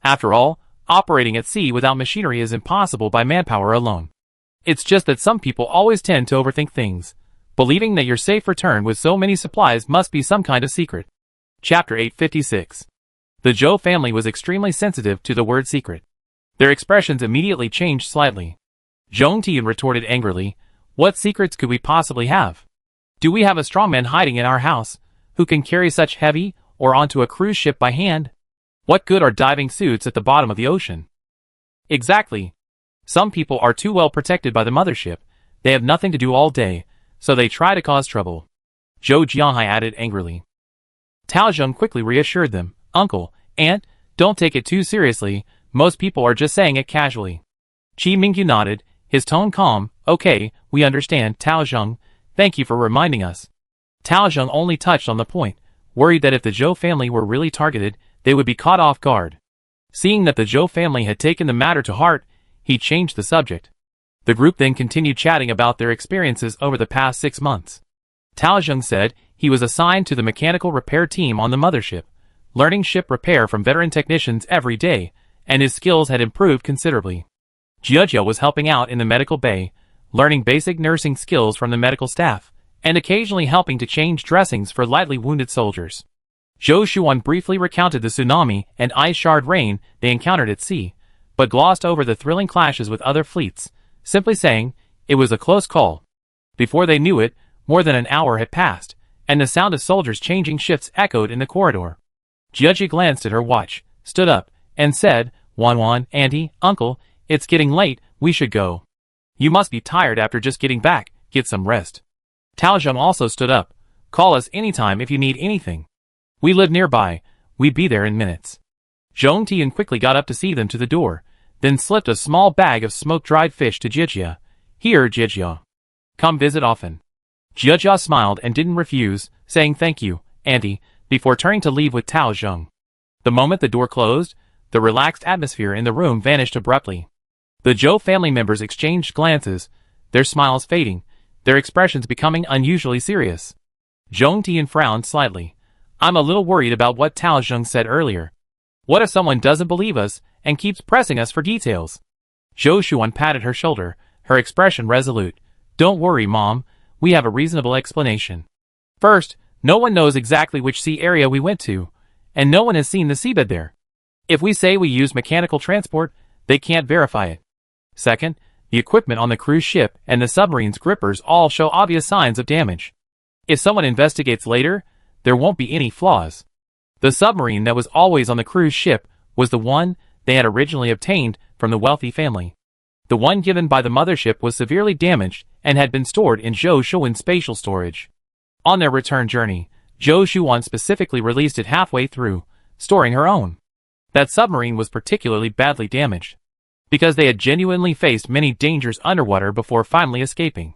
After all, operating at sea without machinery is impossible by manpower alone. It's just that some people always tend to overthink things, believing that your safe return with so many supplies must be some kind of secret. Chapter 856. The Zhou family was extremely sensitive to the word secret. Their expressions immediately changed slightly. Zhong Tiyun retorted angrily, what secrets could we possibly have? Do we have a strongman hiding in our house, who can carry such heavy, or onto a cruise ship by hand? What good are diving suits at the bottom of the ocean? Exactly. Some people are too well protected by the mothership, they have nothing to do all day, so they try to cause trouble. Zhou Jianhai added angrily. Tao Zheng quickly reassured them, Uncle, Aunt, don't take it too seriously, most people are just saying it casually. Qi Mingyu nodded, his tone calm, okay, we understand, Tao Zheng, thank you for reminding us. Tao Zheng only touched on the point, worried that if the Zhou family were really targeted, they would be caught off guard. Seeing that the Zhou family had taken the matter to heart, he changed the subject. The group then continued chatting about their experiences over the past 6 months. Tao Zheng said he was assigned to the mechanical repair team on the mothership, learning ship repair from veteran technicians every day, and his skills had improved considerably. Jiejia was helping out in the medical bay, learning basic nursing skills from the medical staff, and occasionally helping to change dressings for lightly wounded soldiers. Zhou Shuan briefly recounted the tsunami and ice shard rain they encountered at sea, but glossed over the thrilling clashes with other fleets, simply saying, it was a close call. Before they knew it, more than an hour had passed, and the sound of soldiers changing shifts echoed in the corridor. Jiejia glanced at her watch, stood up, and said, Wan, auntie, uncle, it's getting late, we should go. You must be tired after just getting back, get some rest. Tao Zheng also stood up. Call us anytime if you need anything. We live nearby, we'd be there in minutes. Zhong Tian quickly got up to see them to the door, then slipped a small bag of smoked-dried fish to Jiejia. Here, Jiejia. Come visit often. Jiejia smiled and didn't refuse, saying thank you, auntie, before turning to leave with Tao Zheng. The moment the door closed, the relaxed atmosphere in the room vanished abruptly. The Zhou family members exchanged glances, their smiles fading, their expressions becoming unusually serious. Zhong Tian frowned slightly. I'm a little worried about what Tao Zheng said earlier. What if someone doesn't believe us and keeps pressing us for details? Zhou Shuan patted her shoulder, her expression resolute. Don't worry, Mom. We have a reasonable explanation. First, no one knows exactly which sea area we went to, and no one has seen the seabed there. If we say we used mechanical transport, they can't verify it. Second, the equipment on the cruise ship and the submarine's grippers all show obvious signs of damage. If someone investigates later, there won't be any flaws. The submarine that was always on the cruise ship was the one they had originally obtained from the wealthy family. The one given by the mothership was severely damaged and had been stored in Zhou Shuan's spatial storage. On their return journey, Zhou Shuan specifically released it halfway through, storing her own. That submarine was particularly badly damaged, because they had genuinely faced many dangers underwater before finally escaping.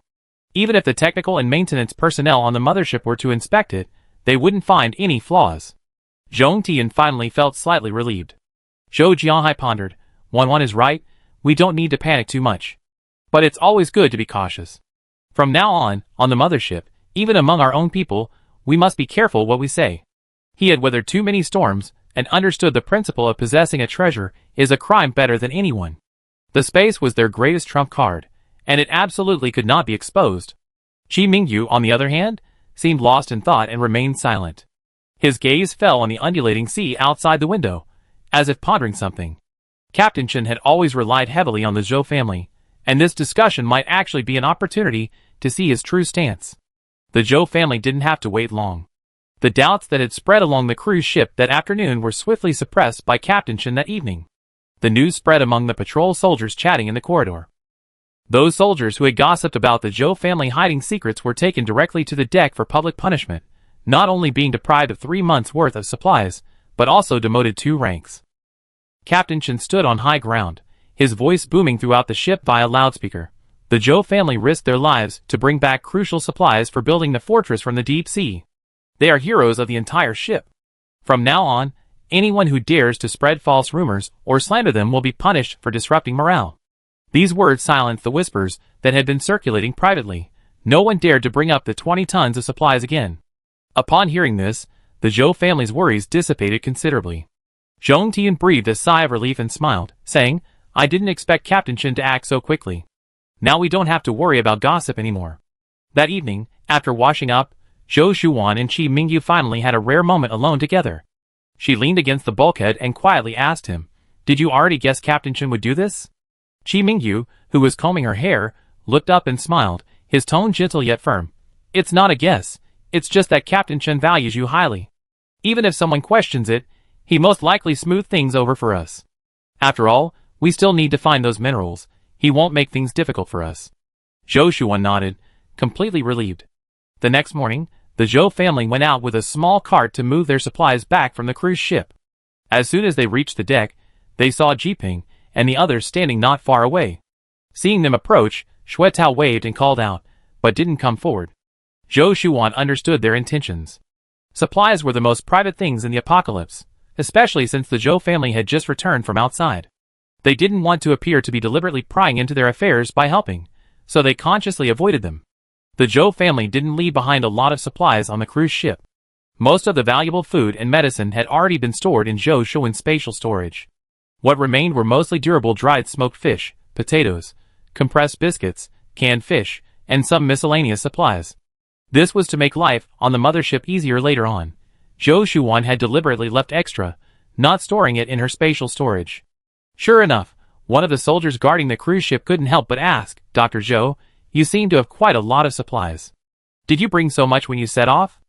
Even if the technical and maintenance personnel on the mothership were to inspect it, they wouldn't find any flaws. Zhong Tian finally felt slightly relieved. Zhou Jianhai pondered, Wan is right, we don't need to panic too much. But it's always good to be cautious. From now on the mothership, even among our own people, we must be careful what we say. He had weathered too many storms, and understood the principle of possessing a treasure is a crime better than anyone. The space was their greatest trump card, and it absolutely could not be exposed. Qi Mingyu, on the other hand, seemed lost in thought and remained silent. His gaze fell on the undulating sea outside the window, as if pondering something. Captain Chen had always relied heavily on the Zhou family, and this discussion might actually be an opportunity to see his true stance. The Zhou family didn't have to wait long. The doubts that had spread along the cruise ship that afternoon were swiftly suppressed by Captain Chen that evening. The news spread among the patrol soldiers chatting in the corridor. Those soldiers who had gossiped about the Zhou family hiding secrets were taken directly to the deck for public punishment, not only being deprived of 3 months' worth of supplies, but also demoted 2 ranks. Captain Chen stood on high ground, his voice booming throughout the ship via loudspeaker. The Zhou family risked their lives to bring back crucial supplies for building the fortress from the deep sea. They are heroes of the entire ship. From now on, anyone who dares to spread false rumors or slander them will be punished for disrupting morale. These words silenced the whispers that had been circulating privately. No one dared to bring up the 20 tons of supplies again. Upon hearing this, the Zhou family's worries dissipated considerably. Zhong Tian breathed a sigh of relief and smiled, saying, I didn't expect Captain Chen to act so quickly. Now we don't have to worry about gossip anymore. That evening, after washing up, Zhou Shuan and Qi Mingyu finally had a rare moment alone together. She leaned against the bulkhead and quietly asked him, Did you already guess Captain Chen would do this? Qi Mingyu, who was combing her hair, looked up and smiled, his tone gentle yet firm. It's not a guess, it's just that Captain Chen values you highly. Even if someone questions it, he most likely smoothed things over for us. After all, we still need to find those minerals. He won't make things difficult for us. Zhou Shuan nodded, completely relieved. The next morning, the Zhou family went out with a small cart to move their supplies back from the cruise ship. As soon as they reached the deck, they saw Jiping and the others standing not far away. Seeing them approach, Xuetao waved and called out, but didn't come forward. Zhou Shuan understood their intentions. Supplies were the most private things in the apocalypse, especially since the Zhou family had just returned from outside. They didn't want to appear to be deliberately prying into their affairs by helping, so they consciously avoided them. The Zhou family didn't leave behind a lot of supplies on the cruise ship. Most of the valuable food and medicine had already been stored in Zhou Shuan's spatial storage. What remained were mostly durable dried smoked fish, potatoes, compressed biscuits, canned fish, and some miscellaneous supplies. This was to make life on the mothership easier later on. Zhou Shuan had deliberately left extra, not storing it in her spatial storage. Sure enough, one of the soldiers guarding the cruise ship couldn't help but ask, "Dr. Zhou, you seem to have quite a lot of supplies. Did you bring so much when you set off?"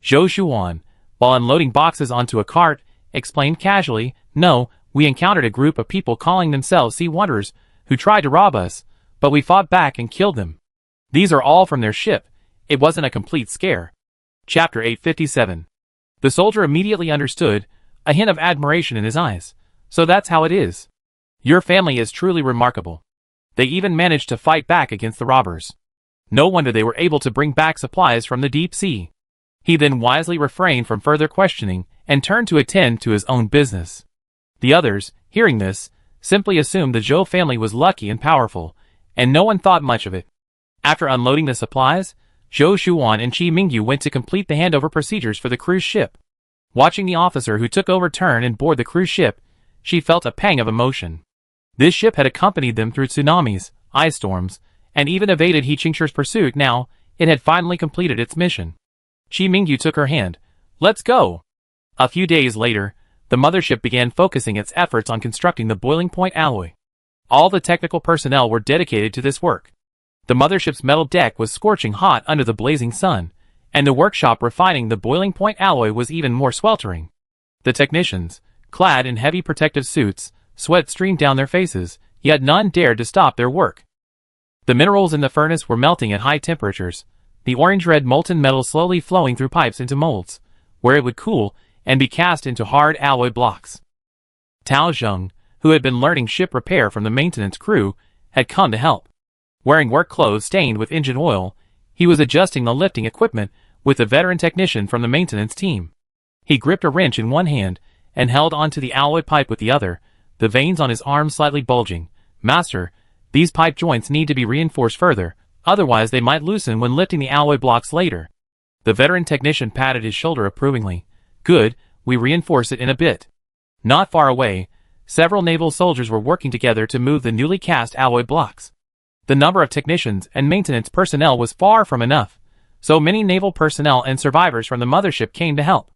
Zhou Shuan, while unloading boxes onto a cart, explained casually, "No, we encountered a group of people calling themselves Sea Wanderers who tried to rob us, but we fought back and killed them. These are all from their ship. It wasn't a complete scare." Chapter 857. The soldier immediately understood, a hint of admiration in his eyes. "So that's how it is. Your family is truly remarkable. They even managed to fight back against the robbers. No wonder they were able to bring back supplies from the deep sea." He then wisely refrained from further questioning and turned to attend to his own business. The others, hearing this, simply assumed the Zhou family was lucky and powerful, and no one thought much of it. After unloading the supplies, Zhou Shuan and Qi Mingyu went to complete the handover procedures for the cruise ship. Watching the officer who took over turn and board the cruise ship, she felt a pang of emotion. This ship had accompanied them through tsunamis, ice storms, and even evaded He Qingshir's pursuit. Now, it had finally completed its mission. Qi Mingyu took her hand. "Let's go." A few days later, the mothership began focusing its efforts on constructing the boiling point alloy. All the technical personnel were dedicated to this work. The mothership's metal deck was scorching hot under the blazing sun, and the workshop refining the boiling point alloy was even more sweltering. The technicians, clad in heavy protective suits, sweat streamed down their faces, yet none dared to stop their work. The minerals in the furnace were melting at high temperatures, the orange-red molten metal slowly flowing through pipes into molds, where it would cool and be cast into hard alloy blocks. Tao Zheng, who had been learning ship repair from the maintenance crew, had come to help. Wearing work clothes stained with engine oil, he was adjusting the lifting equipment with a veteran technician from the maintenance team. He gripped a wrench in one hand and held onto the alloy pipe with the other, the veins on his arm slightly bulging. "Master, these pipe joints need to be reinforced further, otherwise they might loosen when lifting the alloy blocks later." The veteran technician patted his shoulder approvingly. "Good, we reinforce it in a bit." Not far away, several naval soldiers were working together to move the newly cast alloy blocks. The number of technicians and maintenance personnel was far from enough, so many naval personnel and survivors from the mothership came to help.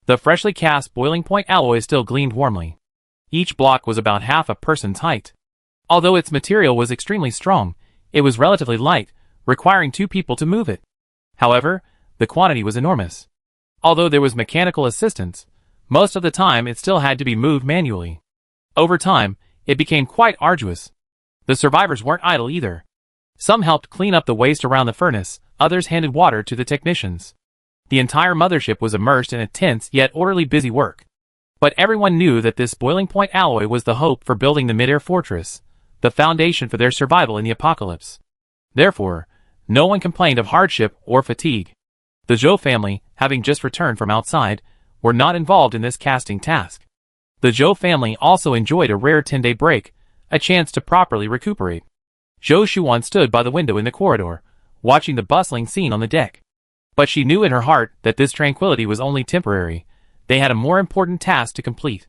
The freshly cast boiling point alloy still gleamed warmly. Each block was about half a person's height. Although its material was extremely strong, it was relatively light, requiring 2 people to move it. However, the quantity was enormous. Although there was mechanical assistance, most of the time it still had to be moved manually. Over time, it became quite arduous. The survivors weren't idle either. Some helped clean up the waste around the furnace, others handed water to the technicians. The entire mothership was immersed in a tense yet orderly busy work. But everyone knew that this boiling point alloy was the hope for building the mid-air fortress, the foundation for their survival in the apocalypse. Therefore, no one complained of hardship or fatigue. The Zhou family, having just returned from outside, were not involved in this casting task. The Zhou family also enjoyed a rare 10-day break, a chance to properly recuperate. Zhou Shuan stood by the window in the corridor, watching the bustling scene on the deck. But she knew in her heart that this tranquility was only temporary. They had a more important task to complete.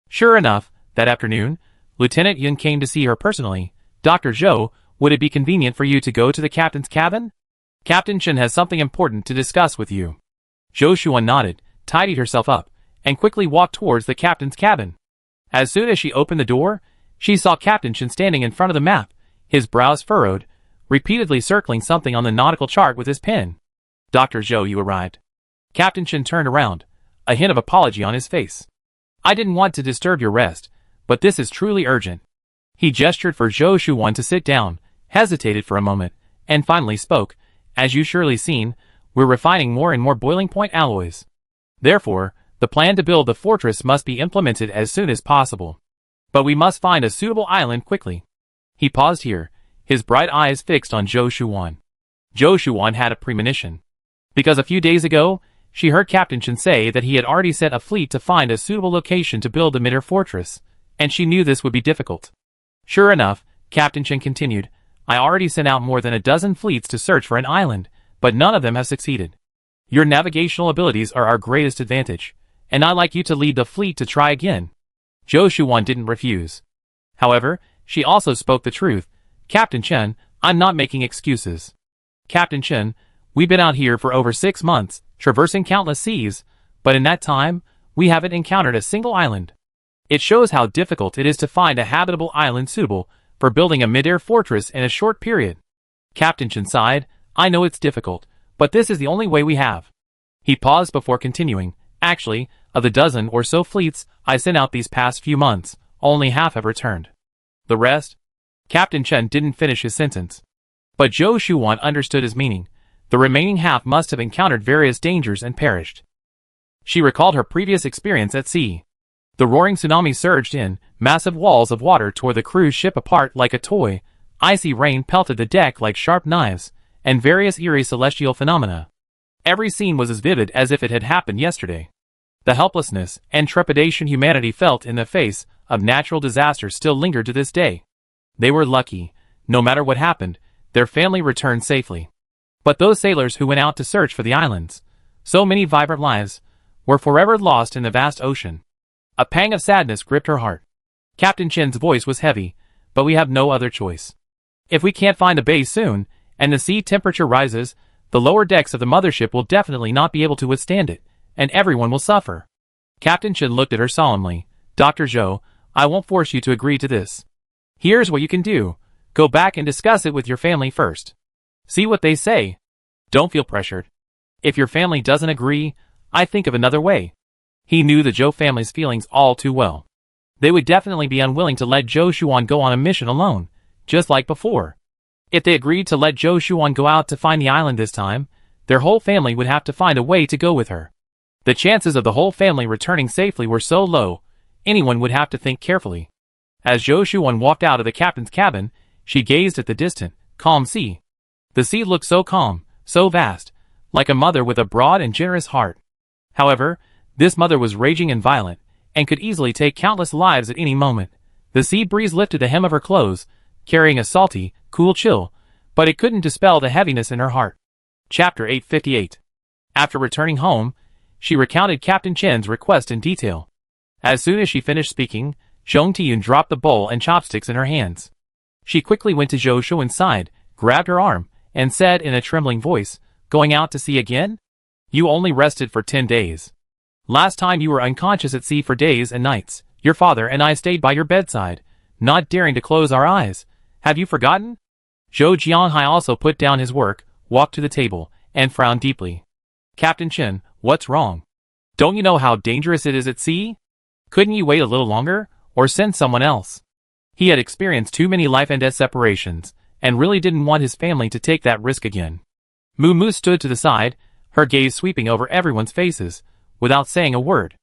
Sure enough, that afternoon, Lieutenant Yun came to see her personally. "Dr. Zhou, would it be convenient for you to go to the captain's cabin? Captain Chen has something important to discuss with you." Zhou Shuan nodded, tidied herself up, and quickly walked towards the captain's cabin. As soon as she opened the door, she saw Captain Chen standing in front of the map, his brows furrowed, repeatedly circling something on the nautical chart with his pen. "Dr. Zhou, you arrived." Captain Chen turned around, a hint of apology on his face. "I didn't want to disturb your rest, but this is truly urgent." He gestured for Zhou Shuan to sit down, hesitated for a moment, and finally spoke. "As you surely seen, we're refining more and more boiling point alloys. Therefore, the plan to build the fortress must be implemented as soon as possible. But we must find a suitable island quickly." He paused here, his bright eyes fixed on Zhou Shuan. Zhou Shuan had a premonition. Because a few days ago, She heard Captain Chen say that he had already sent a fleet to find a suitable location to build the mid-air fortress, and she knew this would be difficult. Sure enough, Captain Chen continued, I already sent out more than a dozen fleets to search for an island, but none of them have succeeded. Your navigational abilities are our greatest advantage, and I'd like you to lead the fleet to try again. Zhou Shuan didn't refuse. However, she also spoke the truth. Captain Chen, I'm not making excuses. Captain Chen, we've been out here for over 6 months, traversing countless seas, but in that time, we haven't encountered a single island. It shows how difficult it is to find a habitable island suitable for building a mid-air fortress in a short period. Captain Chen sighed, I know it's difficult, but this is the only way we have. He paused before continuing, actually, of the dozen or so fleets I sent out these past few months, only half have returned. The rest? Captain Chen didn't finish his sentence. But Zhou Shuan understood his meaning. The remaining half must have encountered various dangers and perished. She recalled her previous experience at sea. The roaring tsunami surged in, massive walls of water tore the cruise ship apart like a toy, icy rain pelted the deck like sharp knives, and various eerie celestial phenomena. Every scene was as vivid as if it had happened yesterday. The helplessness and trepidation humanity felt in the face of natural disaster still lingered to this day. They were lucky. No matter what happened, their family returned safely. But those sailors who went out to search for the islands, so many vibrant lives, were forever lost in the vast ocean. A pang of sadness gripped her heart. Captain Chen's voice was heavy, but we have no other choice. If we can't find a base soon, and the sea temperature rises, the lower decks of the mothership will definitely not be able to withstand it, and everyone will suffer. Captain Chen looked at her solemnly. Dr. Zhou, I won't force you to agree to this. Here's what you can do. Go back and discuss it with your family first. See what they say. Don't feel pressured. If your family doesn't agree, I think of another way. He knew the Zhou family's feelings all too well. They would definitely be unwilling to let Zhou Shuan go on a mission alone, just like before. If they agreed to let Zhou Shuan go out to find the island this time, their whole family would have to find a way to go with her. The chances of the whole family returning safely were so low, anyone would have to think carefully. As Zhou Shuan walked out of the captain's cabin, she gazed at the distant, calm sea. The sea looked so calm, so vast, like a mother with a broad and generous heart. However, this mother was raging and violent, and could easily take countless lives at any moment. The sea breeze lifted the hem of her clothes, carrying a salty, cool chill, but it couldn't dispel the heaviness in her heart. Chapter 858. After returning home, she recounted Captain Chen's request in detail. As soon as she finished speaking, Zhong Tiyun dropped the bowl and chopsticks in her hands. She quickly went to Zhou Shuan's side, grabbed her arm, and said in a trembling voice, Going out to sea again? You only rested for 10 days. Last time you were unconscious at sea for days and nights. Your father and I stayed by your bedside, not daring to close our eyes. Have you forgotten? Zhou Jianhai also put down his work, walked to the table, and frowned deeply. Captain Chen, what's wrong? Don't you know how dangerous it is at sea? Couldn't you wait a little longer, or send someone else? He had experienced too many life and death separations, and really didn't want his family to take that risk again. Moo Moo stood to the side, her gaze sweeping over everyone's faces, without saying a word.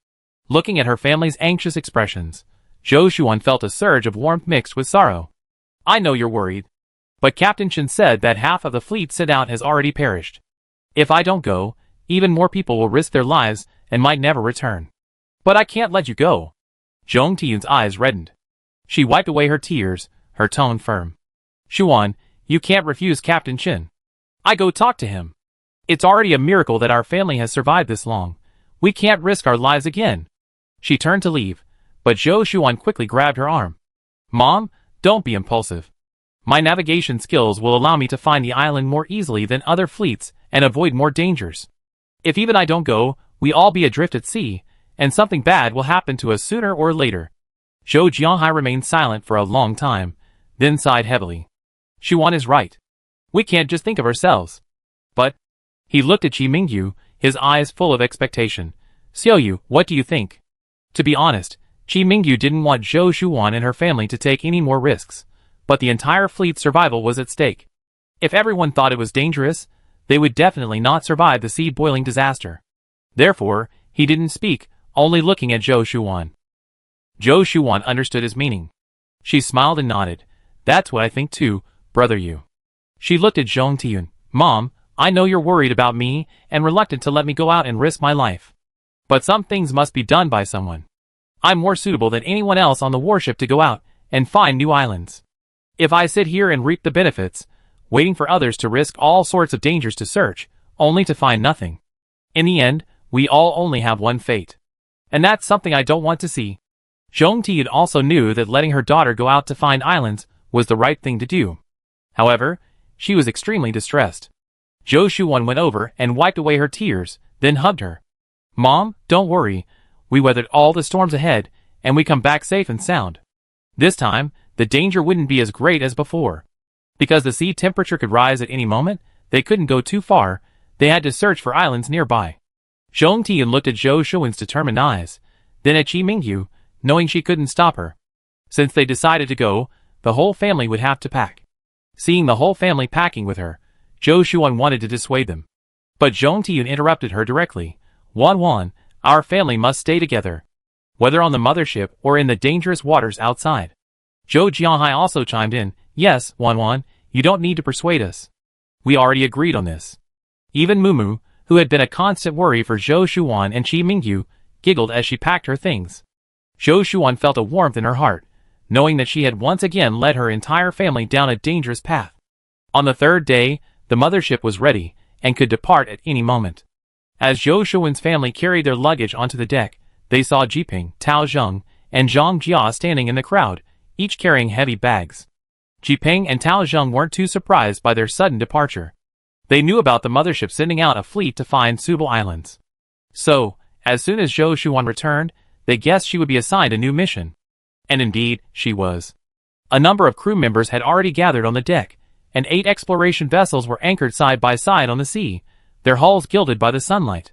Looking at her family's anxious expressions, Zhou Shuan felt a surge of warmth mixed with sorrow. I know you're worried. But Captain Chen said that half of the fleet sent out has already perished. If I don't go, even more people will risk their lives and might never return. But I can't let you go. Zhong Tiyun's eyes reddened. She wiped away her tears, her tone firm. Shuan, you can't refuse Captain Chen. I go talk to him. It's already a miracle that our family has survived this long. We can't risk our lives again. She turned to leave, but Zhou Shuan quickly grabbed her arm. Mom, don't be impulsive. My navigation skills will allow me to find the island more easily than other fleets and avoid more dangers. If even I don't go, we all be adrift at sea, and something bad will happen to us sooner or later. Zhou Jianhai remained silent for a long time, then sighed heavily. Shuan is right. We can't just think of ourselves. But, he looked at Qi Mingyu, his eyes full of expectation. Xiaoyu, what do you think? To be honest, Qi Mingyu didn't want Zhou Shuan and her family to take any more risks, but the entire fleet's survival was at stake. If everyone thought it was dangerous, they would definitely not survive the sea-boiling disaster. Therefore, he didn't speak, only looking at Zhou Shuan. Zhou Shuan understood his meaning. She smiled and nodded. That's what I think too, brother Yu. She looked at Zhong Tiyun. Mom, I know you're worried about me and reluctant to let me go out and risk my life. But some things must be done by someone. I'm more suitable than anyone else on the warship to go out and find new islands. If I sit here and reap the benefits, waiting for others to risk all sorts of dangers to search, only to find nothing. In the end, we all only have one fate. And that's something I don't want to see. Zhong Tian also knew that letting her daughter go out to find islands was the right thing to do. However, she was extremely distressed. Zhou Shuan went over and wiped away her tears, then hugged her. Mom, don't worry. We weathered all the storms ahead, and we come back safe and sound. This time, the danger wouldn't be as great as before. Because the sea temperature could rise at any moment, they couldn't go too far. They had to search for islands nearby. Zhong Tian looked at Zhou Shuan's determined eyes, then at Qi Mingyu, knowing she couldn't stop her. Since they decided to go, the whole family would have to pack. Seeing the whole family packing with her, Zhou Shuan wanted to dissuade them. But Zhong Tian interrupted her directly. Wan, our family must stay together. Whether on the mothership or in the dangerous waters outside. Zhou Jianhai also chimed in, yes, Wan, you don't need to persuade us. We already agreed on this. Even Mumu, who had been a constant worry for Zhou Shuan and Qi Mingyu, giggled as she packed her things. Zhou Shuan felt a warmth in her heart, knowing that she had once again led her entire family down a dangerous path. On the third day, the mothership was ready, and could depart at any moment. As Zhou Shuan's family carried their luggage onto the deck, they saw Jiping, Tao Zheng, and Zhang Jia standing in the crowd, each carrying heavy bags. Jiping and Tao Zheng weren't too surprised by their sudden departure. They knew about the mothership sending out a fleet to find suitable islands. So, as soon as Zhou Shuan returned, they guessed she would be assigned a new mission. And indeed, she was. A number of crew members had already gathered on the deck, and 8 exploration vessels were anchored side by side on the sea, their hulls gilded by the sunlight.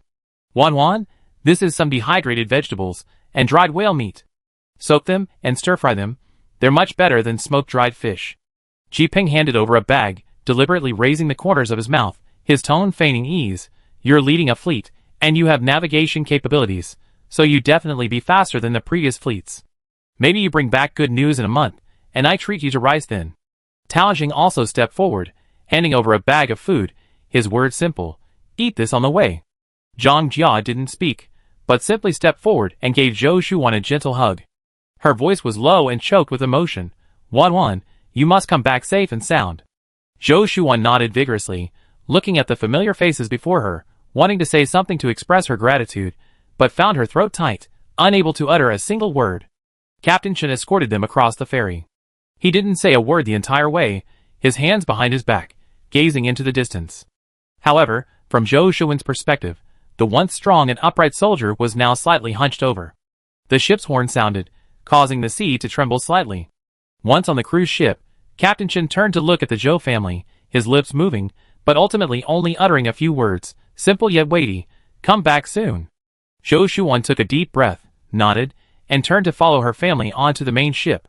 Wan, this is some dehydrated vegetables and dried whale meat. Soak them and stir-fry them. They're much better than smoked dried fish. Jiping handed over a bag, deliberately raising the corners of his mouth, his tone feigning ease. You're leading a fleet, and you have navigation capabilities, so you definitely be faster than the previous fleets. Maybe you bring back good news in a month, and I treat you to rice then. Tao Jing also stepped forward, handing over a bag of food, his words simple, eat this on the way. Zhang Jia didn't speak, but simply stepped forward and gave Zhou Shuan a gentle hug. Her voice was low and choked with emotion. Wan, you must come back safe and sound. Zhou Shuan nodded vigorously, looking at the familiar faces before her, wanting to say something to express her gratitude, but found her throat tight, unable to utter a single word. Captain Chen escorted them across the ferry. He didn't say a word the entire way, his hands behind his back, gazing into the distance. However, from Zhou Shuan's perspective, the once strong and upright soldier was now slightly hunched over. The ship's horn sounded, causing the sea to tremble slightly. Once on the cruise ship, Captain Chen turned to look at the Zhou family, his lips moving, but ultimately only uttering a few words, simple yet weighty, come back soon. Zhou Shuan took a deep breath, nodded, and turned to follow her family onto the main ship.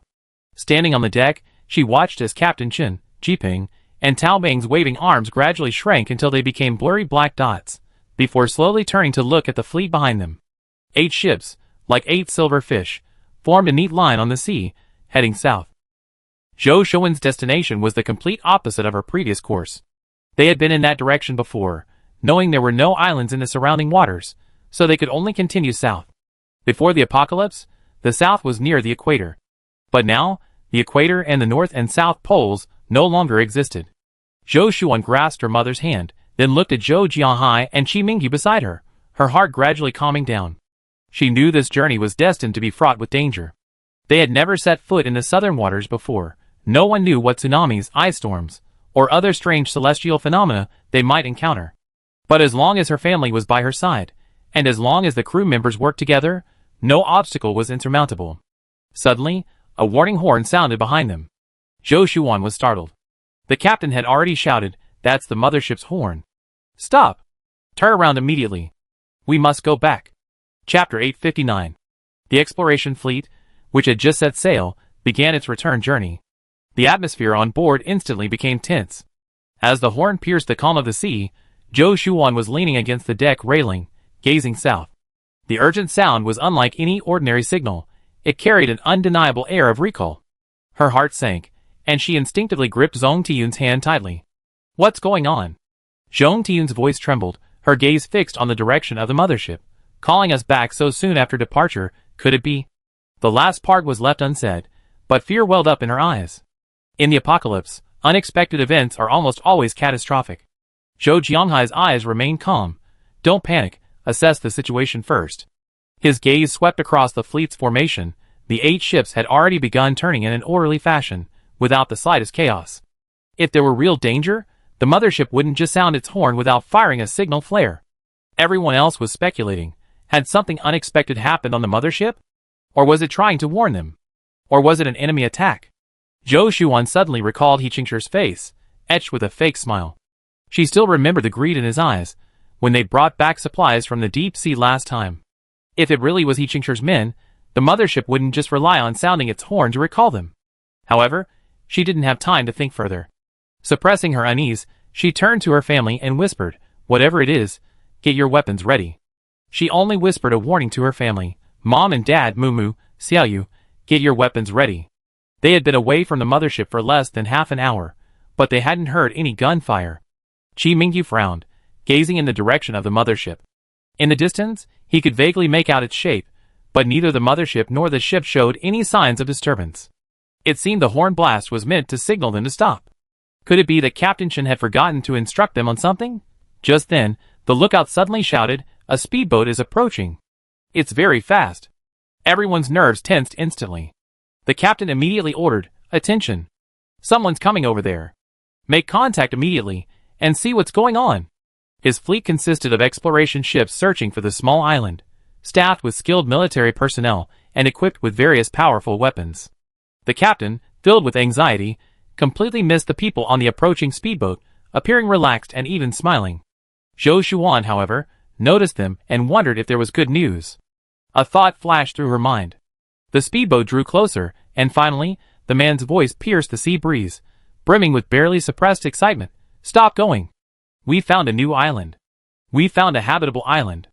Standing on the deck, she watched as Captain Chen, Jiping, and Tao Bing's waving arms gradually shrank until they became blurry black dots, before slowly turning to look at the fleet behind them. 8 ships, like 8 silver fish, formed a neat line on the sea, heading south. Zhou Shuan's destination was the complete opposite of her previous course. They had been in that direction before, knowing there were no islands in the surrounding waters, so they could only continue south. Before the apocalypse, the south was near the equator. But now, the equator and the north and south poles no longer existed. Zhou Shuan grasped her mother's hand, then looked at Zhou Jianhai and Qi Mingyu beside her, her heart gradually calming down. She knew this journey was destined to be fraught with danger. They had never set foot in the southern waters before. No one knew what tsunamis, ice storms, or other strange celestial phenomena they might encounter. But as long as her family was by her side, and as long as the crew members worked together, no obstacle was insurmountable. Suddenly, a warning horn sounded behind them. Zhou Shuan was startled. The captain had already shouted, "That's the mothership's horn. Stop! Turn around immediately. We must go back." Chapter 859. The exploration fleet, which had just set sail, began its return journey. The atmosphere on board instantly became tense. As the horn pierced the calm of the sea, Zhou Shuan was leaning against the deck railing, gazing south. The urgent sound was unlike any ordinary signal. It carried an undeniable air of recall. Her heart sank, and she instinctively gripped Zhong Tian's hand tightly. "What's going on?" Zhong Tiyun's voice trembled, her gaze fixed on the direction of the mothership. Calling us back so soon after departure, could it be? The last part was left unsaid, but fear welled up in her eyes. In the apocalypse, unexpected events are almost always catastrophic. Zhou Jianghai's eyes remained calm. Don't panic, assess the situation first. His gaze swept across the fleet's formation. The 8 ships had already begun turning in an orderly fashion, without the slightest chaos. If there were real danger, the mothership wouldn't just sound its horn without firing a signal flare. Everyone else was speculating. Had something unexpected happened on the mothership? Or was it trying to warn them? Or was it an enemy attack? Zhou Shuan suddenly recalled He Qingshir's face, etched with a fake smile. She still remembered the greed in his eyes, when they brought back supplies from the deep sea last time. If it really was He Qingshir's men, the mothership wouldn't just rely on sounding its horn to recall them. However, she didn't have time to think further. Suppressing her unease, she turned to her family and whispered, "Whatever it is, get your weapons ready." She only whispered a warning to her family. Mom and Dad, Mumu, Xiaoyu, get your weapons ready. They had been away from the mothership for less than half an hour, but they hadn't heard any gunfire. Qi Mingyu frowned, gazing in the direction of the mothership. In the distance, he could vaguely make out its shape, but neither the mothership nor the ship showed any signs of disturbance. It seemed the horn blast was meant to signal them to stop. Could it be that Captain Chen had forgotten to instruct them on something? Just then, the lookout suddenly shouted, "A speedboat is approaching. It's very fast." Everyone's nerves tensed instantly. The captain immediately ordered, "Attention! Someone's coming over there. Make contact immediately, and see what's going on." His fleet consisted of exploration ships searching for the small island, staffed with skilled military personnel and equipped with various powerful weapons. The captain, filled with anxiety, completely missed the people on the approaching speedboat, appearing relaxed and even smiling. Zhou Shuan, however, noticed them and wondered if there was good news. A thought flashed through her mind. The speedboat drew closer, and finally, the man's voice pierced the sea breeze, brimming with barely suppressed excitement. "Stop going! We found a new island. We found a habitable island."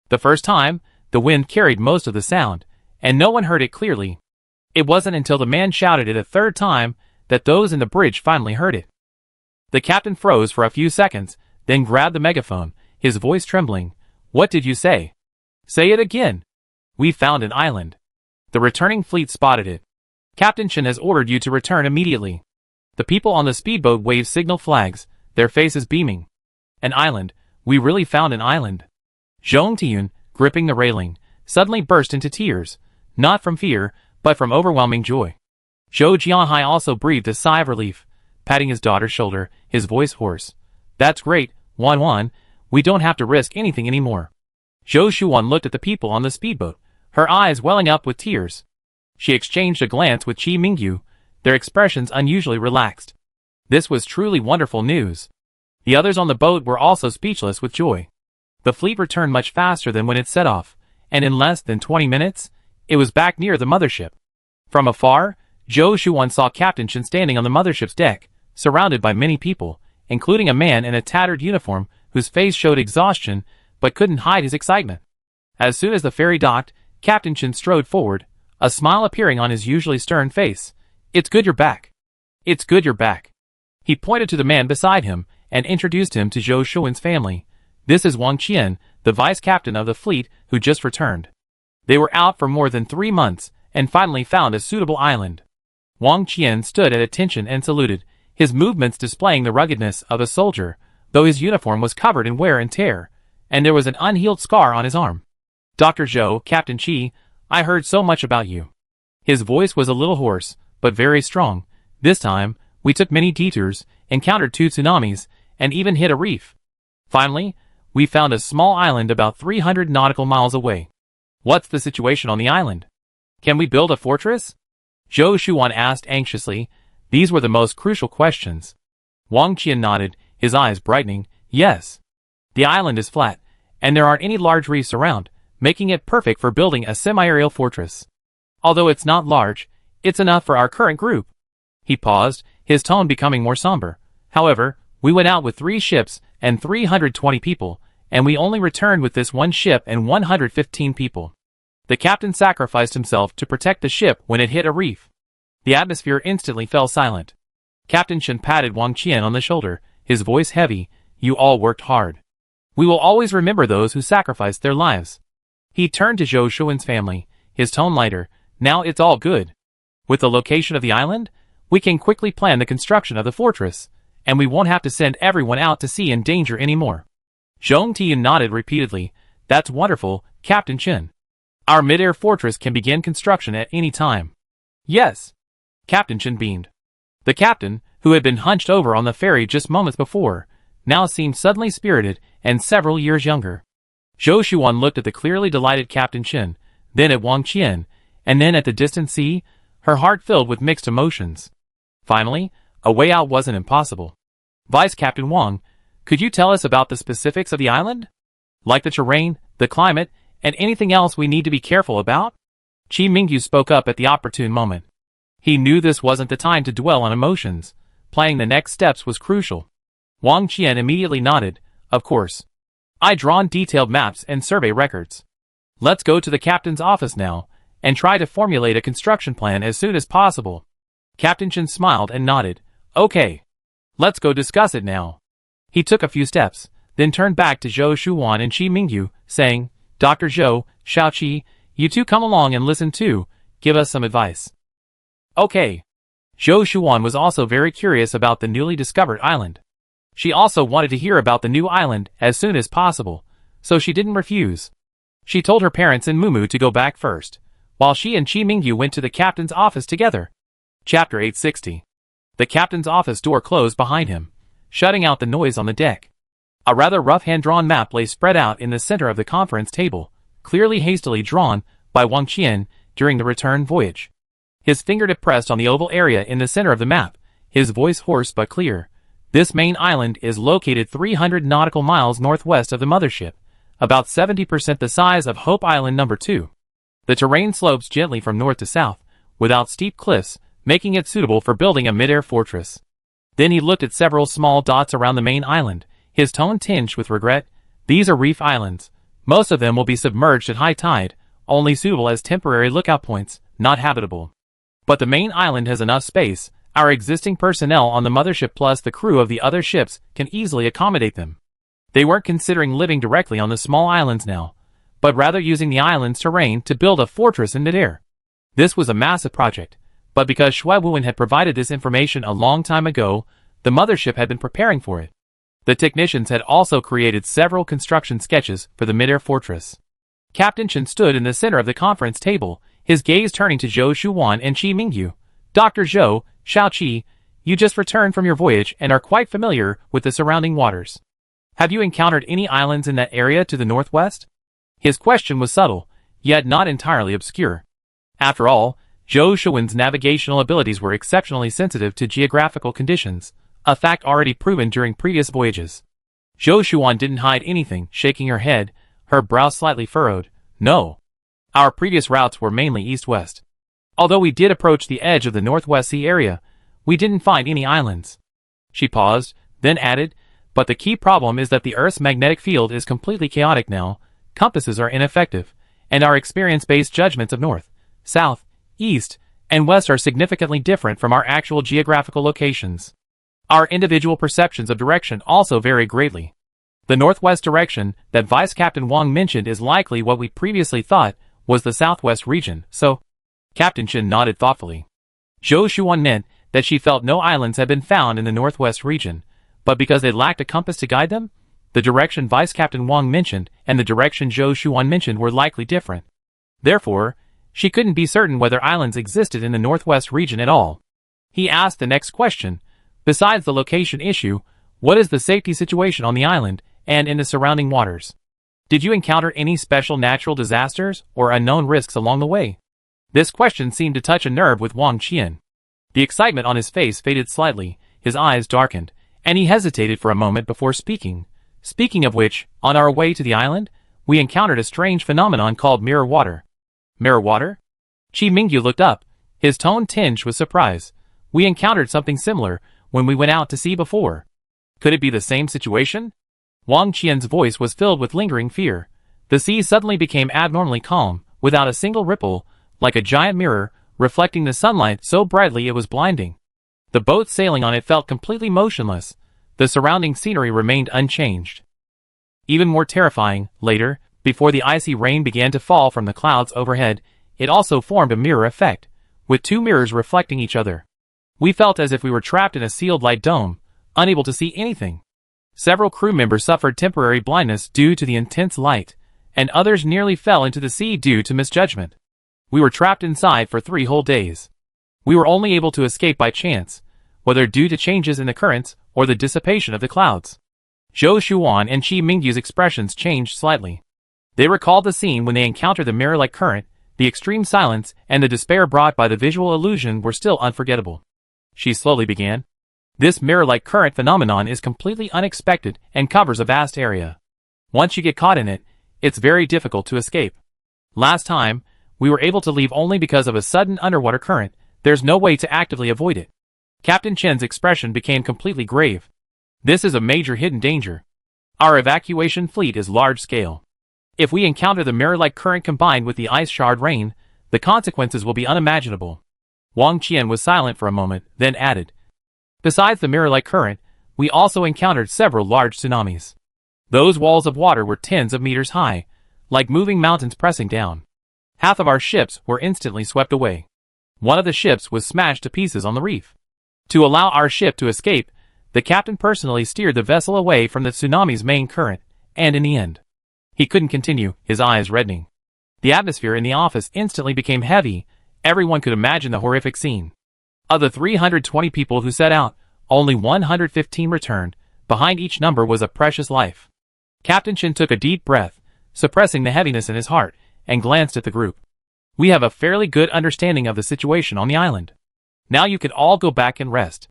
The first time, the wind carried most of the sound, and no one heard it clearly. It wasn't until the man shouted it a third time that those in the bridge finally heard it. The captain froze for a few seconds, then grabbed the megaphone, his voice trembling. "What did you say? Say it again." "We found an island. The returning fleet spotted it. Captain Chen has ordered you to return immediately." The people on the speedboat waved signal flags, their faces beaming. "An island. We really found an island." Zhong Tiyun, gripping the railing, suddenly burst into tears, not from fear, but from overwhelming joy. Zhou Jianhai also breathed a sigh of relief, patting his daughter's shoulder, his voice hoarse. "That's great, Wan Wan. We don't have to risk anything anymore." Zhou Shuan looked at the people on the speedboat, her eyes welling up with tears. She exchanged a glance with Qi Mingyu, their expressions unusually relaxed. This was truly wonderful news. The others on the boat were also speechless with joy. The fleet returned much faster than when it set off, and in less than 20 minutes, it was back near the mothership. From afar, Zhou Shuan saw Captain Chen standing on the mothership's deck, surrounded by many people, including a man in a tattered uniform whose face showed exhaustion but couldn't hide his excitement. As soon as the ferry docked, Captain Chen strode forward, a smile appearing on his usually stern face. "It's good you're back. It's good you're back." He pointed to the man beside him and introduced him to Zhou Shuan's family. "This is Wang Qian, the vice captain of the fleet who just returned. They were out for more than 3 months and finally found a suitable island." Wang Qian stood at attention and saluted, his movements displaying the ruggedness of a soldier, though his uniform was covered in wear and tear, and there was an unhealed scar on his arm. "Dr. Zhou, Captain Qi, I heard so much about you." His voice was a little hoarse, but very strong. "This time, we took many detours, encountered 2 tsunamis, and even hit a reef. Finally, we found a small island about 300 nautical miles away. What's the situation on the island? Can we build a fortress?" Zhou Shuan asked anxiously. These were the most crucial questions. Wang Qian nodded, his eyes brightening. "Yes. The island is flat, and there aren't any large reefs around, making it perfect for building a semi-aerial fortress. Although it's not large, it's enough for our current group." He paused, his tone becoming more somber. "However, we went out with 3 ships and 320 people, and we only returned with this 1 ship and 115 people. The captain sacrificed himself to protect the ship when it hit a reef." The atmosphere instantly fell silent. Captain Chen patted Wang Qian on the shoulder, his voice heavy. You all worked hard. We will always remember those who sacrificed their lives. He turned to Zhou Shuan's family, his tone lighter. Now it's all good. With the location of the island, we can quickly plan the construction of the fortress, and we won't have to send everyone out to sea in danger anymore. Zhong Tian nodded repeatedly. That's wonderful, Captain Chen. Our mid-air fortress can begin construction at any time. Yes. Captain Chen beamed. The captain, who had been hunched over on the ferry just moments before, now seemed suddenly spirited and several years younger. Zhou Shuan looked at the clearly delighted Captain Chen, then at Wang Qian, and then at the distant sea, her heart filled with mixed emotions. Finally, a way out wasn't impossible. Vice Captain Wang, could you tell us about the specifics of the island? Like the terrain, the climate, and anything else we need to be careful about? Qi Mingyu spoke up at the opportune moment. He knew this wasn't the time to dwell on emotions. Planning the next steps was crucial. Wang Qian immediately nodded. Of course. I drawn detailed maps and survey records. Let's go to the captain's office now, and try to formulate a construction plan as soon as possible. Captain Chen smiled and nodded. Okay. Let's go discuss it now. He took a few steps, then turned back to Zhou Shuan and Qi Mingyu, saying, Dr. Zhou, Xiaoqi, you two come along and listen too, give us some advice. Okay. Zhou Shuan was also very curious about the newly discovered island. She also wanted to hear about the new island as soon as possible, so she didn't refuse. She told her parents and Mumu to go back first, while she and Qi Mingyu went to the captain's office together. Chapter 860. The captain's office door closed behind him, shutting out the noise on the deck. A rather rough hand-drawn map lay spread out in the center of the conference table, clearly hastily drawn by Wang Qian during the return voyage. His fingertip pressed on the oval area in the center of the map, his voice hoarse but clear. This main island is located 300 nautical miles northwest of the mothership, about 70% the size of Hope Island No. 2. The terrain slopes gently from north to south, without steep cliffs, making it suitable for building a mid-air fortress. Then he looked at several small dots around the main island, his tone tinged with regret. These are reef islands. Most of them will be submerged at high tide, only suitable as temporary lookout points, not habitable. But the main island has enough space. Our existing personnel on the mothership plus the crew of the other ships can easily accommodate them. They weren't considering living directly on the small islands now, but rather using the island's terrain to build a fortress in midair. This was a massive project, but because Shui Wuan had provided this information a long time ago, the mothership had been preparing for it. The technicians had also created several construction sketches for the midair fortress. Captain Chen stood in the center of the conference table, his gaze turning to Zhou Shuan and Qi Mingyu. Dr. Zhou, Xiaoqi, you just returned from your voyage and are quite familiar with the surrounding waters. Have you encountered any islands in that area to the northwest? His question was subtle, yet not entirely obscure. After all, Zhou Shuan's navigational abilities were exceptionally sensitive to geographical conditions, a fact already proven during previous voyages. Zhou Shuan didn't hide anything, shaking her head, her brow slightly furrowed. No. Our previous routes were mainly east-west. Although we did approach the edge of the Northwest Sea area, we didn't find any islands. She paused, then added, but the key problem is that the Earth's magnetic field is completely chaotic now, compasses are ineffective, and our experience-based judgments of north, south, east, and west are significantly different from our actual geographical locations. Our individual perceptions of direction also vary greatly. The northwest direction that Vice Captain Wang mentioned is likely what we previously thought was the southwest region, so... Captain Chen nodded thoughtfully. Zhou Shuan meant that she felt no islands had been found in the northwest region, but because they lacked a compass to guide them, the direction Vice Captain Wang mentioned and the direction Zhou Shuan mentioned were likely different. Therefore, she couldn't be certain whether islands existed in the northwest region at all. He asked the next question. Besides the location issue, what is the safety situation on the island and in the surrounding waters? Did you encounter any special natural disasters or unknown risks along the way? This question seemed to touch a nerve with Wang Qian. The excitement on his face faded slightly, his eyes darkened, and he hesitated for a moment before speaking. Speaking of which, on our way to the island, we encountered a strange phenomenon called mirror water. Mirror water? Qi Mingyu looked up, his tone tinged with surprise. We encountered something similar when we went out to sea before. Could it be the same situation? Wang Qian's voice was filled with lingering fear. The sea suddenly became abnormally calm, without a single ripple, like a giant mirror, reflecting the sunlight so brightly it was blinding. The boat sailing on it felt completely motionless. The surrounding scenery remained unchanged. Even more terrifying, later, before the icy rain began to fall from the clouds overhead, it also formed a mirror effect, with two mirrors reflecting each other. We felt as if we were trapped in a sealed light dome, unable to see anything. Several crew members suffered temporary blindness due to the intense light, and others nearly fell into the sea due to misjudgment. We were trapped inside for 3 whole days. We were only able to escape by chance, whether due to changes in the currents or the dissipation of the clouds. Zhou Shuan and Qi Mingyu's expressions changed slightly. They recalled the scene when they encountered the mirror-like current. The extreme silence and the despair brought by the visual illusion were still unforgettable. She slowly began. This mirror-like current phenomenon is completely unexpected and covers a vast area. Once you get caught in it, it's very difficult to escape. Last time, we were able to leave only because of a sudden underwater current. There's no way to actively avoid it. Captain Chen's expression became completely grave. This is a major hidden danger. Our evacuation fleet is large-scale. If we encounter the mirror-like current combined with the ice shard rain, the consequences will be unimaginable. Wang Qian was silent for a moment, then added, besides the mirror-like current, we also encountered several large tsunamis. Those walls of water were tens of meters high, like moving mountains pressing down. Half of our ships were instantly swept away. One of the ships was smashed to pieces on the reef. To allow our ship to escape, the captain personally steered the vessel away from the tsunami's main current, and in the end, he couldn't continue, his eyes reddening. The atmosphere in the office instantly became heavy. Everyone could imagine the horrific scene. Of the 320 people who set out, only 115 returned. Behind each number was a precious life. Captain Chen took a deep breath, suppressing the heaviness in his heart, and glanced at the group. We have a fairly good understanding of the situation on the island. Now you can all go back and rest.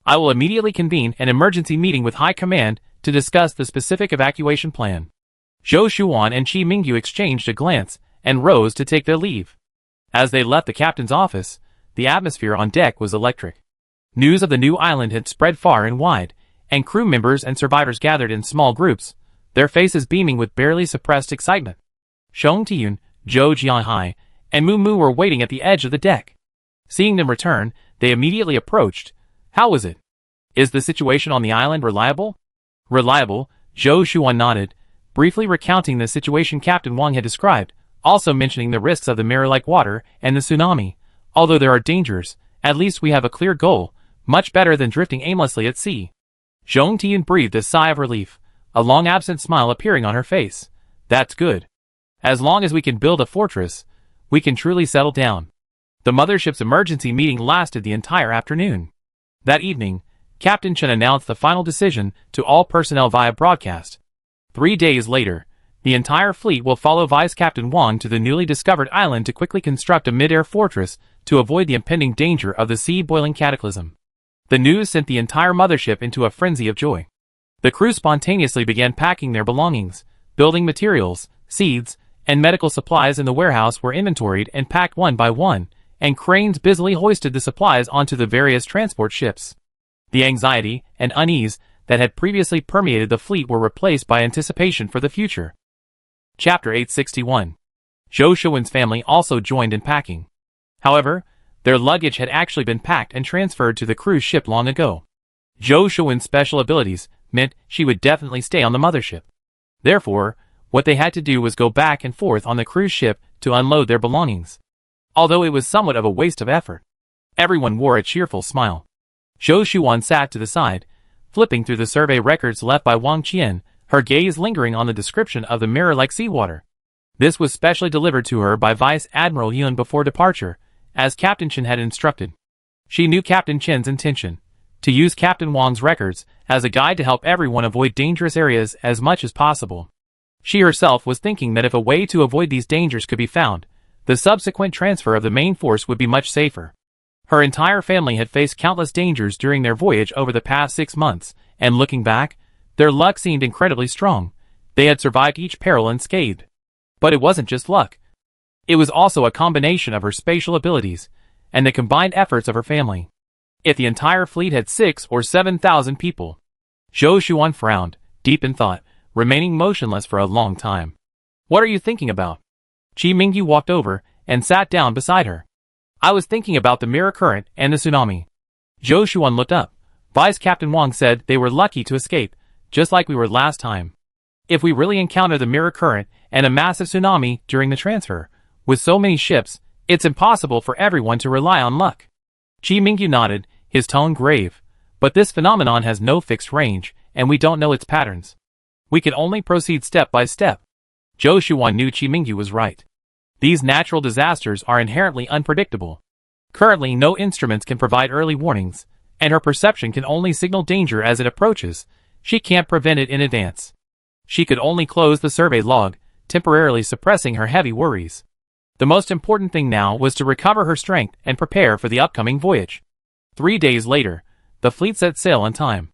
I will immediately convene an emergency meeting with High Command to discuss the specific evacuation plan. Zhou Shuan and Qi Mingyu exchanged a glance and rose to take their leave. As they left the captain's office, the atmosphere on deck was electric. News of the new island had spread far and wide, and crew members and survivors gathered in small groups, their faces beaming with barely suppressed excitement. Shang Tiyun, Zhou Jianhai, and Mu Mu were waiting at the edge of the deck. Seeing them return, they immediately approached. How was it? Is the situation on the island reliable? Reliable, Zhou Shuan nodded, briefly recounting the situation Captain Wang had described, also mentioning the risks of the mirror-like water and the tsunami. Although there are dangers, at least we have a clear goal, much better than drifting aimlessly at sea. Zhong Tian breathed a sigh of relief, a long-absent smile appearing on her face. That's good. As long as we can build a fortress, we can truly settle down. The mothership's emergency meeting lasted the entire afternoon. That evening, Captain Chen announced the final decision to all personnel via broadcast. 3 days later, the entire fleet will follow Vice Captain Wang to the newly discovered island to quickly construct a mid-air fortress to avoid the impending danger of the sea-boiling cataclysm. The news sent the entire mothership into a frenzy of joy. The crew spontaneously began packing their belongings. Building materials, seeds, and medical supplies in the warehouse were inventoried and packed one by one, and cranes busily hoisted the supplies onto the various transport ships. The anxiety and unease that had previously permeated the fleet were replaced by anticipation for the future. Chapter 861. Zhou Shuan's family also joined in packing. However, their luggage had actually been packed and transferred to the cruise ship long ago. Zhou Shuan's special abilities meant she would definitely stay on the mothership. Therefore, what they had to do was go back and forth on the cruise ship to unload their belongings. Although it was somewhat of a waste of effort, everyone wore a cheerful smile. Zhou Shuan sat to the side, flipping through the survey records left by Wang Qian, her gaze lingering on the description of the mirror-like seawater. This was specially delivered to her by Vice Admiral Yun before departure, as Captain Chen had instructed. She knew Captain Chen's intention, to use Captain Wang's records as a guide to help everyone avoid dangerous areas as much as possible. She herself was thinking that if a way to avoid these dangers could be found, the subsequent transfer of the main force would be much safer. Her entire family had faced countless dangers during their voyage over the past 6 months, and looking back, their luck seemed incredibly strong. They had survived each peril unscathed. But it wasn't just luck. It was also a combination of her spatial abilities and the combined efforts of her family. If the entire fleet had 6,000 or 7,000 people. Zhou Shuan frowned, deep in thought, remaining motionless for a long time. What are you thinking about? Qi Mingyu walked over and sat down beside her. I was thinking about the mirror current and the tsunami. Zhou Shuan looked up, Vice Captain Wang said they were lucky to escape, just like we were last time. If we really encounter the mirror current and a massive tsunami during the transfer, with so many ships, it's impossible for everyone to rely on luck. Chi Mingyu nodded, his tone grave. But this phenomenon has no fixed range, and we don't know its patterns. We can only proceed step by step. Zhou Shuan knew Chi Mingyu was right. These natural disasters are inherently unpredictable. Currently, no instruments can provide early warnings, and her perception can only signal danger as it approaches. She can't prevent it in advance. She could only close the survey log, temporarily suppressing her heavy worries. The most important thing now was to recover her strength and prepare for the upcoming voyage. 3 days later, the fleet set sail on time.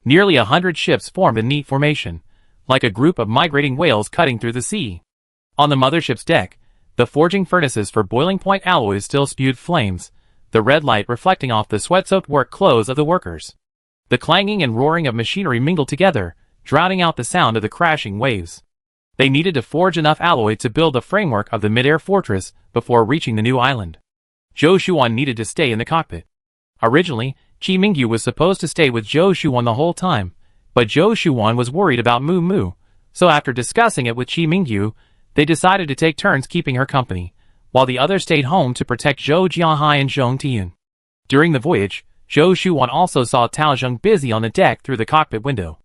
Nearly 100 ships formed a neat formation, like a group of migrating whales cutting through the sea. On the mothership's deck, the forging furnaces for boiling point alloys still spewed flames, the red light reflecting off the sweat-soaked work clothes of the workers. The clanging and roaring of machinery mingled together, drowning out the sound of the crashing waves. They needed to forge enough alloy to build the framework of the mid-air fortress before reaching the new island. Zhou Shuan needed to stay in the cockpit. Originally, Chi Mingyu was supposed to stay with Zhou Shuan the whole time, but Zhou Shuan was worried about Mu Mu, so after discussing it with Chi Mingyu, they decided to take turns keeping her company, while the others stayed home to protect Zhou Jianhai and Zhong Tiyun. During the voyage, Zhou Shuan also saw Tao Zheng busy on the deck through the cockpit window.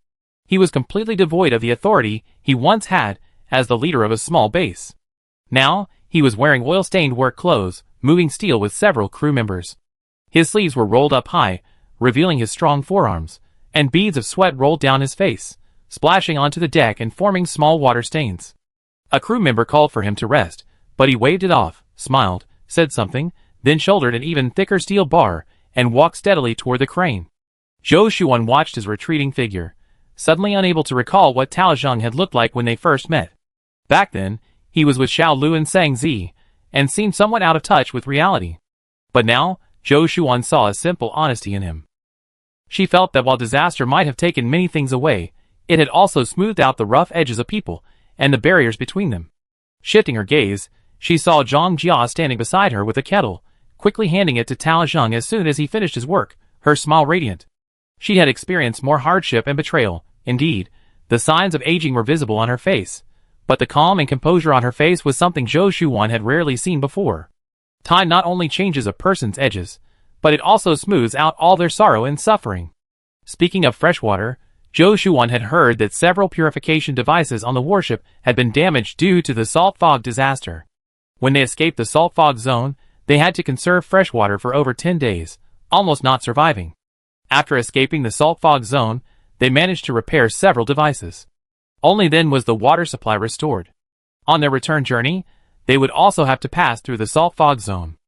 He was completely devoid of the authority he once had as the leader of a small base. Now, he was wearing oil-stained work clothes, moving steel with several crew members. His sleeves were rolled up high, revealing his strong forearms, and beads of sweat rolled down his face, splashing onto the deck and forming small water stains. A crew member called for him to rest, but he waved it off, smiled, said something, then shouldered an even thicker steel bar, and walked steadily toward the crane. Zhou Shuan watched his retreating figure, suddenly unable to recall what Tao Zheng had looked like when they first met. Back then, he was with Xiao Lu and Sang Zi, and seemed somewhat out of touch with reality. But now, Zhou Shuan saw a simple honesty in him. She felt that while disaster might have taken many things away, it had also smoothed out the rough edges of people, and the barriers between them. Shifting her gaze, she saw Zhang Jia standing beside her with a kettle, quickly handing it to Tao Zheng as soon as he finished his work, her smile radiant. She had experienced more hardship and betrayal. Indeed, the signs of aging were visible on her face, but the calm and composure on her face was something Zhou Shuan had rarely seen before. Time not only changes a person's edges, but it also smooths out all their sorrow and suffering. Speaking of fresh water, Zhou Shuan had heard that several purification devices on the warship had been damaged due to the salt fog disaster. When they escaped the salt fog zone, they had to conserve fresh water for over 10 days, almost not surviving. After escaping the salt fog zone, they managed to repair several devices. Only then was the water supply restored. On their return journey, they would also have to pass through the salt fog zone.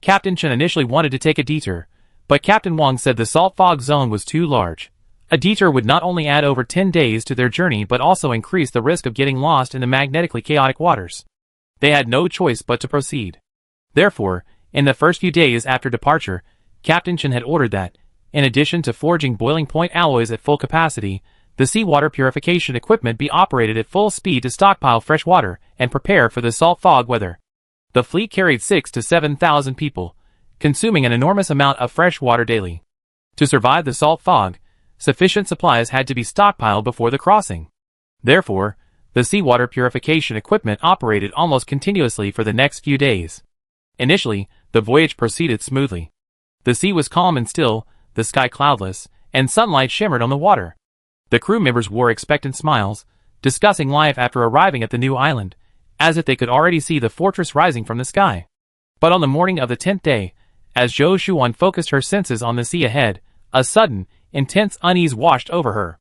Captain Chen initially wanted to take a detour, but Captain Wang said the salt fog zone was too large. A detour would not only add over 10 days to their journey but also increase the risk of getting lost in the magnetically chaotic waters. They had no choice but to proceed. Therefore, in the first few days after departure, Captain Chen had ordered that, in addition to forging boiling point alloys at full capacity, the seawater purification equipment be operated at full speed to stockpile fresh water and prepare for the salt fog weather. The fleet carried 6,000 to 7,000 people, consuming an enormous amount of fresh water daily. To survive the salt fog, sufficient supplies had to be stockpiled before the crossing. Therefore, the seawater purification equipment operated almost continuously for the next few days. Initially, the voyage proceeded smoothly. The sea was calm and still, the sky cloudless, and sunlight shimmered on the water. The crew members wore expectant smiles, discussing life after arriving at the new island, as if they could already see the fortress rising from the sky. But on the morning of the 10th day, as Zhou Shuan focused her senses on the sea ahead, a sudden, intense unease washed over her.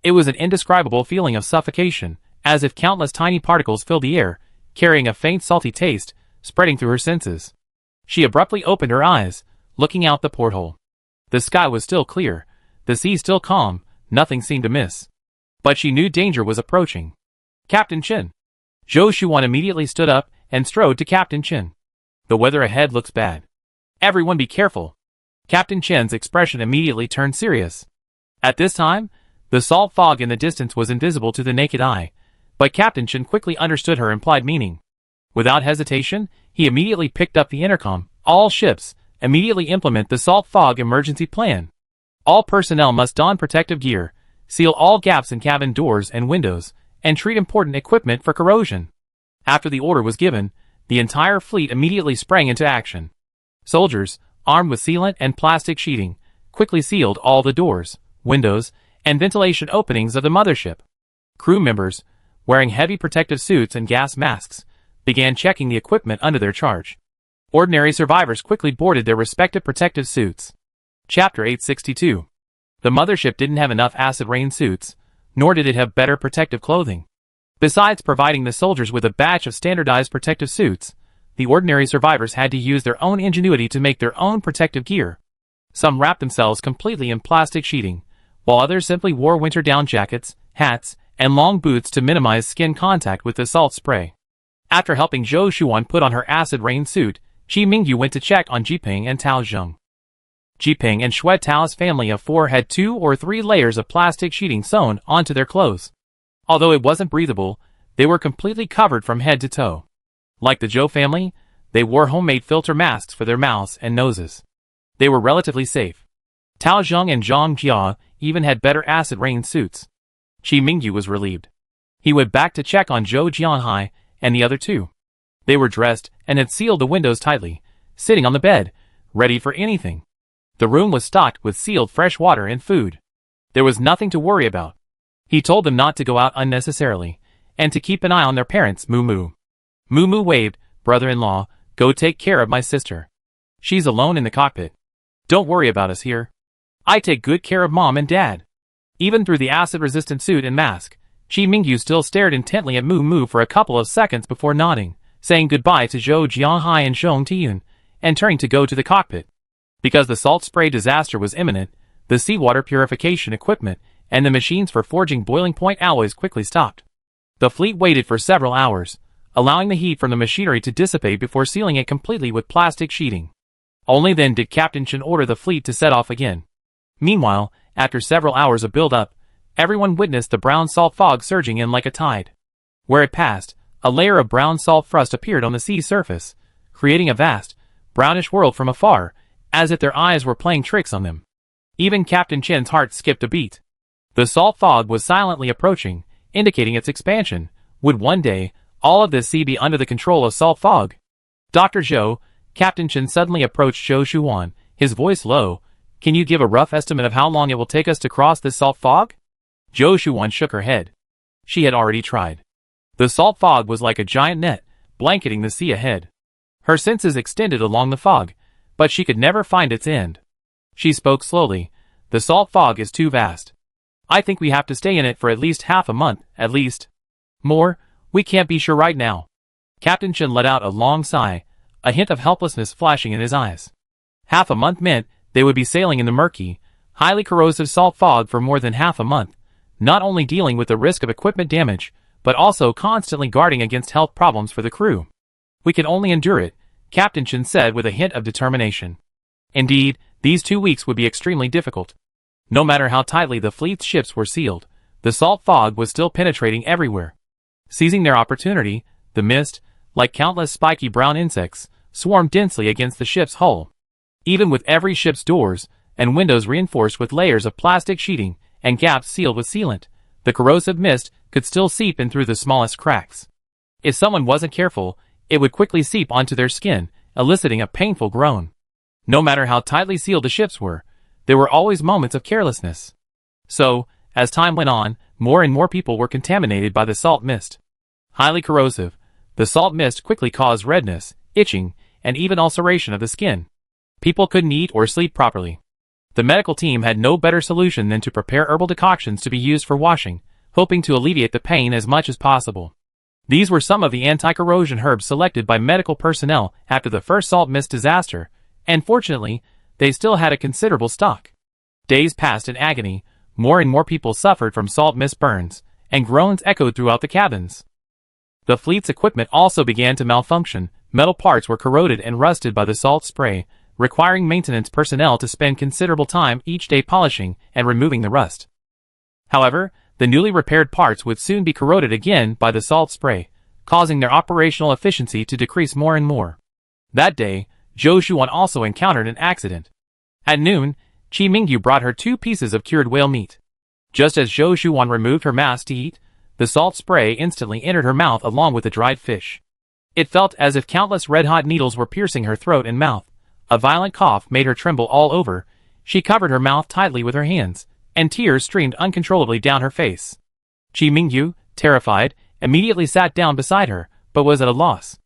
It was an indescribable feeling of suffocation, as if countless tiny particles filled the air, carrying a faint salty taste, spreading through her senses. She abruptly opened her eyes, looking out the porthole. The sky was still clear, the sea still calm, nothing seemed amiss. But she knew danger was approaching. Captain Chen. Zhou Shuan immediately stood up and strode to Captain Chen. The weather ahead looks bad. Everyone be careful. Captain Chen's expression immediately turned serious. At this time, the salt fog in the distance was invisible to the naked eye, but Captain Chen quickly understood her implied meaning. Without hesitation, he immediately picked up the intercom. All ships, immediately implement the salt fog emergency plan. All personnel must don protective gear, seal all gaps in cabin doors and windows, and treat important equipment for corrosion. After the order was given, the entire fleet immediately sprang into action. Soldiers, armed with sealant and plastic sheeting, quickly sealed all the doors, windows, and ventilation openings of the mothership. Crew members, wearing heavy protective suits and gas masks, began checking the equipment under their charge. Ordinary survivors quickly boarded their respective protective suits. Chapter 862. The mothership didn't have enough acid rain suits, nor did it have better protective clothing. Besides providing the soldiers with a batch of standardized protective suits, the ordinary survivors had to use their own ingenuity to make their own protective gear. Some wrapped themselves completely in plastic sheeting, while others simply wore winter down jackets, hats, and long boots to minimize skin contact with the salt spray. After helping Zhou Shuan put on her acid rain suit, Qi Mingyu went to check on Jiping and Tao Zheng. Jiping and Xue Tao's family of 4 had 2 or 3 layers of plastic sheeting sewn onto their clothes. Although it wasn't breathable, they were completely covered from head to toe. Like the Zhou family, they wore homemade filter masks for their mouths and noses. They were relatively safe. Tao Zheng and Zhang Jia even had better acid rain suits. Qi Mingyu was relieved. He went back to check on Zhou Jianhai and the other 2. They were dressed and had sealed the windows tightly, sitting on the bed, ready for anything. The room was stocked with sealed fresh water and food. There was nothing to worry about. He told them not to go out unnecessarily, and to keep an eye on their parents, Moo Moo. Moo Moo waved, "Brother-in-law, go take care of my sister. She's alone in the cockpit. Don't worry about us here. I take good care of Mom and Dad." Even through the acid-resistant suit and mask, Qi Mingyu still stared intently at Moo Moo for a couple of seconds before nodding, saying goodbye to Zhou Jianhai and Zhong Tiyun, and turning to go to the cockpit. Because the salt spray disaster was imminent, the seawater purification equipment and the machines for forging boiling point alloys quickly stopped. The fleet waited for several hours, allowing the heat from the machinery to dissipate before sealing it completely with plastic sheeting. Only then did Captain Chen order the fleet to set off again. Meanwhile, after several hours of build-up, everyone witnessed the brown salt fog surging in like a tide. Where it passed, a layer of brown salt frost appeared on the sea surface, creating a vast, brownish world from afar, as if their eyes were playing tricks on them. Even Captain Chen's heart skipped a beat. The salt fog was silently approaching, indicating its expansion. Would one day, all of this sea be under the control of salt fog? Dr. Zhou, Captain Chen suddenly approached Zhou Shuan, his voice low. "Can you give a rough estimate of how long it will take us to cross this salt fog?" Zhou Shuan shook her head. She had already tried. The salt fog was like a giant net, blanketing the sea ahead. Her senses extended along the fog, but she could never find its end. She spoke slowly. "The salt fog is too vast. I think we have to stay in it for at least half a month, at least. More, we can't be sure right now." Captain Chen let out a long sigh, a hint of helplessness flashing in his eyes. Half a month meant they would be sailing in the murky, highly corrosive salt fog for more than half a month, not only dealing with the risk of equipment damage, but also constantly guarding against health problems for the crew. "We can only endure it," Captain Chen said with a hint of determination. Indeed, these 2 weeks would be extremely difficult. No matter how tightly the fleet's ships were sealed, the salt fog was still penetrating everywhere. Seizing their opportunity, the mist, like countless spiky brown insects, swarmed densely against the ship's hull. Even with every ship's doors and windows reinforced with layers of plastic sheeting and gaps sealed with sealant, the corrosive mist could still seep in through the smallest cracks. If someone wasn't careful, it would quickly seep onto their skin, eliciting a painful groan. No matter how tightly sealed the ships were, there were always moments of carelessness. So, as time went on, more and more people were contaminated by the salt mist. Highly corrosive, the salt mist quickly caused redness, itching, and even ulceration of the skin. People couldn't eat or sleep properly. The medical team had no better solution than to prepare herbal decoctions to be used for washing, hoping to alleviate the pain as much as possible. These were some of the anti-corrosion herbs selected by medical personnel after the first salt mist disaster, and fortunately, they still had a considerable stock. Days passed in agony, more and more people suffered from salt mist burns, and groans echoed throughout the cabins. The fleet's equipment also began to malfunction. Metal parts were corroded and rusted by the salt spray, requiring maintenance personnel to spend considerable time each day polishing and removing the rust. However, the newly repaired parts would soon be corroded again by the salt spray, causing their operational efficiency to decrease more and more. That day, Zhou Shuan also encountered an accident. At noon, Chi Mingyu brought her 2 pieces of cured whale meat. Just as Zhou Shuan removed her mask to eat, the salt spray instantly entered her mouth along with the dried fish. It felt as if countless red-hot needles were piercing her throat and mouth. A violent cough made her tremble all over. She covered her mouth tightly with her hands, and tears streamed uncontrollably down her face. Chi Mingyu, terrified, immediately sat down beside her, but was at a loss.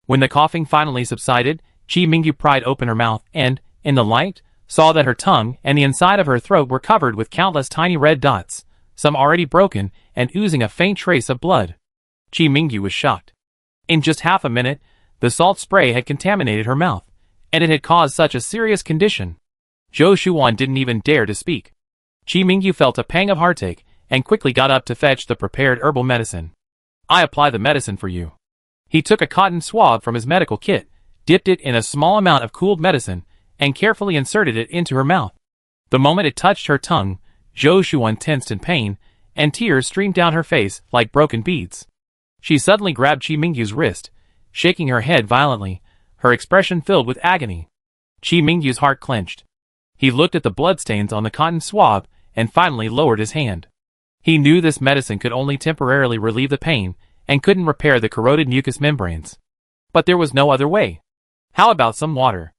When the coughing finally subsided, Chi Mingyu pried open her mouth and, in the light, saw that her tongue and the inside of her throat were covered with countless tiny red dots, some already broken and oozing a faint trace of blood. Chi Mingyu was shocked. In just half a minute, the salt spray had contaminated her mouth, and it had caused such a serious condition. Zhou Shuan didn't even dare to speak. Chi Mingyu felt a pang of heartache and quickly got up to fetch the prepared herbal medicine. I apply the medicine for you. He took a cotton swab from his medical kit, dipped it in a small amount of cooled medicine, and carefully inserted it into her mouth. The moment it touched her tongue, Zhou Shuan tensed in pain, and tears streamed down her face like broken beads. She suddenly grabbed Chi Mingyu's wrist, shaking her head violently, her expression filled with agony. Chi Mingyu's heart clenched. He looked at the bloodstains on the cotton swab and finally lowered his hand. He knew this medicine could only temporarily relieve the pain and couldn't repair the corroded mucous membranes. But there was no other way. How about some water?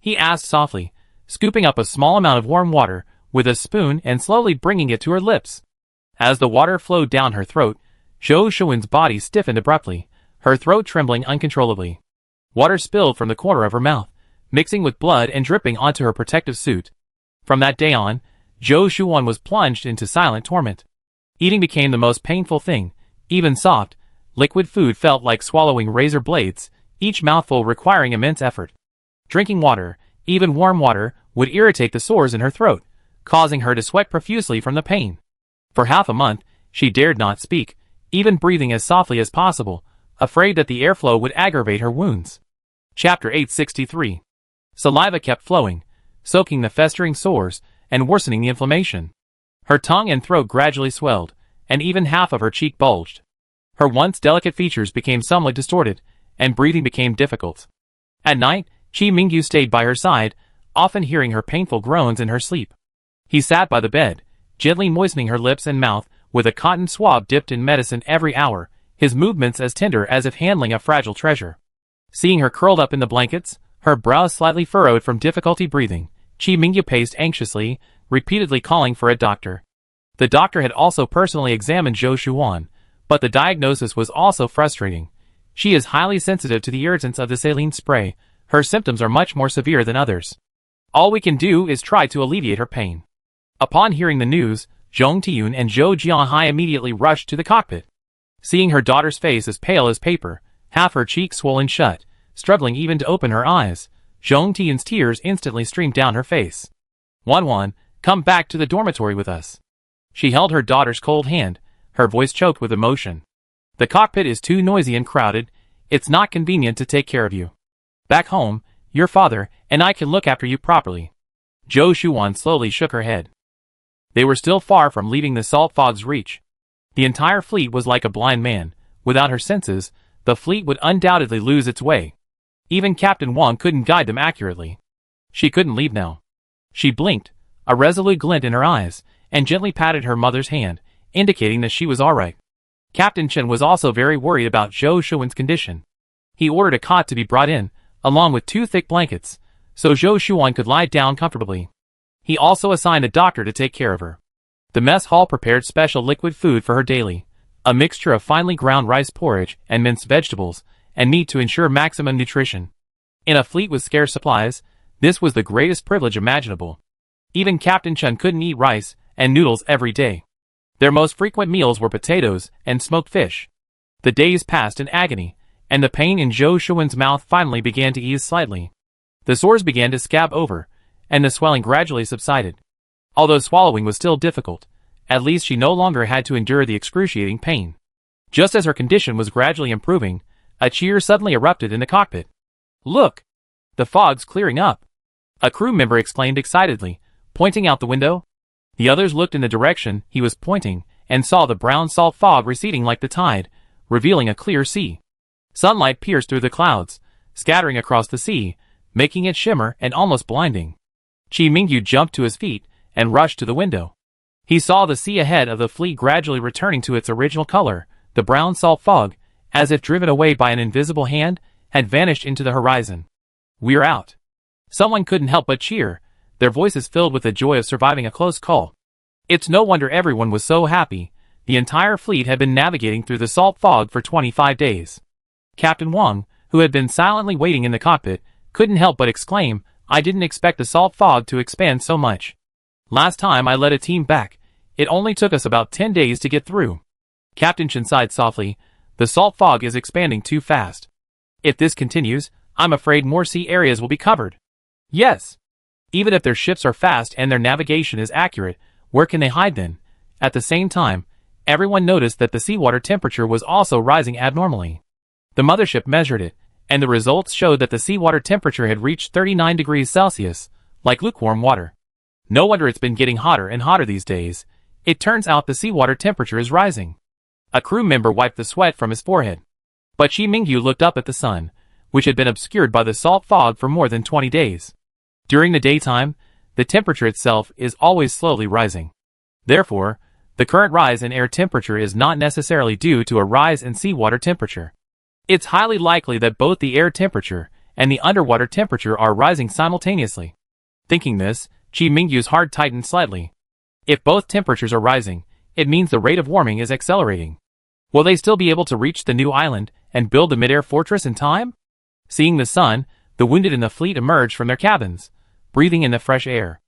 He asked softly, scooping up a small amount of warm water with a spoon and slowly bringing it to her lips. As the water flowed down her throat, Zhou Shuan's body stiffened abruptly, her throat trembling uncontrollably. Water spilled from the corner of her mouth, mixing with blood and dripping onto her protective suit. From that day on, Zhou Shuan was plunged into silent torment. Eating became the most painful thing. Even soft, liquid food felt like swallowing razor blades, each mouthful requiring immense effort. Drinking water, even warm water, would irritate the sores in her throat, causing her to sweat profusely from the pain. For half a month, she dared not speak, even breathing as softly as possible, afraid that the airflow would aggravate her wounds. Chapter 863. Saliva kept flowing, soaking the festering sores and worsening the inflammation. Her tongue and throat gradually swelled, and even half of her cheek bulged. Her once delicate features became somewhat distorted, and breathing became difficult. At night, Chi Mingyu stayed by her side, often hearing her painful groans in her sleep. He sat by the bed, gently moistening her lips and mouth with a cotton swab dipped in medicine every hour, his movements as tender as if handling a fragile treasure. Seeing her curled up in the blankets, her brows slightly furrowed from difficulty breathing, Chi Mingyu paced anxiously, repeatedly calling for a doctor. The doctor had also personally examined Zhou Shuan, but the diagnosis was also frustrating. She is highly sensitive to the irritants of the saline spray. Her symptoms are much more severe than others. All we can do is try to alleviate her pain. Upon hearing the news, Zhong Tiyun and Zhou Jianhai immediately rushed to the cockpit. Seeing her daughter's face as pale as paper, half her cheeks swollen shut, struggling even to open her eyes, Zhong Tiyun's tears instantly streamed down her face. Wan, come back to the dormitory with us. She held her daughter's cold hand, her voice choked with emotion. The cockpit is too noisy and crowded. It's not convenient to take care of you. Back home, your father and I can look after you properly. Zhou Shuan slowly shook her head. They were still far from leaving the salt fog's reach. The entire fleet was like a blind man. Without her senses, the fleet would undoubtedly lose its way. Even Captain Wang couldn't guide them accurately. She couldn't leave now. She blinked, a resolute glint in her eyes, and gently patted her mother's hand, indicating that she was alright. Captain Chen was also very worried about Zhou Shuan's condition. He ordered a cot to be brought in, along with 2 thick blankets, so Zhou Shuan could lie down comfortably. He also assigned a doctor to take care of her. The mess hall prepared special liquid food for her daily, a mixture of finely ground rice porridge and minced vegetables, and meat to ensure maximum nutrition. In a fleet with scarce supplies, this was the greatest privilege imaginable. Even Captain Chen couldn't eat rice and noodles every day. Their most frequent meals were potatoes and smoked fish. The days passed in agony, and the pain in Zhou Shuan's mouth finally began to ease slightly. The sores began to scab over, and the swelling gradually subsided. Although swallowing was still difficult, at least she no longer had to endure the excruciating pain. Just as her condition was gradually improving, a cheer suddenly erupted in the cockpit. Look! The fog's clearing up! A crew member exclaimed excitedly, pointing out the window. The others looked in the direction he was pointing, and saw the brown salt fog receding like the tide, revealing a clear sea. Sunlight pierced through the clouds, scattering across the sea, making it shimmer and almost blinding. Qi Mingyu jumped to his feet and rushed to the window. He saw the sea ahead of the fleet gradually returning to its original color. The brown salt fog, as if driven away by an invisible hand, had vanished into the horizon. "We're out." Someone couldn't help but cheer, their voices filled with the joy of surviving a close call. It's no wonder everyone was so happy. The entire fleet had been navigating through the salt fog for 25 days. Captain Wang, who had been silently waiting in the cockpit, couldn't help but exclaim, "I didn't expect the salt fog to expand so much. Last time I led a team back, it only took us about 10 days to get through." Captain Chen sighed softly, "The salt fog is expanding too fast. If this continues, I'm afraid more sea areas will be covered." "Yes. Even if their ships are fast and their navigation is accurate, where can they hide then?" At the same time, everyone noticed that the seawater temperature was also rising abnormally. The mothership measured it, and the results showed that the seawater temperature had reached 39 degrees Celsius, like lukewarm water. No wonder it's been getting hotter and hotter these days. It turns out the seawater temperature is rising. A crew member wiped the sweat from his forehead. But Qi Mingyu looked up at the sun, which had been obscured by the salt fog for more than 20 days. During the daytime, the temperature itself is always slowly rising. Therefore, the current rise in air temperature is not necessarily due to a rise in seawater temperature. It's highly likely that both the air temperature and the underwater temperature are rising simultaneously. Thinking this, Qi Mingyu's heart tightened slightly. If both temperatures are rising, it means the rate of warming is accelerating. Will they still be able to reach the new island and build a mid-air fortress in time? Seeing the sun, the wounded in the fleet emerged from their cabins, breathing in the fresh air.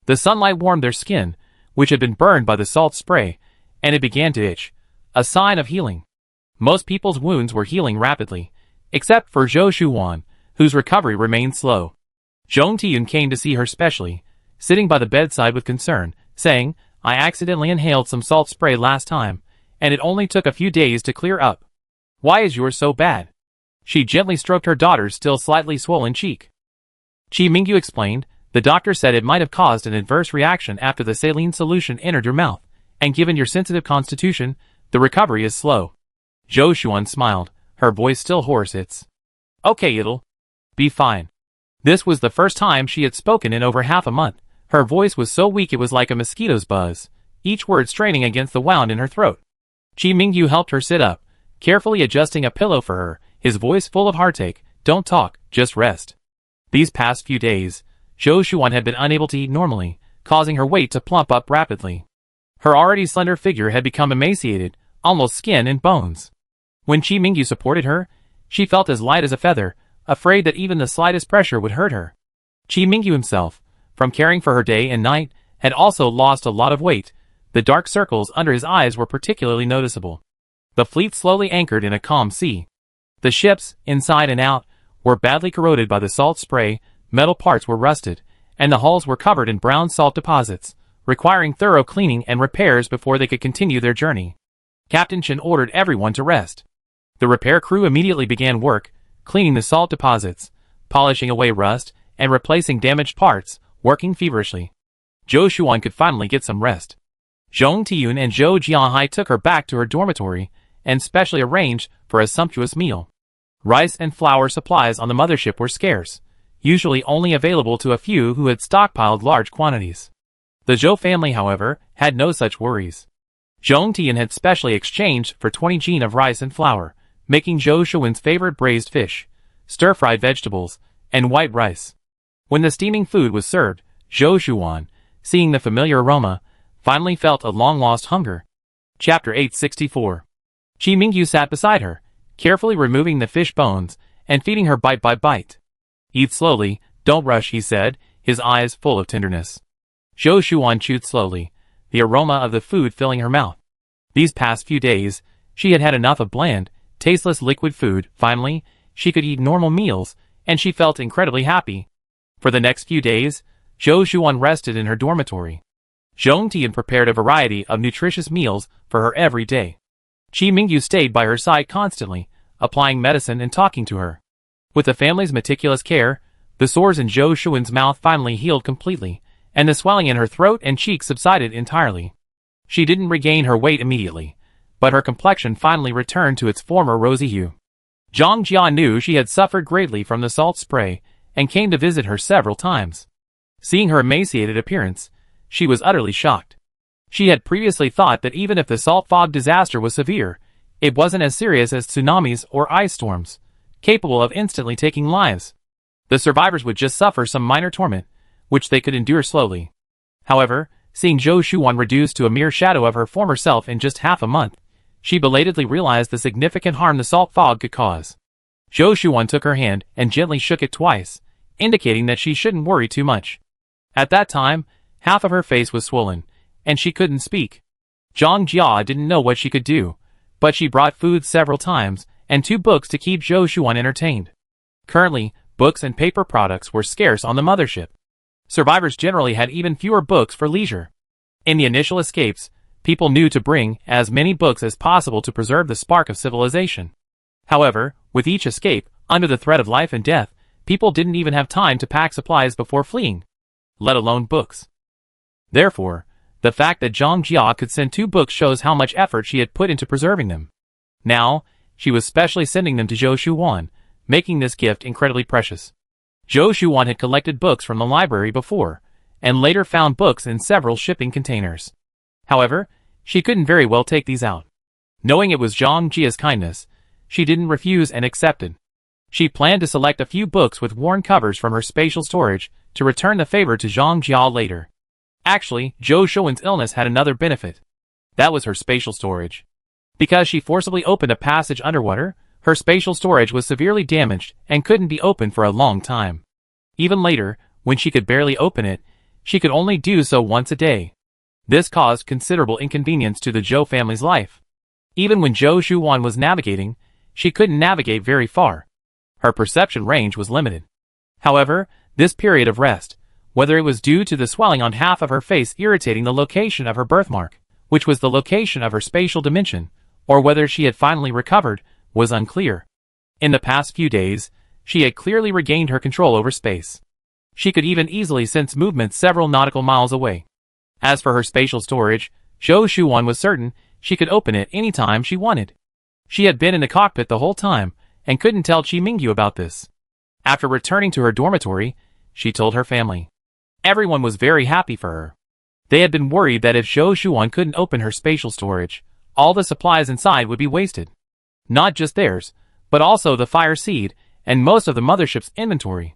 The sunlight warmed their skin, which had been burned by the salt spray, and it began to itch, a sign of healing. Most people's wounds were healing rapidly, except for Zhou Shuwan, whose recovery remained slow. Zhong Tiyun came to see her specially, sitting by the bedside with concern, saying, "I accidentally inhaled some salt spray last time, and it only took a few days to clear up. Why is yours so bad?" She gently stroked her daughter's still slightly swollen cheek. Qi Mingyu explained, "The doctor said it might have caused an adverse reaction after the saline solution entered your mouth, and given your sensitive constitution, the recovery is slow." Zhou Shuan smiled, her voice still hoarse. "It's okay, it'll be fine." This was the first time she had spoken in over half a month. Her voice was so weak it was like a mosquito's buzz, each word straining against the wound in her throat. Qi Mingyu helped her sit up, carefully adjusting a pillow for her, his voice full of heartache. "Don't talk, just rest." These past few days, Zhou Shuan had been unable to eat normally, causing her weight to plump up rapidly. Her already slender figure had become emaciated, almost skin and bones. When Qi Mingyu supported her, she felt as light as a feather, afraid that even the slightest pressure would hurt her. Qi Mingyu himself, from caring for her day and night, had also lost a lot of weight. The dark circles under his eyes were particularly noticeable. The fleet slowly anchored in a calm sea. The ships, inside and out, were badly corroded by the salt spray, metal parts were rusted, and the hulls were covered in brown salt deposits, requiring thorough cleaning and repairs before they could continue their journey. Captain Chen ordered everyone to rest. The repair crew immediately began work, cleaning the salt deposits, polishing away rust, and replacing damaged parts, working feverishly. Zhou Shuan could finally get some rest. Zhong Tiyun and Zhou Jianhai took her back to her dormitory, and specially arranged for a sumptuous meal. Rice and flour supplies on the mothership were scarce, usually only available to a few who had stockpiled large quantities. The Zhou family, however, had no such worries. Zhong Tian had specially exchanged for 20 jin of rice and flour, making Zhou Shuan's favorite braised fish, stir-fried vegetables, and white rice. When the steaming food was served, Zhou Shuan, seeing the familiar aroma, finally felt a long-lost hunger. Chapter 864. Qi Mingyu sat beside her, carefully removing the fish bones, and feeding her bite by bite. "Eat slowly, don't rush," he said, his eyes full of tenderness. Zhou Shuan chewed slowly, the aroma of the food filling her mouth. These past few days, she had had enough of bland, tasteless liquid food. Finally, she could eat normal meals, and she felt incredibly happy. For the next few days, Zhou Shuan rested in her dormitory. Zhong Tian prepared a variety of nutritious meals for her every day. Qi Mingyu stayed by her side constantly, applying medicine and talking to her. With the family's meticulous care, the sores in Zhou Shuan's mouth finally healed completely, and the swelling in her throat and cheeks subsided entirely. She didn't regain her weight immediately, but her complexion finally returned to its former rosy hue. Zhang Jia knew she had suffered greatly from the salt spray, and came to visit her several times. Seeing her emaciated appearance, she was utterly shocked. She had previously thought that even if the salt fog disaster was severe, it wasn't as serious as tsunamis or ice storms, capable of instantly taking lives. The survivors would just suffer some minor torment, which they could endure slowly. However, seeing Zhou Shuan reduced to a mere shadow of her former self in just half a month, she belatedly realized the significant harm the salt fog could cause. Zhou Shuan took her hand and gently shook it twice, indicating that she shouldn't worry too much. At that time, half of her face was swollen, and she couldn't speak. Zhang Jia didn't know what she could do, but she brought food several times and 2 books to keep Zhou Shuan entertained. Currently, books and paper products were scarce on the mothership. Survivors generally had even fewer books for leisure. In the initial escapes, people knew to bring as many books as possible to preserve the spark of civilization. However, with each escape, under the threat of life and death, people didn't even have time to pack supplies before fleeing, let alone books. Therefore, the fact that Zhang Jia could send 2 books shows how much effort she had put into preserving them. Now, she was specially sending them to Zhou Shuan, making this gift incredibly precious. Zhou Shuan had collected books from the library before, and later found books in several shipping containers. However, she couldn't very well take these out. Knowing it was Zhang Jia's kindness, she didn't refuse and accepted. She planned to select a few books with worn covers from her spatial storage to return the favor to Zhang Jia later. Actually, Zhou Shuan's illness had another benefit. That was her spatial storage. Because she forcibly opened a passage underwater, her spatial storage was severely damaged and couldn't be opened for a long time. Even later, when she could barely open it, she could only do so once a day. This caused considerable inconvenience to the Zhou family's life. Even when Zhou Shuan was navigating, she couldn't navigate very far. Her perception range was limited. However, this period of rest, whether it was due to the swelling on half of her face irritating the location of her birthmark, which was the location of her spatial dimension, or whether she had finally recovered, was unclear. In the past few days, she had clearly regained her control over space. She could even easily sense movement several nautical miles away. As for her spatial storage, Zhou Shuan was certain she could open it any time she wanted. She had been in the cockpit the whole time, and couldn't tell Qi Mingyu about this. After returning to her dormitory, she told her family. Everyone was very happy for her. They had been worried that if Zhou Shuan couldn't open her spatial storage, all the supplies inside would be wasted. Not just theirs, but also the fire seed, and most of the mothership's inventory.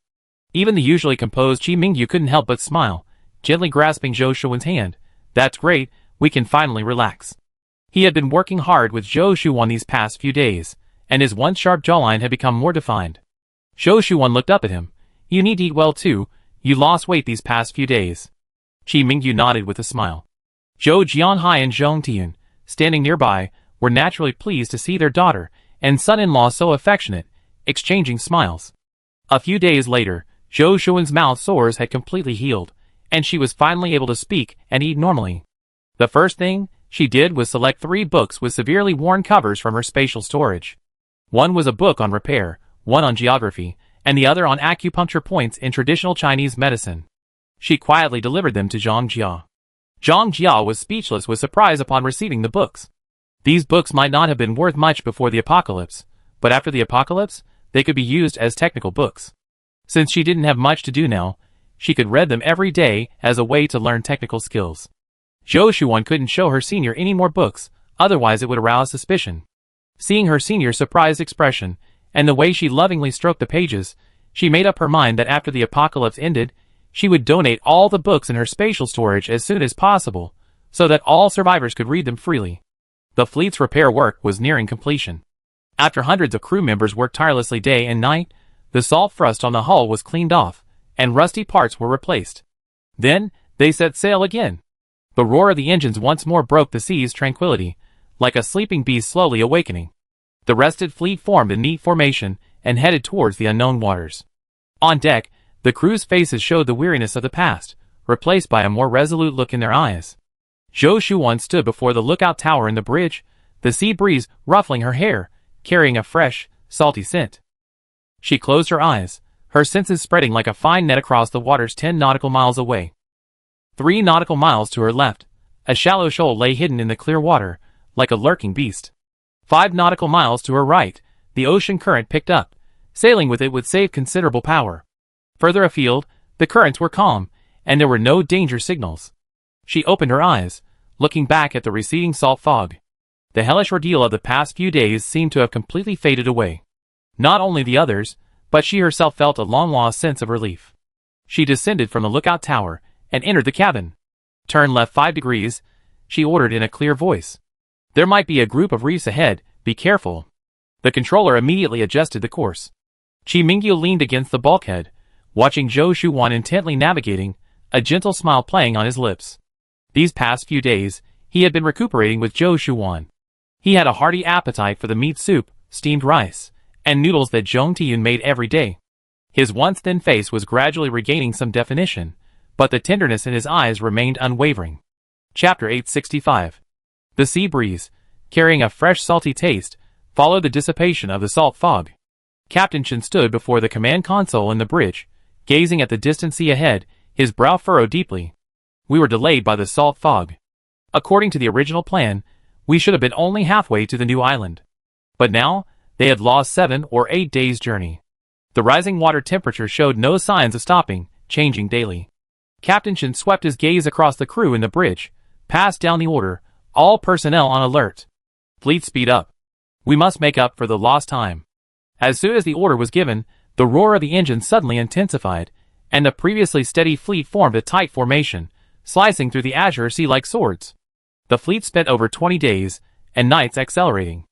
Even the usually composed Qi Mingyu couldn't help but smile, gently grasping Zhou Shuan's hand. That's great, we can finally relax. He had been working hard with Zhou Shuan these past few days, and his once sharp jawline had become more defined. Zhou Shuan looked up at him. You need to eat well too, you lost weight these past few days. Qi Mingyu nodded with a smile. Zhou Jianhai and Zhong Tian, standing nearby, were naturally pleased to see their daughter and son-in-law so affectionate, exchanging smiles. A few days later, Zhou Shuan's mouth sores had completely healed, and she was finally able to speak and eat normally. The first thing she did was select 3 books with severely worn covers from her spatial storage. One was a book on repair, one on geography, and the other on acupuncture points in traditional Chinese medicine. She quietly delivered them to Zhang Jia. Zhang Jia was speechless with surprise upon receiving the books. These books might not have been worth much before the apocalypse, but after the apocalypse, they could be used as technical books. Since she didn't have much to do now, she could read them every day as a way to learn technical skills. Zhou Shuan couldn't show her senior any more books, otherwise it would arouse suspicion. Seeing her senior's surprised expression, and the way she lovingly stroked the pages, she made up her mind that after the apocalypse ended, she would donate all the books in her spatial storage as soon as possible, so that all survivors could read them freely. The fleet's repair work was nearing completion. After hundreds of crew members worked tirelessly day and night, the salt thrust on the hull was cleaned off, and rusty parts were replaced. Then, they set sail again. The roar of the engines once more broke the sea's tranquility, like a sleeping beast slowly awakening. The rested fleet formed a neat formation and headed towards the unknown waters. On deck, the crew's faces showed the weariness of the past, replaced by a more resolute look in their eyes. Zhou Shuan stood before the lookout tower in the bridge, the sea breeze ruffling her hair, carrying a fresh, salty scent. She closed her eyes, her senses spreading like a fine net across the waters 10 nautical miles away. 3 nautical miles to her left, a shallow shoal lay hidden in the clear water, like a lurking beast. 5 nautical miles to her right, the ocean current picked up. Sailing with it would save considerable power. Further afield, the currents were calm, and there were no danger signals. She opened her eyes, looking back at the receding salt fog. The hellish ordeal of the past few days seemed to have completely faded away. Not only the others, but she herself felt a long-lost sense of relief. She descended from the lookout tower and entered the cabin. "Turn left 5 degrees," she ordered in a clear voice. "There might be a group of reefs ahead, be careful." The controller immediately adjusted the course. Chi Mingyu leaned against the bulkhead, watching Zhou Shuwan intently navigating, a gentle smile playing on his lips. These past few days, he had been recuperating with Zhou Shuwan. He had a hearty appetite for the meat soup, steamed rice, and noodles that Zhong Tiyun made every day. His once thin face was gradually regaining some definition, but the tenderness in his eyes remained unwavering. Chapter 865. The sea breeze, carrying a fresh salty taste, followed the dissipation of the salt fog. Captain Chen stood before the command console in the bridge, gazing at the distant sea ahead, his brow furrowed deeply. We were delayed by the salt fog. According to the original plan, we should have been only halfway to the new island. But now, they had lost 7 or 8 days' journey. The rising water temperature showed no signs of stopping, changing daily. Captain Chen swept his gaze across the crew in the bridge, passed down the order, "All personnel on alert. Fleet speed up. We must make up for the lost time." As soon as the order was given, the roar of the engine suddenly intensified, and the previously steady fleet formed a tight formation, slicing through the azure sea like swords. The fleet spent over 20 days and nights accelerating.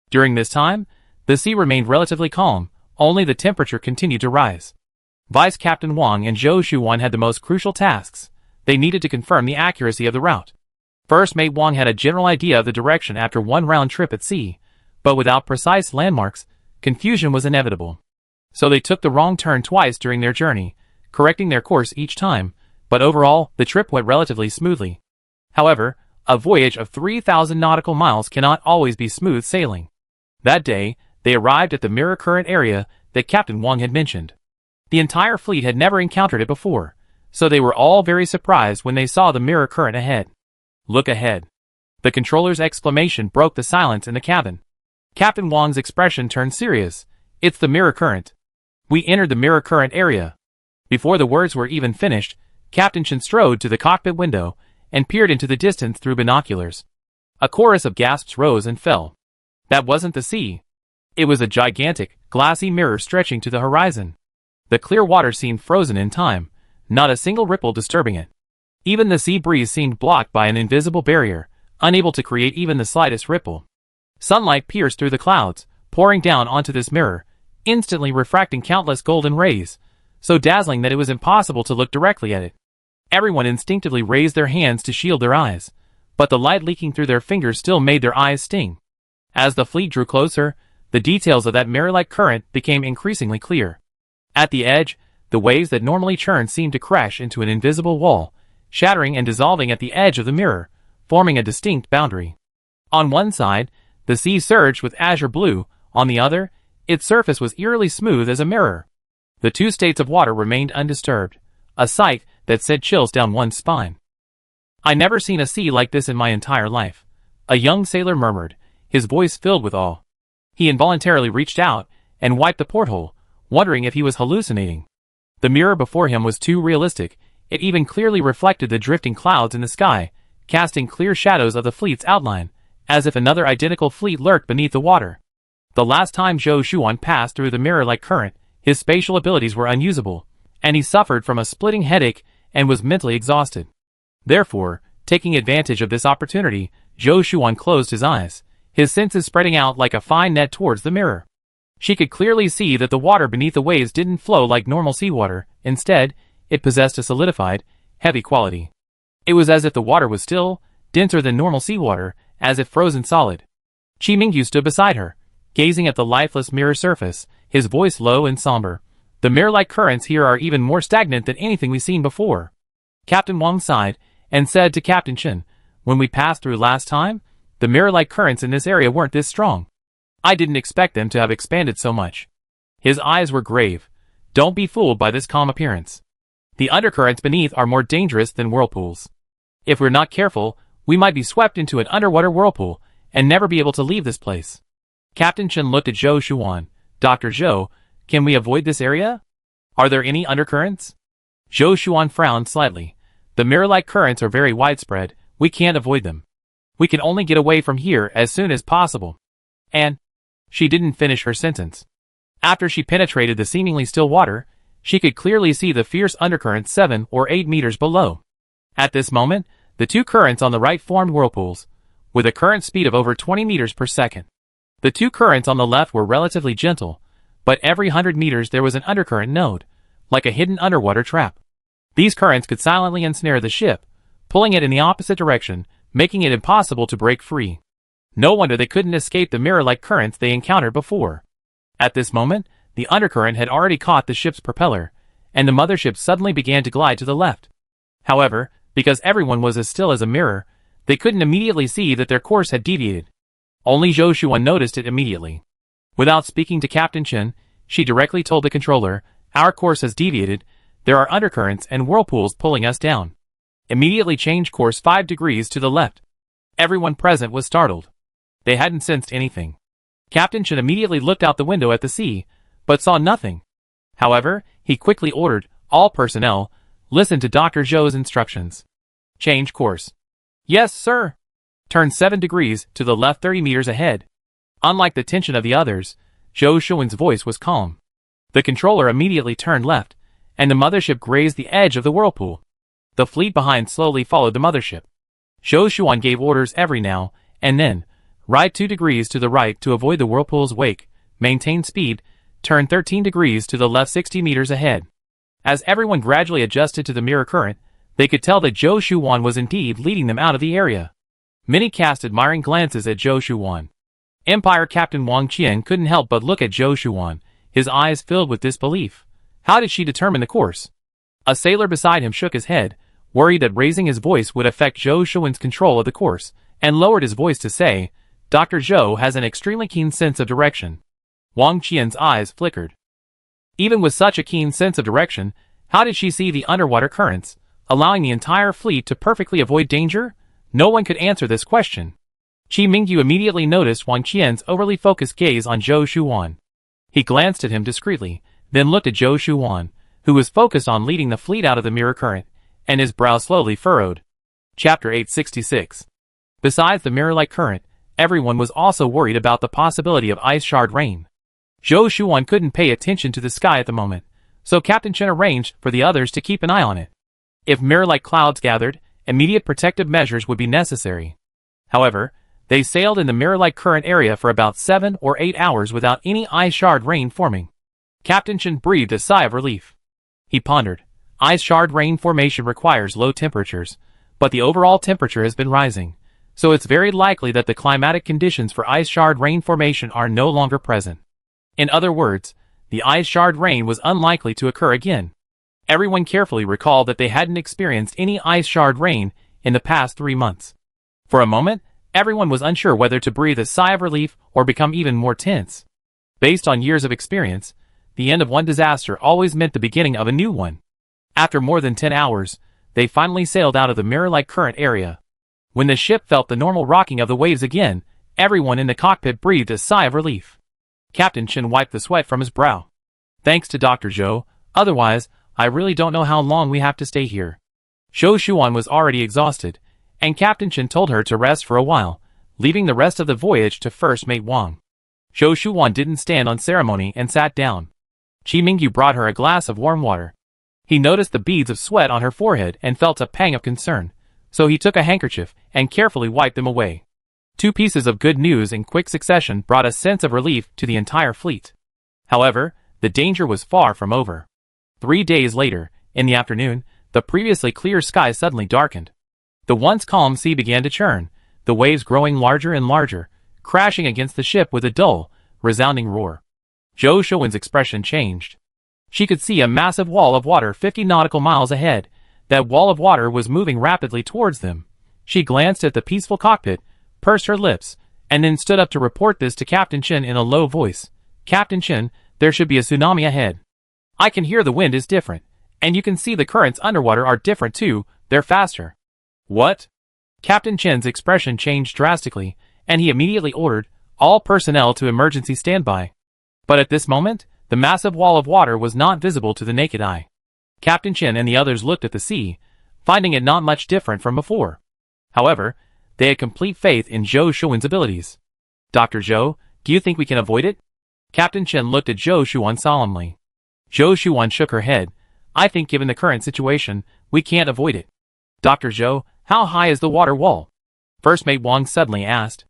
During this time, the sea remained relatively calm, only the temperature continued to rise. Vice Captain Wang and Zhou Shuwan had the most crucial tasks. They needed to confirm the accuracy of the route. First Mate Wang had a general idea of the direction after one round trip at sea, but without precise landmarks, confusion was inevitable. So they took the wrong turn twice during their journey, correcting their course each time, but overall, the trip went relatively smoothly. However, a voyage of 3,000 nautical miles cannot always be smooth sailing. That day, they arrived at the mirror current area that Captain Wang had mentioned. The entire fleet had never encountered it before, so they were all very surprised when they saw the mirror current ahead. "Look ahead." The controller's exclamation broke the silence in the cabin. Captain Wang's expression turned serious. "It's the mirror current." We entered the mirror current area. Before the words were even finished, Captain Chen strode to the cockpit window and peered into the distance through binoculars. A chorus of gasps rose and fell. That wasn't the sea. It was a gigantic, glassy mirror stretching to the horizon. The clear water seemed frozen in time, not a single ripple disturbing it. Even the sea breeze seemed blocked by an invisible barrier, unable to create even the slightest ripple. Sunlight pierced through the clouds, pouring down onto this mirror, instantly refracting countless golden rays, so dazzling that it was impossible to look directly at it. Everyone instinctively raised their hands to shield their eyes, but the light leaking through their fingers still made their eyes sting. As the fleet drew closer, the details of that mirror-like current became increasingly clear. At the edge, the waves that normally churn seemed to crash into an invisible wall, shattering and dissolving at the edge of the mirror, forming a distinct boundary. On one side, the sea surged with azure blue, on the other, its surface was eerily smooth as a mirror. The two states of water remained undisturbed, a sight that sent chills down one's spine. "I never seen a sea like this in my entire life," a young sailor murmured, his voice filled with awe. He involuntarily reached out and wiped the porthole, wondering if he was hallucinating. The mirror before him was too realistic. It even clearly reflected the drifting clouds in the sky, casting clear shadows of the fleet's outline, as if another identical fleet lurked beneath the water. The last time Zhou Shuwan passed through the mirror-like current, his spatial abilities were unusable, and he suffered from a splitting headache and was mentally exhausted. Therefore, taking advantage of this opportunity, Zhou Shuwan closed his eyes, his senses spreading out like a fine net towards the mirror. She could clearly see that the water beneath the waves didn't flow like normal seawater. Instead, it possessed a solidified, heavy quality. It was as if the water was still, denser than normal seawater, as if frozen solid. Chi Mingyu stood beside her, gazing at the lifeless mirror surface, his voice low and somber. "The mirror-like currents here are even more stagnant than anything we've seen before." Captain Wang sighed, and said to Captain Chen, "When we passed through last time, the mirror-like currents in this area weren't this strong. I didn't expect them to have expanded so much." His eyes were grave. "Don't be fooled by this calm appearance. The undercurrents beneath are more dangerous than whirlpools. If we're not careful, we might be swept into an underwater whirlpool and never be able to leave this place." Captain Chen looked at Zhou Shuwan. "Dr. Zhou, can we avoid this area? Are there any undercurrents?" Zhou Shuan frowned slightly. The mirror-like currents are very widespread, we can't avoid them. We can only get away from here as soon as possible. And she didn't finish her sentence. After she penetrated the seemingly still water, she could clearly see the fierce undercurrent 7 or 8 meters below. At this moment, the two currents on the right formed whirlpools, with a current speed of over 20 meters per second. The two currents on the left were relatively gentle, but every 100 meters there was an undercurrent node, like a hidden underwater trap. These currents could silently ensnare the ship, pulling it in the opposite direction, making it impossible to break free. No wonder they couldn't escape the mirror-like currents they encountered before. At this moment, the undercurrent had already caught the ship's propeller, and the mothership suddenly began to glide to the left. However, because everyone was as still as a mirror, they couldn't immediately see that their course had deviated. Only Zhou Shuan noticed it immediately. Without speaking to Captain Chen, she directly told the controller, "Our course has deviated, there are undercurrents and whirlpools pulling us down. Immediately change course 5 degrees to the left." Everyone present was startled. They hadn't sensed anything. Captain Chen immediately looked out the window at the sea, but saw nothing. However, he quickly ordered, "All personnel, listen to Dr. Zhou's instructions. Change course." "Yes, sir." "Turn 7 degrees to the left 30 meters ahead." Unlike the tension of the others, Zhou Shuan's voice was calm. The controller immediately turned left, and the mothership grazed the edge of the whirlpool. The fleet behind slowly followed the mothership. Zhou Shuan gave orders every now and then. Ride 2 degrees to the right to avoid the whirlpool's wake, maintain speed, turn 13 degrees to the left 60 meters ahead. As everyone gradually adjusted to the mirror current, they could tell that Zhou Shuan was indeed leading them out of the area. Many cast admiring glances at Zhou Shuan. Empire Captain Wang Qian couldn't help but look at Zhou Shuan, his eyes filled with disbelief. How did she determine the course? A sailor beside him shook his head, worried that raising his voice would affect Zhou Shuan's control of the course, and lowered his voice to say, "Dr. Zhou has an extremely keen sense of direction." Wang Qian's eyes flickered. Even with such a keen sense of direction, how did she see the underwater currents, allowing the entire fleet to perfectly avoid danger? No one could answer this question. Qi Mingyu immediately noticed Wang Qian's overly focused gaze on Zhou Shuan. He glanced at him discreetly, then looked at Zhou Shuan, who was focused on leading the fleet out of the mirror current, and his brow slowly furrowed. Chapter 866. Besides the mirror-like current, everyone was also worried about the possibility of ice shard rain. Zhou Shuan couldn't pay attention to the sky at the moment, so Captain Chen arranged for the others to keep an eye on it. If mirror-like clouds gathered, immediate protective measures would be necessary. However, they sailed in the mirror-like current area for about 7 or 8 hours without any ice shard rain forming. Captain Chen breathed a sigh of relief. He pondered. Ice shard rain formation requires low temperatures, but the overall temperature has been rising, so it's very likely that the climatic conditions for ice shard rain formation are no longer present. In other words, the ice shard rain was unlikely to occur again. Everyone carefully recalled that they hadn't experienced any ice shard rain in the past 3 months. For a moment, everyone was unsure whether to breathe a sigh of relief or become even more tense. Based on years of experience, the end of one disaster always meant the beginning of a new one. After more than 10 hours, they finally sailed out of the mirror-like current area. When the ship felt the normal rocking of the waves again, everyone in the cockpit breathed a sigh of relief. Captain Chen wiped the sweat from his brow. "Thanks to Dr. Zhou, otherwise, I really don't know how long we have to stay here." Zhou Shuan was already exhausted, and Captain Chen told her to rest for a while, leaving the rest of the voyage to First Mate Wang. Zhou Shuan didn't stand on ceremony and sat down. Qi Mingyu brought her a glass of warm water. He noticed the beads of sweat on her forehead and felt a pang of concern, so he took a handkerchief and carefully wiped them away. 2 pieces of good news in quick succession brought a sense of relief to the entire fleet. However, the danger was far from over. 3 days later, in the afternoon, the previously clear sky suddenly darkened. The once calm sea began to churn, the waves growing larger and larger, crashing against the ship with a dull, resounding roar. Zhou Shuan's expression changed. She could see a massive wall of water 50 nautical miles ahead. That wall of water was moving rapidly towards them. She glanced at the peaceful cockpit, pursed her lips, and then stood up to report this to Captain Chen in a low voice. "Captain Chen, there should be a tsunami ahead. I can hear the wind is different, and you can see the currents underwater are different too, they're faster." "What?" Captain Chen's expression changed drastically, and he immediately ordered all personnel to emergency standby. But at this moment, the massive wall of water was not visible to the naked eye. Captain Chen and the others looked at the sea, finding it not much different from before. However, they had complete faith in Zhou Shuan's abilities. Dr. Zhou, do you think we can avoid it? Captain Chen looked at Zhou Shuan solemnly. Zhou Shuan shook her head. I think given the current situation, we can't avoid it. Dr. Zhou, how high is the water wall? First Mate Wang suddenly asked.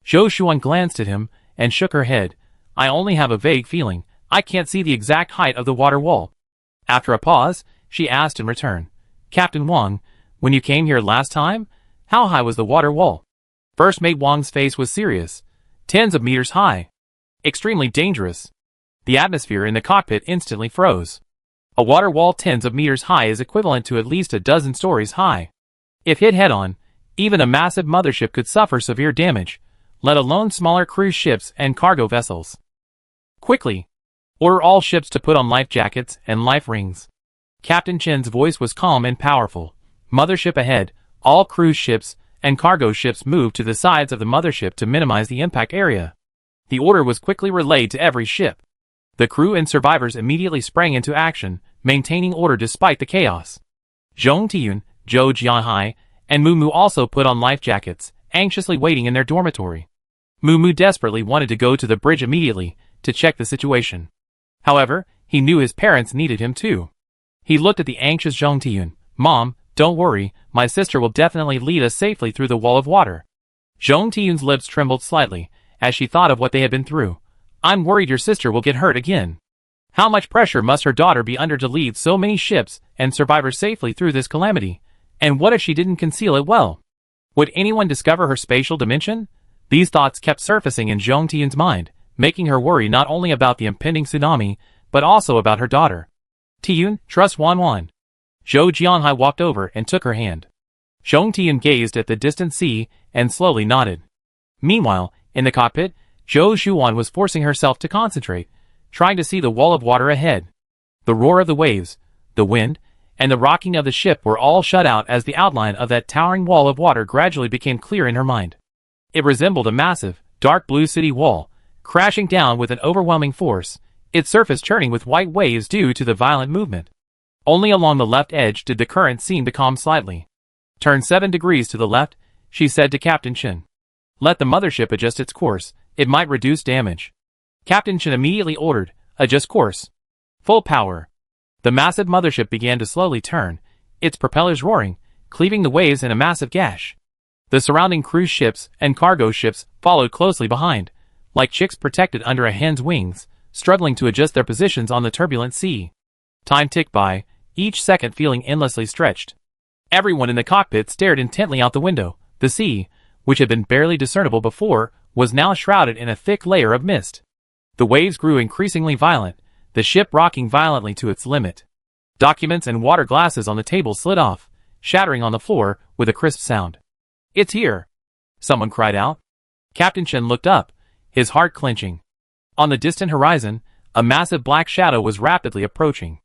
Zhou Shuan glanced at him and shook her head. I only have a vague feeling. I can't see the exact height of the water wall. After a pause, she asked in return. Captain Wang, when you came here last time, how high was the water wall? First Mate Wang's face was serious. Tens of meters high. Extremely dangerous. The atmosphere in the cockpit instantly froze. A water wall tens of meters high is equivalent to at least a dozen stories high. If hit head-on, even a massive mothership could suffer severe damage, let alone smaller cruise ships and cargo vessels. Quickly, order all ships to put on life jackets and life rings. Captain Chen's voice was calm and powerful. Mothership ahead, all cruise ships and cargo ships moved to the sides of the mothership to minimize the impact area. The order was quickly relayed to every ship. The crew and survivors immediately sprang into action, maintaining order despite the chaos. Zhong Tiyun, Zhou Jianhai, and Mu also put on life jackets, anxiously waiting in their dormitory. Mu desperately wanted to go to the bridge immediately to check the situation. However, he knew his parents needed him too. He looked at the anxious Zhong Tiyun. Mom, don't worry, my sister will definitely lead us safely through the wall of water. Zhong Tiyun's lips trembled slightly as she thought of what they had been through. I'm worried your sister will get hurt again. How much pressure must her daughter be under to lead so many ships and survivors safely through this calamity? And what if she didn't conceal it well? Would anyone discover her spatial dimension? These thoughts kept surfacing in Zhong Tiyun's mind, making her worry not only about the impending tsunami, but also about her daughter. Tiyun, trust Wan. Zhou Jianhai walked over and took her hand. Zhong Tiyun gazed at the distant sea and slowly nodded. Meanwhile, in the cockpit, Zhou Shuan was forcing herself to concentrate, trying to see the wall of water ahead. The roar of the waves, the wind, and the rocking of the ship were all shut out as the outline of that towering wall of water gradually became clear in her mind. It resembled a massive, dark blue city wall, crashing down with an overwhelming force, its surface churning with white waves due to the violent movement. Only along the left edge did the current seem to calm slightly. Turn 7 degrees to the left, she said to Captain Chen. Let the mothership adjust its course, it might reduce damage. Captain Chen immediately ordered, adjust course. Full power. The massive mothership began to slowly turn, its propellers roaring, cleaving the waves in a massive gash. The surrounding cruise ships and cargo ships followed closely behind, like chicks protected under a hen's wings, struggling to adjust their positions on the turbulent sea. Time ticked by, each second feeling endlessly stretched. Everyone in the cockpit stared intently out the window. The sea, which had been barely discernible before, was now shrouded in a thick layer of mist. The waves grew increasingly violent, the ship rocking violently to its limit. Documents and water glasses on the table slid off, shattering on the floor with a crisp sound. It's here! Someone cried out. Captain Chen looked up, his heart clenching. On the distant horizon, a massive black shadow was rapidly approaching.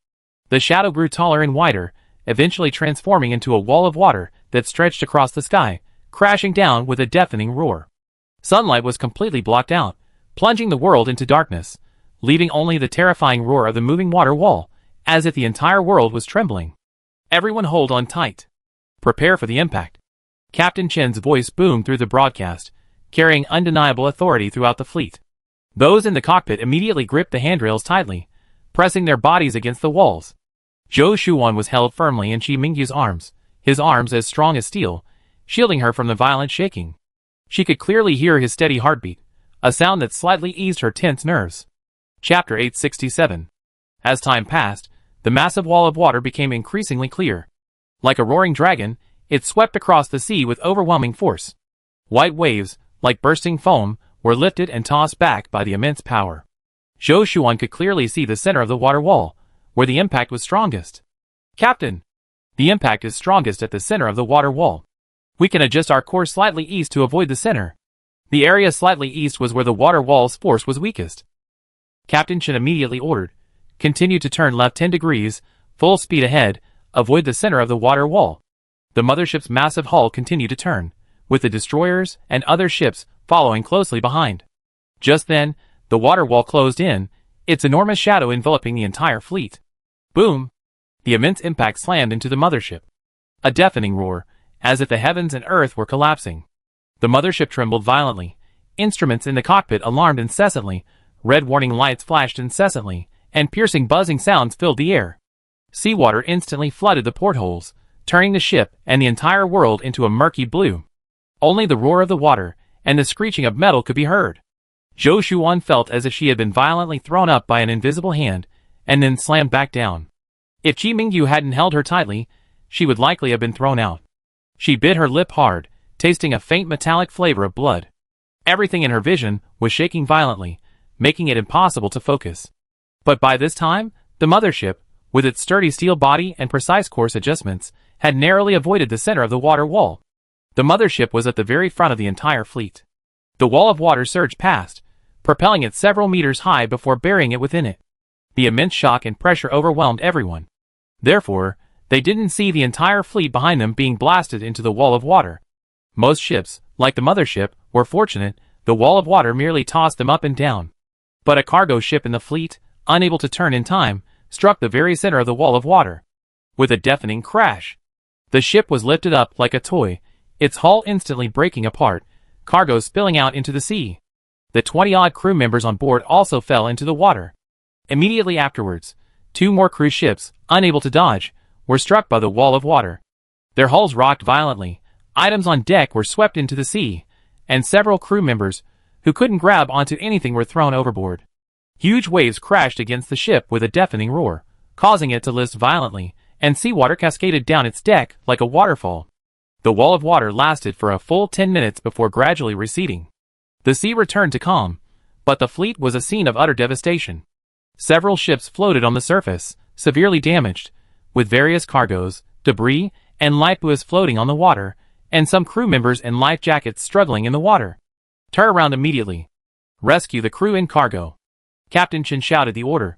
The shadow grew taller and wider, eventually transforming into a wall of water that stretched across the sky, crashing down with a deafening roar. Sunlight was completely blocked out, plunging the world into darkness, leaving only the terrifying roar of the moving water wall, as if the entire world was trembling. Everyone hold on tight. Prepare for the impact. Captain Chen's voice boomed through the broadcast, carrying undeniable authority throughout the fleet. Those in the cockpit immediately gripped the handrails tightly, pressing their bodies against the walls. Zhou Shuan was held firmly in Qi Mingyu's arms, his arms as strong as steel, shielding her from the violent shaking. She could clearly hear his steady heartbeat, a sound that slightly eased her tense nerves. Chapter 867. As time passed, the massive wall of water became increasingly clear. Like a roaring dragon, it swept across the sea with overwhelming force. White waves, like bursting foam, were lifted and tossed back by the immense power. Zhou Shuan could clearly see the center of the water wall, where the impact was strongest. Captain! The impact is strongest at the center of the water wall. We can adjust our course slightly east to avoid the center. The area slightly east was where the water wall's force was weakest. Captain Chen immediately ordered, continue to turn left 10 degrees, full speed ahead, avoid the center of the water wall. The mothership's massive hull continued to turn, with the destroyers and other ships following closely behind. Just then, the water wall closed in, its enormous shadow enveloping the entire fleet. Boom! The immense impact slammed into the mothership. A deafening roar, as if the heavens and earth were collapsing. The mothership trembled violently. Instruments in the cockpit alarmed incessantly, red warning lights flashed incessantly, and piercing buzzing sounds filled the air. Seawater instantly flooded the portholes, turning the ship and the entire world into a murky blue. Only the roar of the water and the screeching of metal could be heard. Zhou Shuan felt as if she had been violently thrown up by an invisible hand, and then slammed back down. If Qi Mingyu hadn't held her tightly, she would likely have been thrown out. She bit her lip hard, tasting a faint metallic flavor of blood. Everything in her vision was shaking violently, making it impossible to focus. But by this time, the mothership, with its sturdy steel body and precise course adjustments, had narrowly avoided the center of the water wall. The mothership was at the very front of the entire fleet. The wall of water surged past, propelling it several meters high before burying it within it. The immense shock and pressure overwhelmed everyone. Therefore, they didn't see the entire fleet behind them being blasted into the wall of water. Most ships, like the mothership, were fortunate. The wall of water merely tossed them up and down. But a cargo ship in the fleet, unable to turn in time, struck the very center of the wall of water. With a deafening crash, the ship was lifted up like a toy, its hull instantly breaking apart, cargo spilling out into the sea. The 20-odd crew members on board also fell into the water. Immediately afterwards, 2 more cruise ships, unable to dodge, were struck by the wall of water. Their hulls rocked violently, items on deck were swept into the sea, and several crew members, who couldn't grab onto anything, were thrown overboard. Huge waves crashed against the ship with a deafening roar, causing it to list violently, and seawater cascaded down its deck like a waterfall. The wall of water lasted for a full 10 minutes before gradually receding. The sea returned to calm, but the fleet was a scene of utter devastation. Several ships floated on the surface, severely damaged, with various cargoes, debris, and lifebuoys floating on the water, and some crew members in life jackets struggling in the water. Turn around immediately. Rescue the crew and cargo. Captain Chen shouted the order.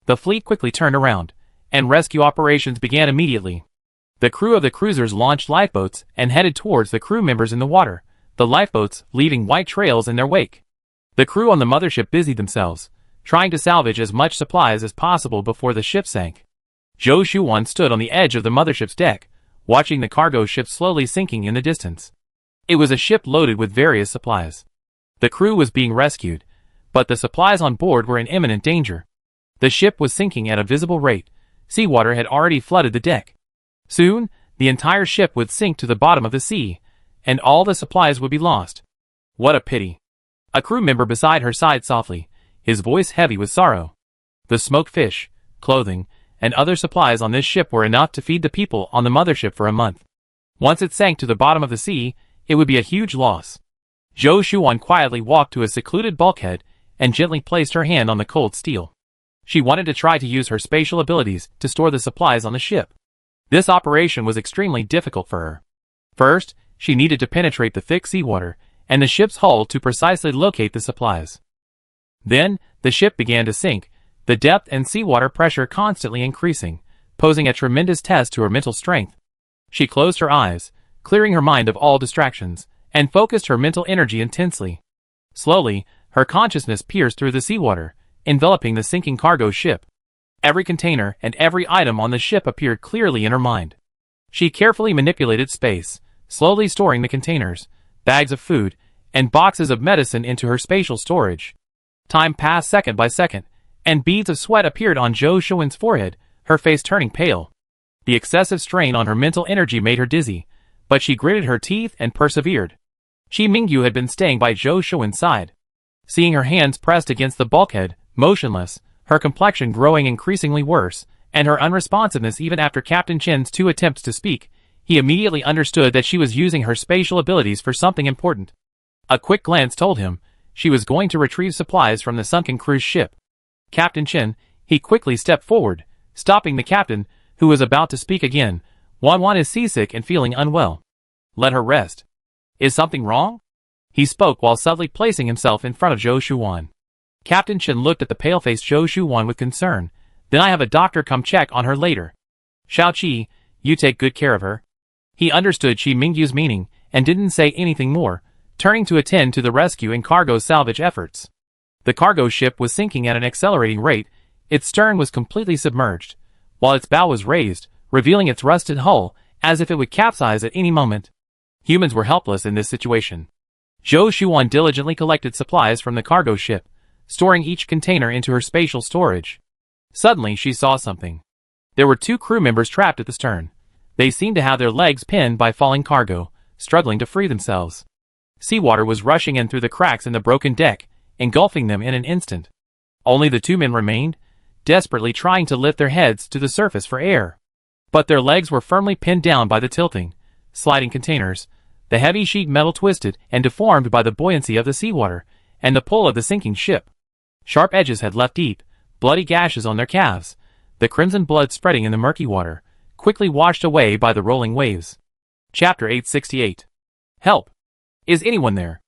The fleet quickly turned around, and rescue operations began immediately. The crew of the cruisers launched lifeboats and headed towards the crew members in the water, the lifeboats leaving white trails in their wake. The crew on the mothership busied themselves, trying to salvage as much supplies as possible before the ship sank. Zhou Shuan stood on the edge of the mothership's deck, watching the cargo ship slowly sinking in the distance. It was a ship loaded with various supplies. The crew was being rescued, but the supplies on board were in imminent danger. The ship was sinking at a visible rate. Seawater had already flooded the deck. Soon, the entire ship would sink to the bottom of the sea, and all the supplies would be lost. What a pity. A crew member beside her sighed softly, his voice heavy with sorrow. The smoked fish, clothing, and other supplies on this ship were enough to feed the people on the mothership for a month. Once it sank to the bottom of the sea, it would be a huge loss. Zhou Shuan quietly walked to a secluded bulkhead and gently placed her hand on the cold steel. She wanted to try to use her spatial abilities to store the supplies on the ship. This operation was extremely difficult for her. First, she needed to penetrate the thick seawater and the ship's hull to precisely locate the supplies. Then, the ship began to sink, the depth and seawater pressure constantly increasing, posing a tremendous test to her mental strength. She closed her eyes, clearing her mind of all distractions, and focused her mental energy intensely. Slowly, her consciousness pierced through the seawater, enveloping the sinking cargo ship. Every container and every item on the ship appeared clearly in her mind. She carefully manipulated space, slowly storing the containers, bags of food, and boxes of medicine into her spatial storage. Time passed second by second, and beads of sweat appeared on Zhou Shuan's forehead, her face turning pale. The excessive strain on her mental energy made her dizzy, but she gritted her teeth and persevered. Qi Mingyu had been staying by Zhou Shuan's side. Seeing her hands pressed against the bulkhead, motionless, her complexion growing increasingly worse, and her unresponsiveness even after Captain Chen's 2 attempts to speak, he immediately understood that she was using her spatial abilities for something important. A quick glance told him she was going to retrieve supplies from the sunken cruise ship. Captain Chen, he quickly stepped forward, stopping the captain, who was about to speak again. Wan is seasick and feeling unwell. Let her rest. Is something wrong? He spoke while subtly placing himself in front of Zhou Shuan. Captain Chen looked at the pale-faced Zhou Shuan with concern. Then I have a doctor come check on her later. Xiao-Qi, you take good care of her. He understood Qi Mingyu's meaning, and didn't say anything more, turning to attend to the rescue and cargo salvage efforts. The cargo ship was sinking at an accelerating rate, its stern was completely submerged, while its bow was raised, revealing its rusted hull, as if it would capsize at any moment. Humans were helpless in this situation. Zhou Shuan diligently collected supplies from the cargo ship, storing each container into her spatial storage. Suddenly she saw something. There were 2 crew members trapped at the stern. They seemed to have their legs pinned by falling cargo, struggling to free themselves. Seawater was rushing in through the cracks in the broken deck, engulfing them in an instant. Only the 2 men remained, desperately trying to lift their heads to the surface for air. But their legs were firmly pinned down by the tilting, sliding containers. The heavy sheet metal twisted and deformed by the buoyancy of the seawater and the pull of the sinking ship. Sharp edges had left deep, bloody gashes on their calves, the crimson blood spreading in the murky water, quickly washed away by the rolling waves. Chapter 868. Help! Is anyone there?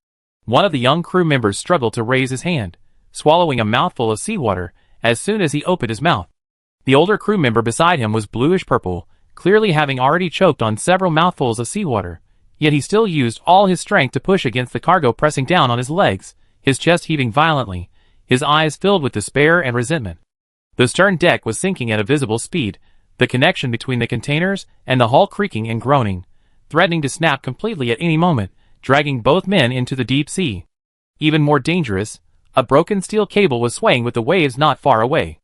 One of the young crew members struggled to raise his hand, swallowing a mouthful of seawater as soon as he opened his mouth. The older crew member beside him was bluish-purple, clearly having already choked on several mouthfuls of seawater, yet he still used all his strength to push against the cargo pressing down on his legs, his chest heaving violently, his eyes filled with despair and resentment. The stern deck was sinking at a visible speed, the connection between the containers and the hull creaking and groaning, threatening to snap completely at any moment, dragging both men into the deep sea. Even more dangerous, a broken steel cable was swaying with the waves not far away.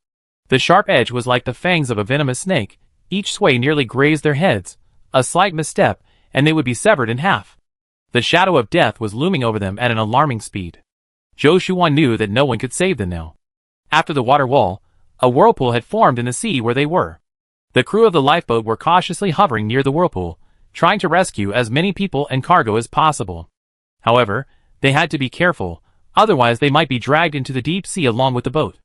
The sharp edge was like the fangs of a venomous snake, each sway nearly grazed their heads, a slight misstep, and they would be severed in half. The shadow of death was looming over them at an alarming speed. Zhou Shuan knew that no one could save them now. After the water wall, a whirlpool had formed in the sea where they were. The crew of the lifeboat were cautiously hovering near the whirlpool, trying to rescue as many people and cargo as possible. However, they had to be careful, otherwise they might be dragged into the deep sea along with the boat.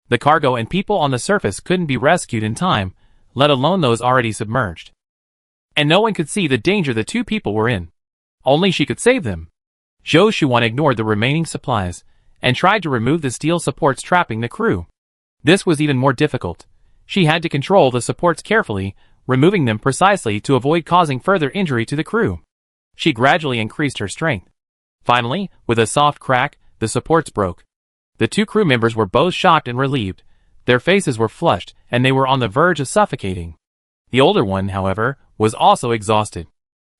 The cargo and people on the surface couldn't be rescued in time, let alone those already submerged. And no one could see the danger the 2 people were in. Only she could save them. Zhou Shuan ignored the remaining supplies, and tried to remove the steel supports trapping the crew. This was even more difficult. She had to control the supports carefully, removing them precisely to avoid causing further injury to the crew. She gradually increased her strength. Finally, with a soft crack, the supports broke. The 2 crew members were both shocked and relieved. Their faces were flushed, and they were on the verge of suffocating. The older one, however, was also exhausted.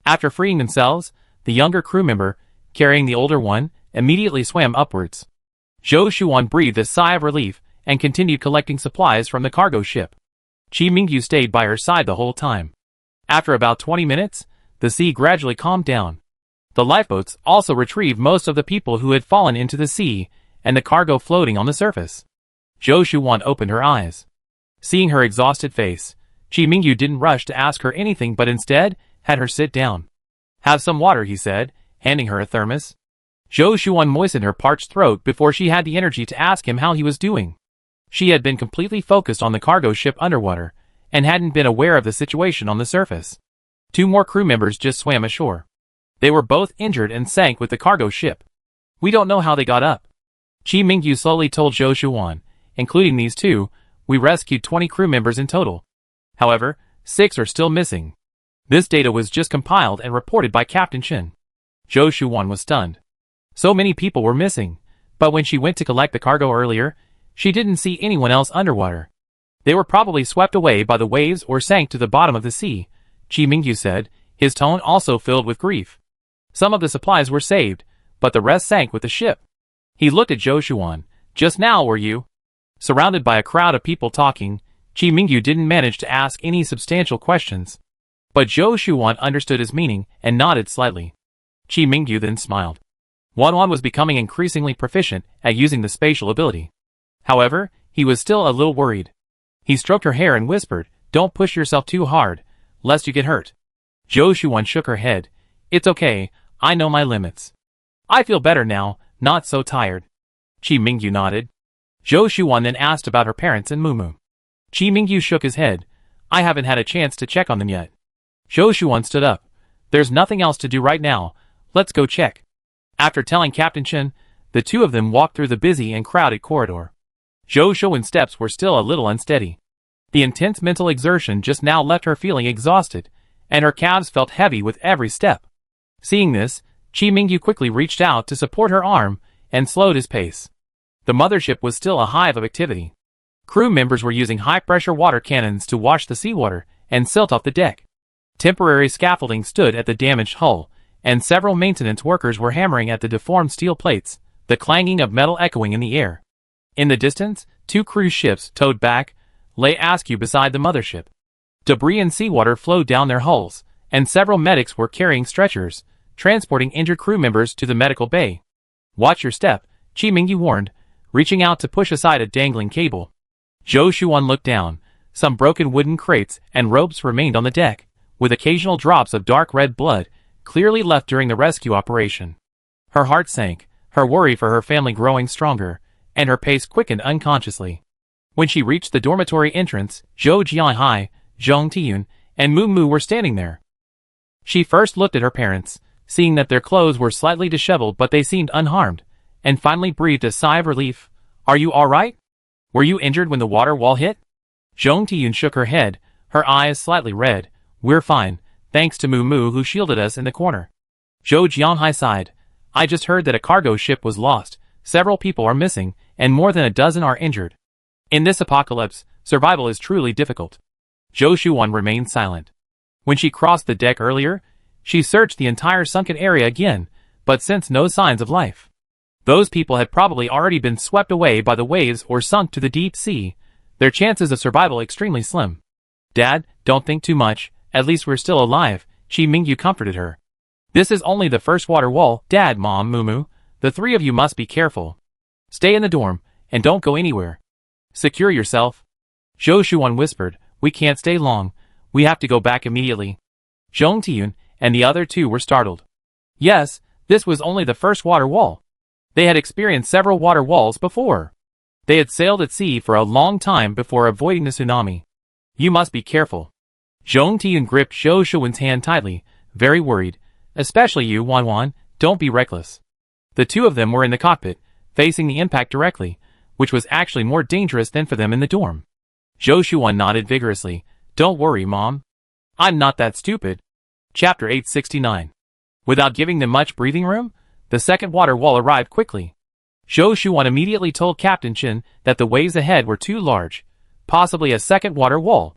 After freeing themselves, the younger crew member, carrying the older one, immediately swam upwards. Zhou Shuan breathed a sigh of relief and continued collecting supplies from the cargo ship. Qi Mingyu stayed by her side the whole time. After about 20 minutes, the sea gradually calmed down. The lifeboats also retrieved most of the people who had fallen into the sea, and the cargo floating on the surface. Zhou Shuan opened her eyes. Seeing her exhausted face, Qi Mingyu didn't rush to ask her anything but instead had her sit down. "Have some water," he said, handing her a thermos. Zhou Shuan moistened her parched throat before she had the energy to ask him how he was doing. She had been completely focused on the cargo ship underwater, and hadn't been aware of the situation on the surface. 2 more crew members just swam ashore. They were both injured and sank with the cargo ship. "We don't know how they got up." Qi Mingyu slowly told Zhou Shuan. "Including these 2, we rescued 20 crew members in total. However, 6 are still missing. This data was just compiled and reported by Captain Chen." Zhou Shuan was stunned. So many people were missing, but when she went to collect the cargo earlier, she didn't see anyone else underwater. "They were probably swept away by the waves or sank to the bottom of the sea," Qi Mingyu said, his tone also filled with grief. "Some of the supplies were saved, but the rest sank with the ship." He looked at Zhou Shuan. "Just now were you?" Surrounded by a crowd of people talking, Qi Mingyu didn't manage to ask any substantial questions. But Zhou Shuan understood his meaning and nodded slightly. Qi Mingyu then smiled. Wanwan was becoming increasingly proficient at using the spatial ability. However, he was still a little worried. He stroked her hair and whispered, "Don't push yourself too hard, lest you get hurt." Zhou Shuan shook her head. "It's okay, I know my limits. I feel better now, not so tired." Qi Mingyu nodded. Zhou Shuan then asked about her parents and Mumu. Qi Mingyu shook his head. "I haven't had a chance to check on them yet." Zhou Shuan stood up. "There's nothing else to do right now, let's go check." After telling Captain Chen, the 2 of them walked through the busy and crowded corridor. Zhou Shuan's steps were still a little unsteady. The intense mental exertion just now left her feeling exhausted, and her calves felt heavy with every step. Seeing this, Qi Mingyu quickly reached out to support her arm and slowed his pace. The mothership was still a hive of activity. Crew members were using high-pressure water cannons to wash the seawater and silt off the deck. Temporary scaffolding stood at the damaged hull, and several maintenance workers were hammering at the deformed steel plates, the clanging of metal echoing in the air. In the distance, 2 cruise ships, towed back, lay askew beside the mothership. Debris and seawater flowed down their hulls, and several medics were carrying stretchers, transporting injured crew members to the medical bay. "Watch your step," Chi Mingyu warned, reaching out to push aside a dangling cable. Zhou Shuan looked down. Some broken wooden crates and ropes remained on the deck, with occasional drops of dark red blood, clearly left during the rescue operation. Her heart sank, her worry for her family growing stronger, and her pace quickened unconsciously. When she reached the dormitory entrance, Zhou Jianhai, Zhong Tiyun, and Mu Mu were standing there. She first looked at her parents, seeing that their clothes were slightly disheveled but they seemed unharmed, and finally breathed a sigh of relief. "Are you alright? Were you injured when the water wall hit?" Zhong Tiyun shook her head, her eyes slightly red. "We're fine, thanks to Mu Mu who shielded us in the corner." Zhou Jianhai sighed. "I just heard that a cargo ship was lost, several people are missing, and more than a dozen are injured. In this apocalypse, survival is truly difficult." Zhou Shuan remained silent. When she crossed the deck earlier, she searched the entire sunken area again, but sensed no signs of life. Those people had probably already been swept away by the waves or sunk to the deep sea, their chances of survival extremely slim. "Dad, don't think too much, at least we're still alive," Chi Mingyu comforted her. "This is only the first water wall, Dad, Mom, Mumu. The 3 of you must be careful. Stay in the dorm, and don't go anywhere. Secure yourself." Zhou Shuan whispered, "We can't stay long, we have to go back immediately." Zhong Tiyun and the other 2 were startled. Yes, this was only the first water wall. They had experienced several water walls before. They had sailed at sea for a long time before avoiding the tsunami. "You must be careful." Zhong Tiyun gripped Zhou Shuan's hand tightly, very worried. "Especially you, Wan, don't be reckless." The 2 of them were in the cockpit, facing the impact directly, which was actually more dangerous than for them in the dorm. Zhou Shuan nodded vigorously. "Don't worry, Mom. I'm not that stupid." Chapter 869. Without giving them much breathing room, the second water wall arrived quickly. Zhou Shuan immediately told Captain Chen that the waves ahead were too large, possibly a second water wall.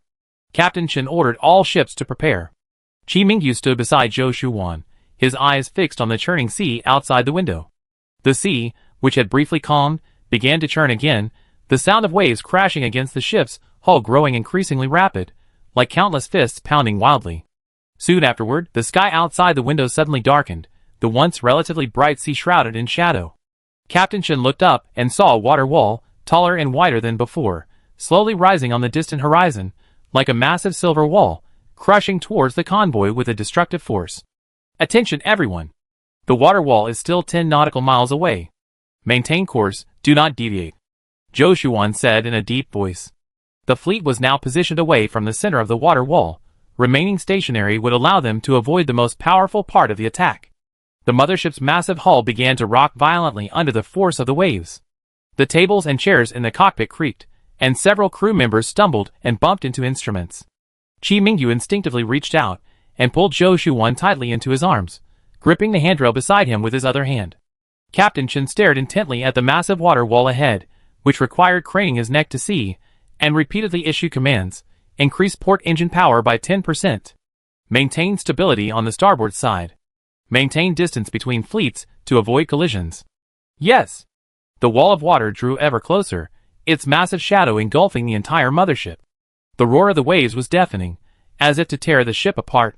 Captain Chen ordered all ships to prepare. Chi Mingyu stood beside Zhou Shuan, his eyes fixed on the churning sea outside the window. The sea, which had briefly calmed, began to churn again, the sound of waves crashing against the ship's hull growing increasingly rapid, like countless fists pounding wildly. Soon afterward, the sky outside the window suddenly darkened, the once relatively bright sea shrouded in shadow. Captain Chen looked up and saw a water wall, taller and wider than before, slowly rising on the distant horizon, like a massive silver wall, crushing towards the convoy with a destructive force. "Attention everyone! The water wall is still 10 nautical miles away. Maintain course, do not deviate," Zhou Shuan said in a deep voice. The fleet was now positioned away from the center of the water wall. Remaining stationary would allow them to avoid the most powerful part of the attack. The mothership's massive hull began to rock violently under the force of the waves. The tables and chairs in the cockpit creaked, and several crew members stumbled and bumped into instruments. Chi Mingyu instinctively reached out and pulled Zhou Shuan tightly into his arms, gripping the handrail beside him with his other hand. Captain Chen stared intently at the massive water wall ahead, which required craning his neck to see, and repeatedly issued commands. Increase port engine power by 10%. Maintain stability on the starboard side. Maintain distance between fleets to avoid collisions. Yes! The wall of water drew ever closer, its massive shadow engulfing the entire mothership. The roar of the waves was deafening, as if to tear the ship apart.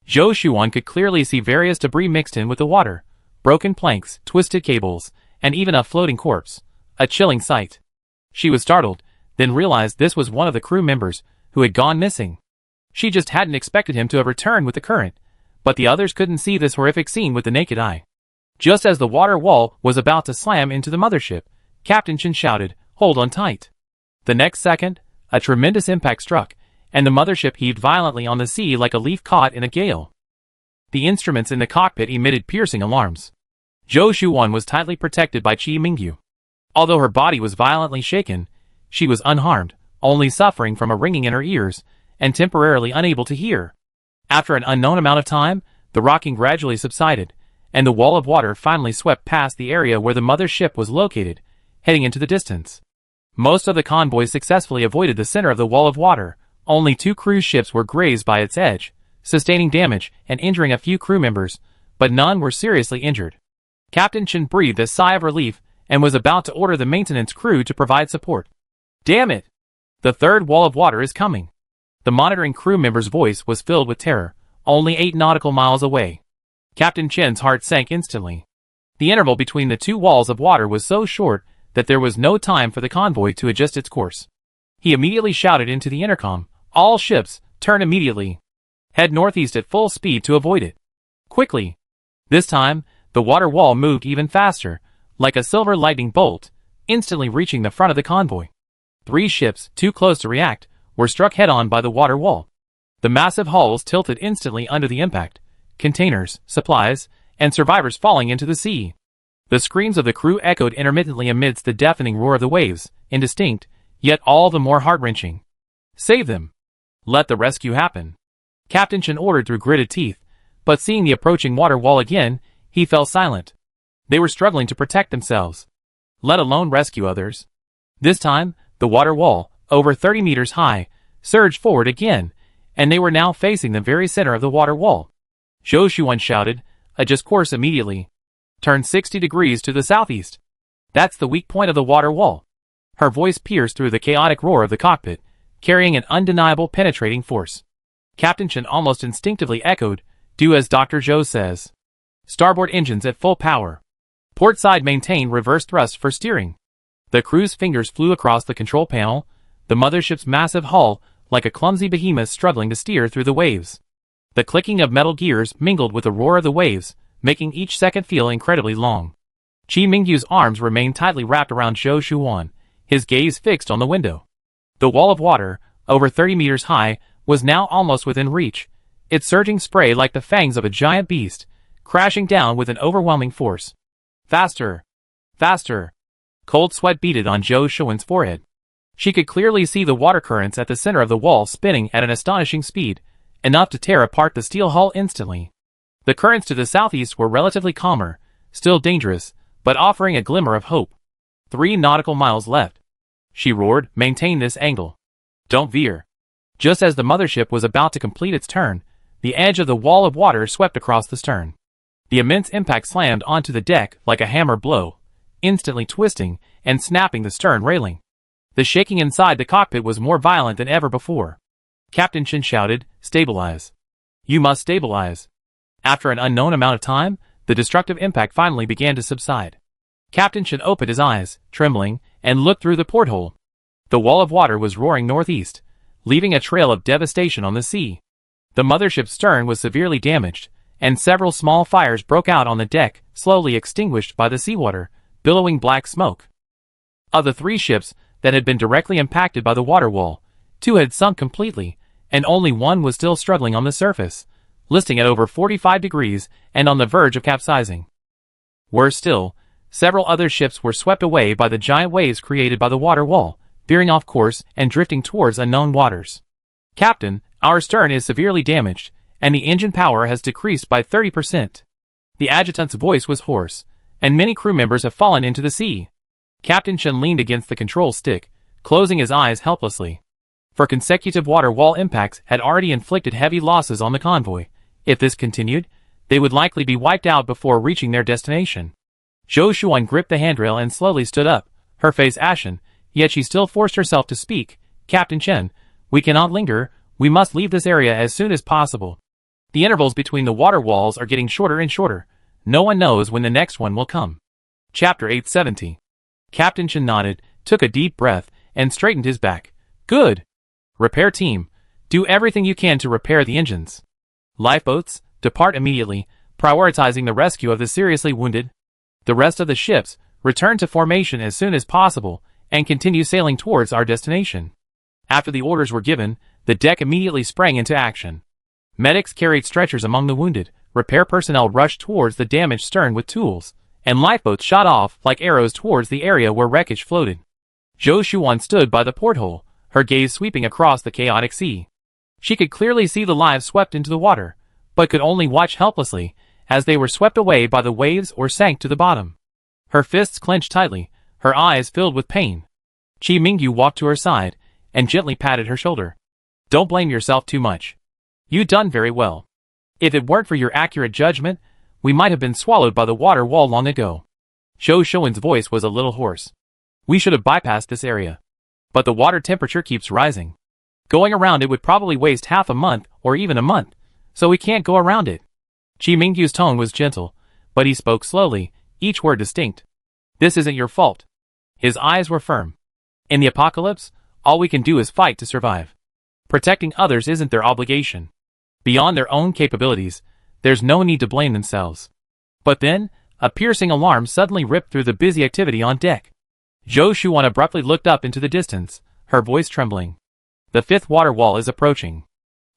Zhou Shuan could clearly see various debris mixed in with the water, broken planks, twisted cables, and even a floating corpse. A chilling sight. She was startled, then realized this was one of the crew members who had gone missing. She just hadn't expected him to have returned with the current, but the others couldn't see this horrific scene with the naked eye. Just as the water wall was about to slam into the mothership, Captain Chen shouted, "Hold on tight." The next second, a tremendous impact struck, and the mothership heaved violently on the sea like a leaf caught in a gale. The instruments in the cockpit emitted piercing alarms. Zhou Shuan was tightly protected by Chi Mingyu. Although her body was violently shaken, she was unharmed, only suffering from a ringing in her ears, and temporarily unable to hear. After an unknown amount of time, the rocking gradually subsided, and the wall of water finally swept past the area where the mother ship was located, heading into the distance. Most of the convoy successfully avoided the center of the wall of water. Only 2 cruise ships were grazed by its edge, sustaining damage and injuring a few crew members, but none were seriously injured. Captain Chen breathed a sigh of relief and was about to order the maintenance crew to provide support. Damn it! The third wall of water is coming. The monitoring crew member's voice was filled with terror, only 8 nautical miles away. Captain Chen's heart sank instantly. The interval between the 2 walls of water was so short that there was no time for the convoy to adjust its course. He immediately shouted into the intercom, "All ships, turn immediately. Head northeast at full speed to avoid it. Quickly!" This time, the water wall moved even faster, like a silver lightning bolt, instantly reaching the front of the convoy. 3 ships, too close to react, were struck head-on by the water wall. The massive hulls tilted instantly under the impact, containers, supplies, and survivors falling into the sea. The screams of the crew echoed intermittently amidst the deafening roar of the waves, indistinct, yet all the more heart-wrenching. "Save them! Let the rescue happen!" Captain Chen ordered through gritted teeth, but seeing the approaching water wall again, he fell silent. They were struggling to protect themselves, let alone rescue others. This time, the water wall, over 30 meters high, surged forward again, and they were now facing the very center of the water wall. Zhou Shuan shouted, "Adjust course immediately. Turn 60 degrees to the southeast. That's the weak point of the water wall." Her voice pierced through the chaotic roar of the cockpit, carrying an undeniable penetrating force. Captain Chen almost instinctively echoed, "Do as Dr. Zhou says. Starboard engines at full power. Port side maintain reverse thrust for steering." The crew's fingers flew across the control panel, the mothership's massive hull like a clumsy behemoth struggling to steer through the waves. The clicking of metal gears mingled with the roar of the waves, making each second feel incredibly long. Qi Mingyu's arms remained tightly wrapped around Zhou Shuan, his gaze fixed on the window. The wall of water, over 30 meters high, was now almost within reach, its surging spray like the fangs of a giant beast, crashing down with an overwhelming force. Faster! Faster! Cold sweat beaded on Zhou Shuan's forehead. She could clearly see the water currents at the center of the wall spinning at an astonishing speed, enough to tear apart the steel hull instantly. The currents to the southeast were relatively calmer, still dangerous, but offering a glimmer of hope. 3 nautical miles left. She roared, "Maintain this angle. Don't veer." Just as the mothership was about to complete its turn, the edge of the wall of water swept across the stern. The immense impact slammed onto the deck like a hammer blow, instantly twisting and snapping the stern railing. The shaking inside the cockpit was more violent than ever before. Captain Chen shouted, "Stabilize. You must stabilize." After an unknown amount of time, the destructive impact finally began to subside. Captain Chen opened his eyes, trembling, and looked through the porthole. The wall of water was roaring northeast, leaving a trail of devastation on the sea. The mothership's stern was severely damaged, and several small fires broke out on the deck, slowly extinguished by the seawater, billowing black smoke. Of the 3 ships that had been directly impacted by the water wall, 2 had sunk completely, and only 1 was still struggling on the surface, listing at over 45 degrees and on the verge of capsizing. Worse still, several other ships were swept away by the giant waves created by the water wall, veering off course and drifting towards unknown waters. "Captain, our stern is severely damaged, and the engine power has decreased by 30%. The adjutant's voice was hoarse, and many crew members have fallen into the sea. Captain Chen leaned against the control stick, closing his eyes helplessly. For consecutive water wall impacts had already inflicted heavy losses on the convoy. If this continued, they would likely be wiped out before reaching their destination. Zhou Shuan gripped the handrail and slowly stood up, her face ashen, yet she still forced herself to speak. "Captain Chen, we cannot linger, we must leave this area as soon as possible. The intervals between the water walls are getting shorter and shorter. No one knows when the next one will come." Chapter 870. Captain Chen nodded, took a deep breath, and straightened his back. "Good. Repair team, do everything you can to repair the engines. Lifeboats, depart immediately, prioritizing the rescue of the seriously wounded. The rest of the ships, return to formation as soon as possible, and continue sailing towards our destination." After the orders were given, the deck immediately sprang into action. Medics carried stretchers among the wounded, repair personnel rushed towards the damaged stern with tools, and lifeboats shot off like arrows towards the area where wreckage floated. Zhou Shuan stood by the porthole, her gaze sweeping across the chaotic sea. She could clearly see the lives swept into the water, but could only watch helplessly as they were swept away by the waves or sank to the bottom. Her fists clenched tightly, her eyes filled with pain. Qi Mingyu walked to her side and gently patted her shoulder. Don't blame yourself too much. You done very well. If it weren't for your accurate judgment, we might have been swallowed by the water wall long ago. Zhou Shuan's voice was a little hoarse. We should have bypassed this area. But the water temperature keeps rising. Going around it would probably waste half a month or even a month, so we can't go around it. Qi Mingyu's tone was gentle, but he spoke slowly, each word distinct. This isn't your fault. His eyes were firm. In the apocalypse, all we can do is fight to survive. Protecting others isn't their obligation. Beyond their own capabilities, there's no need to blame themselves. But then, a piercing alarm suddenly ripped through the busy activity on deck. Zhou Shuan abruptly looked up into the distance, her voice trembling. The fifth water wall is approaching.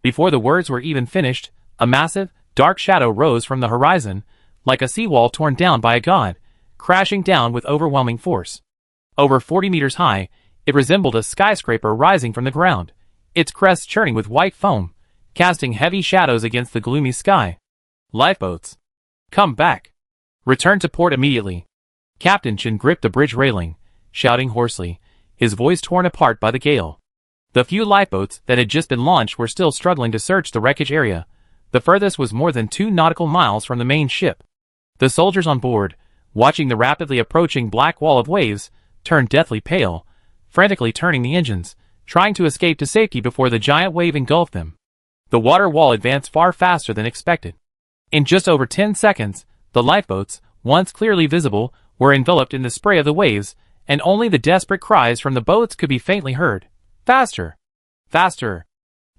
Before the words were even finished, a massive, dark shadow rose from the horizon, like a seawall torn down by a god, crashing down with overwhelming force. Over 40 meters high, it resembled a skyscraper rising from the ground, its crest churning with white foam, casting heavy shadows against the gloomy sky. Lifeboats. Come back. Return to port immediately. Captain Chen gripped the bridge railing, shouting hoarsely, his voice torn apart by the gale. The few lifeboats that had just been launched were still struggling to search the wreckage area. The furthest was more than 2 nautical miles from the main ship. The soldiers on board, watching the rapidly approaching black wall of waves, turned deathly pale, frantically turning the engines, trying to escape to safety before the giant wave engulfed them. The water wall advanced far faster than expected. In just over 10 seconds, the lifeboats, once clearly visible, were enveloped in the spray of the waves, and only the desperate cries from the boats could be faintly heard. Faster! Faster!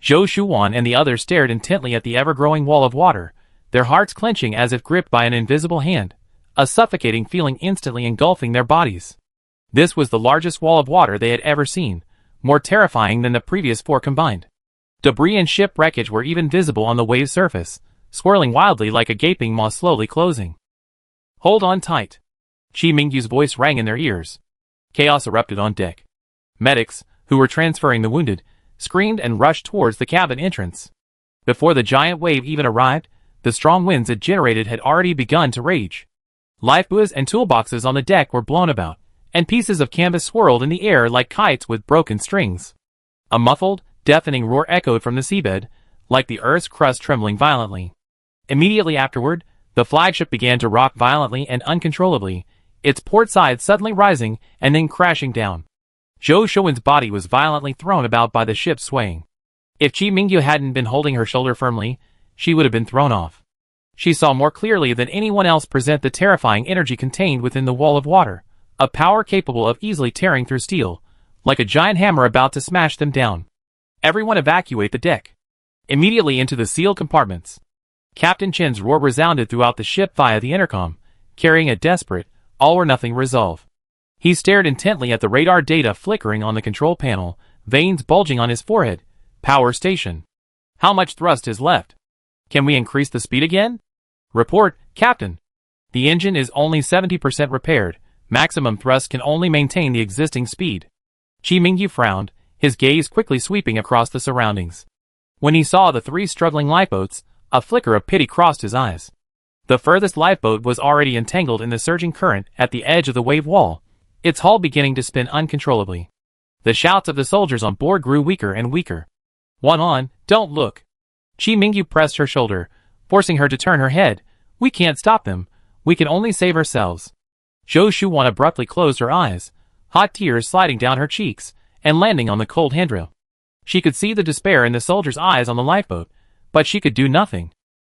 Zhou Shuan and the others stared intently at the ever-growing wall of water, their hearts clenching as if gripped by an invisible hand, a suffocating feeling instantly engulfing their bodies. This was the largest wall of water they had ever seen, more terrifying than the previous 4 combined. Debris and ship wreckage were even visible on the wave's surface, swirling wildly like a gaping maw slowly closing. Hold on tight. Qi Mingyu's voice rang in their ears. Chaos erupted on deck. Medics, who were transferring the wounded, screamed and rushed towards the cabin entrance. Before the giant wave even arrived, the strong winds it generated had already begun to rage. Lifebuoys and toolboxes on the deck were blown about, and pieces of canvas swirled in the air like kites with broken strings. A muffled, deafening roar echoed from the seabed, like the earth's crust trembling violently. Immediately afterward, the flagship began to rock violently and uncontrollably, its port side suddenly rising and then crashing down. Zhou Shuan's body was violently thrown about by the ship swaying. If Qi Mingyu hadn't been holding her shoulder firmly, she would have been thrown off. She saw more clearly than anyone else present the terrifying energy contained within the wall of water, a power capable of easily tearing through steel, like a giant hammer about to smash them down. Everyone evacuate the deck. Immediately into the sealed compartments. Captain Chen's roar resounded throughout the ship via the intercom, carrying a desperate, all-or-nothing resolve. He stared intently at the radar data flickering on the control panel, veins bulging on his forehead. Power station. How much thrust is left? Can we increase the speed again? Report, Captain. The engine is only 70% repaired. Maximum thrust can only maintain the existing speed. Qi Mingyu frowned, his gaze quickly sweeping across the surroundings. When he saw the 3 struggling lifeboats, a flicker of pity crossed his eyes. The furthest lifeboat was already entangled in the surging current at the edge of the wave wall, its hull beginning to spin uncontrollably. The shouts of the soldiers on board grew weaker and weaker. One on, don't look. Qi Mingyu pressed her shoulder, forcing her to turn her head. We can't stop them. We can only save ourselves. Zhou Shuan abruptly closed her eyes, hot tears sliding down her cheeks and landing on the cold handrail. She could see the despair in the soldier's eyes on the lifeboat, but she could do nothing.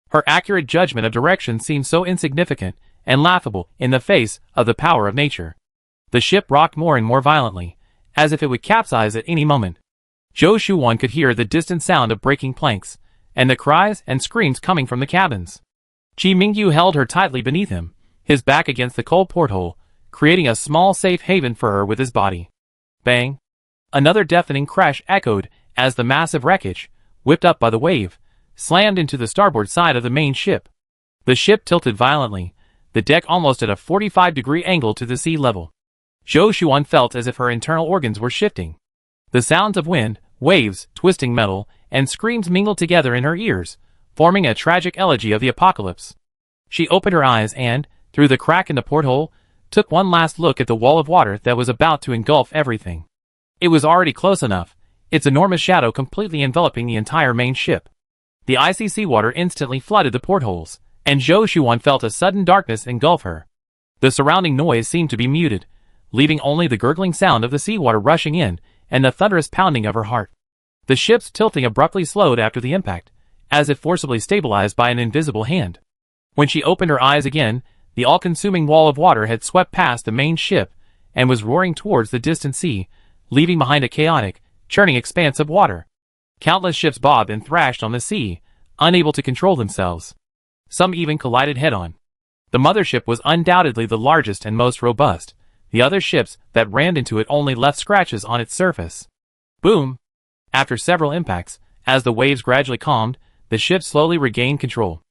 Her accurate judgment of direction seemed so insignificant and laughable in the face of the power of nature. The ship rocked more and more violently, as if it would capsize at any moment. Zhou Shuan could hear the distant sound of breaking planks, and the cries and screams coming from the cabins. Qi Mingyu held her tightly beneath him, his back against the cold porthole, creating a small safe haven for her with his body. Bang! Another deafening crash echoed as the massive wreckage, whipped up by the wave, slammed into the starboard side of the main ship. The ship tilted violently, the deck almost at a 45-degree angle to the sea level. Zhou Shuan felt as if her internal organs were shifting. The sounds of wind, waves, twisting metal, and screams mingled together in her ears, forming a tragic elegy of the apocalypse. She opened her eyes and, through the crack in the porthole, took one last look at the wall of water that was about to engulf everything. It was already close enough, its enormous shadow completely enveloping the entire main ship. The icy seawater instantly flooded the portholes, and Zhou Shuan felt a sudden darkness engulf her. The surrounding noise seemed to be muted, leaving only the gurgling sound of the seawater rushing in and the thunderous pounding of her heart. The ship's tilting abruptly slowed after the impact, as if forcibly stabilized by an invisible hand. When she opened her eyes again, the all-consuming wall of water had swept past the main ship and was roaring towards the distant sea, leaving behind a chaotic, churning expanse of water. Countless ships bobbed and thrashed on the sea, unable to control themselves. Some even collided head-on. The mothership was undoubtedly the largest and most robust. The other ships that rammed into it only left scratches on its surface. Boom! After several impacts, as the waves gradually calmed, the ship slowly regained control.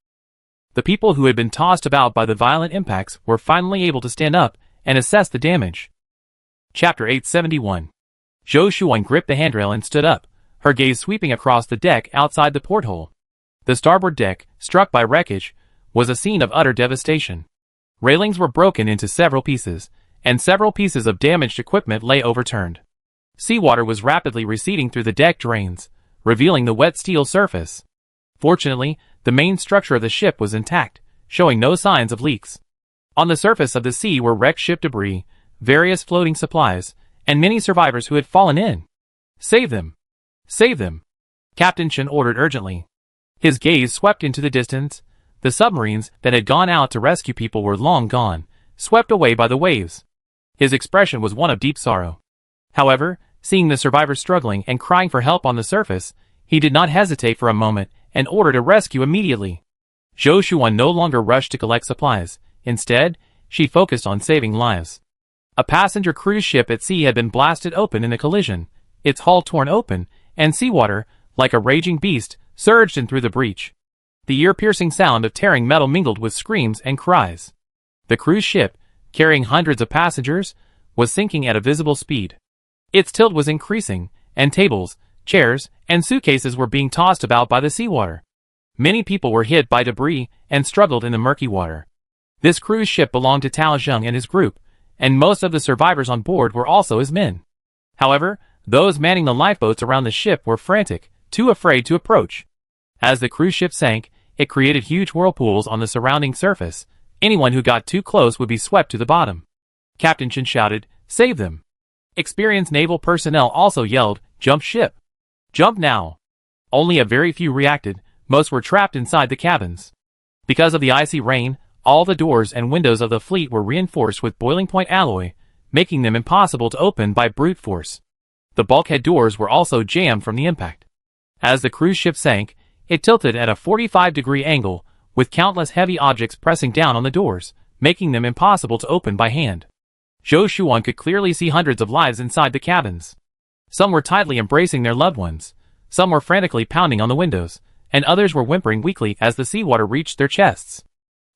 The people who had been tossed about by the violent impacts were finally able to stand up and assess the damage. Chapter 871. Zhou Shuan gripped the handrail and stood up, her gaze sweeping across the deck outside the porthole. The starboard deck, struck by wreckage, was a scene of utter devastation. Railings were broken into several pieces, and several pieces of damaged equipment lay overturned. Seawater was rapidly receding through the deck drains, revealing the wet steel surface. Fortunately, the main structure of the ship was intact, showing no signs of leaks. On the surface of the sea were wrecked ship debris, various floating supplies, and many survivors who had fallen in. Save them! Save them! Captain Chen ordered urgently. His gaze swept into the distance. The submarines that had gone out to rescue people were long gone, swept away by the waves. His expression was one of deep sorrow. However, seeing the survivors struggling and crying for help on the surface, he did not hesitate for a moment and ordered a rescue immediately. Zhou Shuan no longer rushed to collect supplies. Instead, she focused on saving lives. A passenger cruise ship at sea had been blasted open in a collision, its hull torn open, and seawater, like a raging beast, surged in through the breach. The ear-piercing sound of tearing metal mingled with screams and cries. The cruise ship, carrying hundreds of passengers, was sinking at a visible speed. Its tilt was increasing, and tables, chairs, and suitcases were being tossed about by the seawater. Many people were hit by debris and struggled in the murky water. This cruise ship belonged to Tao Zheng and his group, and most of the survivors on board were also his men. However, those manning the lifeboats around the ship were frantic, too afraid to approach. As the cruise ship sank, it created huge whirlpools on the surrounding surface. Anyone who got too close would be swept to the bottom. Captain Chen shouted, "Save them!" Experienced naval personnel also yelled, "Jump ship! Jump now!" Only a very few reacted, most were trapped inside the cabins. Because of the icy rain, all the doors and windows of the fleet were reinforced with boiling point alloy, making them impossible to open by brute force. The bulkhead doors were also jammed from the impact. As the cruise ship sank, it tilted at a 45-degree angle, with countless heavy objects pressing down on the doors, making them impossible to open by hand. Zhou Shuan could clearly see hundreds of lives inside the cabins. Some were tightly embracing their loved ones, some were frantically pounding on the windows, and others were whimpering weakly as the seawater reached their chests.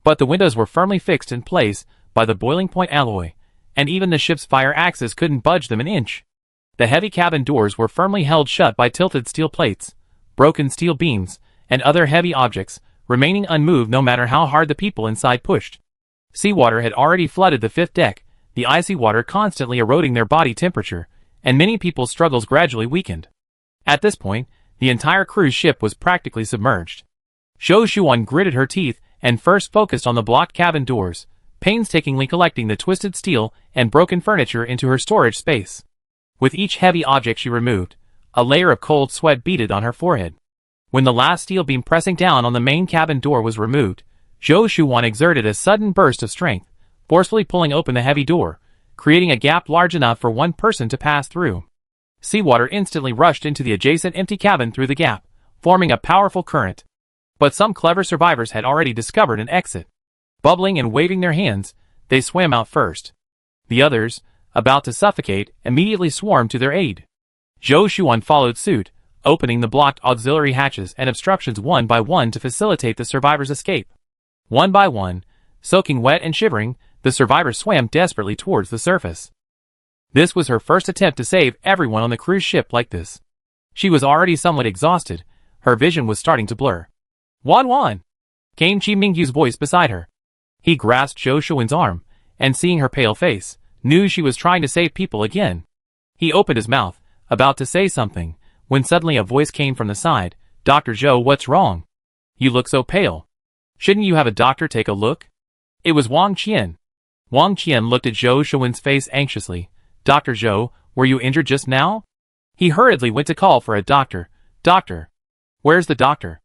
But the windows were firmly fixed in place by the boiling point alloy, and even the ship's fire axis couldn't budge them an inch. The heavy cabin doors were firmly held shut by tilted steel plates, broken steel beams, and other heavy objects, remaining unmoved no matter how hard the people inside pushed. Seawater had already flooded the fifth deck, the icy water constantly eroding their body temperature, and many people's struggles gradually weakened. At this point, the entire cruise ship was practically submerged. Zhou Shuan gritted her teeth and first focused on the blocked cabin doors, painstakingly collecting the twisted steel and broken furniture into her storage space. With each heavy object she removed, a layer of cold sweat beaded on her forehead. When the last steel beam pressing down on the main cabin door was removed, Zhou Shuan exerted a sudden burst of strength, forcefully pulling open the heavy door, creating a gap large enough for one person to pass through. Seawater instantly rushed into the adjacent empty cabin through the gap, forming a powerful current. But some clever survivors had already discovered an exit. Bubbling and waving their hands, they swam out first. The others, about to suffocate, immediately swarmed to their aid. Zhou Shuan followed suit, opening the blocked auxiliary hatches and obstructions one by one to facilitate the survivors' escape. One by one, soaking wet and shivering, the survivors swam desperately towards the surface. This was her first attempt to save everyone on the cruise ship like this. She was already somewhat exhausted, her vision was starting to blur. "Wan Wan!" came Qi Mingyu's voice beside her. He grasped Zhou Shuan's arm, and seeing her pale face, knew she was trying to save people again. He opened his mouth, about to say something, when suddenly a voice came from the side. Dr. Zhou, what's wrong? You look so pale. Shouldn't you have a doctor take a look? It was Wang Qian. Wang Qian looked at Zhou Shuwen's face anxiously. Dr. Zhou, were you injured just now? He hurriedly went to call for a doctor. Doctor. Where's the doctor?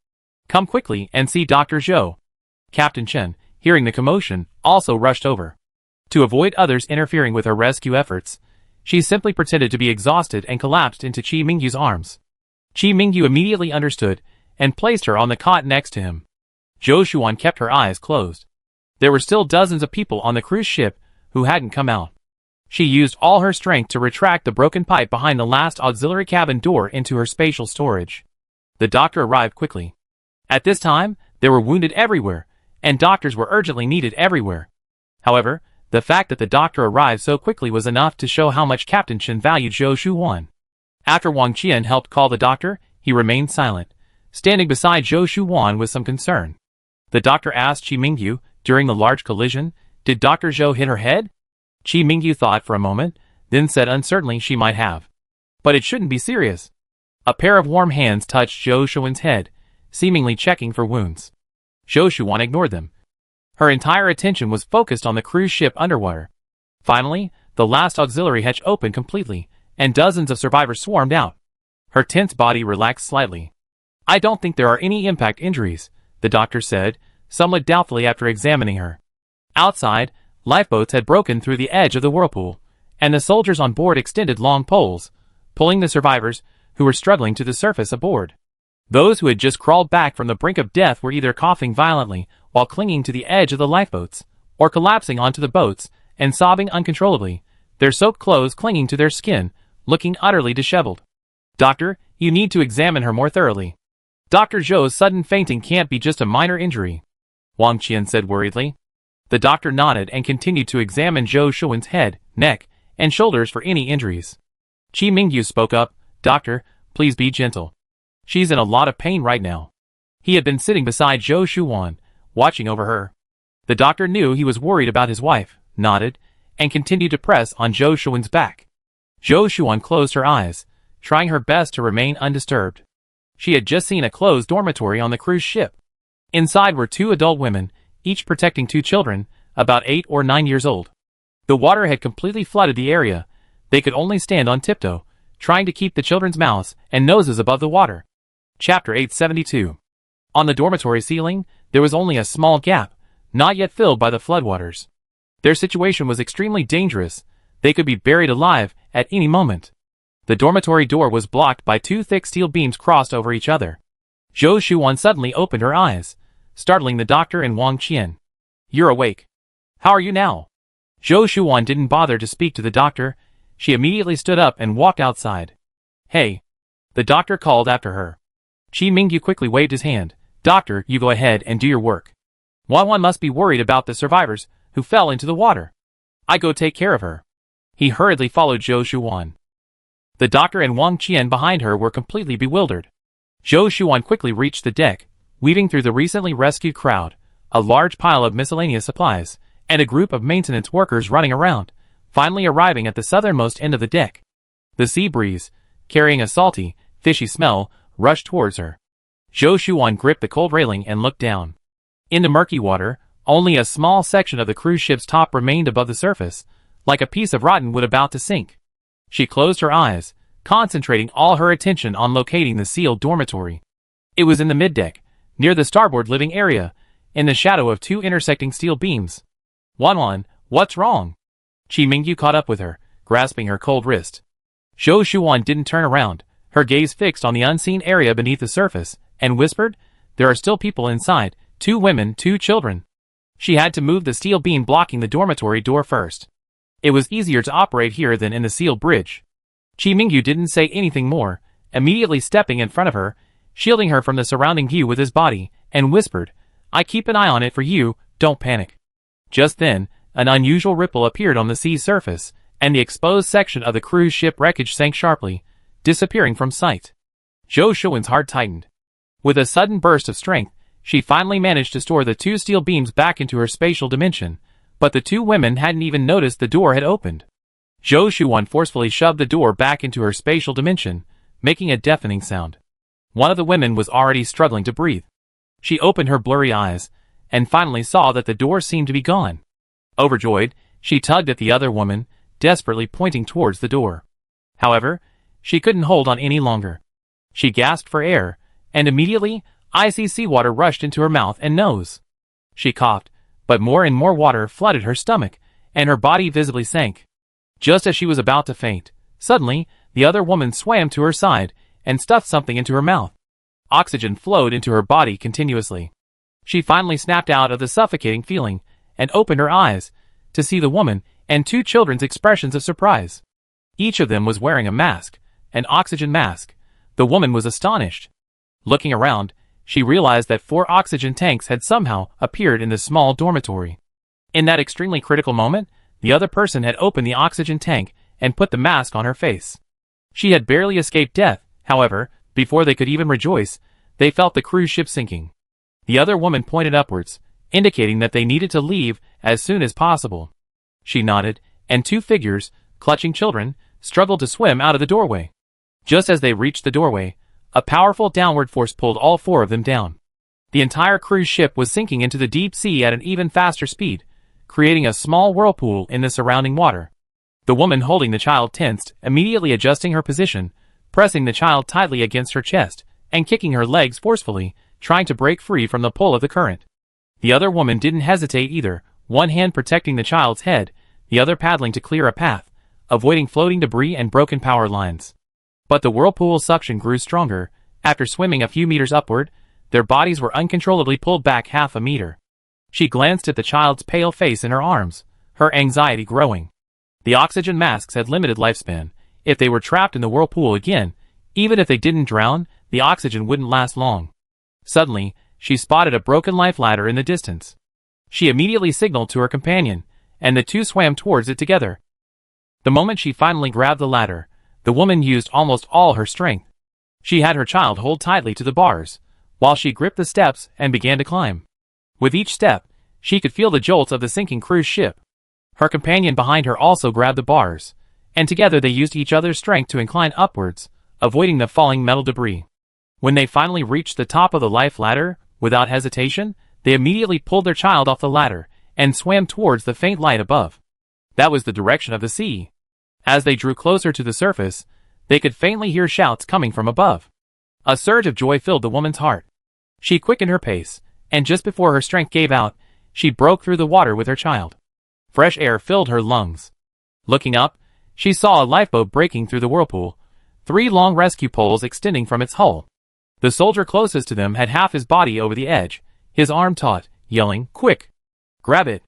Come quickly and see Dr. Zhou. Captain Chen, hearing the commotion, also rushed over. To avoid others interfering with her rescue efforts, she simply pretended to be exhausted and collapsed into Qi Mingyu's arms. Qi Mingyu immediately understood and placed her on the cot next to him. Zhou Shuan kept her eyes closed. There were still dozens of people on the cruise ship who hadn't come out. She used all her strength to retract the broken pipe behind the last auxiliary cabin door into her spatial storage. The doctor arrived quickly. At this time, there were wounded everywhere, and doctors were urgently needed everywhere. However, the fact that the doctor arrived so quickly was enough to show how much Captain Chen valued Zhou Shuan. After Wang Qian helped call the doctor, he remained silent, standing beside Zhou Shuan with some concern. The doctor asked Qi Mingyu, during the large collision, did Dr. Zhou hit her head? Qi Mingyu thought for a moment, then said uncertainly she might have. But it shouldn't be serious. A pair of warm hands touched Zhou Shuan's head, seemingly checking for wounds. Zhou Shuan ignored them. Her entire attention was focused on the cruise ship underwater. Finally, the last auxiliary hatch opened completely, and dozens of survivors swarmed out. Her tense body relaxed slightly. I don't think there are any impact injuries, the doctor said, somewhat doubtfully after examining her. Outside, lifeboats had broken through the edge of the whirlpool, and the soldiers on board extended long poles, pulling the survivors, who were struggling to the surface aboard. Those who had just crawled back from the brink of death were either coughing violently while clinging to the edge of the lifeboats, or collapsing onto the boats and sobbing uncontrollably, their soaked clothes clinging to their skin, looking utterly disheveled. Doctor, you need to examine her more thoroughly. Dr. Zhou's sudden fainting can't be just a minor injury, Wang Qian said worriedly. The doctor nodded and continued to examine Zhou Shuwen's head, neck, and shoulders for any injuries. Qi Mingyu spoke up, Doctor, please be gentle. She's in a lot of pain right now. He had been sitting beside Zhou Shuan, watching over her. The doctor knew he was worried about his wife, nodded, and continued to press on Zhou Shuan's back. Zhou Shuan closed her eyes, trying her best to remain undisturbed. She had just seen a closed dormitory on the cruise ship. Inside were 2 adult women, each protecting 2 children, about 8 or 9 years old. The water had completely flooded the area. They could only stand on tiptoe, trying to keep the children's mouths and noses above the water. Chapter 872. On the dormitory ceiling, there was only a small gap, not yet filled by the floodwaters. Their situation was extremely dangerous. They could be buried alive at any moment. The dormitory door was blocked by 2 thick steel beams crossed over each other. Zhou Shuan suddenly opened her eyes, startling the doctor and Wang Qian. You're awake. How are you now? Zhou Shuan didn't bother to speak to the doctor. She immediately stood up and walked outside. Hey! The doctor called after her. Qi Mingyu quickly waved his hand. Doctor, you go ahead and do your work. Wan must be worried about the survivors who fell into the water. I go take care of her. He hurriedly followed Zhou Shuan. The doctor and Wang Qian behind her were completely bewildered. Zhou Shuan quickly reached the deck, weaving through the recently rescued crowd, a large pile of miscellaneous supplies, and a group of maintenance workers running around, finally arriving at the southernmost end of the deck. The sea breeze, carrying a salty, fishy smell, rushed towards her. Zhou Shuan gripped the cold railing and looked down. In the murky water, only a small section of the cruise ship's top remained above the surface, like a piece of rotten wood about to sink. She closed her eyes, concentrating all her attention on locating the sealed dormitory. It was in the middeck, near the starboard living area, in the shadow of 2 intersecting steel beams. Wan, what's wrong? Qi Mingyu caught up with her, grasping her cold wrist. Zhou Shuan didn't turn around, her gaze fixed on the unseen area beneath the surface, and whispered, there are still people inside, 2 women, 2 children. She had to move the steel beam blocking the dormitory door first. It was easier to operate here than in the sealed bridge. Qi Mingyu didn't say anything more, immediately stepping in front of her, shielding her from the surrounding view with his body, and whispered, I keep an eye on it for you, don't panic. Just then, an unusual ripple appeared on the sea's surface, and the exposed section of the cruise ship wreckage sank sharply, disappearing from sight. Zhou Shuan's heart tightened. With a sudden burst of strength, she finally managed to store the 2 steel beams back into her spatial dimension, but the 2 women hadn't even noticed the door had opened. Zhou Shuan forcefully shoved the door back into her spatial dimension, making a deafening sound. One of the women was already struggling to breathe. She opened her blurry eyes, and finally saw that the door seemed to be gone. Overjoyed, she tugged at the other woman, desperately pointing towards the door. However, she couldn't hold on any longer. She gasped for air, and immediately, icy seawater rushed into her mouth and nose. She coughed, but more and more water flooded her stomach, and her body visibly sank. Just as she was about to faint, suddenly, the other woman swam to her side and stuffed something into her mouth. Oxygen flowed into her body continuously. She finally snapped out of the suffocating feeling and opened her eyes to see the woman and two children's expressions of surprise. Each of them was wearing a mask, an oxygen mask. The woman was astonished. Looking around, she realized that 4 oxygen tanks had somehow appeared in the small dormitory. In that extremely critical moment, the other person had opened the oxygen tank and put the mask on her face. She had barely escaped death, however, before they could even rejoice, they felt the cruise ship sinking. The other woman pointed upwards, indicating that they needed to leave as soon as possible. She nodded, and 2 figures, clutching children, struggled to swim out of the doorway. Just as they reached the doorway, a powerful downward force pulled all 4 of them down. The entire cruise ship was sinking into the deep sea at an even faster speed, creating a small whirlpool in the surrounding water. The woman holding the child tensed, immediately adjusting her position, pressing the child tightly against her chest, and kicking her legs forcefully, trying to break free from the pull of the current. The other woman didn't hesitate either, one hand protecting the child's head, the other paddling to clear a path, avoiding floating debris and broken power lines. But the whirlpool suction grew stronger. After swimming a few meters upward, their bodies were uncontrollably pulled back half a meter. She glanced at the child's pale face in her arms, her anxiety growing. The oxygen masks had limited lifespan. If they were trapped in the whirlpool again, even if they didn't drown, the oxygen wouldn't last long. Suddenly, she spotted a broken life ladder in the distance. She immediately signaled to her companion, and the 2 swam towards it together. The moment she finally grabbed the ladder, the woman used almost all her strength. She had her child hold tightly to the bars, while she gripped the steps and began to climb. With each step, she could feel the jolts of the sinking cruise ship. Her companion behind her also grabbed the bars, and together they used each other's strength to incline upwards, avoiding the falling metal debris. When they finally reached the top of the life ladder, without hesitation, they immediately pulled their child off the ladder and swam towards the faint light above. That was the direction of the sea. As they drew closer to the surface, they could faintly hear shouts coming from above. A surge of joy filled the woman's heart. She quickened her pace, and just before her strength gave out, she broke through the water with her child. Fresh air filled her lungs. Looking up, she saw a lifeboat breaking through the whirlpool, 3 long rescue poles extending from its hull. The soldier closest to them had half his body over the edge, his arm taut, yelling, "Quick! Grab it!"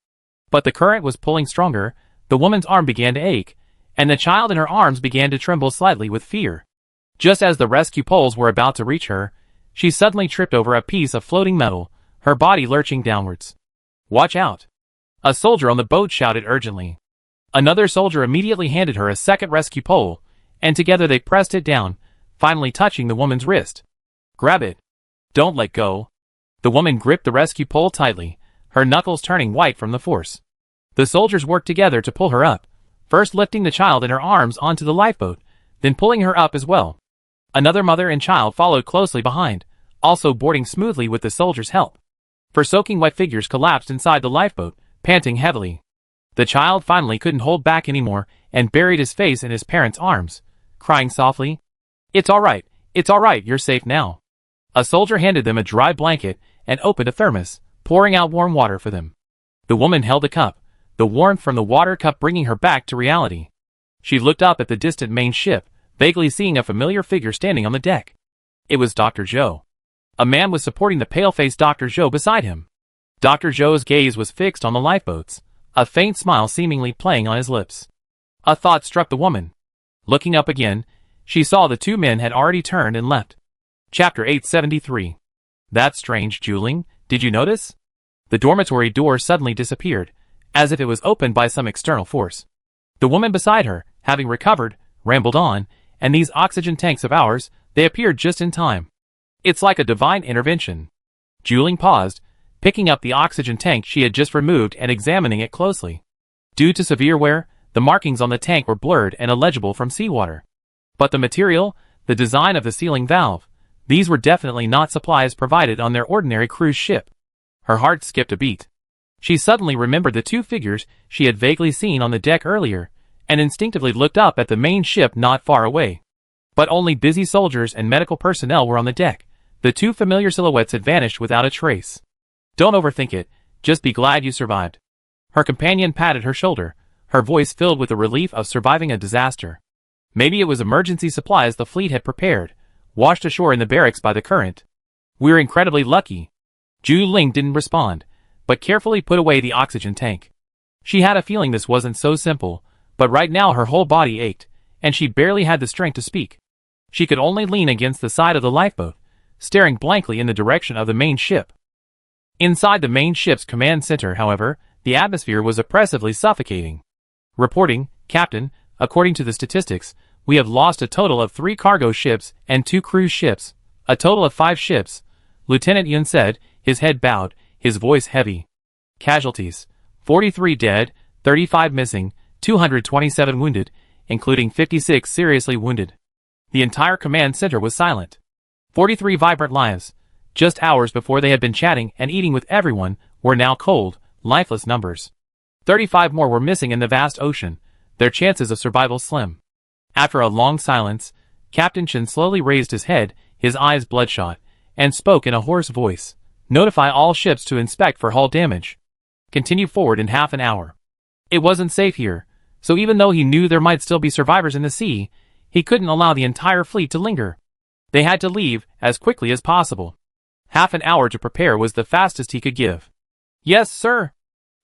But the current was pulling stronger, the woman's arm began to ache, and the child in her arms began to tremble slightly with fear. Just as the rescue poles were about to reach her, she suddenly tripped over a piece of floating metal, her body lurching downwards. "Watch out!" A soldier on the boat shouted urgently. Another soldier immediately handed her a second rescue pole, and together they pressed it down, finally touching the woman's wrist. "Grab it! Don't let go!" The woman gripped the rescue pole tightly, her knuckles turning white from the force. The soldiers worked together to pull her up, first lifting the child in her arms onto the lifeboat, then pulling her up as well. Another mother and child followed closely behind, also boarding smoothly with the soldiers' help. 4 soaking wet figures collapsed inside the lifeboat, panting heavily. The child finally couldn't hold back anymore and buried his face in his parents' arms, crying softly, it's all right, you're safe now." A soldier handed them a dry blanket and opened a thermos, pouring out warm water for them. The woman held a cup, the warmth from the water cup bringing her back to reality. She looked up at the distant main ship, vaguely seeing a familiar figure standing on the deck. It was Dr. Zhou. A man was supporting the pale-faced Dr. Zhou beside him. Dr. Zhou's gaze was fixed on the lifeboats, a faint smile seemingly playing on his lips. A thought struck the woman. Looking up again, she saw the 2 men had already turned and left. Chapter 873. That's strange, Juling, did you notice? The dormitory door suddenly disappeared, as if it was opened by some external force. The woman beside her, having recovered, rambled on, and these oxygen tanks of ours, they appeared just in time. It's like a divine intervention. Juling paused, picking up the oxygen tank she had just removed and examining it closely. Due to severe wear, The markings on the tank were blurred and illegible from seawater. But the material, the design of the sealing valve, these were definitely not supplies provided on their ordinary cruise ship. Her heart skipped a beat. She suddenly remembered the two figures she had vaguely seen on the deck earlier, and instinctively looked up at the main ship not far away. But only busy soldiers and medical personnel were on the deck. The two familiar silhouettes had vanished without a trace. Don't overthink it, just be glad you survived. Her companion patted her shoulder, her voice filled with the relief of surviving a disaster. Maybe it was emergency supplies the fleet had prepared, washed ashore in the barracks by the current. We're incredibly lucky. Zhu Ling didn't respond, but carefully put away the oxygen tank. She had a feeling this wasn't so simple, but right now her whole body ached, and she barely had the strength to speak. She could only lean against the side of the lifeboat, staring blankly in the direction of the main ship. Inside the main ship's command center, however, the atmosphere was oppressively suffocating. Reporting, Captain, according to the statistics, we have lost a total of 3 cargo ships and 2 cruise ships, a total of 5 ships, Lieutenant Yun said, his head bowed, his voice heavy. Casualties: 43 dead, 35 missing, 227 wounded, including 56 seriously wounded. The entire command center was silent. 43 vibrant lives, just hours before they had been chatting and eating with everyone, were now cold, lifeless numbers. 35 more were missing in the vast ocean, their chances of survival slim. After a long silence, Captain Chen slowly raised his head, his eyes bloodshot, and spoke in a hoarse voice. Notify all ships to inspect for hull damage. Continue forward in half an hour. It wasn't safe here, so even though he knew there might still be survivors in the sea, he couldn't allow the entire fleet to linger. They had to leave as quickly as possible. Half an hour to prepare was the fastest he could give. Yes, sir.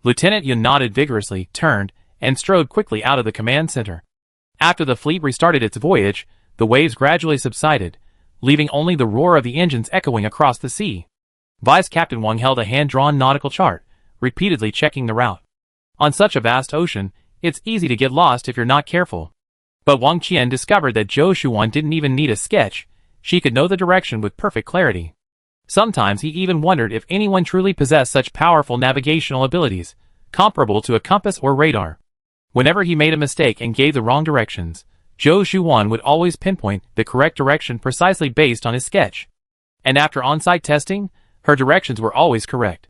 Lieutenant Yun nodded vigorously, turned, and strode quickly out of the command center. After the fleet restarted its voyage, the waves gradually subsided, leaving only the roar of the engines echoing across the sea. Vice Captain Wang held a hand-drawn nautical chart, repeatedly checking the route. On such a vast ocean, it's easy to get lost if you're not careful. But Wang Qian discovered that Zhou Shuan didn't even need a sketch. She could know the direction with perfect clarity. Sometimes he even wondered if anyone truly possessed such powerful navigational abilities, comparable to a compass or radar. Whenever he made a mistake and gave the wrong directions, Zhou Shuan would always pinpoint the correct direction precisely based on his sketch. And after on-site testing, her directions were always correct.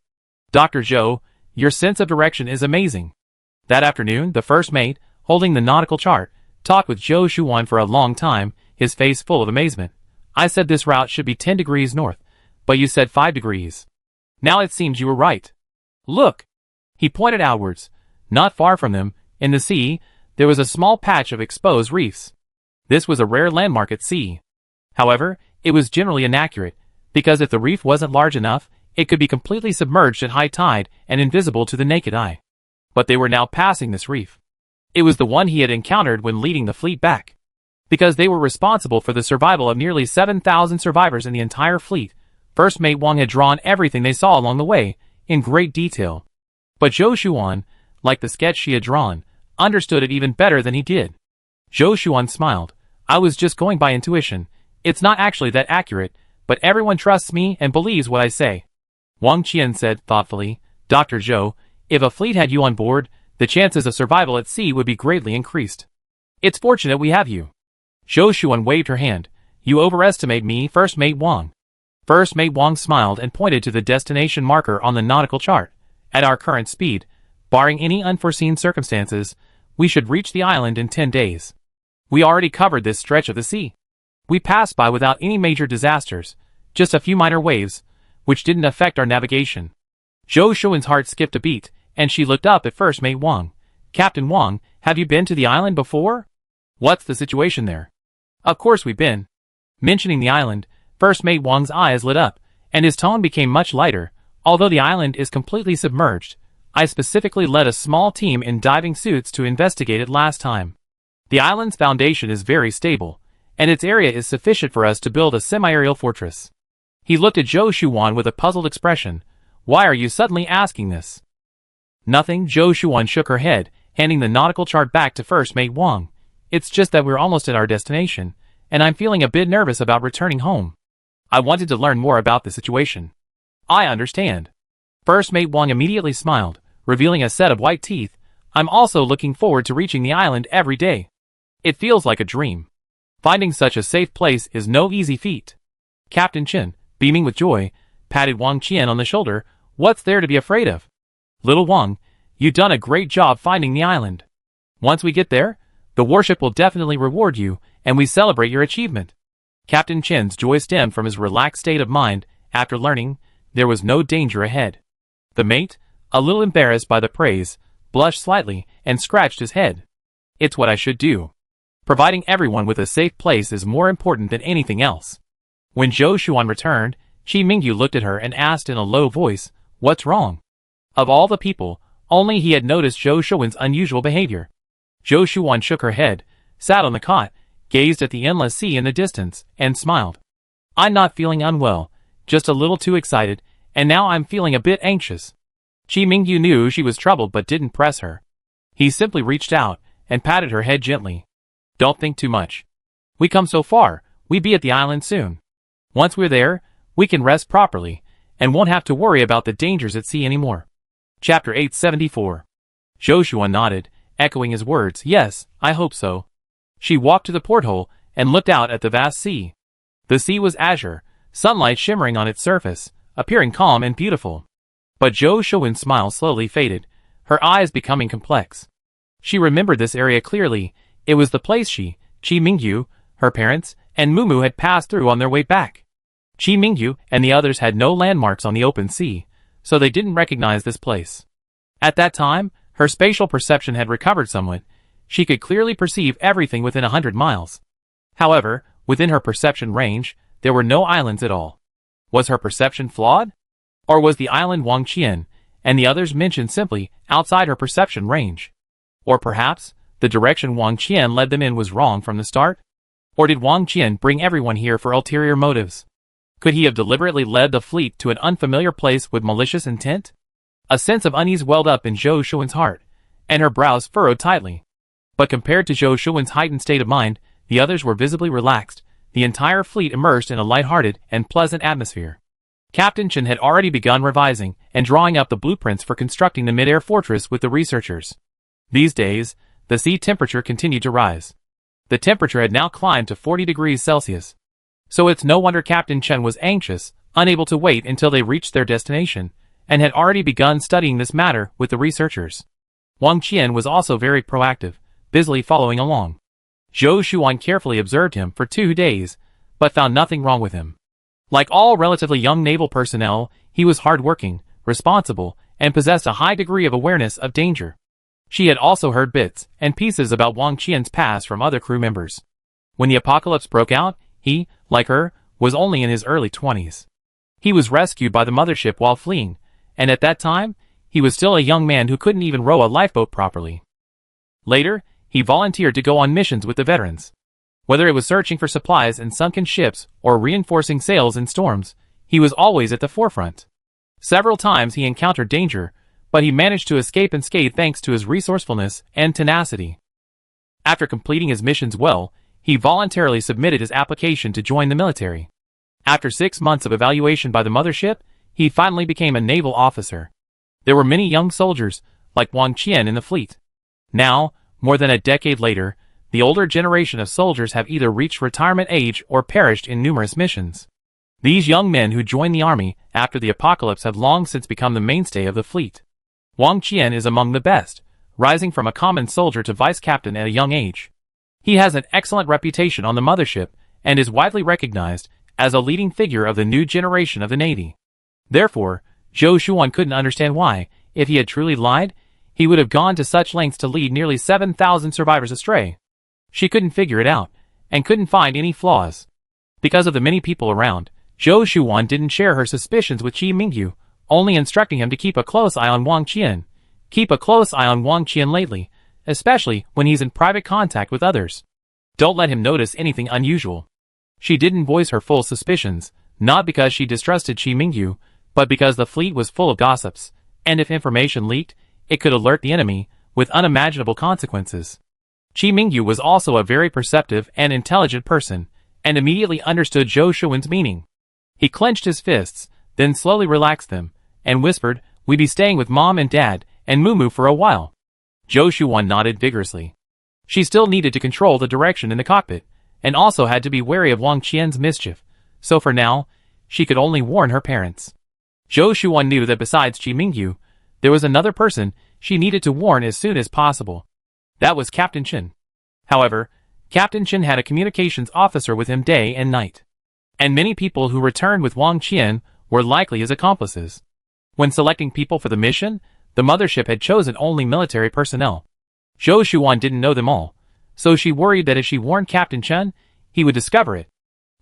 Dr. Zhou, your sense of direction is amazing. That afternoon, the first mate, holding the nautical chart, talked with Zhou Shuan for a long time, his face full of amazement. I said this route should be 10 degrees north, but you said 5 degrees. Now it seems you were right. Look! He pointed outwards. Not far from them, in the sea, there was a small patch of exposed reefs. This was a rare landmark at sea. However, it was generally inaccurate, because if the reef wasn't large enough, it could be completely submerged at high tide and invisible to the naked eye. But they were now passing this reef. It was the one he had encountered when leading the fleet back. Because they were responsible for the survival of nearly 7,000 survivors in the entire fleet, First Mate Wang had drawn everything they saw along the way, in great detail. But Zhou Shuan, like the sketch she had drawn, understood it even better than he did. Zhou Shuan smiled. I was just going by intuition. It's not actually that accurate, but everyone trusts me and believes what I say. Wang Qian said thoughtfully, Dr. Zhou, if a fleet had you on board, the chances of survival at sea would be greatly increased. It's fortunate we have you. Zhou Shuan waved her hand. You overestimate me, First Mate Wang. First Mate Wang smiled and pointed to the destination marker on the nautical chart. At our current speed, barring any unforeseen circumstances, we should reach the island in 10 days. We already covered this stretch of the sea. We passed by without any major disasters, just a few minor waves, which didn't affect our navigation. Zhou Shuan's heart skipped a beat, and she looked up at First Mate Wang. Captain Wang, have you been to the island before? What's the situation there? Of course we've been. Mentioning the island, First Mate Wang's eyes lit up, and his tone became much lighter. Although the island is completely submerged, I specifically led a small team in diving suits to investigate it last time. The island's foundation is very stable, and its area is sufficient for us to build a semi-aerial fortress. He looked at Zhou Shuan with a puzzled expression. Why are you suddenly asking this? Nothing, Zhou Shuan shook her head, handing the nautical chart back to First Mate Wang. It's just that we're almost at our destination, and I'm feeling a bit nervous about returning home. I wanted to learn more about the situation. I understand. First Mate Wang immediately smiled, revealing a set of white teeth. I'm also looking forward to reaching the island every day. It feels like a dream. Finding such a safe place is no easy feat. Captain Chen, beaming with joy, patted Wang Qian on the shoulder. What's there to be afraid of? Little Wang, you've done a great job finding the island. Once we get there, the warship will definitely reward you, and we celebrate your achievement. Captain Chen's joy stemmed from his relaxed state of mind after learning there was no danger ahead. The mate, a little embarrassed by the praise, blushed slightly and scratched his head. It's what I should do. Providing everyone with a safe place is more important than anything else. When Zhou Xuan returned, Qi Mingyu looked at her and asked in a low voice, "What's wrong?" Of all the people, only he had noticed Zhou Xuan's unusual behavior. Zhou Xuan shook her head, sat on the cot, gazed at the endless sea in the distance, and smiled. I'm not feeling unwell, just a little too excited, and now I'm feeling a bit anxious. Qi Mingyu knew she was troubled but didn't press her. He simply reached out and patted her head gently. Don't think too much. We come so far, we be at the island soon. Once we're there, we can rest properly, and won't have to worry about the dangers at sea anymore. Chapter 874. Zhou Xuan nodded, echoing his words. Yes, I hope so. She walked to the porthole and looked out at the vast sea. The sea was azure, sunlight shimmering on its surface, appearing calm and beautiful. But Zhou Xuan's smile slowly faded, her eyes becoming complex. She remembered this area clearly. It was the place Qi Mingyu, her parents, and Mumu had passed through on their way back. Qi Mingyu and the others had no landmarks on the open sea, so they didn't recognize this place. At that time, her spatial perception had recovered somewhat. She could clearly perceive everything within 100 miles. However, within her perception range, there were no islands at all. Was her perception flawed? Or was the island Wang Qian, and the others mentioned simply outside her perception range? Or perhaps, the direction Wang Qian led them in was wrong from the start? Or did Wang Qian bring everyone here for ulterior motives? Could he have deliberately led the fleet to an unfamiliar place with malicious intent? A sense of unease welled up in Zhou Xuan's heart, and her brows furrowed tightly. But compared to Zhou Xuan's heightened state of mind, the others were visibly relaxed, the entire fleet immersed in a light-hearted and pleasant atmosphere. Captain Chen had already begun revising and drawing up the blueprints for constructing the mid-air fortress with the researchers. These days, the sea temperature continued to rise. The temperature had now climbed to 40 degrees Celsius. So it's no wonder Captain Chen was anxious, unable to wait until they reached their destination, and had already begun studying this matter with the researchers. Wang Qian was also very proactive, busily following along. Zhou Xuan carefully observed him for 2 days, but found nothing wrong with him. Like all relatively young naval personnel, he was hardworking, responsible, and possessed a high degree of awareness of danger. She had also heard bits and pieces about Wang Qian's past from other crew members. When the apocalypse broke out, he, like her, was only in his early 20s. He was rescued by the mothership while fleeing, and at that time, he was still a young man who couldn't even row a lifeboat properly. Later, he volunteered to go on missions with the veterans. Whether it was searching for supplies in sunken ships or reinforcing sails in storms, he was always at the forefront. Several times he encountered danger, but he managed to escape unscathed thanks to his resourcefulness and tenacity. After completing his missions well, he voluntarily submitted his application to join the military. After 6 months of evaluation by the mothership, he finally became a naval officer. There were many young soldiers, like Wang Qian in the fleet. Now, more than a decade later, the older generation of soldiers have either reached retirement age or perished in numerous missions. These young men who joined the army after the apocalypse have long since become the mainstay of the fleet. Wang Qian is among the best, rising from a common soldier to vice captain at a young age. He has an excellent reputation on the mothership and is widely recognized as a leading figure of the new generation of the Navy. Therefore, Zhou Xuan couldn't understand why, if he had truly lied, he would have gone to such lengths to lead nearly 7,000 survivors astray. She couldn't figure it out, and couldn't find any flaws. Because of the many people around, Zhou Xuan didn't share her suspicions with Qi Mingyu, only instructing him to keep a close eye on Wang Qian. Keep a close eye on Wang Qian lately, especially when he's in private contact with others. Don't let him notice anything unusual. She didn't voice her full suspicions, not because she distrusted Qi Mingyu, but because the fleet was full of gossips, and if information leaked, it could alert the enemy, with unimaginable consequences. Qi Mingyu was also a very perceptive and intelligent person, and immediately understood Zhou Xuan's meaning. He clenched his fists, then slowly relaxed them, and whispered, "We be staying with Mom and Dad, and Mumu for a while." Zhou Shuan nodded vigorously. She still needed to control the direction in the cockpit, and also had to be wary of Wang Qian's mischief, so for now, she could only warn her parents. Zhou Shuan knew that besides Qi Mingyu, there was another person she needed to warn as soon as possible. That was Captain Chen. However, Captain Chen had a communications officer with him day and night. And many people who returned with Wang Qian were likely his accomplices. When selecting people for the mission, the mothership had chosen only military personnel. Zhou Shuan didn't know them all, so she worried that if she warned Captain Chen, he would discover it.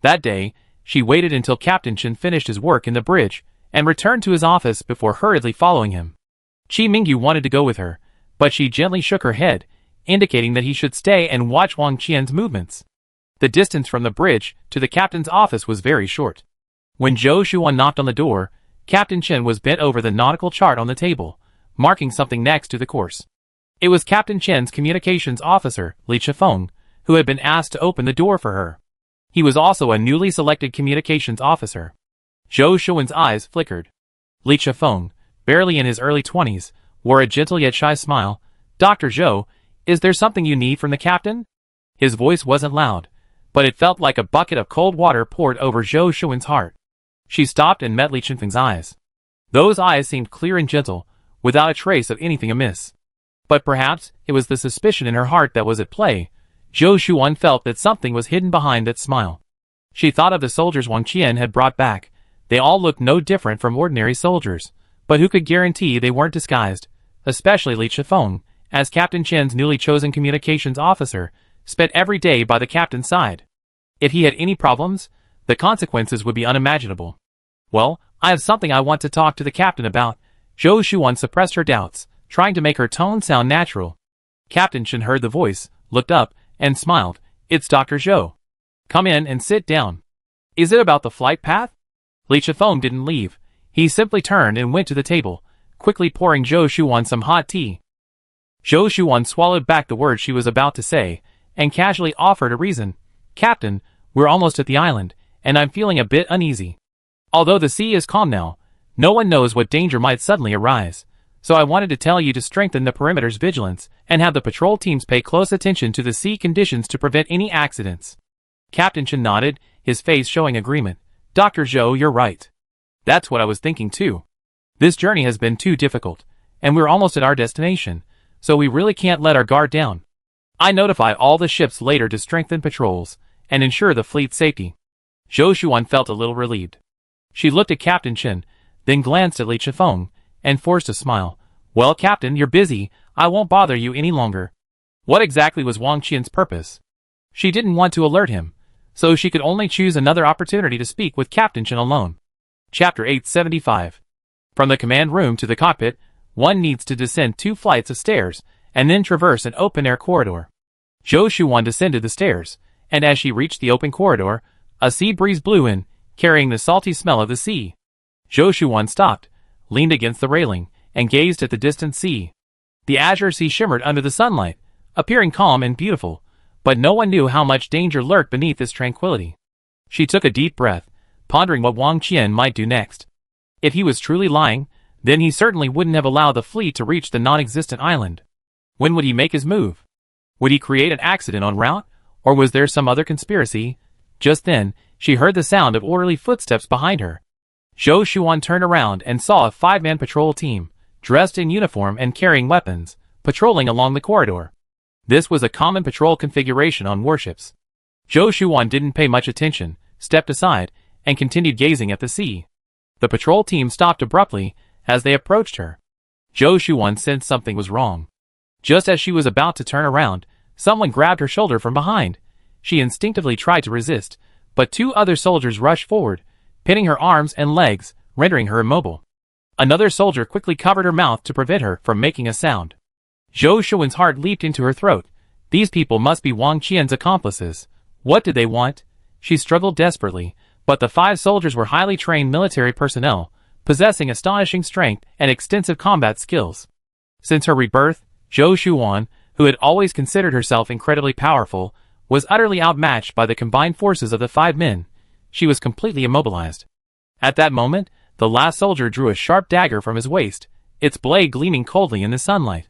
That day, she waited until Captain Chen finished his work in the bridge and returned to his office before hurriedly following him. Qi Mingyu wanted to go with her, but she gently shook her head, indicating that he should stay and watch Wang Qian's movements. The distance from the bridge to the captain's office was very short. When Zhou Shuan knocked on the door, Captain Chen was bent over the nautical chart on the table, marking something next to the course. It was Captain Chen's communications officer, Li Chifeng, who had been asked to open the door for her. He was also a newly selected communications officer. Zhou Shuan's eyes flickered. Li Chifeng, barely in his early 20s, wore a gentle yet shy smile. "Dr. Zhou, is there something you need from the captain?" His voice wasn't loud, but it felt like a bucket of cold water poured over Zhou Shuan's heart. She stopped and met Li Chifeng's eyes. Those eyes seemed clear and gentle, without a trace of anything amiss. But perhaps it was the suspicion in her heart that was at play. Zhou Shuan felt that something was hidden behind that smile. She thought of the soldiers Wang Qian had brought back. They all looked no different from ordinary soldiers, but who could guarantee they weren't disguised? Especially Li Chifeng, as Captain Chen's newly chosen communications officer, spent every day by the captain's side. If he had any problems, the consequences would be unimaginable. "Well, I have something I want to talk to the captain about." Zhou Shuan suppressed her doubts, trying to make her tone sound natural. Captain Chen heard the voice, looked up, and smiled. "It's Dr. Zhou. Come in and sit down." "Is it about the flight path?" Li Chifeng didn't leave. He simply turned and went to the table, quickly pouring Zhou Shuan some hot tea. Zhou Shuan swallowed back the words she was about to say, and casually offered a reason. "Captain, we're almost at the island, and I'm feeling a bit uneasy. Although the sea is calm now, no one knows what danger might suddenly arise, so I wanted to tell you to strengthen the perimeter's vigilance and have the patrol teams pay close attention to the sea conditions to prevent any accidents." Captain Chen nodded, his face showing agreement. "Dr. Zhou, you're right. That's what I was thinking too. This journey has been too difficult, and we're almost at our destination, so we really can't let our guard down. I notify all the ships later to strengthen patrols and ensure the fleet's safety." Zhou Shuan felt a little relieved. She looked at Captain Chen, then glanced at Li Chifeng, and forced a smile. "Well, Captain, you're busy. I won't bother you any longer." What exactly was Wang Qian's purpose? She didn't want to alert him, so she could only choose another opportunity to speak with Captain Chen alone. Chapter 875. From the command room to the cockpit, one needs to descend 2 flights of stairs, and then traverse an open-air corridor. Zhou Shuan descended the stairs, and as she reached the open corridor, a sea breeze blew in, carrying the salty smell of the sea. Zhou Shuan stopped, leaned against the railing, and gazed at the distant sea. The azure sea shimmered under the sunlight, appearing calm and beautiful, but no one knew how much danger lurked beneath this tranquility. She took a deep breath, pondering what Wang Qian might do next. If he was truly lying, then he certainly wouldn't have allowed the fleet to reach the non-existent island. When would he make his move? Would he create an accident en route, or was there some other conspiracy? Just then, she heard the sound of orderly footsteps behind her. Zhou Shuan turned around and saw a 5-man patrol team, dressed in uniform and carrying weapons, patrolling along the corridor. This was a common patrol configuration on warships. Zhou Shuan didn't pay much attention, stepped aside, and continued gazing at the sea. The patrol team stopped abruptly as they approached her. Zhou Shuan sensed something was wrong. Just as she was about to turn around, someone grabbed her shoulder from behind. She instinctively tried to resist, but 2 other soldiers rushed forward, pinning her arms and legs, rendering her immobile. Another soldier quickly covered her mouth to prevent her from making a sound. Zhou Shuan's heart leaped into her throat. These people must be Wang Qian's accomplices. What did they want? She struggled desperately, but the 5 soldiers were highly trained military personnel, possessing astonishing strength and extensive combat skills. Since her rebirth, Zhou Shuan, who had always considered herself incredibly powerful, was utterly outmatched by the combined forces of the 5 men. She was completely immobilized. At that moment, the last soldier drew a sharp dagger from his waist, its blade gleaming coldly in the sunlight.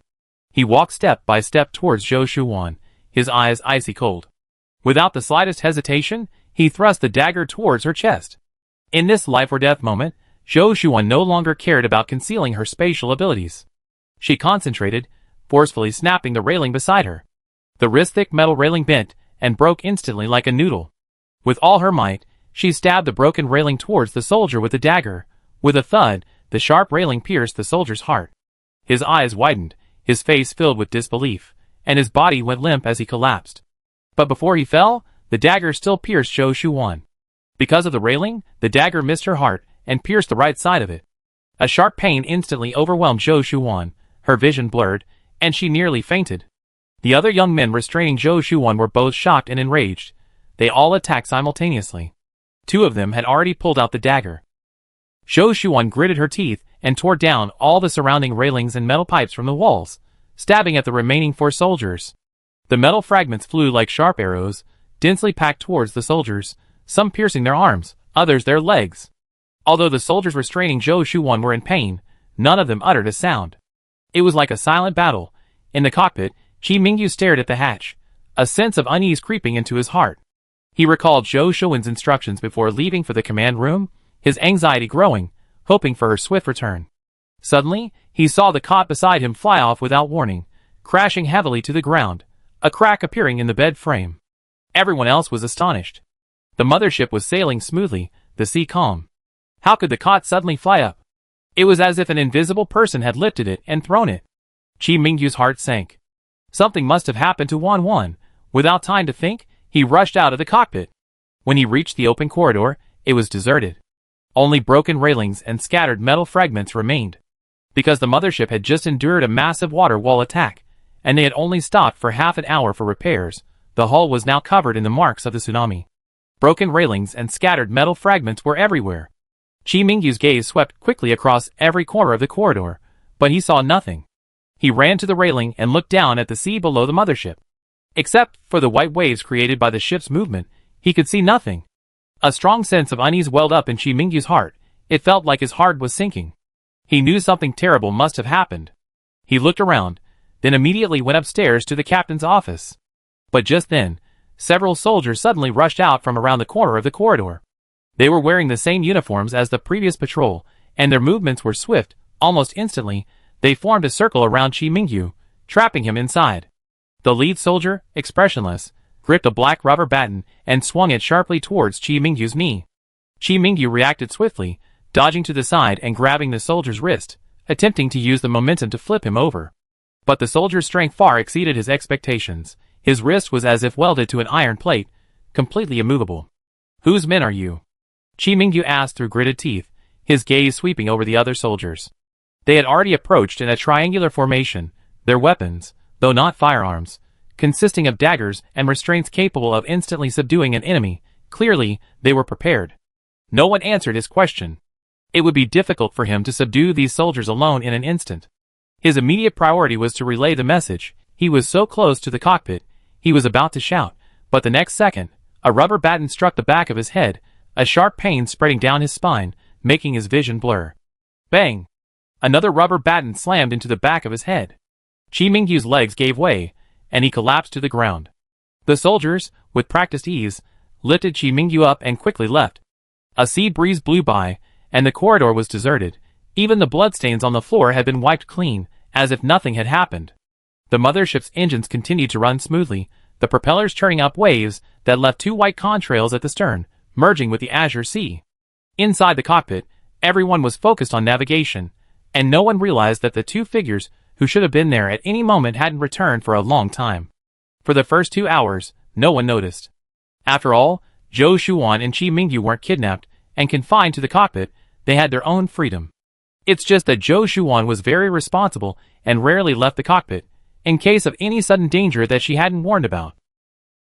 He walked step by step towards Zhou Shuwan, his eyes icy cold. Without the slightest hesitation, he thrust the dagger towards her chest. In this life-or-death moment, Zhou Shuwan no longer cared about concealing her spatial abilities. She concentrated, forcefully snapping the railing beside her. The wrist-thick metal railing bent and broke instantly like a noodle. With all her might, she stabbed the broken railing towards the soldier with the dagger. With a thud, the sharp railing pierced the soldier's heart. His eyes widened, his face filled with disbelief, and his body went limp as he collapsed. But before he fell, the dagger still pierced Zhou Shuwan. Because of the railing, the dagger missed her heart and pierced the right side of it. A sharp pain instantly overwhelmed Zhou Shuwan, her vision blurred, and she nearly fainted. The other young men restraining Zhou Shuwan were both shocked and enraged. They all attacked simultaneously. Two of them had already pulled out the dagger. Zhou Shuwan gritted her teeth and tore down all the surrounding railings and metal pipes from the walls, stabbing at the remaining 4 soldiers. The metal fragments flew like sharp arrows, densely packed towards the soldiers, some piercing their arms, others their legs. Although the soldiers restraining Zhou Shuwan were in pain, none of them uttered a sound. It was like a silent battle. In the cockpit, Qi Mingyu stared at the hatch, a sense of unease creeping into his heart. He recalled Zhou Shuwan's instructions before leaving for the command room, his anxiety growing, hoping for her swift return. Suddenly, he saw the cot beside him fly off without warning, crashing heavily to the ground, a crack appearing in the bed frame. Everyone else was astonished. The mothership was sailing smoothly, the sea calm. How could the cot suddenly fly up? It was as if an invisible person had lifted it and thrown it. Qi Mingyu's heart sank. Something must have happened to Wan Wan. Without time to think, he rushed out of the cockpit. When he reached the open corridor, it was deserted. Only broken railings and scattered metal fragments remained. Because the mothership had just endured a massive water wall attack, and they had only stopped for half an hour for repairs, the hull was now covered in the marks of the tsunami. Broken railings and scattered metal fragments were everywhere. Qi Mingyu's gaze swept quickly across every corner of the corridor, but he saw nothing. He ran to the railing and looked down at the sea below the mothership. Except for the white waves created by the ship's movement, he could see nothing. A strong sense of unease welled up in Qi Mingyu's heart. It felt like his heart was sinking. He knew something terrible must have happened. He looked around, then immediately went upstairs to the captain's office. But just then, several soldiers suddenly rushed out from around the corner of the corridor. They were wearing the same uniforms as the previous patrol, and their movements were swift. Almost instantly, they formed a circle around Qi Mingyu, trapping him inside. The lead soldier, expressionless, gripped a black rubber baton and swung it sharply towards Qi Mingyu's knee. Qi Mingyu reacted swiftly, dodging to the side and grabbing the soldier's wrist, attempting to use the momentum to flip him over. But the soldier's strength far exceeded his expectations. His wrist was as if welded to an iron plate, completely immovable. "Whose men are you?" Qi Mingyu asked through gritted teeth, his gaze sweeping over the other soldiers. They had already approached in a triangular formation, their weapons, though not firearms, consisting of daggers and restraints capable of instantly subduing an enemy. Clearly, they were prepared. No one answered his question. It would be difficult for him to subdue these soldiers alone in an instant. His immediate priority was to relay the message. He was so close to the cockpit, he was about to shout, but the next second, a rubber baton struck the back of his head, a sharp pain spreading down his spine, making his vision blur. Bang! Another rubber baton slammed into the back of his head. Qi Mingyu's legs gave way, and he collapsed to the ground. The soldiers, with practiced ease, lifted Qi Mingyu up and quickly left. A sea breeze blew by, and the corridor was deserted. Even the bloodstains on the floor had been wiped clean, as if nothing had happened. The mothership's engines continued to run smoothly, the propellers churning up waves that left 2 white contrails at the stern, merging with the azure sea. Inside the cockpit, everyone was focused on navigation, and no one realized that the 2 figures who should have been there at any moment hadn't returned for a long time. For the first 2 hours, no one noticed. After all, Zhou Shuwan and Qi Mingyu weren't kidnapped and confined to the cockpit. They had their own freedom. It's just that Zhou Shuwan was very responsible and rarely left the cockpit, in case of any sudden danger that she hadn't warned about.